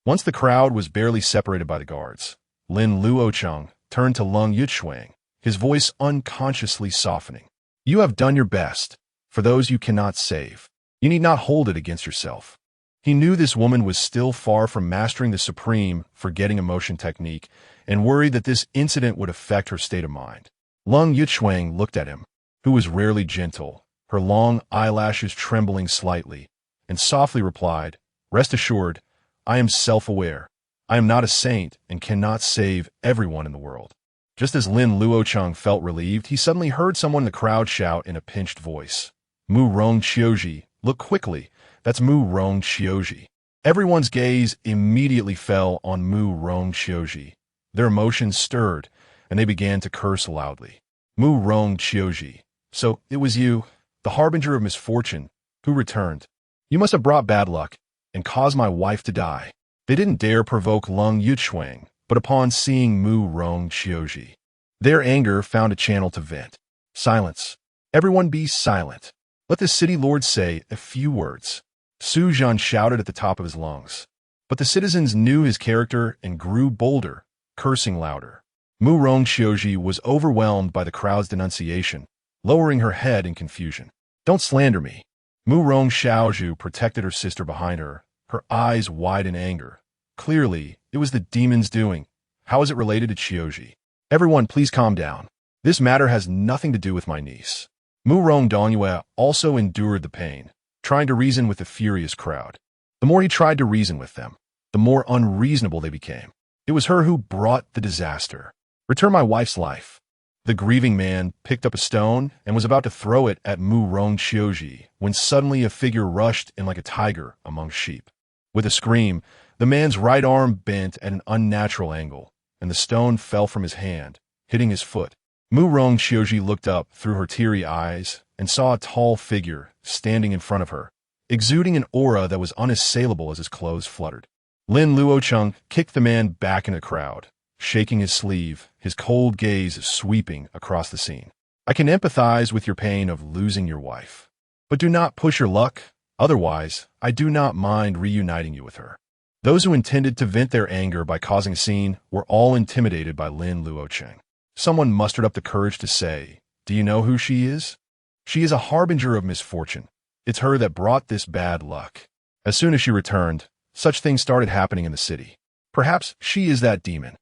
Once the crowd was barely separated by the guards, Lin Luocheng turned to Lin Luocheng, his voice unconsciously softening. "You have done your best. For those you cannot save, you need not hold it against yourself." He knew this woman was still far from mastering the supreme forgetting emotion technique and worried that this incident would affect her state of mind. Lin Luocheng looked at him, who was rarely gentle, her long eyelashes trembling slightly, and softly replied, "Rest assured, I am self-aware. I am not a saint and cannot save everyone in the world." Just as Lin Luocheng felt relieved, he suddenly heard someone in the crowd shout in a pinched voice, "Mu Rong Qiuji, look quickly, that's Mu Rong Qiuji." Everyone's gaze immediately fell on Mu Rong Qiuji. Their emotions stirred, and they began to curse loudly. "Mu Rong Qiuji, so it was you, the harbinger of misfortune, who returned. You must have brought bad luck and caused my wife to die." They didn't dare provoke Lin Luocheng, but upon seeing Mu Rong Qiuji, their anger found a channel to vent. "Silence. Everyone be silent. Let the city lord say a few words." Su Zhan shouted at the top of his lungs. But the citizens knew his character and grew bolder, cursing louder. Mu Rong Qiuji was overwhelmed by the crowd's denunciation, lowering her head in confusion. "Don't slander me." Mu Rong Xiaozhu protected her sister behind her, her eyes wide in anger. Clearly, it was the demon's doing. How is it related to Qiuji? "Everyone, please calm down. This matter has nothing to do with my niece." Mu Rong Dongyue also endured the pain, trying to reason with the furious crowd. The more he tried to reason with them, the more unreasonable they became. It was her who brought the disaster. "Return my wife's life." The grieving man picked up a stone and was about to throw it at Mu Rong Qiuji when suddenly a figure rushed in like a tiger among sheep. With a scream, the man's right arm bent at an unnatural angle, and the stone fell from his hand, hitting his foot. Mu Rong Qiuji looked up through her teary eyes and saw a tall figure standing in front of her, exuding an aura that was unassailable as his clothes fluttered. Lin Luocheng kicked the man back in the crowd, shaking his sleeve, his cold gaze sweeping across the scene. "I can empathize with your pain of losing your wife, but do not push your luck, otherwise I do not mind reuniting you with her." Those who intended to vent their anger by causing a scene were all intimidated by Lin Luocheng. Someone mustered up the courage to say, "Do you know who she is? She is a harbinger of misfortune. It's her that brought this bad luck." As soon as she returned, such things started happening in the city. "Perhaps she is that demon."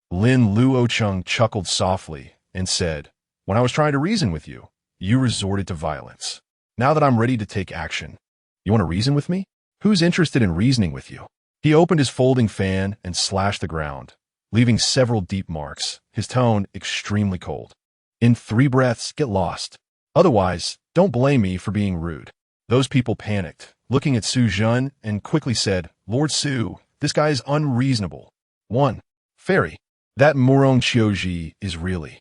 Lin Luocheng chuckled softly and said, "When I was trying to reason with you, you resorted to violence. Now that I'm ready to take action, you want to reason with me? Who's interested in reasoning with you?" He opened his folding fan and slashed the ground, leaving several deep marks, his tone extremely cold. "In 3 breaths, get lost. Otherwise, don't blame me for being rude." Those people panicked, looking at Su Zhan, and quickly said, "Lord Su, this guy is unreasonable." 1. Fairy. "That Mu Rong Qiuji is really..."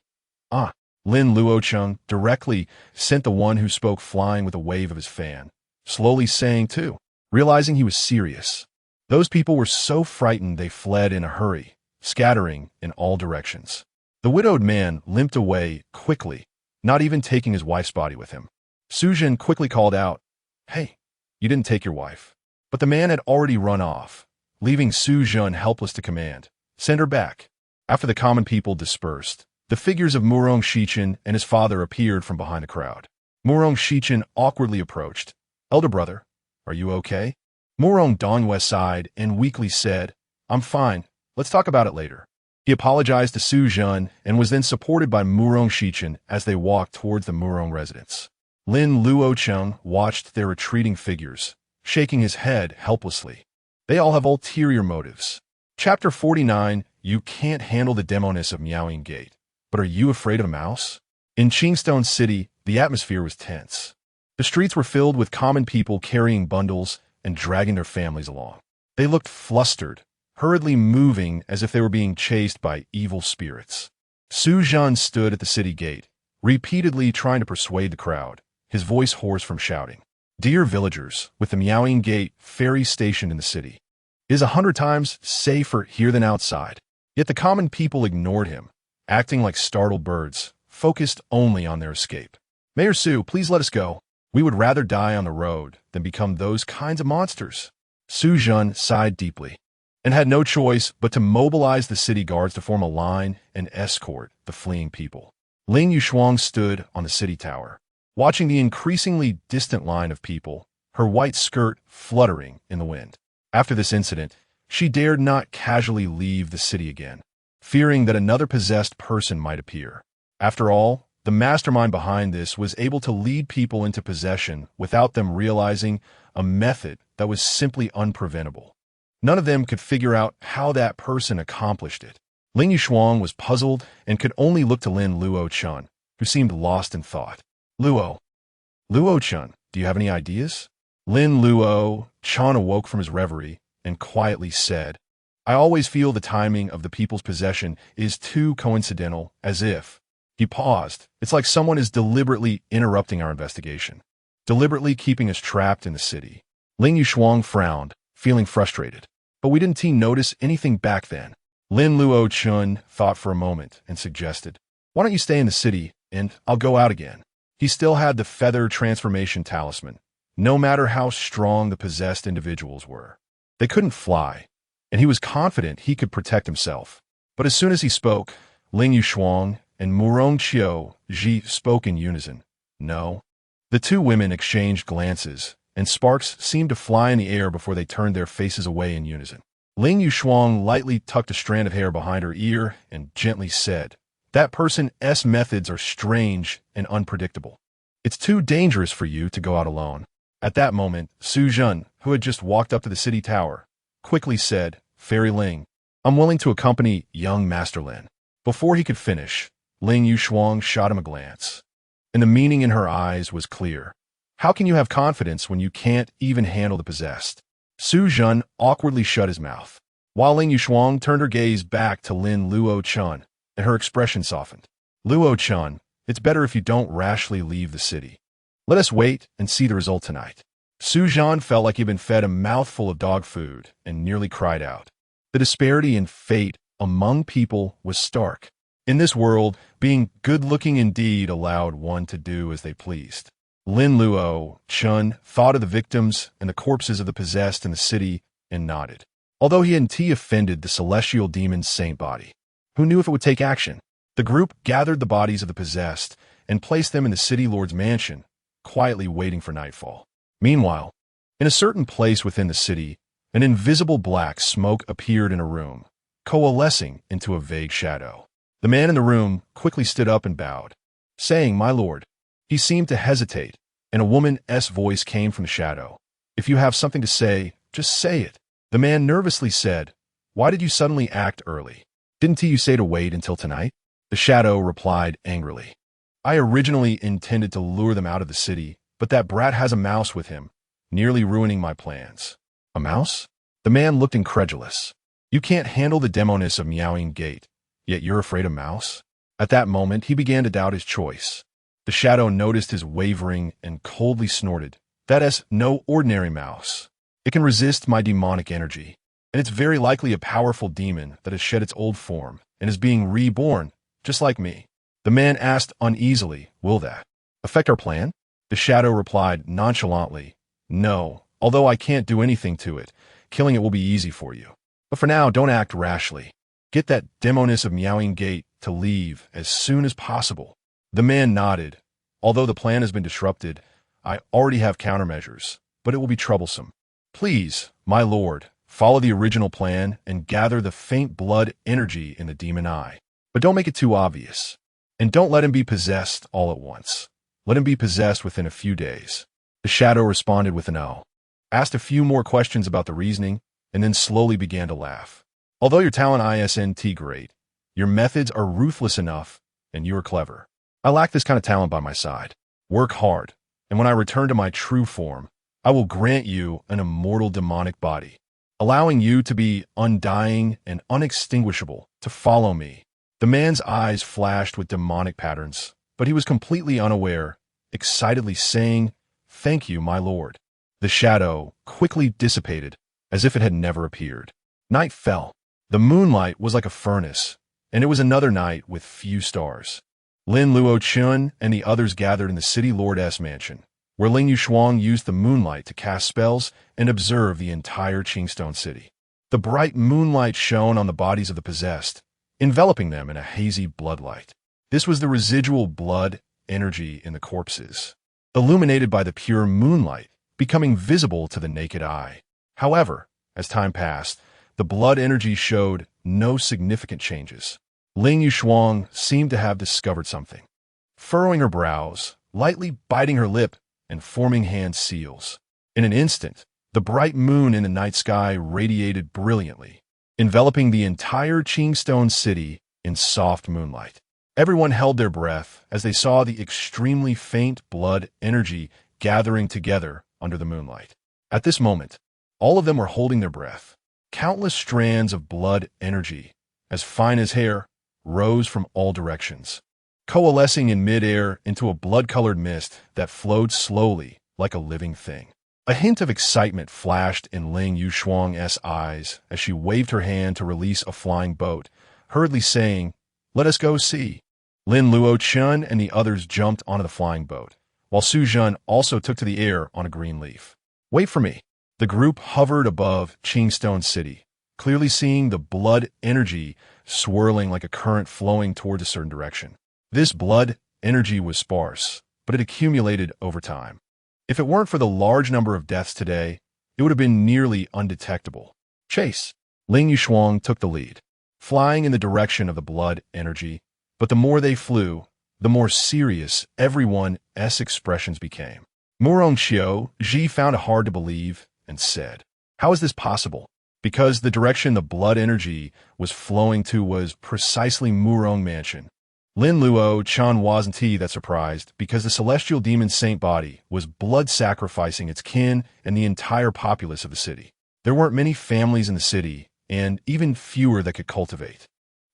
"Ah." Lin Luocheng directly sent the one who spoke flying with a wave of his fan, slowly saying too, realizing he was serious. Those people were so frightened they fled in a hurry, scattering in all directions. The widowed man limped away quickly, not even taking his wife's body with him. Su Zhan quickly called out, "Hey, you didn't take your wife." But the man had already run off, leaving Su Zhan helpless to command, "Send her back." After the common people dispersed, the figures of Mu Rong Xichen and his father appeared from behind the crowd. Mu Rong Xichen awkwardly approached. "Elder brother, are you okay?" Mu Rong Dongyue sighed and weakly said, "I'm fine. Let's talk about it later." He apologized to Su Zhan and was then supported by Mu Rong Xichen as they walked towards the Mu Rong residence. Lin Luocheng watched their retreating figures, shaking his head helplessly. They all have ulterior motives. Chapter 49, You can't handle the demoness of Miaoying Gate, but are you afraid of a mouse? In Qingstone City, the atmosphere was tense. The streets were filled with common people carrying bundles and dragging their families along. They looked flustered, hurriedly moving as if they were being chased by evil spirits. Su Zhan stood at the city gate, repeatedly trying to persuade the crowd, his voice hoarse from shouting. Dear villagers, with the Miaoying Gate ferry stationed in the city, it is 100 times safer here than outside. Yet the common people ignored him, acting like startled birds, focused only on their escape. Mayor Su, please let us go. We would rather die on the road than become those kinds of monsters. Su Zhen sighed deeply and had no choice but to mobilize the city guards to form a line and escort the fleeing people. Lin Luocheng stood on the city tower, watching the increasingly distant line of people, her white skirt fluttering in the wind. After this incident, she dared not casually leave the city again, fearing that another possessed person might appear. After all, the mastermind behind this was able to lead people into possession without them realizing a method that was simply unpreventable. None of them could figure out how that person accomplished it. Lin Luocheng was puzzled and could only look to Lin Luocheng, who seemed lost in thought. Luocheng, do you have any ideas? Lin Luocheng awoke from his reverie and quietly said, I always feel the timing of the people's possession is too coincidental, as if. He paused. It's like someone is deliberately interrupting our investigation, deliberately keeping us trapped in the city. Lin Luocheng frowned, feeling frustrated. But we didn't notice anything back then. Lin Luocheng thought for a moment and suggested, why don't you stay in the city and I'll go out again? He still had the feather transformation talisman, no matter how strong the possessed individuals were. They couldn't fly, and he was confident he could protect himself. But as soon as he spoke, Lin Luocheng and Murong Qiu Ji spoke in unison. No. The two women exchanged glances, and sparks seemed to fly in the air before they turned their faces away in unison. Lin Luocheng lightly tucked a strand of hair behind her ear and gently said, that person's methods are strange and unpredictable. It's too dangerous for you to go out alone. At that moment, Su Zhen, who had just walked up to the city tower, quickly said, Fairy Ling, I'm willing to accompany young Master Lin. Before he could finish, Lin Luocheng shot him a glance, and the meaning in her eyes was clear. How can you have confidence when you can't even handle the possessed? Su Zhen awkwardly shut his mouth, while Lin Luocheng turned her gaze back to Lin Luocheng, and her expression softened. Luocheng, it's better if you don't rashly leave the city. Let us wait and see the result tonight. Su Zhen felt like he'd been fed a mouthful of dog food and nearly cried out. The disparity in fate among people was stark. In this world, being good-looking indeed allowed one to do as they pleased. Lin Luocheng thought of the victims and the corpses of the possessed in the city and nodded. Although he hadn't offended the celestial demon's saint body, who knew if it would take action? The group gathered the bodies of the possessed and placed them in the city lord's mansion, quietly waiting for nightfall. Meanwhile, in a certain place within the city, an invisible black smoke appeared in a room, coalescing into a vague shadow. The man in the room quickly stood up and bowed, saying, My lord. He seemed to hesitate, and a woman's voice came from the shadow. If you have something to say, just say it. The man nervously said, Why did you suddenly act early? Didn't you say to wait until tonight? The shadow replied angrily. I originally intended to lure them out of the city, but that brat has a mouse with him, nearly ruining my plans. A mouse? The man looked incredulous. You can't handle the demoness of Miaoying Gate, yet you're afraid of mouse? At that moment, he began to doubt his choice. The shadow noticed his wavering and coldly snorted. That is no ordinary mouse. It can resist my demonic energy, and it's very likely a powerful demon that has shed its old form and is being reborn, just like me. The man asked uneasily, Will that affect our plan? The shadow replied nonchalantly, No, although I can't do anything to it, killing it will be easy for you. But for now, don't act rashly. Get that demoness of Miaoying Gate to leave as soon as possible. The man nodded. Although the plan has been disrupted, I already have countermeasures, but it will be troublesome. Please, my lord, follow the original plan and gather the faint blood energy in the demon eye. But don't make it too obvious. And don't let him be possessed all at once. Let him be possessed within a few days. The shadow responded with an O, asked a few more questions about the reasoning, and then slowly began to laugh. Although your talent isn't great, your methods are ruthless enough, and you are clever. I lack this kind of talent by my side. Work hard, and when I return to my true form, I will grant you an immortal demonic body, allowing you to be undying and unextinguishable to follow me. The man's eyes flashed with demonic patterns, but he was completely unaware, excitedly saying, "Thank you, my lord." The shadow quickly dissipated, as if it had never appeared. Night fell. The moonlight was like a furnace, and it was another night with few stars. Lin Luocheng and the others gathered in the city lord's mansion, where Lin Luocheng used the moonlight to cast spells and observe the entire Qingstone city. The bright moonlight shone on the bodies of the possessed, enveloping them in a hazy bloodlight. This was the residual blood energy in the corpses, illuminated by the pure moonlight, becoming visible to the naked eye. However, as time passed, the blood energy showed no significant changes. Lin Luocheng seemed to have discovered something. Furrowing her brows, lightly biting her lip, and forming hand seals. In an instant, the bright moon in the night sky radiated brilliantly, enveloping the entire Qingstone city in soft moonlight. Everyone held their breath as they saw the extremely faint blood energy gathering together under the moonlight. At this moment, all of them were holding their breath. Countless strands of blood energy, as fine as hair, rose from all directions, coalescing in midair into a blood-colored mist that flowed slowly like a living thing. A hint of excitement flashed in Lin Luocheng's eyes as she waved her hand to release a flying boat, hurriedly saying, "Let us go see." Lin Luocheng and the others jumped onto the flying boat, while Su Zhen also took to the air on a green leaf. "Wait for me." The group hovered above Qingstone City, clearly seeing the blood energy swirling like a current flowing toward a certain direction. This blood energy was sparse, but it accumulated over time. If it weren't for the large number of deaths today, it would have been nearly undetectable. Chase. Lin Luocheng took the lead, flying in the direction of the blood energy, but the more they flew, the more serious everyone's expressions became. Murong Xiao Ji found it hard to believe and said, "How is this possible?" Because the direction the blood energy was flowing to was precisely Murong Mansion. Lin Luocheng wasn't that surprised, because the celestial demon saint body was blood-sacrificing its kin and the entire populace of the city. There weren't many families in the city, and even fewer that could cultivate.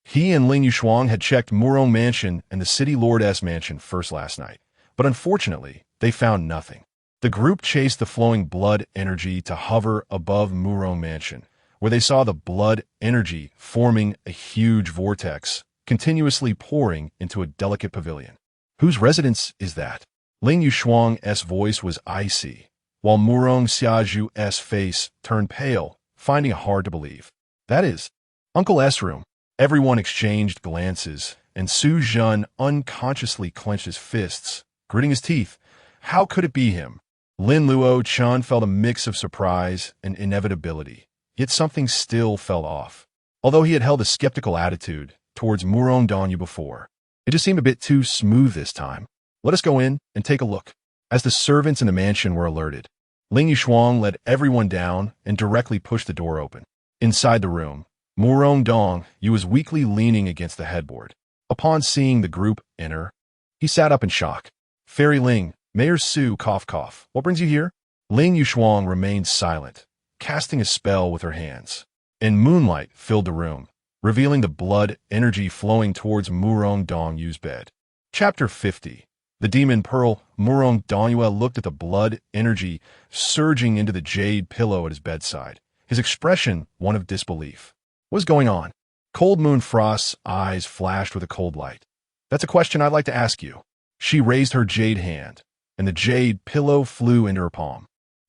He and Lin Luocheng had checked Murong Mansion and the city lord's mansion first last night, but unfortunately, they found nothing. The group chased the flowing blood energy to hover above Murong Mansion, where they saw the blood energy forming a huge vortex, continuously pouring into a delicate pavilion. Whose residence is that? Lin Luocheng's voice was icy, while Murong Xiaoju's face turned pale, finding it hard to believe. "That is Uncle S' room." Everyone exchanged glances, and Su Zhen unconsciously clenched his fists, gritting his teeth. How could it be him? Lin Luocheng felt a mix of surprise and inevitability, yet something still felt off. Although he had held a skeptical attitude towards Murong Donyu before, it just seemed a bit too smooth this time. "Let us go in and take a look." As the servants in the mansion were alerted, Lin Luocheng led everyone down and directly pushed the door open. Inside the room, Murong Donyu was weakly leaning against the headboard. Upon seeing the group enter, he sat up in shock. "Fairy Ling, Mayor Su, cough cough. What brings you here?" Lin Luocheng remained silent, casting a spell with her hands, and moonlight filled the room, revealing the blood energy flowing towards Murong Donyu's bed. Chapter 50. The Demon Pearl. Murong Donyu looked at the blood energy surging into the jade pillow at his bedside, his expression one of disbelief. "What's going on?" Cold Moon Frost's eyes flashed with a cold light. "That's a question I'd like to ask you." She raised her jade hand, and the jade pillow flew into her palm,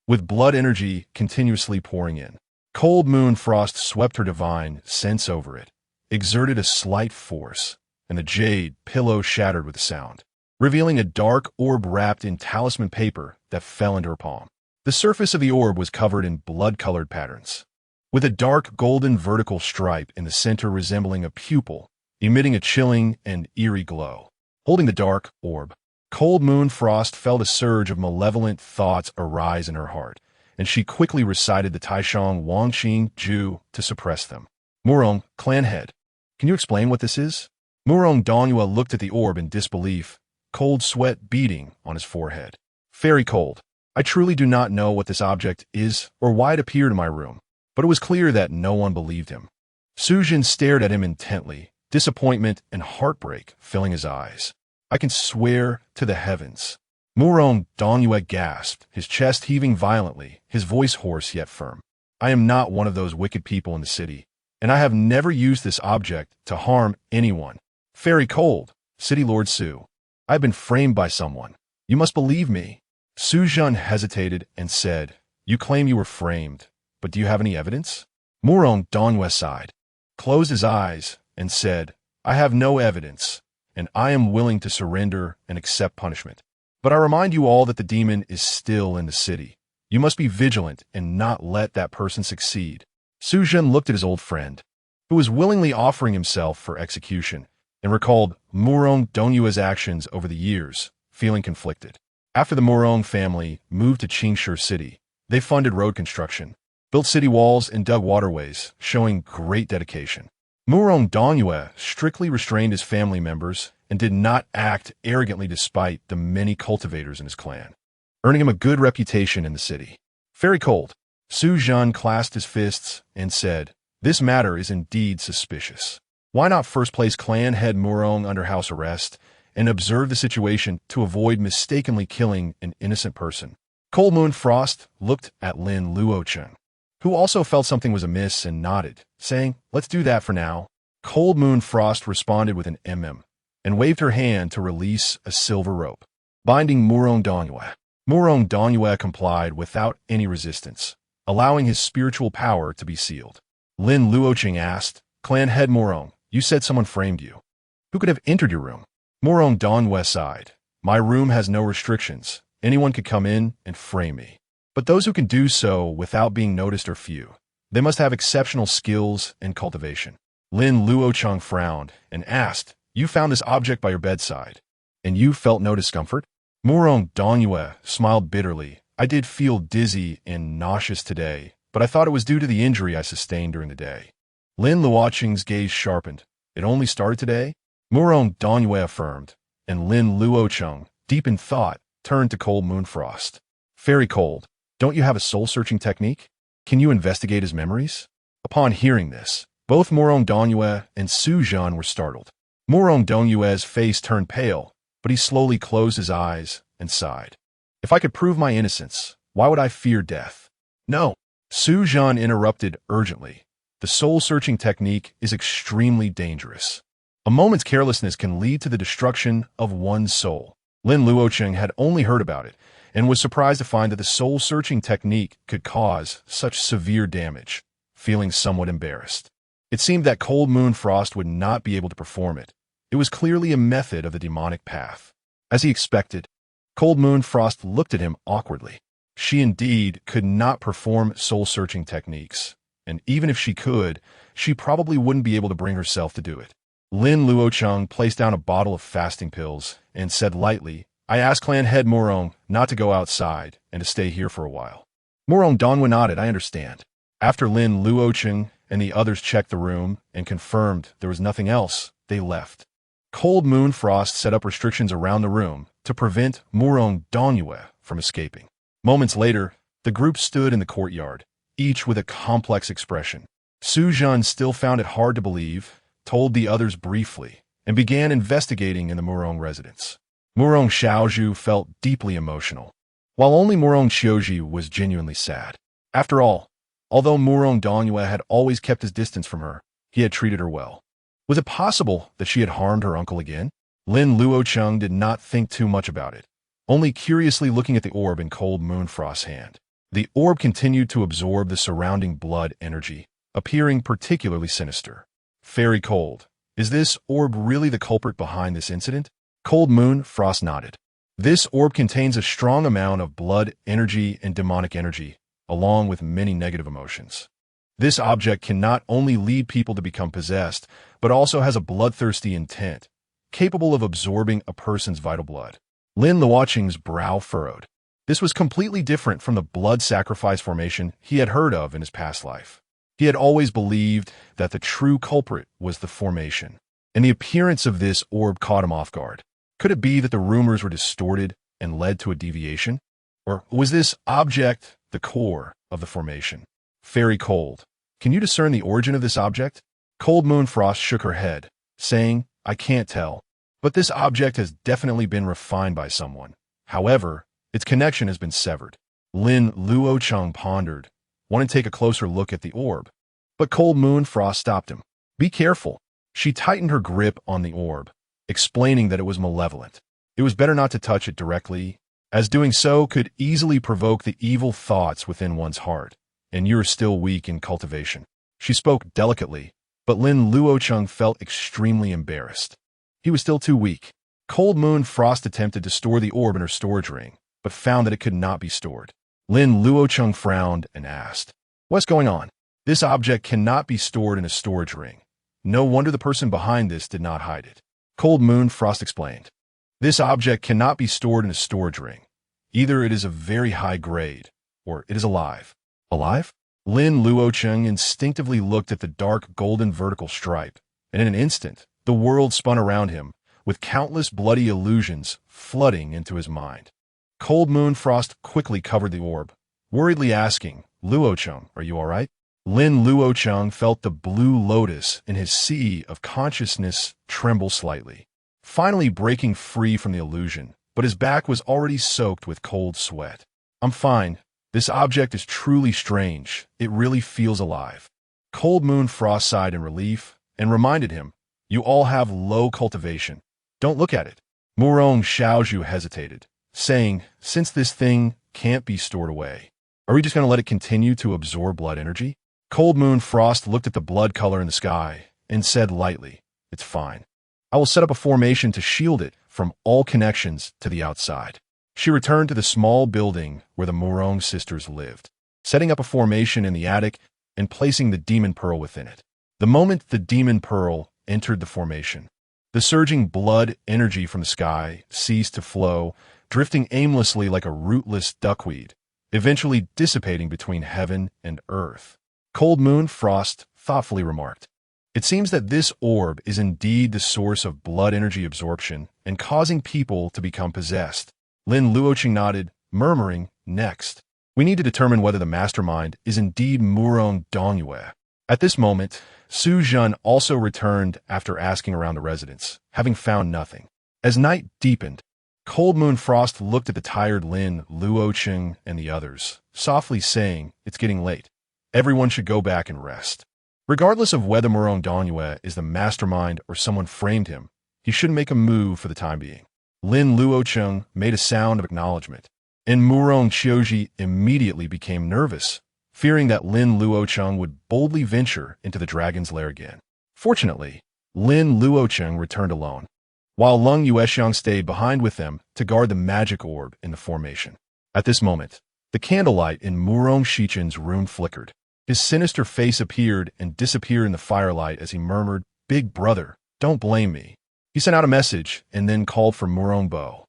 with blood energy continuously pouring in. Cold Moon Frost swept her divine sense over it, exerted a slight force, and the jade pillow shattered with a sound, revealing a dark orb wrapped in talisman paper that fell into her palm. The surface of the orb was covered in blood-colored patterns, with a dark golden vertical stripe in the center resembling a pupil, emitting a chilling and eerie glow. Holding the dark orb, Cold Moon Frost felt a surge of malevolent thoughts arise in her heart, and she quickly recited the Taishang Wangqing Ju to suppress them. "Murong, clan head, can you explain what this is?" Murong Donyu looked at the orb in disbelief, cold sweat beading on his forehead. "Very cold. I truly do not know what this object is or why it appeared in my room," but it was clear that no one believed him. Su Zhen stared at him intently, disappointment and heartbreak filling his eyes. I can swear to the heavens. Murong-Dongyue gasped, his chest heaving violently, his voice hoarse yet firm. I am not one of those wicked people in the city, and I have never used this object to harm anyone. Very cold, City Lord Su. I have been framed by someone. You must believe me. Su Zhen hesitated and said, You claim you were framed, but do you have any evidence? Murong-Dongyue sighed, closed his eyes, and said, I have no evidence, and I am willing to surrender and accept punishment. But I remind you all that the demon is still in the city. You must be vigilant and not let that person succeed. Su Zhen looked at his old friend, who was willingly offering himself for execution, and recalled Murong-Dongyue's actions over the years, feeling conflicted. After the Murong family moved to Qingshi City, they funded road construction, built city walls, and dug waterways, showing great dedication. Murong-Dongyue strictly restrained his family members and did not act arrogantly despite the many cultivators in his clan, earning him a good reputation in the city. Very cold. Su Zhen clasped his fists and said, This matter is indeed suspicious. Why not first place clan head Murong under house arrest and observe the situation to avoid mistakenly killing an innocent person? Cold Moon Frost looked at Lin Luocheng, who also felt something was amiss and nodded, saying, Let's do that for now. Cold Moon Frost responded with an and waved her hand to release a silver rope, binding Murong-Dongyue. Murong-Dongyue complied without any resistance, allowing his spiritual power to be sealed. Lin Luocheng asked, Clan head Murong, you said someone framed you. Who could have entered your room? Murong-Dongyue sighed. My room has no restrictions. Anyone could come in and frame me. But those who can do so without being noticed are few. They must have exceptional skills and cultivation. Lin Luocheng frowned and asked, You found this object by your bedside, and you felt no discomfort? Murong-Dongyue smiled bitterly. I did feel dizzy and nauseous today, but I thought it was due to the injury I sustained during the day. Lin Luocheng's gaze sharpened. It only started today? Murong-Dongyue affirmed, and Lin Luocheng, deep in thought, turned to Cold Moon Frost. Very cold. Don't you have a soul-searching technique? Can you investigate his memories? Upon hearing this, both Murong-Dongyue and Su Zhen were startled. Murong-Dongyue's face turned pale, but he slowly closed his eyes and sighed. If I could prove my innocence, why would I fear death? No. Su Zhen interrupted urgently. The soul-searching technique is extremely dangerous. A moment's carelessness can lead to the destruction of one's soul. Lin Luocheng had only heard about it and was surprised to find that the soul-searching technique could cause such severe damage, feeling somewhat embarrassed. It seemed that Cold Moon Frost would not be able to perform it. It was clearly a method of the demonic path. As he expected, Cold Moon Frost looked at him awkwardly. She indeed could not perform soul-searching techniques, and even if she could, she probably wouldn't be able to bring herself to do it. Lin Luocheng placed down a bottle of fasting pills and said lightly, I asked clan head Murong not to go outside and to stay here for a while. Murong-Dongyue nodded, I understand. After Lin Luocheng and the others checked the room and confirmed there was nothing else, they left. Cold Moon Frost set up restrictions around the room to prevent Murong-Dongyue from escaping. Moments later, the group stood in the courtyard, each with a complex expression. Su Zhen still found it hard to believe, told the others briefly, and began investigating in the Murong residence. Murong Xiaozhu felt deeply emotional, while only Murong Qiuji was genuinely sad. After all, although Murong-Dongyue had always kept his distance from her, he had treated her well. Was it possible that she had harmed her uncle again? Lin Luocheng did not think too much about it, only curiously looking at the orb in Cold Moon Frost's hand. The orb continued to absorb the surrounding blood energy, appearing particularly sinister. Very cold. Is this orb really the culprit behind this incident? Cold Moon Frost nodded. This orb contains a strong amount of blood energy and demonic energy, along with many negative emotions. This object can not only lead people to become possessed, but also has a bloodthirsty intent, capable of absorbing a person's vital blood. Lin Luocheng's brow furrowed. This was completely different from the blood sacrifice formation he had heard of in his past life. He had always believed that the true culprit was the formation, and the appearance of this orb caught him off guard. Could it be that the rumors were distorted and led to a deviation? Or was this object the core of the formation? Very cold. Can you discern the origin of this object? Cold Moon Frost shook her head, saying, I can't tell. But this object has definitely been refined by someone. However, its connection has been severed. Lin Luocheng pondered, wanted to take a closer look at the orb. But Cold Moon Frost stopped him. Be careful. She tightened her grip on the orb, explaining that it was malevolent. It was better not to touch it directly, as doing so could easily provoke the evil thoughts within one's heart, and you're still weak in cultivation. She spoke delicately, but Lin Luocheng felt extremely embarrassed. He was still too weak. Cold Moon Frost attempted to store the orb in her storage ring, but found that it could not be stored. Lin Luocheng frowned and asked, "What's going on? This object cannot be stored in a storage ring. No wonder the person behind this did not hide it." Cold Moon Frost explained, "This object cannot be stored in a storage ring. Either it is of very high grade, or it is alive." Alive? Lin Luocheng instinctively looked at the dark golden vertical stripe, and in an instant, the world spun around him, with countless bloody illusions flooding into his mind. Cold Moon Frost quickly covered the orb, worriedly asking, "Luocheng, are you all right?" Lin Luocheng felt the blue lotus in his sea of consciousness tremble slightly, finally breaking free from the illusion, but his back was already soaked with cold sweat. "I'm fine. This object is truly strange. It really feels alive." Cold Moon Frost sighed in relief and reminded him, "You all have low cultivation. Don't look at it." Murong Xiaozhu hesitated, saying, "Since this thing can't be stored away, are we just going to let it continue to absorb blood energy?" Cold Moon Frost looked at the blood color in the sky and said lightly, "It's fine. I will set up a formation to shield it from all connections to the outside." She returned to the small building where the Murong sisters lived, setting up a formation in the attic and placing the demon pearl within it. The moment the demon pearl entered the formation, the surging blood energy from the sky ceased to flow, drifting aimlessly like a rootless duckweed, eventually dissipating between heaven and earth. Cold Moon Frost thoughtfully remarked, "It seems that this orb is indeed the source of blood energy absorption and causing people to become possessed." Lin Luocheng nodded, murmuring, "Next, we need to determine whether the mastermind is indeed Murong Dongyue." At this moment, Su Zhen also returned after asking around the residence, having found nothing. As night deepened, Cold Moon Frost looked at the tired Lin Luocheng and the others, softly saying, "It's getting late. Everyone should go back and rest." Regardless of whether Murong Dongyue is the mastermind or someone framed him, he shouldn't make a move for the time being. Lin Luocheng made a sound of acknowledgement, and Murong Xiaozhi immediately became nervous, fearing that Lin Luocheng would boldly venture into the dragon's lair again. Fortunately, Lin Luocheng returned alone, while Lung Yuexiang stayed behind with them to guard the magic orb in the formation. At this moment, the candlelight in Murong Xichen's room flickered. His sinister face appeared and disappeared in the firelight as he murmured, "Big brother, don't blame me." He sent out a message and then called for Murong Bo,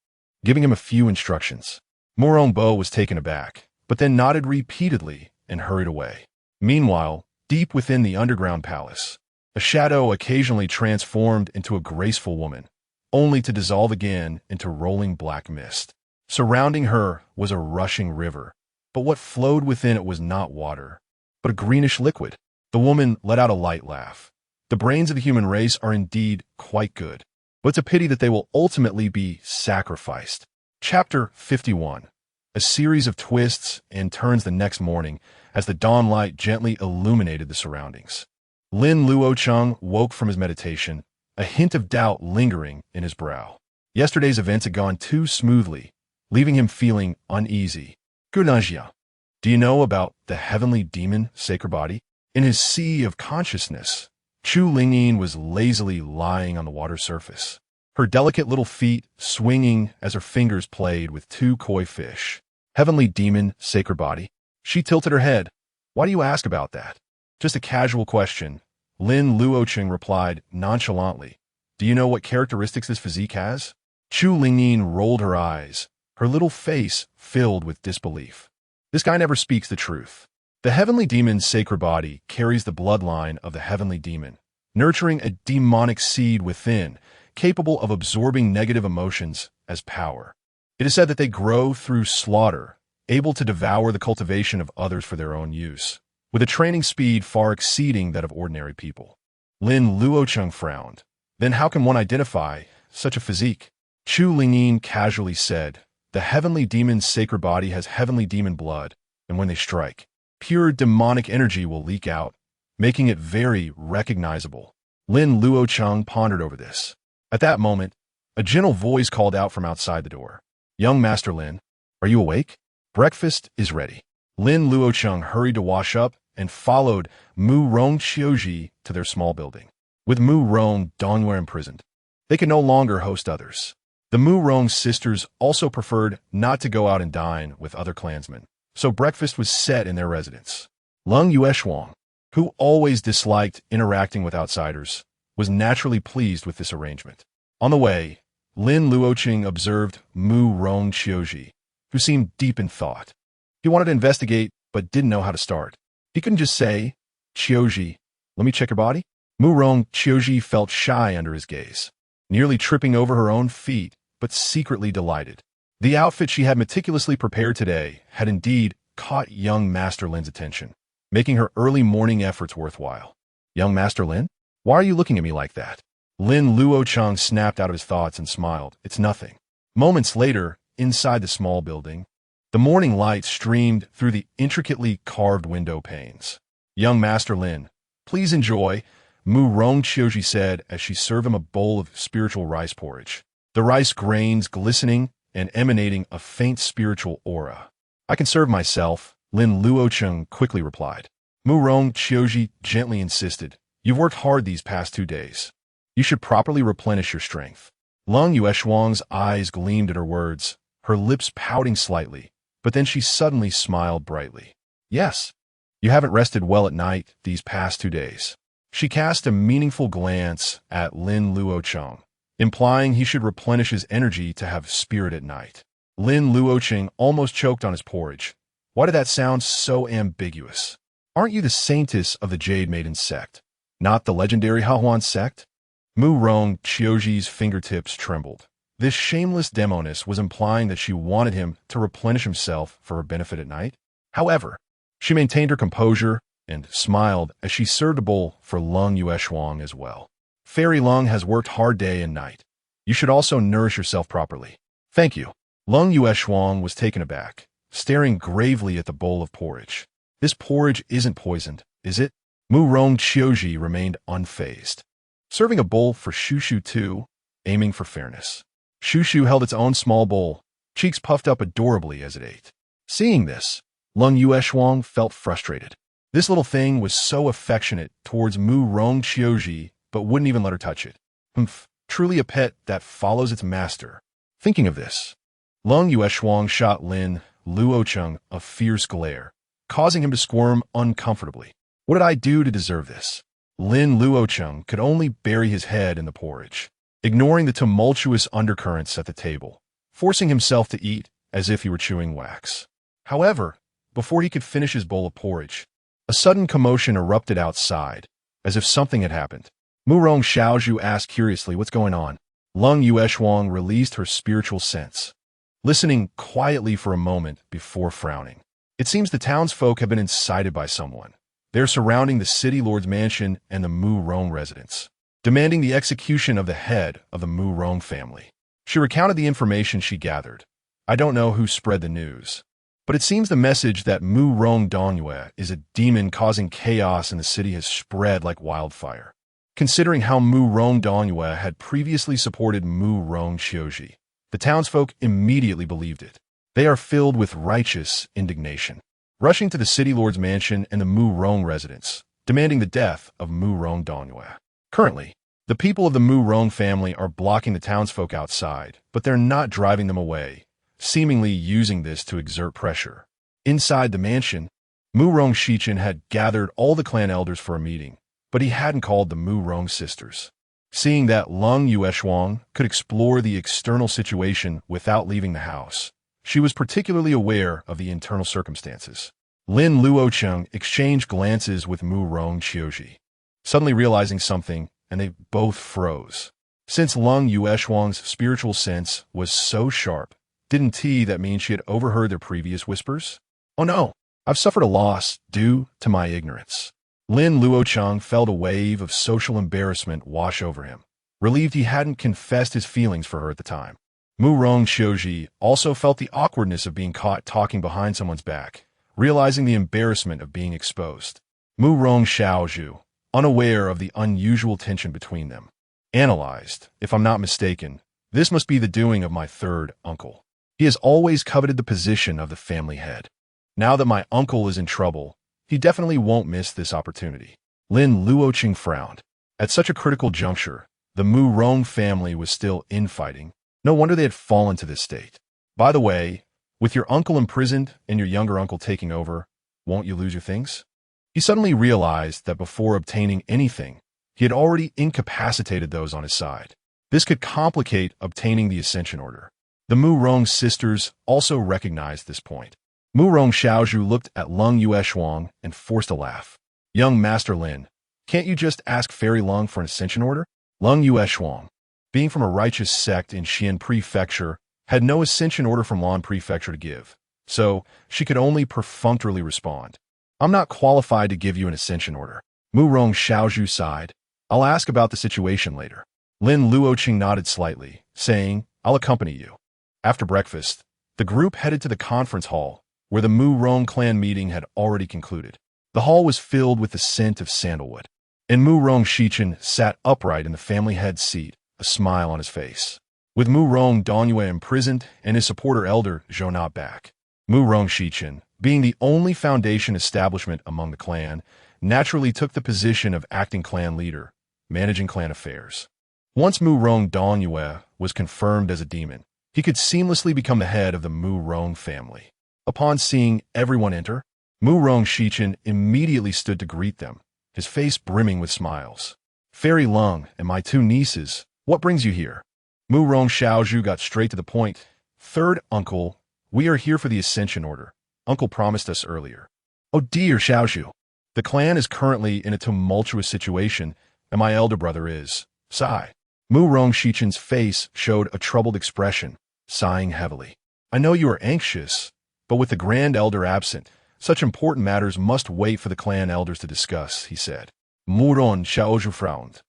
giving him a few instructions. Murong Bo was taken aback, but then nodded repeatedly and hurried away. Meanwhile, deep within the underground palace, a shadow occasionally transformed into a graceful woman, only to dissolve again into rolling black mist. Surrounding her was a rushing river, but what flowed within it was not water, but a greenish liquid. The woman let out a light laugh. "The brains of the human race are indeed quite good, but it's a pity that they will ultimately be sacrificed." Chapter 51. A series of twists and turns the next morning as the dawnlight gently illuminated the surroundings. Lin Luocheng woke from his meditation, a hint of doubt lingering in his brow. Yesterday's events had gone too smoothly, leaving him feeling uneasy. "Gunajia, do you know about the heavenly demon sacred body?" In his sea of consciousness, Chu Lingyin was lazily lying on the water surface, her delicate little feet swinging as her fingers played with two koi fish. "Heavenly demon sacred body?" She tilted her head. "Why do you ask about that?" "Just a casual question," Lin Luocheng replied nonchalantly. "Do you know what characteristics this physique has?" Chu Lingyin rolled her eyes, her little face filled with disbelief. "This guy never speaks the truth. The heavenly demon's sacred body carries the bloodline of the heavenly demon, nurturing a demonic seed within, capable of absorbing negative emotions as power. It is said that they grow through slaughter, able to devour the cultivation of others for their own use, with a training speed far exceeding that of ordinary people." Lin Luocheng frowned. "Then how can one identify such a physique. Chu Lingyin casually said, the heavenly demon's sacred body has heavenly demon blood, and when they strike, pure demonic energy will leak out, making it very recognizable. Lin Luocheng pondered over this. At that moment, a gentle voice called out from outside the door. Young Master Lin, are you awake? Breakfast is ready. Lin Luocheng hurried to wash up and followed Mu Rong Qiuji to their small building. With Mu Rong Dongyue imprisoned, they could no longer host others. The Mu Rong sisters also preferred not to go out and dine with other clansmen, so breakfast was set in their residence. Lung Yueshuang, who always disliked interacting with outsiders, was naturally pleased with this arrangement. On the way, Lin Luocheng observed Mu Rong Qiuji, who seemed deep in thought. He wanted to investigate, but didn't know how to start. He couldn't just say, Qiuji, let me check your body. Mu Rong Qiuji felt shy under his gaze, nearly tripping over her own feet, but secretly delighted. The outfit she had meticulously prepared today had indeed caught young Master Lin's attention, making her early morning efforts worthwhile. Young Master Lin? Why are you looking at me like that? Lin Luocheng snapped out of his thoughts and smiled. It's nothing. Moments later, inside the small building, the morning light streamed through the intricately carved window panes. Young Master Lin, please enjoy, Mu Rong Qiuji said as she served him a bowl of spiritual rice porridge, the rice grains glistening and emanating a faint spiritual aura. I can serve myself, Lin Luocheng quickly replied. Mu Rong Qiuji gently insisted, you've worked hard these past 2 days. You should properly replenish your strength. Lung Yueshuang's eyes gleamed at her words, her lips pouting slightly, but then she suddenly smiled brightly. Yes, you haven't rested well at night these past 2 days. She cast a meaningful glance at Lin Luocheng, implying he should replenish his energy to have spirit at night. Lin Luocheng almost choked on his porridge. Why did that sound so ambiguous? Aren't you the saintess of the Jade Maiden Sect, not the legendary Hahuan sect? Mu Rong Qiuji's fingertips trembled. This shameless demoness was implying that she wanted him to replenish himself for her benefit at night. However, she maintained her composure and smiled as she served a bowl for Lung Yueshuang as well. Fairy Lung has worked hard day and night. You should also nourish yourself properly. Thank you. Lung Yueshuang was taken aback, staring gravely at the bowl of porridge. This porridge isn't poisoned, is it? Mu Rong Qiuji remained unfazed, serving a bowl for Shushu too, aiming for fairness. Shushu held its own small bowl, cheeks puffed up adorably as it ate. Seeing this, Lung Yueshuang felt frustrated. This little thing was so affectionate towards Mu Rong Qiuji, but wouldn't even let her touch it. Truly a pet that follows its master. Thinking of this, Lung Yueshuang shot Lin Luocheng a fierce glare, causing him to squirm uncomfortably. What did I do to deserve this? Lin Luocheng could only bury his head in the porridge, ignoring the tumultuous undercurrents at the table, forcing himself to eat as if he were chewing wax. However, before he could finish his bowl of porridge, a sudden commotion erupted outside, as if something had happened. Mu Rong Xiaozhu asked curiously, what's going on? Lung Yueshuang released her spiritual sense, listening quietly for a moment before frowning. It seems the townsfolk have been incited by someone. They're surrounding the city lord's mansion and the Mu Rong residence, demanding the execution of the head of the Mu Rong family. She recounted the information she gathered. I don't know who spread the news, but it seems the message that Mu Rong Dongyue is a demon causing chaos in the city has spread like wildfire. Considering how Mu Rong Dongyue had previously supported Mu Rong Qiuji, the townsfolk immediately believed it. They are filled with righteous indignation, rushing to the city lord's mansion and the Mu Rong residence, demanding the death of Mu Rong Dongyue. Currently, the people of the Mu Rong family are blocking the townsfolk outside, but they're not driving them away, seemingly using this to exert pressure. Inside the mansion, Mu Rong Shichen had gathered all the clan elders for a meeting, but he hadn't called the Mu Rong sisters. Seeing that Lung Yueshuang could explore the external situation without leaving the house, she was particularly aware of the internal circumstances. Lin Luocheng exchanged glances with Mu Rong Qiuji, suddenly realizing something, and they both froze. Since Lung Yueshuang's spiritual sense was so sharp, didn't that mean she had overheard their previous whispers? Oh no, I've suffered a loss due to my ignorance. Lin Luocheng felt a wave of social embarrassment wash over him. relieved he hadn't confessed his feelings for her at the time. Murong Xiaozhi also felt the awkwardness of being caught talking behind someone's back, realizing the embarrassment of being exposed. Murong Xiaozhu, unaware of the unusual tension between them, analyzed, if I'm not mistaken, this must be the doing of my third uncle. He has always coveted the position of the family head. Now that my uncle is in trouble, he definitely won't miss this opportunity. Lin Luocheng frowned. At such a critical juncture, the Murong family was still infighting. No wonder they had fallen to this state. By the way, with your uncle imprisoned and your younger uncle taking over, won't you lose your things? He suddenly realized that before obtaining anything, he had already incapacitated those on his side. This could complicate obtaining the Ascension Order. The Murong sisters also recognized this point. Murong Xiaozhu looked at Lin Luocheng and forced a laugh. Young Master Lin, can't you just ask Fairy Lung for an Ascension Order? Lin Luocheng, being from a righteous sect in Xian Prefecture, had no Ascension Order from Lan Prefecture to give, so she could only perfunctorily respond. I'm not qualified to give you an Ascension Order. Murong Xiaozhu sighed. I'll ask about the situation later. Lin Luocheng nodded slightly, saying, I'll accompany you. After breakfast, the group headed to the conference hall, where the Murong clan meeting had already concluded. The hall was filled with the scent of sandalwood, and Murong Xichen sat upright in the family head's seat, a smile on his face. With Murong Danyue imprisoned and his supporter elder Zhou not back, Murong Xichen, being the only foundation establishment among the clan, naturally took the position of acting clan leader, managing clan affairs. Once Murong Danyue was confirmed as a demon, he could seamlessly become the head of the Murong family. Upon seeing everyone enter, Murong Xichen immediately stood to greet them, his face brimming with smiles. Fairy Lung and my two nieces, what brings you here? Murong Xiaozhu got straight to the point. Third uncle, we are here for the Ascension Order. Uncle promised us earlier. Oh dear Xiaozhu. The clan is currently in a tumultuous situation, and my elder brother is. Sigh. Murong Xichen's face showed a troubled expression, sighing heavily. I know you are anxious, but with the Grand Elder absent, such important matters must wait for the clan elders to discuss, he said. Murong Xiaozhu frowned.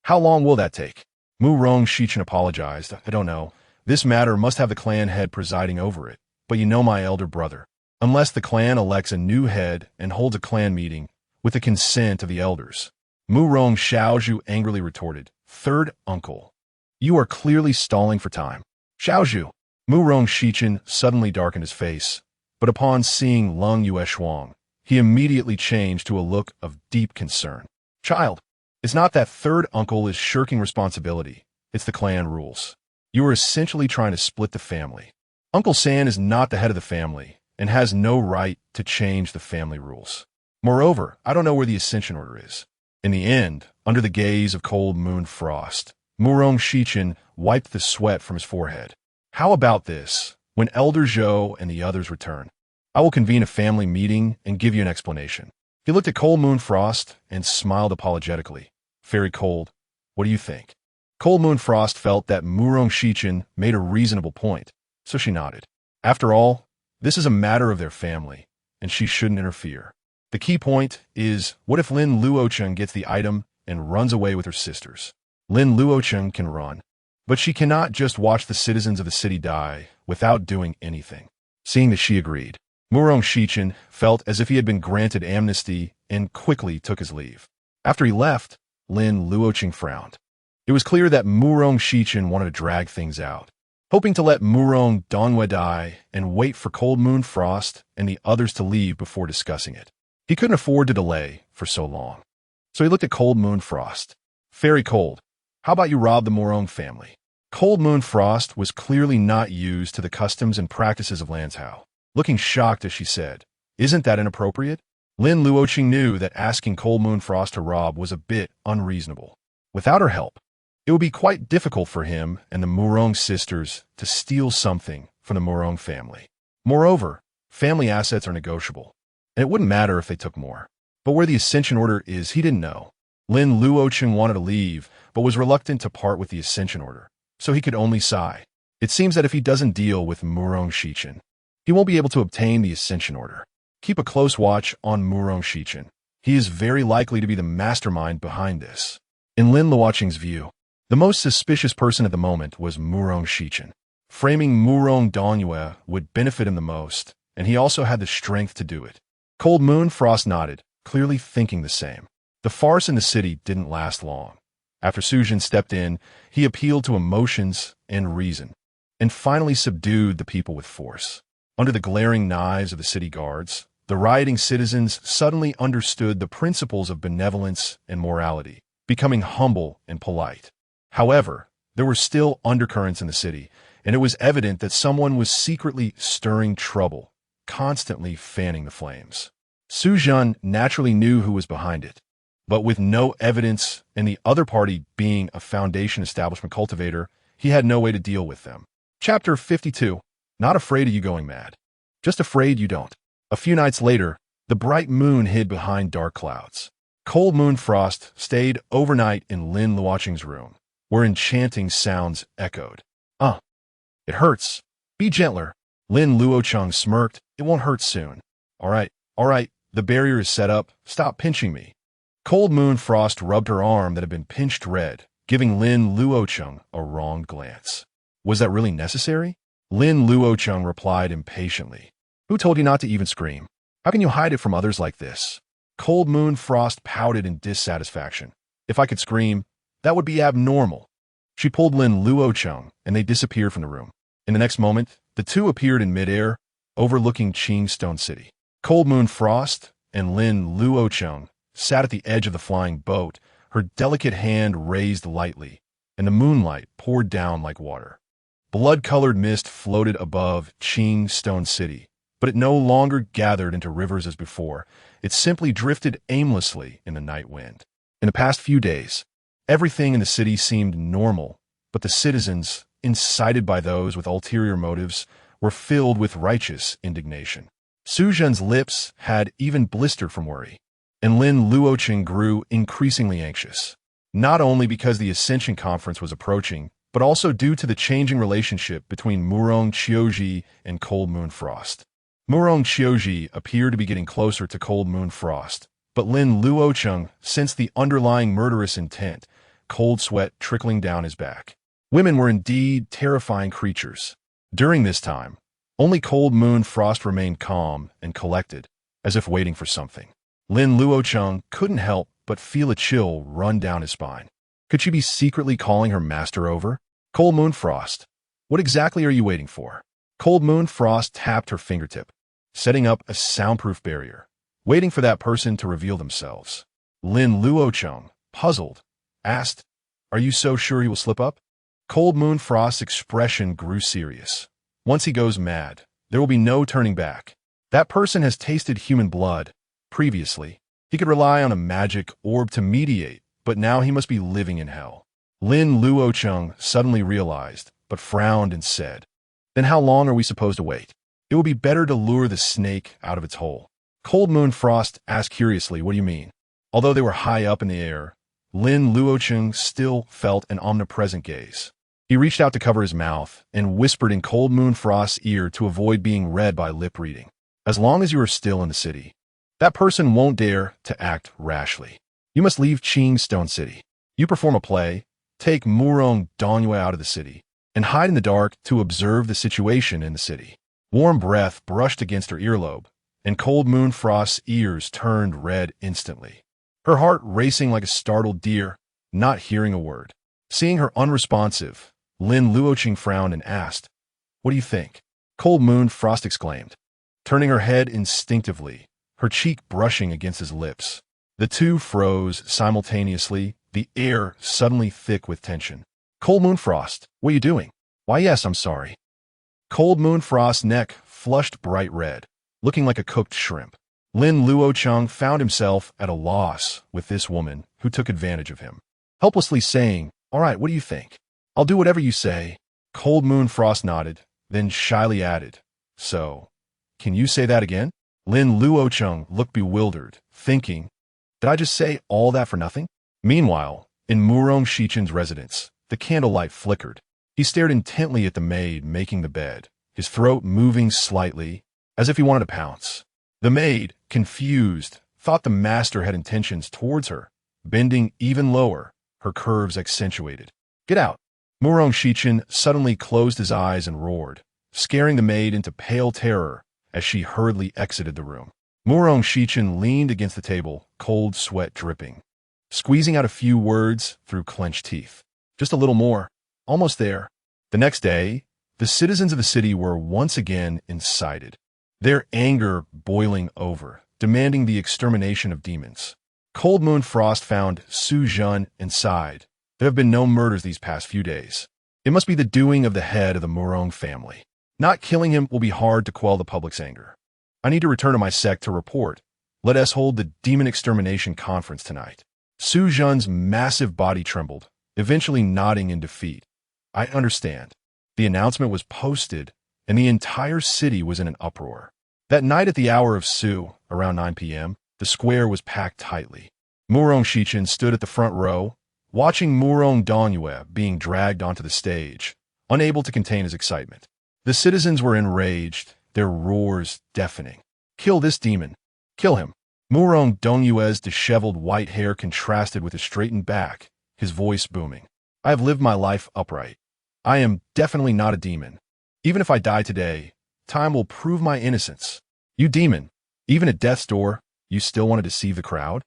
How long will that take? Murong Xichen apologized. I don't know. This matter must have the clan head presiding over it, but you know my elder brother. Unless the clan elects a new head and holds a clan meeting, with the consent of the elders. Murong Xiaozhu angrily retorted. Third uncle. You are clearly stalling for time. Xiaozhu. Murong Xichen suddenly darkened his face, but upon seeing Lin Luocheng, he immediately changed to a look of deep concern. Child, it's not that third uncle is shirking responsibility, it's the clan rules. You are essentially trying to split the family. Uncle San is not the head of the family, and has no right to change the family rules. Moreover, I don't know where the Ascension Order is. In the end, under the gaze of cold moon frost, Murong Xichen wiped the sweat from his forehead. How about this? When Elder Zhou and the others return, I will convene a family meeting and give you an explanation. He looked at Cold Moon Frost and smiled apologetically. Fairy Cold, what do you think? Cold Moon Frost felt that Murong Xichen made a reasonable point, so she nodded. After all, this is a matter of their family, and she shouldn't interfere. The key point is, what if Lin Luocheng gets the item and runs away with her sisters? Lin Luocheng can run, but she cannot just watch the citizens of the city die without doing anything. Seeing that she agreed, Murong Xichen felt as if he had been granted amnesty and quickly took his leave. After he left, Lin Luocheng frowned. It was clear that Murong Xichen wanted to drag things out, hoping to let Murong Danyue die and wait for Cold Moon Frost and the others to leave before discussing it. He couldn't afford to delay for so long. So he looked at Cold Moon Frost. Fairy Cold, how about you rob the Murong family? Cold Moon Frost was clearly not used to the customs and practices of Lanzhou. Looking shocked as she said, isn't that inappropriate? Lin Luocheng knew that asking Cold Moon Frost to rob was a bit unreasonable. Without her help, it would be quite difficult for him and the Murong sisters to steal something from the Murong family. Moreover, family assets are negotiable, and it wouldn't matter if they took more. But where the Ascension Order is, he didn't know. Lin Luocheng wanted to leave, but was reluctant to part with the Ascension Order, so he could only sigh. It seems that if he doesn't deal with Murong Xichen, he won't be able to obtain the Ascension Order. Keep a close watch on Murong Xichen. He is very likely to be the mastermind behind this. In Lin Luocheng's view, The most suspicious person at the moment was Murong Shichen. Framing Murong Dongyue would benefit him the most, and he also had the strength to do it. Cold Moon Frost nodded, clearly thinking the same. The farce in the city didn't last long. After Sujin stepped in, he appealed to emotions and reason, and finally subdued the people with force. Under the glaring knives of the city guards, the rioting citizens suddenly understood the principles of benevolence and morality, becoming humble and polite. However, there were still undercurrents in the city, and it was evident that someone was secretly stirring trouble, constantly fanning the flames. Sujin naturally knew who was behind it, but with no evidence and the other party being a Foundation establishment cultivator, he had no way to deal with them. Chapter 52. Not afraid of you going mad. Just afraid you don't. A few nights later, the bright moon hid behind dark clouds. Cold Moon Frost stayed overnight in Lin Luocheng's room, where enchanting sounds echoed. It hurts. Be gentler. Lin Luocheng smirked. It won't hurt soon. All right. The barrier is set up. Stop pinching me. Cold Moon Frost rubbed her arm that had been pinched red, giving Lin Luocheng a wrong glance. Was that really necessary? Lin Luocheng replied impatiently. Who told you not to even scream? How can you hide it from others like this? Cold Moon Frost pouted in dissatisfaction. If I could scream, that would be abnormal. She pulled Lin Luocheng, and they disappeared from the room. In the next moment, the two appeared in midair, overlooking Qing Stone City. Cold Moon Frost and Lin Luocheng sat at the edge of the flying boat, her delicate hand raised lightly, and the moonlight poured down like water. Blood-colored mist floated above Qing Stone City, but it no longer gathered into rivers as before. It simply drifted aimlessly in the night wind. In the past few days, everything in the city seemed normal, but the citizens, incited by those with ulterior motives, were filled with righteous indignation. Sujin's lips had even blistered from worry, and Lin Luocheng grew increasingly anxious, not only because the Ascension Conference was approaching, but also due to the changing relationship between Murong Qiuji and Cold Moon Frost. Murong Qiuji appeared to be getting closer to Cold Moon Frost, but Lin Luocheng sensed the underlying murderous intent, cold sweat trickling down his back. Women were indeed terrifying creatures. During this time, only Cold Moon Frost remained calm and collected, as if waiting for something. Lin Luocheng couldn't help but feel a chill run down his spine. Could she be secretly calling her master over? Cold Moon Frost, what exactly are you waiting for? Cold Moon Frost tapped her fingertip, setting up a soundproof barrier, waiting for that person to reveal themselves. Lin Luocheng, puzzled, asked, Are you so sure he will slip up? Cold Moon Frost's expression grew serious. Once he goes mad, there will be no turning back. That person has tasted human blood. Previously, he could rely on a magic orb to mediate, but now he must be living in hell. Lin Luocheng suddenly realized, but frowned and said, Then how long are we supposed to wait? It will be better to lure the snake out of its hole. Cold Moon Frost asked curiously, What do you mean? Although they were high up in the air, Lin Luocheng still felt an omnipresent gaze. He reached out to cover his mouth and whispered in Cold Moon Frost's ear to avoid being read by lip reading. As long as you are still in the city, that person won't dare to act rashly. You must leave Qing Stone City. You perform a play, take Murong Dongyue out of the city, and hide in the dark to observe the situation in the city. Warm breath brushed against her earlobe, and Cold Moon Frost's ears turned red instantly. Her heart racing like a startled deer, not hearing a word. Seeing her unresponsive, Lin Luocheng frowned and asked, What do you think? Cold Moon Frost exclaimed, turning her head instinctively, her cheek brushing against his lips. The two froze simultaneously, the air suddenly thick with tension. Cold Moon Frost, what are you doing? Why, yes, I'm sorry. Cold Moon Frost's neck flushed bright red, looking like a cooked shrimp. Lin Luocheng found himself at a loss with this woman who took advantage of him. Helplessly saying, All right, what do you think? I'll do whatever you say. Cold Moon Frost nodded, then shyly added, So, can you say that again? Lin Luocheng looked bewildered, thinking, Did I just say all that for nothing? Meanwhile, in Murong Shichen's residence, the candlelight flickered. He stared intently at the maid making the bed, his throat moving slightly, as if he wanted to pounce. The maid, confused, thought the master had intentions towards her, bending even lower, her curves accentuated. Get out. Murong Shichen suddenly closed his eyes and roared, scaring the maid into pale terror as she hurriedly exited the room. Murong Shichen leaned against the table, cold sweat dripping, squeezing out a few words through clenched teeth. Just a little more. Almost there. The next day, the citizens of the city were once again incited, their anger boiling over, demanding the extermination of demons. Cold Moon Frost found Su Jun and sighed. There have been no murders these past few days. It must be the doing of the head of the Murong family. Not killing him will be hard to quell the public's anger. I need to return to my sect to report. Let us hold the demon extermination conference tonight. Su Jun's massive body trembled, eventually nodding in defeat. I understand. The announcement was posted, and the entire city was in an uproar. That night at the hour of Su, around 9 p.m., the square was packed tightly. Murong Shichen stood at the front row, watching Murong Dongyue being dragged onto the stage, unable to contain his excitement. The citizens were enraged, their roars deafening. Kill this demon. Kill him. Murong Dongyue's disheveled white hair contrasted with his straightened back, his voice booming. I have lived my life upright. I am definitely not a demon. Even if I die today, time will prove my innocence. You demon, even at death's door, you still want to deceive the crowd?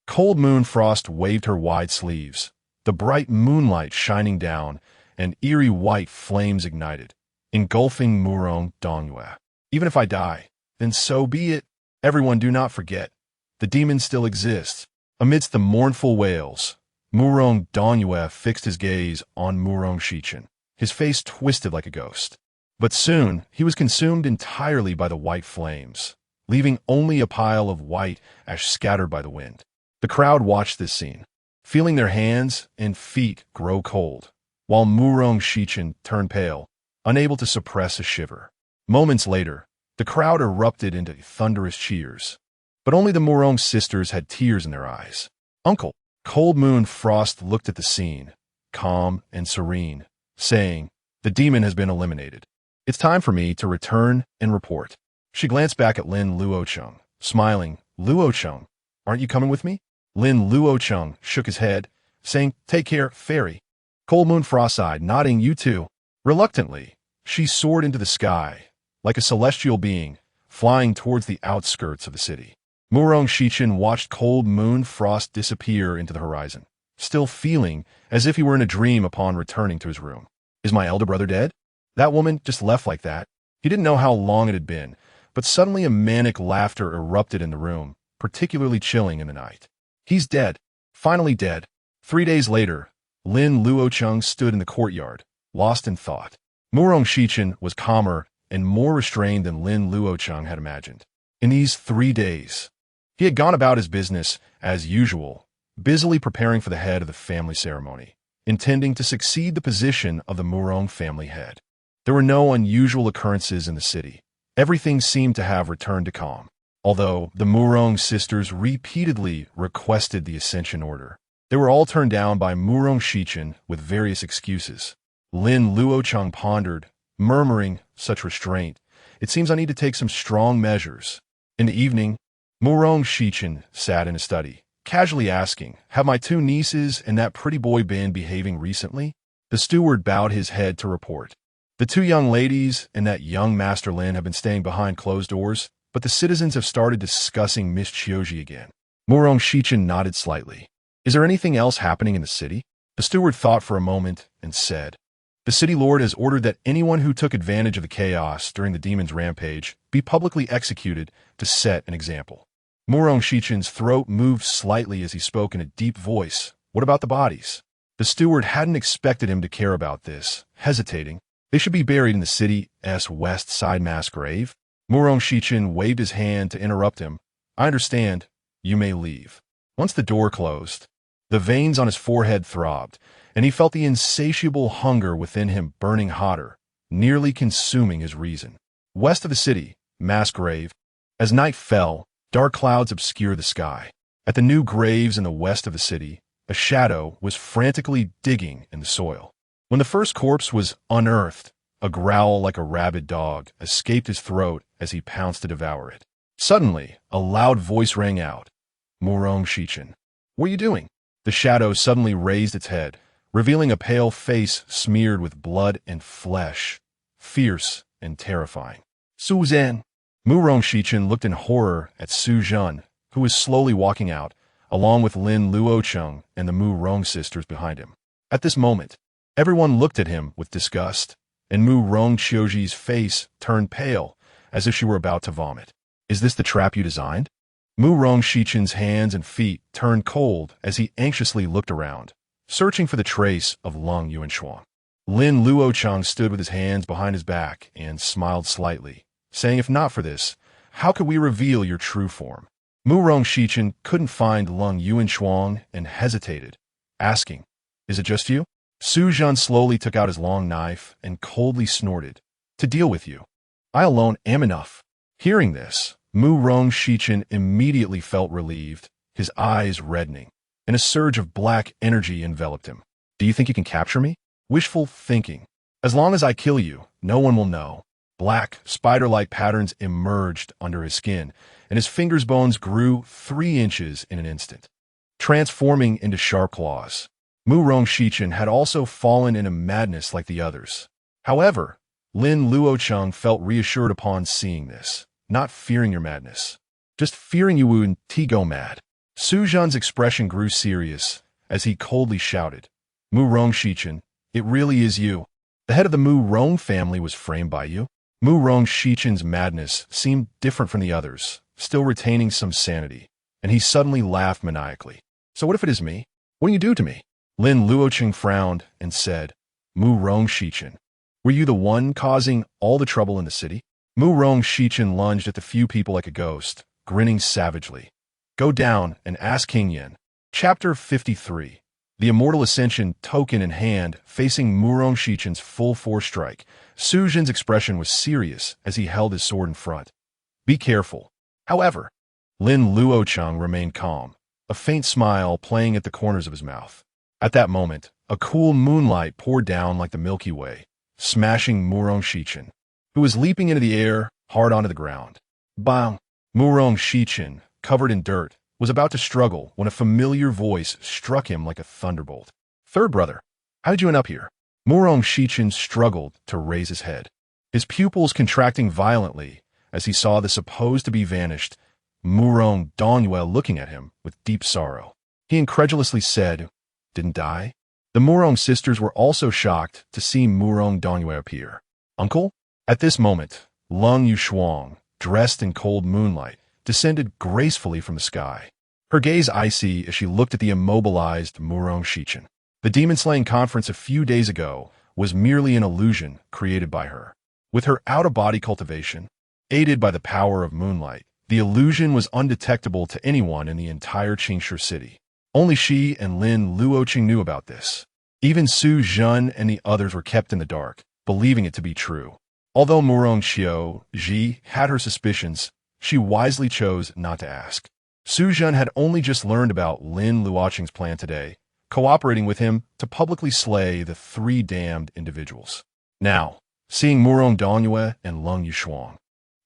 Cold Moon Frost waved her wide sleeves, the bright moonlight shining down, and eerie white flames ignited, engulfing Murong Dongyue. Even if I die, then so be it. Everyone do not forget. The demon still exists. Amidst the mournful wails, Murong Dongyue fixed his gaze on Murong Shichen, his face twisted like a ghost. But soon he was consumed entirely by the white flames, leaving only a pile of white ash scattered by the wind. The crowd watched this scene, feeling their hands and feet grow cold, while Murong Shichen turned pale, unable to suppress a shiver. Moments later, the crowd erupted into thunderous cheers, but only the Murong sisters had tears in their eyes. Uncle, Cold Moon Frost looked at the scene, calm and serene, saying, "The demon has been eliminated. It's time for me to return and report." She glanced back at Lin Luocheng, smiling. "Luocheng, aren't you coming with me?" Lin Luocheng shook his head, saying, "Take care, fairy." Cold Moon Frost sighed, nodding, "You too." Reluctantly, she soared into the sky, like a celestial being, flying towards the outskirts of the city. Murong Shichen watched Cold Moon Frost disappear into the horizon, still feeling as if he were in a dream upon returning to his room. Is my elder brother dead? That woman just left like that. He didn't know how long it had been, but suddenly a manic laughter erupted in the room, particularly chilling in the night. He's dead. Finally dead. 3 days later, Lin Luocheng stood in the courtyard, lost in thought. Murong Shichen was calmer and more restrained than Lin Luocheng had imagined. In these 3 days, he had gone about his business as usual, busily preparing for the head of the family ceremony, intending to succeed the position of the Murong family head. There were no unusual occurrences in the city. Everything seemed to have returned to calm, although the Murong sisters repeatedly requested the ascension order. They were all turned down by Murong Shichen with various excuses. Lin Luocheng pondered, murmuring, "Such restraint. It seems I need to take some strong measures." In the evening, Murong Shichen sat in his study, casually asking, "Have my 2 nieces and that pretty boy been behaving recently?" The steward bowed his head to report. "The 2 young ladies and that young Master Lin have been staying behind closed doors, but the citizens have started discussing Miss Chioji again." Murong Shichen nodded slightly. "Is there anything else happening in the city?" The steward thought for a moment and said, "The city lord has ordered that anyone who took advantage of the chaos during the demon's rampage be publicly executed to set an example." Murong Shichen's throat moved slightly as he spoke in a deep voice. "What about the bodies?" The steward hadn't expected him to care about this, hesitating. "They should be buried in the city's west side mass grave." Murong Shichen waved his hand to interrupt him. "I understand. You may leave." Once the door closed, the veins on his forehead throbbed, and he felt the insatiable hunger within him burning hotter, nearly consuming his reason. West of the city, mass grave. As night fell, dark clouds obscured the sky. At the new graves in the west of the city, a shadow was frantically digging in the soil. When the first corpse was unearthed, a growl like a rabid dog escaped his throat as he pounced to devour it. Suddenly, a loud voice rang out. "Murong Shichen, what are you doing?" The shadow suddenly raised its head, revealing a pale face smeared with blood and flesh, fierce and terrifying. Su Zhan. Mu Rongxichen looked in horror at Su Zhan, who was slowly walking out, along with Lin Luocheng and the Mu Rong sisters behind him. At this moment, everyone looked at him with disgust, and Mu Rongqiuji's face turned pale, as if she were about to vomit. Is this the trap you designed? Mu Rongxichen's hands and feet turned cold as he anxiously looked around, searching for the trace of Lung Yuanshuang. Lin Luocheng stood with his hands behind his back and smiled slightly, saying, if not for this, how could we reveal your true form? Mu Rongxichen couldn't find Lung Yuanshuang and hesitated, asking, is it just you? Su Zhan slowly took out his long knife and coldly snorted, to deal with you. I alone am enough. Hearing this, Mu Rongxichen immediately felt relieved, his eyes reddening, and a surge of black energy enveloped him. Do you think you can capture me? Wishful thinking. As long as I kill you, no one will know. Black, spider-like patterns emerged under his skin, and his fingers' bones grew 3 inches in an instant, transforming into sharp claws. Mu Rongxichen had also fallen into madness like the others. However, Lin Luocheng felt reassured upon seeing this, not fearing your madness, just fearing you would go mad. Su Zhan's expression grew serious as he coldly shouted, Mu Rongxichen, it really is you. The head of the Mu Rong family was framed by you. Mu Rongxichen's madness seemed different from the others, still retaining some sanity, and he suddenly laughed maniacally. So what if it is me? What do you do to me? Lin Luocheng frowned and said, Mu Rongxichen, were you the one causing all the trouble in the city? Mu Rongxichen lunged at the few people like a ghost, grinning savagely. Go down and ask King Yin. Chapter 53. The immortal ascension token in hand, facing Mu Rongxichen's full force strike. Su Zhan's expression was serious as he held his sword in front. Be careful. However, Lin Luocheng remained calm, a faint smile playing at the corners of his mouth. At that moment, a cool moonlight poured down like the Milky Way, smashing Mu Rongxichen, who was leaping into the air, hard onto the ground. Bang! Mu Rongxichen, covered in dirt, was about to struggle when a familiar voice struck him like a thunderbolt. Third brother, how did you end up here? Mu Rongxichen struggled to raise his head, his pupils contracting violently as he saw the supposed-to-be vanished Mu Rong Danyue looking at him with deep sorrow. He incredulously said, didn't die? The Mu Rong sisters were also shocked to see Mu Rong Danyue appear. Uncle? At this moment, Lung Yuanshuang, dressed in cold moonlight, descended gracefully from the sky, her gaze icy as she looked at the immobilized Mu Rongxichen. The demon-slaying conference a few days ago was merely an illusion created by her. With her out-of-body cultivation, aided by the power of moonlight, the illusion was undetectable to anyone in the entire Qingshi city. Only she and Lin Luocheng knew about this. Even Su Zhan and the others were kept in the dark, believing it to be true. Although Mu Rongqiuji had her suspicions, she wisely chose not to ask. Su Zhan had only just learned about Lin Luocheng's plan today, cooperating with him to publicly slay the 3 damned individuals. Now, seeing Mu Rong Danyue and Lung Yuanshuang,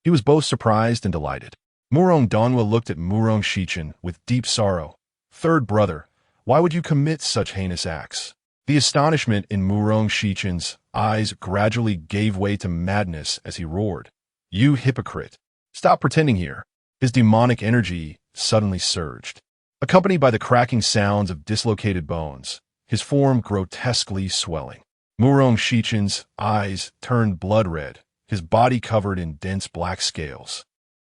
he was both surprised and delighted. Mu Rong Danyue looked at Mu Rongxichen with deep sorrow. Third brother, why would you commit such heinous acts? The astonishment in Mu Rongxichen's eyes gradually gave way to madness as he roared, you hypocrite! Stop pretending here. His demonic energy suddenly surged, accompanied by the cracking sounds of dislocated bones, his form grotesquely swelling. Mu Rongxichen's eyes turned blood red, his body covered in dense black scales,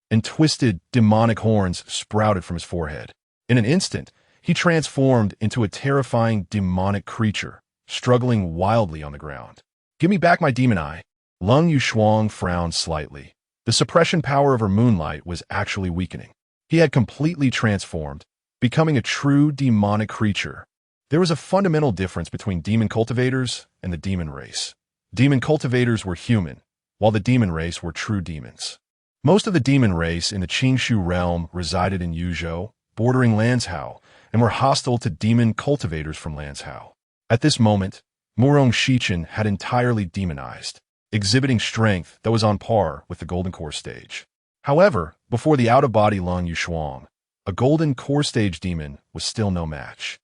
and twisted demonic horns sprouted from his forehead. In an instant, he transformed into a terrifying demonic creature, struggling wildly on the ground. Give me back my demon eye. Lung Yuanshuang frowned slightly. The suppression power of her moonlight was actually weakening. He had completely transformed, becoming a true demonic creature. There was a fundamental difference between demon cultivators and the demon race. Demon cultivators were human, while the demon race were true demons. Most of the demon race in the Qingshi realm resided in Yuzhou, bordering Lanzhou, and were hostile to demon cultivators from Lanzhou. At this moment, Mu Rongxichen had entirely demonized, exhibiting strength that was on par with the Golden Core stage. However, before the out-of-body Lung Yuanshuang, a Golden Core stage demon was still no match.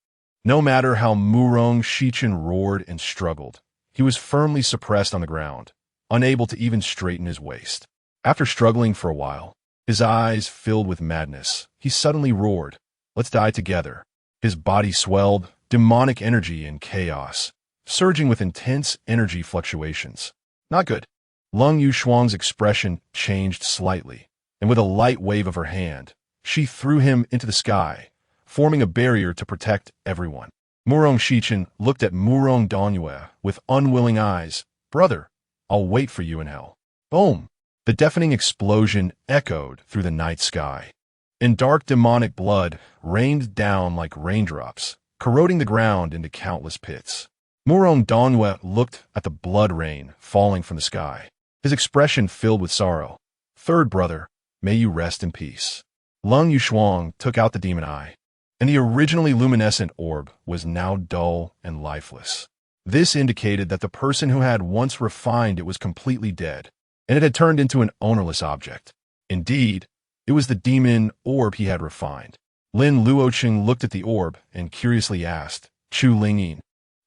No matter how Murong Shichen roared and struggled, he was firmly suppressed on the ground, unable to even straighten his waist. After struggling for a while, his eyes filled with madness, he suddenly roared, "Let's die together." His body swelled, demonic energy and chaos, surging with intense energy fluctuations. Not good. Lin Luocheng's expression changed slightly, and with a light wave of her hand, she threw him into the sky, forming a barrier to protect everyone. Murong Shichen looked at Murong Dongyue with unwilling eyes. "Brother, I'll wait for you in hell." Boom! The deafening explosion echoed through the night sky, and dark demonic blood rained down like raindrops, corroding the ground into countless pits. Murong Dongyue looked at the blood rain falling from the sky, his expression filled with sorrow. "Third brother, may you rest in peace." Lin Luocheng took out the demon eye, and the originally luminescent orb was now dull and lifeless. This indicated that the person who had once refined it was completely dead, and it had turned into an ownerless object. Indeed, it was the demon orb he had refined. Lin Luocheng looked at the orb and curiously asked, "Chu Lingyin,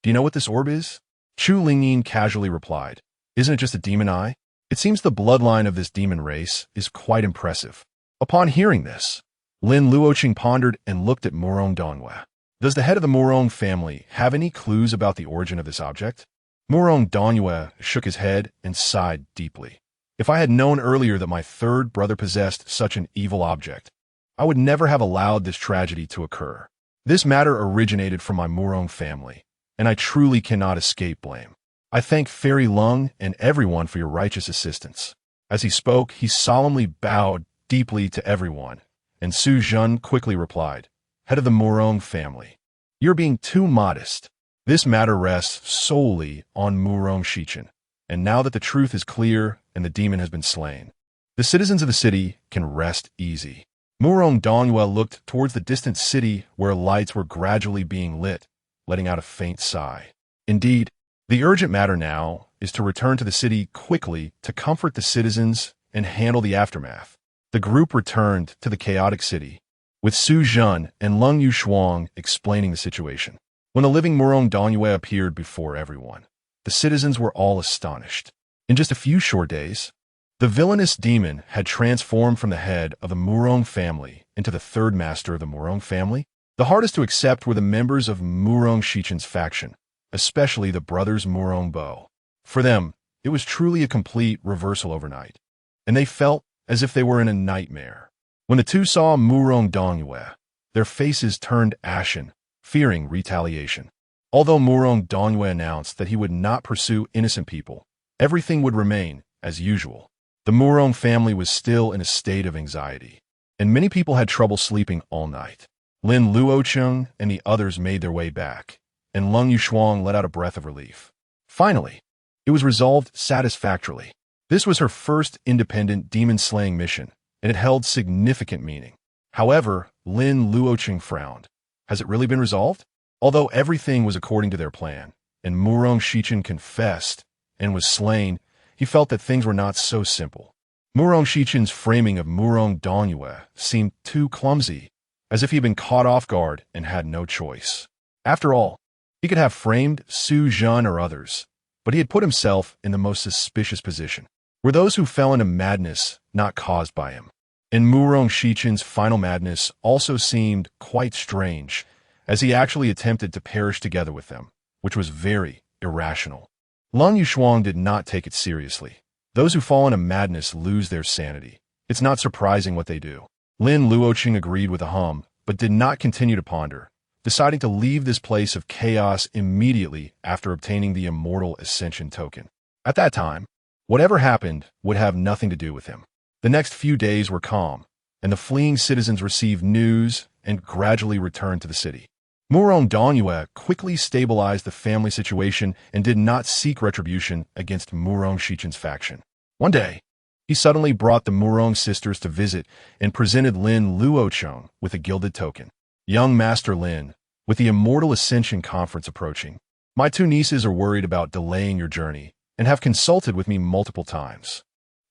do you know what this orb is?" Chu Lingyin casually replied, "Isn't it just a demon eye? It seems the bloodline of this demon race is quite impressive." Upon hearing this, Lin Luocheng pondered and looked at Murong Dongyue. Does the head of the Murong family have any clues about the origin of this object? Murong Dongyue shook his head and sighed deeply. "If I had known earlier that my third brother possessed such an evil object, I would never have allowed this tragedy to occur. This matter originated from my Murong family, and I truly cannot escape blame. I thank Fairy Lung and everyone for your righteous assistance." As he spoke, he solemnly bowed deeply to everyone, and Su Zhen quickly replied, "Head of the Murong family, you're being too modest. This matter rests solely on Murong Shichen, and now that the truth is clear and the demon has been slain, the citizens of the city can rest easy." Murong Dongyue looked towards the distant city where lights were gradually being lit, letting out a faint sigh. Indeed, the urgent matter now is to return to the city quickly to comfort the citizens and handle the aftermath. The group returned to the chaotic city, with Su Zhen and Lin Luocheng explaining the situation. When the living Murong Dongyue appeared before everyone, the citizens were all astonished. In just a few short days, the villainous demon had transformed from the head of the Murong family into the third master of the Murong family. The hardest to accept were the members of Murong Shichen's faction, especially the brothers Murong Bo. For them, it was truly a complete reversal overnight, and they felt as if they were in a nightmare. When the two saw Murong Dongyue, their faces turned ashen, fearing retaliation. Although Murong Dongyue announced that he would not pursue innocent people, everything would remain as usual. The Murong family was still in a state of anxiety, and many people had trouble sleeping all night. Lin Luocheng and the others made their way back, and Lin Luocheng let out a breath of relief. Finally, it was resolved satisfactorily. This was her first independent demon-slaying mission, and it held significant meaning. However, Lin Luocheng frowned. Has it really been resolved? Although everything was according to their plan, and Murong Shichen confessed and was slain, he felt that things were not so simple. Murong Shichen's framing of Murong Dongyue seemed too clumsy, as if he had been caught off guard and had no choice. After all, he could have framed Su Zhen or others, but he had put himself in the most suspicious position. Were those who fell into madness not caused by him? And Murong Shichen's final madness also seemed quite strange, as he actually attempted to perish together with them, which was very irrational. Lin Luocheng did not take it seriously. Those who fall into madness lose their sanity. It's not surprising what they do. Lin Luocheng agreed with a hum, but did not continue to ponder, deciding to leave this place of chaos immediately after obtaining the immortal ascension token. At that time, whatever happened would have nothing to do with him. The next few days were calm, and the fleeing citizens received news and gradually returned to the city. Murong Dongyue quickly stabilized the family situation and did not seek retribution against Murong Shichen's faction. One day, he suddenly brought the Murong sisters to visit and presented Lin Luocheng with a gilded token. "Young Master Lin, with the Immortal Ascension Conference approaching, my two nieces are worried about delaying your journey and have consulted with me multiple times.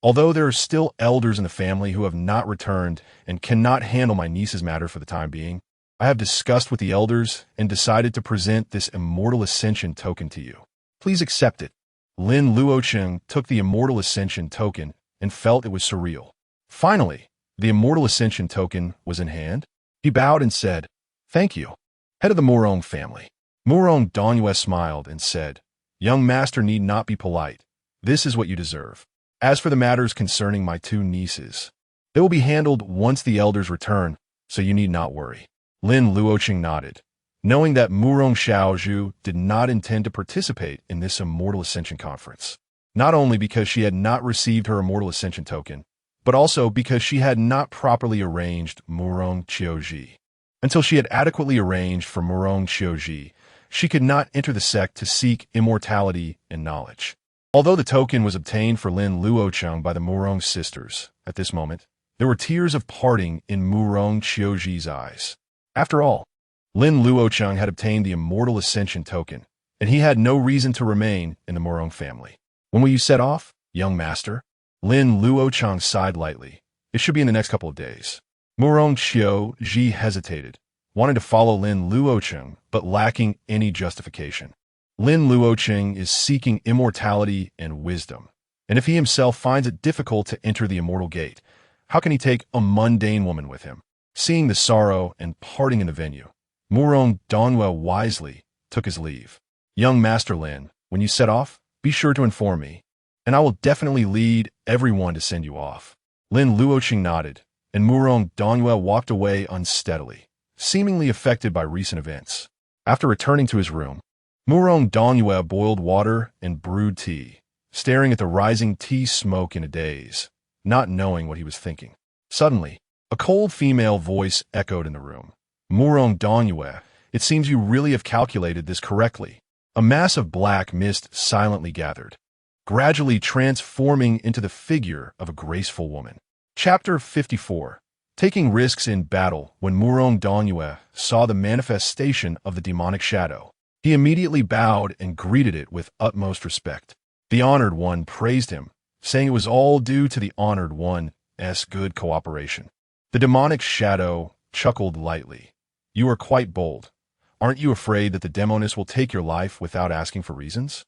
Although there are still elders in the family who have not returned and cannot handle my niece's matter for the time being, I have discussed with the elders and decided to present this immortal ascension token to you. Please accept it. Lin Luocheng took the immortal ascension token and felt it was surreal. Finally, the immortal ascension token was in hand. He bowed and said, "Thank you, head of the Murong family." Murong Dongyue smiled and said, "Young master need not be polite. This is what you deserve. As for the matters concerning my two nieces, they will be handled once the elders return, so you need not worry." Lin Luocheng nodded, knowing that Murong Xiaozhu did not intend to participate in this Immortal Ascension conference, not only because she had not received her Immortal Ascension token, but also because she had not properly arranged Murong Qiuji. Until she had adequately arranged for Murong Qiuji, she could not enter the sect to seek immortality and knowledge. Although the token was obtained for Lin Luocheng by the Murong sisters, at this moment, there were tears of parting in Murong Qiuji's eyes. After all, Lin Luocheng had obtained the Immortal Ascension token, and he had no reason to remain in the Murong family. "When will you set off, young master?" Lin Luocheng sighed lightly. "It should be in the next couple of days." Murong Qiuji hesitated, wanting to follow Lin Luocheng, but lacking any justification. Lin Luocheng is seeking immortality and wisdom, and if he himself finds it difficult to enter the immortal gate, how can he take a mundane woman with him? Seeing the sorrow and parting in the venue, Murong Dongyue wisely took his leave. "Young Master Lin, when you set off, be sure to inform me, and I will definitely lead everyone to send you off." Lin Luocheng nodded, and Murong Dongyue walked away unsteadily, seemingly affected by recent events. After returning to his room, Murong Dongyue boiled water and brewed tea, staring at the rising tea smoke in a daze, not knowing what he was thinking. Suddenly, a cold female voice echoed in the room. "Murong Dongyue, it seems you really have calculated this correctly." A mass of black mist silently gathered, gradually transforming into the figure of a graceful woman. Chapter 54. Taking risks in battle. When Murong Dongyue saw the manifestation of the demonic shadow, he immediately bowed and greeted it with utmost respect. The Honored One praised him, saying it was all due to the Honored One's good cooperation. The demonic shadow chuckled lightly. "You are quite bold. Aren't you afraid that the demoness will take your life without asking for reasons?"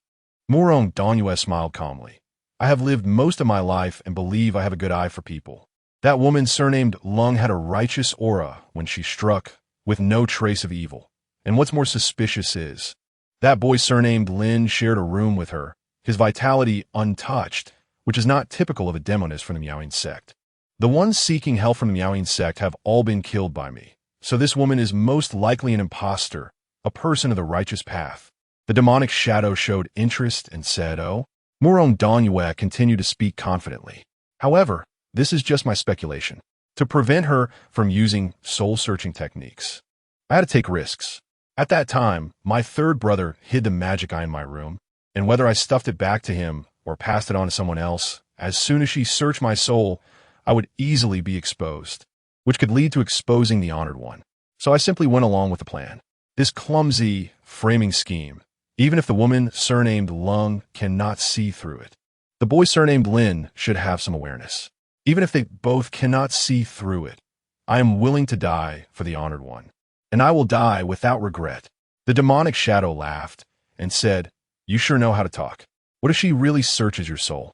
Murong Dongyue smiled calmly. "I have lived most of my life and believe I have a good eye for people. That woman surnamed Lung had a righteous aura when she struck, with no trace of evil. And what's more suspicious is, that boy surnamed Lin shared a room with her, his vitality untouched, which is not typical of a demoness from the Miaoying sect. The ones seeking help from the Miaoying sect have all been killed by me, so this woman is most likely an impostor, a person of the righteous path." The demonic shadow showed interest and said, "Oh." Murong Dongyue continued to speak confidently. "However, this is just my speculation. To prevent her from using soul-searching techniques, I had to take risks. At that time, my third brother hid the magic eye in my room, and whether I stuffed it back to him or passed it on to someone else, as soon as she searched my soul, I would easily be exposed, which could lead to exposing the Honored One. So I simply went along with the plan. This clumsy framing scheme, even if the woman surnamed Lung cannot see through it. The boy surnamed Lin should have some awareness. Even if they both cannot see through it, I am willing to die for the Honored One, and I will die without regret." The demonic shadow laughed and said, "You sure know how to talk. What if she really searches your soul?"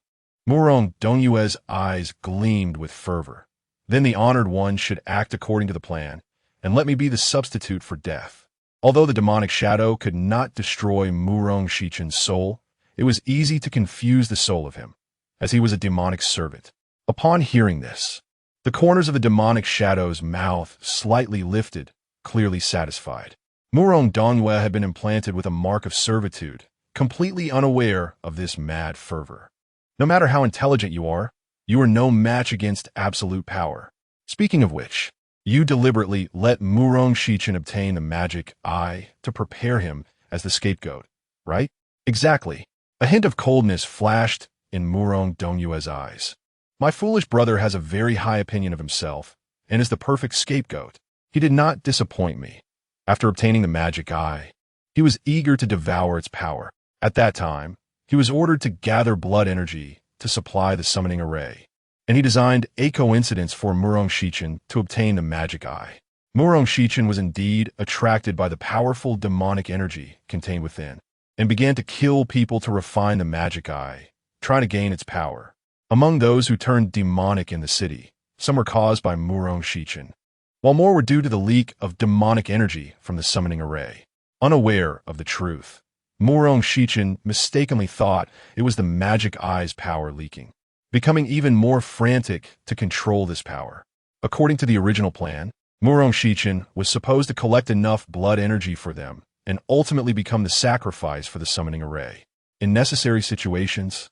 Murong Dongyue's eyes gleamed with fervor. "Then the Honored One should act according to the plan, and let me be the substitute for death." Although the demonic shadow could not destroy Murong Shichen's soul, it was easy to confuse the soul of him, as he was a demonic servant. Upon hearing this, the corners of the demonic shadow's mouth slightly lifted, clearly satisfied. Murong Dongyue had been implanted with a mark of servitude, completely unaware of this mad fervor. No matter how intelligent you are no match against absolute power. Speaking of which, you deliberately let Murong Shichen obtain the magic eye to prepare him as the scapegoat, right? Exactly. A hint of coldness flashed in Murong Dongyue's eyes. My foolish brother has a very high opinion of himself and is the perfect scapegoat. He did not disappoint me. After obtaining the magic eye, he was eager to devour its power. At that time, he was ordered to gather blood energy to supply the summoning array, and he designed a coincidence for Murong Shichen to obtain the magic eye. Murong Shichen was indeed attracted by the powerful demonic energy contained within, and began to kill people to refine the magic eye, trying to gain its power. Among those who turned demonic in the city, some were caused by Murong Shichen, while more were due to the leak of demonic energy from the summoning array. Unaware of the truth, Murong Shichen mistakenly thought it was the magic eye's power leaking, becoming even more frantic to control this power. According to the original plan, Murong Shichen was supposed to collect enough blood energy for them and ultimately become the sacrifice for the summoning array. In necessary situations,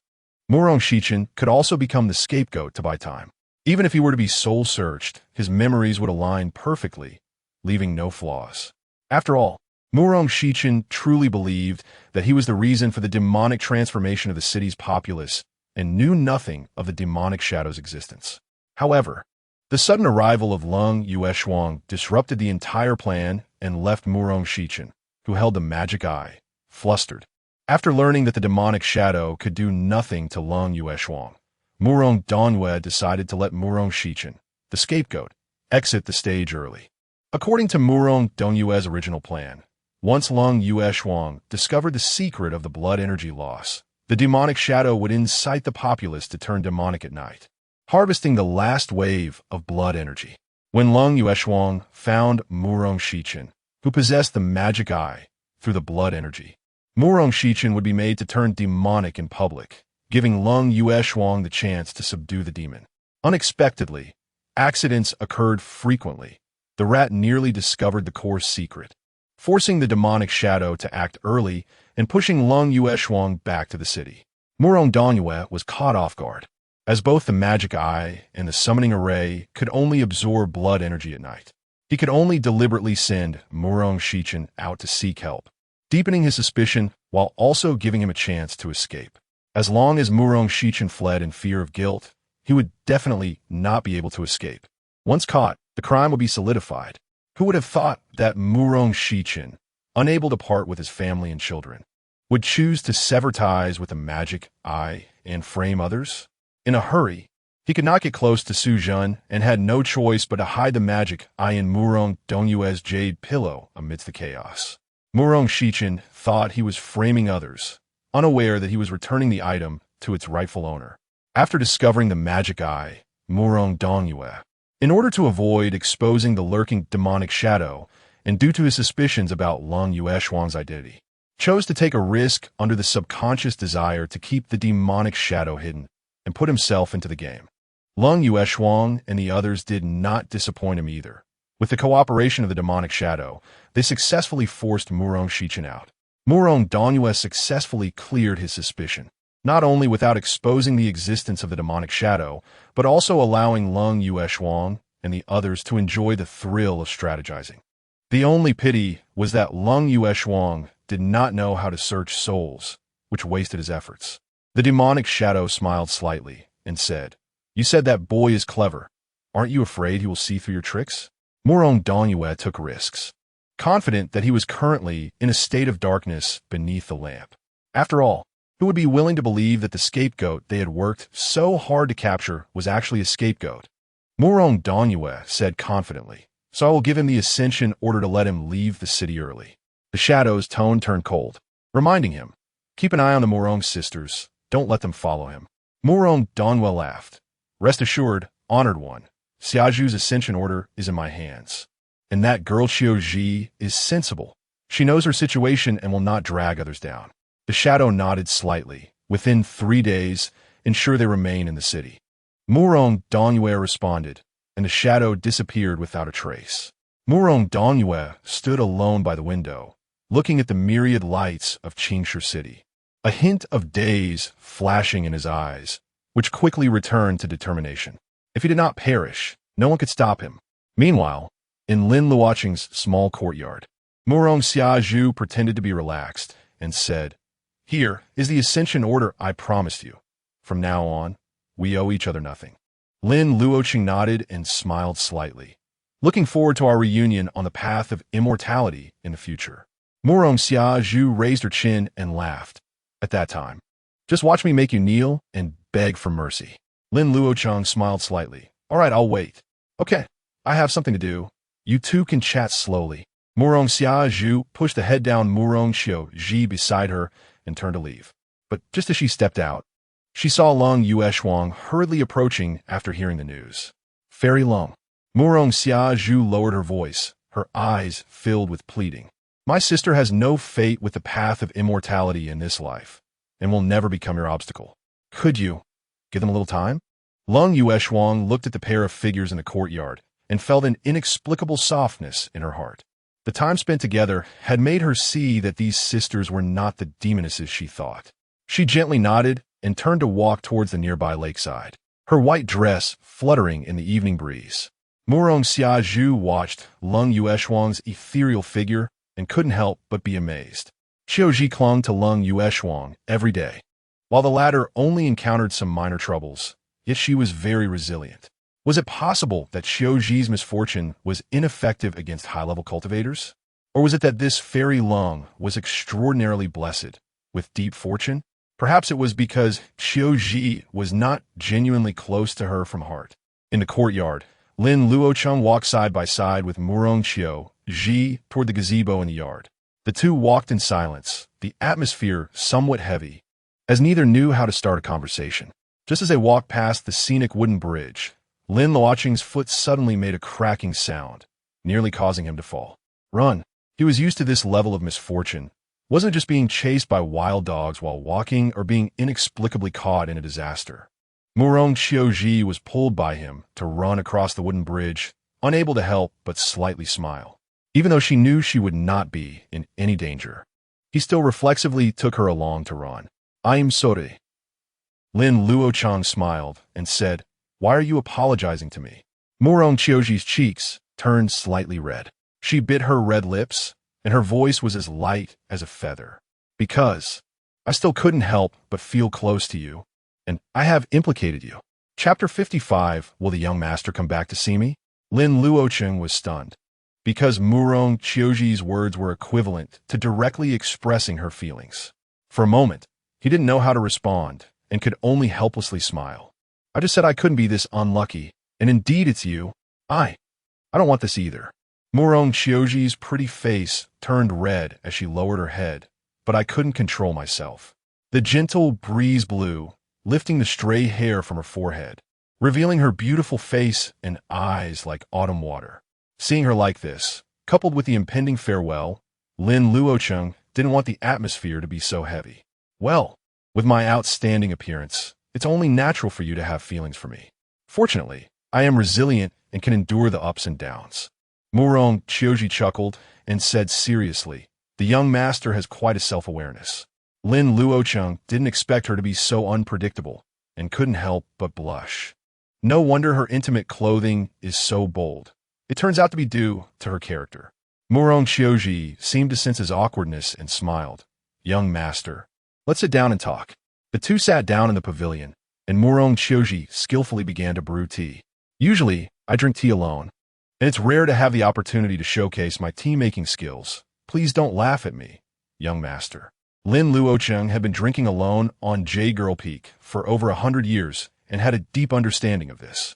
Murong Shichen could also become the scapegoat to buy time. Even if he were to be soul-searched, his memories would align perfectly, leaving no flaws. After all, Murong Shichen truly believed that he was the reason for the demonic transformation of the city's populace and knew nothing of the demonic shadow's existence. However, the sudden arrival of Lin Luocheng disrupted the entire plan and left Murong Shichen, who held the magic eye, flustered. After learning that the demonic shadow could do nothing to Lin Luocheng, Murong Dongyue decided to let Murong Shichen, the scapegoat, exit the stage early. According to Murong Dongyue's original plan, once Lin Luocheng discovered the secret of the blood energy loss, the demonic shadow would incite the populace to turn demonic at night, harvesting the last wave of blood energy. When Lin Luocheng found Murong Shichen, who possessed the magic eye through the blood energy, Murong Shichen would be made to turn demonic in public, giving Lin Luocheng the chance to subdue the demon. Unexpectedly, accidents occurred frequently. The rat nearly discovered the core's secret, forcing the demonic shadow to act early and pushing Lin Luocheng back to the city. Murong Dongyue was caught off guard, as both the magic eye and the summoning array could only absorb blood energy at night. He could only deliberately send Murong Shichen out to seek help, deepening his suspicion while also giving him a chance to escape. As long as Murong Shichen fled in fear of guilt, he would definitely not be able to escape. Once caught, the crime would be solidified. Who would have thought that Murong Shichen, unable to part with his family and children, would choose to sever ties with the magic eye and frame others? In a hurry, he could not get close to Su Zhen and had no choice but to hide the magic eye in Murong Dongyue's jade pillow amidst the chaos. Murong Shichen thought he was framing others, unaware that he was returning the item to its rightful owner. After discovering the magic eye, Murong Dongyue, in order to avoid exposing the lurking demonic shadow and due to his suspicions about Lin Luocheng's identity, chose to take a risk under the subconscious desire to keep the demonic shadow hidden and put himself into the game. Lin Luocheng and the others did not disappoint him either. With the cooperation of the demonic shadow, they successfully forced Murong Shichen out. Murong Dongyue successfully cleared his suspicion, not only without exposing the existence of the demonic shadow, but also allowing Lin Luocheng and the others to enjoy the thrill of strategizing. The only pity was that Lin Luocheng did not know how to search souls, which wasted his efforts. The demonic shadow smiled slightly and said, "You said that boy is clever. Aren't you afraid he will see through your tricks?" Murong Dongyue took risks, confident that he was currently in a state of darkness beneath the lamp. After all, who would be willing to believe that the scapegoat they had worked so hard to capture was actually a scapegoat? Murong Dongyue said confidently, "So I will give him the ascension order to let him leave the city early." The shadow's tone turned cold, reminding him, "Keep an eye on the Murong sisters. Don't let them follow him." Murong Dongyue laughed. "Rest assured, honored one, Xiaozhu's ascension order is in my hands. And that girl Qiuji is sensible. She knows her situation and will not drag others down." The shadow nodded slightly. "Within 3 days, ensure they remain in the city." Murong Dongyue responded, and the shadow disappeared without a trace. Murong Dongyue stood alone by the window, looking at the myriad lights of Qingshu City, a hint of daze flashing in his eyes, which quickly returned to determination. If he did not perish, no one could stop him. Meanwhile, in Lin Luocheng's small courtyard, Murong Xiaozhu pretended to be relaxed and said, "Here is the ascension order I promised you. From now on, we owe each other nothing." Lin Luocheng nodded and smiled slightly, looking forward to our reunion on the path of immortality in the future. Murong Xiaozhu raised her chin and laughed. At that time, "Just watch me make you kneel and beg for mercy." Lin Luocheng smiled slightly. "All right, I'll wait." "Okay, I have something to do. You two can chat slowly. Murong Xiaozhu pushed the head-down Murong Xiaozhi beside her and turned to leave. But just as she stepped out, she saw Lung Yueshuang hurriedly approaching after hearing the news. Fairy Lung. Murong Xiaozhu lowered her voice, her eyes filled with pleading. My sister has no fate with the path of immortality in this life, and will never become your obstacle. Could you give them a little time? Lung Yueshuang looked at the pair of figures in the courtyard and felt an inexplicable softness in her heart. The time spent together had made her see that these sisters were not the demonesses she thought. She gently nodded and turned to walk towards the nearby lakeside, her white dress fluttering in the evening breeze. Murong Xiaozhu watched Lung Yueshuang's ethereal figure and couldn't help but be amazed. Xiaozhi clung to Lung Yueshuang every day. While the latter only encountered some minor troubles, yet she was very resilient. Was it possible that Xiaozhi's misfortune was ineffective against high-level cultivators? Or was it that this fairy Lung was extraordinarily blessed, with deep fortune? Perhaps it was because Xiaozhi was not genuinely close to her from heart. In the courtyard, Lin Luocheng walked side by side with Murong Xiaozhi toward the gazebo in the yard. The two walked in silence, the atmosphere somewhat heavy, as neither knew how to start a conversation. Just as they walked past the scenic wooden bridge, Lin Luocheng's foot suddenly made a cracking sound, nearly causing him to fall. Run! He was used to this level of misfortune. Wasn't just being chased by wild dogs while walking or being inexplicably caught in a disaster. Murong Xiaozhi was pulled by him to run across the wooden bridge, unable to help but slightly smile. Even though she knew she would not be in any danger, he still reflexively took her along to run. I'm sorry. Lin Luocheng smiled and said, Why are you apologizing to me? Murong Xiaozhi's cheeks turned slightly red. She bit her red lips, and her voice was as light as a feather. Because I still couldn't help but feel close to you, and I have implicated you. Chapter 55, Will the young master come back to see me? Lin Luocheng was stunned, because Murong Xiaozhi's words were equivalent to directly expressing her feelings. For a moment, he didn't know how to respond, and could only helplessly smile. I just said I couldn't be this unlucky, and indeed it's you. I don't want this either. Murong Xiaozhi's pretty face turned red as she lowered her head, but I couldn't control myself. The gentle breeze blew, lifting the stray hair from her forehead, revealing her beautiful face and eyes like autumn water. Seeing her like this, coupled with the impending farewell, Lin Luocheng didn't want the atmosphere to be so heavy. Well, with my outstanding appearance, it's only natural for you to have feelings for me. Fortunately, I am resilient and can endure the ups and downs. Murong Xiaozhi chuckled and said seriously, The young master has quite a self-awareness. Lin Luocheng didn't expect her to be so unpredictable and couldn't help but blush. No wonder her intimate clothing is so bold. It turns out to be due to her character. Murong Xiaozhi seemed to sense his awkwardness and smiled. Young master, let's sit down and talk. The two sat down in the pavilion, and Murong Xiaozhi skillfully began to brew tea. Usually, I drink tea alone, and it's rare to have the opportunity to showcase my tea-making skills. Please don't laugh at me, young master. Lin Luocheng had been drinking alone on Jade Girl Peak for over 100 years and had a deep understanding of this.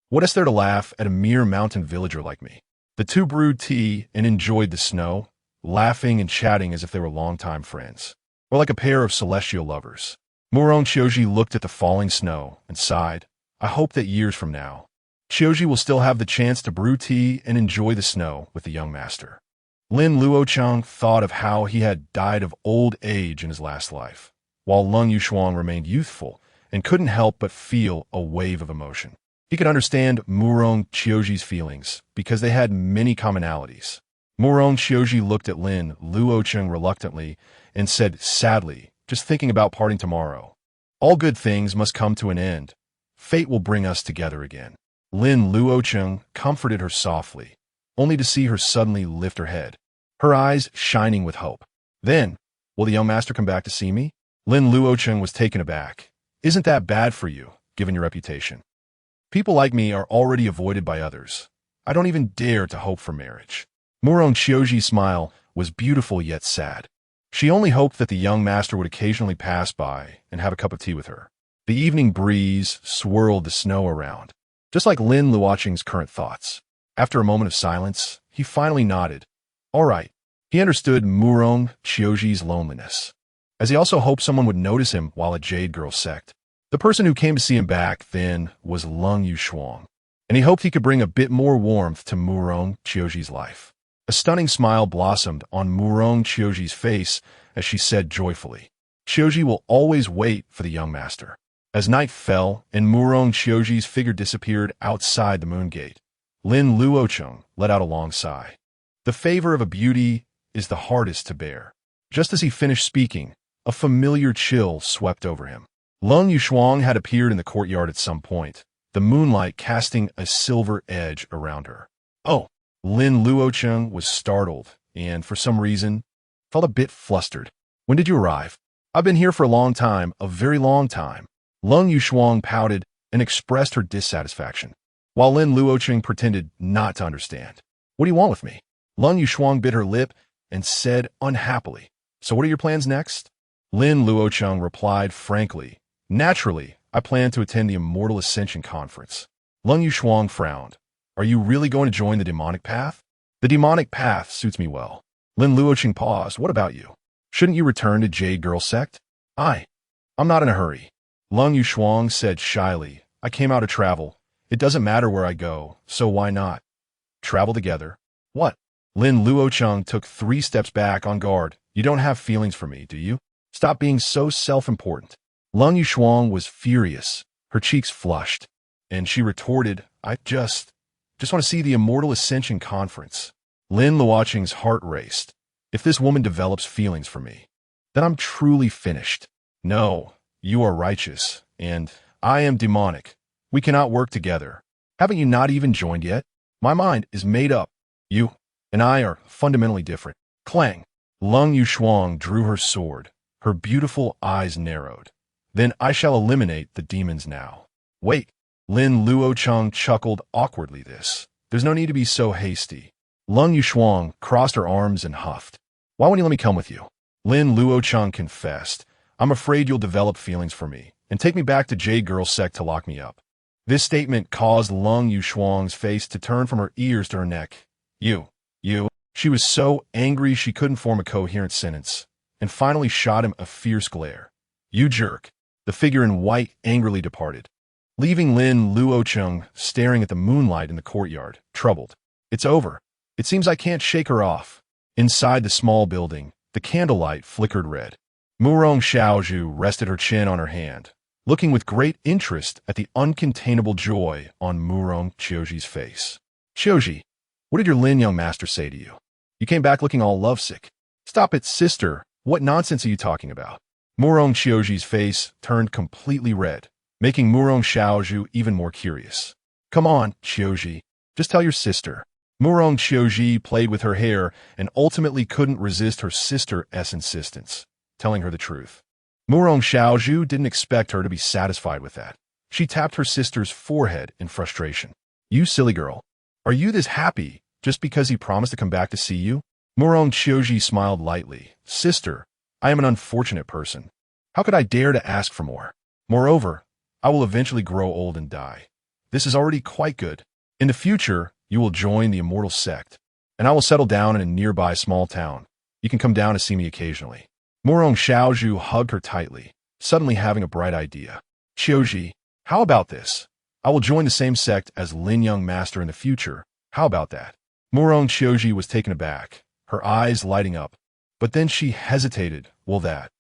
What is there to laugh at a mere mountain villager like me? The two brewed tea and enjoyed the snow, laughing and chatting as if they were longtime friends, or like a pair of celestial lovers. Murong Xiaozhi looked at the falling snow and sighed. I hope that years from now, Xiaozhi will still have the chance to brew tea and enjoy the snow with the young master. Lin Luocheng thought of how he had died of old age in his last life, while Lung Yueshuang remained youthful and couldn't help but feel a wave of emotion. He could understand Murong Xiaozhi's feelings because they had many commonalities. Murong Xiaozhi looked at Lin Luocheng reluctantly and said sadly, just thinking about parting tomorrow. All good things must come to an end. Fate will bring us together again. Lin Luocheng comforted her softly, only to see her suddenly lift her head, her eyes shining with hope. Then, will the young master come back to see me? Lin Luocheng was taken aback. Isn't that bad for you, given your reputation? People like me are already avoided by others. I don't even dare to hope for marriage. Murong Xiaozhi's smile was beautiful yet sad. She only hoped that the young master would occasionally pass by and have a cup of tea with her. The evening breeze swirled the snow around, just like Lin Luocheng's current thoughts. After a moment of silence, he finally nodded. All right. He understood Lin Luocheng's loneliness, as he also hoped someone would notice him while at Jade Girl Sect. The person who came to see him back then was Lin Luocheng, and he hoped he could bring a bit more warmth to Lin Luocheng's life. A stunning smile blossomed on Lin Luocheng's face as she said joyfully, Luocheng will always wait for the young master. As night fell and Lin Luocheng's figure disappeared outside the moon gate, Lin Luocheng let out a long sigh. The favor of a beauty is the hardest to bear. Just as he finished speaking, a familiar chill swept over him. Lin Luocheng had appeared in the courtyard at some point, the moonlight casting a silver edge around her. Oh! Lin Luocheng was startled and, for some reason, felt a bit flustered. When did you arrive? I've been here for a long time, a very long time. Lin Luocheng pouted and expressed her dissatisfaction, while Lin Luocheng pretended not to understand. What do you want with me? Lin Luocheng bit her lip and said unhappily, So what are your plans next? Lin Luocheng replied frankly, Naturally, I plan to attend the Immortal Ascension Conference. Lin Luocheng frowned. Are you really going to join the demonic path? The demonic path suits me well. Lin Luocheng paused. What about you? Shouldn't you return to Jade Girl Sect? I'm not in a hurry. Lin Luocheng said shyly. I came out to travel. It doesn't matter where I go, so why not? Travel together. What? Lin Luocheng took 3 steps back on guard. You don't have feelings for me, do you? Stop being so self-important. Lin Luocheng was furious. Her cheeks flushed, and she retorted, I just want to see the Immortal Ascension Conference. Lin Luocheng's heart raced. If this woman develops feelings for me, then I'm truly finished. No, you are righteous, and I am demonic. We cannot work together. Haven't you not even joined yet? My mind is made up. You and I are fundamentally different. Clang! Lin Luocheng drew her sword. Her beautiful eyes narrowed. Then I shall eliminate the demons now. Wait! Lin Luocheng chuckled awkwardly. There's no need to be so hasty. Lin Luocheng crossed her arms and huffed. Why won't you let me come with you? Lin Luocheng confessed. I'm afraid you'll develop feelings for me and take me back to Jade Girl Sect to lock me up. This statement caused Lin Luocheng's face to turn from her ears to her neck. You. She was so angry she couldn't form a coherent sentence, and finally shot him a fierce glare. You jerk. The figure in white angrily departed, leaving Lin Luocheng staring at the moonlight in the courtyard, troubled. It's over. It seems I can't shake her off. Inside the small building, the candlelight flickered red. Murong Xiaozhu rested her chin on her hand, looking with great interest at the uncontainable joy on Murong Xiaozhi's face. Xiaozhi, what did your Lin young master say to you? You came back looking all lovesick. Stop it, sister. What nonsense are you talking about? Murong Xiaozhi's face turned completely red, making Murong Xiaozhu even more curious. Come on, Xiaozhi. Just tell your sister. Murong Xiaozhi played with her hair and ultimately couldn't resist her sister's insistence, telling her the truth. Murong Xiaozhu didn't expect her to be satisfied with that. She tapped her sister's forehead in frustration. You silly girl. Are you this happy just because he promised to come back to see you? Murong Xiaozhi smiled lightly. Sister, I am an unfortunate person. How could I dare to ask for more? Moreover, I will eventually grow old and die. This is already quite good. In the future, you will join the Immortal Sect, and I will settle down in a nearby small town. You can come down to see me occasionally. Murong Xiaozhu hugged her tightly, suddenly having a bright idea. Xiaozhi, how about this? I will join the same sect as Lin young master in the future. How about that? Murong Xiaozhi was taken aback, her eyes lighting up. But then she hesitated. Will that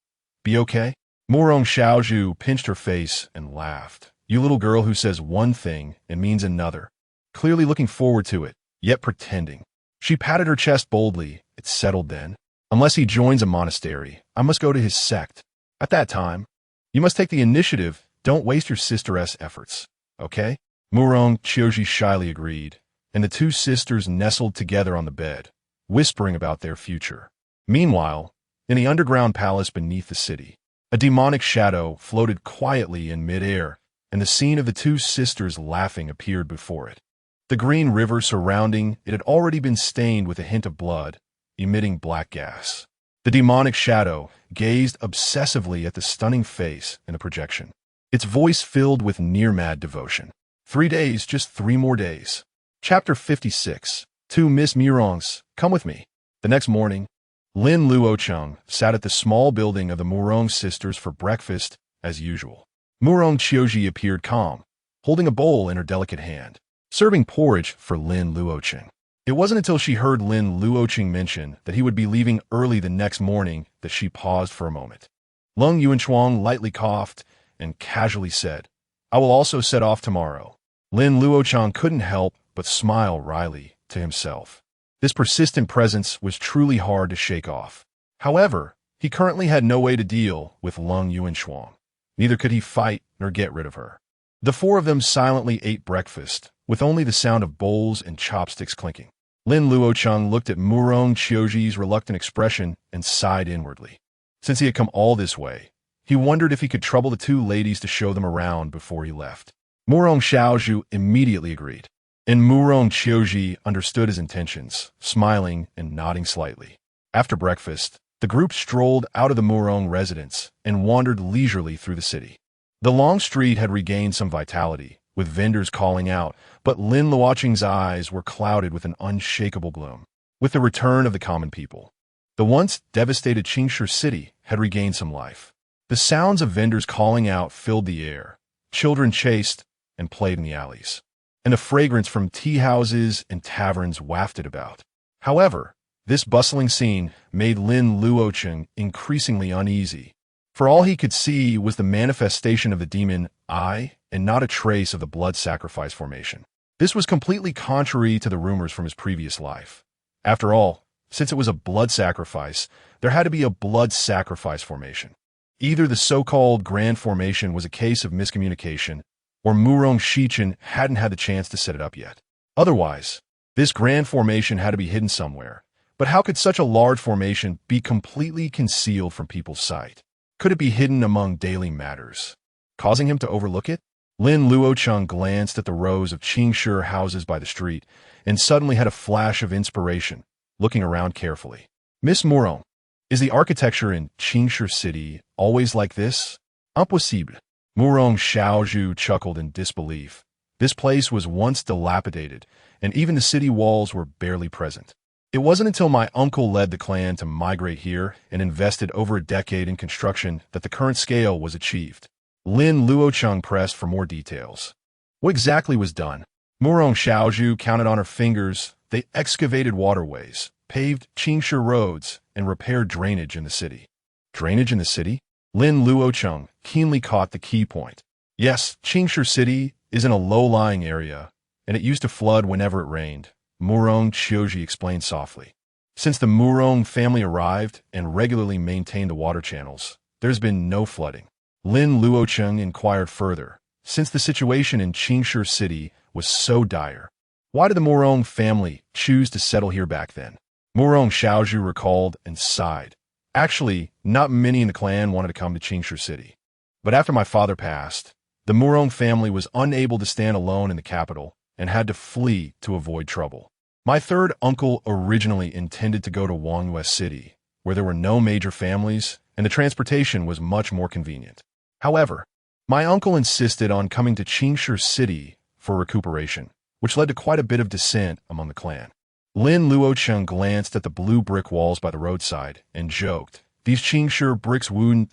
be okay? Murong Xiaozhu pinched her face and laughed. You little girl who says one thing and means another. Clearly looking forward to it, yet pretending. She patted her chest boldly. It's settled then. Unless he joins a monastery, I must go to his sect. At that time, you must take the initiative. Don't waste your sister's efforts. Okay? Murong Xiaozhi shyly agreed, and the 2 sisters nestled together on the bed, whispering about their future. Meanwhile, in the underground palace beneath the city, a demonic shadow floated quietly in midair, and the scene of the 2 sisters laughing appeared before it. The green river surrounding it had already been stained with a hint of blood, emitting black gas. The demonic shadow gazed obsessively at the stunning face in the projection, its voice filled with near-mad devotion. 3 days, just 3 more days. Chapter 56. Two Miss Murongs, come with me. The next morning, Lin Luocheng sat at the small building of the Murong sisters for breakfast, as usual. Murong Qiuji appeared calm, holding a bowl in her delicate hand, serving porridge for Lin Luocheng. It wasn't until she heard Lin Luocheng mention that he would be leaving early the next morning that she paused for a moment. Lung Yuanchuang lightly coughed and casually said, "I will also set off tomorrow." Lin Luocheng couldn't help but smile wryly to himself. This persistent presence was truly hard to shake off. However, he currently had no way to deal with Lung Yuanchuang. Neither could he fight nor get rid of her. The four of them silently ate breakfast, with only the sound of bowls and chopsticks clinking. Lin Luocheng looked at Murong Qiuji's reluctant expression and sighed inwardly. Since he had come all this way, he wondered if he could trouble the two ladies to show them around before he left. Murong Xiaozhu immediately agreed, and Murong Qiuji understood his intentions, smiling and nodding slightly. After breakfast, the group strolled out of the Murong residence and wandered leisurely through the city. The long street had regained some vitality, with vendors calling out, but Lin Luocheng's eyes were clouded with an unshakable gloom. With the return of the common people, the once devastated Qingshi city had regained some life. The sounds of vendors calling out filled the air. Children chased and played in the alleys, and the fragrance from tea houses and taverns wafted about. However, this bustling scene made Lin Luocheng increasingly uneasy. For all he could see was the manifestation of the demon I, and not a trace of the blood sacrifice formation. This was completely contrary to the rumors from his previous life. After all, since it was a blood sacrifice, there had to be a blood sacrifice formation. Either the so-called grand formation was a case of miscommunication, or Murong Shichen hadn't had the chance to set it up yet. Otherwise, this grand formation had to be hidden somewhere. But how could such a large formation be completely concealed from people's sight? Could it be hidden among daily matters, causing him to overlook it? Lin Luocheng glanced at the rows of Qingshi houses by the street and suddenly had a flash of inspiration, looking around carefully. "Miss Murong, is the architecture in Qingshi city always like this?" "Impossible." Murong Xiaozhu chuckled in disbelief. This place was once dilapidated, and even the city walls were barely present. It wasn't until my uncle led the clan to migrate here and invested over a decade in construction that the current scale was achieved. Lin Luocheng pressed for more details. What exactly was done? Murong Xiaozhu counted on her fingers. They excavated waterways, paved Qingshi roads, and repaired drainage in the city. Drainage in the city? Lin Luocheng keenly caught the key point. Yes, Qingshi city is in a low-lying area, and it used to flood whenever it rained. Murong Qiuji explained softly. Since the Murong family arrived and regularly maintained the water channels, there's been no flooding. Lin Luocheng inquired further. Since the situation in Qingshi city was so dire, why did the Murong family choose to settle here back then? Murong Xiaozhu recalled and sighed. Actually, not many in the clan wanted to come to Qingshi city. But after my father passed, the Murong family was unable to stand alone in the capital and had to flee to avoid trouble. My third uncle originally intended to go to Wangyue City, where there were no major families and the transportation was much more convenient. However, my uncle insisted on coming to Qingshi City for recuperation, which led to quite a bit of dissent among the clan. Lin Luocheng glanced at the blue brick walls by the roadside and joked, "These Qingshi bricks wouldn't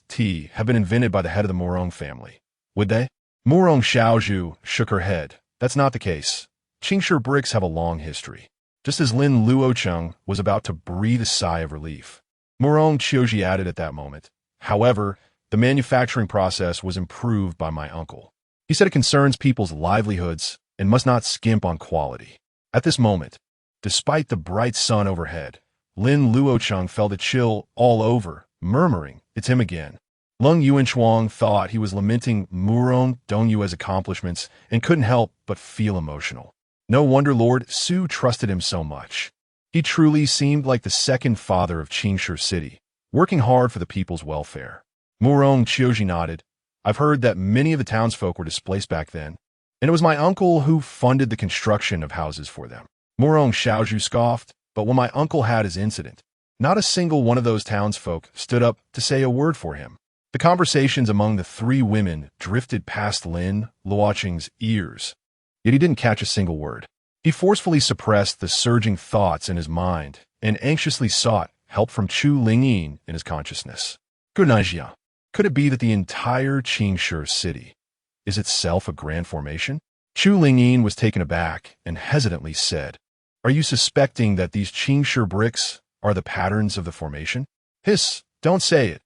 have been invented by the head of the Murong family, would they?" Murong Xiaozhu shook her head. That's not the case. Qingshi bricks have a long history. Just as Lin Luocheng was about to breathe a sigh of relief, Murong Qiuji added at that moment, "However, the manufacturing process was improved by my uncle. He said it concerns people's livelihoods and must not skimp on quality." At this moment, despite the bright sun overhead, Lin Luocheng felt a chill all over, murmuring, "It's him again." Lung Yuanchuang thought he was lamenting Murong Dongyue's accomplishments and couldn't help but feel emotional. No wonder Lord Su trusted him so much. He truly seemed like the second father of Qingshi City, working hard for the people's welfare. Murong Qiuji nodded. "I've heard that many of the townsfolk were displaced back then, and it was my uncle who funded the construction of houses for them." Murong Xiaozhu scoffed, but when my uncle had his incident, not a single one of those townsfolk stood up to say a word for him. The conversations among the three women drifted past Lin Luocheng's ears, yet he didn't catch a single word. He forcefully suppressed the surging thoughts in his mind and anxiously sought help from Chu Lingyin in his consciousness. Gunajia. Could it be that the entire Qingshi city is itself a grand formation? Chu Lingyin was taken aback and hesitantly said, "Are you suspecting that these Qingshi bricks are the patterns of the formation?" "Hiss, don't say it.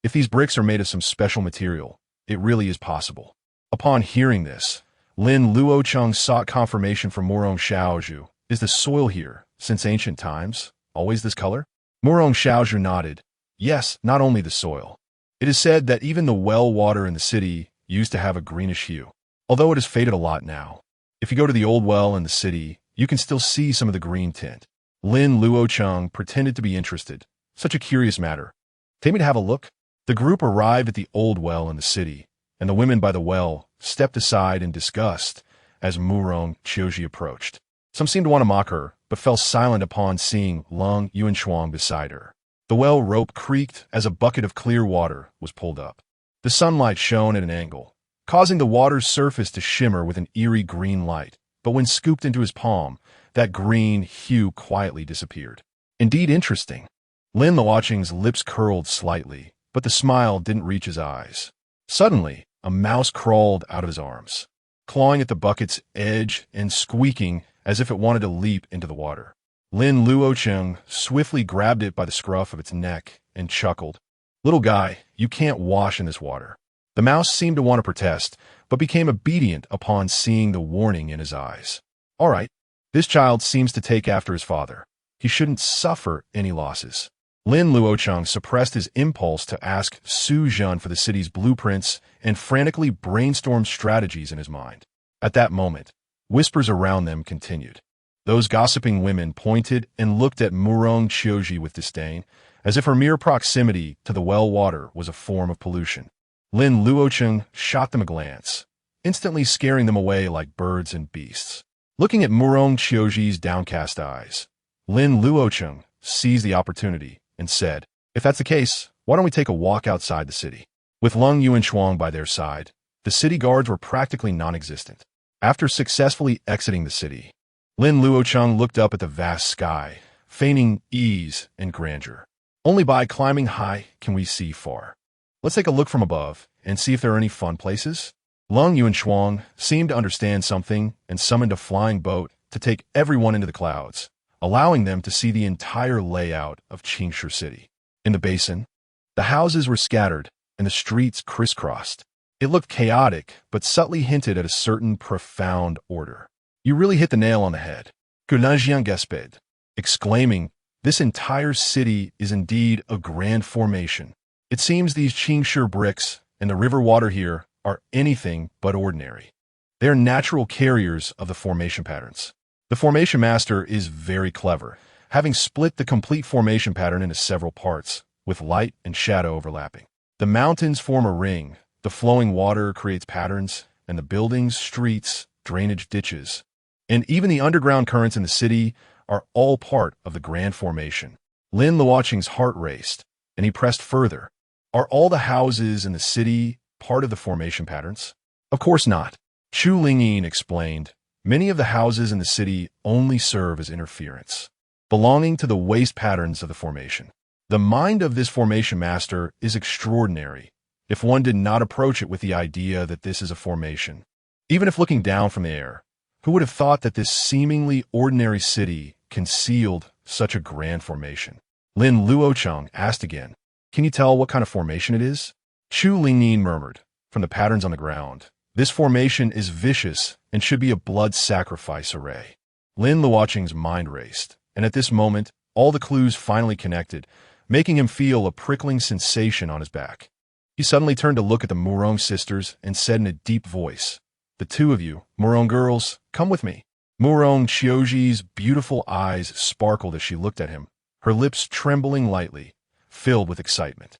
If these bricks are made of some special material, it really is possible." Upon hearing this, Lin Luocheng sought confirmation from Murong Xiaozhu. "Is the soil here, since ancient times, always this color?" Murong Xiaozhu nodded. "Yes, not only the soil. It is said that even the well water in the city used to have a greenish hue, although it has faded a lot now. If you go to the old well in the city, you can still see some of the green tint." Lin Luocheng pretended to be interested. "Such a curious matter. Take me to have a look." The group arrived at the old well in the city, and the women by the well stepped aside in disgust as Murong Xiaozhi approached. Some seemed to want to mock her, but fell silent upon seeing Lung Yuanshuang beside her. The well rope creaked as a bucket of clear water was pulled up. The sunlight shone at an angle, causing the water's surface to shimmer with an eerie green light, but when scooped into his palm, that green hue quietly disappeared. "Indeed interesting." Lin Luocheng's lips curled slightly, but the smile didn't reach his eyes. Suddenly, a mouse crawled out of his arms, clawing at the bucket's edge and squeaking as if it wanted to leap into the water. Lin Luocheng swiftly grabbed it by the scruff of its neck and chuckled. "Little guy, you can't wash in this water." The mouse seemed to want to protest, but became obedient upon seeing the warning in his eyes. "All right, this child seems to take after his father. He shouldn't suffer any losses." Lin Luocheng suppressed his impulse to ask Su Zhen for the city's blueprints and frantically brainstormed strategies in his mind. At that moment, whispers around them continued. Those gossiping women pointed and looked at Murong Xiaozhi with disdain, as if her mere proximity to the well water was a form of pollution. Lin Luocheng shot them a glance, instantly scaring them away like birds and beasts. Looking at Murong Xiaozhi's downcast eyes, Lin Luocheng seized the opportunity and said, "If that's the case, why don't we take a walk outside the city?" With Lung Yuanshuang by their side, the city guards were practically non-existent. After successfully exiting the city, Lin Luocheng looked up at the vast sky, feigning ease and grandeur. "Only by climbing high can we see far. Let's take a look from above and see if there are any fun places." Lung Yuanshuang seemed to understand something and summoned a flying boat to take everyone into the clouds, allowing them to see the entire layout of Qingshi City. In the basin, the houses were scattered and the streets crisscrossed. It looked chaotic, but subtly hinted at a certain profound order. "You really hit the nail on the head," Gunajia gasped, exclaiming, "This entire city is indeed a grand formation. It seems these Qingshi bricks and the river water here are anything but ordinary. They are natural carriers of the formation patterns." The formation master is very clever, having split the complete formation pattern into several parts, with light and shadow overlapping. The mountains form a ring, the flowing water creates patterns, and the buildings, streets, drainage ditches, and even the underground currents in the city are all part of the grand formation. Lin Luocheng's heart raced, and he pressed further. "Are all the houses in the city part of the formation patterns?" "Of course not." Chu Lingyin explained, "Many of the houses in the city only serve as interference, belonging to the waste patterns of the formation. The mind of this formation master is extraordinary, if one did not approach it with the idea that this is a formation. Even if looking down from the air, who would have thought that this seemingly ordinary city concealed such a grand formation?" Lin Luocheng asked again, "Can you tell what kind of formation it is?" Chu Lingyin murmured, "From the patterns on the ground, this formation is vicious and should be a blood sacrifice array." Lin Luocheng's mind raced, and at this moment, all the clues finally connected, making him feel a prickling sensation on his back. He suddenly turned to look at the Murong sisters and said in a deep voice, "The two of you, Murong girls, come with me." Murong Xiaozhi's beautiful eyes sparkled as she looked at him, her lips trembling lightly, filled with excitement.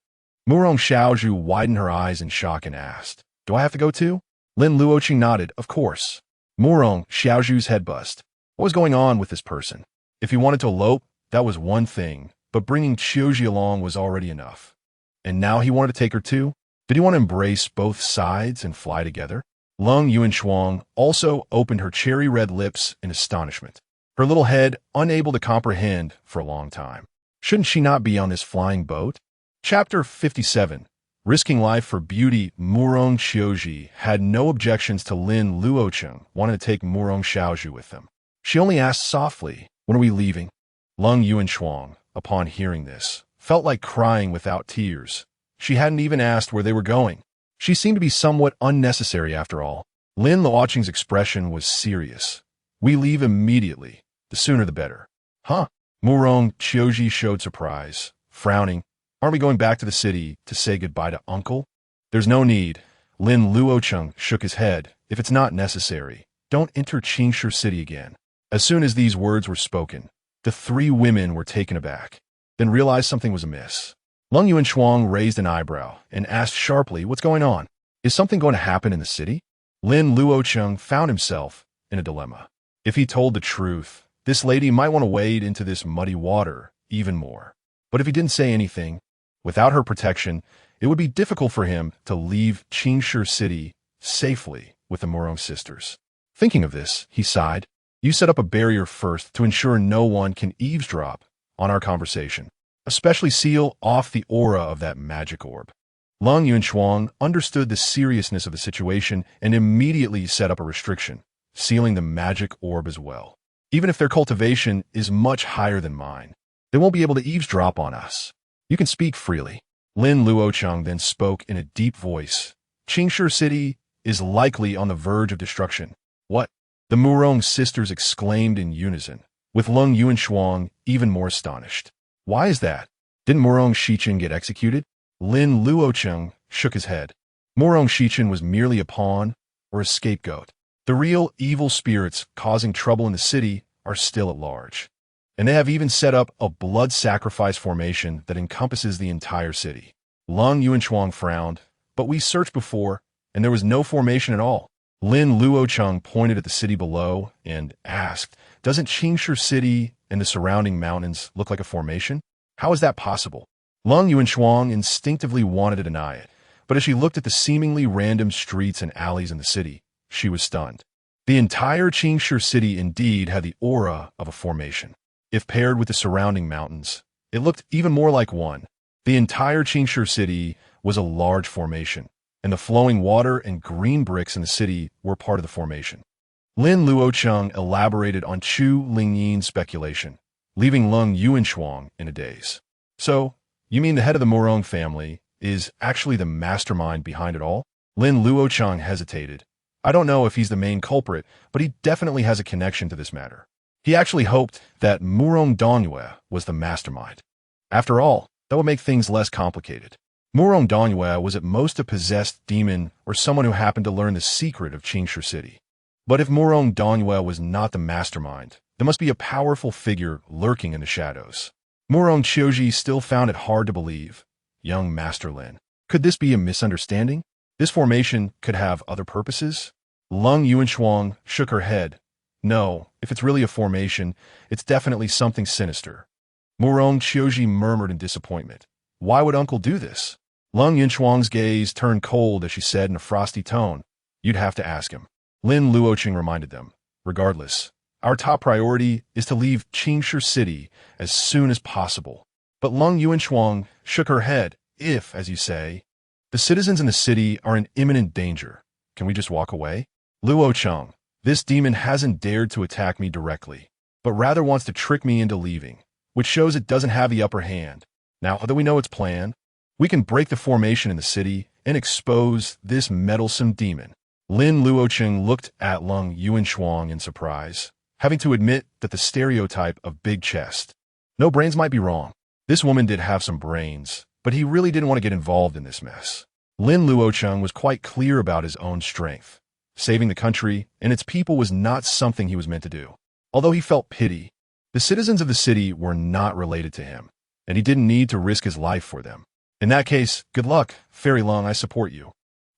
Murong Xiaozhi widened her eyes in shock and asked, "Do I have to go too?" Lin Luocheng nodded, "Of course." Murong Xiaozhi's head buzzed. What was going on with this person? If he wanted to elope, that was one thing, but bringing Xiaozhi along was already enough. And now he wanted to take her too? Did he want to embrace both sides and fly together? Lung Yuanshuang also opened her cherry-red lips in astonishment, her little head unable to comprehend for a long time. Shouldn't she not be on this flying boat? Chapter 57. Risking life for beauty. Murong Xiaozhi had no objections to Lin Luocheng wanting to take Murong Xiaozhi with them. She only asked softly, "When are we leaving?" Lung Yuanshuang, upon hearing this, felt like crying without tears. She hadn't even asked where they were going. She seemed to be somewhat unnecessary after all. Lin Luocheng's expression was serious. "We leave immediately. The sooner the better." "Huh?" Murong Xiaozhi showed surprise, frowning. "Aren't we going back to the city to say goodbye to Uncle?" "There's no need." Lin Luocheng shook his head. "If it's not necessary, don't enter Qingshi City again." As soon as these words were spoken, the three women were taken aback, then realized something was amiss. Lung Yuanshuang raised an eyebrow and asked sharply, "What's going on? Is something going to happen in the city?" Lin Luocheng found himself in a dilemma. If he told the truth, this lady might want to wade into this muddy water even more. But if he didn't say anything, without her protection, it would be difficult for him to leave Qingshi City safely with the Murong sisters. Thinking of this, he sighed. "You set up a barrier first to ensure no one can eavesdrop on our conversation, especially seal off the aura of that magic orb." Lung Yuanshuang understood the seriousness of the situation and immediately set up a restriction, sealing the magic orb as well. "Even if their cultivation is much higher than mine, they won't be able to eavesdrop on us. You can speak freely." Lin Luocheng then spoke in a deep voice. "Qingshi City is likely on the verge of destruction." "What?" the Murong sisters exclaimed in unison, with Lung Yuanshuang even more astonished. "Why is that? Didn't Murong Xichen get executed?" Lin Luocheng shook his head. Murong Xichen was merely a pawn or a scapegoat. The real evil spirits causing trouble in the city are still at large. And they have even set up a blood sacrifice formation that encompasses the entire city. Lung Yuanshuang frowned, "But we searched before, and there was no formation at all." Lin Luocheng pointed at the city below and asked, "Doesn't Qingshi City and the surrounding mountains look like a formation? How is that possible?" Lung Yuanshuang instinctively wanted to deny it, but as she looked at the seemingly random streets and alleys in the city, she was stunned. The entire Qingshi City indeed had the aura of a formation. If paired with the surrounding mountains, it looked even more like one. The entire Qingshi City was a large formation, and the flowing water and green bricks in the city were part of the formation. Lin Luocheng elaborated on Chu Lingyin's speculation, leaving Lung Yuanshuang in a daze. "So, you mean the head of the Murong family is actually the mastermind behind it all?" Lin Luocheng hesitated. "I don't know if he's the main culprit, but he definitely has a connection to this matter." He actually hoped that Murong Dongyue was the mastermind. After all, that would make things less complicated. Murong Dongyue was at most a possessed demon or someone who happened to learn the secret of Qingshi City. But if Murong Dongyue was not the mastermind, there must be a powerful figure lurking in the shadows. Murong Xiaozhi still found it hard to believe. Young Master Lin. Could this be a misunderstanding? This formation could have other purposes? Lung Yuanshuang shook her head. "No, if it's really a formation, it's definitely something sinister." Murong Xiaozhi murmured in disappointment. "Why would Uncle do this?" Lung Yuanshuang's gaze turned cold as she said in a frosty tone, "You'd have to ask him." Lin Luocheng reminded them, "Regardless, our top priority is to leave Qingshi City as soon as possible." But Lung Yuanshuang shook her head. "If, as you say, the citizens in the city are in imminent danger, can we just walk away?" "Luocheng, this demon hasn't dared to attack me directly, but rather wants to trick me into leaving, which shows it doesn't have the upper hand. Now that we know its plan, we can break the formation in the city and expose this meddlesome demon." Lin Luocheng looked at Lung Yuanshuang in surprise, having to admit that the stereotype of big chest. No brains might be wrong. This woman did have some brains, but he really didn't want to get involved in this mess. Lin Luocheng was quite clear about his own strength. Saving the country and its people was not something he was meant to do. Although he felt pity, the citizens of the city were not related to him, and he didn't need to risk his life for them. In that case, good luck, Fairy Lung, I support you,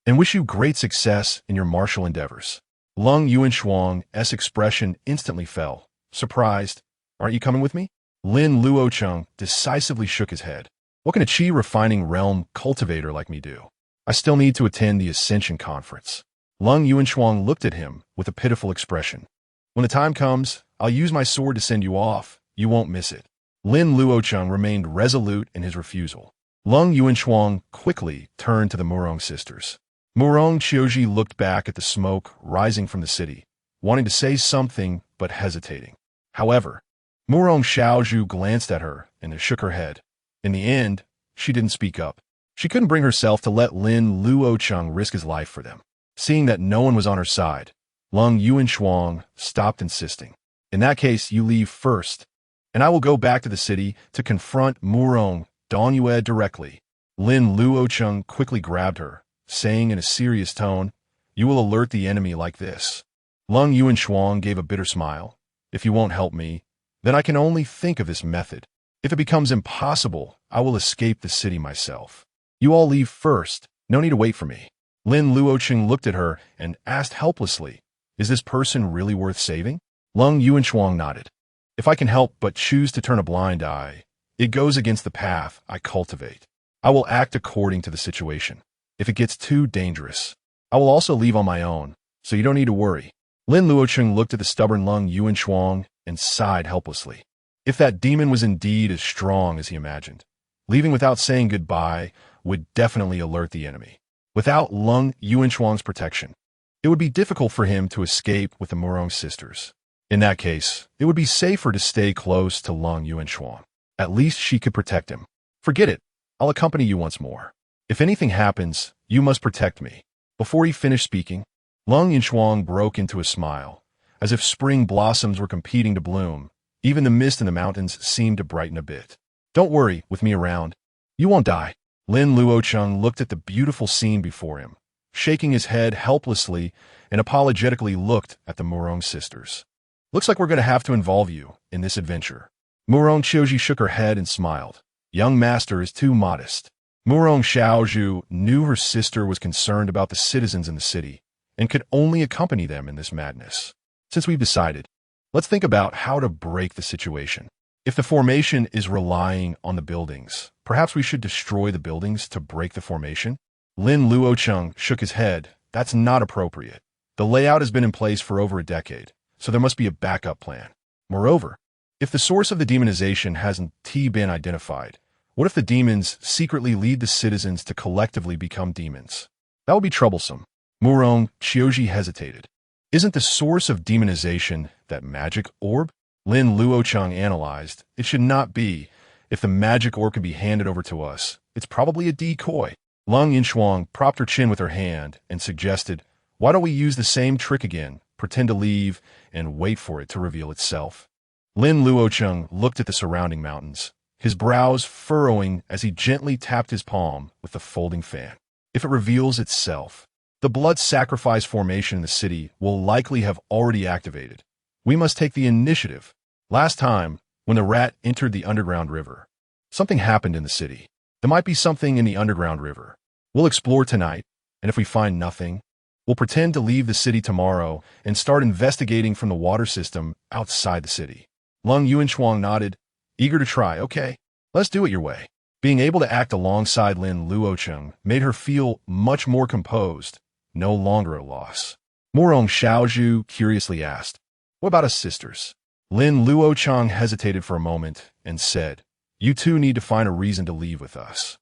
and wish you great success in your martial endeavors. Lung Yuanshuang's expression instantly fell. Surprised. Aren't you coming with me? Lin Luocheng decisively shook his head. What can a chi-refining realm cultivator like me do? I still need to attend the Ascension Conference. Lin Luocheng looked at him with a pitiful expression. When the time comes, I'll use my sword to send you off. You won't miss it. Lin Luocheng remained resolute in his refusal. Lin Luocheng quickly turned to the Murong sisters. Murong Qiuji looked back at the smoke rising from the city, wanting to say something but hesitating. However, Murong Xiaozhu glanced at her and shook her head. In the end, she didn't speak up. She couldn't bring herself to let Lin Luocheng risk his life for them. Seeing that no one was on her side, Lin Luocheng stopped insisting. In that case, you leave first, and I will go back to the city to confront Murong Dongyue directly. Lin Luocheng quickly grabbed her, saying in a serious tone, you will alert the enemy like this. Lin Luocheng gave a bitter smile. If you won't help me, then I can only think of this method. If it becomes impossible, I will escape the city myself. You all leave first. No need to wait for me. Lin Luocheng looked at her and asked helplessly, is this person really worth saving? Lin Luocheng nodded. If I can help but choose to turn a blind eye, it goes against the path I cultivate. I will act according to the situation. If it gets too dangerous, I will also leave on my own, so you don't need to worry. Lin Luocheng looked at the stubborn Lin Luocheng and sighed helplessly. If that demon was indeed as strong as he imagined, leaving without saying goodbye would definitely alert the enemy. Without Lin Luocheng's protection, it would be difficult for him to escape with the Murong sisters. In that case, it would be safer to stay close to Lin Luocheng. At least she could protect him. Forget it. I'll accompany you once more. If anything happens, you must protect me. Before he finished speaking, Lin Luocheng broke into a smile, as if spring blossoms were competing to bloom. Even the mist in the mountains seemed to brighten a bit. Don't worry, with me around, you won't die. Lin Luocheng looked at the beautiful scene before him, shaking his head helplessly and apologetically looked at the Murong sisters. Looks like we're going to have to involve you in this adventure. Murong Qiuji shook her head and smiled. Young master is too modest. Murong Xiaozhu knew her sister was concerned about the citizens in the city and could only accompany them in this madness. Since we've decided, let's think about how to break the situation. If the formation is relying on the buildings, perhaps we should destroy the buildings to break the formation? Lin Luocheng shook his head. That's not appropriate. The layout has been in place for over a decade, so there must be a backup plan. Moreover, if the source of the demonization hasn't been identified, what if the demons secretly lead the citizens to collectively become demons? That would be troublesome. Murong Qiuji hesitated. Isn't the source of demonization that magic orb? Lin Luocheng analyzed. It should not be. If the magic orb can be handed over to us, it's probably a decoy. Lin Luocheng propped her chin with her hand and suggested, why don't we use the same trick again, pretend to leave, and wait for it to reveal itself? Lin Luocheng looked at the surrounding mountains, his brows furrowing as he gently tapped his palm with the folding fan. If it reveals itself, the blood sacrifice formation in the city will likely have already activated. We must take the initiative. Last time, when the rat entered the underground river, something happened in the city. There might be something in the underground river. We'll explore tonight, and if we find nothing, we'll pretend to leave the city tomorrow and start investigating from the water system outside the city. Lin Luocheng nodded, eager to try. Okay, let's do it your way. Being able to act alongside Lin Luocheng made her feel much more composed, no longer a loss. Murong Xiaozhu curiously asked, what about us sisters? Lin Luocheng hesitated for a moment and said, you two need to find a reason to leave with us.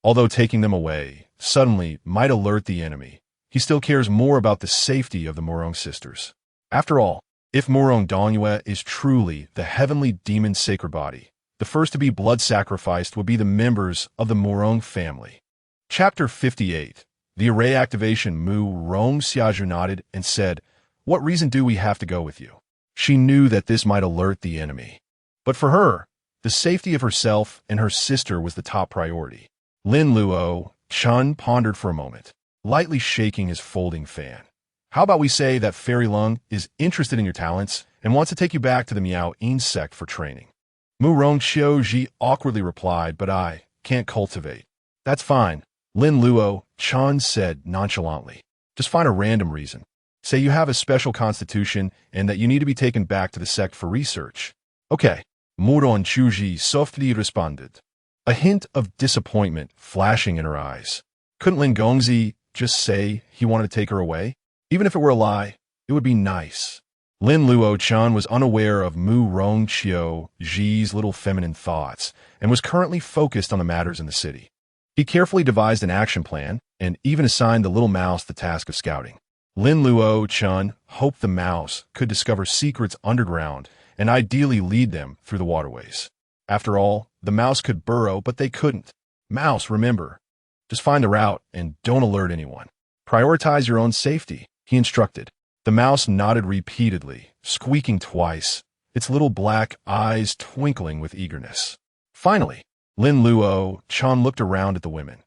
Although taking them away suddenly might alert the enemy, he still cares more about the safety of the Murong sisters. After all, if Murong Dongyue is truly the heavenly demon's sacred body, the first to be blood sacrificed would be the members of the Murong family. Chapter 58. The array activation. Murong Xiaozhu nodded and said, what reason do we have to go with you? She knew that this might alert the enemy. But for her, the safety of herself and her sister was the top priority. Lin Luocheng pondered for a moment, lightly shaking his folding fan. How about we say that Fairy Lung is interested in your talents and wants to take you back to the Miao Yin sect for training? Murong Qiuji awkwardly replied, but I can't cultivate. That's fine, Lin Luocheng said nonchalantly. Just find a random reason. Say you have a special constitution and that you need to be taken back to the sect for research. Okay, Murong Qiuji softly responded, a hint of disappointment flashing in her eyes. Couldn't Lin Gongzi just say he wanted to take her away? Even if it were a lie, it would be nice. Lin Luocheng was unaware of Mu Rongqiu Ji's little feminine thoughts and was currently focused on the matters in the city. He carefully devised an action plan and even assigned the little mouse the task of scouting. Lin Luocheng hoped the mouse could discover secrets underground and ideally lead them through the waterways. After all, the mouse could burrow, but they couldn't. Mouse, remember, just find the route and don't alert anyone. Prioritize your own safety, he instructed. The mouse nodded repeatedly, squeaking twice, its little black eyes twinkling with eagerness. Finally, Lin Luocheng looked around at the women.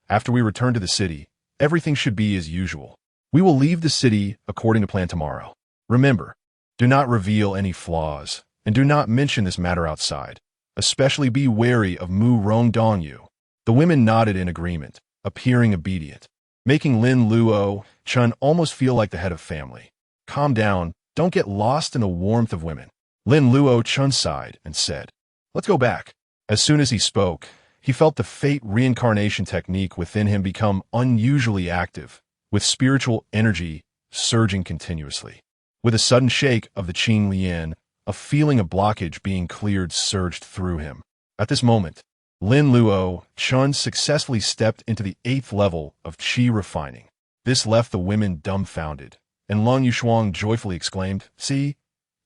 After we return to the city, everything should be as usual. We will leave the city according to plan tomorrow. Remember, do not reveal any flaws, and do not mention this matter outside. Especially be wary of Mu Rongdongyu. The women nodded in agreement, appearing obedient, making Lin Luocheng almost feel like the head of family. Calm down, don't get lost in the warmth of women. Lin Luocheng sighed and said, let's go back. As soon as he spoke, he felt the fate reincarnation technique within him become unusually active, with spiritual energy surging continuously. With a sudden shake of the Qing Lian, a feeling of blockage being cleared surged through him. At this moment, Lin Luocheng successfully stepped into the 8th level of Qi refining. This left the women dumbfounded, and Lin Luocheng joyfully exclaimed, see,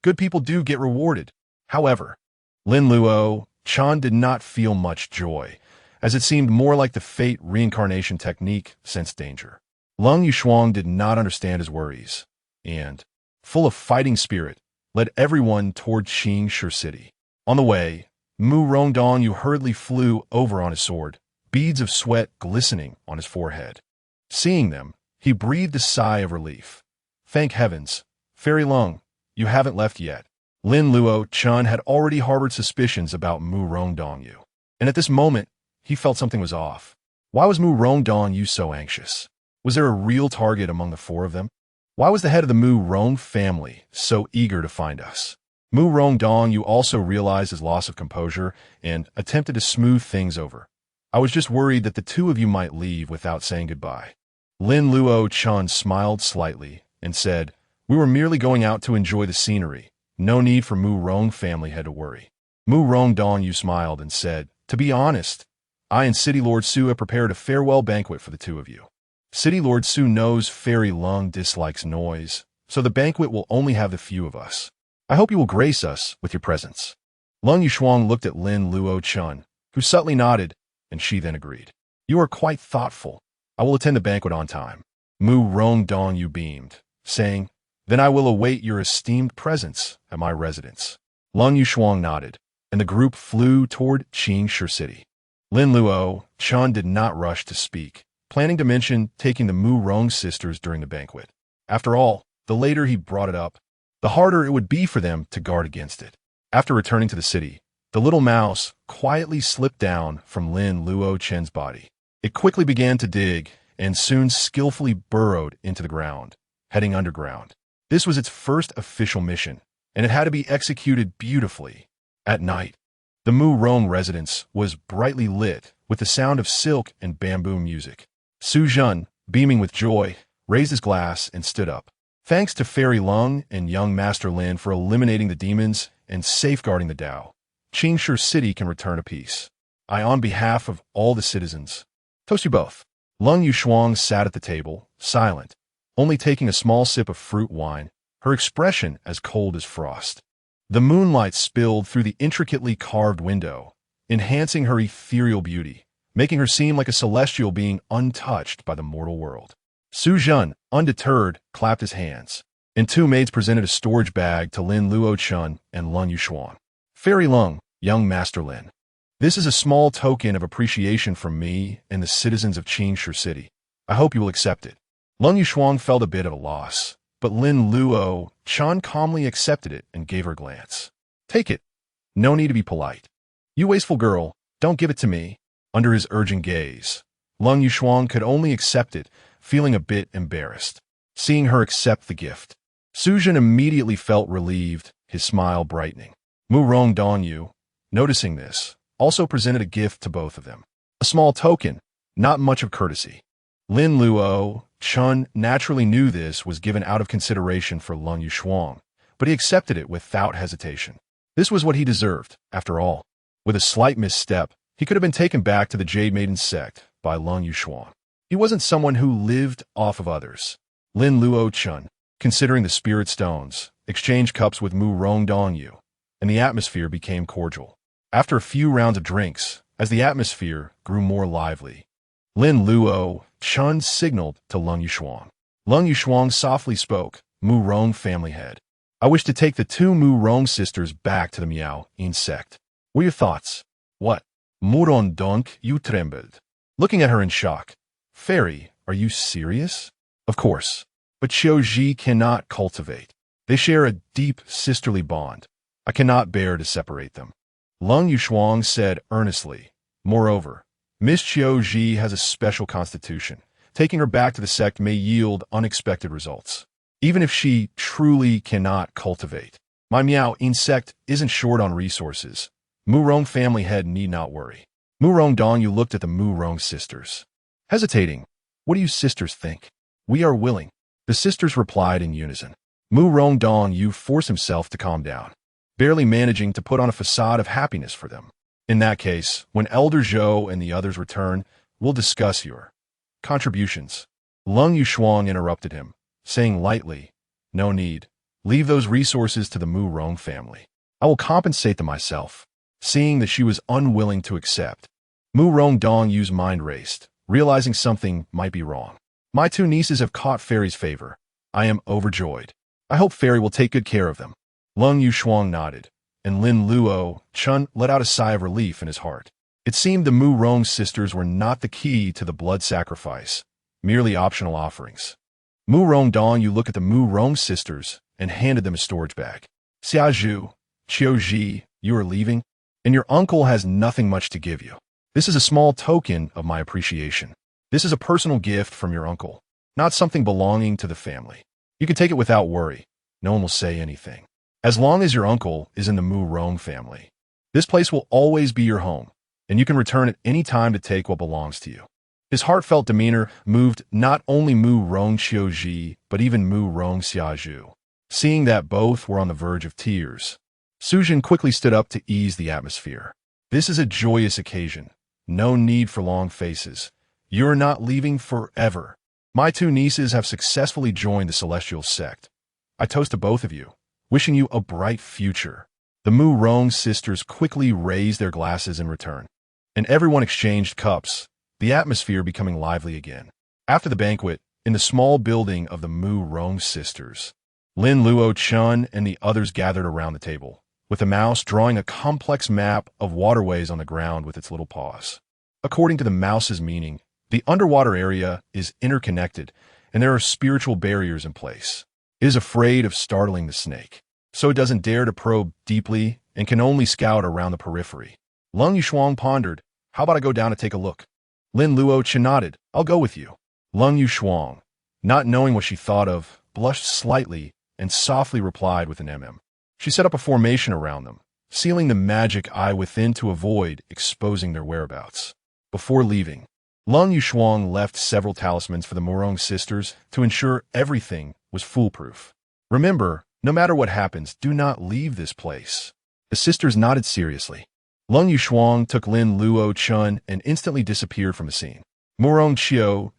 good people do get rewarded. However, Lin Luocheng did not feel much joy, as it seemed more like the fate reincarnation technique sensed danger. Lin Luocheng did not understand his worries, and, full of fighting spirit, led everyone toward Qingshi City. On the way, Mu Rongdongyu hurriedly flew over on his sword, beads of sweat glistening on his forehead. Seeing them, he breathed a sigh of relief. Thank heavens, Fairy Lung, you haven't left yet. Lin Luocheng had already harbored suspicions about Mu Rongdongyu, and at this moment, he felt something was off. Why was Mu Rongdongyu so anxious? Was there a real target among the 4 of them? Why was the head of the Mu Rong family so eager to find us? Mu Rongdongyu also realized his loss of composure and attempted to smooth things over. I was just worried that the 2 of you might leave without saying goodbye. Lin Luocheng smiled slightly and said, we were merely going out to enjoy the scenery. No need for Mu Rong family head to worry. Mu Rongdongyu smiled and said, to be honest, I and City Lord Su have prepared a farewell banquet for the 2 of you. City Lord Su knows Fairy Lung dislikes noise, so the banquet will only have the few of us. I hope you will grace us with your presence. Lin Luocheng looked at Lin Luocheng, who subtly nodded, and she then agreed. You are quite thoughtful. I will attend the banquet on time. Mu Rongdongyu beamed, saying, then I will await your esteemed presence at my residence. Lin Luocheng nodded, and the group flew toward Qingshi City. Lin Luocheng did not rush to speak, planning to mention taking the Mu Rong sisters during the banquet. After all, the later he brought it up, the harder it would be for them to guard against it. After returning to the city, the little mouse quietly slipped down from Lin Luocheng's body. It quickly began to dig and soon skillfully burrowed into the ground, heading underground. This was its first official mission, and it had to be executed beautifully. At night, the Mu Rong residence was brightly lit with the sound of silk and bamboo music. Su Zhen, beaming with joy, raised his glass and stood up. Thanks to Fairy Lung and young Master Lin for eliminating the demons and safeguarding the Tao, Qingshi City can return to peace. On behalf of all the citizens, toast you both. Lin Luocheng sat at the table, silent, only taking a small sip of fruit wine, her expression as cold as frost. The moonlight spilled through the intricately carved window, enhancing her ethereal beauty, making her seem like a celestial being untouched by the mortal world. Su Zhen, undeterred, clapped his hands, and 2 maids presented a storage bag to Lin Luocheng and Lin Luocheng. Fairy Lung, young Master Lin. This is a small token of appreciation from me and the citizens of Qingshi City. I hope you will accept it. Lin Luocheng felt a bit at a loss, but Lin Luocheng calmly accepted it and gave her a glance. Take it. No need to be polite. You wasteful girl, don't give it to me. Under his urging gaze, Lin Luocheng could only accept it, feeling a bit embarrassed. Seeing her accept the gift, Su Zhen immediately felt relieved, his smile brightening. Mu Rongdongyu, noticing this, also presented a gift to both of them. A small token, not much of courtesy. Lin Luocheng Chun naturally knew this was given out of consideration for Lin Luocheng, but he accepted it without hesitation. This was what he deserved, after all. With a slight misstep, he could have been taken back to the Jade Maiden Sect by Lin Luocheng. He wasn't someone who lived off of others. Lin Luocheng, considering the spirit stones, exchanged cups with Mu Rong Dongyu, and the atmosphere became cordial. After a few rounds of drinks, as the atmosphere grew more lively, Lin Luocheng signaled to Lin Luocheng. Lin Luocheng softly spoke, Mu Rong family head. I wish to take the two Mu Rong sisters back to the Maiden Sect. What are your thoughts? What? Muron donc you trembled. Looking at her in shock. Fairy, are you serious? Of course. But Xiao cannot cultivate. They share a deep sisterly bond. I cannot bear to separate them. Lin Luocheng said earnestly. Moreover, Miss Xiao has a special constitution. Taking her back to the sect may yield unexpected results. Even if she truly cannot cultivate. My Maiden Sect isn't short on resources. Mu Rong family head need not worry. Mu Rong Dongyu looked at the Mu Rong sisters. Hesitating, what do you sisters think? We are willing. The sisters replied in unison. Mu Rong Dongyu forced himself to calm down, barely managing to put on a facade of happiness for them. In that case, when Elder Zhou and the others return, we'll discuss your contributions. Lin Luocheng interrupted him, saying lightly, no need. Leave those resources to the Mu Rong family. I will compensate them myself. Seeing that she was unwilling to accept, Mu Rong Dongyu's mind raced, realizing something might be wrong. My two nieces have caught Fairy's favor. I am overjoyed. I hope Fairy will take good care of them. Lin Luocheng nodded, and Lin Luocheng let out a sigh of relief in his heart. It seemed the Mu Rong sisters were not the key to the blood sacrifice, merely optional offerings. Mu Rong Dongyu looked at the Mu Rong sisters and handed them a storage bag. Xiao Qiao, you are leaving? And your uncle has nothing much to give you. This is a small token of my appreciation. This is a personal gift from your uncle, not something belonging to the family. You can take it without worry. No one will say anything. As long as your uncle is in the Mu Rong family, this place will always be your home, and you can return at any time to take what belongs to you. His heartfelt demeanor moved not only Mu Rong Qiao, but even Mu Rong Xiaju. Seeing that both were on the verge of tears, Sujin quickly stood up to ease the atmosphere. This is a joyous occasion. No need for long faces. You're not leaving forever. My two nieces have successfully joined the Celestial Sect. I toast to both of you, wishing you a bright future. The Mu Rong sisters quickly raised their glasses in return, and everyone exchanged cups, the atmosphere becoming lively again. After the banquet, in the small building of the Mu Rong sisters, Lin Luocheng and the others gathered around the table, with the mouse drawing a complex map of waterways on the ground with its little paws. According to the mouse's meaning, the underwater area is interconnected, and there are spiritual barriers in place. It is afraid of startling the snake, so it doesn't dare to probe deeply and can only scout around the periphery. Lin Luocheng pondered, how about I go down and take a look? Lin Luocheng nodded, I'll go with you. Lin Luocheng, not knowing what she thought of, blushed slightly and softly replied with an mm. She set up a formation around them, sealing the magic eye within to avoid exposing their whereabouts. Before leaving, Lin Luocheng left several talismans for the Mu Rong sisters to ensure everything was foolproof. Remember, no matter what happens, do not leave this place. The sisters nodded seriously. Lin Luocheng took Lin Luocheng and instantly disappeared from the scene. Mu Rong Qiao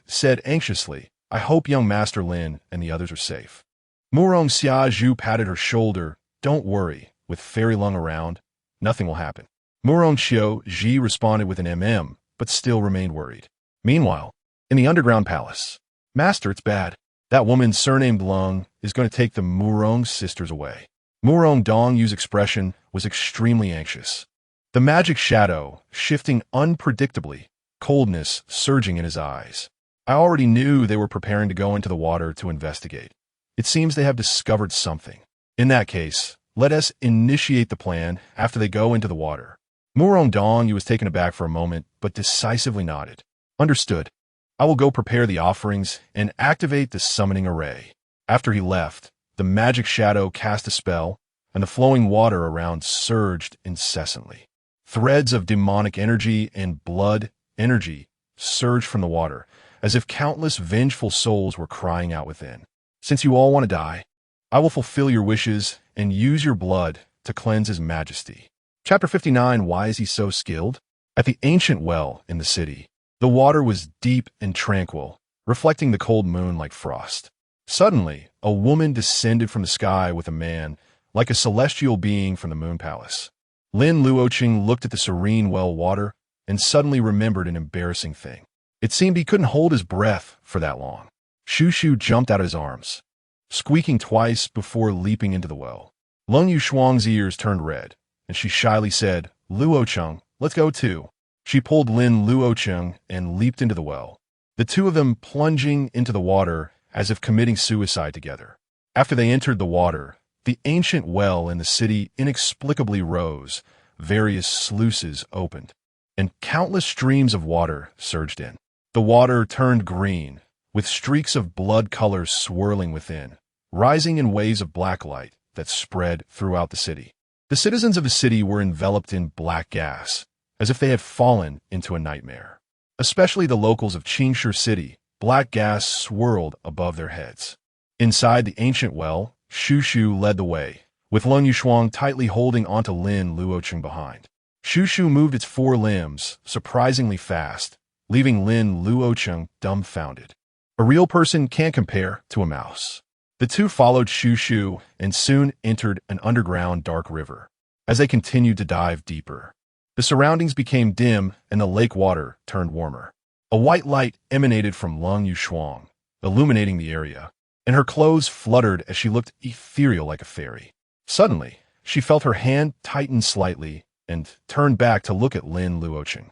said anxiously, I hope young Master Lin and the others are safe. Mu Rong Xiaju patted her shoulder. Don't worry, with Fairy Lung around, nothing will happen. Mu Rong Qiao responded with an mm, but still remained worried. Meanwhile, in the underground palace, Master, it's bad. That woman surnamed Lung is going to take the Mu Rong sisters away. Mu Rong Dongyu's expression was extremely anxious. The magic shadow shifting unpredictably, coldness surging in his eyes. I already knew they were preparing to go into the water to investigate. It seems they have discovered something. In that case, let us initiate the plan after they go into the water. Mu Rong Dongyu was taken aback for a moment, but decisively nodded. Understood. I will go prepare the offerings and activate the summoning array. After he left, the magic shadow cast a spell, and the flowing water around surged incessantly. Threads of demonic energy and blood energy surged from the water, as if countless vengeful souls were crying out within. Since you all want to die, I will fulfill your wishes and use your blood to cleanse his majesty. Chapter 59. Why is he so skilled? At the ancient well in the city, the water was deep and tranquil, reflecting the cold moon like frost. Suddenly, a woman descended from the sky with a man, like a celestial being from the moon palace. Lin Luocheng looked at the serene well water and suddenly remembered an embarrassing thing. It seemed he couldn't hold his breath for that long. Shushu jumped out of his arms, squeaking twice before leaping into the well. Lin Yuxuang's ears turned red, and she shyly said, "Luocheng, let's go too." She pulled Lin Luocheng and leaped into the well, the two of them plunging into the water as if committing suicide together. After they entered the water, the ancient well in the city inexplicably rose, various sluices opened, and countless streams of water surged in. The water turned green, with streaks of blood colors swirling within, rising in waves of black light that spread throughout the city. The citizens of the city were enveloped in black gas, as if they had fallen into a nightmare. Especially the locals of Qingshi City, black gas swirled above their heads. Inside the ancient well, Shushu led the way, with Lin Yuxuang tightly holding onto Lin Luocheng behind. Shushu moved its four limbs surprisingly fast, leaving Lin Luocheng dumbfounded. A real person can't compare to a mouse. The two followed Shushu and soon entered an underground dark river. As they continued to dive deeper, the surroundings became dim and the lake water turned warmer. A white light emanated from Lin Yuxuang, illuminating the area, and her clothes fluttered as she looked ethereal like a fairy. Suddenly, she felt her hand tighten slightly and turned back to look at Lin Luocheng.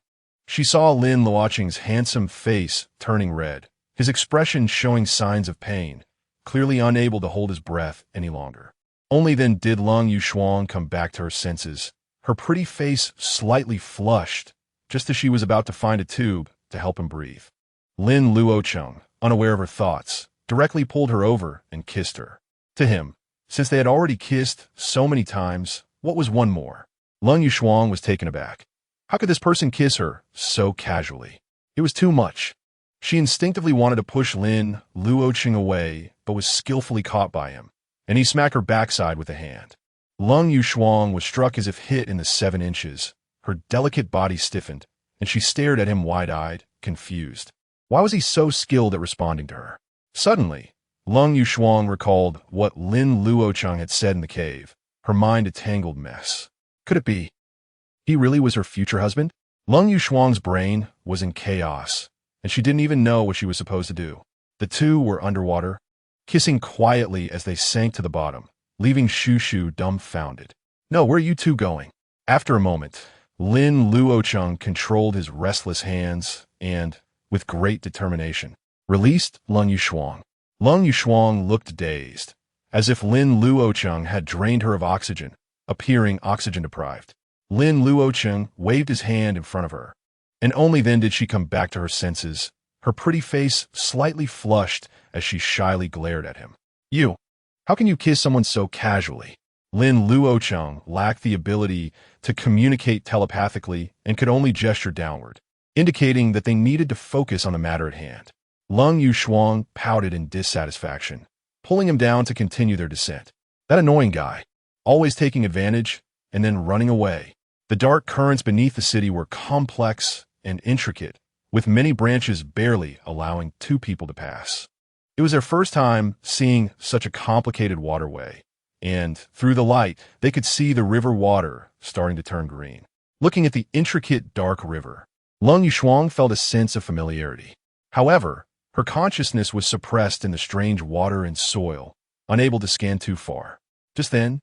She saw Lin Luocheng's handsome face turning red, his expression showing signs of pain, clearly unable to hold his breath any longer. Only then did Lin Yuxuang come back to her senses, her pretty face slightly flushed, just as she was about to find a tube to help him breathe. Lin Luocheng, unaware of her thoughts, directly pulled her over and kissed her. To him, since they had already kissed so many times, what was one more? Lin Yuxuang was taken aback. How could this person kiss her so casually? It was too much. She instinctively wanted to push Lin Luocheng away, but was skillfully caught by him, and he smacked her backside with a hand. Lin Yuxuang was struck as if hit in the 7 inches. Her delicate body stiffened, and she stared at him wide-eyed, confused. Why was he so skilled at responding to her? Suddenly, Lin Yuxuang recalled what Lin Luocheng had said in the cave, her mind a tangled mess. Could it be? He really was her future husband? Lin Yuxuang's brain was in chaos, and she didn't even know what she was supposed to do. The two were underwater, kissing quietly as they sank to the bottom, leaving Shushu dumbfounded. "No, where are you two going?" After a moment, Lin Luocheng controlled his restless hands and, with great determination, released Lin Yuxuang. Lin Yuxuang looked dazed, as if Lin Luocheng had drained her of oxygen, appearing oxygen-deprived. Lin Luocheng waved his hand in front of her, and only then did she come back to her senses, her pretty face slightly flushed as she shyly glared at him. "You, how can you kiss someone so casually?" Lin Luocheng lacked the ability to communicate telepathically and could only gesture downward, indicating that they needed to focus on the matter at hand. Lin Yuxuang pouted in dissatisfaction, pulling him down to continue their descent. That annoying guy, always taking advantage and then running away. The dark currents beneath the city were complex and intricate, with many branches barely allowing two people to pass. It was their first time seeing such a complicated waterway, and through the light, they could see the river water starting to turn green. Looking at the intricate dark river, Lin Yuxuang felt a sense of familiarity. However, her consciousness was suppressed in the strange water and soil, unable to scan too far. Just then,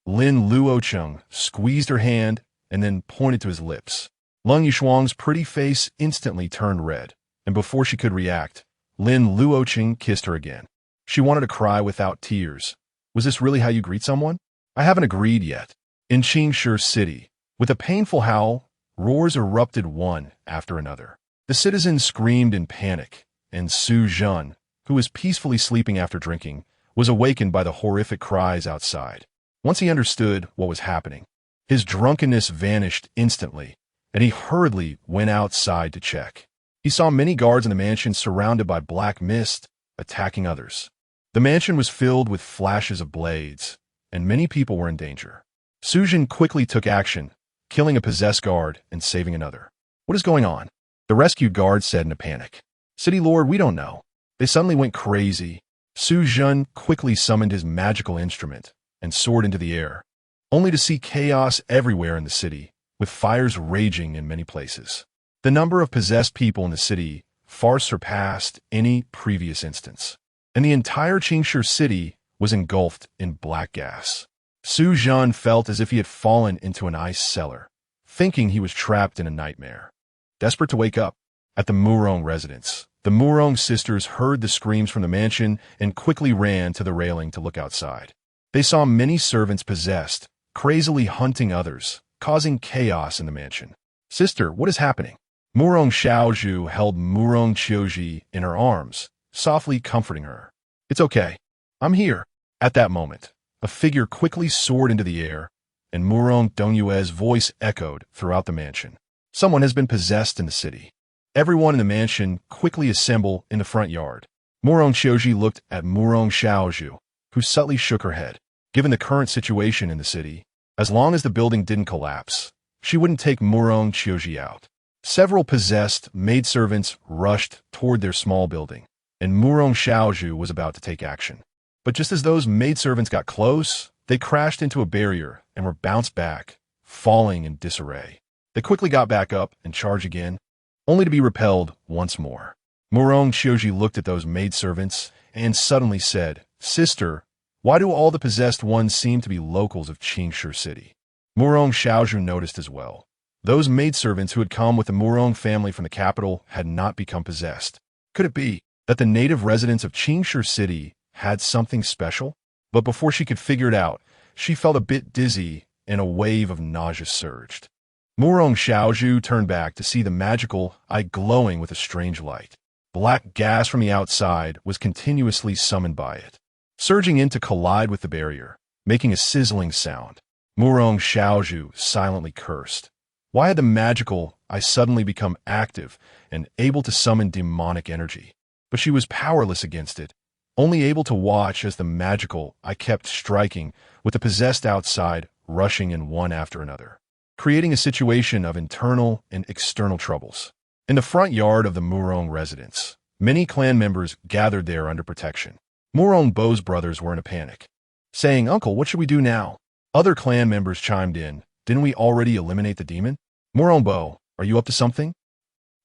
Lin Luocheng squeezed her hand and then pointed to his lips. Lin Yuxuang's pretty face instantly turned red, and before she could react, Lin Luocheng kissed her again. She wanted to cry without tears. Was this really how you greet someone? I haven't agreed yet. In Qingshi City, with a painful howl, roars erupted one after another. The citizens screamed in panic, and Su Zhen, who was peacefully sleeping after drinking, was awakened by the horrific cries outside. Once he understood what was happening, his drunkenness vanished instantly, and he hurriedly went outside to check. He saw many guards in the mansion surrounded by black mist, attacking others. The mansion was filled with flashes of blades, and many people were in danger. Sujin quickly took action, killing a possessed guard and saving another. What is going on? The rescued guard said in a panic. City Lord, we don't know. They suddenly went crazy. Sujin quickly summoned his magical instrument and soared into the air, only to see chaos everywhere in the city, with fires raging in many places. The number of possessed people in the city far surpassed any previous instance, and the entire Qingshi city was engulfed in black gas. Sujin felt as if he had fallen into an ice cellar, thinking he was trapped in a nightmare. Desperate to wake up, at the Murong residence, the Murong sisters heard the screams from the mansion and quickly ran to the railing to look outside. They saw many servants possessed, crazily hunting others, causing chaos in the mansion. Sister, what is happening? Murong Xiaozhu held Murong Qiuji in her arms, softly comforting her. It's okay. I'm here. At that moment, a figure quickly soared into the air, and Murong Dongyue's voice echoed throughout the mansion. Someone has been possessed in the city. Everyone in the mansion quickly assembled in the front yard. Murong Qiuji looked at Murong Xiaozhu, who subtly shook her head. Given the current situation in the city, as long as the building didn't collapse, she wouldn't take Murong Qiuji out. Several possessed maidservants rushed toward their small building, and Murong Xiaozhu was about to take action. But just as those maidservants got close, they crashed into a barrier and were bounced back, falling in disarray. They quickly got back up and charged again, only to be repelled once more. Murong Qiuji looked at those maidservants and suddenly said, Sister, why do all the possessed ones seem to be locals of Qingshi City? Murong Xiaozhu noticed as well. Those maidservants who had come with the Murong family from the capital had not become possessed. Could it be that the native residents of Qingshi City had something special? But before she could figure it out, she felt a bit dizzy and a wave of nausea surged. Murong Xiaozhu turned back to see the magical eye glowing with a strange light. Black gas from the outside was continuously summoned by it, surging in to collide with the barrier, making a sizzling sound. Murong Xiaozhu silently cursed. Why had the magical eye suddenly become active and able to summon demonic energy? But she was powerless against it, only able to watch as the magical eye kept striking, with the possessed outside rushing in one after another, creating a situation of internal and external troubles. In the front yard of the Murong residence, many clan members gathered there under protection. Murong Bo's brothers were in a panic, saying, Uncle, what should we do now? Other clan members chimed in, Didn't we already eliminate the demon? Murong Bo, are you up to something?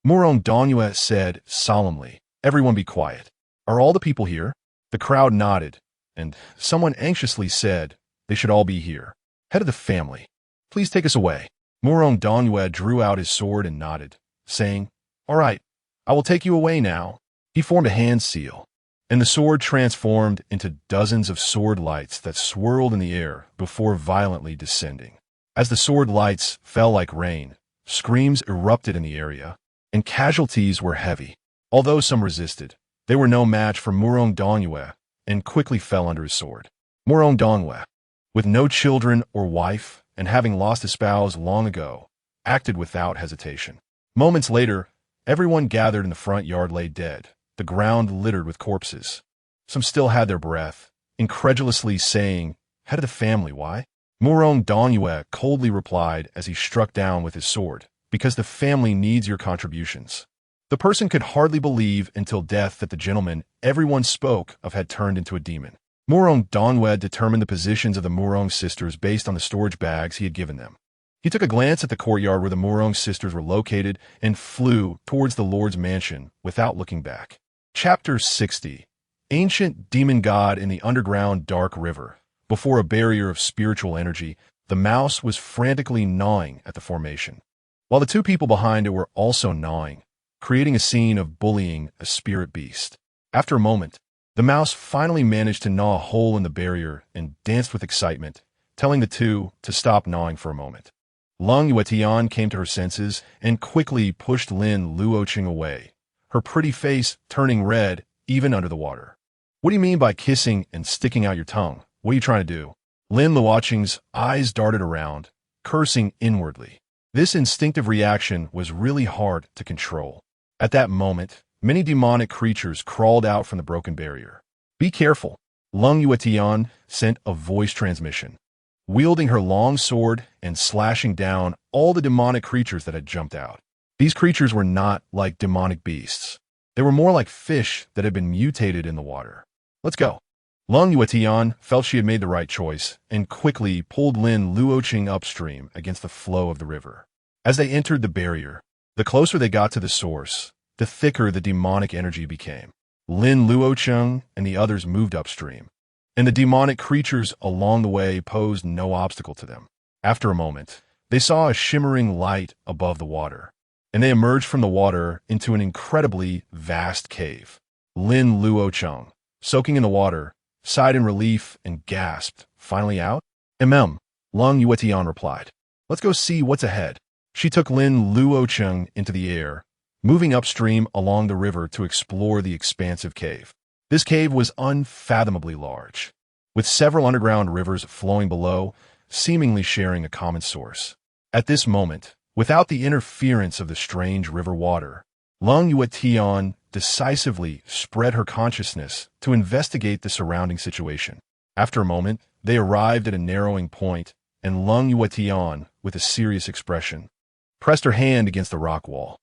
Murong Dongyue said solemnly, Everyone be quiet. Are all the people here? The crowd nodded, and someone anxiously said, They should all be here. Head of the family, please take us away. Murong Dongyue drew out his sword and nodded, saying, All right, I will take you away now. He formed a hand seal, and the sword transformed into dozens of sword lights that swirled in the air before violently descending. As the sword lights fell like rain, screams erupted in the area, and casualties were heavy. Although some resisted, they were no match for Murong Dongyue and quickly fell under his sword. Murong Dongyue, with no children or wife and having lost his spouse long ago, acted without hesitation. Moments later, everyone gathered in the front yard lay dead, the ground littered with corpses. Some still had their breath, incredulously saying, Head of the family, why? Murong Dongyue coldly replied as he struck down with his sword, Because the family needs your contributions. The person could hardly believe until death that the gentleman everyone spoke of had turned into a demon. Murong Dongyue determined the positions of the Murong sisters based on the storage bags he had given them. He took a glance at the courtyard where the Murong sisters were located and flew towards the Lord's mansion without looking back. Chapter 60. Ancient demon god in the underground dark river. Before a barrier of spiritual energy, the mouse was frantically gnawing at the formation, while the two people behind it were also gnawing, creating a scene of bullying a spirit beast. After a moment, the mouse finally managed to gnaw a hole in the barrier and danced with excitement, telling the two to stop gnawing for a moment. Lung Yuetian came to her senses and quickly pushed Lin Luocheng away, her pretty face turning red even under the water. What do you mean by kissing and sticking out your tongue? What are you trying to do? Lin Luocheng's eyes darted around, cursing inwardly. This instinctive reaction was really hard to control. At that moment, many demonic creatures crawled out from the broken barrier. Be careful, Lin Luocheng sent a voice transmission, wielding her long sword and slashing down all the demonic creatures that had jumped out. These creatures were not like demonic beasts. They were more like fish that had been mutated in the water. Let's go. Lin Luocheng felt she had made the right choice and quickly pulled Lin Luocheng upstream against the flow of the river. As they entered the barrier, the closer they got to the source, the thicker the demonic energy became. Lin Luocheng and the others moved upstream, and the demonic creatures along the way posed no obstacle to them. After a moment, they saw a shimmering light above the water, and they emerged from the water into an incredibly vast cave. Lin Luocheng, soaking in the water, sighed in relief and gasped, "Finally out?" Lin Luocheng replied. "Let's go see what's ahead." She took Lin Luocheng into the air, moving upstream along the river to explore the expansive cave. This cave was unfathomably large, with several underground rivers flowing below, seemingly sharing a common source. At this moment, without the interference of the strange river water, Lin Luocheng decisively spread her consciousness to investigate the surrounding situation. After a moment, they arrived at a narrowing point, and Lin Luocheng, with a serious expression, pressed her hand against the rock wall.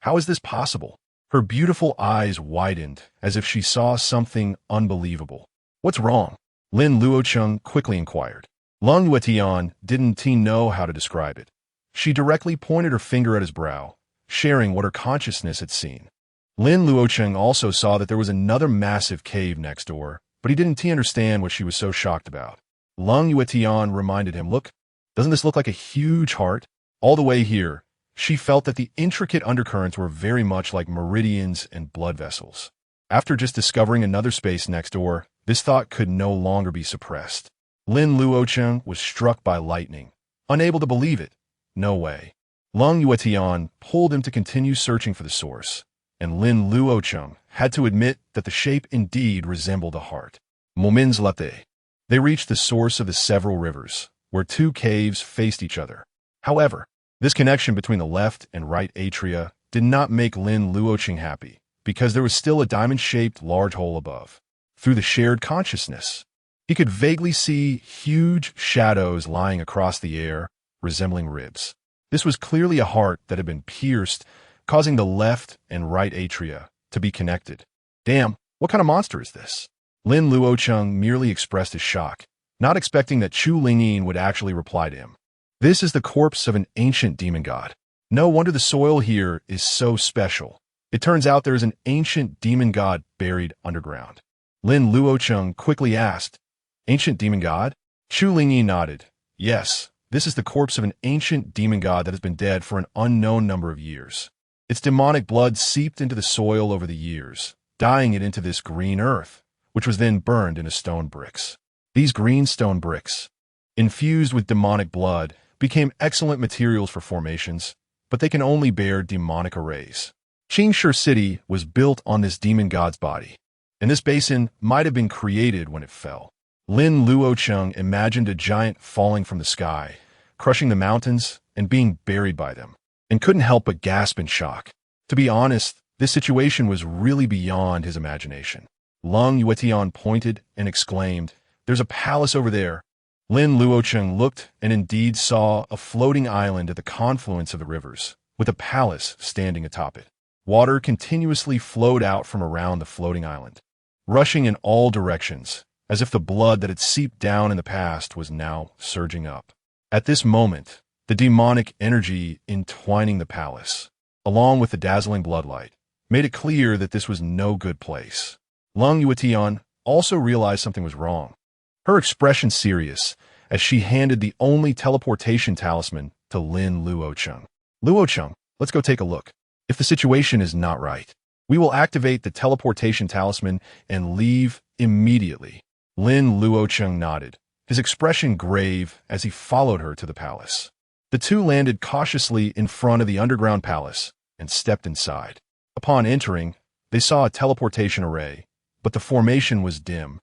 How is this possible? Her beautiful eyes widened as if she saw something unbelievable. What's wrong? Lin Luocheng quickly inquired. Lin Luocheng didn't know how to describe it. She directly pointed her finger at his brow, sharing what her consciousness had seen. Lin Luocheng also saw that there was another massive cave next door, but he didn't understand what she was so shocked about. Lin Luocheng reminded him, "Look, doesn't this look like a huge heart?" All the way here, she felt that the intricate undercurrents were very much like meridians and blood vessels. After just discovering another space next door, this thought could no longer be suppressed. Lin Luocheng was struck by lightning, unable to believe it. No way. Lin Luocheng pulled him to continue searching for the source, and Lin Luocheng had to admit that the shape indeed resembled a heart. Moments later, they reached the source of the several rivers, where two caves faced each other. However, this connection between the left and right atria did not make Lin Luocheng happy, because there was still a diamond-shaped large hole above. Through the shared consciousness, he could vaguely see huge shadows lying across the air, resembling ribs. This was clearly a heart that had been pierced, causing the left and right atria to be connected. Damn, what kind of monster is this? Lin Luocheng merely expressed his shock, not expecting that Chu Lingyin would actually reply to him. This is the corpse of an ancient demon god. No wonder the soil here is so special. It turns out there is an ancient demon god buried underground. Lin Luocheng quickly asked, "Ancient demon god?" Chu Lingyin nodded. "Yes, this is the corpse of an ancient demon god that has been dead for an unknown number of years. Its demonic blood seeped into the soil over the years, dyeing it into this green earth, which was then burned into stone bricks. These green stone bricks, infused with demonic blood, became excellent materials for formations, but they can only bear demonic arrays. Qingshi City was built on this demon god's body, and this basin might have been created when it fell." Lin Luocheng imagined a giant falling from the sky, crushing the mountains and being buried by them, and couldn't help but gasp in shock. To be honest, this situation was really beyond his imagination. Lin Luocheng pointed and exclaimed, "There's a palace over there." Lin Luocheng looked and indeed saw a floating island at the confluence of the rivers, with a palace standing atop it. Water continuously flowed out from around the floating island, rushing in all directions, as if the blood that had seeped down in the past was now surging up. At this moment, the demonic energy entwining the palace, along with the dazzling bloodlight, made it clear that this was no good place. Lin Luocheng also realized something was wrong. Her expression serious as she handed the only teleportation talisman to Lin Luocheng. "Luocheng, let's go take a look. If the situation is not right, we will activate the teleportation talisman and leave immediately." Lin Luocheng nodded, his expression grave as he followed her to the palace. The two landed cautiously in front of the underground palace and stepped inside. Upon entering, they saw a teleportation array, but the formation was dim,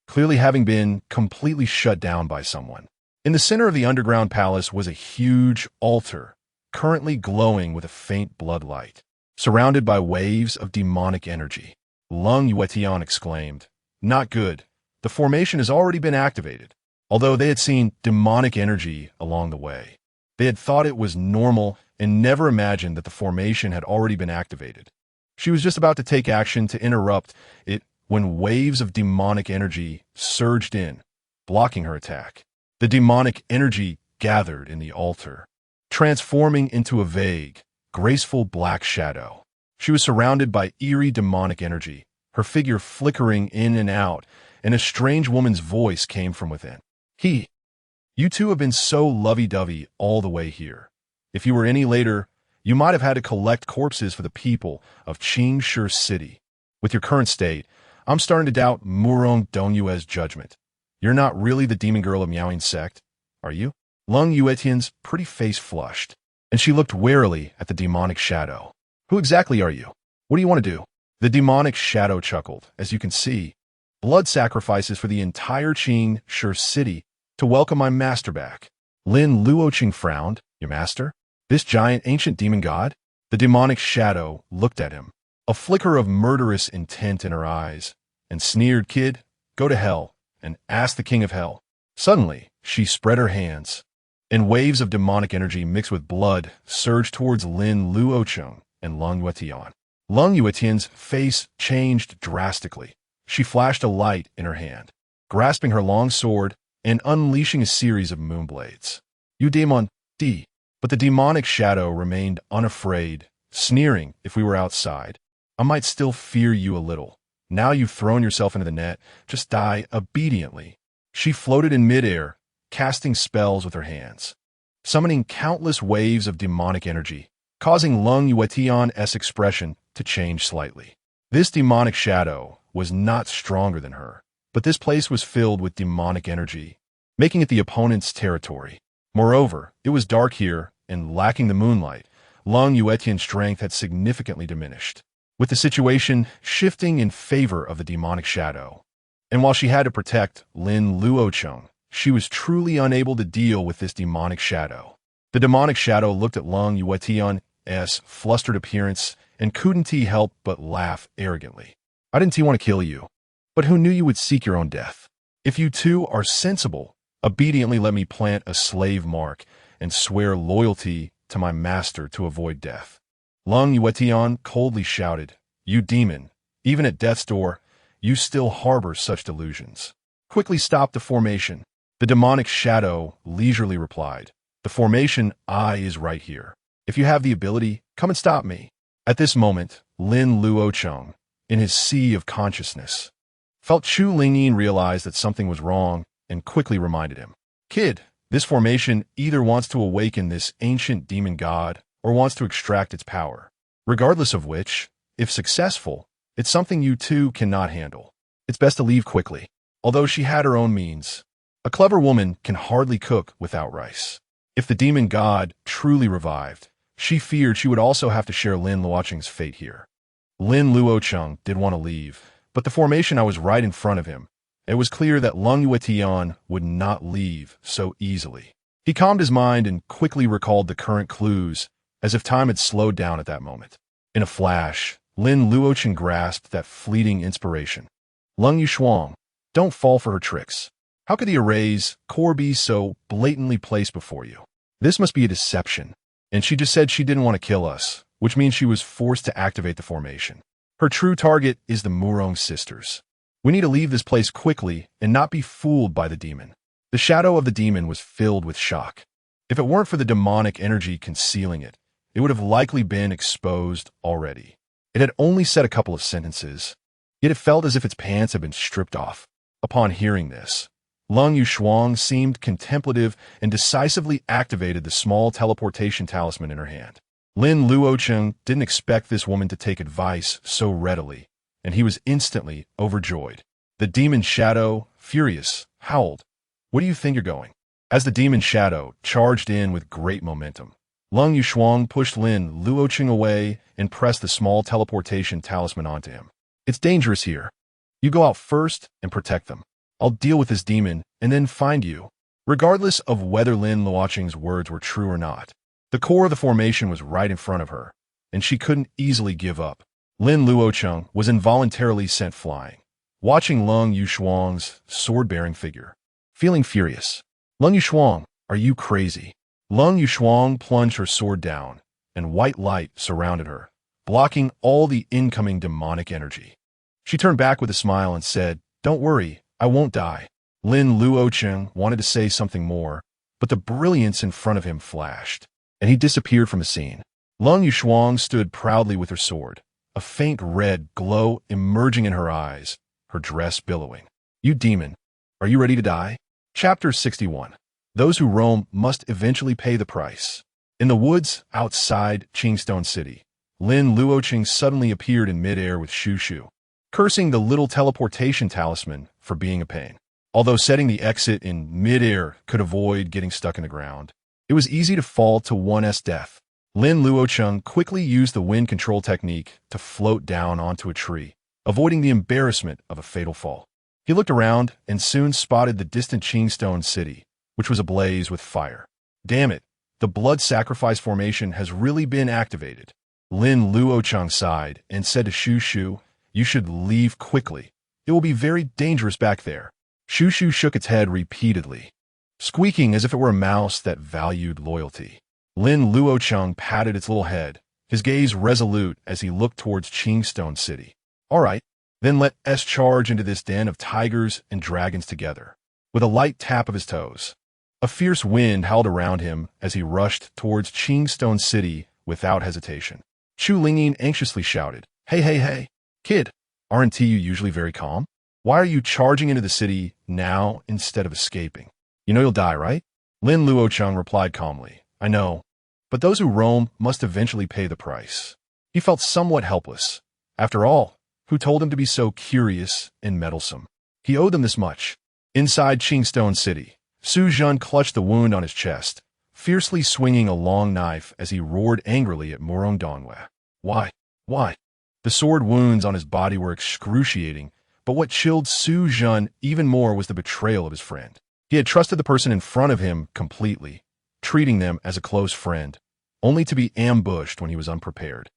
clearly having been completely shut down by someone. In the center of the underground palace was a huge altar, currently glowing with a faint blood light. surrounded by waves of demonic energy. Lin Luocheng exclaimed, "Not good. The formation has already been activated." Although they had seen demonic energy along the way, they had thought it was normal and never imagined that the formation had already been activated. She was just about to take action to interrupt it when waves of demonic energy surged in, blocking her attack. The demonic energy gathered in the altar, transforming into a vague, graceful black shadow. She was surrounded by eerie demonic energy, her figure flickering in and out, and a strange woman's voice came from within. You two have been so lovey-dovey all the way here. If you were any later, you might have had to collect corpses for the people of Qingshi City. With your current state, I'm starting to doubt Murong Dongyue's judgment. You're not really the demon girl of Maiden Sect, are you? Lin Luocheng's pretty face flushed, and she looked warily at the demonic shadow. Who exactly are you? What do you want to do? The demonic shadow chuckled. As you can see, blood sacrifices for the entire Qingshi City to welcome my master back. Lin Luocheng frowned. Your master? This giant ancient demon god? The demonic shadow looked at him, a flicker of murderous intent in her eyes, and sneered, "Kid, go to hell and ask the king of hell." Suddenly, she spread her hands, and waves of demonic energy mixed with blood surged towards Lin Luocheng and Lin Luocheng. Lin Luocheng's face changed drastically. She flashed a light in her hand, grasping her long sword and unleashing a series of moonblades. You demon, D. But the demonic shadow remained unafraid, sneering, "If we were outside, I might still fear you a little. Now you've thrown yourself into the net, just die obediently." She floated in midair, casting spells with her hands, summoning countless waves of demonic energy, causing Lin Luocheng's expression to change slightly. This demonic shadow was not stronger than her, but this place was filled with demonic energy, making it the opponent's territory. Moreover, it was dark here, and lacking the moonlight, Lin Luocheng's strength had significantly diminished, with the situation shifting in favor of the demonic shadow. And while she had to protect Lin Luocheng, she was truly unable to deal with this demonic shadow. The demonic shadow looked at Lin Luocheng's flustered appearance and couldn't he help but laugh arrogantly. "I didn't want to kill you, but who knew you would seek your own death? If you two are sensible, obediently let me plant a slave mark and swear loyalty to my master to avoid death." Lin Luocheng coldly shouted, "You demon, even at death's door, you still harbor such delusions. Quickly stop the formation." The demonic shadow leisurely replied, "The formation eye is right here. If you have the ability, come and stop me." At this moment, Lin Luocheng, in his sea of consciousness, felt Chu Lingyin realize that something was wrong and quickly reminded him, "Kid, this formation either wants to awaken this ancient demon god or wants to extract its power. Regardless of which, if successful, it's something you two cannot handle. It's best to leave quickly." Although she had her own means, a clever woman can hardly cook without rice. If the demon god truly revived, she feared she would also have to share Lin Luocheng's fate here. Lin Luocheng did want to leave, but the formation was right in front of him. It was clear that Lin Luocheng would not leave so easily. He calmed his mind and quickly recalled the current clues, as if time had slowed down at that moment. In a flash, Lin Luocheng grasped that fleeting inspiration. "Lin Luocheng, don't fall for her tricks. How could the array's core be so blatantly placed before you? This must be a deception. And she just said she didn't want to kill us, which means she was forced to activate the formation. Her true target is the Murong sisters. We need to leave this place quickly and not be fooled by the demon." The shadow of the demon was filled with shock. If it weren't for the demonic energy concealing it, it would have likely been exposed already. It had only said a couple of sentences, yet it felt as if its pants had been stripped off. Upon hearing this, Lin Luocheng seemed contemplative and decisively activated the small teleportation talisman in her hand. Lin Luocheng didn't expect this woman to take advice so readily, and he was instantly overjoyed. The demon shadow, furious, howled, "Where do you think you're going?" As the demon shadow charged in with great momentum, Lin Luocheng pushed Lin Luocheng away and pressed the small teleportation talisman onto him. "It's dangerous here. You go out first and protect them. I'll deal with this demon and then find you." Regardless of whether Lin Luocheng's words were true or not, the core of the formation was right in front of her, and she couldn't easily give up. Lin Luocheng was involuntarily sent flying, watching Lung Yushuang's sword-bearing figure, feeling furious. Lung Yushuang, are you crazy? Lung Yushuang plunged her sword down, and white light surrounded her, blocking all the incoming demonic energy. She turned back with a smile and said, "Don't worry, I won't die." Lin Luocheng wanted to say something more, but the brilliance in front of him flashed, and he disappeared from the scene. Lung Yushuang stood proudly with her sword, a faint red glow emerging in her eyes, her dress billowing. "You demon, are you ready to die?" Chapter 61. Those who roam must eventually pay the price. In the woods outside Qingstone City, Lin Luocheng suddenly appeared in midair with Shu Shu, cursing the little teleportation talisman for being a pain. Although setting the exit in midair could avoid getting stuck in the ground, it was easy to fall to one's death. Lin Luocheng quickly used the wind control technique to float down onto a tree, avoiding the embarrassment of a fatal fall. He looked around and soon spotted the distant Qingstone City, which was ablaze with fire. Damn it, the blood sacrifice formation has really been activated. Lin Luocheng sighed and said to Shu Shu, "You should leave quickly. It will be very dangerous back there." Shu Shu shook its head repeatedly, squeaking as if it were a mouse that valued loyalty. Lin Luocheng patted its little head, his gaze resolute as he looked towards Qingstone City. "All right, then let us charge into this den of tigers and dragons together." With a light tap of his toes, a fierce wind howled around him as he rushed towards Qingstone City without hesitation. Chu Lingyin anxiously shouted, Hey, kid, aren't you usually very calm? Why are you charging into the city now instead of escaping? You know you'll die, right?" Lin Luocheng replied calmly, "I know, but those who roam must eventually pay the price." He felt somewhat helpless. After all, who told him to be so curious and meddlesome? He owed them this much. Inside Qingstone City, Su Zhen clutched the wound on his chest, fiercely swinging a long knife as he roared angrily at Murong Donghua. Why? The sword wounds on his body were excruciating, but what chilled Su Zhen even more was the betrayal of his friend. He had trusted the person in front of him completely, treating them as a close friend, only to be ambushed when he was unprepared.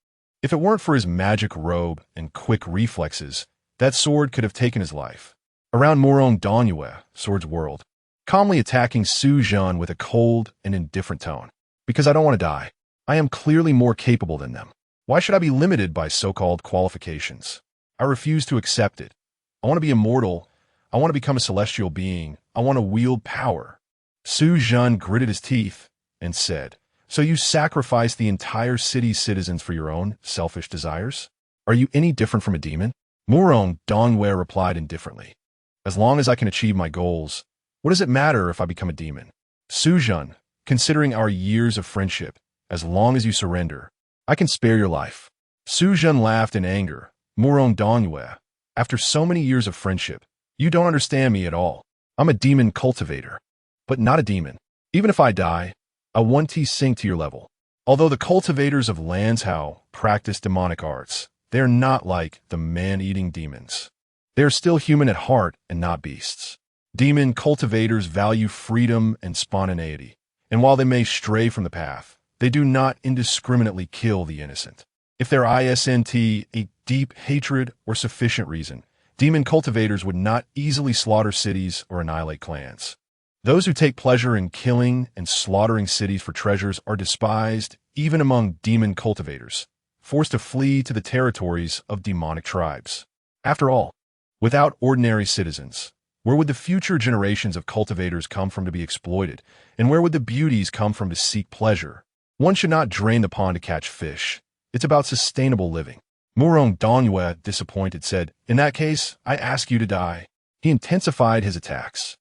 If it weren't for his magic robe and quick reflexes, that sword could have taken his life. Around Murong Donghua, Sword's world, calmly attacking Su Zhen with a cold and indifferent tone. "Because I don't want to die. I am clearly more capable than them. Why should I be limited by so-called qualifications? I refuse to accept it. I want to be immortal. I want to become a celestial being. I want to wield power." Su Zhen gritted his teeth and said, "So you sacrifice the entire city's citizens for your own selfish desires? Are you any different from a demon?" Murong Donghua replied indifferently, "As long as I can achieve my goals, what does it matter if I become a demon? Su Zhen, considering our years of friendship, as long as you surrender, I can spare your life." Su Zhen laughed in anger. "Murong Donghua, after so many years of friendship, you don't understand me at all. I'm a demon cultivator, but not a demon. Even if I die, I want to sink to your level. Although the cultivators of Lanzhou practice demonic arts, they are not like the man-eating demons. They are still human at heart and not beasts. Demon cultivators value freedom and spontaneity, and while they may stray from the path, they do not indiscriminately kill the innocent. If there isn't a deep hatred or sufficient reason, demon cultivators would not easily slaughter cities or annihilate clans. Those who take pleasure in killing and slaughtering cities for treasures are despised even among demon cultivators, forced to flee to the territories of demonic tribes. After all, without ordinary citizens, where would the future generations of cultivators come from to be exploited, and where would the beauties come from to seek pleasure? One should not drain the pond to catch fish. It's about sustainable living. Murong Donghua, disappointed, said, "In that case, I ask you to die." He intensified his attacks,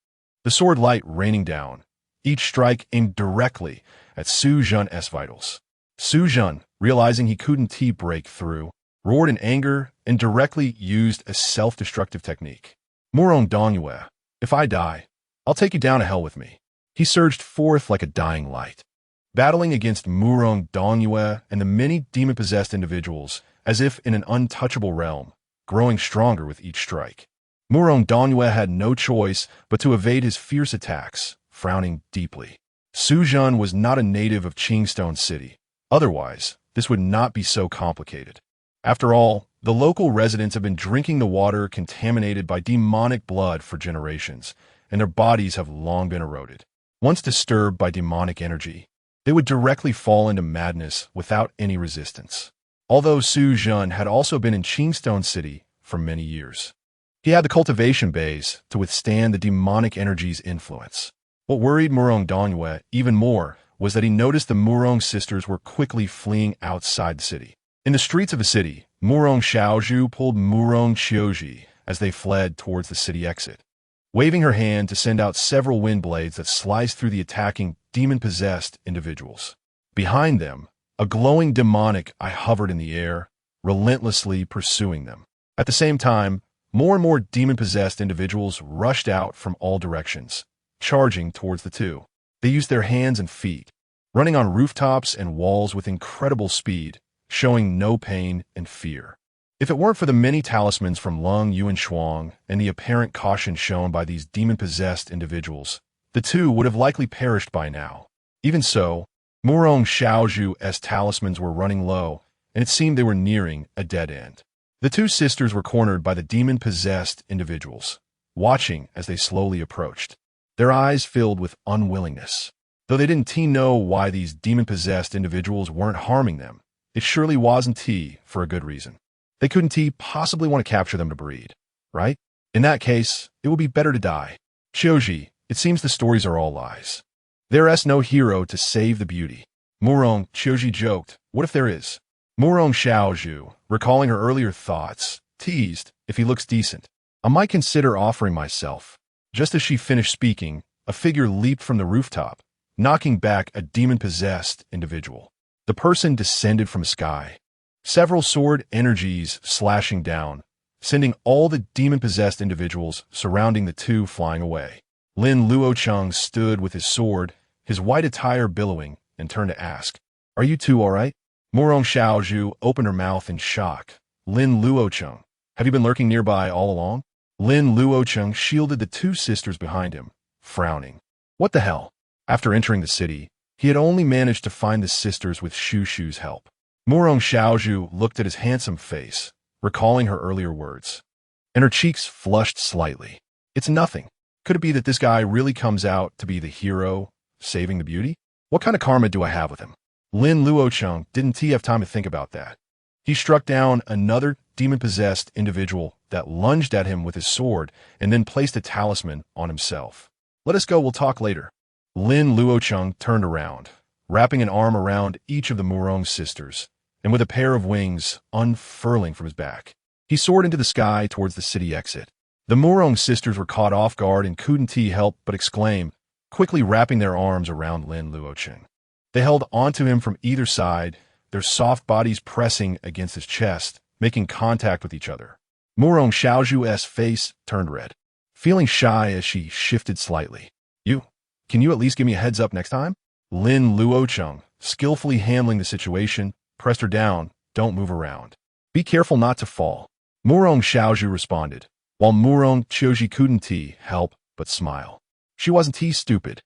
the sword light raining down, each strike aimed directly at Su Zhen's vitals. Su Zhen, realizing he couldn't break through, roared in anger and directly used a self-destructive technique. "Murong Donghua, if I die, I'll take you down to hell with me." He surged forth like a dying light, battling against Murong Donghua and the many demon-possessed individuals as if in an untouchable realm, growing stronger with each strike. Murong Donghua had no choice but to evade his fierce attacks, frowning deeply. Su Zhen was not a native of Qingstone City. Otherwise, this would not be so complicated. After all, the local residents have been drinking the water contaminated by demonic blood for generations, and their bodies have long been eroded. Once disturbed by demonic energy, they would directly fall into madness without any resistance. Although Su Jun had also been in Qingstone City for many years, he had the cultivation base to withstand the demonic energy's influence. What worried Murong Dongyue even more was that he noticed the Murong sisters were quickly fleeing outside the city. In the streets of the city, Murong Xiaozhu pulled Murong Qiuji as they fled towards the city exit, waving her hand to send out several wind blades that sliced through the attacking demon-possessed individuals. Behind them, a glowing demonic eye hovered in the air, relentlessly pursuing them. At the same time, more and more demon-possessed individuals rushed out from all directions, charging towards the two. They used their hands and feet, running on rooftops and walls with incredible speed, showing no pain and fear. If it weren't for the many talismans from Lung Yuanshuang and the apparent caution shown by these demon-possessed individuals, the two would have likely perished by now. Even so, Murong Xiaozhu's talismans were running low, and it seemed they were nearing a dead end. The two sisters were cornered by the demon-possessed individuals, watching as they slowly approached, their eyes filled with unwillingness. Though they didn't know why these demon-possessed individuals weren't harming them, it surely wasn't for a good reason. They couldn't possibly want to capture them to breed, right? In that case, it would be better to die. Qiuji, it seems the stories are all lies. There's no hero to save the beauty. Murong, Qiuji joked, what if there is? Murong Xiaozhu, recalling her earlier thoughts, teased, if he looks decent, I might consider offering myself. Just as she finished speaking, a figure leaped from the rooftop, knocking back a demon-possessed individual. The person descended from the sky, several sword energies slashing down, sending all the demon-possessed individuals surrounding the two flying away. Lin Luocheng stood with his sword, his white attire billowing, and turned to ask, Are you two all right? Murong Xiaozhu opened her mouth in shock. Lin Luocheng, have you been lurking nearby all along? Lin Luocheng shielded the two sisters behind him, frowning. What the hell? After entering the city, he had only managed to find the sisters with Shu's help. Murong Xiaozhu looked at his handsome face, recalling her earlier words, and her cheeks flushed slightly. It's nothing. Could it be that this guy really comes out to be the hero, saving the beauty? What kind of karma do I have with him? Lin Luocheng didn't have time to think about that. He struck down another demon-possessed individual that lunged at him with his sword and then placed a talisman on himself. Let us go, we'll talk later. Lin Luocheng turned around, wrapping an arm around each of the Murong sisters, and with a pair of wings unfurling from his back, he soared into the sky towards the city exit. The Murong sisters were caught off guard and couldn't help but exclaim, quickly wrapping their arms around Lin Luocheng. They held onto him from either side, their soft bodies pressing against his chest, making contact with each other. Murong Xiaozhu's face turned red, feeling shy as she shifted slightly. Can you at least give me a heads up next time? Lin Luocheng, skillfully handling the situation, pressed her down, don't move around. Be careful not to fall. Murong Xiaozhu responded, while Murong Qiuji couldn't help but smile. She wasn't stupid.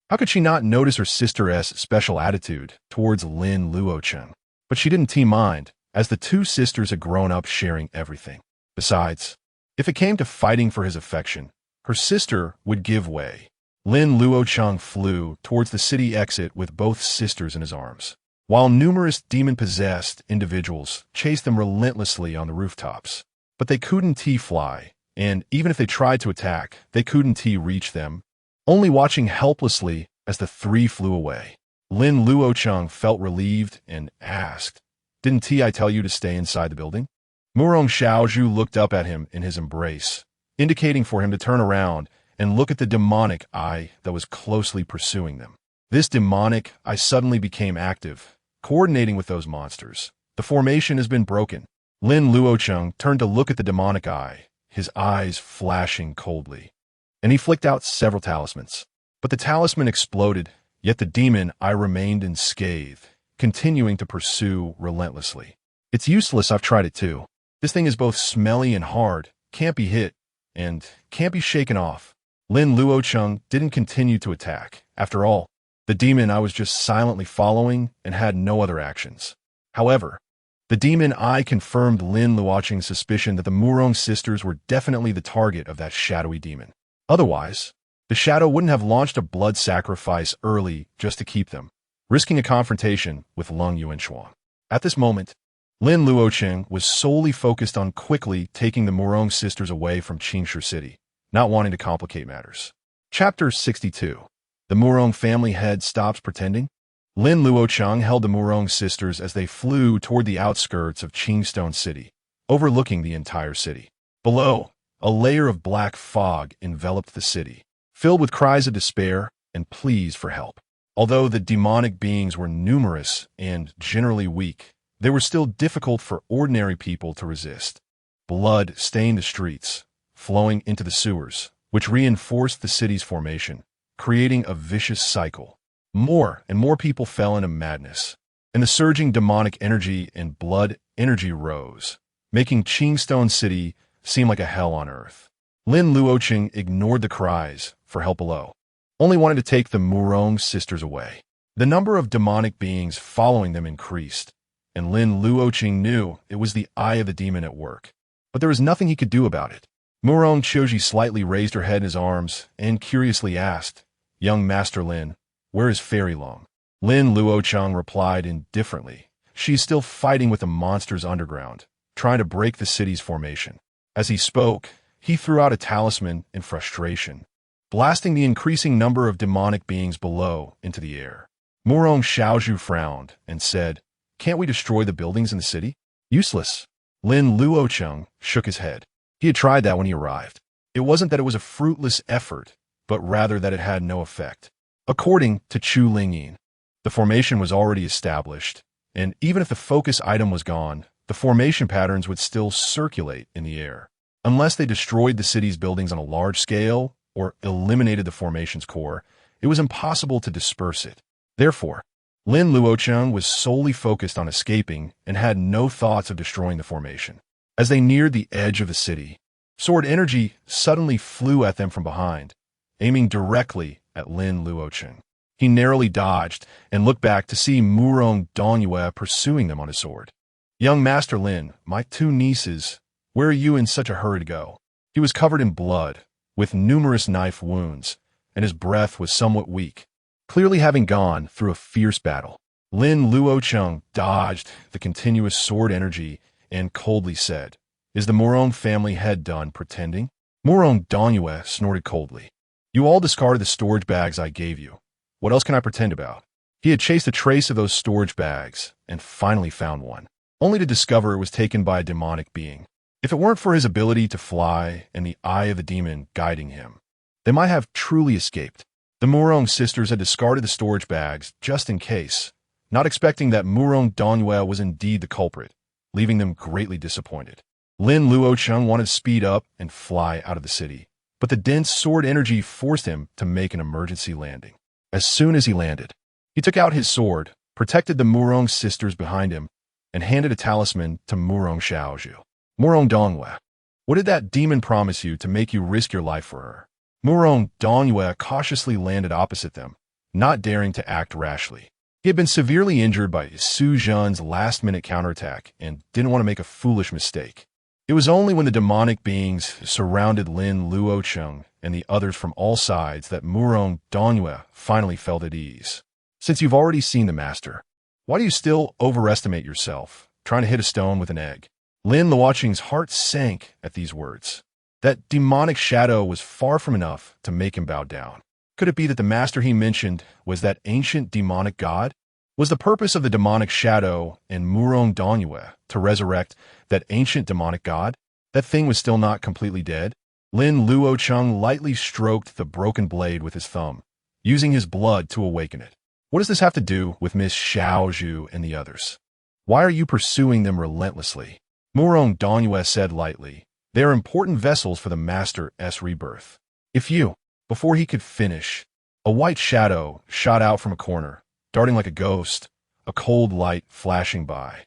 How could she not notice her sister's special attitude towards Lin Luocheng? But she didn't mind, as the two sisters had grown up sharing everything. Besides, if it came to fighting for his affection, her sister would give way. Lin Luocheng flew towards the city exit with both sisters in his arms, while numerous demon-possessed individuals chased them relentlessly on the rooftops. But they couldn't fly, and even if they tried to attack, they couldn't reach them, only watching helplessly as the three flew away. Lin Luocheng felt relieved and asked, Didn't I tell you to stay inside the building? Murong Xiaozhu looked up at him in his embrace, indicating for him to turn around and look at the demonic eye that was closely pursuing them. This demonic eye suddenly became active, coordinating with those monsters. The formation has been broken. Lin Luocheng turned to look at the demonic eye, his eyes flashing coldly, and he flicked out several talismans. But the talisman exploded, yet the demon eye remained unscathed, continuing to pursue relentlessly. It's useless, I've tried it too. This thing is both smelly and hard, can't be hit, and can't be shaken off. Lin Luocheng didn't continue to attack. After all, the demon I was just silently following and had no other actions. However, the demon eye confirmed Lin Luocheng's suspicion that the Murong sisters were definitely the target of that shadowy demon. Otherwise, the shadow wouldn't have launched a blood sacrifice early just to keep them, risking a confrontation with Lung Yuanshuang. At this moment, Lin Luocheng was solely focused on quickly taking the Murong sisters away from Qingshu City, not wanting to complicate matters. Chapter 62. The Murong family head stops pretending. Lin Luocheng held the Murong sisters as they flew toward the outskirts of Qingstone City, overlooking the entire city. Below, a layer of black fog enveloped the city, filled with cries of despair and pleas for help. Although the demonic beings were numerous and generally weak, they were still difficult for ordinary people to resist. Blood stained the streets, flowing into the sewers, which reinforced the city's formation, creating a vicious cycle. More and more people fell into madness, and the surging demonic energy and blood energy rose, making Qingstone City seem like a hell on earth. Lin Luocheng ignored the cries for help below, only wanted to take the Murong sisters away. The number of demonic beings following them increased, and Lin Luocheng knew it was the eye of the demon at work. But there was nothing he could do about it. Murong Qiuji slightly raised her head in his arms and curiously asked, "Young Master Lin, where is Fairy Long?" Lin Luocheng replied indifferently, "She's still fighting with the monsters underground, trying to break the city's formation." As he spoke, he threw out a talisman in frustration, blasting the increasing number of demonic beings below into the air. Murong Xiaozhu frowned and said, "Can't we destroy the buildings in the city?" "Useless." Lin Luocheng shook his head. He had tried that when he arrived. It wasn't that it was a fruitless effort, but rather that it had no effect. According to Chu Lingyin, the formation was already established, and even if the focus item was gone, the formation patterns would still circulate in the air. Unless they destroyed the city's buildings on a large scale or eliminated the formation's core, it was impossible to disperse it. Therefore, Lin Luocheng was solely focused on escaping and had no thoughts of destroying the formation. As they neared the edge of the city, sword energy suddenly flew at them from behind, aiming directly at Lin Luocheng. He narrowly dodged and looked back to see Murong Dongyue pursuing them on his sword. "Young Master Lin, my two nieces, where are you in such a hurry to go?" He was covered in blood, with numerous knife wounds, and his breath was somewhat weak, clearly having gone through a fierce battle. Lin Luocheng dodged the continuous sword energy and coldly said, "Is the Murong family head done pretending?" Murong Dongyue snorted coldly. "You all discarded the storage bags I gave you. What else can I pretend about?" He had chased a trace of those storage bags and finally found one, only to discover it was taken by a demonic being. If it weren't for his ability to fly and the eye of the demon guiding him, they might have truly escaped. The Murong sisters had discarded the storage bags just in case, not expecting that Murong Dongyue was indeed the culprit, leaving them greatly disappointed. Lin Luocheng wanted to speed up and fly out of the city, but the dense sword energy forced him to make an emergency landing. As soon as he landed, he took out his sword, protected the Murong sisters behind him, and handed a talisman to Murong Xiaozhu. "Murong Dongyue, what did that demon promise you to make you risk your life for her?" Murong Dongyue cautiously landed opposite them, not daring to act rashly. He had been severely injured by Su Zhen's last-minute counterattack and didn't want to make a foolish mistake. It was only when the demonic beings surrounded Lin Luocheng and the others from all sides that Murong Dongyue finally felt at ease. "Since you've already seen the master, why do you still overestimate yourself, trying to hit a stone with an egg?" Lin Luocheng's heart sank at these words. That demonic shadow was far from enough to make him bow down. Could it be that the master he mentioned was that ancient demonic god? Was the purpose of the demonic shadow and Murong Dongyue to resurrect that ancient demonic god? That thing was still not completely dead. Lin Luocheng lightly stroked the broken blade with his thumb, using his blood to awaken it. "What does this have to do with Miss Xiaozhu and the others? Why are you pursuing them relentlessly?" Murong Dongyue said lightly, "They are important vessels for the Master's rebirth. If you..." Before he could finish, a white shadow shot out from a corner, darting like a ghost, a cold light flashing by.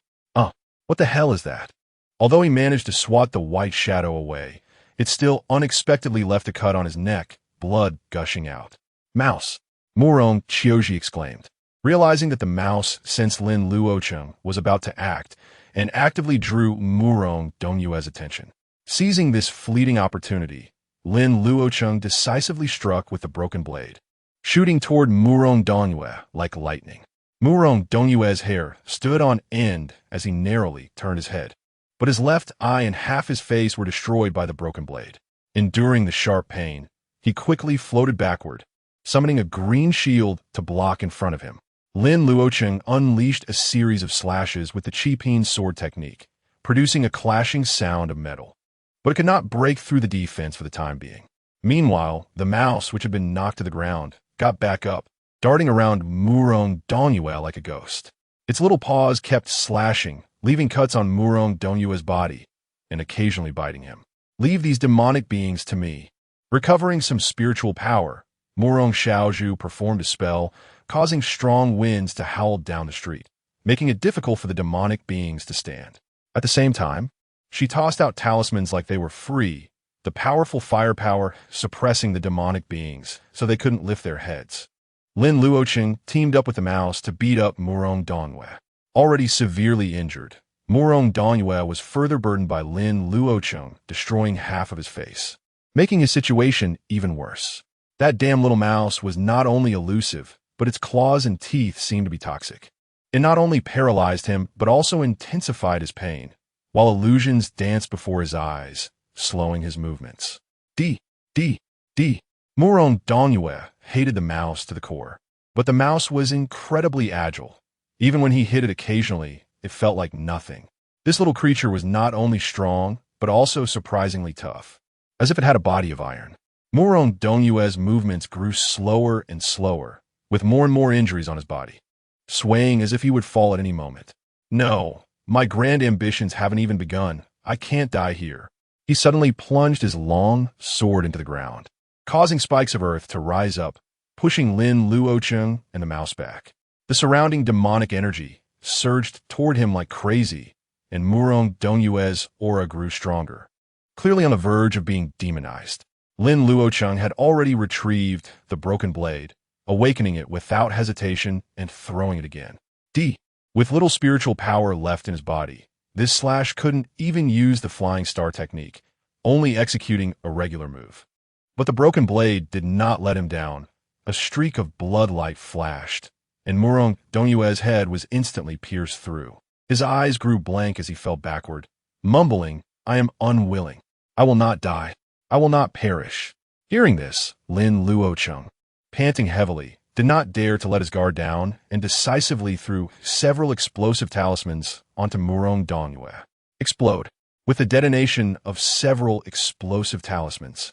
What the hell is that?" Although he managed to swat the white shadow away, it still unexpectedly left a cut on his neck, blood gushing out. "Mouse!" Murong Qiuji exclaimed. Realizing that the mouse sensed Lin Luocheng was about to act and actively drew Murong Dongyue's attention. Seizing this fleeting opportunity, Lin Luocheng decisively struck with the broken blade, shooting toward Murong Dongyue like lightning. Murong Dongyue's hair stood on end as he narrowly turned his head, but his left eye and half his face were destroyed by the broken blade. Enduring the sharp pain, he quickly floated backward, summoning a green shield to block in front of him. Lin Luocheng unleashed a series of slashes with the Qiping sword technique, producing a clashing sound of metal. But it could not break through the defense for the time being. Meanwhile, the mouse, which had been knocked to the ground, got back up, darting around Murong Dongyue like a ghost. Its little paws kept slashing, leaving cuts on Murong Dongyue's body, and occasionally biting him. "Leave these demonic beings to me." Recovering some spiritual power, Murong Xiaozhu performed a spell, causing strong winds to howl down the street, making it difficult for the demonic beings to stand. At the same time, she tossed out talismans like they were free, the powerful firepower suppressing the demonic beings so they couldn't lift their heads. Lin Luocheng teamed up with the mouse to beat up Murong Dongyue. Already severely injured, Murong Dongyue was further burdened by Lin Luocheng destroying half of his face, making his situation even worse. That damn little mouse was not only elusive, but its claws and teeth seemed to be toxic. It not only paralyzed him, but also intensified his pain, while illusions danced before his eyes, slowing his movements. Murong Dongyue hated the mouse to the core, but the mouse was incredibly agile. Even when he hit it occasionally, it felt like nothing. This little creature was not only strong, but also surprisingly tough, as if it had a body of iron. Murong Dongyue's movements grew slower and slower, with more and more injuries on his body, swaying as if he would fall at any moment. "No, my grand ambitions haven't even begun. I can't die here." He suddenly plunged his long sword into the ground, causing spikes of earth to rise up, pushing Lin Luocheng and the mouse back. The surrounding demonic energy surged toward him like crazy, and Murong Dongyue's aura grew stronger, clearly on the verge of being demonized. Lin Luocheng had already retrieved the broken blade, awakening it without hesitation and throwing it again. With little spiritual power left in his body, this slash couldn't even use the flying star technique, only executing a regular move. But the broken blade did not let him down. A streak of bloodlight flashed, and Murong Dongyue's head was instantly pierced through. His eyes grew blank as he fell backward, mumbling, "I am unwilling. I will not die. I will not perish." Hearing this, Lin Luocheng, panting heavily, did not dare to let his guard down and decisively threw several explosive talismans onto Murong Dongyue. Explode. With the detonation of several explosive talismans,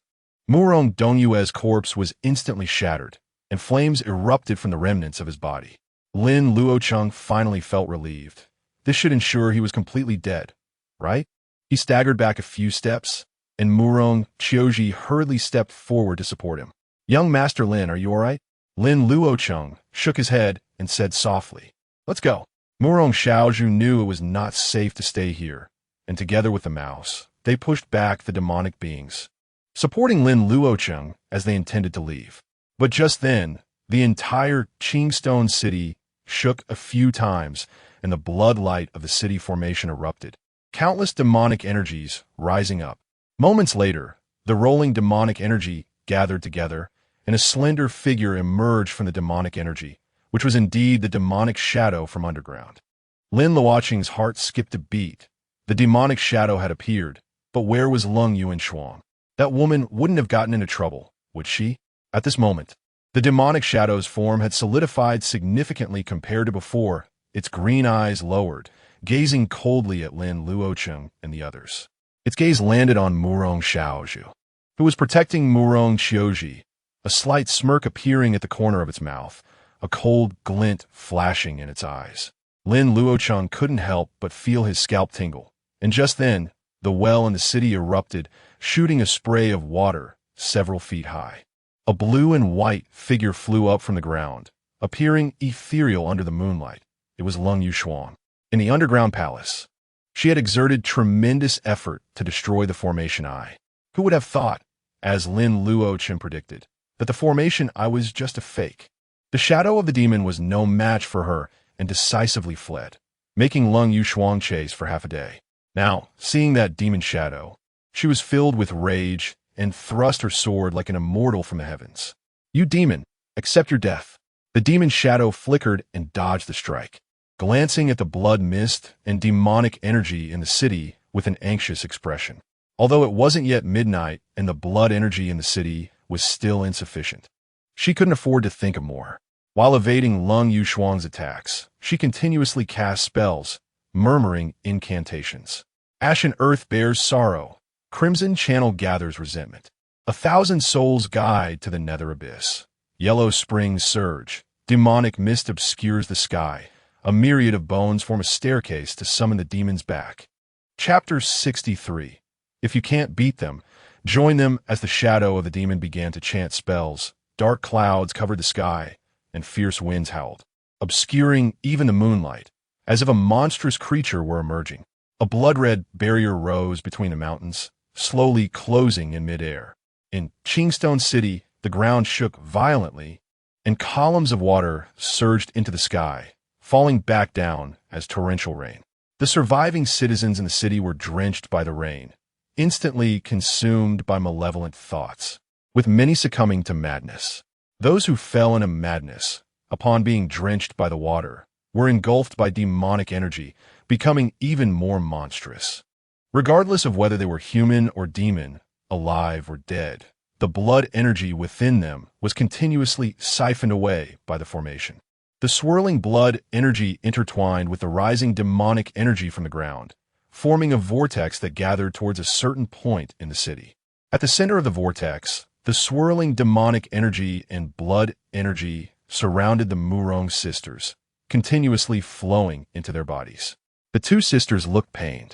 Murong Dongyue's corpse was instantly shattered, and flames erupted from the remnants of his body. Lin Luocheng finally felt relieved. This should ensure he was completely dead, right? He staggered back a few steps, and Murong Xiaozhi hurriedly stepped forward to support him. "Young Master Lin, are you all right?" Lin Luocheng shook his head and said softly, "Let's go." Murong Xiaozhu knew it was not safe to stay here, and together with the mouse, they pushed back the demonic beings, supporting Lin Luocheng as they intended to leave. But just then, the entire Qingstone city shook a few times, and the bloodlight of the city formation erupted, countless demonic energies rising up. Moments later, the rolling demonic energy gathered together, and a slender figure emerged from the demonic energy, which was indeed the demonic shadow from underground. Lin Luocheng's heart skipped a beat. The demonic shadow had appeared, but where was Lung Yuanshuang? That woman wouldn't have gotten into trouble, would she? At this moment, the demonic shadow's form had solidified significantly compared to before, its green eyes lowered, gazing coldly at Lin Luocheng and the others. Its gaze landed on Murong Xiaozhu, who was protecting Murong Xiaozhi, a slight smirk appearing at the corner of its mouth, a cold glint flashing in its eyes. Lin Luocheng couldn't help but feel his scalp tingle, and just then, the well in the city erupted, shooting a spray of water several feet high. A blue and white figure flew up from the ground, appearing ethereal under the moonlight. It was Lung Yunshuang. In the underground palace, she had exerted tremendous effort to destroy the Formation Eye. Who would have thought, as Lin Luocheng predicted, that the Formation Eye was just a fake? The shadow of the demon was no match for her and decisively fled, making Lin Luocheng chase for half a day. Now, seeing that demon shadow, she was filled with rage and thrust her sword like an immortal from the heavens. "You demon, accept your death." The demon shadow flickered and dodged the strike, glancing at the blood mist and demonic energy in the city with an anxious expression. Although it wasn't yet midnight and the blood energy in the city was still insufficient, she couldn't afford to think of more. While evading Lin Luocheng's attacks, she continuously cast spells, murmuring incantations. Ashen earth bears sorrow. Crimson channel gathers resentment. 1,000 souls guide to the nether abyss. Yellow springs surge. Demonic mist obscures the sky. A myriad of bones form a staircase to summon the demons back. Chapter 63. If you can't beat them, join them. As the shadow of the demon began to chant spells, dark clouds covered the sky, and fierce winds howled, obscuring even the moonlight, as if a monstrous creature were emerging. A blood-red barrier rose between the mountains, slowly closing in midair. In Qingstone City, the ground shook violently, and columns of water surged into the sky, falling back down as torrential rain. The surviving citizens in the city were drenched by the rain, instantly consumed by malevolent thoughts, with many succumbing to madness. Those who fell into madness, upon being drenched by the water, were engulfed by demonic energy, becoming even more monstrous. Regardless of whether they were human or demon, alive or dead, the blood energy within them was continuously siphoned away by the formation. The swirling blood energy intertwined with the rising demonic energy from the ground, forming a vortex that gathered towards a certain point in the city. At the center of the vortex, the swirling demonic energy and blood energy surrounded the Murong sisters, continuously flowing into their bodies. The two sisters looked pained.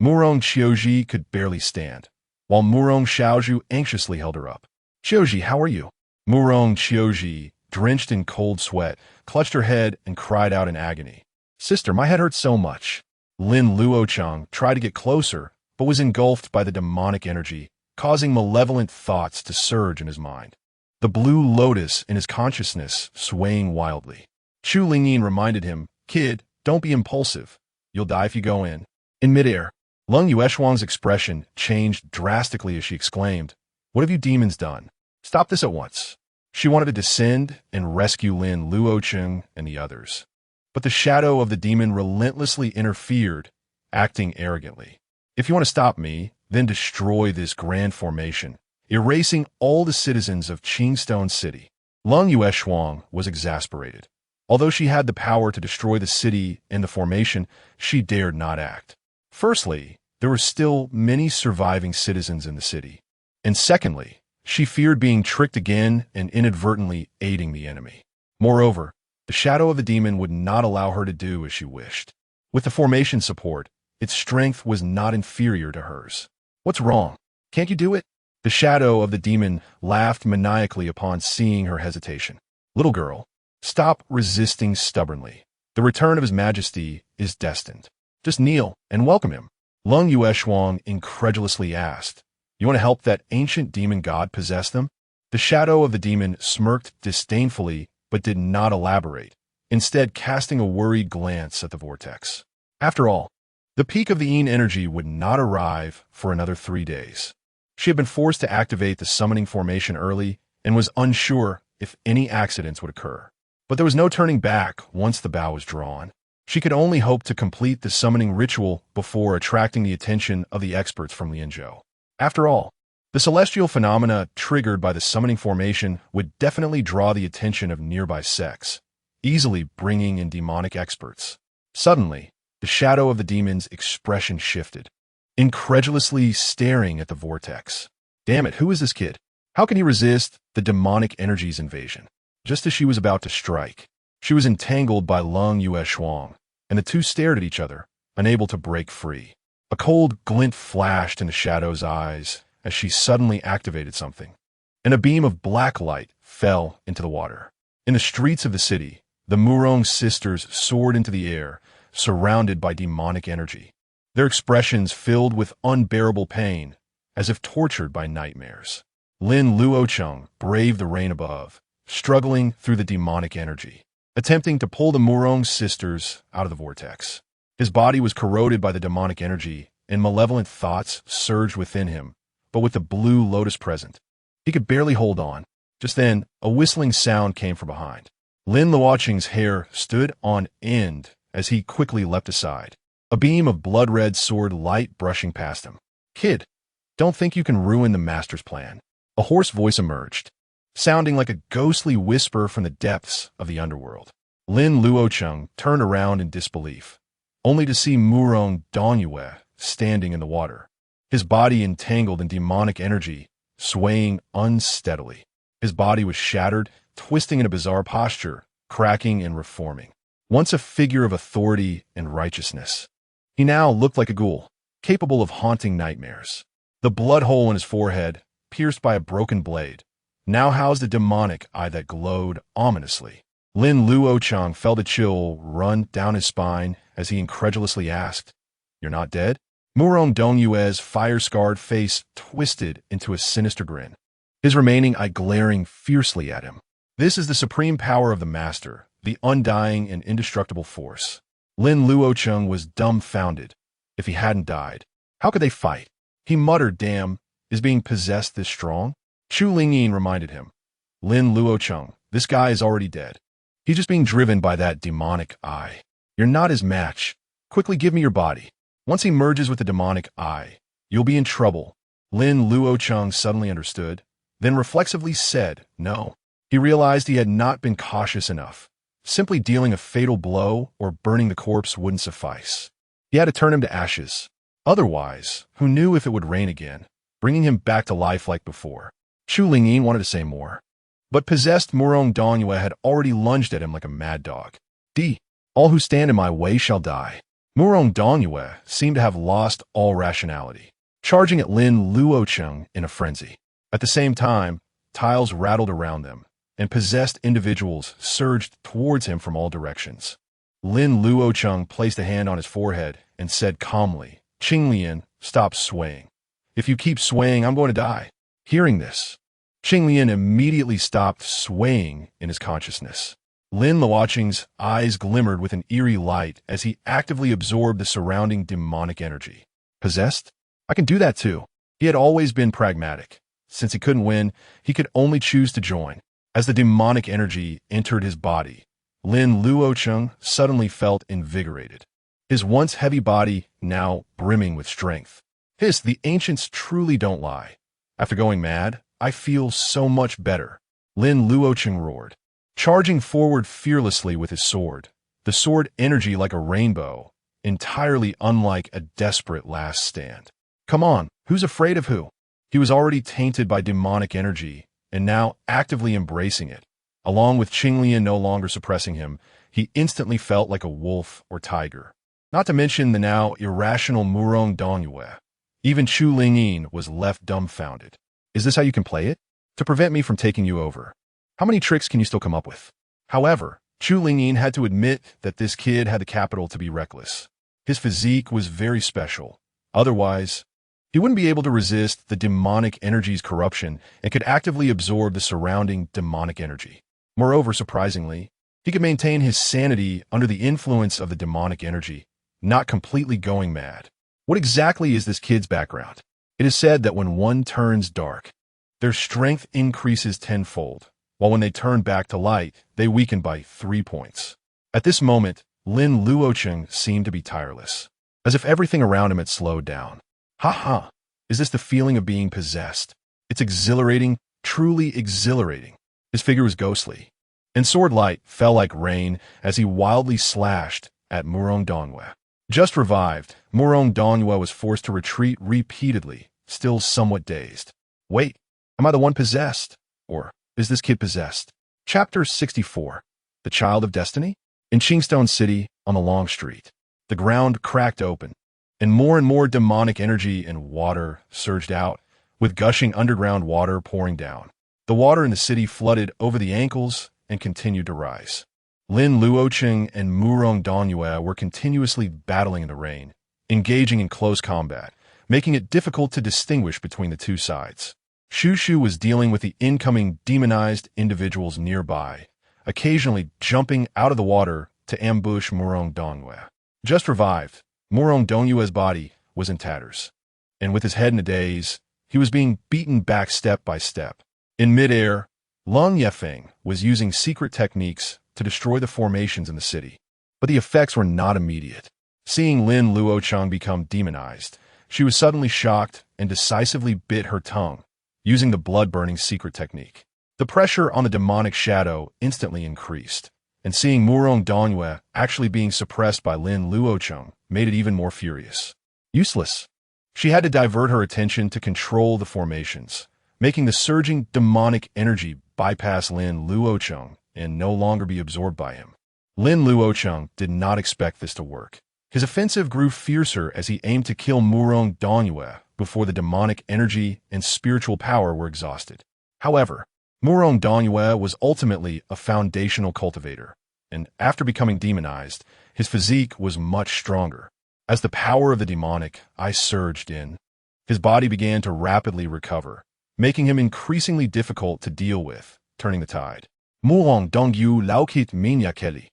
Murong Qiuji could barely stand, while Murong Xiaozhu anxiously held her up. "Qiuji, how are you?" Murong Qiuji, drenched in cold sweat, clutched her head and cried out in agony. "Sister, my head hurts so much." Lin Luocheng tried to get closer, but was engulfed by the demonic energy, causing malevolent thoughts to surge in his mind. The blue lotus in his consciousness swaying wildly. Chu Lingyin reminded him, "Kid, don't be impulsive. You'll die if you go in." In midair, Lin Luocheng's expression changed drastically as she exclaimed, "What have you demons done? Stop this at once." She wanted to descend and rescue Lin Luocheng and the others. But the shadow of the demon relentlessly interfered, acting arrogantly. "If you want to stop me, then destroy this grand formation, erasing all the citizens of Qingstone City." Lin Luocheng was exasperated. Although she had the power to destroy the city and the formation, she dared not act. Firstly, there were still many surviving citizens in the city. And secondly, she feared being tricked again and inadvertently aiding the enemy. Moreover, the shadow of the demon would not allow her to do as she wished. With the formation support, its strength was not inferior to hers. "What's wrong? Can't you do it?" The shadow of the demon laughed maniacally upon seeing her hesitation. "Little girl, stop resisting stubbornly. The return of His Majesty is destined. Just kneel and welcome him." Lin Luocheng incredulously asked, "You want to help that ancient demon god possess them?" The shadow of the demon smirked disdainfully but did not elaborate, instead casting a worried glance at the vortex. After all, the peak of the Yin energy would not arrive for another 3 days. She had been forced to activate the summoning formation early and was unsure if any accidents would occur. But there was no turning back once the bow was drawn. She could only hope to complete the summoning ritual before attracting the attention of the experts from Lianzhou. After all, the celestial phenomena triggered by the summoning formation would definitely draw the attention of nearby sects, easily bringing in demonic experts. Suddenly, the shadow of the demon's expression shifted, incredulously staring at the vortex. "Damn it, who is this kid? How can he resist the demonic energy's invasion?" Just as she was about to strike, she was entangled by Lin Luocheng, and the two stared at each other, unable to break free. A cold glint flashed in the shadow's eyes as she suddenly activated something, and a beam of black light fell into the water. In the streets of the city, the Murong sisters soared into the air, surrounded by demonic energy, their expressions filled with unbearable pain, as if tortured by nightmares. Lin Luocheng braved the rain above, struggling through the demonic energy, attempting to pull the Murong sisters out of the vortex. His body was corroded by the demonic energy, and malevolent thoughts surged within him, but with the blue lotus present, he could barely hold on. Just then, a whistling sound came from behind. Lin Luocheng's hair stood on end as he quickly leapt aside, a beam of blood-red sword light brushing past him. "Kid, don't think you can ruin the master's plan." A hoarse voice emerged, sounding like a ghostly whisper from the depths of the underworld. Lin Luocheng turned around in disbelief, only to see Murong Dongyue standing in the water, his body entangled in demonic energy, swaying unsteadily. His body was shattered, twisting in a bizarre posture, cracking and reforming. Once a figure of authority and righteousness, he now looked like a ghoul, capable of haunting nightmares. The blood hole in his forehead, pierced by a broken blade, now housed a demonic eye that glowed ominously. Lin Luocheng felt a chill run down his spine as he incredulously asked, "You're not dead?" Murong Dongyue's fire-scarred face twisted into a sinister grin, his remaining eye glaring fiercely at him. This is the supreme power of the master, the undying and indestructible force. Lin Luocheng was dumbfounded. If he hadn't died, how could they fight? He muttered, "Damn, is being possessed this strong?" Chu Lingyin reminded him, "Lin Luocheng, this guy is already dead. He's just being driven by that demonic eye. You're not his match. Quickly give me your body. Once he merges with the demonic eye, you'll be in trouble." Lin Luocheng suddenly understood, then reflexively said no. He realized he had not been cautious enough. Simply dealing a fatal blow or burning the corpse wouldn't suffice. He had to turn him to ashes. Otherwise, who knew if it would rain again, bringing him back to life like before. Chu Lingyin wanted to say more, but possessed Murong Dongyue had already lunged at him like a mad dog. All who stand in my way shall die." Murong Dongyue seemed to have lost all rationality, charging at Lin Luocheng in a frenzy. At the same time, tiles rattled around them, and possessed individuals surged towards him from all directions. Lin Luocheng placed a hand on his forehead and said calmly, "Qinglian, stop swaying. If you keep swaying, I'm going to die." Hearing this, Qinglian immediately stopped swaying in his consciousness. Lin Luocheng's eyes glimmered with an eerie light as he actively absorbed the surrounding demonic energy. Possessed? I can do that too. He had always been pragmatic. Since he couldn't win, he could only choose to join. As the demonic energy entered his body, Lin Luocheng suddenly felt invigorated, his once heavy body now brimming with strength. The ancients truly don't lie. After going mad, I feel so much better," Lin Luocheng roared, charging forward fearlessly with his sword, the sword energy like a rainbow, entirely unlike a desperate last stand. Come on, who's afraid of who? He was already tainted by demonic energy, and now actively embracing it. Along with Qinglian no longer suppressing him, he instantly felt like a wolf or tiger. Not to mention the now irrational Murong Dongyue. Even Chu Lingyin was left dumbfounded. "Is this how you can play it? To prevent me from taking you over? How many tricks can you still come up with?" However, Chu Lingyin had to admit that this kid had the capital to be reckless. His physique was very special. Otherwise, he wouldn't be able to resist the demonic energy's corruption and could actively absorb the surrounding demonic energy. Moreover, surprisingly, he could maintain his sanity under the influence of the demonic energy, not completely going mad. What exactly is this kid's background? It is said that when one turns dark, their strength increases tenfold, while when they turn back to light, they weaken by 3 points. At this moment, Lin Luocheng seemed to be tireless, as if everything around him had slowed down. Ha! Is this the feeling of being possessed? It's exhilarating, truly exhilarating. His figure was ghostly, and sword light fell like rain as he wildly slashed at Murong Dongyue. Just revived, Murong Dongyue was forced to retreat repeatedly, still somewhat dazed. Wait, am I the one possessed? Or is this kid possessed? Chapter 64. The Child of Destiny? In Qingstone City, on the Long Street, the ground cracked open, and more demonic energy and water surged out, with gushing underground water pouring down. The water in the city flooded over the ankles and continued to rise. Lin Luocheng and Murong Dongyue were continuously battling in the rain, engaging in close combat, making it difficult to distinguish between the two sides. Shu was dealing with the incoming demonized individuals nearby, occasionally jumping out of the water to ambush Murong Dongyue. Just revived, Murong Dongyue's body was in tatters, and with his head in a daze, he was being beaten back step by step. In midair, Lin Luocheng was using secret techniques to destroy the formations in the city, but the effects were not immediate. Seeing Lin Luocheng become demonized, she was suddenly shocked and decisively bit her tongue, using the blood-burning secret technique. The pressure on the demonic shadow instantly increased, and seeing Murong Dongyue actually being suppressed by Lin Luocheng made it even more furious. Useless. She had to divert her attention to control the formations, making the surging demonic energy bypass Lin Luocheng and no longer be absorbed by him. Lin Luocheng did not expect this to work. His offensive grew fiercer as he aimed to kill Murong Dongyue before the demonic energy and spiritual power were exhausted. However, Murong Dongyue was ultimately a foundational cultivator, and after becoming demonized, his physique was much stronger. As the power of the demonic surged in, his body began to rapidly recover, making him increasingly difficult to deal with, turning the tide. Murong Dongyue laukit minya keli.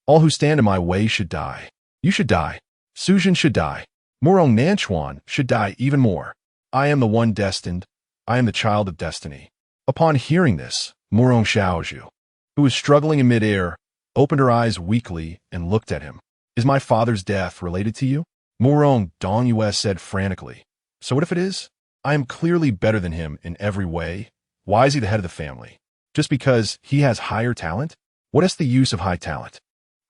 All who stand in my way should die. You should die. Suzhen should die. Murong Nanchuan should die even more. I am the one destined. I am the child of destiny. Upon hearing this, Murong Xiaozhu, who was struggling in midair, opened her eyes weakly and looked at him. Is my father's death related to you? Murong Dongyue said frantically. So what if it is? I am clearly better than him in every way. Why is he the head of the family? Just because he has higher talent? What is the use of high talent?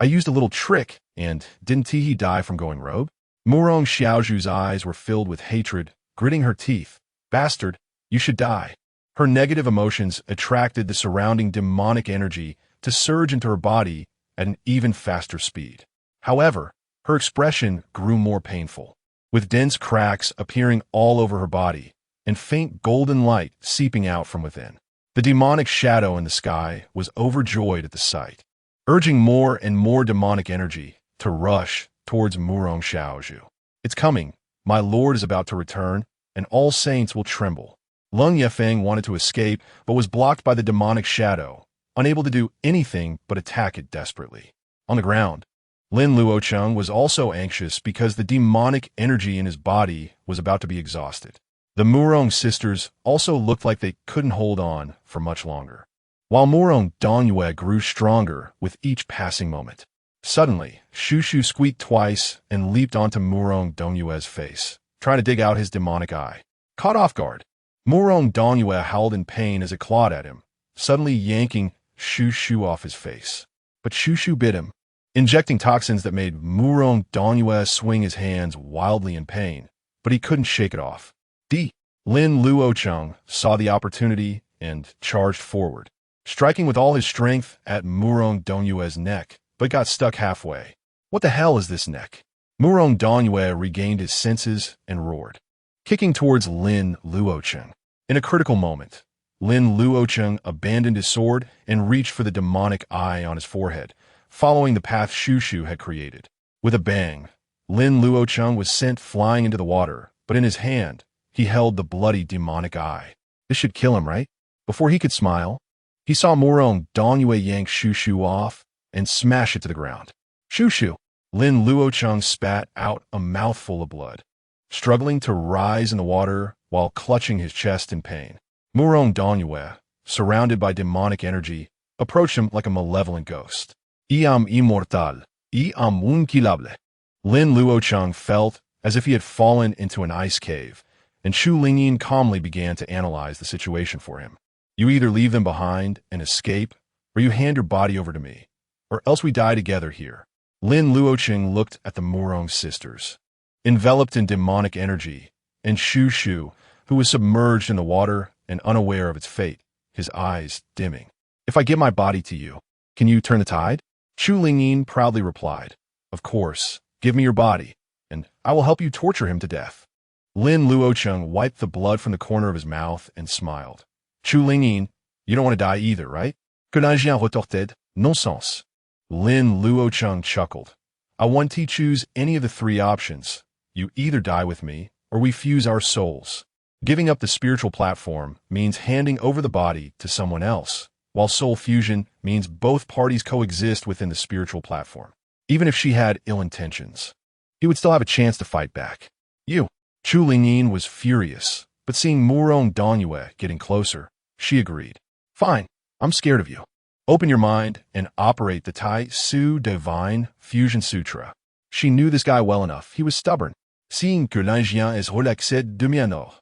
I used a little trick, and didn't he die from going rogue? Murong Xiaozhu's eyes were filled with hatred, gritting her teeth. Bastard, you should die. Her negative emotions attracted the surrounding demonic energy to surge into her body at an even faster speed. However, her expression grew more painful, with dense cracks appearing all over her body and faint golden light seeping out from within. The demonic shadow in the sky was overjoyed at the sight, urging more and more demonic energy to rush towards Murong Xiaozhu. It's coming. My lord is about to return, and all saints will tremble. Lin Luocheng wanted to escape, but was blocked by the demonic shadow, unable to do anything but attack it desperately. On the ground, Lin Luocheng was also anxious because the demonic energy in his body was about to be exhausted. The Murong sisters also looked like they couldn't hold on for much longer, while Murong Dongyue grew stronger with each passing moment. Suddenly, Shu squeaked twice and leaped onto Murong Dongyue's face, trying to dig out his demonic eye. Caught off guard, Murong Dongyue howled in pain as it clawed at him, suddenly yanking Shu off his face. But Shu bit him, injecting toxins that made Murong Dongyue swing his hands wildly in pain, but he couldn't shake it off. Lin Luocheng saw the opportunity and charged forward, striking with all his strength at Murong Dongyue's neck, but got stuck halfway. What the hell is this neck? Murong Dongyue regained his senses and roared, kicking towards Lin Luocheng. In a critical moment, Lin Luocheng abandoned his sword and reached for the demonic eye on his forehead, following the path Shu had created. With a bang, Lin Luocheng was sent flying into the water, but in his hand, he held the bloody demonic eye. This should kill him, right? Before he could smile, he saw Murong Dongyue yank Shu off and smash it to the ground. Shu! Lin Luocheng spat out a mouthful of blood, struggling to rise in the water while clutching his chest in pain. Murong Dongyue, surrounded by demonic energy, approached him like a malevolent ghost. I am immortal. I am unkillable. Lin Luocheng felt as if he had fallen into an ice cave, and Shu Lingyin calmly began to analyze the situation for him. You either leave them behind and escape, or you hand your body over to me, or else we die together here. Lin Luocheng looked at the Murong sisters, enveloped in demonic energy, and Shu, who was submerged in the water and unaware of its fate, his eyes dimming. If I give my body to you, can you turn the tide? Shu Lingyin proudly replied, Of course, give me your body, and I will help you torture him to death. Lin Luocheng wiped the blood from the corner of his mouth and smiled. Shu Lingyin, you don't want to die either, right? Que l'ingénieur retorted, nonsense. Lin Luocheng chuckled. I want you to choose any of the three options. You either die with me, or we fuse our souls. Giving up the spiritual platform means handing over the body to someone else, while soul fusion means both parties coexist within the spiritual platform. Even if she had ill intentions, he would still have a chance to fight back. You. Chu Lingyin was furious, but seeing Murong Dongyue getting closer, she agreed. Fine, I'm scared of you. Open your mind and operate the Tai Su Divine Fusion Sutra. She knew this guy well enough. He was stubborn. Seeing que l'ingénieur est relaxé de miano.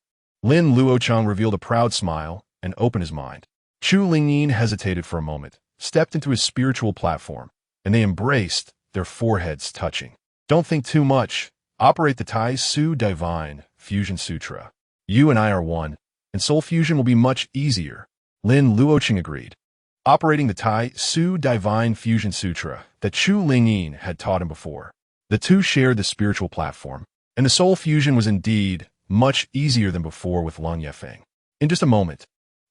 Lin Luocheng revealed a proud smile and opened his mind. Chu Lingyin hesitated for a moment, stepped into his spiritual platform, and they embraced, their foreheads touching. Don't think too much. Operate the Tai Su Divine Fusion Sutra. You and I are one, and soul fusion will be much easier. Lin Luocheng agreed. Operating the Tai Su Divine Fusion Sutra that Chu Lingyin had taught him before. The two shared the spiritual platform, and the soul fusion was indeed much easier than before with Lin Yefeng. In just a moment,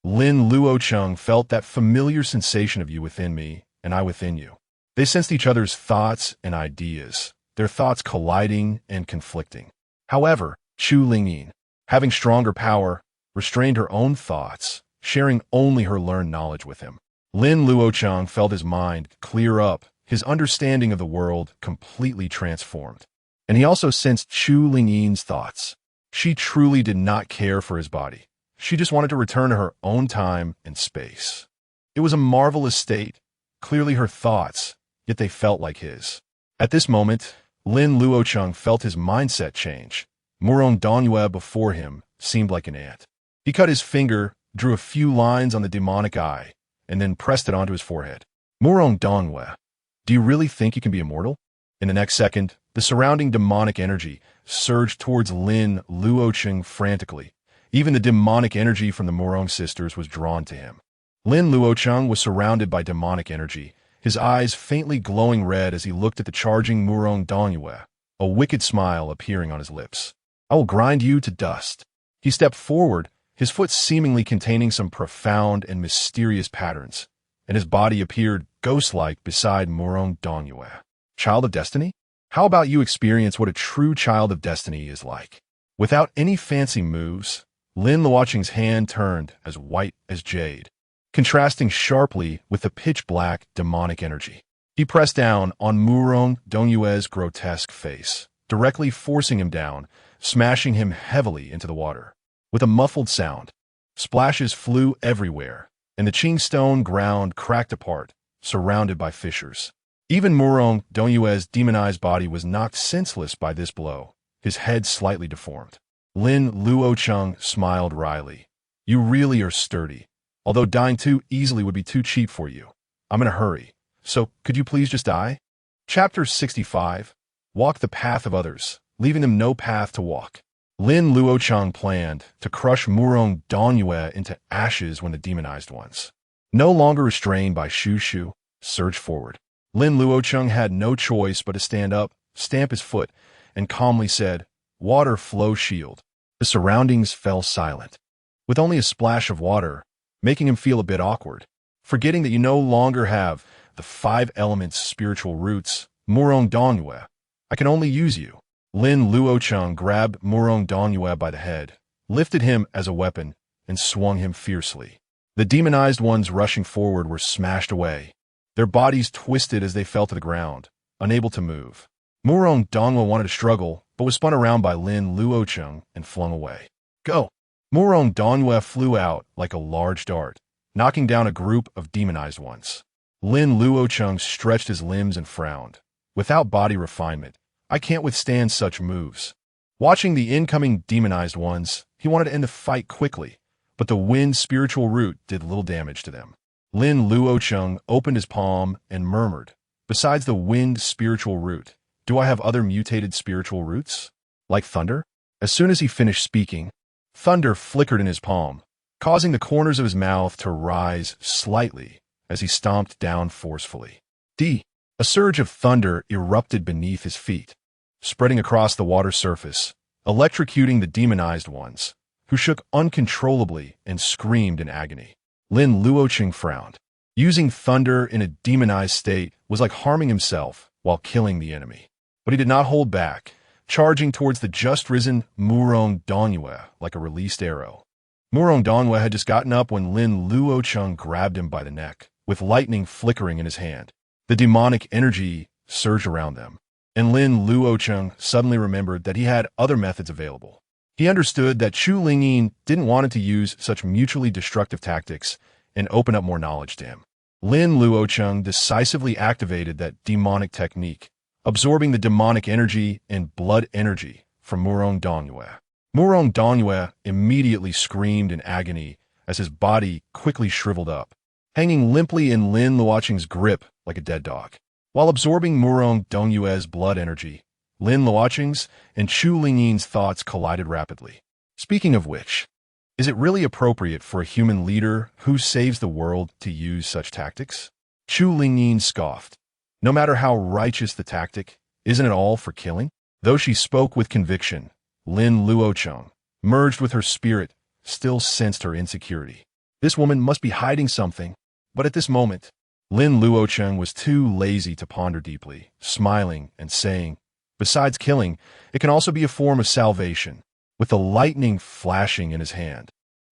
Lin Luocheng felt that familiar sensation of you within me and I within you. They sensed each other's thoughts and ideas, their thoughts colliding and conflicting. However, Chu Lingyin, having stronger power, restrained her own thoughts, sharing only her learned knowledge with him. Lin Luocheng felt his mind clear up, his understanding of the world completely transformed. And he also sensed Chu Lingyin's thoughts. She truly did not care for his body. She just wanted to return to her own time and space. It was a marvelous state, clearly her thoughts, yet they felt like his. At this moment, Lin Luocheng felt his mindset change. Murong Dongyue before him seemed like an ant. He cut his finger, drew a few lines on the demonic eye, and then pressed it onto his forehead. Murong Dongyue, do you really think you can be immortal? In the next second, the surrounding demonic energy surged towards Lin Luocheng frantically. Even the demonic energy from the Murong sisters was drawn to him. Lin Luocheng was surrounded by demonic energy, his eyes faintly glowing red as he looked at the charging Murong Dongyue, a wicked smile appearing on his lips. I will grind you to dust. He stepped forward, his foot seemingly containing some profound and mysterious patterns, and his body appeared ghost-like beside Murong Dongyue. Child of Destiny? How about you experience what a true child of destiny is like? Without any fancy moves, Lin Luocheng's hand turned as white as jade, contrasting sharply with the pitch-black demonic energy. He pressed down on Murong Dongyue's grotesque face, directly forcing him down, smashing him heavily into the water. With a muffled sound, splashes flew everywhere, and the Qing stone ground cracked apart, surrounded by fissures. Even Murong Dongyue's demonized body was knocked senseless by this blow, his head slightly deformed. Lin Luocheng smiled wryly. You really are sturdy, although dying too easily would be too cheap for you. I'm in a hurry, so could you please just die? Chapter 65. Walk the path of others, leaving them no path to walk. Lin Luocheng planned to crush Murong Dongyue into ashes when the demonized ones, no longer restrained by Shu, surged forward. Lin Luocheng had no choice but to stand up, stamp his foot, and calmly said, Water flow shield. The surroundings fell silent, with only a splash of water, making him feel a bit awkward. Forgetting that you no longer have the 5 elements spiritual roots, Murong Dongyue, I can only use you. Lin Luocheng grabbed Murong Dongyue by the head, lifted him as a weapon, and swung him fiercely. The demonized ones rushing forward were smashed away. Their bodies twisted as they fell to the ground, unable to move. Murong Dongyue wanted to struggle, but was spun around by Lin Luocheng and flung away. Go! Murong Dongyue flew out like a large dart, knocking down a group of demonized ones. Lin Luocheng stretched his limbs and frowned. Without body refinement, I can't withstand such moves. Watching the incoming demonized ones, he wanted to end the fight quickly, but the wind spiritual root did little damage to them. Lin Luocheng opened his palm and murmured, besides the wind spiritual root, do I have other mutated spiritual roots? Like thunder? As soon as he finished speaking, thunder flickered in his palm, causing the corners of his mouth to rise slightly as he stomped down forcefully. A surge of thunder erupted beneath his feet, spreading across the water surface, electrocuting the demonized ones, who shook uncontrollably and screamed in agony. Lin Luocheng frowned. Using thunder in a demonized state was like harming himself while killing the enemy. But he did not hold back, charging towards the just-risen Murong Dongyue like a released arrow. Murong Dongyue had just gotten up when Lin Luocheng grabbed him by the neck, with lightning flickering in his hand. The demonic energy surged around them, and Lin Luocheng suddenly remembered that he had other methods available. He understood that Chu Lingyin didn't want to use such mutually destructive tactics and open up more knowledge to him. Lin Luocheng decisively activated that demonic technique, absorbing the demonic energy and blood energy from Murong Dongyue. Murong Dongyue immediately screamed in agony as his body quickly shriveled up, hanging limply in Lin Luocheng's grip like a dead dog. While absorbing Murong Dongyue's blood energy, Lin Luocheng's and Chu Lingyin's thoughts collided rapidly. Speaking of which, is it really appropriate for a human leader who saves the world to use such tactics? Chu Lingyin scoffed. No matter how righteous the tactic, isn't it all for killing? Though she spoke with conviction, Lin Luocheng, merged with her spirit, still sensed her insecurity. This woman must be hiding something, but at this moment, Lin Luocheng was too lazy to ponder deeply, smiling and saying, "Besides killing, it can also be a form of salvation." With the lightning flashing in his hand,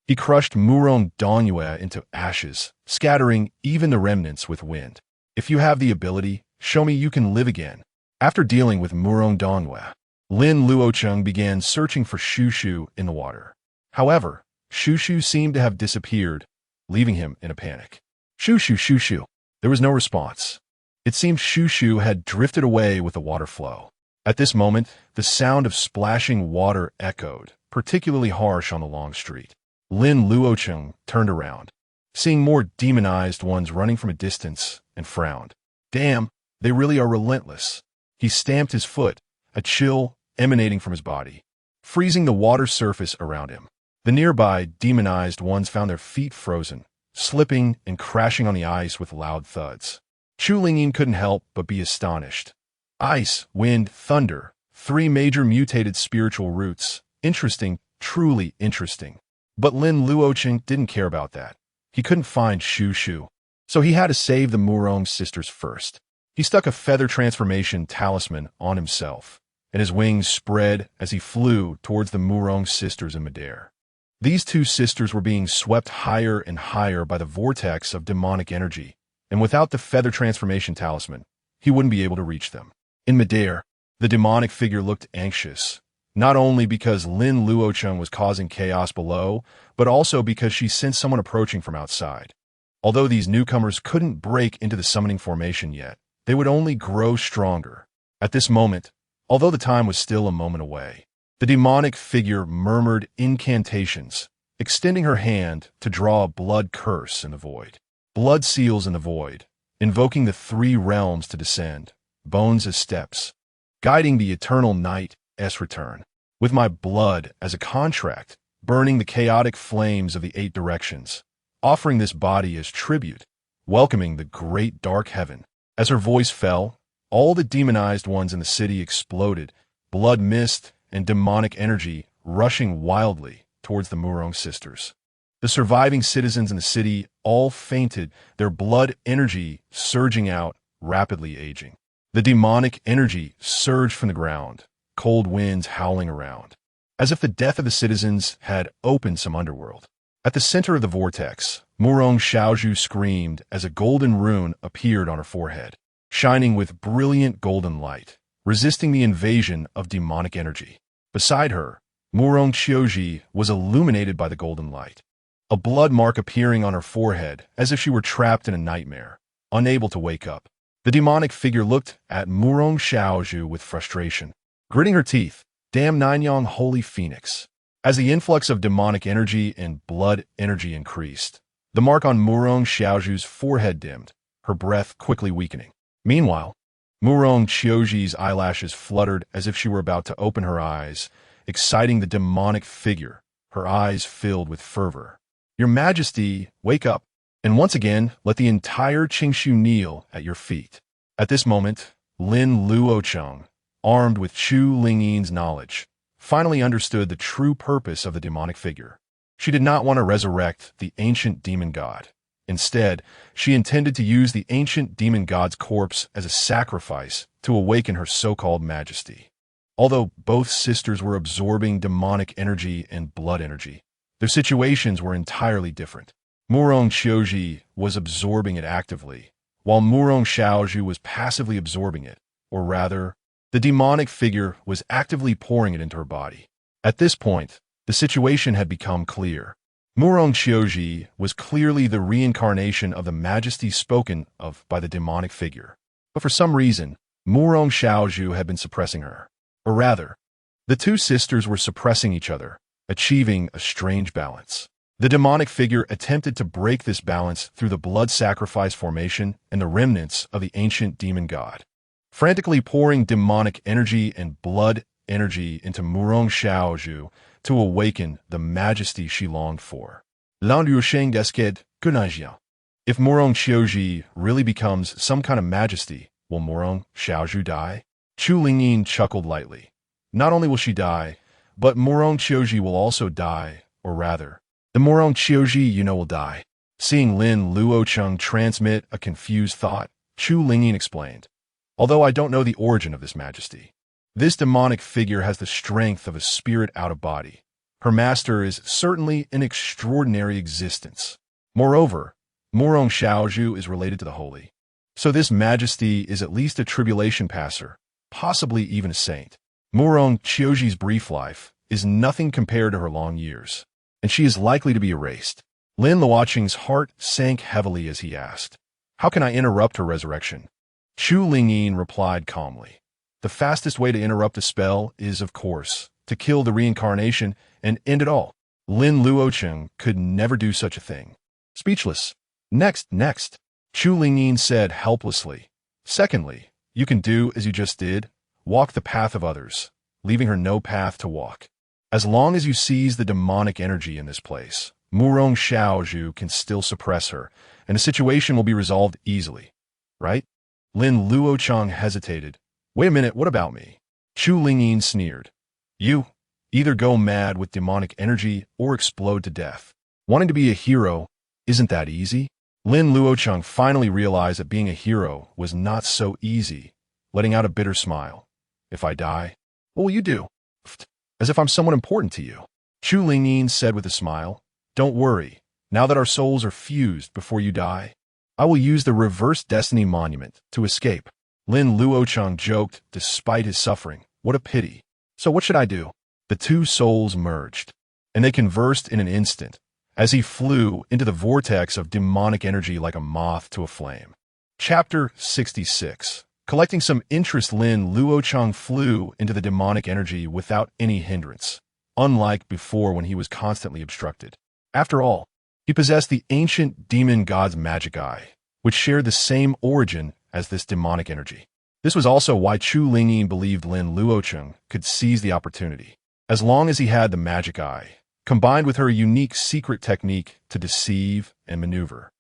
he crushed Murong Dongyue into ashes, scattering even the remnants with wind. "If you have the ability, show me you can live again." After dealing with Murong Dongyue, Lin Luocheng began searching for Shushu in the water. However, Shushu seemed to have disappeared, leaving him in a panic. "Shushu, Shushu." There was no response. It seemed Shushu had drifted away with the water flow. At this moment, the sound of splashing water echoed, particularly harsh on the long street. Lin Luocheng turned around, seeing more demonized ones running from a distance, and frowned. Damn, they really are relentless. He stamped his foot, a chill emanating from his body, freezing the water surface around him. The nearby demonized ones found their feet frozen, slipping and crashing on the ice with loud thuds. Chu Lingyin couldn't help but be astonished. Ice, wind, thunder, three major mutated spiritual roots. Interesting, truly interesting. But Lin Luocheng didn't care about that. He couldn't find Shushu, so he had to save the Murong sisters first. He stuck a feather transformation talisman on himself, and his wings spread as he flew towards the Murong sisters in midair. These two sisters were being swept higher and higher by the vortex of demonic energy, and without the feather transformation talisman, he wouldn't be able to reach them. In midair, the demonic figure looked anxious, not only because Lin Luocheng was causing chaos below, but also because she sensed someone approaching from outside. Although these newcomers couldn't break into the summoning formation yet, they would only grow stronger. At this moment, although the time was still a moment away, the demonic figure murmured incantations, extending her hand to draw a blood curse in the void. Blood seals in the void, invoking the three realms to descend, bones as steps, guiding the eternal night's return. With my blood as a contract, burning the chaotic flames of the eight directions, offering this body as tribute, welcoming the great dark heaven. As her voice fell, all the demonized ones in the city exploded, blood mist and demonic energy rushing wildly towards the Murong sisters. The surviving citizens in the city all fainted, their blood energy surging out, rapidly aging. The demonic energy surged from the ground, cold winds howling around, as if the death of the citizens had opened some underworld. At the center of the vortex, Murong Xiaozhu screamed as a golden rune appeared on her forehead, shining with brilliant golden light, resisting the invasion of demonic energy. Beside her, Murong Xiaozhi was illuminated by the golden light, a blood mark appearing on her forehead as if she were trapped in a nightmare, unable to wake up. The demonic figure looked at Murong Xiaozhu with frustration, gritting her teeth. Damn Nanyang Holy Phoenix. As the influx of demonic energy and blood energy increased, the mark on Murong Xiaozhu's forehead dimmed, her breath quickly weakening. Meanwhile, Murong Xiaozhi's eyelashes fluttered as if she were about to open her eyes, exciting the demonic figure, her eyes filled with fervor. "Your Majesty, wake up, and once again let the entire Qingshu kneel at your feet." At this moment, Lin Luocheng, armed with Chu Lingyin's knowledge, finally understood the true purpose of the demonic figure. She did not want to resurrect the ancient demon god. Instead, she intended to use the ancient demon god's corpse as a sacrifice to awaken her so-called majesty. Although both sisters were absorbing demonic energy and blood energy, their situations were entirely different. Murong Qiuji was absorbing it actively, while Murong Xiaozhu was passively absorbing it, or rather, the demonic figure was actively pouring it into her body. At this point, the situation had become clear. Murong Qiuji was clearly the reincarnation of the majesty spoken of by the demonic figure. But for some reason, Murong Xiaozhu had been suppressing her. Or rather, the two sisters were suppressing each other, achieving a strange balance. The demonic figure attempted to break this balance through the blood sacrifice formation and the remnants of the ancient demon god. Frantically pouring demonic energy and blood energy into Murong Xiaozhu to awaken the majesty she longed for. Lin Luocheng desqued Gunajia. If Murong Qiuji really becomes some kind of majesty, will Murong Xiaozhu die? Chu Lingyin chuckled lightly. Not only will she die, but Murong Qiuji will also die, or rather, the Murong Qiuji you know will die. Seeing Lin Luocheng transmit a confused thought, Chu Lingyin explained. Although I don't know the origin of this majesty, this demonic figure has the strength of a spirit out of body. Her master is certainly an extraordinary existence. Moreover, Murong Xiaozhu is related to the holy. So this majesty is at least a tribulation passer, possibly even a saint. Murong Qiuji's brief life is nothing compared to her long years, and she is likely to be erased. Lin Luocheng's heart sank heavily as he asked, "How can I interrupt her resurrection?" Chu Lingyin replied calmly. The fastest way to interrupt a spell is, of course, to kill the reincarnation and end it all. Lin Luocheng could never do such a thing. Speechless. Next. Chu Lingyin said helplessly. Secondly, you can do as you just did, walk the path of others, leaving her no path to walk. As long as you seize the demonic energy in this place, Murong Xiaozhu can still suppress her, and the situation will be resolved easily. Right? Lin Luocheng hesitated. Wait a minute, what about me? Chu Lingyin sneered. You either go mad with demonic energy or explode to death. Wanting to be a hero isn't that easy? Lin Luocheng finally realized that being a hero was not so easy, letting out a bitter smile. If I die, what will you do? As if I'm someone important to you. Chu Lingyin said with a smile. Don't worry, now that our souls are fused before you die, I will use the reverse destiny monument to escape. Lin Luocheng joked despite his suffering. What a pity. So what should I do? The two souls merged, and they conversed in an instant, as he flew into the vortex of demonic energy like a moth to a flame. Chapter 66. Collecting some interest, Lin Luocheng flew into the demonic energy without any hindrance, unlike before when he was constantly obstructed. After all, he possessed the ancient demon god's magic eye, which shared the same origin as this demonic energy. This was also why Chu Lingyin believed Lin Luocheng could seize the opportunity, as long as he had the magic eye, combined with her unique secret technique to deceive and maneuver.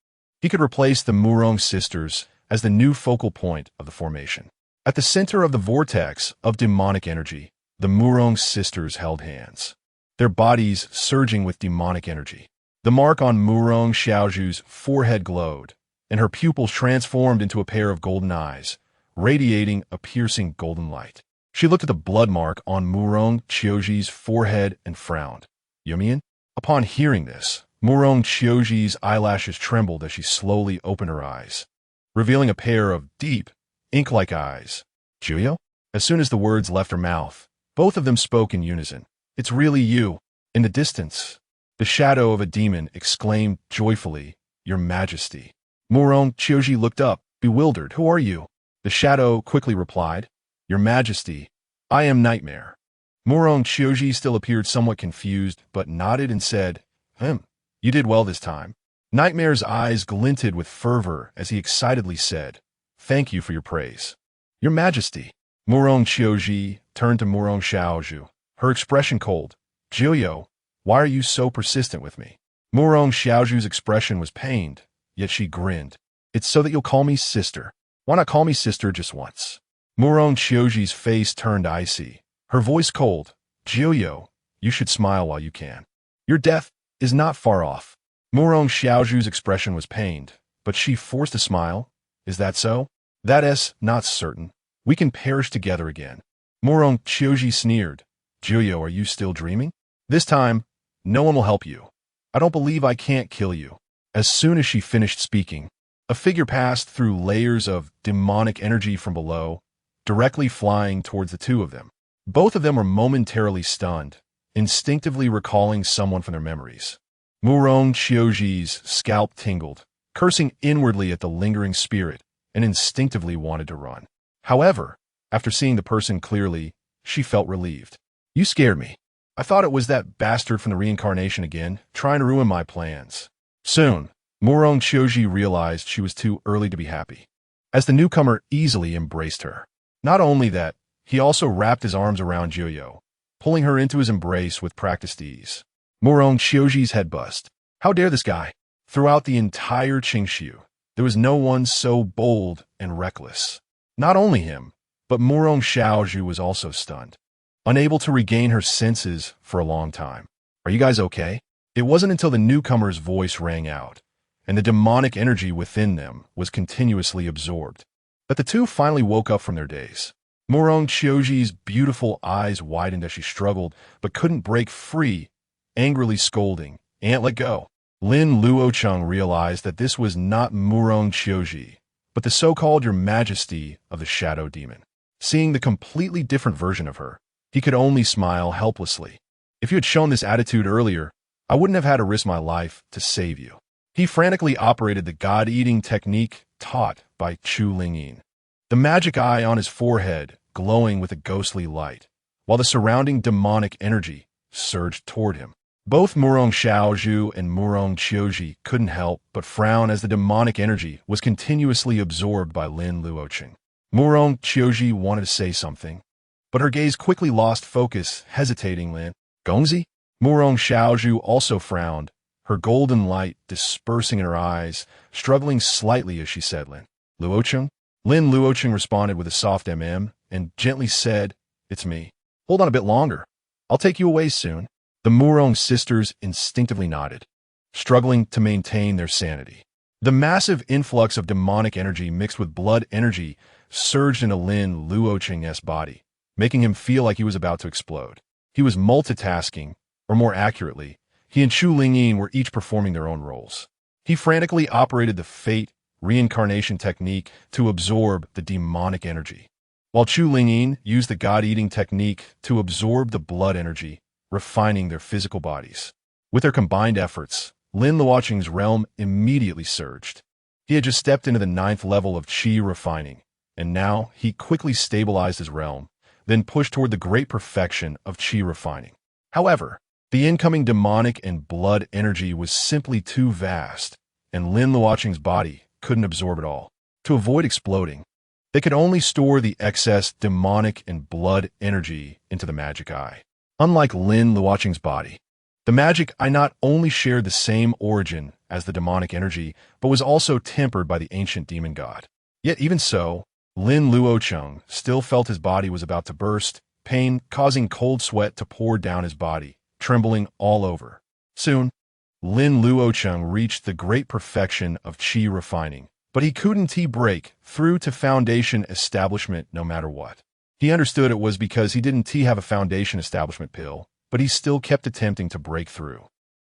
He could replace the Murong sisters as the new focal point of the formation. At the center of the vortex of demonic energy, the Murong sisters held hands, their bodies surging with demonic energy. The mark on Murong Xiaozhu's forehead glowed, and her pupils transformed into a pair of golden eyes, radiating a piercing golden light. She looked at the blood mark on Murong Qiuji's forehead and frowned. Yumian? Upon hearing this, Murong Qiuji's eyelashes trembled as she slowly opened her eyes, revealing a pair of deep, ink-like eyes. Juyo? As soon as the words left her mouth, both of them spoke in unison. It's really you. In the distance, the shadow of a demon exclaimed joyfully, Your Majesty. Murong Qiuji looked up, bewildered. Who are you? The shadow quickly replied, Your Majesty, I am Nightmare. Murong Qiuji still appeared somewhat confused, but nodded and said, You did well this time. Nightmare's eyes glinted with fervor as he excitedly said, Thank you for your praise. Your Majesty. Murong Qiuji turned to Murong Xiaozhu, her expression cold. Jiuyo, why are you so persistent with me? Murong Xiaozhu's expression was pained, yet she grinned. It's so that you'll call me sister. Why not call me sister just once? Murong Qiuji's face turned icy, her voice cold. Jiuyo, you should smile while you can. Your death is not far off. Murong Xiaozhu's expression was pained, but she forced a smile. Is that so? That is not certain. We can perish together again. Murong Qiuji sneered. Jiuyo, are you still dreaming? This time, no one will help you. I don't believe I can't kill you. As soon as she finished speaking, a figure passed through layers of demonic energy from below, directly flying towards the two of them. Both of them were momentarily stunned, instinctively recalling someone from their memories. Murong Qiuji's scalp tingled, cursing inwardly at the lingering spirit, and instinctively wanted to run. However, after seeing the person clearly, she felt relieved. You scared me. I thought it was that bastard from the reincarnation again, trying to ruin my plans. Soon, Murong Qiuji realized she was too early to be happy, as the newcomer easily embraced her. Not only that, he also wrapped his arms around Jiuyo, pulling her into his embrace with practiced ease. Murong Qiuji's head buzzed. How dare this guy? Throughout the entire Qingxiu, there was no one so bold and reckless. Not only him, but Murong Xiaozhu was also stunned, unable to regain her senses for a long time. Are you guys okay? It wasn't until the newcomer's voice rang out, and the demonic energy within them was continuously absorbed, that the two finally woke up from their daze. Murong Qiuji's beautiful eyes widened as she struggled, but couldn't break free, angrily scolding, "Aunt, let go." Lin Luocheng realized that this was not Murong Qiuji, but the so-called Your Majesty of the Shadow Demon. Seeing the completely different version of her, he could only smile helplessly. If you had shown this attitude earlier, I wouldn't have had to risk my life to save you. He frantically operated the God-eating technique taught by Chu Lingyin, the magic eye on his forehead glowing with a ghostly light, while the surrounding demonic energy surged toward him. Both Murong Xiaozhu and Murong Qiuji couldn't help but frown as the demonic energy was continuously absorbed by Lin Luocheng. Murong Qiuji wanted to say something, but her gaze quickly lost focus, hesitating. Lin, Gongzi? Murong Xiaozhu also frowned, her golden light dispersing in her eyes, struggling slightly as she said, Lin Luocheng? Lin Luocheng responded with a soft and gently said, It's me. Hold on a bit longer. I'll take you away soon. The Murong sisters instinctively nodded, struggling to maintain their sanity. The massive influx of demonic energy mixed with blood energy surged into Lin Luocheng's body, making him feel like he was about to explode. He was multitasking, or more accurately, he and Chu Lingyin were each performing their own roles. He frantically operated the fate reincarnation technique to absorb the demonic energy, while Chu Lingyin used the God-eating technique to absorb the blood energy, refining their physical bodies. With their combined efforts, Lin Luocheng's realm immediately surged. He had just stepped into the 9th level of qi refining, and now he quickly stabilized his realm, then pushed toward the great perfection of qi refining. However, the incoming demonic and blood energy was simply too vast, and Lin Luocheng's body couldn't absorb it all. To avoid exploding, they could only store the excess demonic and blood energy into the magic eye. Unlike Lin Luocheng's body, the magic eye not only shared the same origin as the demonic energy, but was also tempered by the ancient demon god. Yet even so, Lin Luocheng still felt his body was about to burst, pain causing cold sweat to pour down his body, trembling all over. Soon, Lin Luocheng reached the great perfection of qi refining, but he couldn't break through to foundation establishment no matter what. He understood it was because he didn't have a foundation establishment pill, but he still kept attempting to break through.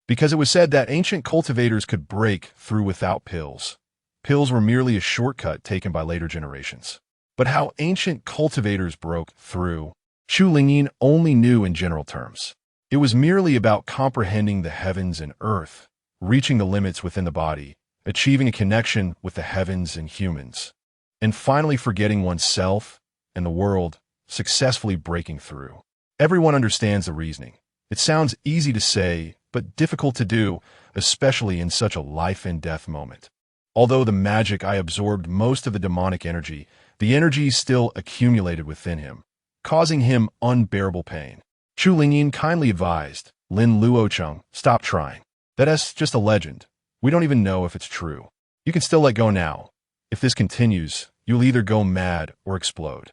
Because it was said that ancient cultivators could break through without pills. Pills were merely a shortcut taken by later generations. But how ancient cultivators broke through, Chu Lingyin only knew in general terms. It was merely about comprehending the heavens and earth, reaching the limits within the body, achieving a connection with the heavens and humans, and finally forgetting oneself and the world, successfully breaking through. Everyone understands the reasoning. It sounds easy to say, but difficult to do, especially in such a life-and-death moment. Although the magic eye absorbed most of the demonic energy, the energy still accumulated within him, causing him unbearable pain. Chu Lingyin kindly advised Lin Luocheng, stop trying. That's just a legend. We don't even know if it's true. You can still let go now. If this continues, you'll either go mad or explode.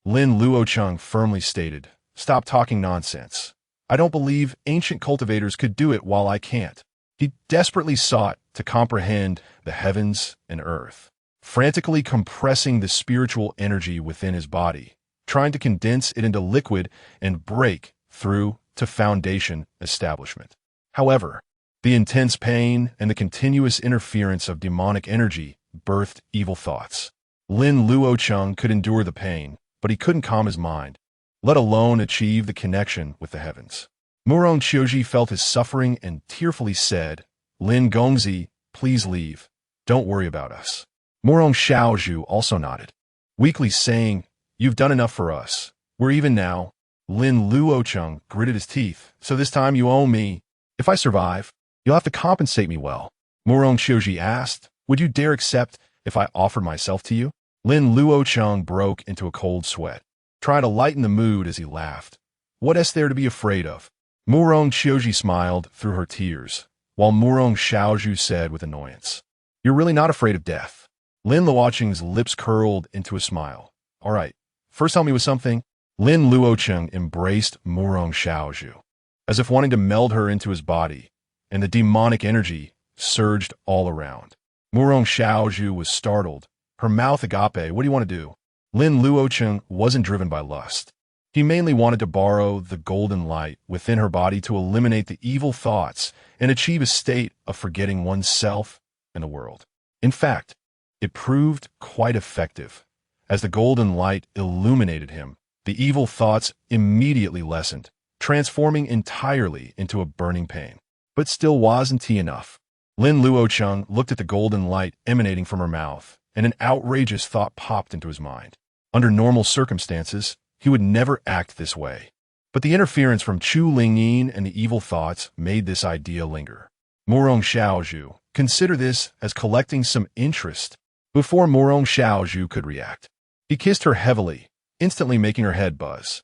Lin Luocheng firmly stated, stop talking nonsense. I don't believe ancient cultivators could do it while I can't. He desperately sought to comprehend the heavens and earth, frantically compressing the spiritual energy within his body, trying to condense it into liquid and break through to foundation establishment. However, the intense pain and the continuous interference of demonic energy birthed evil thoughts. Lin Luocheng could endure the pain, but he couldn't calm his mind, let alone achieve the connection with the heavens. Murong Qiuji felt his suffering and tearfully said, "Lin Gongzi, please leave. Don't worry about us." Murong Xiaozhu also nodded, weakly saying, "You've done enough for us. We're even now." Lin Luocheng gritted his teeth. "So this time you owe me. If I survive, you'll have to compensate me well." Murong Qiuji asked, "Would you dare accept if I offered myself to you?" Lin Luocheng broke into a cold sweat, trying to lighten the mood as he laughed. "What is there to be afraid of?" Murong Qiuji smiled through her tears, while Murong Xiaozhu said with annoyance, "You're really not afraid of death." Lin Luocheng's lips curled into a smile. "All right, first tell me with something." Lin Luocheng embraced Murong Xiaozhu, as if wanting to meld her into his body, and the demonic energy surged all around. Murong Xiaozhu was startled, her mouth agape. "What do you want to do?" Lin Luocheng wasn't driven by lust. He mainly wanted to borrow the golden light within her body to eliminate the evil thoughts and achieve a state of forgetting oneself and the world. In fact, it proved quite effective. As the golden light illuminated him, the evil thoughts immediately lessened, transforming entirely into a burning pain. But still wasn't he enough? Lin Luocheng looked at the golden light emanating from her mouth, and an outrageous thought popped into his mind. Under normal circumstances, he would never act this way. But the interference from Chu Lingyin and the evil thoughts made this idea linger. Murong Xiaozhu, consider this as collecting some interest. Before Murong Xiaozhu could react, he kissed her heavily, instantly making her head buzz.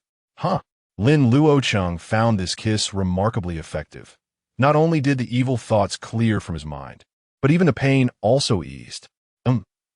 Lin Luocheng found this kiss remarkably effective. Not only did the evil thoughts clear from his mind, but even the pain also eased.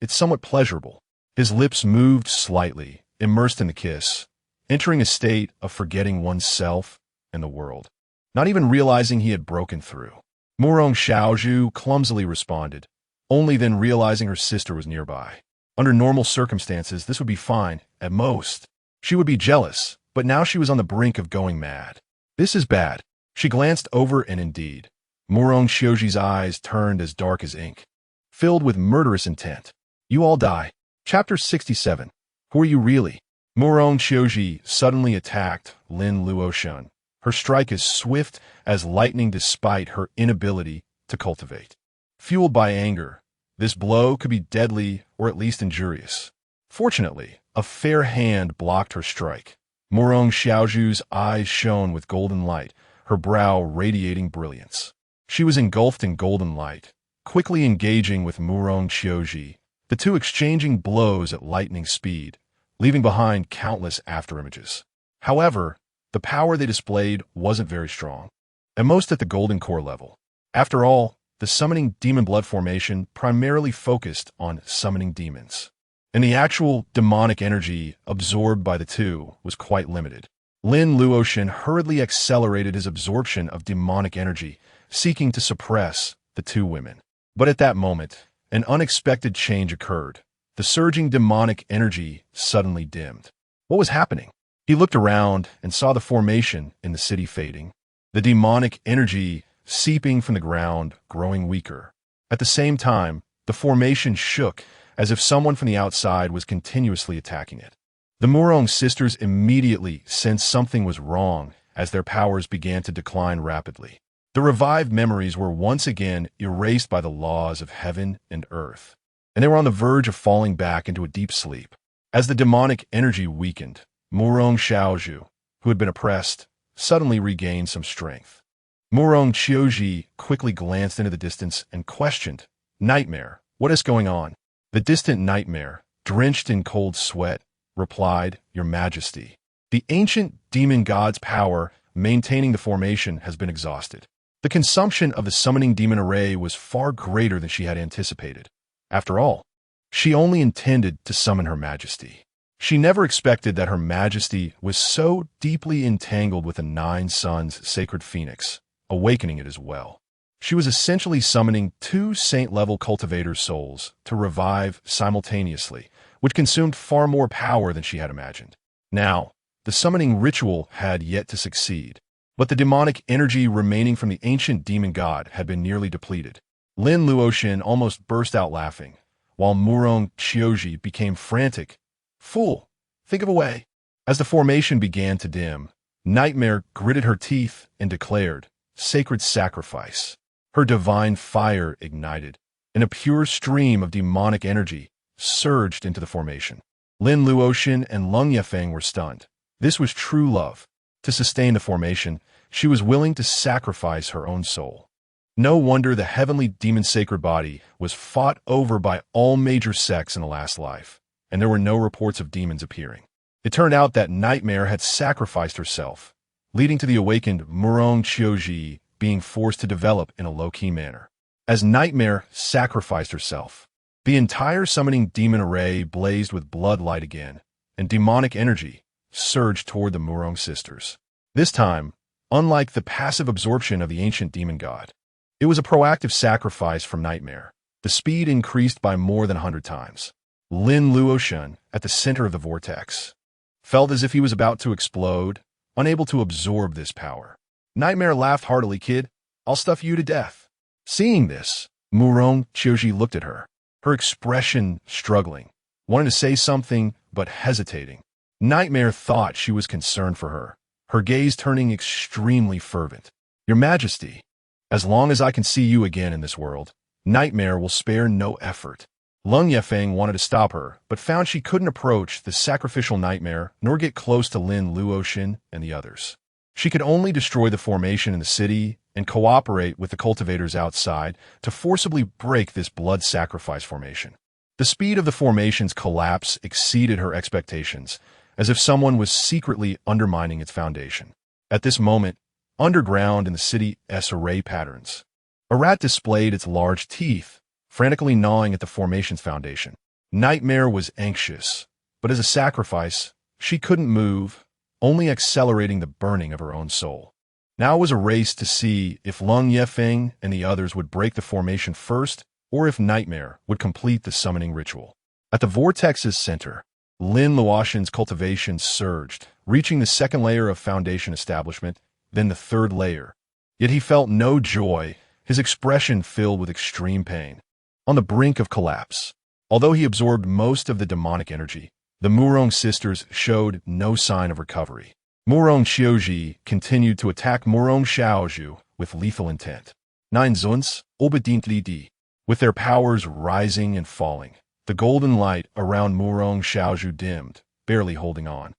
It's somewhat pleasurable. His lips moved slightly, immersed in the kiss, entering a state of forgetting oneself and the world, not even realizing he had broken through. Murong Xiaozhu clumsily responded, only then realizing her sister was nearby. Under normal circumstances, this would be fine, at most. She would be jealous, but now she was on the brink of going mad. This is bad. She glanced over and indeed, Murong Qiuji's eyes turned as dark as ink, filled with murderous intent. "You all die." Chapter 67. Who are you really? Murong Qiuji suddenly attacked Lin Luocheng, her strike as swift as lightning despite her inability to cultivate. Fueled by anger, this blow could be deadly or at least injurious. Fortunately, a fair hand blocked her strike. Murong Xiaozhu's eyes shone with golden light, her brow radiating brilliance. She was engulfed in golden light, quickly engaging with Murong Qiuji, the two exchanging blows at lightning speed, leaving behind countless afterimages. However, the power they displayed wasn't very strong, and most at the golden core level. After all, the summoning demon blood formation primarily focused on summoning demons, and the actual demonic energy absorbed by the two was quite limited. Lin Luocheng hurriedly accelerated his absorption of demonic energy, seeking to suppress the two women. But at that moment, an unexpected change occurred. The surging demonic energy suddenly dimmed. What was happening? He looked around and saw the formation in the city fading, the demonic energy seeping from the ground, growing weaker. At the same time, the formation shook as if someone from the outside was continuously attacking it. The Murong sisters immediately sensed something was wrong as their powers began to decline rapidly. The revived memories were once again erased by the laws of heaven and earth, and they were on the verge of falling back into a deep sleep. As the demonic energy weakened, Murong Xiaozhu, who had been oppressed, suddenly regained some strength. Murong Qiuji quickly glanced into the distance and questioned, "Nightmare, what is going on?" The distant nightmare, drenched in cold sweat, replied, "Your Majesty, the ancient demon god's power maintaining the formation has been exhausted. The consumption of the summoning demon array was far greater than she had anticipated. After all, she only intended to summon Her Majesty. She never expected that Her Majesty was so deeply entangled with the Nine Suns' sacred phoenix, awakening it as well. She was essentially summoning two saint-level cultivator's souls to revive simultaneously, which consumed far more power than she had imagined. Now, the summoning ritual had yet to succeed, but the demonic energy remaining from the ancient demon god had been nearly depleted. Lin Luocheng almost burst out laughing, while Murong Qiuji became frantic. Fool, think of a way. As the formation began to dim, Nightmare gritted her teeth and declared, "Sacred sacrifice." Her divine fire ignited, and a pure stream of demonic energy surged into the formation. Lin Luocheng and Lung Yefeng were stunned. This was true love. To sustain the formation, she was willing to sacrifice her own soul. No wonder the heavenly demon sacred body was fought over by all major sects in the last life, and there were no reports of demons appearing. It turned out that Nightmare had sacrificed herself, leading to the awakened Murong Qiuji being forced to develop in a low-key manner. As Nightmare sacrificed herself, the entire summoning demon array blazed with blood light again, and demonic energy surged toward the Murong sisters. This time, unlike the passive absorption of the ancient demon god, it was a proactive sacrifice from Nightmare. The speed increased by more than 100 times. Lin Luocheng, at the center of the vortex, felt as if he was about to explode, unable to absorb this power. Nightmare laughed heartily. "Kid, I'll stuff you to death." Seeing this, Murong Qiuji looked at her, her expression struggling, wanting to say something but hesitating. Nightmare thought she was concerned for her, her gaze turning extremely fervent. "Your Majesty, as long as I can see you again in this world, Nightmare will spare no effort." Lung Yefeng wanted to stop her, but found she couldn't approach the sacrificial Nightmare nor get close to Lin Luocheng and the others. She could only destroy the formation in the city and cooperate with the cultivators outside to forcibly break this blood sacrifice formation. The speed of the formation's collapse exceeded her expectations, as if someone was secretly undermining its foundation. At this moment, underground in the city's array patterns, a rat displayed its large teeth, frantically gnawing at the formation's foundation. Nightmare was anxious, but as a sacrifice, she couldn't move, only accelerating the burning of her own soul. Now it was a race to see if Lung Yefeng and the others would break the formation first, or if Nightmare would complete the summoning ritual. At the vortex's center, Lin Luocheng's cultivation surged, reaching the second layer of foundation establishment, then the third layer. Yet he felt no joy, his expression filled with extreme pain. On the brink of collapse, although he absorbed most of the demonic energy, the Murong sisters showed no sign of recovery. Murong Qiuji continued to attack Murong Xiaozhu with lethal intent. Nine Zuns, obediently. With their powers rising and falling, the golden light around Murong Xiaozhu dimmed, barely holding on.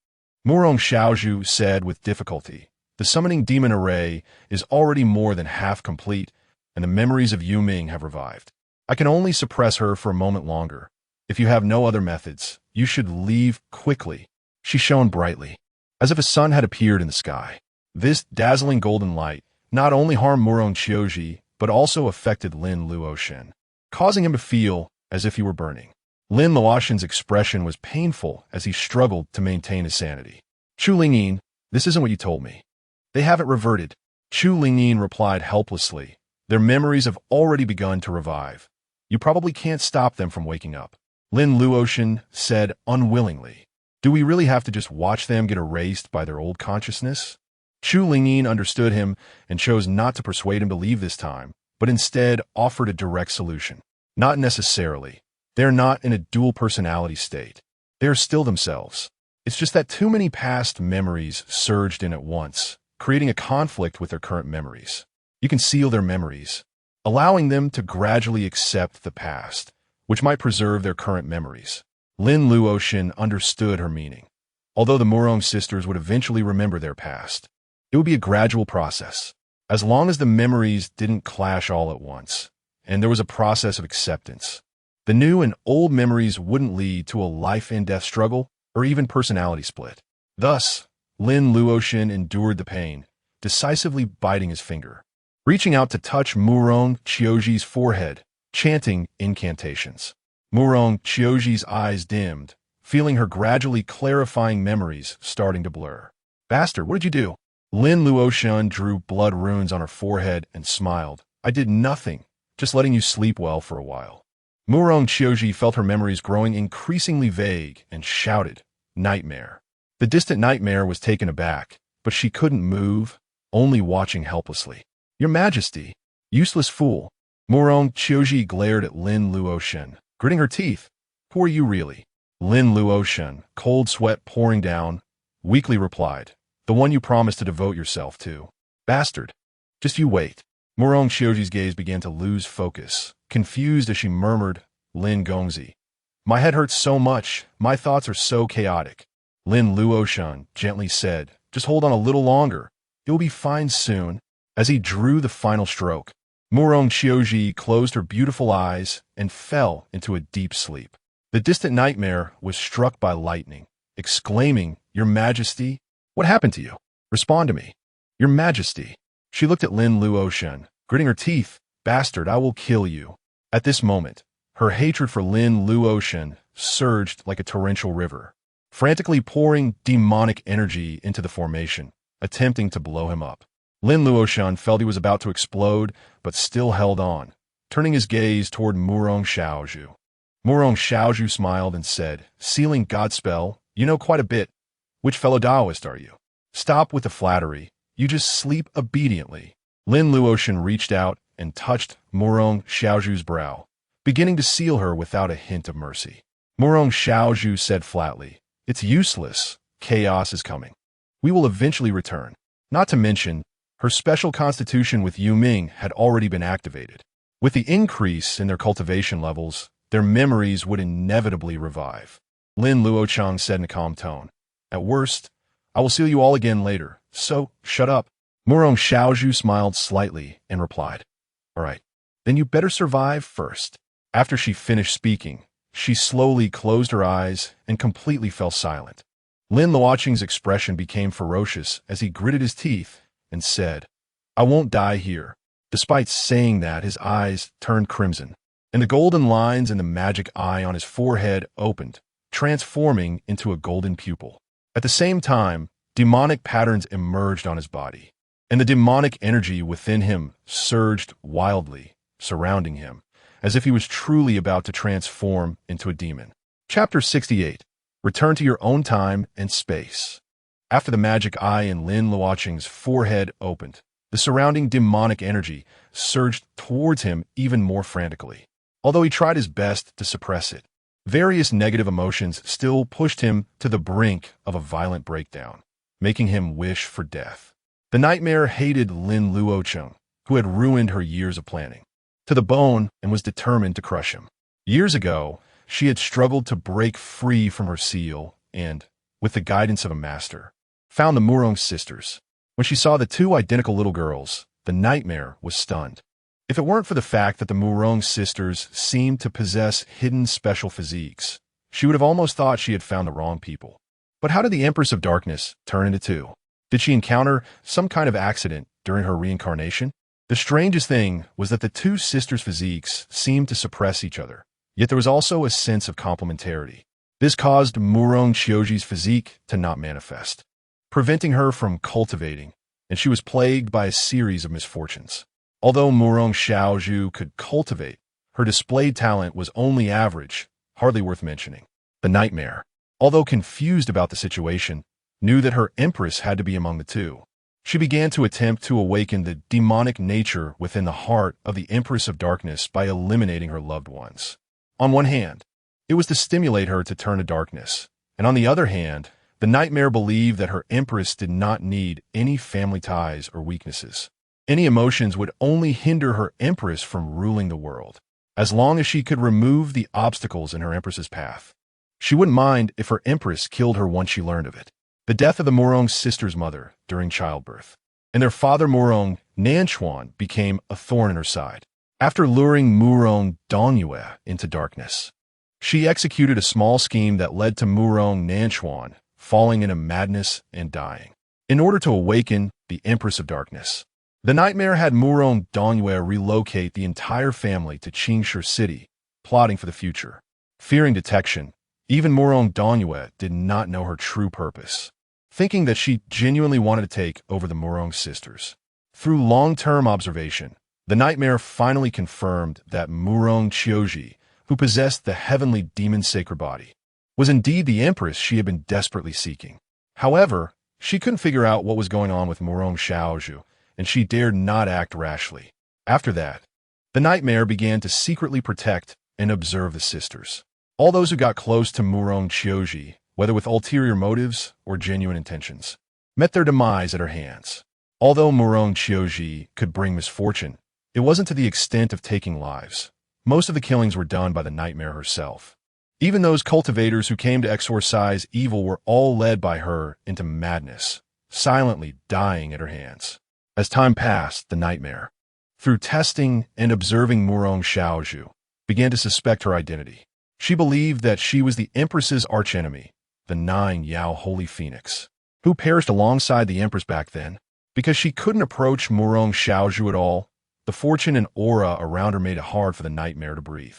Murong Xiaozhu said with difficulty, "The summoning demon array is already more than half complete, and the memories of Yu Ming have revived. I can only suppress her for a moment longer. If you have no other methods, you should leave quickly." She shone brightly, as if a sun had appeared in the sky. This dazzling golden light not only harmed Murong Qiuji, but also affected Lin Luocheng, causing him to feel as if he were burning. Lin Luocheng's expression was painful as he struggled to maintain his sanity. "Chu Lingyin, this isn't what you told me. They haven't reverted." Chu Lingyin replied helplessly, "Their memories have already begun to revive. You probably can't stop them from waking up." Lin Luocheng said unwillingly, "Do we really have to just watch them get erased by their old consciousness?" Chu Lingyin understood him and chose not to persuade him to leave this time, but instead offered a direct solution. "Not necessarily. They're not in a dual personality state. They are still themselves. It's just that too many past memories surged in at once, creating a conflict with their current memories. You can seal their memories, allowing them to gradually accept the past, which might preserve their current memories." Lin Luocheng understood her meaning. Although the Murong sisters would eventually remember their past, it would be a gradual process, as long as the memories didn't clash all at once, and there was a process of acceptance. The new and old memories wouldn't lead to a life-and-death struggle or even personality split. Thus, Lin Luocheng endured the pain, decisively biting his finger, reaching out to touch Murong Qiuji's forehead, chanting incantations. Murong Qiuji's eyes dimmed, feeling her gradually clarifying memories starting to blur. "Bastard, what did you do?" Lin Luocheng drew blood runes on her forehead and smiled. "I did nothing, just letting you sleep well for a while." Murong Qiuji felt her memories growing increasingly vague and shouted, "Nightmare. The distant nightmare was taken aback, but she couldn't move, only watching helplessly. Your Majesty, useless fool. Murong Qiuji glared at Lin Luocheng, gritting her teeth. Who are you really? Lin Luocheng, cold sweat pouring down, weakly replied, the one you promised to devote yourself to. Bastard. Just you wait. Murong Qiuji's gaze began to lose focus, confused as she murmured, Lin Gongzi. My head hurts so much, my thoughts are so chaotic. Lin Luocheng gently said, just hold on a little longer. You'll be fine soon. As he drew the final stroke, Murong Qiuji closed her beautiful eyes and fell into a deep sleep. The distant nightmare was struck by lightning, exclaiming, Your Majesty, what happened to you? Respond to me. Your Majesty. She looked at Lin Luocheng, gritting her teeth. Bastard, I will kill you. At this moment, her hatred for Lin Luocheng surged like a torrential river, frantically pouring demonic energy into the formation, attempting to blow him up. Lin Luocheng felt he was about to explode, but still held on, turning his gaze toward Murong Xiaozhu. Murong Xiaozhu smiled and said, Sealing Godspell, you know quite a bit. Which fellow Taoist are you? Stop with the flattery. You just sleep obediently. Lin Luocheng reached out and touched Murong Xiaozhu's brow, beginning to seal her without a hint of mercy. Murong Xiaozhu said flatly, It's useless. Chaos is coming. We will eventually return. Not to mention, her special constitution with Yu Ming had already been activated. With the increase in their cultivation levels, their memories would inevitably revive. Lin Luocheng said in a calm tone, At worst, I will seal you all again later, so shut up. Murong Xiaozhu smiled slightly and replied, All right, then you better survive first. After she finished speaking, she slowly closed her eyes and completely fell silent. Lin Luocheng's expression became ferocious as he gritted his teeth and said, I won't die here. Despite saying that, his eyes turned crimson, and the golden lines in the magic eye on his forehead opened, transforming into a golden pupil. At the same time, demonic patterns emerged on his body, and the demonic energy within him surged wildly, surrounding him, as if he was truly about to transform into a demon. Chapter 68. Return to your own time and space. After the magic eye in Lin Luocheng's forehead opened, the surrounding demonic energy surged towards him even more frantically. Although he tried his best to suppress it, various negative emotions still pushed him to the brink of a violent breakdown, making him wish for death. The nightmare hated Lin Luocheng, who had ruined her years of planning, to the bone and was determined to crush him. Years ago, she had struggled to break free from her seal and, with the guidance of a master, found the Murong sisters. When she saw the two identical little girls, the nightmare was stunned. If it weren't for the fact that the Murong sisters seemed to possess hidden special physiques, she would have almost thought she had found the wrong people. But how did the Empress of Darkness turn into two? Did she encounter some kind of accident during her reincarnation? The strangest thing was that the two sisters' physiques seemed to suppress each other, yet there was also a sense of complementarity. This caused Murong Qiuji's physique to not manifest, preventing her from cultivating, and she was plagued by a series of misfortunes. Although Murong Xiaozhu could cultivate, her displayed talent was only average, hardly worth mentioning. The nightmare, although confused about the situation, knew that her empress had to be among the two. She began to attempt to awaken the demonic nature within the heart of the Empress of Darkness by eliminating her loved ones. On one hand, it was to stimulate her to turn to darkness, and on the other hand, the nightmare believed that her empress did not need any family ties or weaknesses. Any emotions would only hinder her empress from ruling the world, as long as she could remove the obstacles in her empress's path. She wouldn't mind if her empress killed her once she learned of it. The death of the Murong sisters' mother during childbirth, and their father Murong Nanchuan became a thorn in her side. After luring Murong Dongyue into darkness, she executed a small scheme that led to Murong Nanchuan falling into madness and dying. In order to awaken the Empress of Darkness, the nightmare had Murong Dongyue relocate the entire family to Qingshe City, plotting for the future. Fearing detection, even Murong Dongyue did not know her true purpose, thinking that she genuinely wanted to take over the Murong sisters. Through long-term observation, the nightmare finally confirmed that Murong Qiuji, who possessed the heavenly demon sacred body, was indeed the empress she had been desperately seeking. However, she couldn't figure out what was going on with Murong Xiaozhu, and she dared not act rashly. After that, the nightmare began to secretly protect and observe the sisters. All those who got close to Murong Xiaozhi, whether with ulterior motives or genuine intentions, met their demise at her hands. Although Murong Xiaozhi could bring misfortune, it wasn't to the extent of taking lives. Most of the killings were done by the nightmare herself. Even those cultivators who came to exorcise evil were all led by her into madness, silently dying at her hands. As time passed, the nightmare, through testing and observing Murong Xiaozhu, began to suspect her identity. She believed that she was the Empress's archenemy, the 9 Yao Holy Phoenix, who perished alongside the Empress back then. Because she couldn't approach Murong Xiaozhu at all, the fortune and aura around her made it hard for the nightmare to breathe.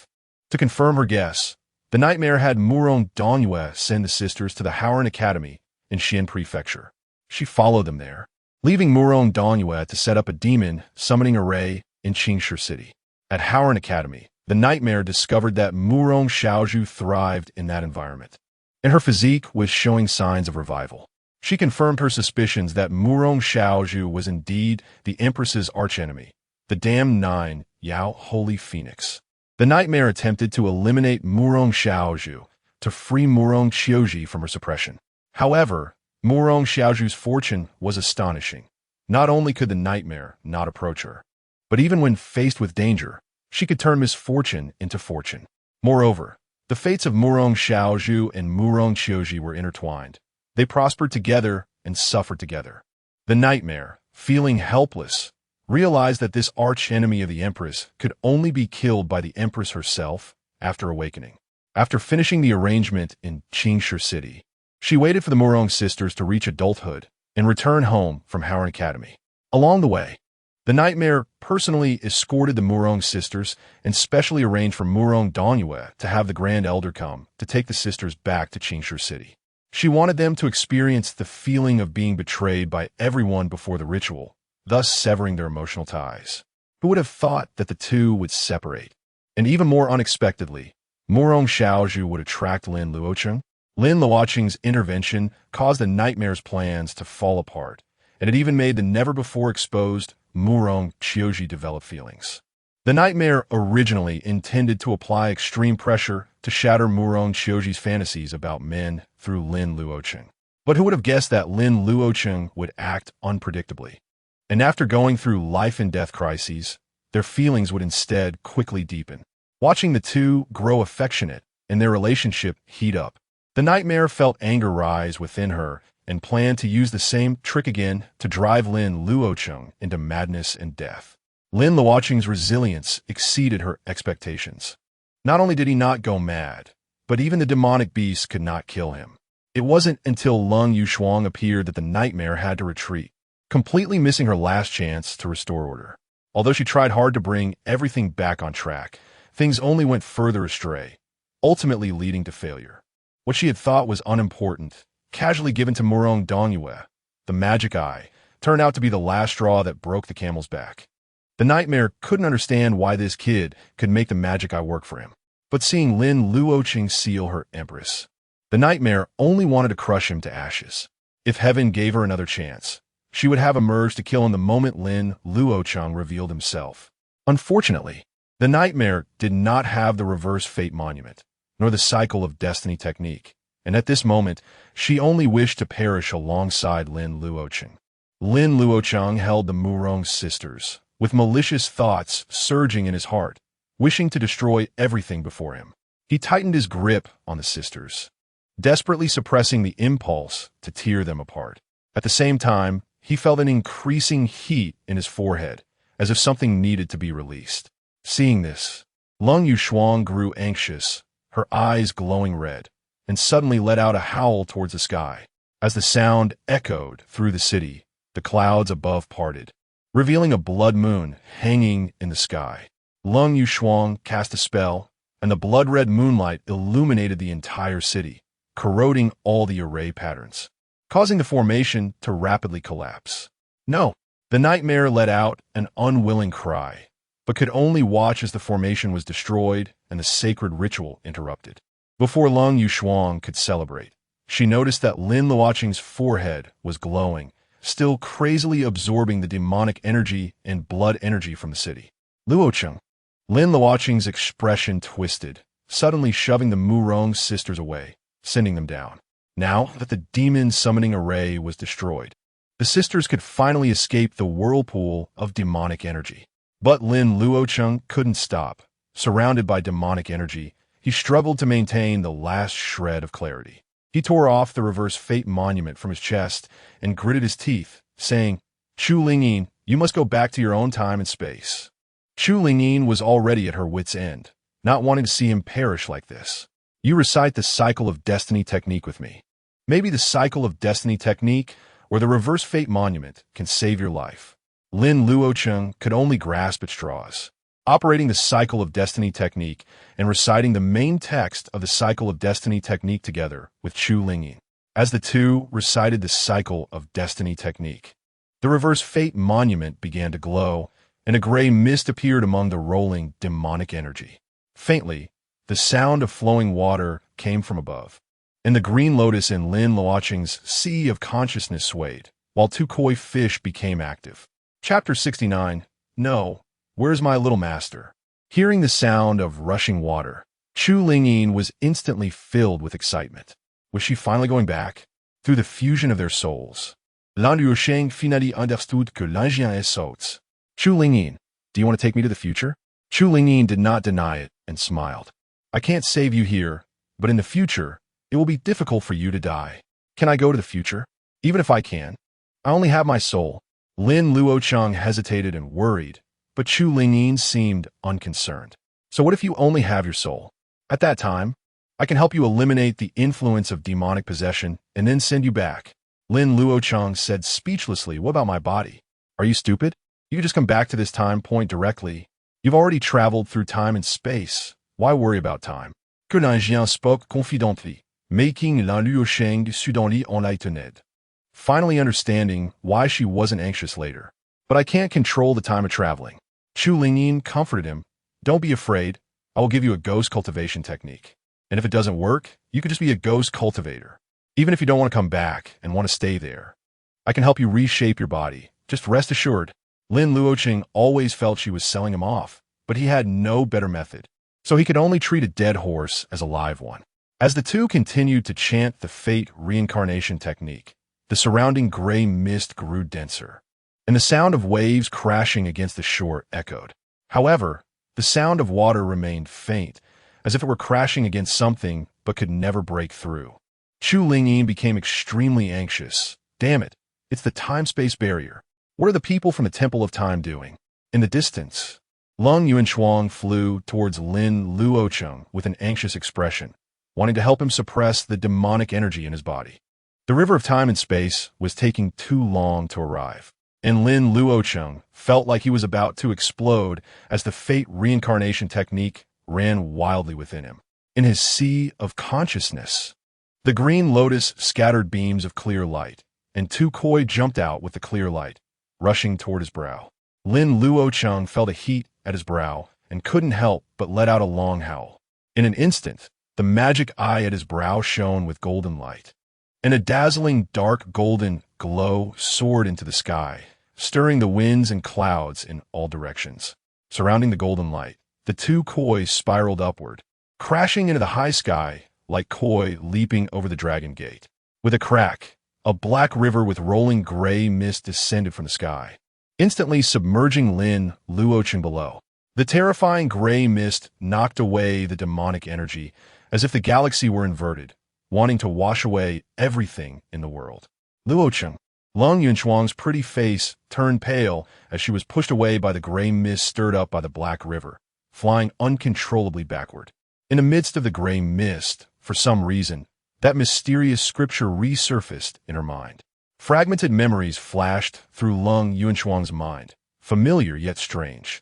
To confirm her guess, the nightmare had Murong-Danyue send the sisters to the Howren Academy in Xian Prefecture. She followed them there, leaving Murong-Danyue to set up a demon summoning array in Qingshi City. At Howren Academy, the nightmare discovered that Murong Xiaozhu thrived in that environment, and her physique was showing signs of revival. She confirmed her suspicions that Murong Xiaozhu was indeed the Empress's archenemy, the damned 9 Yao Holy Phoenix. The nightmare attempted to eliminate Murong Xiaozhu to free Murong Xiaozhi from her suppression. However, Murong Xiaozhu's fortune was astonishing. Not only could the nightmare not approach her, but even when faced with danger, she could turn misfortune into fortune. Moreover, the fates of Murong Xiaozhu and Murong Xiaozhi were intertwined. They prospered together and suffered together. The nightmare, feeling helpless, realized that this arch-enemy of the Empress could only be killed by the Empress herself after awakening. After finishing the arrangement in Qingshi City, she waited for the Murong sisters to reach adulthood and return home from Howren Academy. Along the way, the nightmare personally escorted the Murong sisters and specially arranged for Murong-Danyue to have the Grand Elder come to take the sisters back to Qingshi City. She wanted them to experience the feeling of being betrayed by everyone before the ritual, thus severing their emotional ties. Who would have thought that the two would separate? And even more unexpectedly, Murong Xiaozhu would attract Lin Luocheng. Lin Luocheng's intervention caused the nightmare's plans to fall apart, and it even made the never-before-exposed Murong Xiaozhi develop feelings. The nightmare originally intended to apply extreme pressure to shatter Murong Xiaozhi's fantasies about men through Lin Luocheng. But who would have guessed that Lin Luocheng would act unpredictably? And after going through life-and-death crises, their feelings would instead quickly deepen. Watching the two grow affectionate and their relationship heat up, the nightmare felt anger rise within her and planned to use the same trick again to drive Lin Luocheng into madness and death. Lin Luocheng's resilience exceeded her expectations. Not only did he not go mad, but even the demonic beast could not kill him. It wasn't until Lung Yushuang appeared that the nightmare had to retreat, completely missing her last chance to restore order. Although she tried hard to bring everything back on track, things only went further astray, ultimately leading to failure. What she had thought was unimportant, casually given to Murong-Danyue, the magic eye, turned out to be the last straw that broke the camel's back. The nightmare couldn't understand why this kid could make the magic eye work for him. But seeing Lin Luocheng seal her empress, the nightmare only wanted to crush him to ashes. If heaven gave her another chance, she would have emerged to kill him the moment Lin Luocheng revealed himself. Unfortunately, the nightmare did not have the reverse fate monument, nor the cycle of destiny technique, and at this moment, she only wished to perish alongside Lin Luocheng. Lin Luocheng held the Murong sisters, with malicious thoughts surging in his heart, wishing to destroy everything before him. He tightened his grip on the sisters, desperately suppressing the impulse to tear them apart. At the same time, he felt an increasing heat in his forehead, as if something needed to be released. Seeing this, Lung Yushuang grew anxious, her eyes glowing red, and suddenly let out a howl towards the sky. As the sound echoed through the city, the clouds above parted, revealing a blood moon hanging in the sky. Lung Yushuang cast a spell, and the blood-red moonlight illuminated the entire city, corroding all the array patterns, causing the formation to rapidly collapse. No, the nightmare let out an unwilling cry, but could only watch as the formation was destroyed and the sacred ritual interrupted. Before Lung Yushuang could celebrate, she noticed that Lin Luocheng's forehead was glowing, still crazily absorbing the demonic energy and blood energy from the city. Luocheng. Lin Luocheng's expression twisted, suddenly shoving the Murong sisters away, sending them down. Now that the demon summoning array was destroyed, the sisters could finally escape the whirlpool of demonic energy. But Lin Luocheng couldn't stop. Surrounded by demonic energy, he struggled to maintain the last shred of clarity. He tore off the reverse fate monument from his chest and gritted his teeth, saying, "Chu Lingyin, you must go back to your own time and space." Chu Lingyin was already at her wit's end, not wanting to see him perish like this. "You recite the cycle of destiny technique with me. Maybe the cycle of destiny technique or the reverse fate monument can save your life." Lin Luocheng could only grasp at straws. Operating the cycle of destiny technique and reciting the main text of the cycle of destiny technique together with Chu Lingyin. As the two recited the cycle of destiny technique, the reverse fate monument began to glow, and a gray mist appeared among the rolling demonic energy. Faintly, the sound of flowing water came from above, and the green lotus in Lin Luocheng's sea of consciousness swayed, while two koi fish became active. Chapter 69. No. Where's my little master? Hearing the sound of rushing water, Chu Lingyin was instantly filled with excitement. Was she finally going back? Through the fusion of their souls, Lin Luocheng finally understood que l'ingénieur est sots. Chu Lingyin, do you want to take me to the future? Chu Lingyin did not deny it and smiled. I can't save you here, but in the future, it will be difficult for you to die. Can I go to the future? Even if I can. I only have my soul. Lin Luocheng hesitated and worried, but Chu Lingyin seemed unconcerned. So what if you only have your soul? At that time, I can help you eliminate the influence of demonic possession and then send you back. Lin Luocheng said speechlessly, what about my body? Are you stupid? You can just come back to this time point directly. You've already traveled through time and space. Why worry about time? Que l'ingénieur spoke confidently, making Lin Luocheng suddenly enlightened. Finally understanding why she wasn't anxious later. But I can't control the time of traveling. Chu Lingyin comforted him. Don't be afraid. I will give you a ghost cultivation technique. And if it doesn't work, you could just be a ghost cultivator. Even if you don't want to come back and want to stay there, I can help you reshape your body. Just rest assured. Lin Luocheng always felt she was selling him off, but he had no better method. So he could only treat a dead horse as a live one. As the two continued to chant the fate reincarnation technique, the surrounding gray mist grew denser, and the sound of waves crashing against the shore echoed. However, the sound of water remained faint, as if it were crashing against something but could never break through. Chu Lingyin became extremely anxious. Damn it, it's the time-space barrier. What are the people from the Temple of Time doing? In the distance, Lung Yuanshuang flew towards Lin Luocheng with an anxious expression, wanting to help him suppress the demonic energy in his body. The river of time and space was taking too long to arrive, and Lin Luocheng felt like he was about to explode as the fate reincarnation technique ran wildly within him. In his sea of consciousness, the green lotus scattered beams of clear light, and two koi jumped out with the clear light, rushing toward his brow. Lin Luocheng felt a heat at his brow and couldn't help but let out a long howl. In an instant, the magic eye at his brow shone with golden light, and a dazzling dark golden glow soared into the sky, stirring the winds and clouds in all directions. Surrounding the golden light, the two koi spiraled upward, crashing into the high sky like koi leaping over the dragon gate. With a crack, a black river with rolling gray mist descended from the sky, instantly submerging Lin Luocheng below. The terrifying gray mist knocked away the demonic energy as if the galaxy were inverted, wanting to wash away everything in the world. Luocheng, Lung Yuanshuang's pretty face turned pale as she was pushed away by the gray mist stirred up by the black river, flying uncontrollably backward. In the midst of the gray mist, for some reason, that mysterious scripture resurfaced in her mind. Fragmented memories flashed through Lung Yuanshuang's mind, familiar yet strange,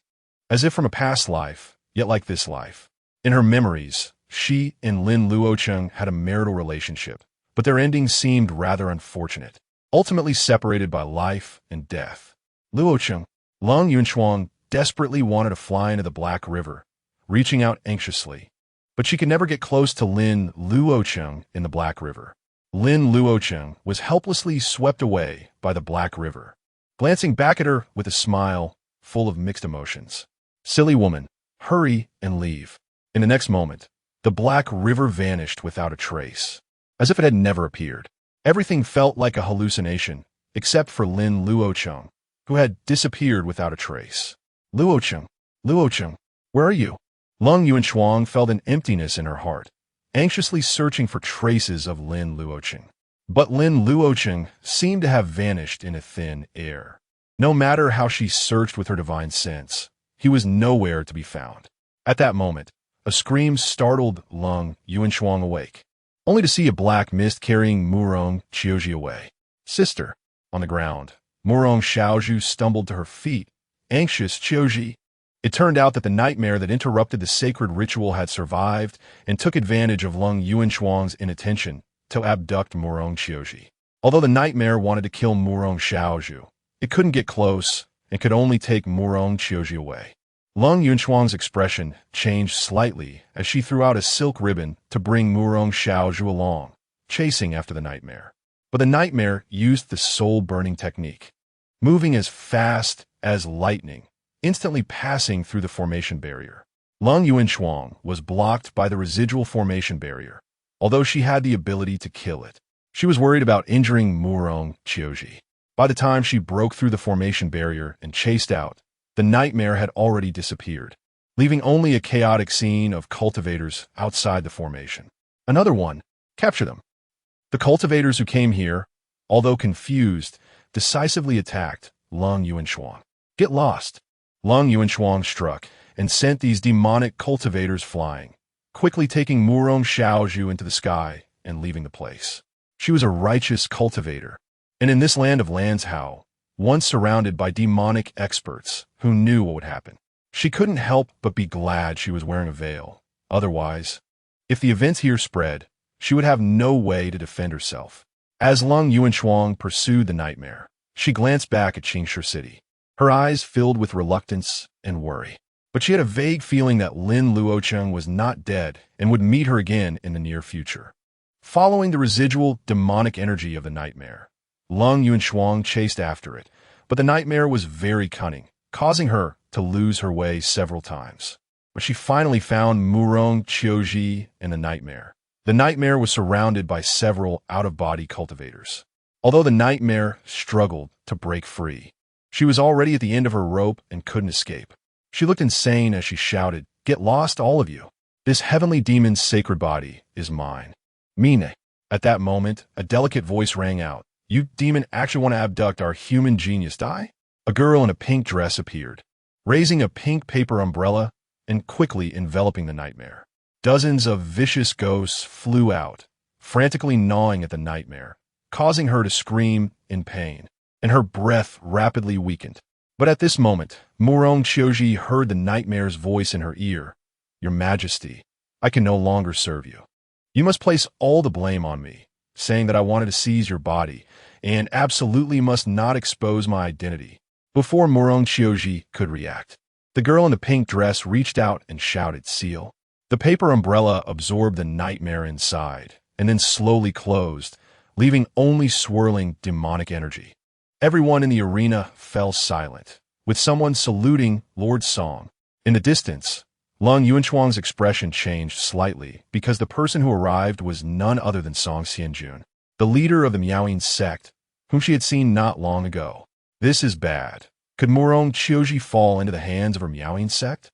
as if from a past life, yet like this life. In her memories, she and Lin Luocheng had a marital relationship, but their ending seemed rather unfortunate, ultimately separated by life and death. Luocheng, Lung Yuanshuang desperately wanted to fly into the Black River, reaching out anxiously, but she could never get close to Lin Luocheng in the Black River. Lin Luocheng was helplessly swept away by the Black River, glancing back at her with a smile full of mixed emotions. Silly woman, hurry and leave. In the next moment, the Black River vanished without a trace, as if it had never appeared. Everything felt like a hallucination, except for Lin Luocheng, who had disappeared without a trace. Luocheng, Luocheng, where are you? Lung Yuanshuang felt an emptiness in her heart, anxiously searching for traces of Lin Luocheng. But Lin Luocheng seemed to have vanished in a thin air. No matter how she searched with her divine sense, he was nowhere to be found. At that moment, a scream startled Lung Yuanshuang awake, only to see a black mist carrying Murong Qiuji away. Sister. On the ground, Murong Xiaozhu stumbled to her feet, anxious. Qiuji. It turned out that the nightmare that interrupted the sacred ritual had survived and took advantage of Lung Yuanshuang's inattention to abduct Murong Qiuji. Although the nightmare wanted to kill Murong Xiaozhu, it couldn't get close and could only take Murong Qiuji away. Lung Yuanshuang's expression changed slightly as she threw out a silk ribbon to bring Murong Xiaozhu along, chasing after the nightmare. But the nightmare used the soul-burning technique, moving as fast as lightning, instantly passing through the formation barrier. Lung Yuanshuang was blocked by the residual formation barrier, although she had the ability to kill it. She was worried about injuring Murong Qiuji. By the time she broke through the formation barrier and chased out, the nightmare had already disappeared, leaving only a chaotic scene of cultivators outside the formation. Another one. Capture them. The cultivators who came here, although confused, decisively attacked Lung Yuanshuang. Get lost. Lung Yuanshuang struck and sent these demonic cultivators flying, quickly taking Murong Xiaozhu into the sky and leaving the place. She was a righteous cultivator, and in this land of Lanzhou, once surrounded by demonic experts who knew what would happen, she couldn't help but be glad she was wearing a veil. Otherwise, if the events here spread, she would have no way to defend herself. As Lung Yuanshuang pursued the nightmare, she glanced back at Qingshi City. Her eyes filled with reluctance and worry. But she had a vague feeling that Lin Luocheng was not dead and would meet her again in the near future. Following the residual demonic energy of the nightmare, Lung Yuanshuang chased after it, but the nightmare was very cunning, causing her to lose her way several times. But she finally found Murong Qiuji and the nightmare. The nightmare was surrounded by several out-of-body cultivators. Although the nightmare struggled to break free, she was already at the end of her rope and couldn't escape. She looked insane as she shouted, "Get lost, all of you. This heavenly demon's sacred body is mine." Mine. At that moment, a delicate voice rang out. "You demon actually want to abduct our human genius, die?" A girl in a pink dress appeared, raising a pink paper umbrella and quickly enveloping the nightmare. Dozens of vicious ghosts flew out, frantically gnawing at the nightmare, causing her to scream in pain, and her breath rapidly weakened. But at this moment, Murong Qiuji heard the nightmare's voice in her ear. "Your Majesty, I can no longer serve you. You must place all the blame on me, saying that I wanted to seize your body, and absolutely must not expose my identity." Before Murong Qiuji could react, the girl in the pink dress reached out and shouted, "Seal." The paper umbrella absorbed the nightmare inside, and then slowly closed, leaving only swirling demonic energy. Everyone in the arena fell silent, with someone saluting Lord Song. In the distance, Lung Yuanshuang's expression changed slightly because the person who arrived was none other than Song Xianjun, the leader of the Miaoyin sect, whom she had seen not long ago. This is bad. Could Murong Qiuji fall into the hands of her Miaoyin sect?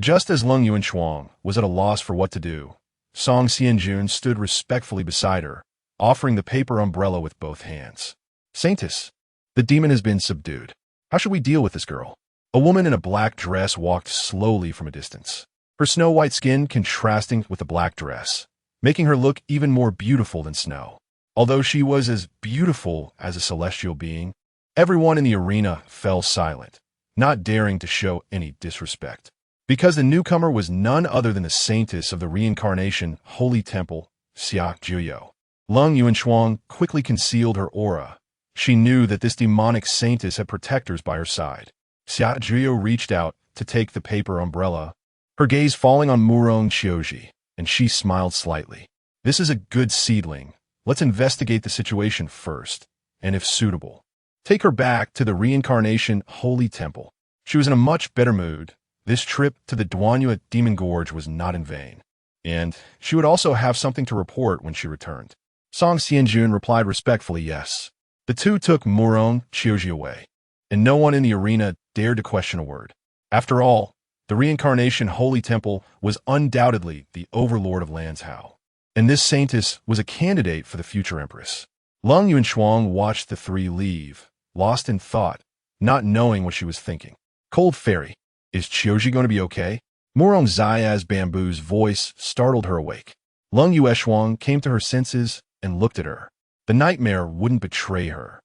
Just as Lung Yuanshuang was at a loss for what to do, Song Xianjun stood respectfully beside her, offering the paper umbrella with both hands. "Saintess, the demon has been subdued. How should we deal with this girl?" A woman in a black dress walked slowly from a distance, her snow-white skin contrasting with the black dress, making her look even more beautiful than snow. Although she was as beautiful as a celestial being, everyone in the arena fell silent, not daring to show any disrespect. Because the newcomer was none other than the saintess of the reincarnation holy temple, Xia Juyo. Lung Yuanshuang quickly concealed her aura. She knew that this demonic saintess had protectors by her side. Xia Juyo reached out to take the paper umbrella, her gaze falling on Murong Qiuji, and she smiled slightly. "This is a good seedling," Let's investigate the situation first, and if suitable, take her back to the reincarnation holy temple. She was in a much better mood. This trip to the Duanya Demon Gorge was not in vain, and she would also have something to report when she returned. Song Xianjun replied respectfully yes. The two took Murong Qiuji away, and no one in the arena dared to question a word. After all, the reincarnation holy temple was undoubtedly the overlord of Lanzhou, and this saintess was a candidate for the future empress. Lung Yunshuang watched the three leave, lost in thought, not knowing what she was thinking. Cold Fairy, is Qiuji going to be okay? Murong Zayaz Bamboo's voice startled her awake. Lung Yueshuang came to her senses and looked at her. The nightmare wouldn't betray her.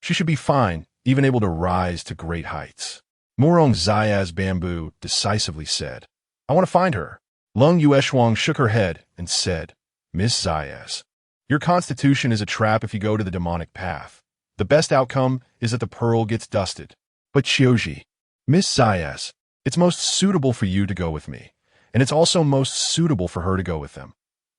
She should be fine, even able to rise to great heights. Murong Zayaz Bamboo decisively said, I want to find her. Lung Yueshuang shook her head and said, Miss Zayaz, your constitution is a trap if you go to the demonic path. The best outcome is that the pearl gets dusted. But Qiuji, Miss Zayaz, it's most suitable for you to go with me, and it's also most suitable for her to go with them.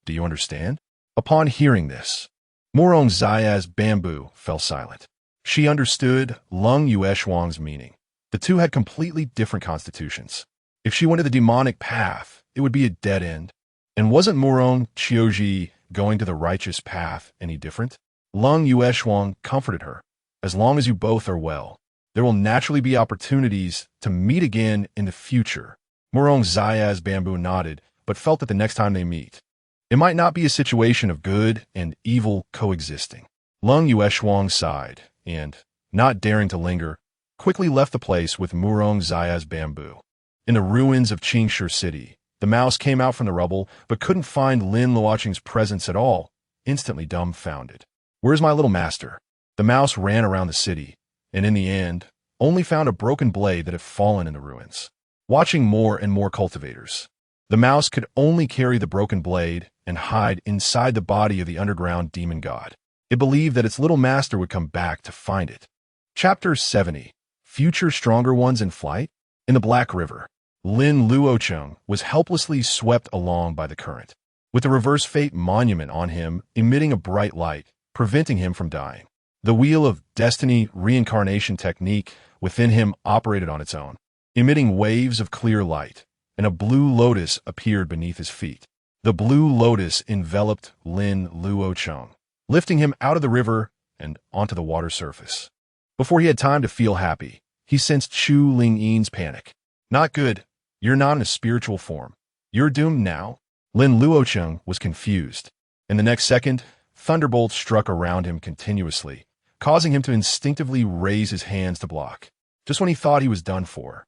Do you understand? Upon hearing this, Murong Zayaz Bamboo fell silent. She understood Lung Yueshuang's meaning. The two had completely different constitutions. If she went to the demonic path, it would be a dead end. And wasn't Murong Qiuji going to the righteous path any different? Lung Yueshuang comforted her. As long as you both are well, there will naturally be opportunities to meet again in the future. Murong Zayaz Bamboo nodded, but felt that the next time they meet, it might not be a situation of good and evil coexisting. Lung Yueshuang sighed, and, not daring to linger, quickly left the place with Murong Zayaz Bamboo. In the ruins of Qingshi City, the mouse came out from the rubble, but couldn't find Lin Luocheng's presence at all, instantly dumbfounded. Where's my little master? The mouse ran around the city, and in the end, only found a broken blade that had fallen in the ruins. Watching more and more cultivators, the mouse could only carry the broken blade and hide inside the body of the underground demon god. It believed that its little master would come back to find it. Chapter 70. Future Stronger Ones in Flight? In the Black River, Lin Luocheng was helplessly swept along by the current, with the reverse fate monument on him emitting a bright light, preventing him from dying. The wheel of destiny reincarnation technique within him operated on its own, emitting waves of clear light, and a blue lotus appeared beneath his feet. The blue lotus enveloped Lin Luocheng, lifting him out of the river and onto the water surface. Before he had time to feel happy, he sensed Chu Lingyin's panic. Not good. You're not in a spiritual form. You're doomed now. Lin Luocheng was confused. In the next second, thunderbolts struck around him continuously, causing him to instinctively raise his hands to block. Just when he thought he was done for,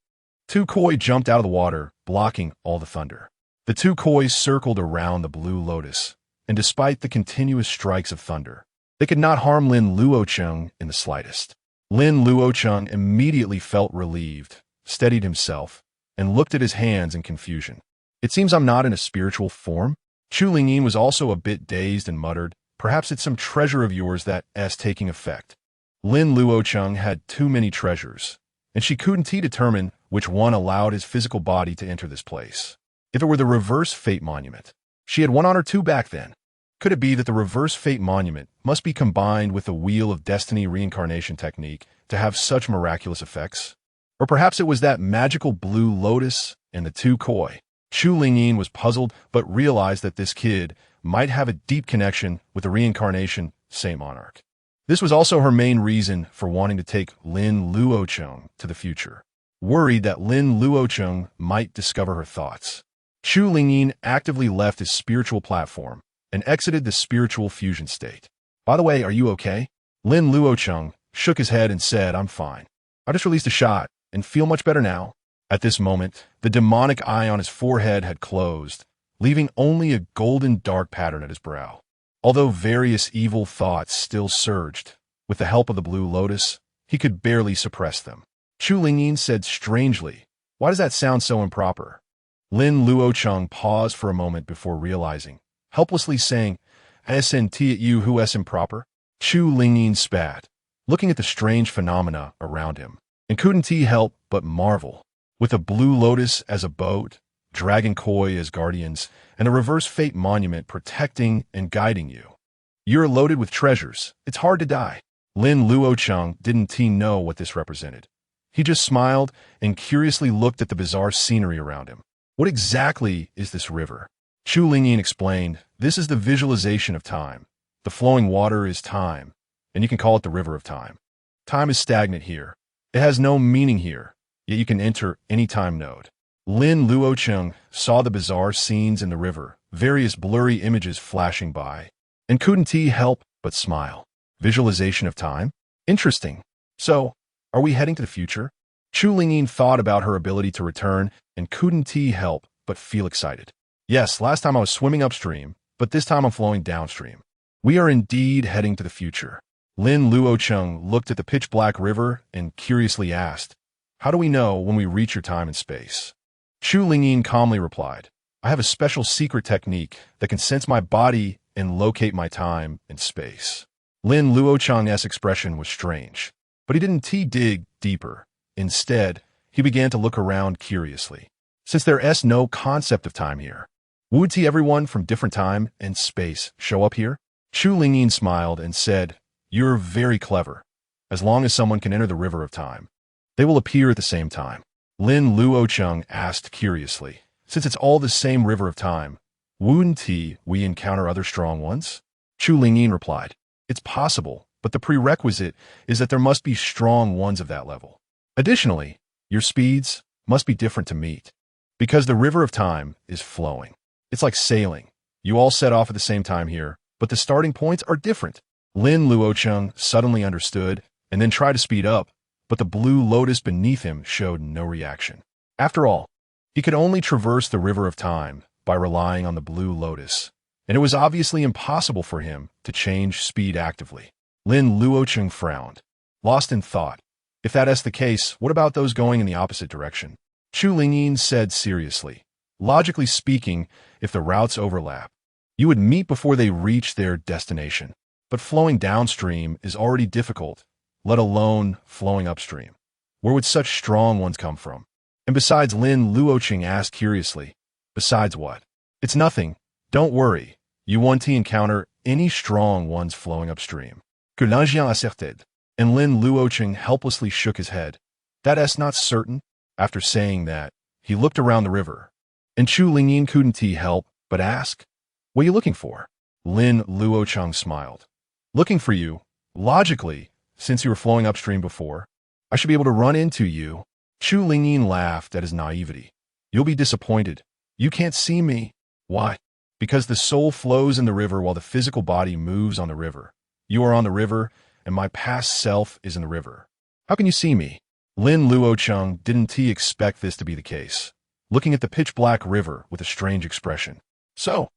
two koi jumped out of the water, blocking all the thunder. The two koi circled around the blue lotus, and despite the continuous strikes of thunder, they could not harm Lin Luocheng in the slightest. Lin Luocheng immediately felt relieved, steadied himself, and looked at his hands in confusion. It seems I'm not in a spiritual form? Chu Lingyin was also a bit dazed and muttered, perhaps it's some treasure of yours that's taking effect. Lin Luocheng had too many treasures, and she couldn't determine which one allowed his physical body to enter this place. If it were the reverse fate monument, she had one on her two back then. Could it be that the reverse fate monument must be combined with the wheel of destiny reincarnation technique to have such miraculous effects? Or perhaps it was that magical blue lotus and the two koi. Chu Lingyin was puzzled, but realized that this kid might have a deep connection with the reincarnation Saint Monarch. This was also her main reason for wanting to take Lin Luocheng to the future, worried that Lin Luocheng might discover her thoughts. Chu Lingyin actively left his spiritual platform and exited the spiritual fusion state. By the way, are you okay? Lin Luocheng shook his head and said, I'm fine. I just released a shot and feel much better now. At this moment, the demonic eye on his forehead had closed, leaving only a golden dark pattern at his brow. Although various evil thoughts still surged, with the help of the blue lotus, he could barely suppress them. Chu Lingyin said strangely, why does that sound so improper? Lin Luocheng paused for a moment before realizing, helplessly saying, SNT at you who is improper? Chu Lingyin spat, looking at the strange phenomena around him, and couldn't he help but marvel. With a blue lotus as a boat, dragon koi as guardians, and a reverse fate monument protecting and guiding you, You're loaded with treasures. It's hard to die. Lin Luocheng didn't know what this represented. He just smiled and curiously looked at the bizarre scenery around him. What exactly is this river? Chu Lingyin explained, this is the visualization of time. The flowing water is time, and you can call it the river of time. Time is stagnant here. It has no meaning here, yet you can enter any time node. Lin Luocheng saw the bizarre scenes in the river, various blurry images flashing by, and couldn't help but smile. Visualization of time? Interesting. So, are we heading to the future? Chu Lingyin thought about her ability to return and couldn't help but feel excited. Yes, last time I was swimming upstream, but this time I'm flowing downstream. We are indeed heading to the future. Lin Luocheng looked at the pitch-black river and curiously asked, how do we know when we reach your time and space? Chu Lingyin calmly replied, I have a special secret technique that can sense my body and locate my time and space. Lin Luocheng's expression was strange, but he didn't dig deeper. Instead, he began to look around curiously. Since there's no concept of time here, would everyone from different time and space show up here? Chu Lingyin smiled and said, you're very clever. As long as someone can enter the river of time, they will appear at the same time. Lin Luocheng asked curiously, since it's all the same river of time, wouldn't we encounter other strong ones? Chu Lingyin replied, it's possible, but the prerequisite is that there must be strong ones of that level. Additionally, your speeds must be different to meet, because the river of time is flowing. It's like sailing. You all set off at the same time here, but the starting points are different. Lin Luocheng suddenly understood and then tried to speed up, but the blue lotus beneath him showed no reaction. After all, he could only traverse the river of time by relying on the blue lotus, and it was obviously impossible for him to change speed actively. Lin Luocheng frowned, lost in thought. If that's the case, what about those going in the opposite direction? Chu Lingyin said seriously, logically speaking, if the routes overlap, you would meet before they reach their destination. But flowing downstream is already difficult, let alone flowing upstream. Where would such strong ones come from? And besides, Lin Luocheng asked curiously, besides what? It's nothing. Don't worry. You won't encounter any strong ones flowing upstream. Que l'ingénieur asserted. And Lin Luocheng helplessly shook his head. That's not certain. After saying that, he looked around the river. And Chu Lingyin couldn't help but ask, what are you looking for? Lin Luocheng smiled. Looking for you. Logically, since you were flowing upstream before, I should be able to run into you. Chu Lingyin laughed at his naivety. You'll be disappointed. You can't see me. Why? Because the soul flows in the river while the physical body moves on the river. You are on the river, and my past self is in the river. How can you see me? Lin Luocheng didn't expect this to be the case, looking at the pitch-black river with a strange expression. So,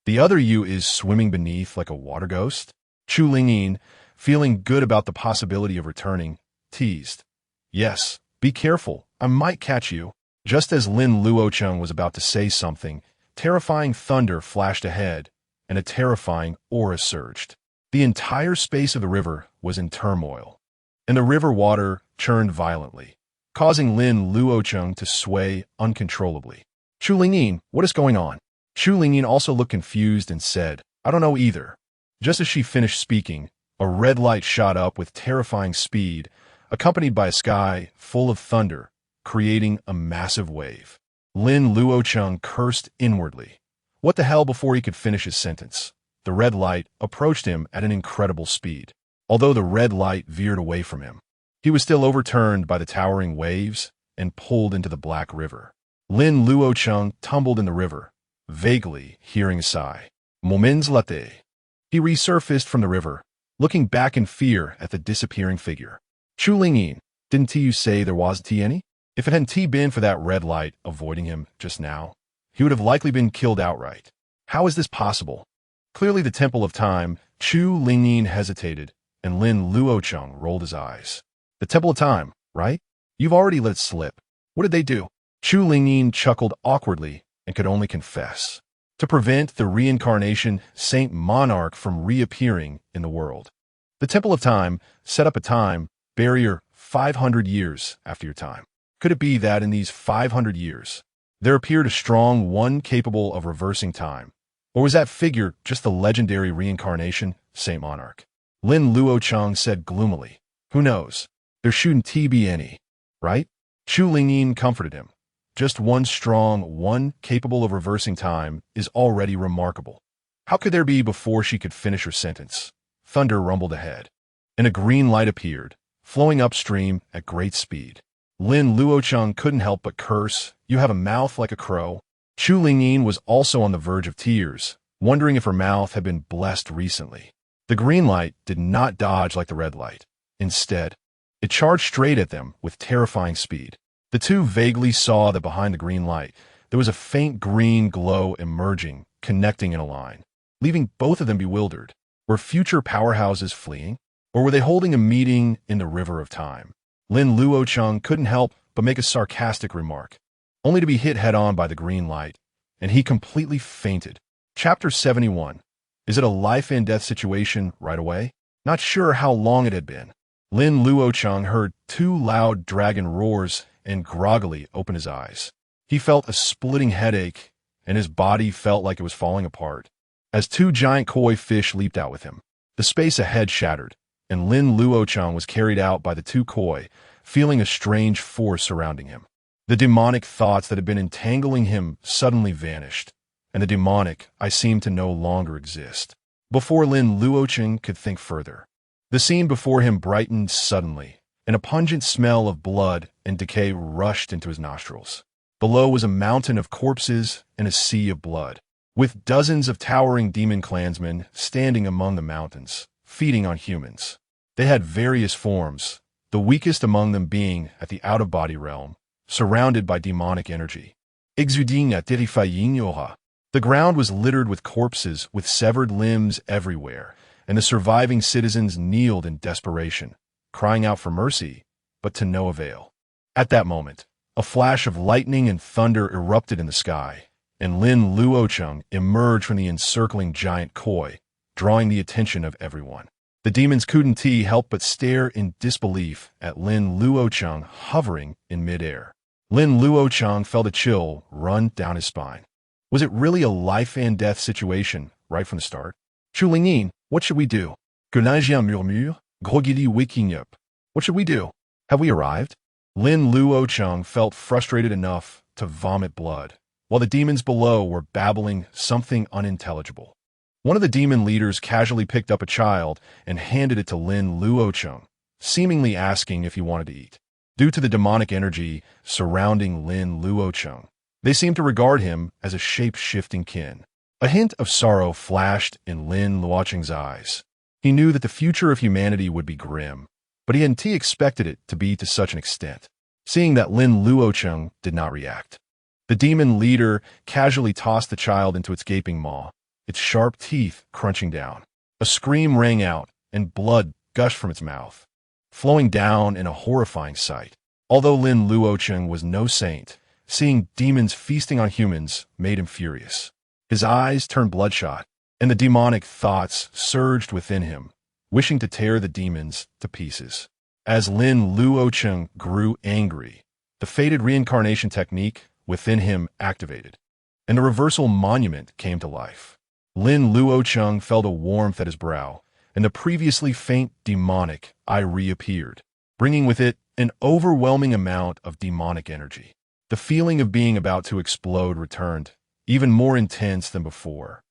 the other you is swimming beneath like a water ghost? Chu Lingyin, feeling good about the possibility of returning, teased. Yes, be careful, I might catch you. Just as Lin Luocheng was about to say something, terrifying thunder flashed ahead, and a terrifying aura surged. The entire space of the river was in turmoil, and the river water churned violently, causing Lin Luocheng to sway uncontrollably. Chu Lingyin, what is going on? Chu Lingyin also looked confused and said, I don't know either. Just as she finished speaking, a red light shot up with terrifying speed, accompanied by a sky full of thunder, creating a massive wave. Lin Luocheng cursed inwardly. What the hell before he could finish his sentence? The red light approached him at an incredible speed. Although the red light veered away from him, he was still overturned by the towering waves and pulled into the black river. Lin Luocheng tumbled in the river, vaguely hearing a sigh. Moments latte. He resurfaced from the river, looking back in fear at the disappearing figure. Chu Lingyin, didn't you say there wasn't any? If it hadn't been for that red light avoiding him just now, he would have likely been killed outright. How is this possible? Clearly the Temple of Time. Chu Lingyin hesitated, and Lin Luocheng rolled his eyes. The Temple of Time, right? You've already let it slip. What did they do? Chu Lingyin chuckled awkwardly and could only confess. To prevent the reincarnation Saint Monarch from reappearing in the world. The Temple of Time set up a time barrier 500 years after your time. Could it be that in these 500 years, there appeared a strong one capable of reversing time? Or was that figure just the legendary reincarnation Saint Monarch. Lin Luocheng said gloomily. Who knows? There shouldn't be any, right? Chu Lingyin comforted him. Just one strong, one capable of reversing time is already remarkable. How could there be before she could finish her sentence? Thunder rumbled ahead, and a green light appeared, flowing upstream at great speed. Lin Luocheng couldn't help but curse. You have a mouth like a crow. Chu Lingyin was also on the verge of tears, wondering if her mouth had been blessed recently. The green light did not dodge like the red light. Instead, it charged straight at them with terrifying speed. The two vaguely saw that behind the green light, there was a faint green glow emerging, connecting in a line, leaving both of them bewildered. Were future powerhouses fleeing? Or were they holding a meeting in the river of time? Lin Luocheng couldn't help but make a sarcastic remark, only to be hit head-on by the green light, and he completely fainted. Chapter 71. Is it a life-and-death situation right away? Not sure how long it had been. Lin Luocheng heard two loud dragon roars and groggily opened his eyes. He felt a splitting headache, and his body felt like it was falling apart. As two giant koi fish leaped out with him, the space ahead shattered, and Lin Luocheng was carried out by the two koi, feeling a strange force surrounding him. The demonic thoughts that had been entangling him suddenly vanished, and the demonic I seemed to no longer exist. Before Lin Luocheng could think further, the scene before him brightened suddenly, and a pungent smell of blood and decay rushed into his nostrils. Below was a mountain of corpses and a sea of blood, with dozens of towering demon clansmen standing among the mountains, feeding on humans. They had various forms, the weakest among them being at the out-of-body realm, surrounded by demonic energy. Exuding a terrifying aura. The ground was littered with corpses with severed limbs everywhere, and the surviving citizens kneeled in desperation, crying out for mercy, but to no avail. At that moment, a flash of lightning and thunder erupted in the sky, and Lin Luocheng emerged from the encircling giant koi, drawing the attention of everyone. The demons couldn't help but stare in disbelief at Lin Luocheng hovering in midair. Lin Luocheng felt a chill run down his spine. Was it really a life-and-death situation right from the start? Chu Lingyin, what should we do? Gunajian murmure, groggily waking up. What should we do? Have we arrived? Lin Luocheng felt frustrated enough to vomit blood, while the demons below were babbling something unintelligible. One of the demon leaders casually picked up a child and handed it to Lin Luocheng, seemingly asking if he wanted to eat. Due to the demonic energy surrounding Lin Luocheng, they seemed to regard him as a shape-shifting kin. A hint of sorrow flashed in Lin Luocheng's eyes. He knew that the future of humanity would be grim, but he hadn't expected it to be to such an extent. Seeing that Lin Luocheng did not react, the demon leader casually tossed the child into its gaping maw, its sharp teeth crunching down. A scream rang out, and blood gushed from its mouth, flowing down in a horrifying sight. Although Lin Luocheng was no saint, seeing demons feasting on humans made him furious. His eyes turned bloodshot, and the demonic thoughts surged within him, wishing to tear the demons to pieces. As Lin Luocheng grew angry, the fated reincarnation technique within him activated, and the reversal monument came to life. Lin Luocheng felt a warmth at his brow, and the previously faint demonic eye reappeared, bringing with it an overwhelming amount of demonic energy. The feeling of being about to explode returned, even more intense than before,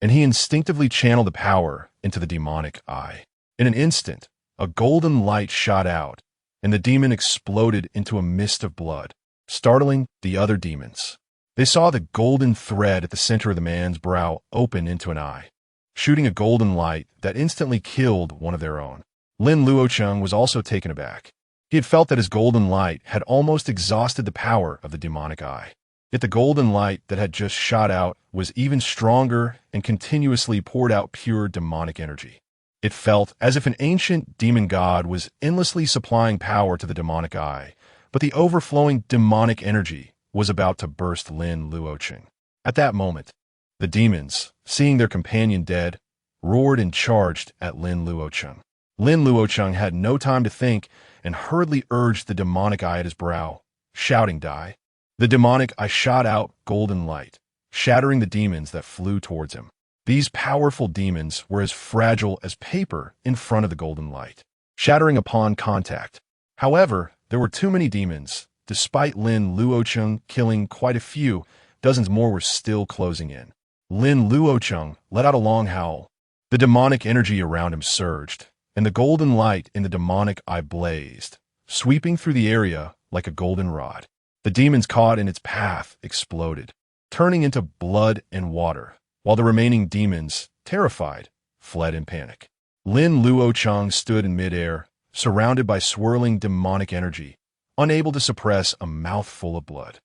and he instinctively channeled the power into the demonic eye. In an instant, a golden light shot out, and the demon exploded into a mist of blood, startling the other demons. They saw the golden thread at the center of the man's brow open into an eye, shooting a golden light that instantly killed one of their own. Lin Luocheng was also taken aback. He had felt that his golden light had almost exhausted the power of the demonic eye. Yet the golden light that had just shot out was even stronger and continuously poured out pure demonic energy. It felt as if an ancient demon god was endlessly supplying power to the demonic eye, but the overflowing demonic energy was about to burst Lin Luocheng. At that moment, the demons, seeing their companion dead, roared and charged at Lin Luocheng. Lin Luocheng had no time to think and hurriedly urged the demonic eye at his brow, shouting, "Die!" The demonic eye shot out golden light, shattering the demons that flew towards him. These powerful demons were as fragile as paper in front of the golden light, shattering upon contact. However, there were too many demons. Despite Lin Luocheng killing quite a few, dozens more were still closing in. Lin Luocheng let out a long howl. The demonic energy around him surged, and the golden light in the demonic eye blazed, sweeping through the area like a golden rod. The demons caught in its path exploded, turning into blood and water, while the remaining demons, terrified, fled in panic. Lin Luocheng stood in midair, surrounded by swirling demonic energy, unable to suppress a mouthful of blood.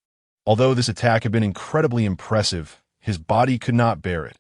Although this attack had been incredibly impressive, his body could not bear it,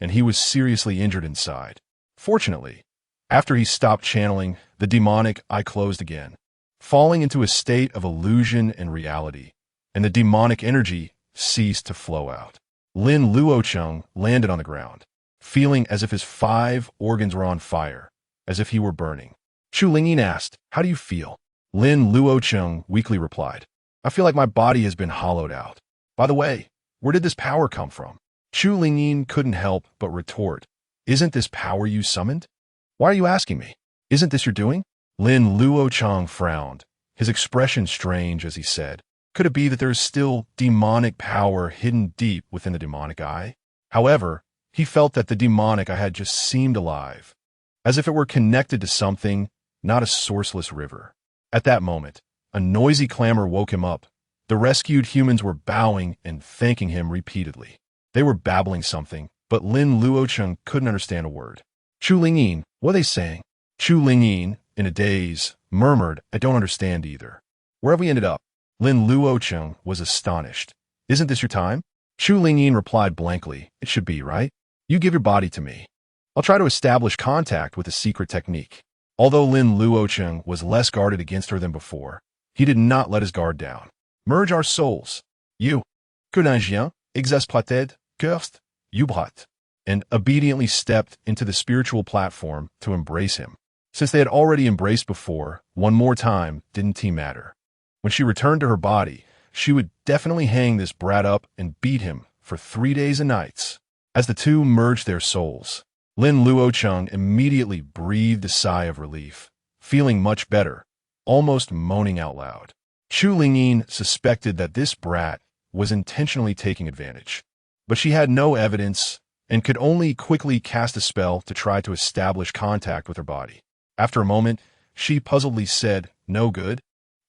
and he was seriously injured inside. Fortunately, after he stopped channeling, the demonic eye closed again, falling into a state of illusion and reality, and the demonic energy ceased to flow out. Lin Luocheng landed on the ground, feeling as if his 5 organs were on fire, as if he were burning. Chu Lingyin asked, "How do you feel?" Lin Luocheng weakly replied, "I feel like my body has been hollowed out. By the way, where did this power come from?" Chu Lingyin couldn't help but retort, "Isn't this power you summoned? Why are you asking me? Isn't this your doing?" Lin Luocheng frowned, his expression strange as he said, "Could it be that there is still demonic power hidden deep within the demonic eye?" However, he felt that the demonic eye had just seemed alive, as if it were connected to something, not a sourceless river. At that moment, a noisy clamor woke him up. The rescued humans were bowing and thanking him repeatedly. They were babbling something, but Lin Luocheng couldn't understand a word. "Chu Lingyin, what are they saying?" Chu Lingyin, in a daze, murmured, "I don't understand either. Where have we ended up?" Lin Luocheng was astonished. "Isn't this your time?" Chu Lingyin replied blankly, "It should be, right? You give your body to me. I'll try to establish contact with a secret technique." Although Lin Luocheng was less guarded against her than before, he did not let his guard down. "Merge our souls. You, que l'ingien, exasperated, cursed, ubrat," and obediently stepped into the spiritual platform to embrace him. Since they had already embraced before, one more time didn't matter. When she returned to her body, she would definitely hang this brat up and beat him for 3 days and nights. As the two merged their souls, Lin Luocheng immediately breathed a sigh of relief, feeling much better, almost moaning out loud. Chu Lingyin suspected that this brat was intentionally taking advantage, but she had no evidence and could only quickly cast a spell to try to establish contact with her body. After a moment, she puzzledly said, "No good.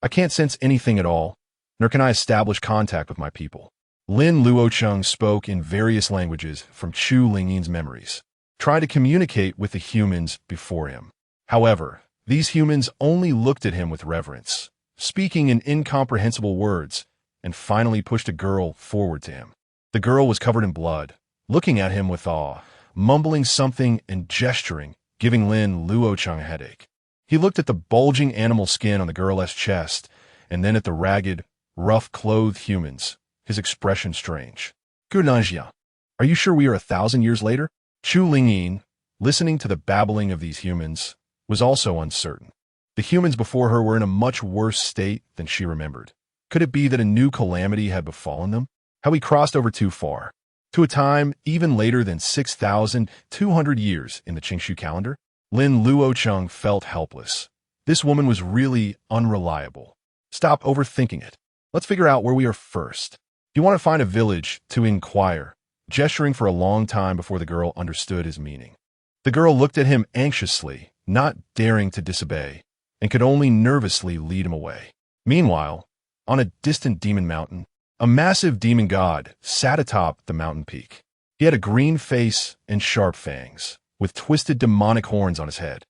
I can't sense anything at all, nor can I establish contact with my people." Lin Luocheng spoke in various languages from Chu Lingyin's memories, trying to communicate with the humans before him. However, these humans only looked at him with reverence, speaking in incomprehensible words, and finally pushed a girl forward to him. The girl was covered in blood, looking at him with awe, mumbling something and gesturing, giving Lin Luocheng a headache. He looked at the bulging animal skin on the girl's chest, and then at the ragged, rough-clothed humans, his expression strange. "Que l'ingien, are you sure we are 1,000 years later?" Chu Lingyin, listening to the babbling of these humans, was also uncertain. The humans before her were in a much worse state than she remembered. Could it be that a new calamity had befallen them? Had we crossed over too far? To a time even later than 6,200 years in the Qingshu calendar? Lin Luocheng felt helpless. This woman was really unreliable. Stop overthinking it. Let's figure out where we are first. You want to find a village to inquire, gesturing for a long time before the girl understood his meaning. The girl looked at him anxiously, not daring to disobey, and could only nervously lead him away. Meanwhile, on a distant demon mountain, a massive demon god sat atop the mountain peak. He had a green face and sharp fangs, with twisted demonic horns on his head,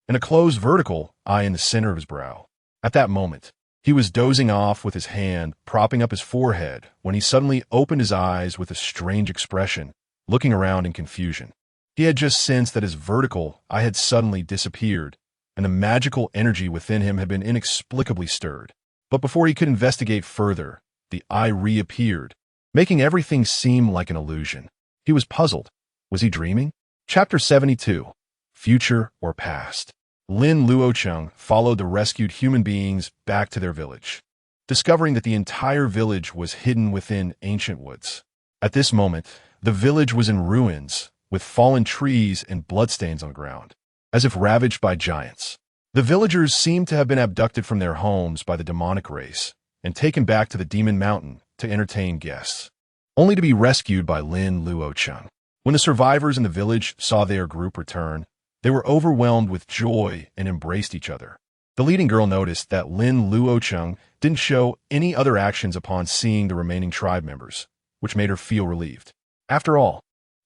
and a closed vertical eye in the center of his brow. At that moment, he was dozing off with his hand propping up his forehead when he suddenly opened his eyes with a strange expression, looking around in confusion. He had just sensed that his vertical eye had suddenly disappeared, and the magical energy within him had been inexplicably stirred. But before he could investigate further, the eye reappeared, making everything seem like an illusion. He was puzzled. Was he dreaming? Chapter 72. Future or Past. Lin Luocheng followed the rescued human beings back to their village, discovering that the entire village was hidden within ancient woods. At this moment, the village was in ruins, with fallen trees and bloodstains on the ground, as if ravaged by giants. The villagers seemed to have been abducted from their homes by the demonic race and taken back to the Demon Mountain to entertain guests, only to be rescued by Lin Luocheng. When the survivors in the village saw their group return, they were overwhelmed with joy and embraced each other. The leading girl noticed that Lin Luocheng didn't show any other actions upon seeing the remaining tribe members, which made her feel relieved. After all,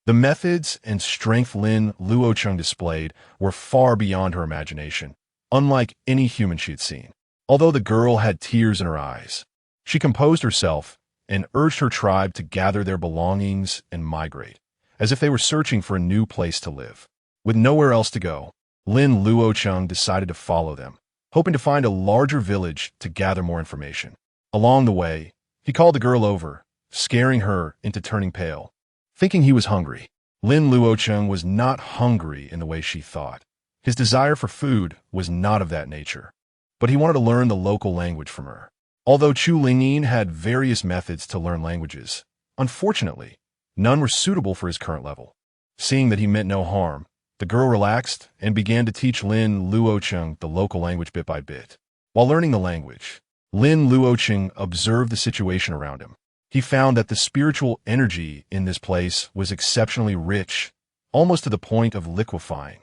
the methods and strength Lin Luocheng displayed were far beyond her imagination, unlike any human she had seen. Although the girl had tears in her eyes, she composed herself and urged her tribe to gather their belongings and migrate, as if they were searching for a new place to live. With nowhere else to go, Lin Luocheng decided to follow them, hoping to find a larger village to gather more information. Along the way, he called the girl over, scaring her into turning pale, thinking he was hungry. Lin Luocheng was not hungry in the way she thought. His desire for food was not of that nature, but he wanted to learn the local language from her. Although Chu Lingyin had various methods to learn languages, unfortunately, none were suitable for his current level. Seeing that he meant no harm, the girl relaxed and began to teach Lin Luocheng the local language bit by bit. While learning the language, Lin Luocheng observed the situation around him. He found that the spiritual energy in this place was exceptionally rich, almost to the point of liquefying,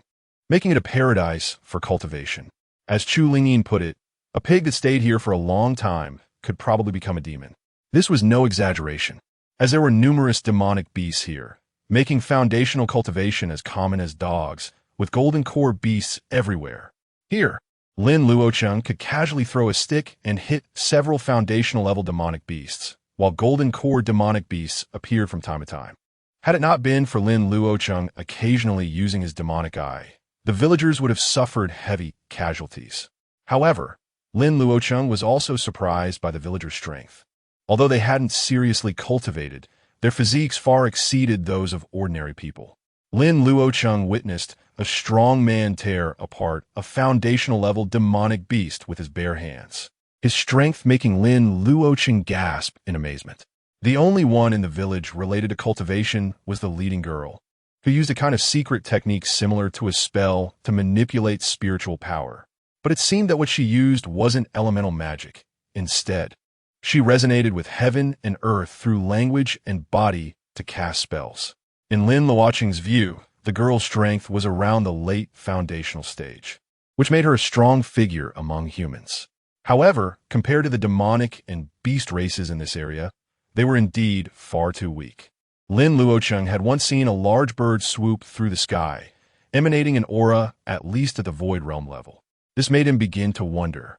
making it a paradise for cultivation. As Chu Lingyin put it, a pig that stayed here for a long time could probably become a demon. This was no exaggeration, as there were numerous demonic beasts here, making foundational cultivation as common as dogs, with golden core beasts everywhere. Here, Lin Luocheng could casually throw a stick and hit several foundational-level demonic beasts, while golden core demonic beasts appeared from time to time. Had it not been for Lin Luocheng occasionally using his demonic eye, the villagers would have suffered heavy casualties. However, Lin Luocheng was also surprised by the villagers' strength. Although they hadn't seriously cultivated, their physiques far exceeded those of ordinary people. Lin Luocheng witnessed a strong man tear apart a foundational-level demonic beast with his bare hands, his strength making Lin Luocheng gasp in amazement. The only one in the village related to cultivation was the leading girl, who used a kind of secret technique similar to a spell to manipulate spiritual power. But it seemed that what she used wasn't elemental magic. Instead, she resonated with heaven and earth through language and body to cast spells. In Lin Luocheng's view, the girl's strength was around the late foundational stage, which made her a strong figure among humans. However, compared to the demonic and beast races in this area, they were indeed far too weak. Lin Luocheng had once seen a large bird swoop through the sky, emanating an aura at least at the void realm level. This made him begin to wonder,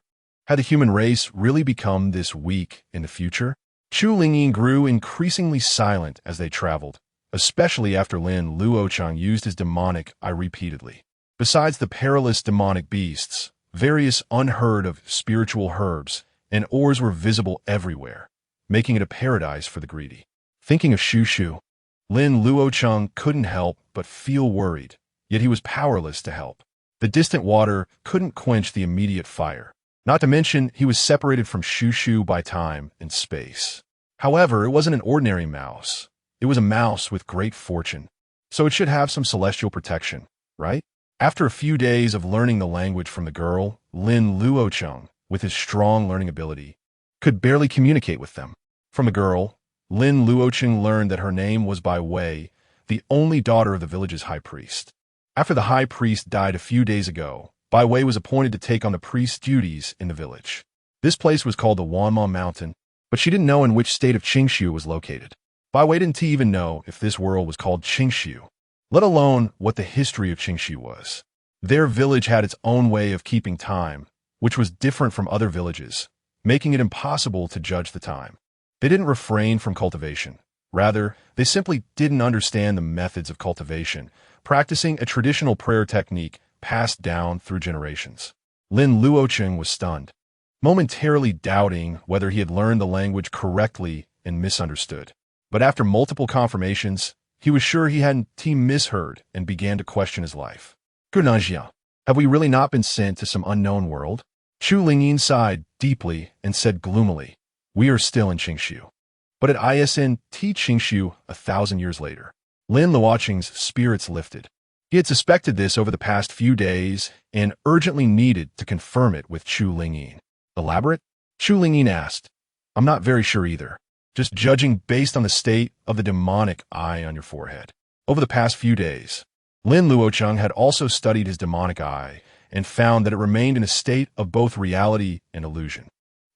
had the human race really become this weak in the future? Chu Lingyin grew increasingly silent as they traveled, especially after Lin Luocheng used his demonic eye repeatedly. Besides the perilous demonic beasts, various unheard-of spiritual herbs and ores were visible everywhere, making it a paradise for the greedy. Thinking of Shushu, Lin Luocheng couldn't help but feel worried, yet he was powerless to help. The distant water couldn't quench the immediate fire. Not to mention, he was separated from Shushu by time and space. However, it wasn't an ordinary mouse. It was a mouse with great fortune, so it should have some celestial protection, right? After a few days of learning the language from the girl, Lin Luocheng, with his strong learning ability, could barely communicate with them. From the girl, Lin Luocheng learned that her name was Bai Wei, the only daughter of the village's high priest. After the high priest died a few days ago, Bai Wei was appointed to take on the priest's duties in the village. This place was called the Wanma Mountain, but she didn't know in which state of Qingshu it was located. Bai Wei didn't even know if this world was called Qingshu, let alone what the history of Qingshu was. Their village had its own way of keeping time, which was different from other villages, making it impossible to judge the time. They didn't refrain from cultivation. Rather, they simply didn't understand the methods of cultivation, practicing a traditional prayer technique passed down through generations. Lin Luocheng was stunned, momentarily doubting whether he had learned the language correctly and misunderstood. But after multiple confirmations, he was sure he hadn't misheard and began to question his life. Gurnajia, have we really not been sent to some unknown world? Chu Lingyin sighed deeply and said gloomily, we are still in Qingshu. But at ISN Qingshu 1,000 years later. Lin Luocheng's spirits lifted. He had suspected this over the past few days and urgently needed to confirm it with Chu Lingyin. Elaborate? Chu Lingyin asked. I'm not very sure either. Just judging based on the state of the demonic eye on your forehead. Over the past few days, Lin Luocheng had also studied his demonic eye and found that it remained in a state of both reality and illusion.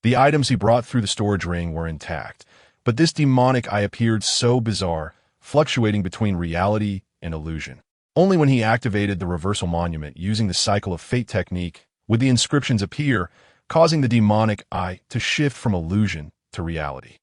The items he brought through the storage ring were intact, but this demonic eye appeared so bizarre, fluctuating between reality and illusion. Only when he activated the reversal monument using the cycle of fate technique would the inscriptions appear, causing the demonic eye to shift from illusion to reality.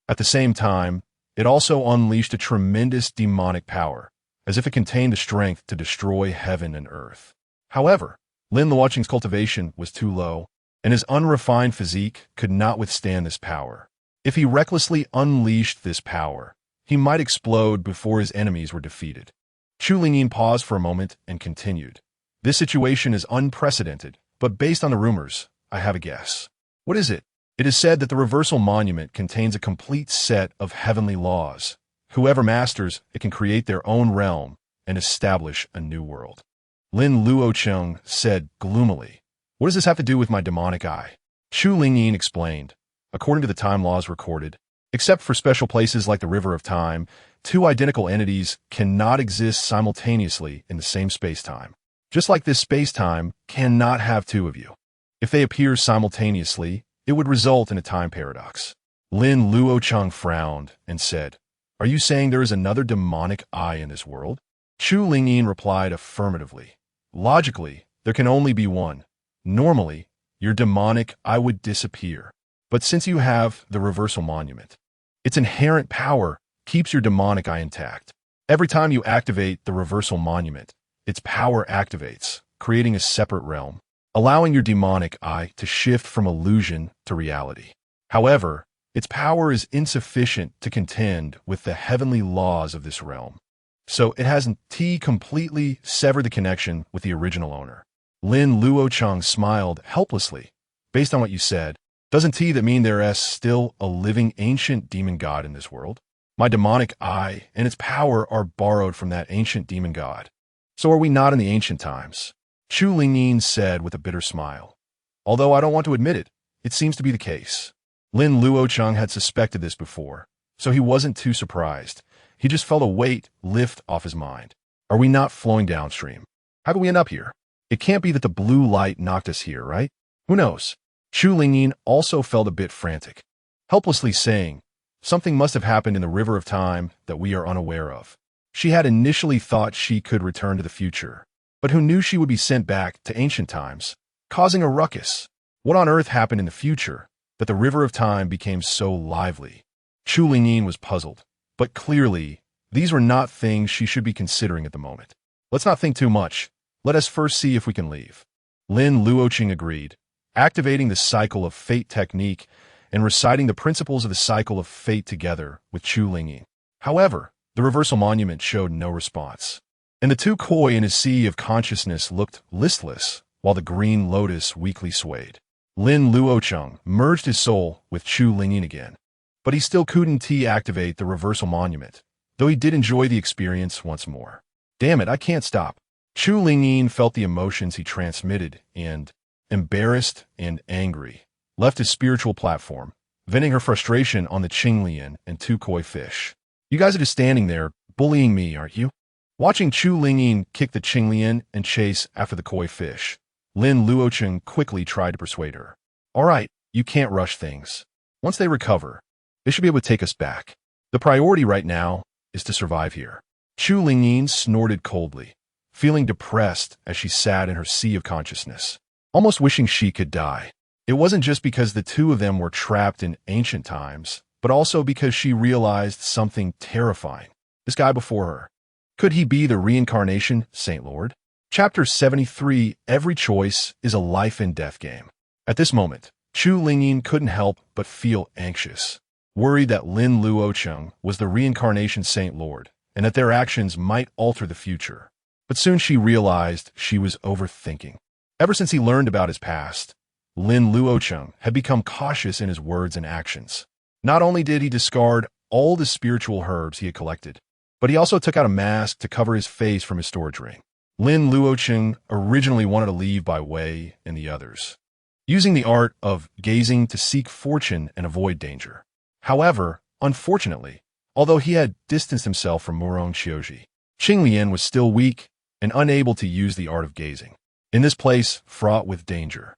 At the same time, it also unleashed a tremendous demonic power, as if it contained the strength to destroy heaven and earth. However, Lin Luocheng's cultivation was too low, and his unrefined physique could not withstand this power. If he recklessly unleashed this power, he might explode before his enemies were defeated. Chu Lingyin paused for a moment and continued. This situation is unprecedented, but based on the rumors, I have a guess. What is it? It is said that the reversal monument contains a complete set of heavenly laws. Whoever masters it can create their own realm and establish a new world. Lin Luocheng said gloomily. What does this have to do with my demonic eye? Chu Lingyin explained. According to the time laws recorded, except for special places like the River of Time, two identical entities cannot exist simultaneously in the same space-time. Just like this space-time cannot have two of you. If they appear simultaneously, it would result in a time paradox. Lin Luocheng frowned and said, Are you saying there is another demonic eye in this world? Chu Lingyin replied affirmatively. Logically, there can only be one. Normally, your demonic eye would disappear. But since you have the reversal monument, its inherent power keeps your demonic eye intact. Every time you activate the reversal monument, its power activates, creating a separate realm, allowing your demonic eye to shift from illusion to reality. However, its power is insufficient to contend with the heavenly laws of this realm. So it hasn't completely severed the connection with the original owner. Lin Luocheng smiled helplessly. Based on what you said, doesn't that mean there is still a living ancient demon god in this world? My demonic eye and its power are borrowed from that ancient demon god. So are we not in the ancient times? Chu Lingyin said with a bitter smile. Although I don't want to admit it, it seems to be the case. Lin Luocheng had suspected this before, so he wasn't too surprised. He just felt a weight lift off his mind. Are we not flowing downstream? How did we end up here? It can't be that the blue light knocked us here, right? Who knows? Chu Lingyin also felt a bit frantic, helplessly saying, Something must have happened in the River of Time that we are unaware of. She had initially thought she could return to the future, but who knew she would be sent back to ancient times, causing a ruckus? What on earth happened in the future that the River of Time became so lively? Chu Lingyin was puzzled, but clearly, these were not things she should be considering at the moment. Let's not think too much. Let us first see if we can leave. Lin Luocheng agreed, activating the cycle of fate technique and reciting the principles of the cycle of fate together with Chu Lingyin. However, the reversal monument showed no response, and the two koi in his sea of consciousness looked listless while the green lotus weakly swayed. Lin Luocheng merged his soul with Chu Lingyin again, but he still couldn't activate the reversal monument, though he did enjoy the experience once more. Damn it, I can't stop. Chu Lingyin felt the emotions he transmitted and, embarrassed and angry, left his spiritual platform, venting her frustration on the Qinglian and two koi fish. You guys are just standing there, bullying me, aren't you? Watching Chu Lingyin kick the Qinglian and chase after the koi fish, Lin Luocheng quickly tried to persuade her. All right, you can't rush things. Once they recover, they should be able to take us back. The priority right now is to survive here. Chu Lingyin snorted coldly, feeling depressed as she sat in her sea of consciousness, almost wishing she could die. It wasn't just because the two of them were trapped in ancient times, but also because she realized something terrifying. This guy before her. Could he be the reincarnation Saint Lord? Chapter 73, Every choice is a life and death game. At this moment, Chu Lingyin couldn't help but feel anxious, worried that Lin Luocheng was the reincarnation Saint Lord, and that their actions might alter the future. But soon she realized she was overthinking. Ever since he learned about his past, Lin Luocheng had become cautious in his words and actions. Not only did he discard all the spiritual herbs he had collected, but he also took out a mask to cover his face from his storage ring. Lin Luocheng originally wanted to leave Bai Wei and the others, using the art of gazing to seek fortune and avoid danger. However, unfortunately, although he had distanced himself from Murong Qiuji, Qinglian was still weak and unable to use the art of gazing. In this place fraught with danger,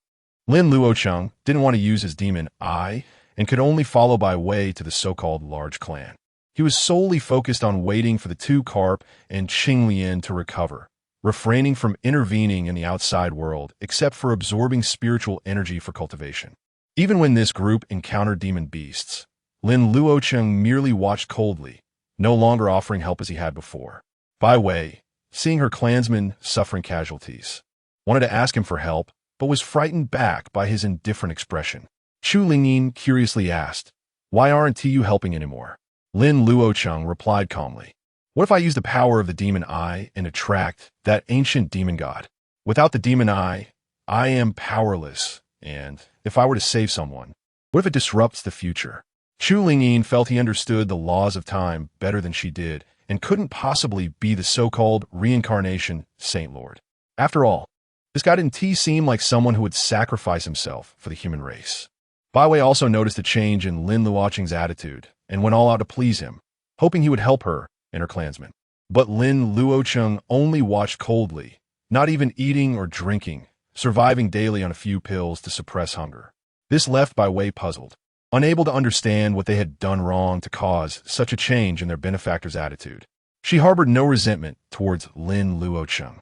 Lin Luocheng didn't want to use his demon eye and could only follow Bai Wei to the so-called large clan. He was solely focused on waiting for the two Carp and Qinglian to recover, refraining from intervening in the outside world except for absorbing spiritual energy for cultivation. Even when this group encountered demon beasts, Lin Luocheng merely watched coldly, no longer offering help as he had before. Bai Wei, seeing her clansmen suffering casualties, wanted to ask him for help, but was frightened back by his indifferent expression. Chu Lingyin curiously asked, "Why aren't you helping anymore?" Lin Luocheng replied calmly, "What if I use the power of the demon eye and attract that ancient demon god? Without the demon eye, I am powerless, and if I were to save someone, what if it disrupts the future?" Chu Lingyin felt he understood the laws of time better than she did and couldn't possibly be the so-called reincarnation Saint Lord. After all, this guy didn't seem like someone who would sacrifice himself for the human race. Bai Wei also noticed a change in Lin Luocheng's attitude and went all out to please him, hoping he would help her and her clansmen. But Lin Luocheng only watched coldly, not even eating or drinking, surviving daily on a few pills to suppress hunger. This left Bai Wei puzzled, unable to understand what they had done wrong to cause such a change in their benefactor's attitude. She harbored no resentment towards Lin Luocheng,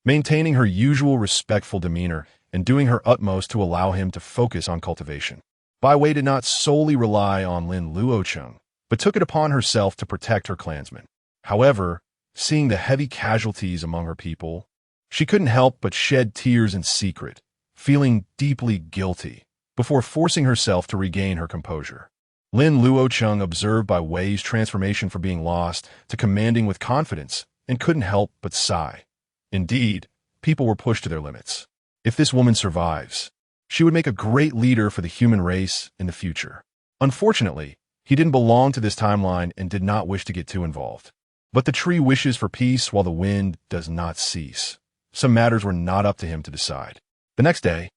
maintaining her usual respectful demeanor and doing her utmost to allow him to focus on cultivation. Bai Wei did not solely rely on Lin Luocheng, but took it upon herself to protect her clansmen. However, seeing the heavy casualties among her people, she couldn't help but shed tears in secret, feeling deeply guilty, before forcing herself to regain her composure. Lin Luocheng observed Bai Wei's transformation from being lost to commanding with confidence and couldn't help but sigh. Indeed, people were pushed to their limits. If this woman survives, she would make a great leader for the human race in the future. Unfortunately, he didn't belong to this timeline and did not wish to get too involved. But the tree wishes for peace while the wind does not cease. Some matters were not up to him to decide. The next day,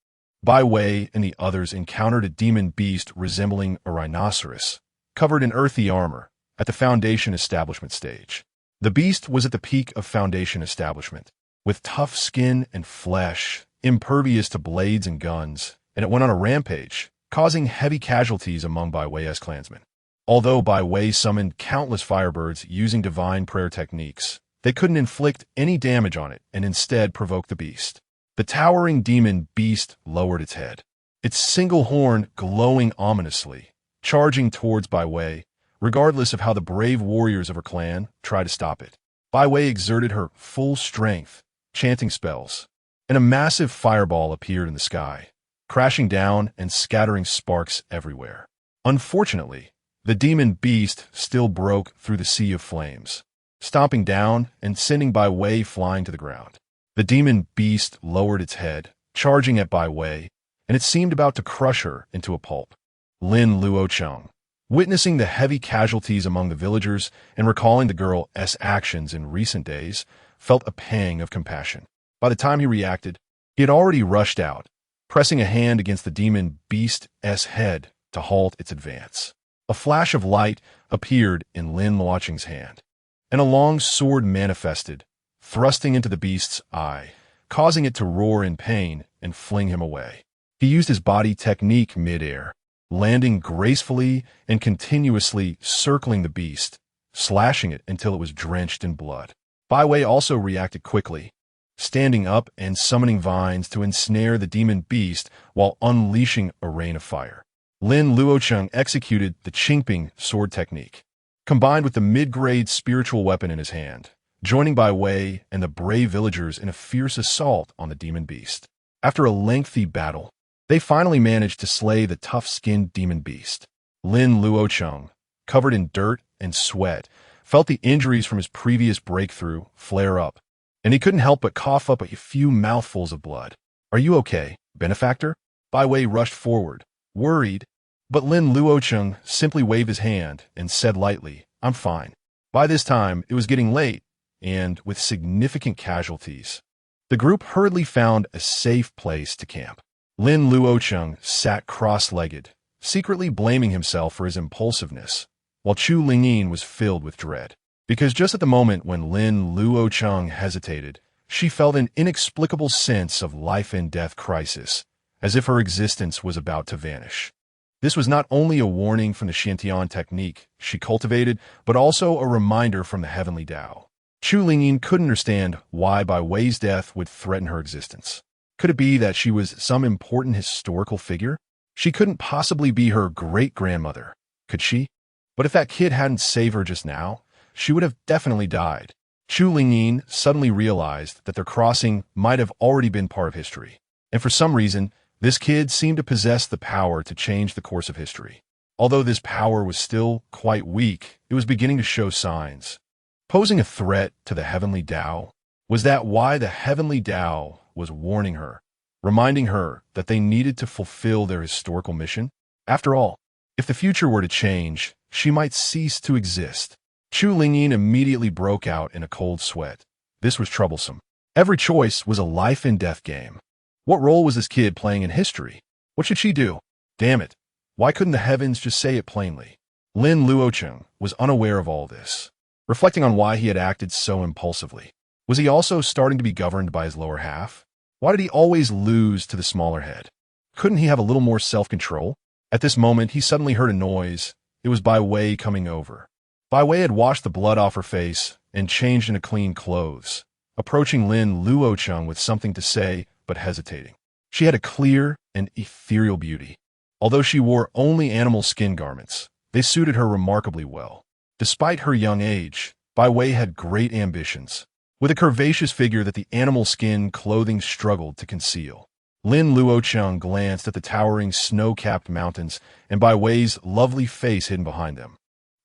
Bai Wei and the others encountered a demon beast resembling a rhinoceros, covered in earthy armor, at the Foundation Establishment stage. The beast was at the peak of Foundation Establishment, with tough skin and flesh, impervious to blades and guns, and it went on a rampage, causing heavy casualties among Bai Wei's clansmen. Although Bai Wei summoned countless firebirds using divine prayer techniques, they couldn't inflict any damage on it and instead provoked the beast. The towering demon beast lowered its head, its single horn glowing ominously, charging towards Bai Wei, regardless of how the brave warriors of her clan tried to stop it. Bai Wei exerted her full strength, chanting spells, and a massive fireball appeared in the sky, crashing down and scattering sparks everywhere. Unfortunately, the demon beast still broke through the sea of flames, stomping down and sending Bai Wei flying to the ground. The demon beast lowered its head, charging at Bai Wei, and it seemed about to crush her into a pulp. Lin Luocheng, witnessing the heavy casualties among the villagers and recalling the girl's actions in recent days, felt a pang of compassion. By the time he reacted, he had already rushed out, pressing a hand against the demon beast's head to halt its advance. A flash of light appeared in Lin Luocheng's hand, and a long sword manifested, thrusting into the beast's eye, causing it to roar in pain and fling him away. He used his body technique mid-air, landing gracefully and continuously circling the beast, slashing it until it was drenched in blood. Bai Wei also reacted quickly, standing up and summoning vines to ensnare the demon beast while unleashing a rain of fire. Lin Luocheng executed the Qingping sword technique, combined with the mid-grade spiritual weapon in his hand, joining Bai Wei and the brave villagers in a fierce assault on the demon beast. After a lengthy battle, they finally managed to slay the tough-skinned demon beast. Lin Luocheng, covered in dirt and sweat, felt the injuries from his previous breakthrough flare up, and he couldn't help but cough up a few mouthfuls of blood. "Are you okay, benefactor?" Bai Wei rushed forward, worried, but Lin Luocheng simply waved his hand and said lightly, "I'm fine." By this time, it was getting late, and with significant casualties. The group hurriedly found a safe place to camp. Lin Luocheng sat cross-legged, secretly blaming himself for his impulsiveness, while Chu Lingyin was filled with dread. Because just at the moment when Lin Luocheng hesitated, she felt an inexplicable sense of life-and-death crisis, as if her existence was about to vanish. This was not only a warning from the Xiantian technique she cultivated, but also a reminder from the heavenly Tao. Chu Lingyin couldn't understand why Bai Wei's death would threaten her existence. Could it be that she was some important historical figure? She couldn't possibly be her great-grandmother, could she? But if that kid hadn't saved her just now, she would have definitely died. Chu Lingyin suddenly realized that their crossing might have already been part of history. And for some reason, this kid seemed to possess the power to change the course of history. Although this power was still quite weak, it was beginning to show signs. Posing a threat to the heavenly Tao? Was that why the heavenly Tao was warning her, reminding her that they needed to fulfill their historical mission? After all, if the future were to change, she might cease to exist. Chu Lingyin immediately broke out in a cold sweat. This was troublesome. Every choice was a life-and-death game. What role was this kid playing in history? What should she do? Damn it. Why couldn't the heavens just say it plainly? Lin Luocheng was unaware of all this, reflecting on why he had acted so impulsively. Was he also starting to be governed by his lower half? Why did he always lose to the smaller head? Couldn't he have a little more self-control? At this moment, he suddenly heard a noise. It was Bai Wei coming over. Bai Wei had washed the blood off her face and changed into clean clothes, approaching Lin Luocheng with something to say, but hesitating. She had a clear and ethereal beauty. Although she wore only animal skin garments, they suited her remarkably well. Despite her young age, Bai Wei had great ambitions, with a curvaceous figure that the animal skin clothing struggled to conceal. Lin Luocheng glanced at the towering snow-capped mountains and Bai Wei's lovely face hidden behind them,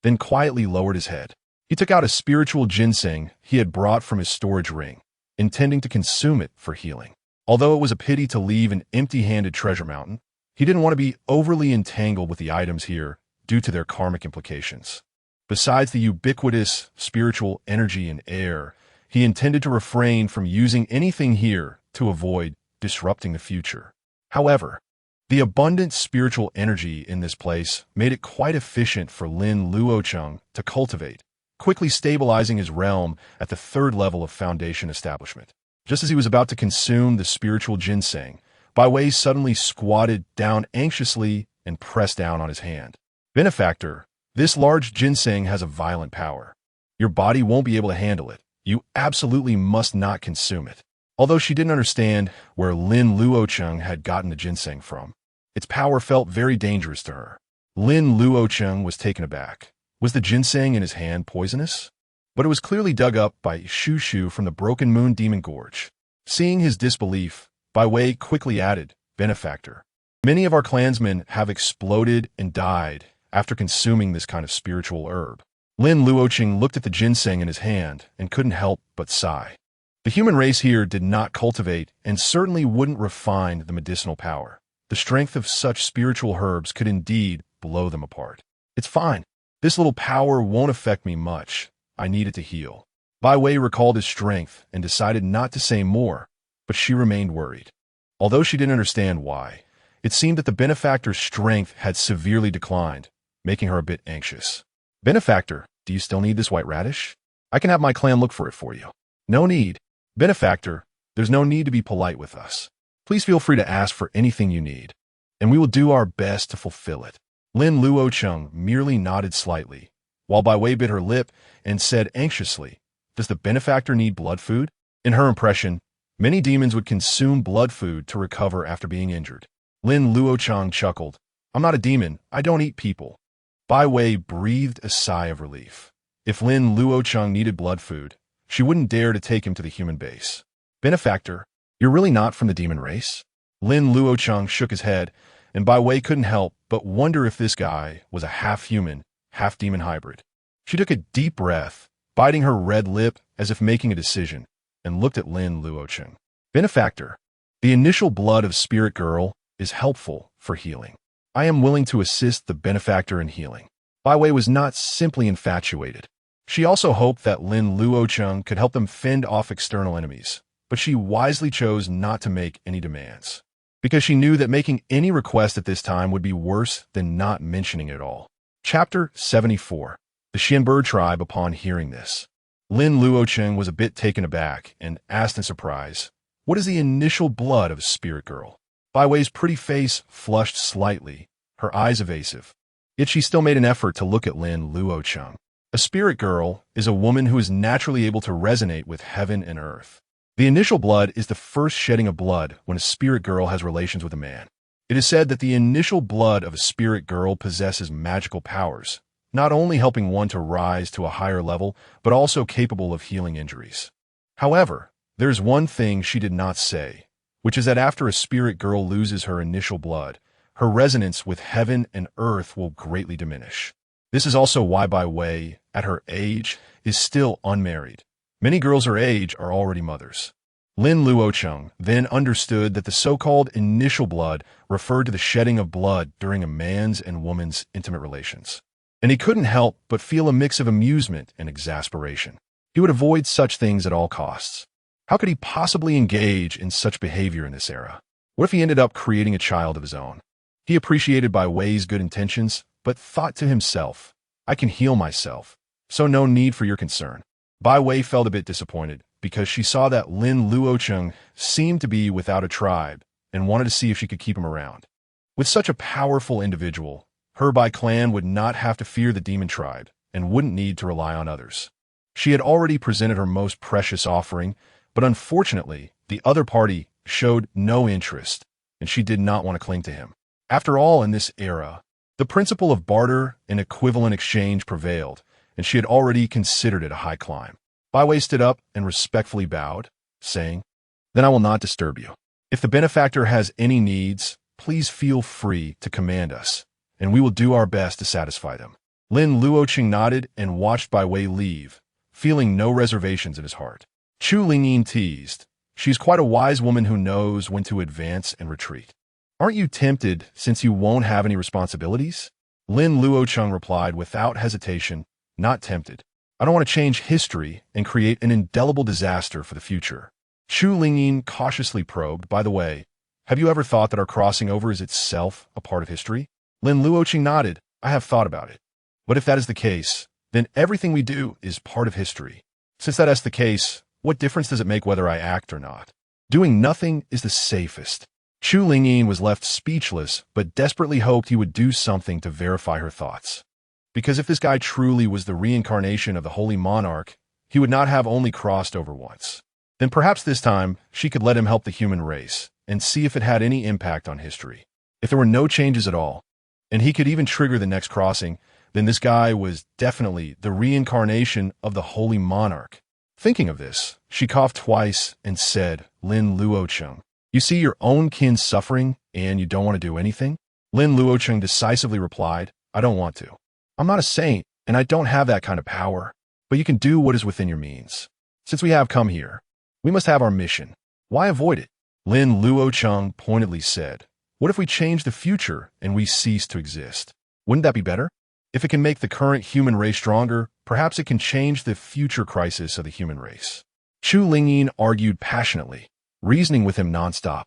then quietly lowered his head. He took out a spiritual ginseng he had brought from his storage ring, intending to consume it for healing. Although it was a pity to leave an empty-handed treasure mountain, he didn't want to be overly entangled with the items here due to their karmic implications. Besides the ubiquitous spiritual energy in air, he intended to refrain from using anything here to avoid disrupting the future. However, the abundant spiritual energy in this place made it quite efficient for Lin Luocheng to cultivate, quickly stabilizing his realm at the third level of foundation establishment. Just as he was about to consume the spiritual ginseng, Bai Wei suddenly squatted down anxiously and pressed down on his hand. Benefactor, this large ginseng has a violent power. Your body won't be able to handle it. You absolutely must not consume it. Although she didn't understand where Lin Luocheng had gotten the ginseng from, its power felt very dangerous to her. Lin Luocheng was taken aback. Was the ginseng in his hand poisonous? But it was clearly dug up by Shu Shu from the Broken Moon Demon Gorge. Seeing his disbelief, Bai Wei quickly added, Benefactor, many of our clansmen have exploded and died after consuming this kind of spiritual herb. Lin Luocheng looked at the ginseng in his hand and couldn't help but sigh. The human race here did not cultivate and certainly wouldn't refine the medicinal power. The strength of such spiritual herbs could indeed blow them apart. It's fine. This little power won't affect me much. I needed to heal. Bai Wei recalled his strength and decided not to say more, but she remained worried. Although she didn't understand why, it seemed that the benefactor's strength had severely declined, making her a bit anxious. Benefactor, do you still need this white radish? I can have my clan look for it for you. No need. Benefactor, there's no need to be polite with us. Please feel free to ask for anything you need, and we will do our best to fulfill it. Lin Luocheng merely nodded slightly, while Bai Wei bit her lip and said anxiously, Does the benefactor need blood food? In her impression, many demons would consume blood food to recover after being injured. Lin Luocheng chuckled. I'm not a demon. I don't eat people. Bai Wei breathed a sigh of relief. If Lin Luocheng needed blood food, she wouldn't dare to take him to the human base. Benefactor, you're really not from the demon race? Lin Luocheng shook his head, and Bai Wei couldn't help but wonder if this guy was a half-human, half-demon hybrid. She took a deep breath, biting her red lip as if making a decision, and looked at Lin Luocheng. Benefactor, the initial blood of Spirit Girl is helpful for healing. I am willing to assist the benefactor in healing. Bai Wei was not simply infatuated. She also hoped that Lin Luocheng could help them fend off external enemies, but she wisely chose not to make any demands, because she knew that making any request at this time would be worse than not mentioning it at all. Chapter 74. The Xianbei tribe upon hearing this. Lin Luocheng was a bit taken aback and asked in surprise, "What is the initial blood of a spirit girl?" Bai Wei's pretty face flushed slightly, her eyes evasive. Yet she still made an effort to look at Lin Luocheng. A spirit girl is a woman who is naturally able to resonate with heaven and earth. The initial blood is the first shedding of blood when a spirit girl has relations with a man. It is said that the initial blood of a spirit girl possesses magical powers, not only helping one to rise to a higher level, but also capable of healing injuries. However, there's one thing she did not say, which is that after a spirit girl loses her initial blood, her resonance with heaven and earth will greatly diminish. This is also why Bai Wei, at her age, is still unmarried. Many girls her age are already mothers. Lin Luocheng then understood that the so-called initial blood referred to the shedding of blood during a man's and woman's intimate relations. And he couldn't help but feel a mix of amusement and exasperation. He would avoid such things at all costs. How could he possibly engage in such behavior in this era? What if he ended up creating a child of his own? He appreciated Bai Wei's good intentions, but thought to himself, "I can heal myself, so no need for your concern." Bai Wei felt a bit disappointed because she saw that Lin Luocheng seemed to be without a tribe and wanted to see if she could keep him around. With such a powerful individual, her Bai clan would not have to fear the demon tribe and wouldn't need to rely on others. She had already presented her most precious offering, but unfortunately, the other party showed no interest, and she did not want to cling to him. After all, in this era, the principle of barter and equivalent exchange prevailed, and she had already considered it a high climb. Bai Wei stood up and respectfully bowed, saying, "Then I will not disturb you. If the benefactor has any needs, please feel free to command us, and we will do our best to satisfy them." Lin Luocheng nodded and watched Bai Wei leave, feeling no reservations in his heart. Chu Lingyin teased, "She's quite a wise woman who knows when to advance and retreat. Aren't you tempted since you won't have any responsibilities?" Lin Luocheng replied without hesitation, "Not tempted. I don't want to change history and create an indelible disaster for the future." Chu Lingyin cautiously probed, "By the way, have you ever thought that our crossing over is itself a part of history?" Lin Luocheng nodded, "I have thought about it. But if that is the case, then everything we do is part of history. Since that is the case, what difference does it make whether I act or not? Doing nothing is the safest." Chu Lingyin was left speechless, but desperately hoped he would do something to verify her thoughts. Because if this guy truly was the reincarnation of the Holy Monarch, he would not have only crossed over once. Then perhaps this time, she could let him help the human race, and see if it had any impact on history. If there were no changes at all, and he could even trigger the next crossing, then this guy was definitely the reincarnation of the Holy Monarch. Thinking of this, she coughed twice and said, "Lin Luocheng, you see your own kin suffering, and you don't want to do anything?" Lin Luocheng decisively replied, "I don't want to. I'm not a saint, and I don't have that kind of power, but you can do what is within your means. Since we have come here, we must have our mission. Why avoid it?" Lin Luocheng pointedly said, "What if we change the future and we cease to exist? Wouldn't that be better? If it can make the current human race stronger, perhaps it can change the future crisis of the human race." Chu Lingyin argued passionately, reasoning with him nonstop.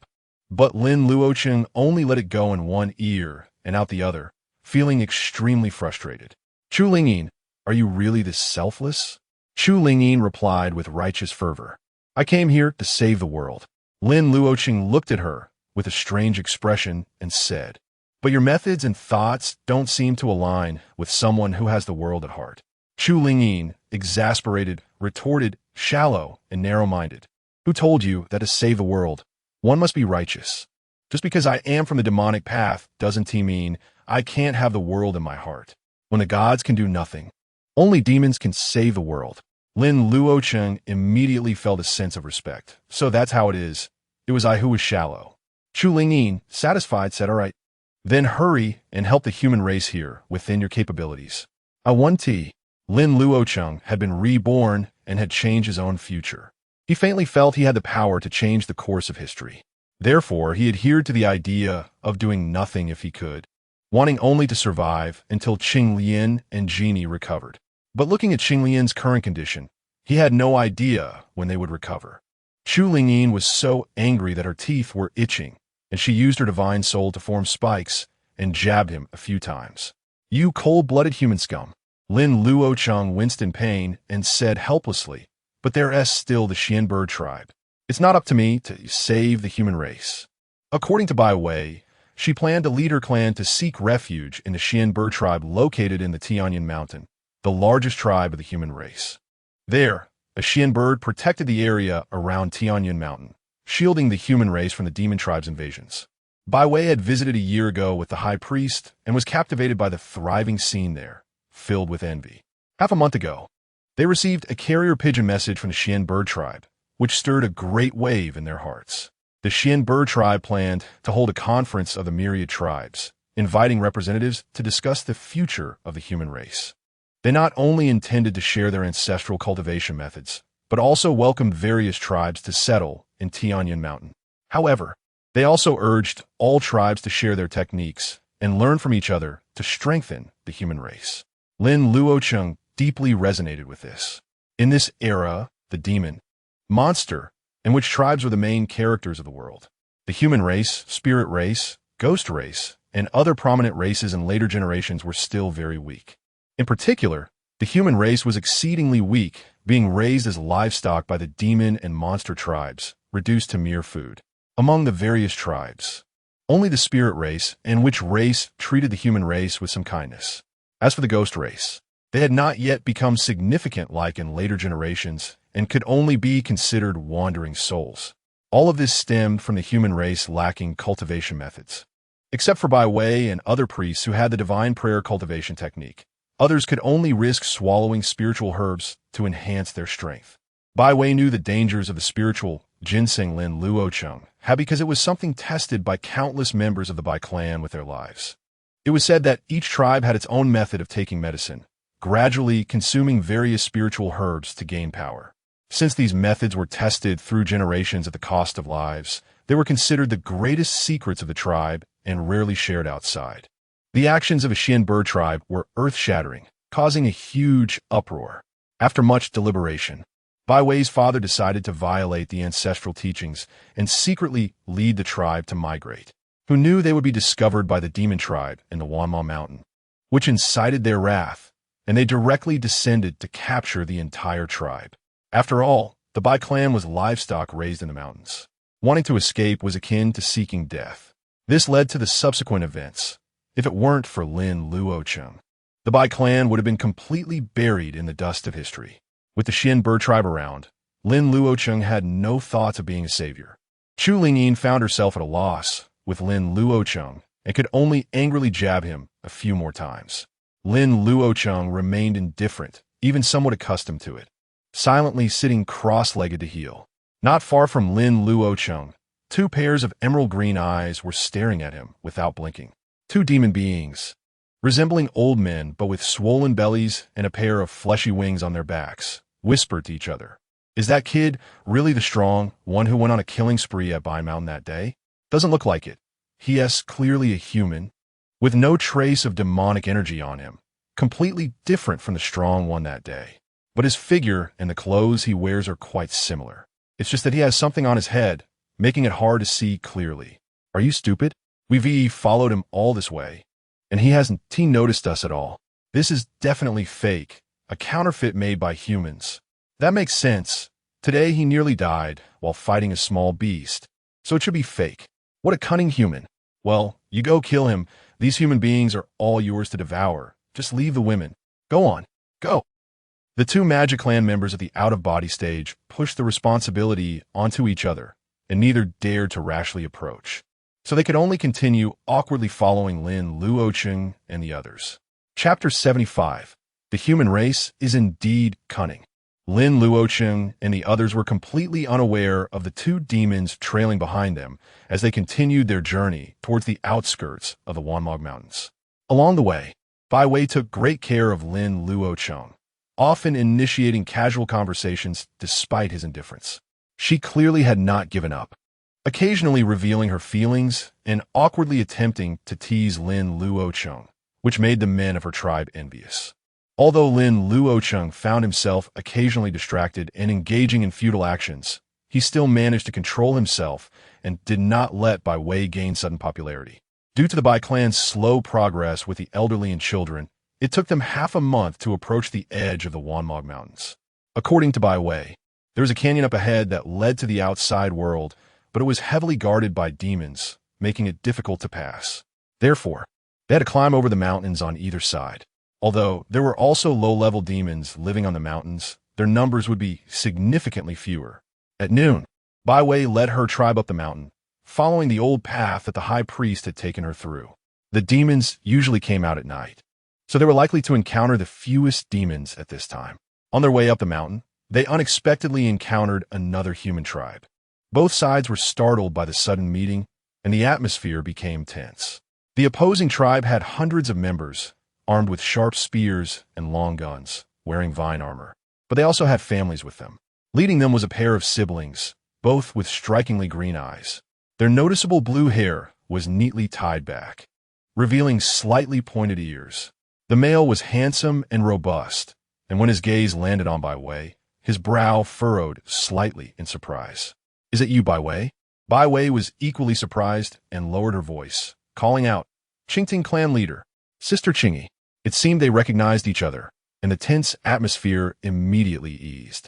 But Lin Luocheng only let it go in one ear and out the other, feeling extremely frustrated. "Chu Lingyin, are you really this selfless?" Chu Lingyin replied with righteous fervor, "I came here to save the world." Lin Luocheng looked at her with a strange expression and said, "But your methods and thoughts don't seem to align with someone who has the world at heart." Chu Lingyin, exasperated, retorted, "Shallow and narrow-minded. Who told you that to save the world, one must be righteous? Just because I am from the demonic path doesn't mean I can't have the world in my heart. When the gods can do nothing, only demons can save the world." Lin Luocheng immediately felt a sense of respect. "So that's how it is. It was I who was shallow." Chu Lingyin, satisfied, said, "All right. Then hurry and help the human race here within your capabilities." Lin Luocheng had been reborn and had changed his own future. He faintly felt he had the power to change the course of history. Therefore, he adhered to the idea of doing nothing if he could, wanting only to survive until Qing Lian and Genie recovered. But looking at Qinglian's current condition, he had no idea when they would recover. Chu Lingyin was so angry that her teeth were itching, and she used her divine soul to form spikes and jabbed him a few times. "You cold-blooded human scum." Lin Luocheng winced in pain and said helplessly, "But there's still the Xian bird tribe. It's not up to me to save the human race." According to Bai Wei, she planned to lead her clan to seek refuge in the Xian bird tribe located in the Tianyan Mountain, the largest tribe of the human race. There, a Xian bird protected the area around Tianyan Mountain, shielding the human race from the demon tribe's invasions. Bai Wei had visited a year ago with the high priest and was captivated by the thriving scene there, filled with envy. Half a month ago, they received a carrier pigeon message from the Xian bird tribe, which stirred a great wave in their hearts. The Xian bird tribe planned to hold a conference of the myriad tribes, inviting representatives to discuss the future of the human race. They not only intended to share their ancestral cultivation methods, but also welcomed various tribes to settle in Tianyan Mountain. However, they also urged all tribes to share their techniques and learn from each other to strengthen the human race. Lin Luocheng deeply resonated with this. In this era, the demon, monster, in which tribes were the main characters of the world, the human race, spirit race, ghost race, and other prominent races in later generations were still very weak. In particular, the human race was exceedingly weak, being raised as livestock by the demon and monster tribes, reduced to mere food. Among the various tribes, only the spirit race, and which race treated the human race with some kindness. As for the ghost race, they had not yet become significant like in later generations and could only be considered wandering souls. All of this stemmed from the human race lacking cultivation methods. Except for Bai Wei and other priests who had the divine prayer cultivation technique, others could only risk swallowing spiritual herbs to enhance their strength. Bai Wei knew the dangers of the spiritual ginseng Lin Luocheng had because it was something tested by countless members of the Bai clan with their lives. It was said that each tribe had its own method of taking medicine, gradually consuming various spiritual herbs to gain power. Since these methods were tested through generations at the cost of lives, they were considered the greatest secrets of the tribe and rarely shared outside. The actions of a Xian bird tribe were earth-shattering, causing a huge uproar. After much deliberation, Bai Wei's father decided to violate the ancestral teachings and secretly lead the tribe to migrate, who knew they would be discovered by the demon tribe in the Wanma Mountain, which incited their wrath, and they directly descended to capture the entire tribe. After all, the Bai clan was livestock raised in the mountains. Wanting to escape was akin to seeking death. This led to the subsequent events. If it weren't for Lin Luocheng, the Bai clan would have been completely buried in the dust of history. With the Xian bird tribe around, Lin Luocheng had no thoughts of being a savior. Chu Lingyin found herself at a loss with Lin Luocheng and could only angrily jab him a few more times. Lin Luocheng remained indifferent, even somewhat accustomed to it, silently sitting cross-legged to heal. Not far from Lin Luocheng, two pairs of emerald green eyes were staring at him without blinking. Two demon beings, resembling old men but with swollen bellies and a pair of fleshy wings on their backs, whispered to each other. "Is that kid really the strong one who went on a killing spree at Bai Mountain that day? Doesn't look like it. He's clearly a human, with no trace of demonic energy on him, completely different from the strong one that day. But his figure and the clothes he wears are quite similar. It's just that he has something on his head, making it hard to see clearly. Are you stupid? We've followed him all this way, and he hasn't noticed us at all. This is definitely fake, a counterfeit made by humans. That makes sense. Today he nearly died while fighting a small beast, so it should be fake. What a cunning human. Well, you go kill him. These human beings are all yours to devour. Just leave the women. Go on. Go." The two Magic Clan members at the out-of-body stage pushed the responsibility onto each other, and neither dared to rashly approach. So they could only continue awkwardly following Lin Luocheng and the others. Chapter 75. The human race is indeed cunning. Lin Luocheng and the others were completely unaware of the two demons trailing behind them as they continued their journey towards the outskirts of the Wanmog Mountains. Along the way, Bai Wei took great care of Lin Luocheng, often initiating casual conversations despite his indifference. She clearly had not given up, occasionally revealing her feelings and awkwardly attempting to tease Lin Luocheng, which made the men of her tribe envious. Although Lin Luocheng found himself occasionally distracted and engaging in futile actions, he still managed to control himself and did not let Bai Wei gain sudden popularity. Due to the Bai clan's slow progress with the elderly and children, it took them half a month to approach the edge of the Wanmog Mountains. According to Bai Wei, there was a canyon up ahead that led to the outside world, but it was heavily guarded by demons, making it difficult to pass. Therefore, they had to climb over the mountains on either side. Although there were also low-level demons living on the mountains, their numbers would be significantly fewer. At noon, Bai Wei led her tribe up the mountain, following the old path that the high priest had taken her through. The demons usually came out at night, so they were likely to encounter the fewest demons at this time. On their way up the mountain, they unexpectedly encountered another human tribe. Both sides were startled by the sudden meeting, and the atmosphere became tense. The opposing tribe had hundreds of members, armed with sharp spears and long guns, wearing vine armor. But they also had families with them. Leading them was a pair of siblings, both with strikingly green eyes. Their noticeable blue hair was neatly tied back, revealing slightly pointed ears. The male was handsome and robust, and when his gaze landed on Bai Wei, his brow furrowed slightly in surprise. "Is it you, Bai Wei?" Bai Wei was equally surprised and lowered her voice, calling out, "Qingting clan leader, Sister Qingyi." It seemed they recognized each other, and the tense atmosphere immediately eased.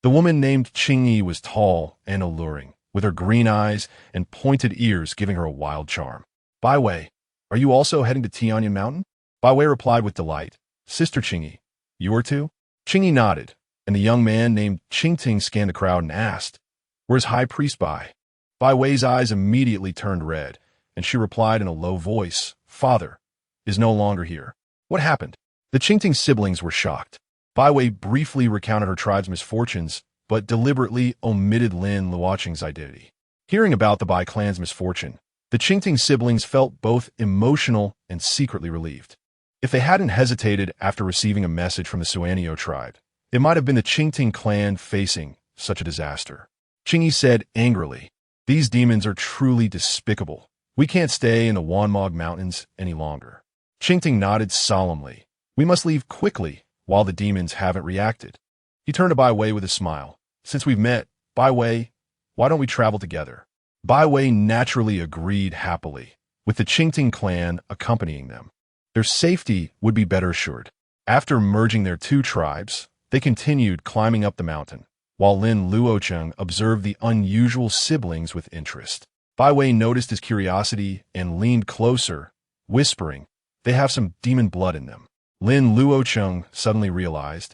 The woman named Qingyi was tall and alluring, with her green eyes and pointed ears giving her a wild charm. "Bai Wei, are you also heading to Tianyan Mountain?" Bai Wei replied with delight, "Sister Qingyi, you are too?" Qingyi nodded, and the young man named Qingting scanned the crowd and asked, "Where's High Priest Bai?" Bai Wei's eyes immediately turned red, and she replied in a low voice, "Father is no longer here." "What happened?" The Qingting siblings were shocked. Bai Wei briefly recounted her tribe's misfortunes, but deliberately omitted Lin Luocheng's identity. Hearing about the Bai clan's misfortune, the Qingting siblings felt both emotional and secretly relieved. If they hadn't hesitated after receiving a message from the Suanio tribe, it might have been the Qingting clan facing such a disaster. Qingyi said angrily, "These demons are truly despicable. We can't stay in the Wanmog Mountains any longer." Qingting nodded solemnly. "We must leave quickly while the demons haven't reacted." He turned to Bai Wei with a smile. "Since we've met, Bai Wei, why don't we travel together?" Bai Wei naturally agreed happily, with the Qingting clan accompanying them. Their safety would be better assured. After merging their two tribes, they continued climbing up the mountain, while Lin Luocheng observed the unusual siblings with interest. Bai Wei noticed his curiosity and leaned closer, whispering, "They have some demon blood in them." Lin Luocheng suddenly realized,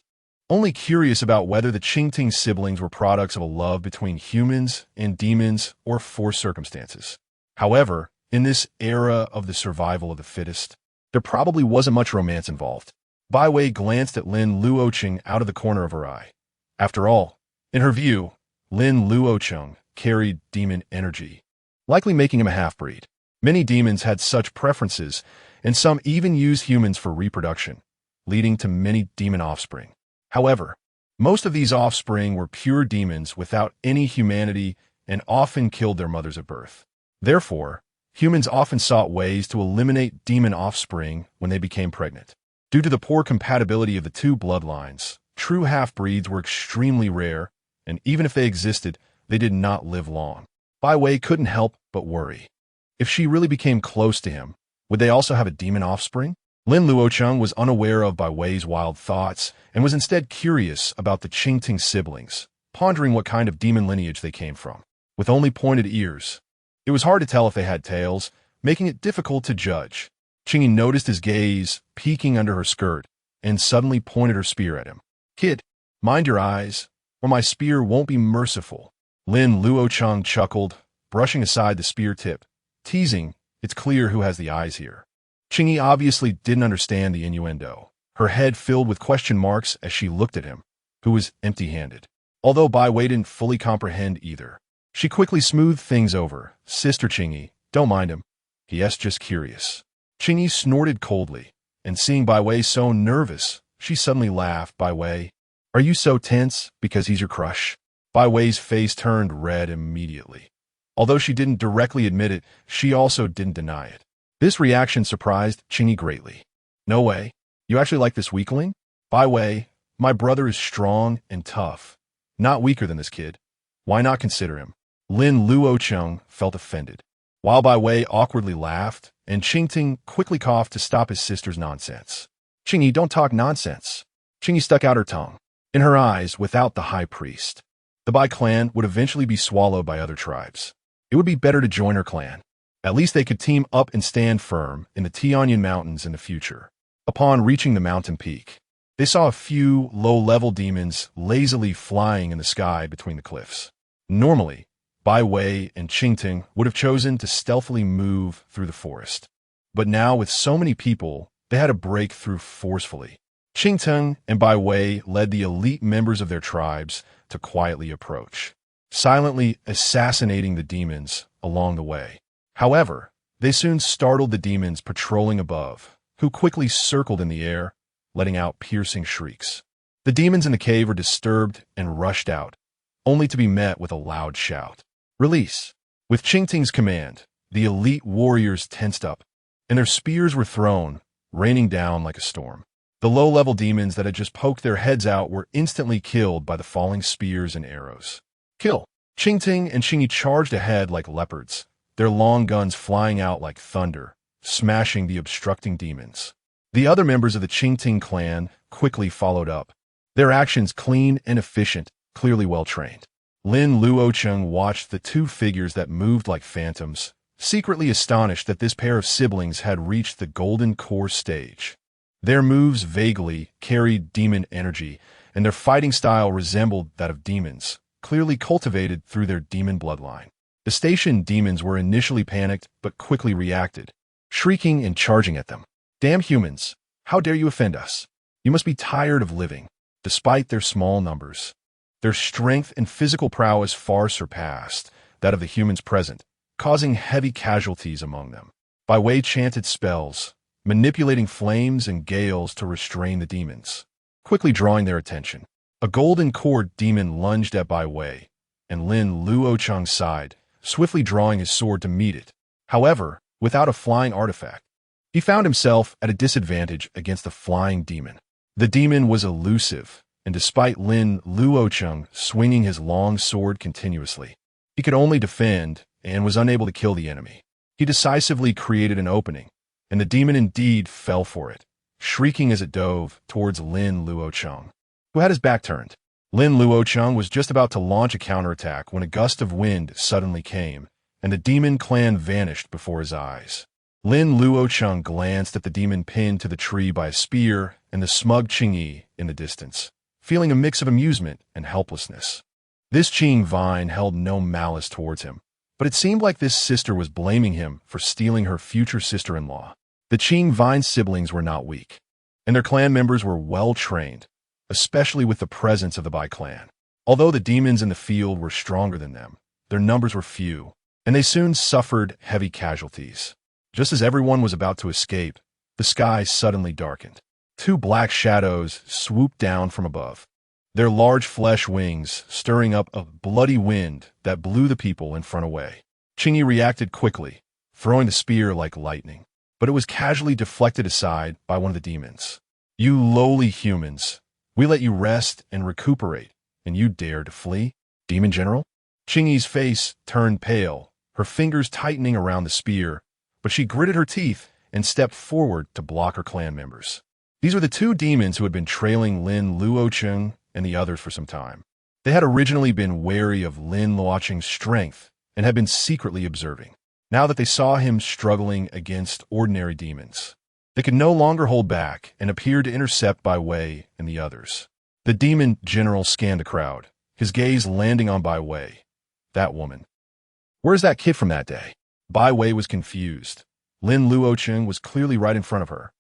only curious about whether the Qingting siblings were products of a love between humans and demons or forced circumstances. However, in this era of the survival of the fittest, there probably wasn't much romance involved. Bai Wei glanced at Lin Luocheng out of the corner of her eye. After all, in her view, Lin Luocheng carried demon energy, likely making him a half-breed. Many demons had such preferences, and some even used humans for reproduction, leading to many demon offspring. However, most of these offspring were pure demons without any humanity and often killed their mothers at birth. Therefore, humans often sought ways to eliminate demon offspring when they became pregnant. Due to the poor compatibility of the two bloodlines, true half-breeds were extremely rare, and even if they existed, they did not live long. Bai Wei couldn't help but worry. If she really became close to him, would they also have a demon offspring? Lin Luocheng was unaware of Bai Wei's wild thoughts and was instead curious about the Qingting siblings, pondering what kind of demon lineage they came from. With only pointed ears, it was hard to tell if they had tails, making it difficult to judge. Qingyi noticed his gaze peeking under her skirt and suddenly pointed her spear at him. "Kid, mind your eyes, or my spear won't be merciful." Lin Luocheng chuckled, brushing aside the spear tip, teasing, "It's clear who has the eyes here." Qingyi obviously didn't understand the innuendo, her head filled with question marks as she looked at him, who was empty-handed. Although Bai Wei didn't fully comprehend either, she quickly smoothed things over. "Sister Qingyi, don't mind him. He's just curious." Qingyi snorted coldly, and seeing Bai Wei so nervous, she suddenly laughed. "Bai Wei, are you so tense because he's your crush?" Bai Wei's face turned red immediately. Although she didn't directly admit it, she also didn't deny it. This reaction surprised Qingyi greatly. "No way. You actually like this weakling?" By way, my brother is strong and tough, not weaker than this kid. Why not consider him? Lin Luocheng felt offended, while Bai Wei awkwardly laughed, and Qingting quickly coughed to stop his sister's nonsense. Qingyi, don't talk nonsense. Qingyi stuck out her tongue. In her eyes, without the high priest, the Bai clan would eventually be swallowed by other tribes. It would be better to join her clan. At least they could team up and stand firm in the Tianyan Mountains in the future. Upon reaching the mountain peak, they saw a few low-level demons lazily flying in the sky between the cliffs. Normally, Bai Wei and Qingting would have chosen to stealthily move through the forest. But now, with so many people, they had to break through forcefully. Qingting and Bai Wei led the elite members of their tribes to quietly approach, silently assassinating the demons along the way. However, they soon startled the demons patrolling above, who quickly circled in the air, letting out piercing shrieks. The demons in the cave were disturbed and rushed out, only to be met with a loud shout. Release! With Qingting's command, the elite warriors tensed up, and their spears were thrown, raining down like a storm. The low-level demons that had just poked their heads out were instantly killed by the falling spears and arrows. Kill! Qingting and Qingyi charged ahead like leopards, their long guns flying out like thunder, smashing the obstructing demons. The other members of the Qingting clan quickly followed up, their actions clean and efficient, clearly well-trained. Lin Luocheng watched the two figures that moved like phantoms, secretly astonished that this pair of siblings had reached the golden core stage. Their moves vaguely carried demon energy, and their fighting style resembled that of demons, clearly cultivated through their demon bloodline. The station demons were initially panicked but quickly reacted, shrieking and charging at them. Damn humans, how dare you offend us? You must be tired of living. Despite their small numbers, their strength and physical prowess far surpassed that of the humans present, causing heavy casualties among them. Bai Wei chanted spells, manipulating flames and gales to restrain the demons, quickly drawing their attention. A golden core demon lunged at Bai Wei, and Lin Luocheng sighed, swiftly drawing his sword to meet it. However, without a flying artifact, he found himself at a disadvantage against the flying demon. The demon was elusive, and despite Lin Luocheng swinging his long sword continuously, he could only defend and was unable to kill the enemy. He decisively created an opening, and the demon indeed fell for it, shrieking as it dove towards Lin Luocheng, who had his back turned. Lin Luocheng was just about to launch a counterattack when a gust of wind suddenly came, and the demon clan vanished before his eyes. Lin Luocheng glanced at the demon pinned to the tree by a spear and the smug Qingyi in the distance, feeling a mix of amusement and helplessness. This Qing vine held no malice towards him, but it seemed like this sister was blaming him for stealing her future sister-in-law. The Qing vine siblings were not weak, and their clan members were well-trained, especially with the presence of the Bai clan. Although the demons in the field were stronger than them, their numbers were few, and they soon suffered heavy casualties. Just as everyone was about to escape, the sky suddenly darkened. Two black shadows swooped down from above, their large flesh wings stirring up a bloody wind that blew the people in front away. Qingyi reacted quickly, throwing the spear like lightning, but it was casually deflected aside by one of the demons. You lowly humans, we let you rest and recuperate, and you dare to flee? Demon General? Qingyi's face turned pale, her fingers tightening around the spear, but she gritted her teeth and stepped forward to block her clan members. These were the two demons who had been trailing Lin Luocheng and the others for some time. They had originally been wary of Lin Luocheng's strength and had been secretly observing. Now that they saw him struggling against ordinary demons, they could no longer hold back and appeared to intercept Bai Wei and the others. The demon general scanned the crowd, his gaze landing on Bai Wei. That woman. Where's that kid from that day? Bai Wei was confused. Lin Luocheng was clearly right in front of her.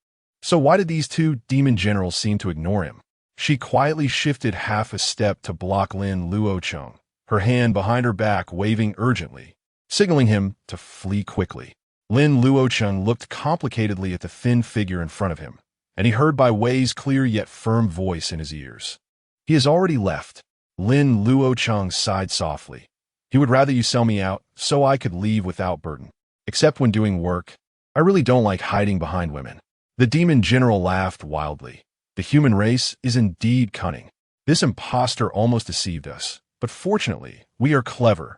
So why did these two demon generals seem to ignore him? She quietly shifted half a step to block Lin Luocheng, her hand behind her back waving urgently, signaling him to flee quickly. Lin Luocheng looked complicatedly at the thin figure in front of him, and he heard Bai Wei's clear yet firm voice in his ears. He has already left. Lin Luocheng sighed softly. He would rather you sell me out so I could leave without burden. Except when doing work, I really don't like hiding behind women. The demon general laughed wildly. The human race is indeed cunning. This impostor almost deceived us, but fortunately, we are clever.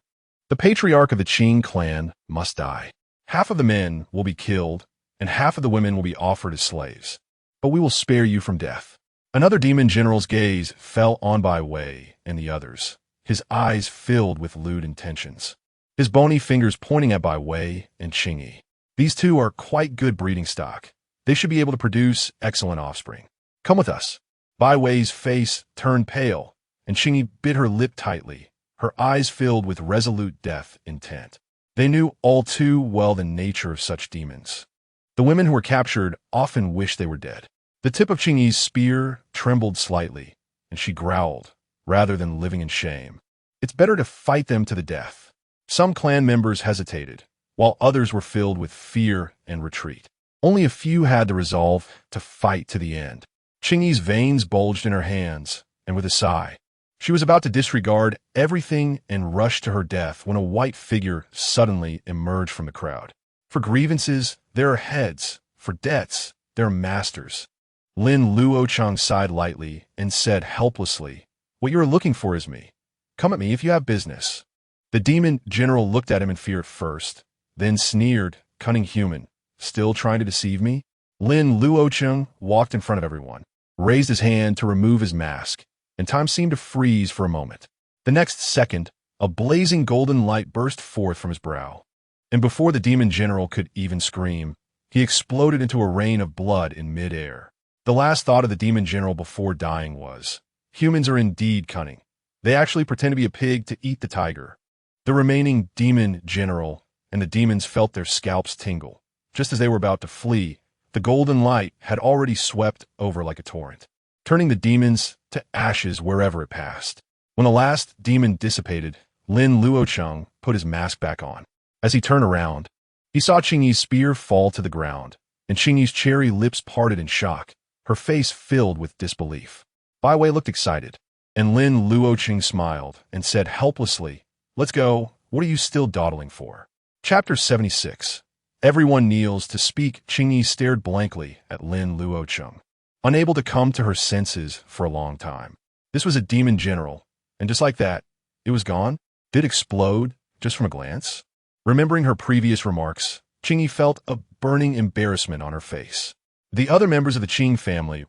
The patriarch of the Qing clan must die. Half of the men will be killed, and half of the women will be offered as slaves. But we will spare you from death. Another demon general's gaze fell on Bai Wei and the others, his eyes filled with lewd intentions. His bony fingers pointing at Bai Wei and Qingyi. These two are quite good breeding stock. They should be able to produce excellent offspring. Come with us. Bai Wei's face turned pale, and Qingyi bit her lip tightly, her eyes filled with resolute death intent. They knew all too well the nature of such demons. The women who were captured often wished they were dead. The tip of Qingyi's spear trembled slightly, and she growled, rather than living in shame. It's better to fight them to the death. Some clan members hesitated, while others were filled with fear and retreat. Only a few had the resolve to fight to the end. Qingyi's veins bulged in her hands, and with a sigh, she was about to disregard everything and rush to her death when a white figure suddenly emerged from the crowd. For grievances, there are heads. For debts, there are masters. Lin Luocheng sighed lightly and said helplessly, "What you are looking for is me. Come at me if you have business." The demon general looked at him in fear at first, then sneered, "Cunning human, still trying to deceive me?" Lin Luocheng walked in front of everyone, raised his hand to remove his mask, and time seemed to freeze for a moment. The next second, a blazing golden light burst forth from his brow, and before the demon general could even scream, he exploded into a rain of blood in midair. The last thought of the demon general before dying was, humans are indeed cunning. They actually pretend to be a pig to eat the tiger. The remaining demon general and the demons felt their scalps tingle. Just as they were about to flee, the golden light had already swept over like a torrent, turning the demons to ashes wherever it passed. When the last demon dissipated, Lin Luocheng put his mask back on. As he turned around, he saw Qingyi's spear fall to the ground, and Qingyi's cherry lips parted in shock, her face filled with disbelief. Bai Wei looked excited, and Lin Luocheng smiled and said helplessly, "Let's go. What are you still dawdling for?" Chapter 76. Everyone kneels to speak. Qingyi stared blankly at Lin Luocheng, unable to come to her senses for a long time. This was a demon general, and just like that, it was gone. Did it explode just from a glance? Remembering her previous remarks, Qingyi felt a burning embarrassment on her face. The other members of the Qing family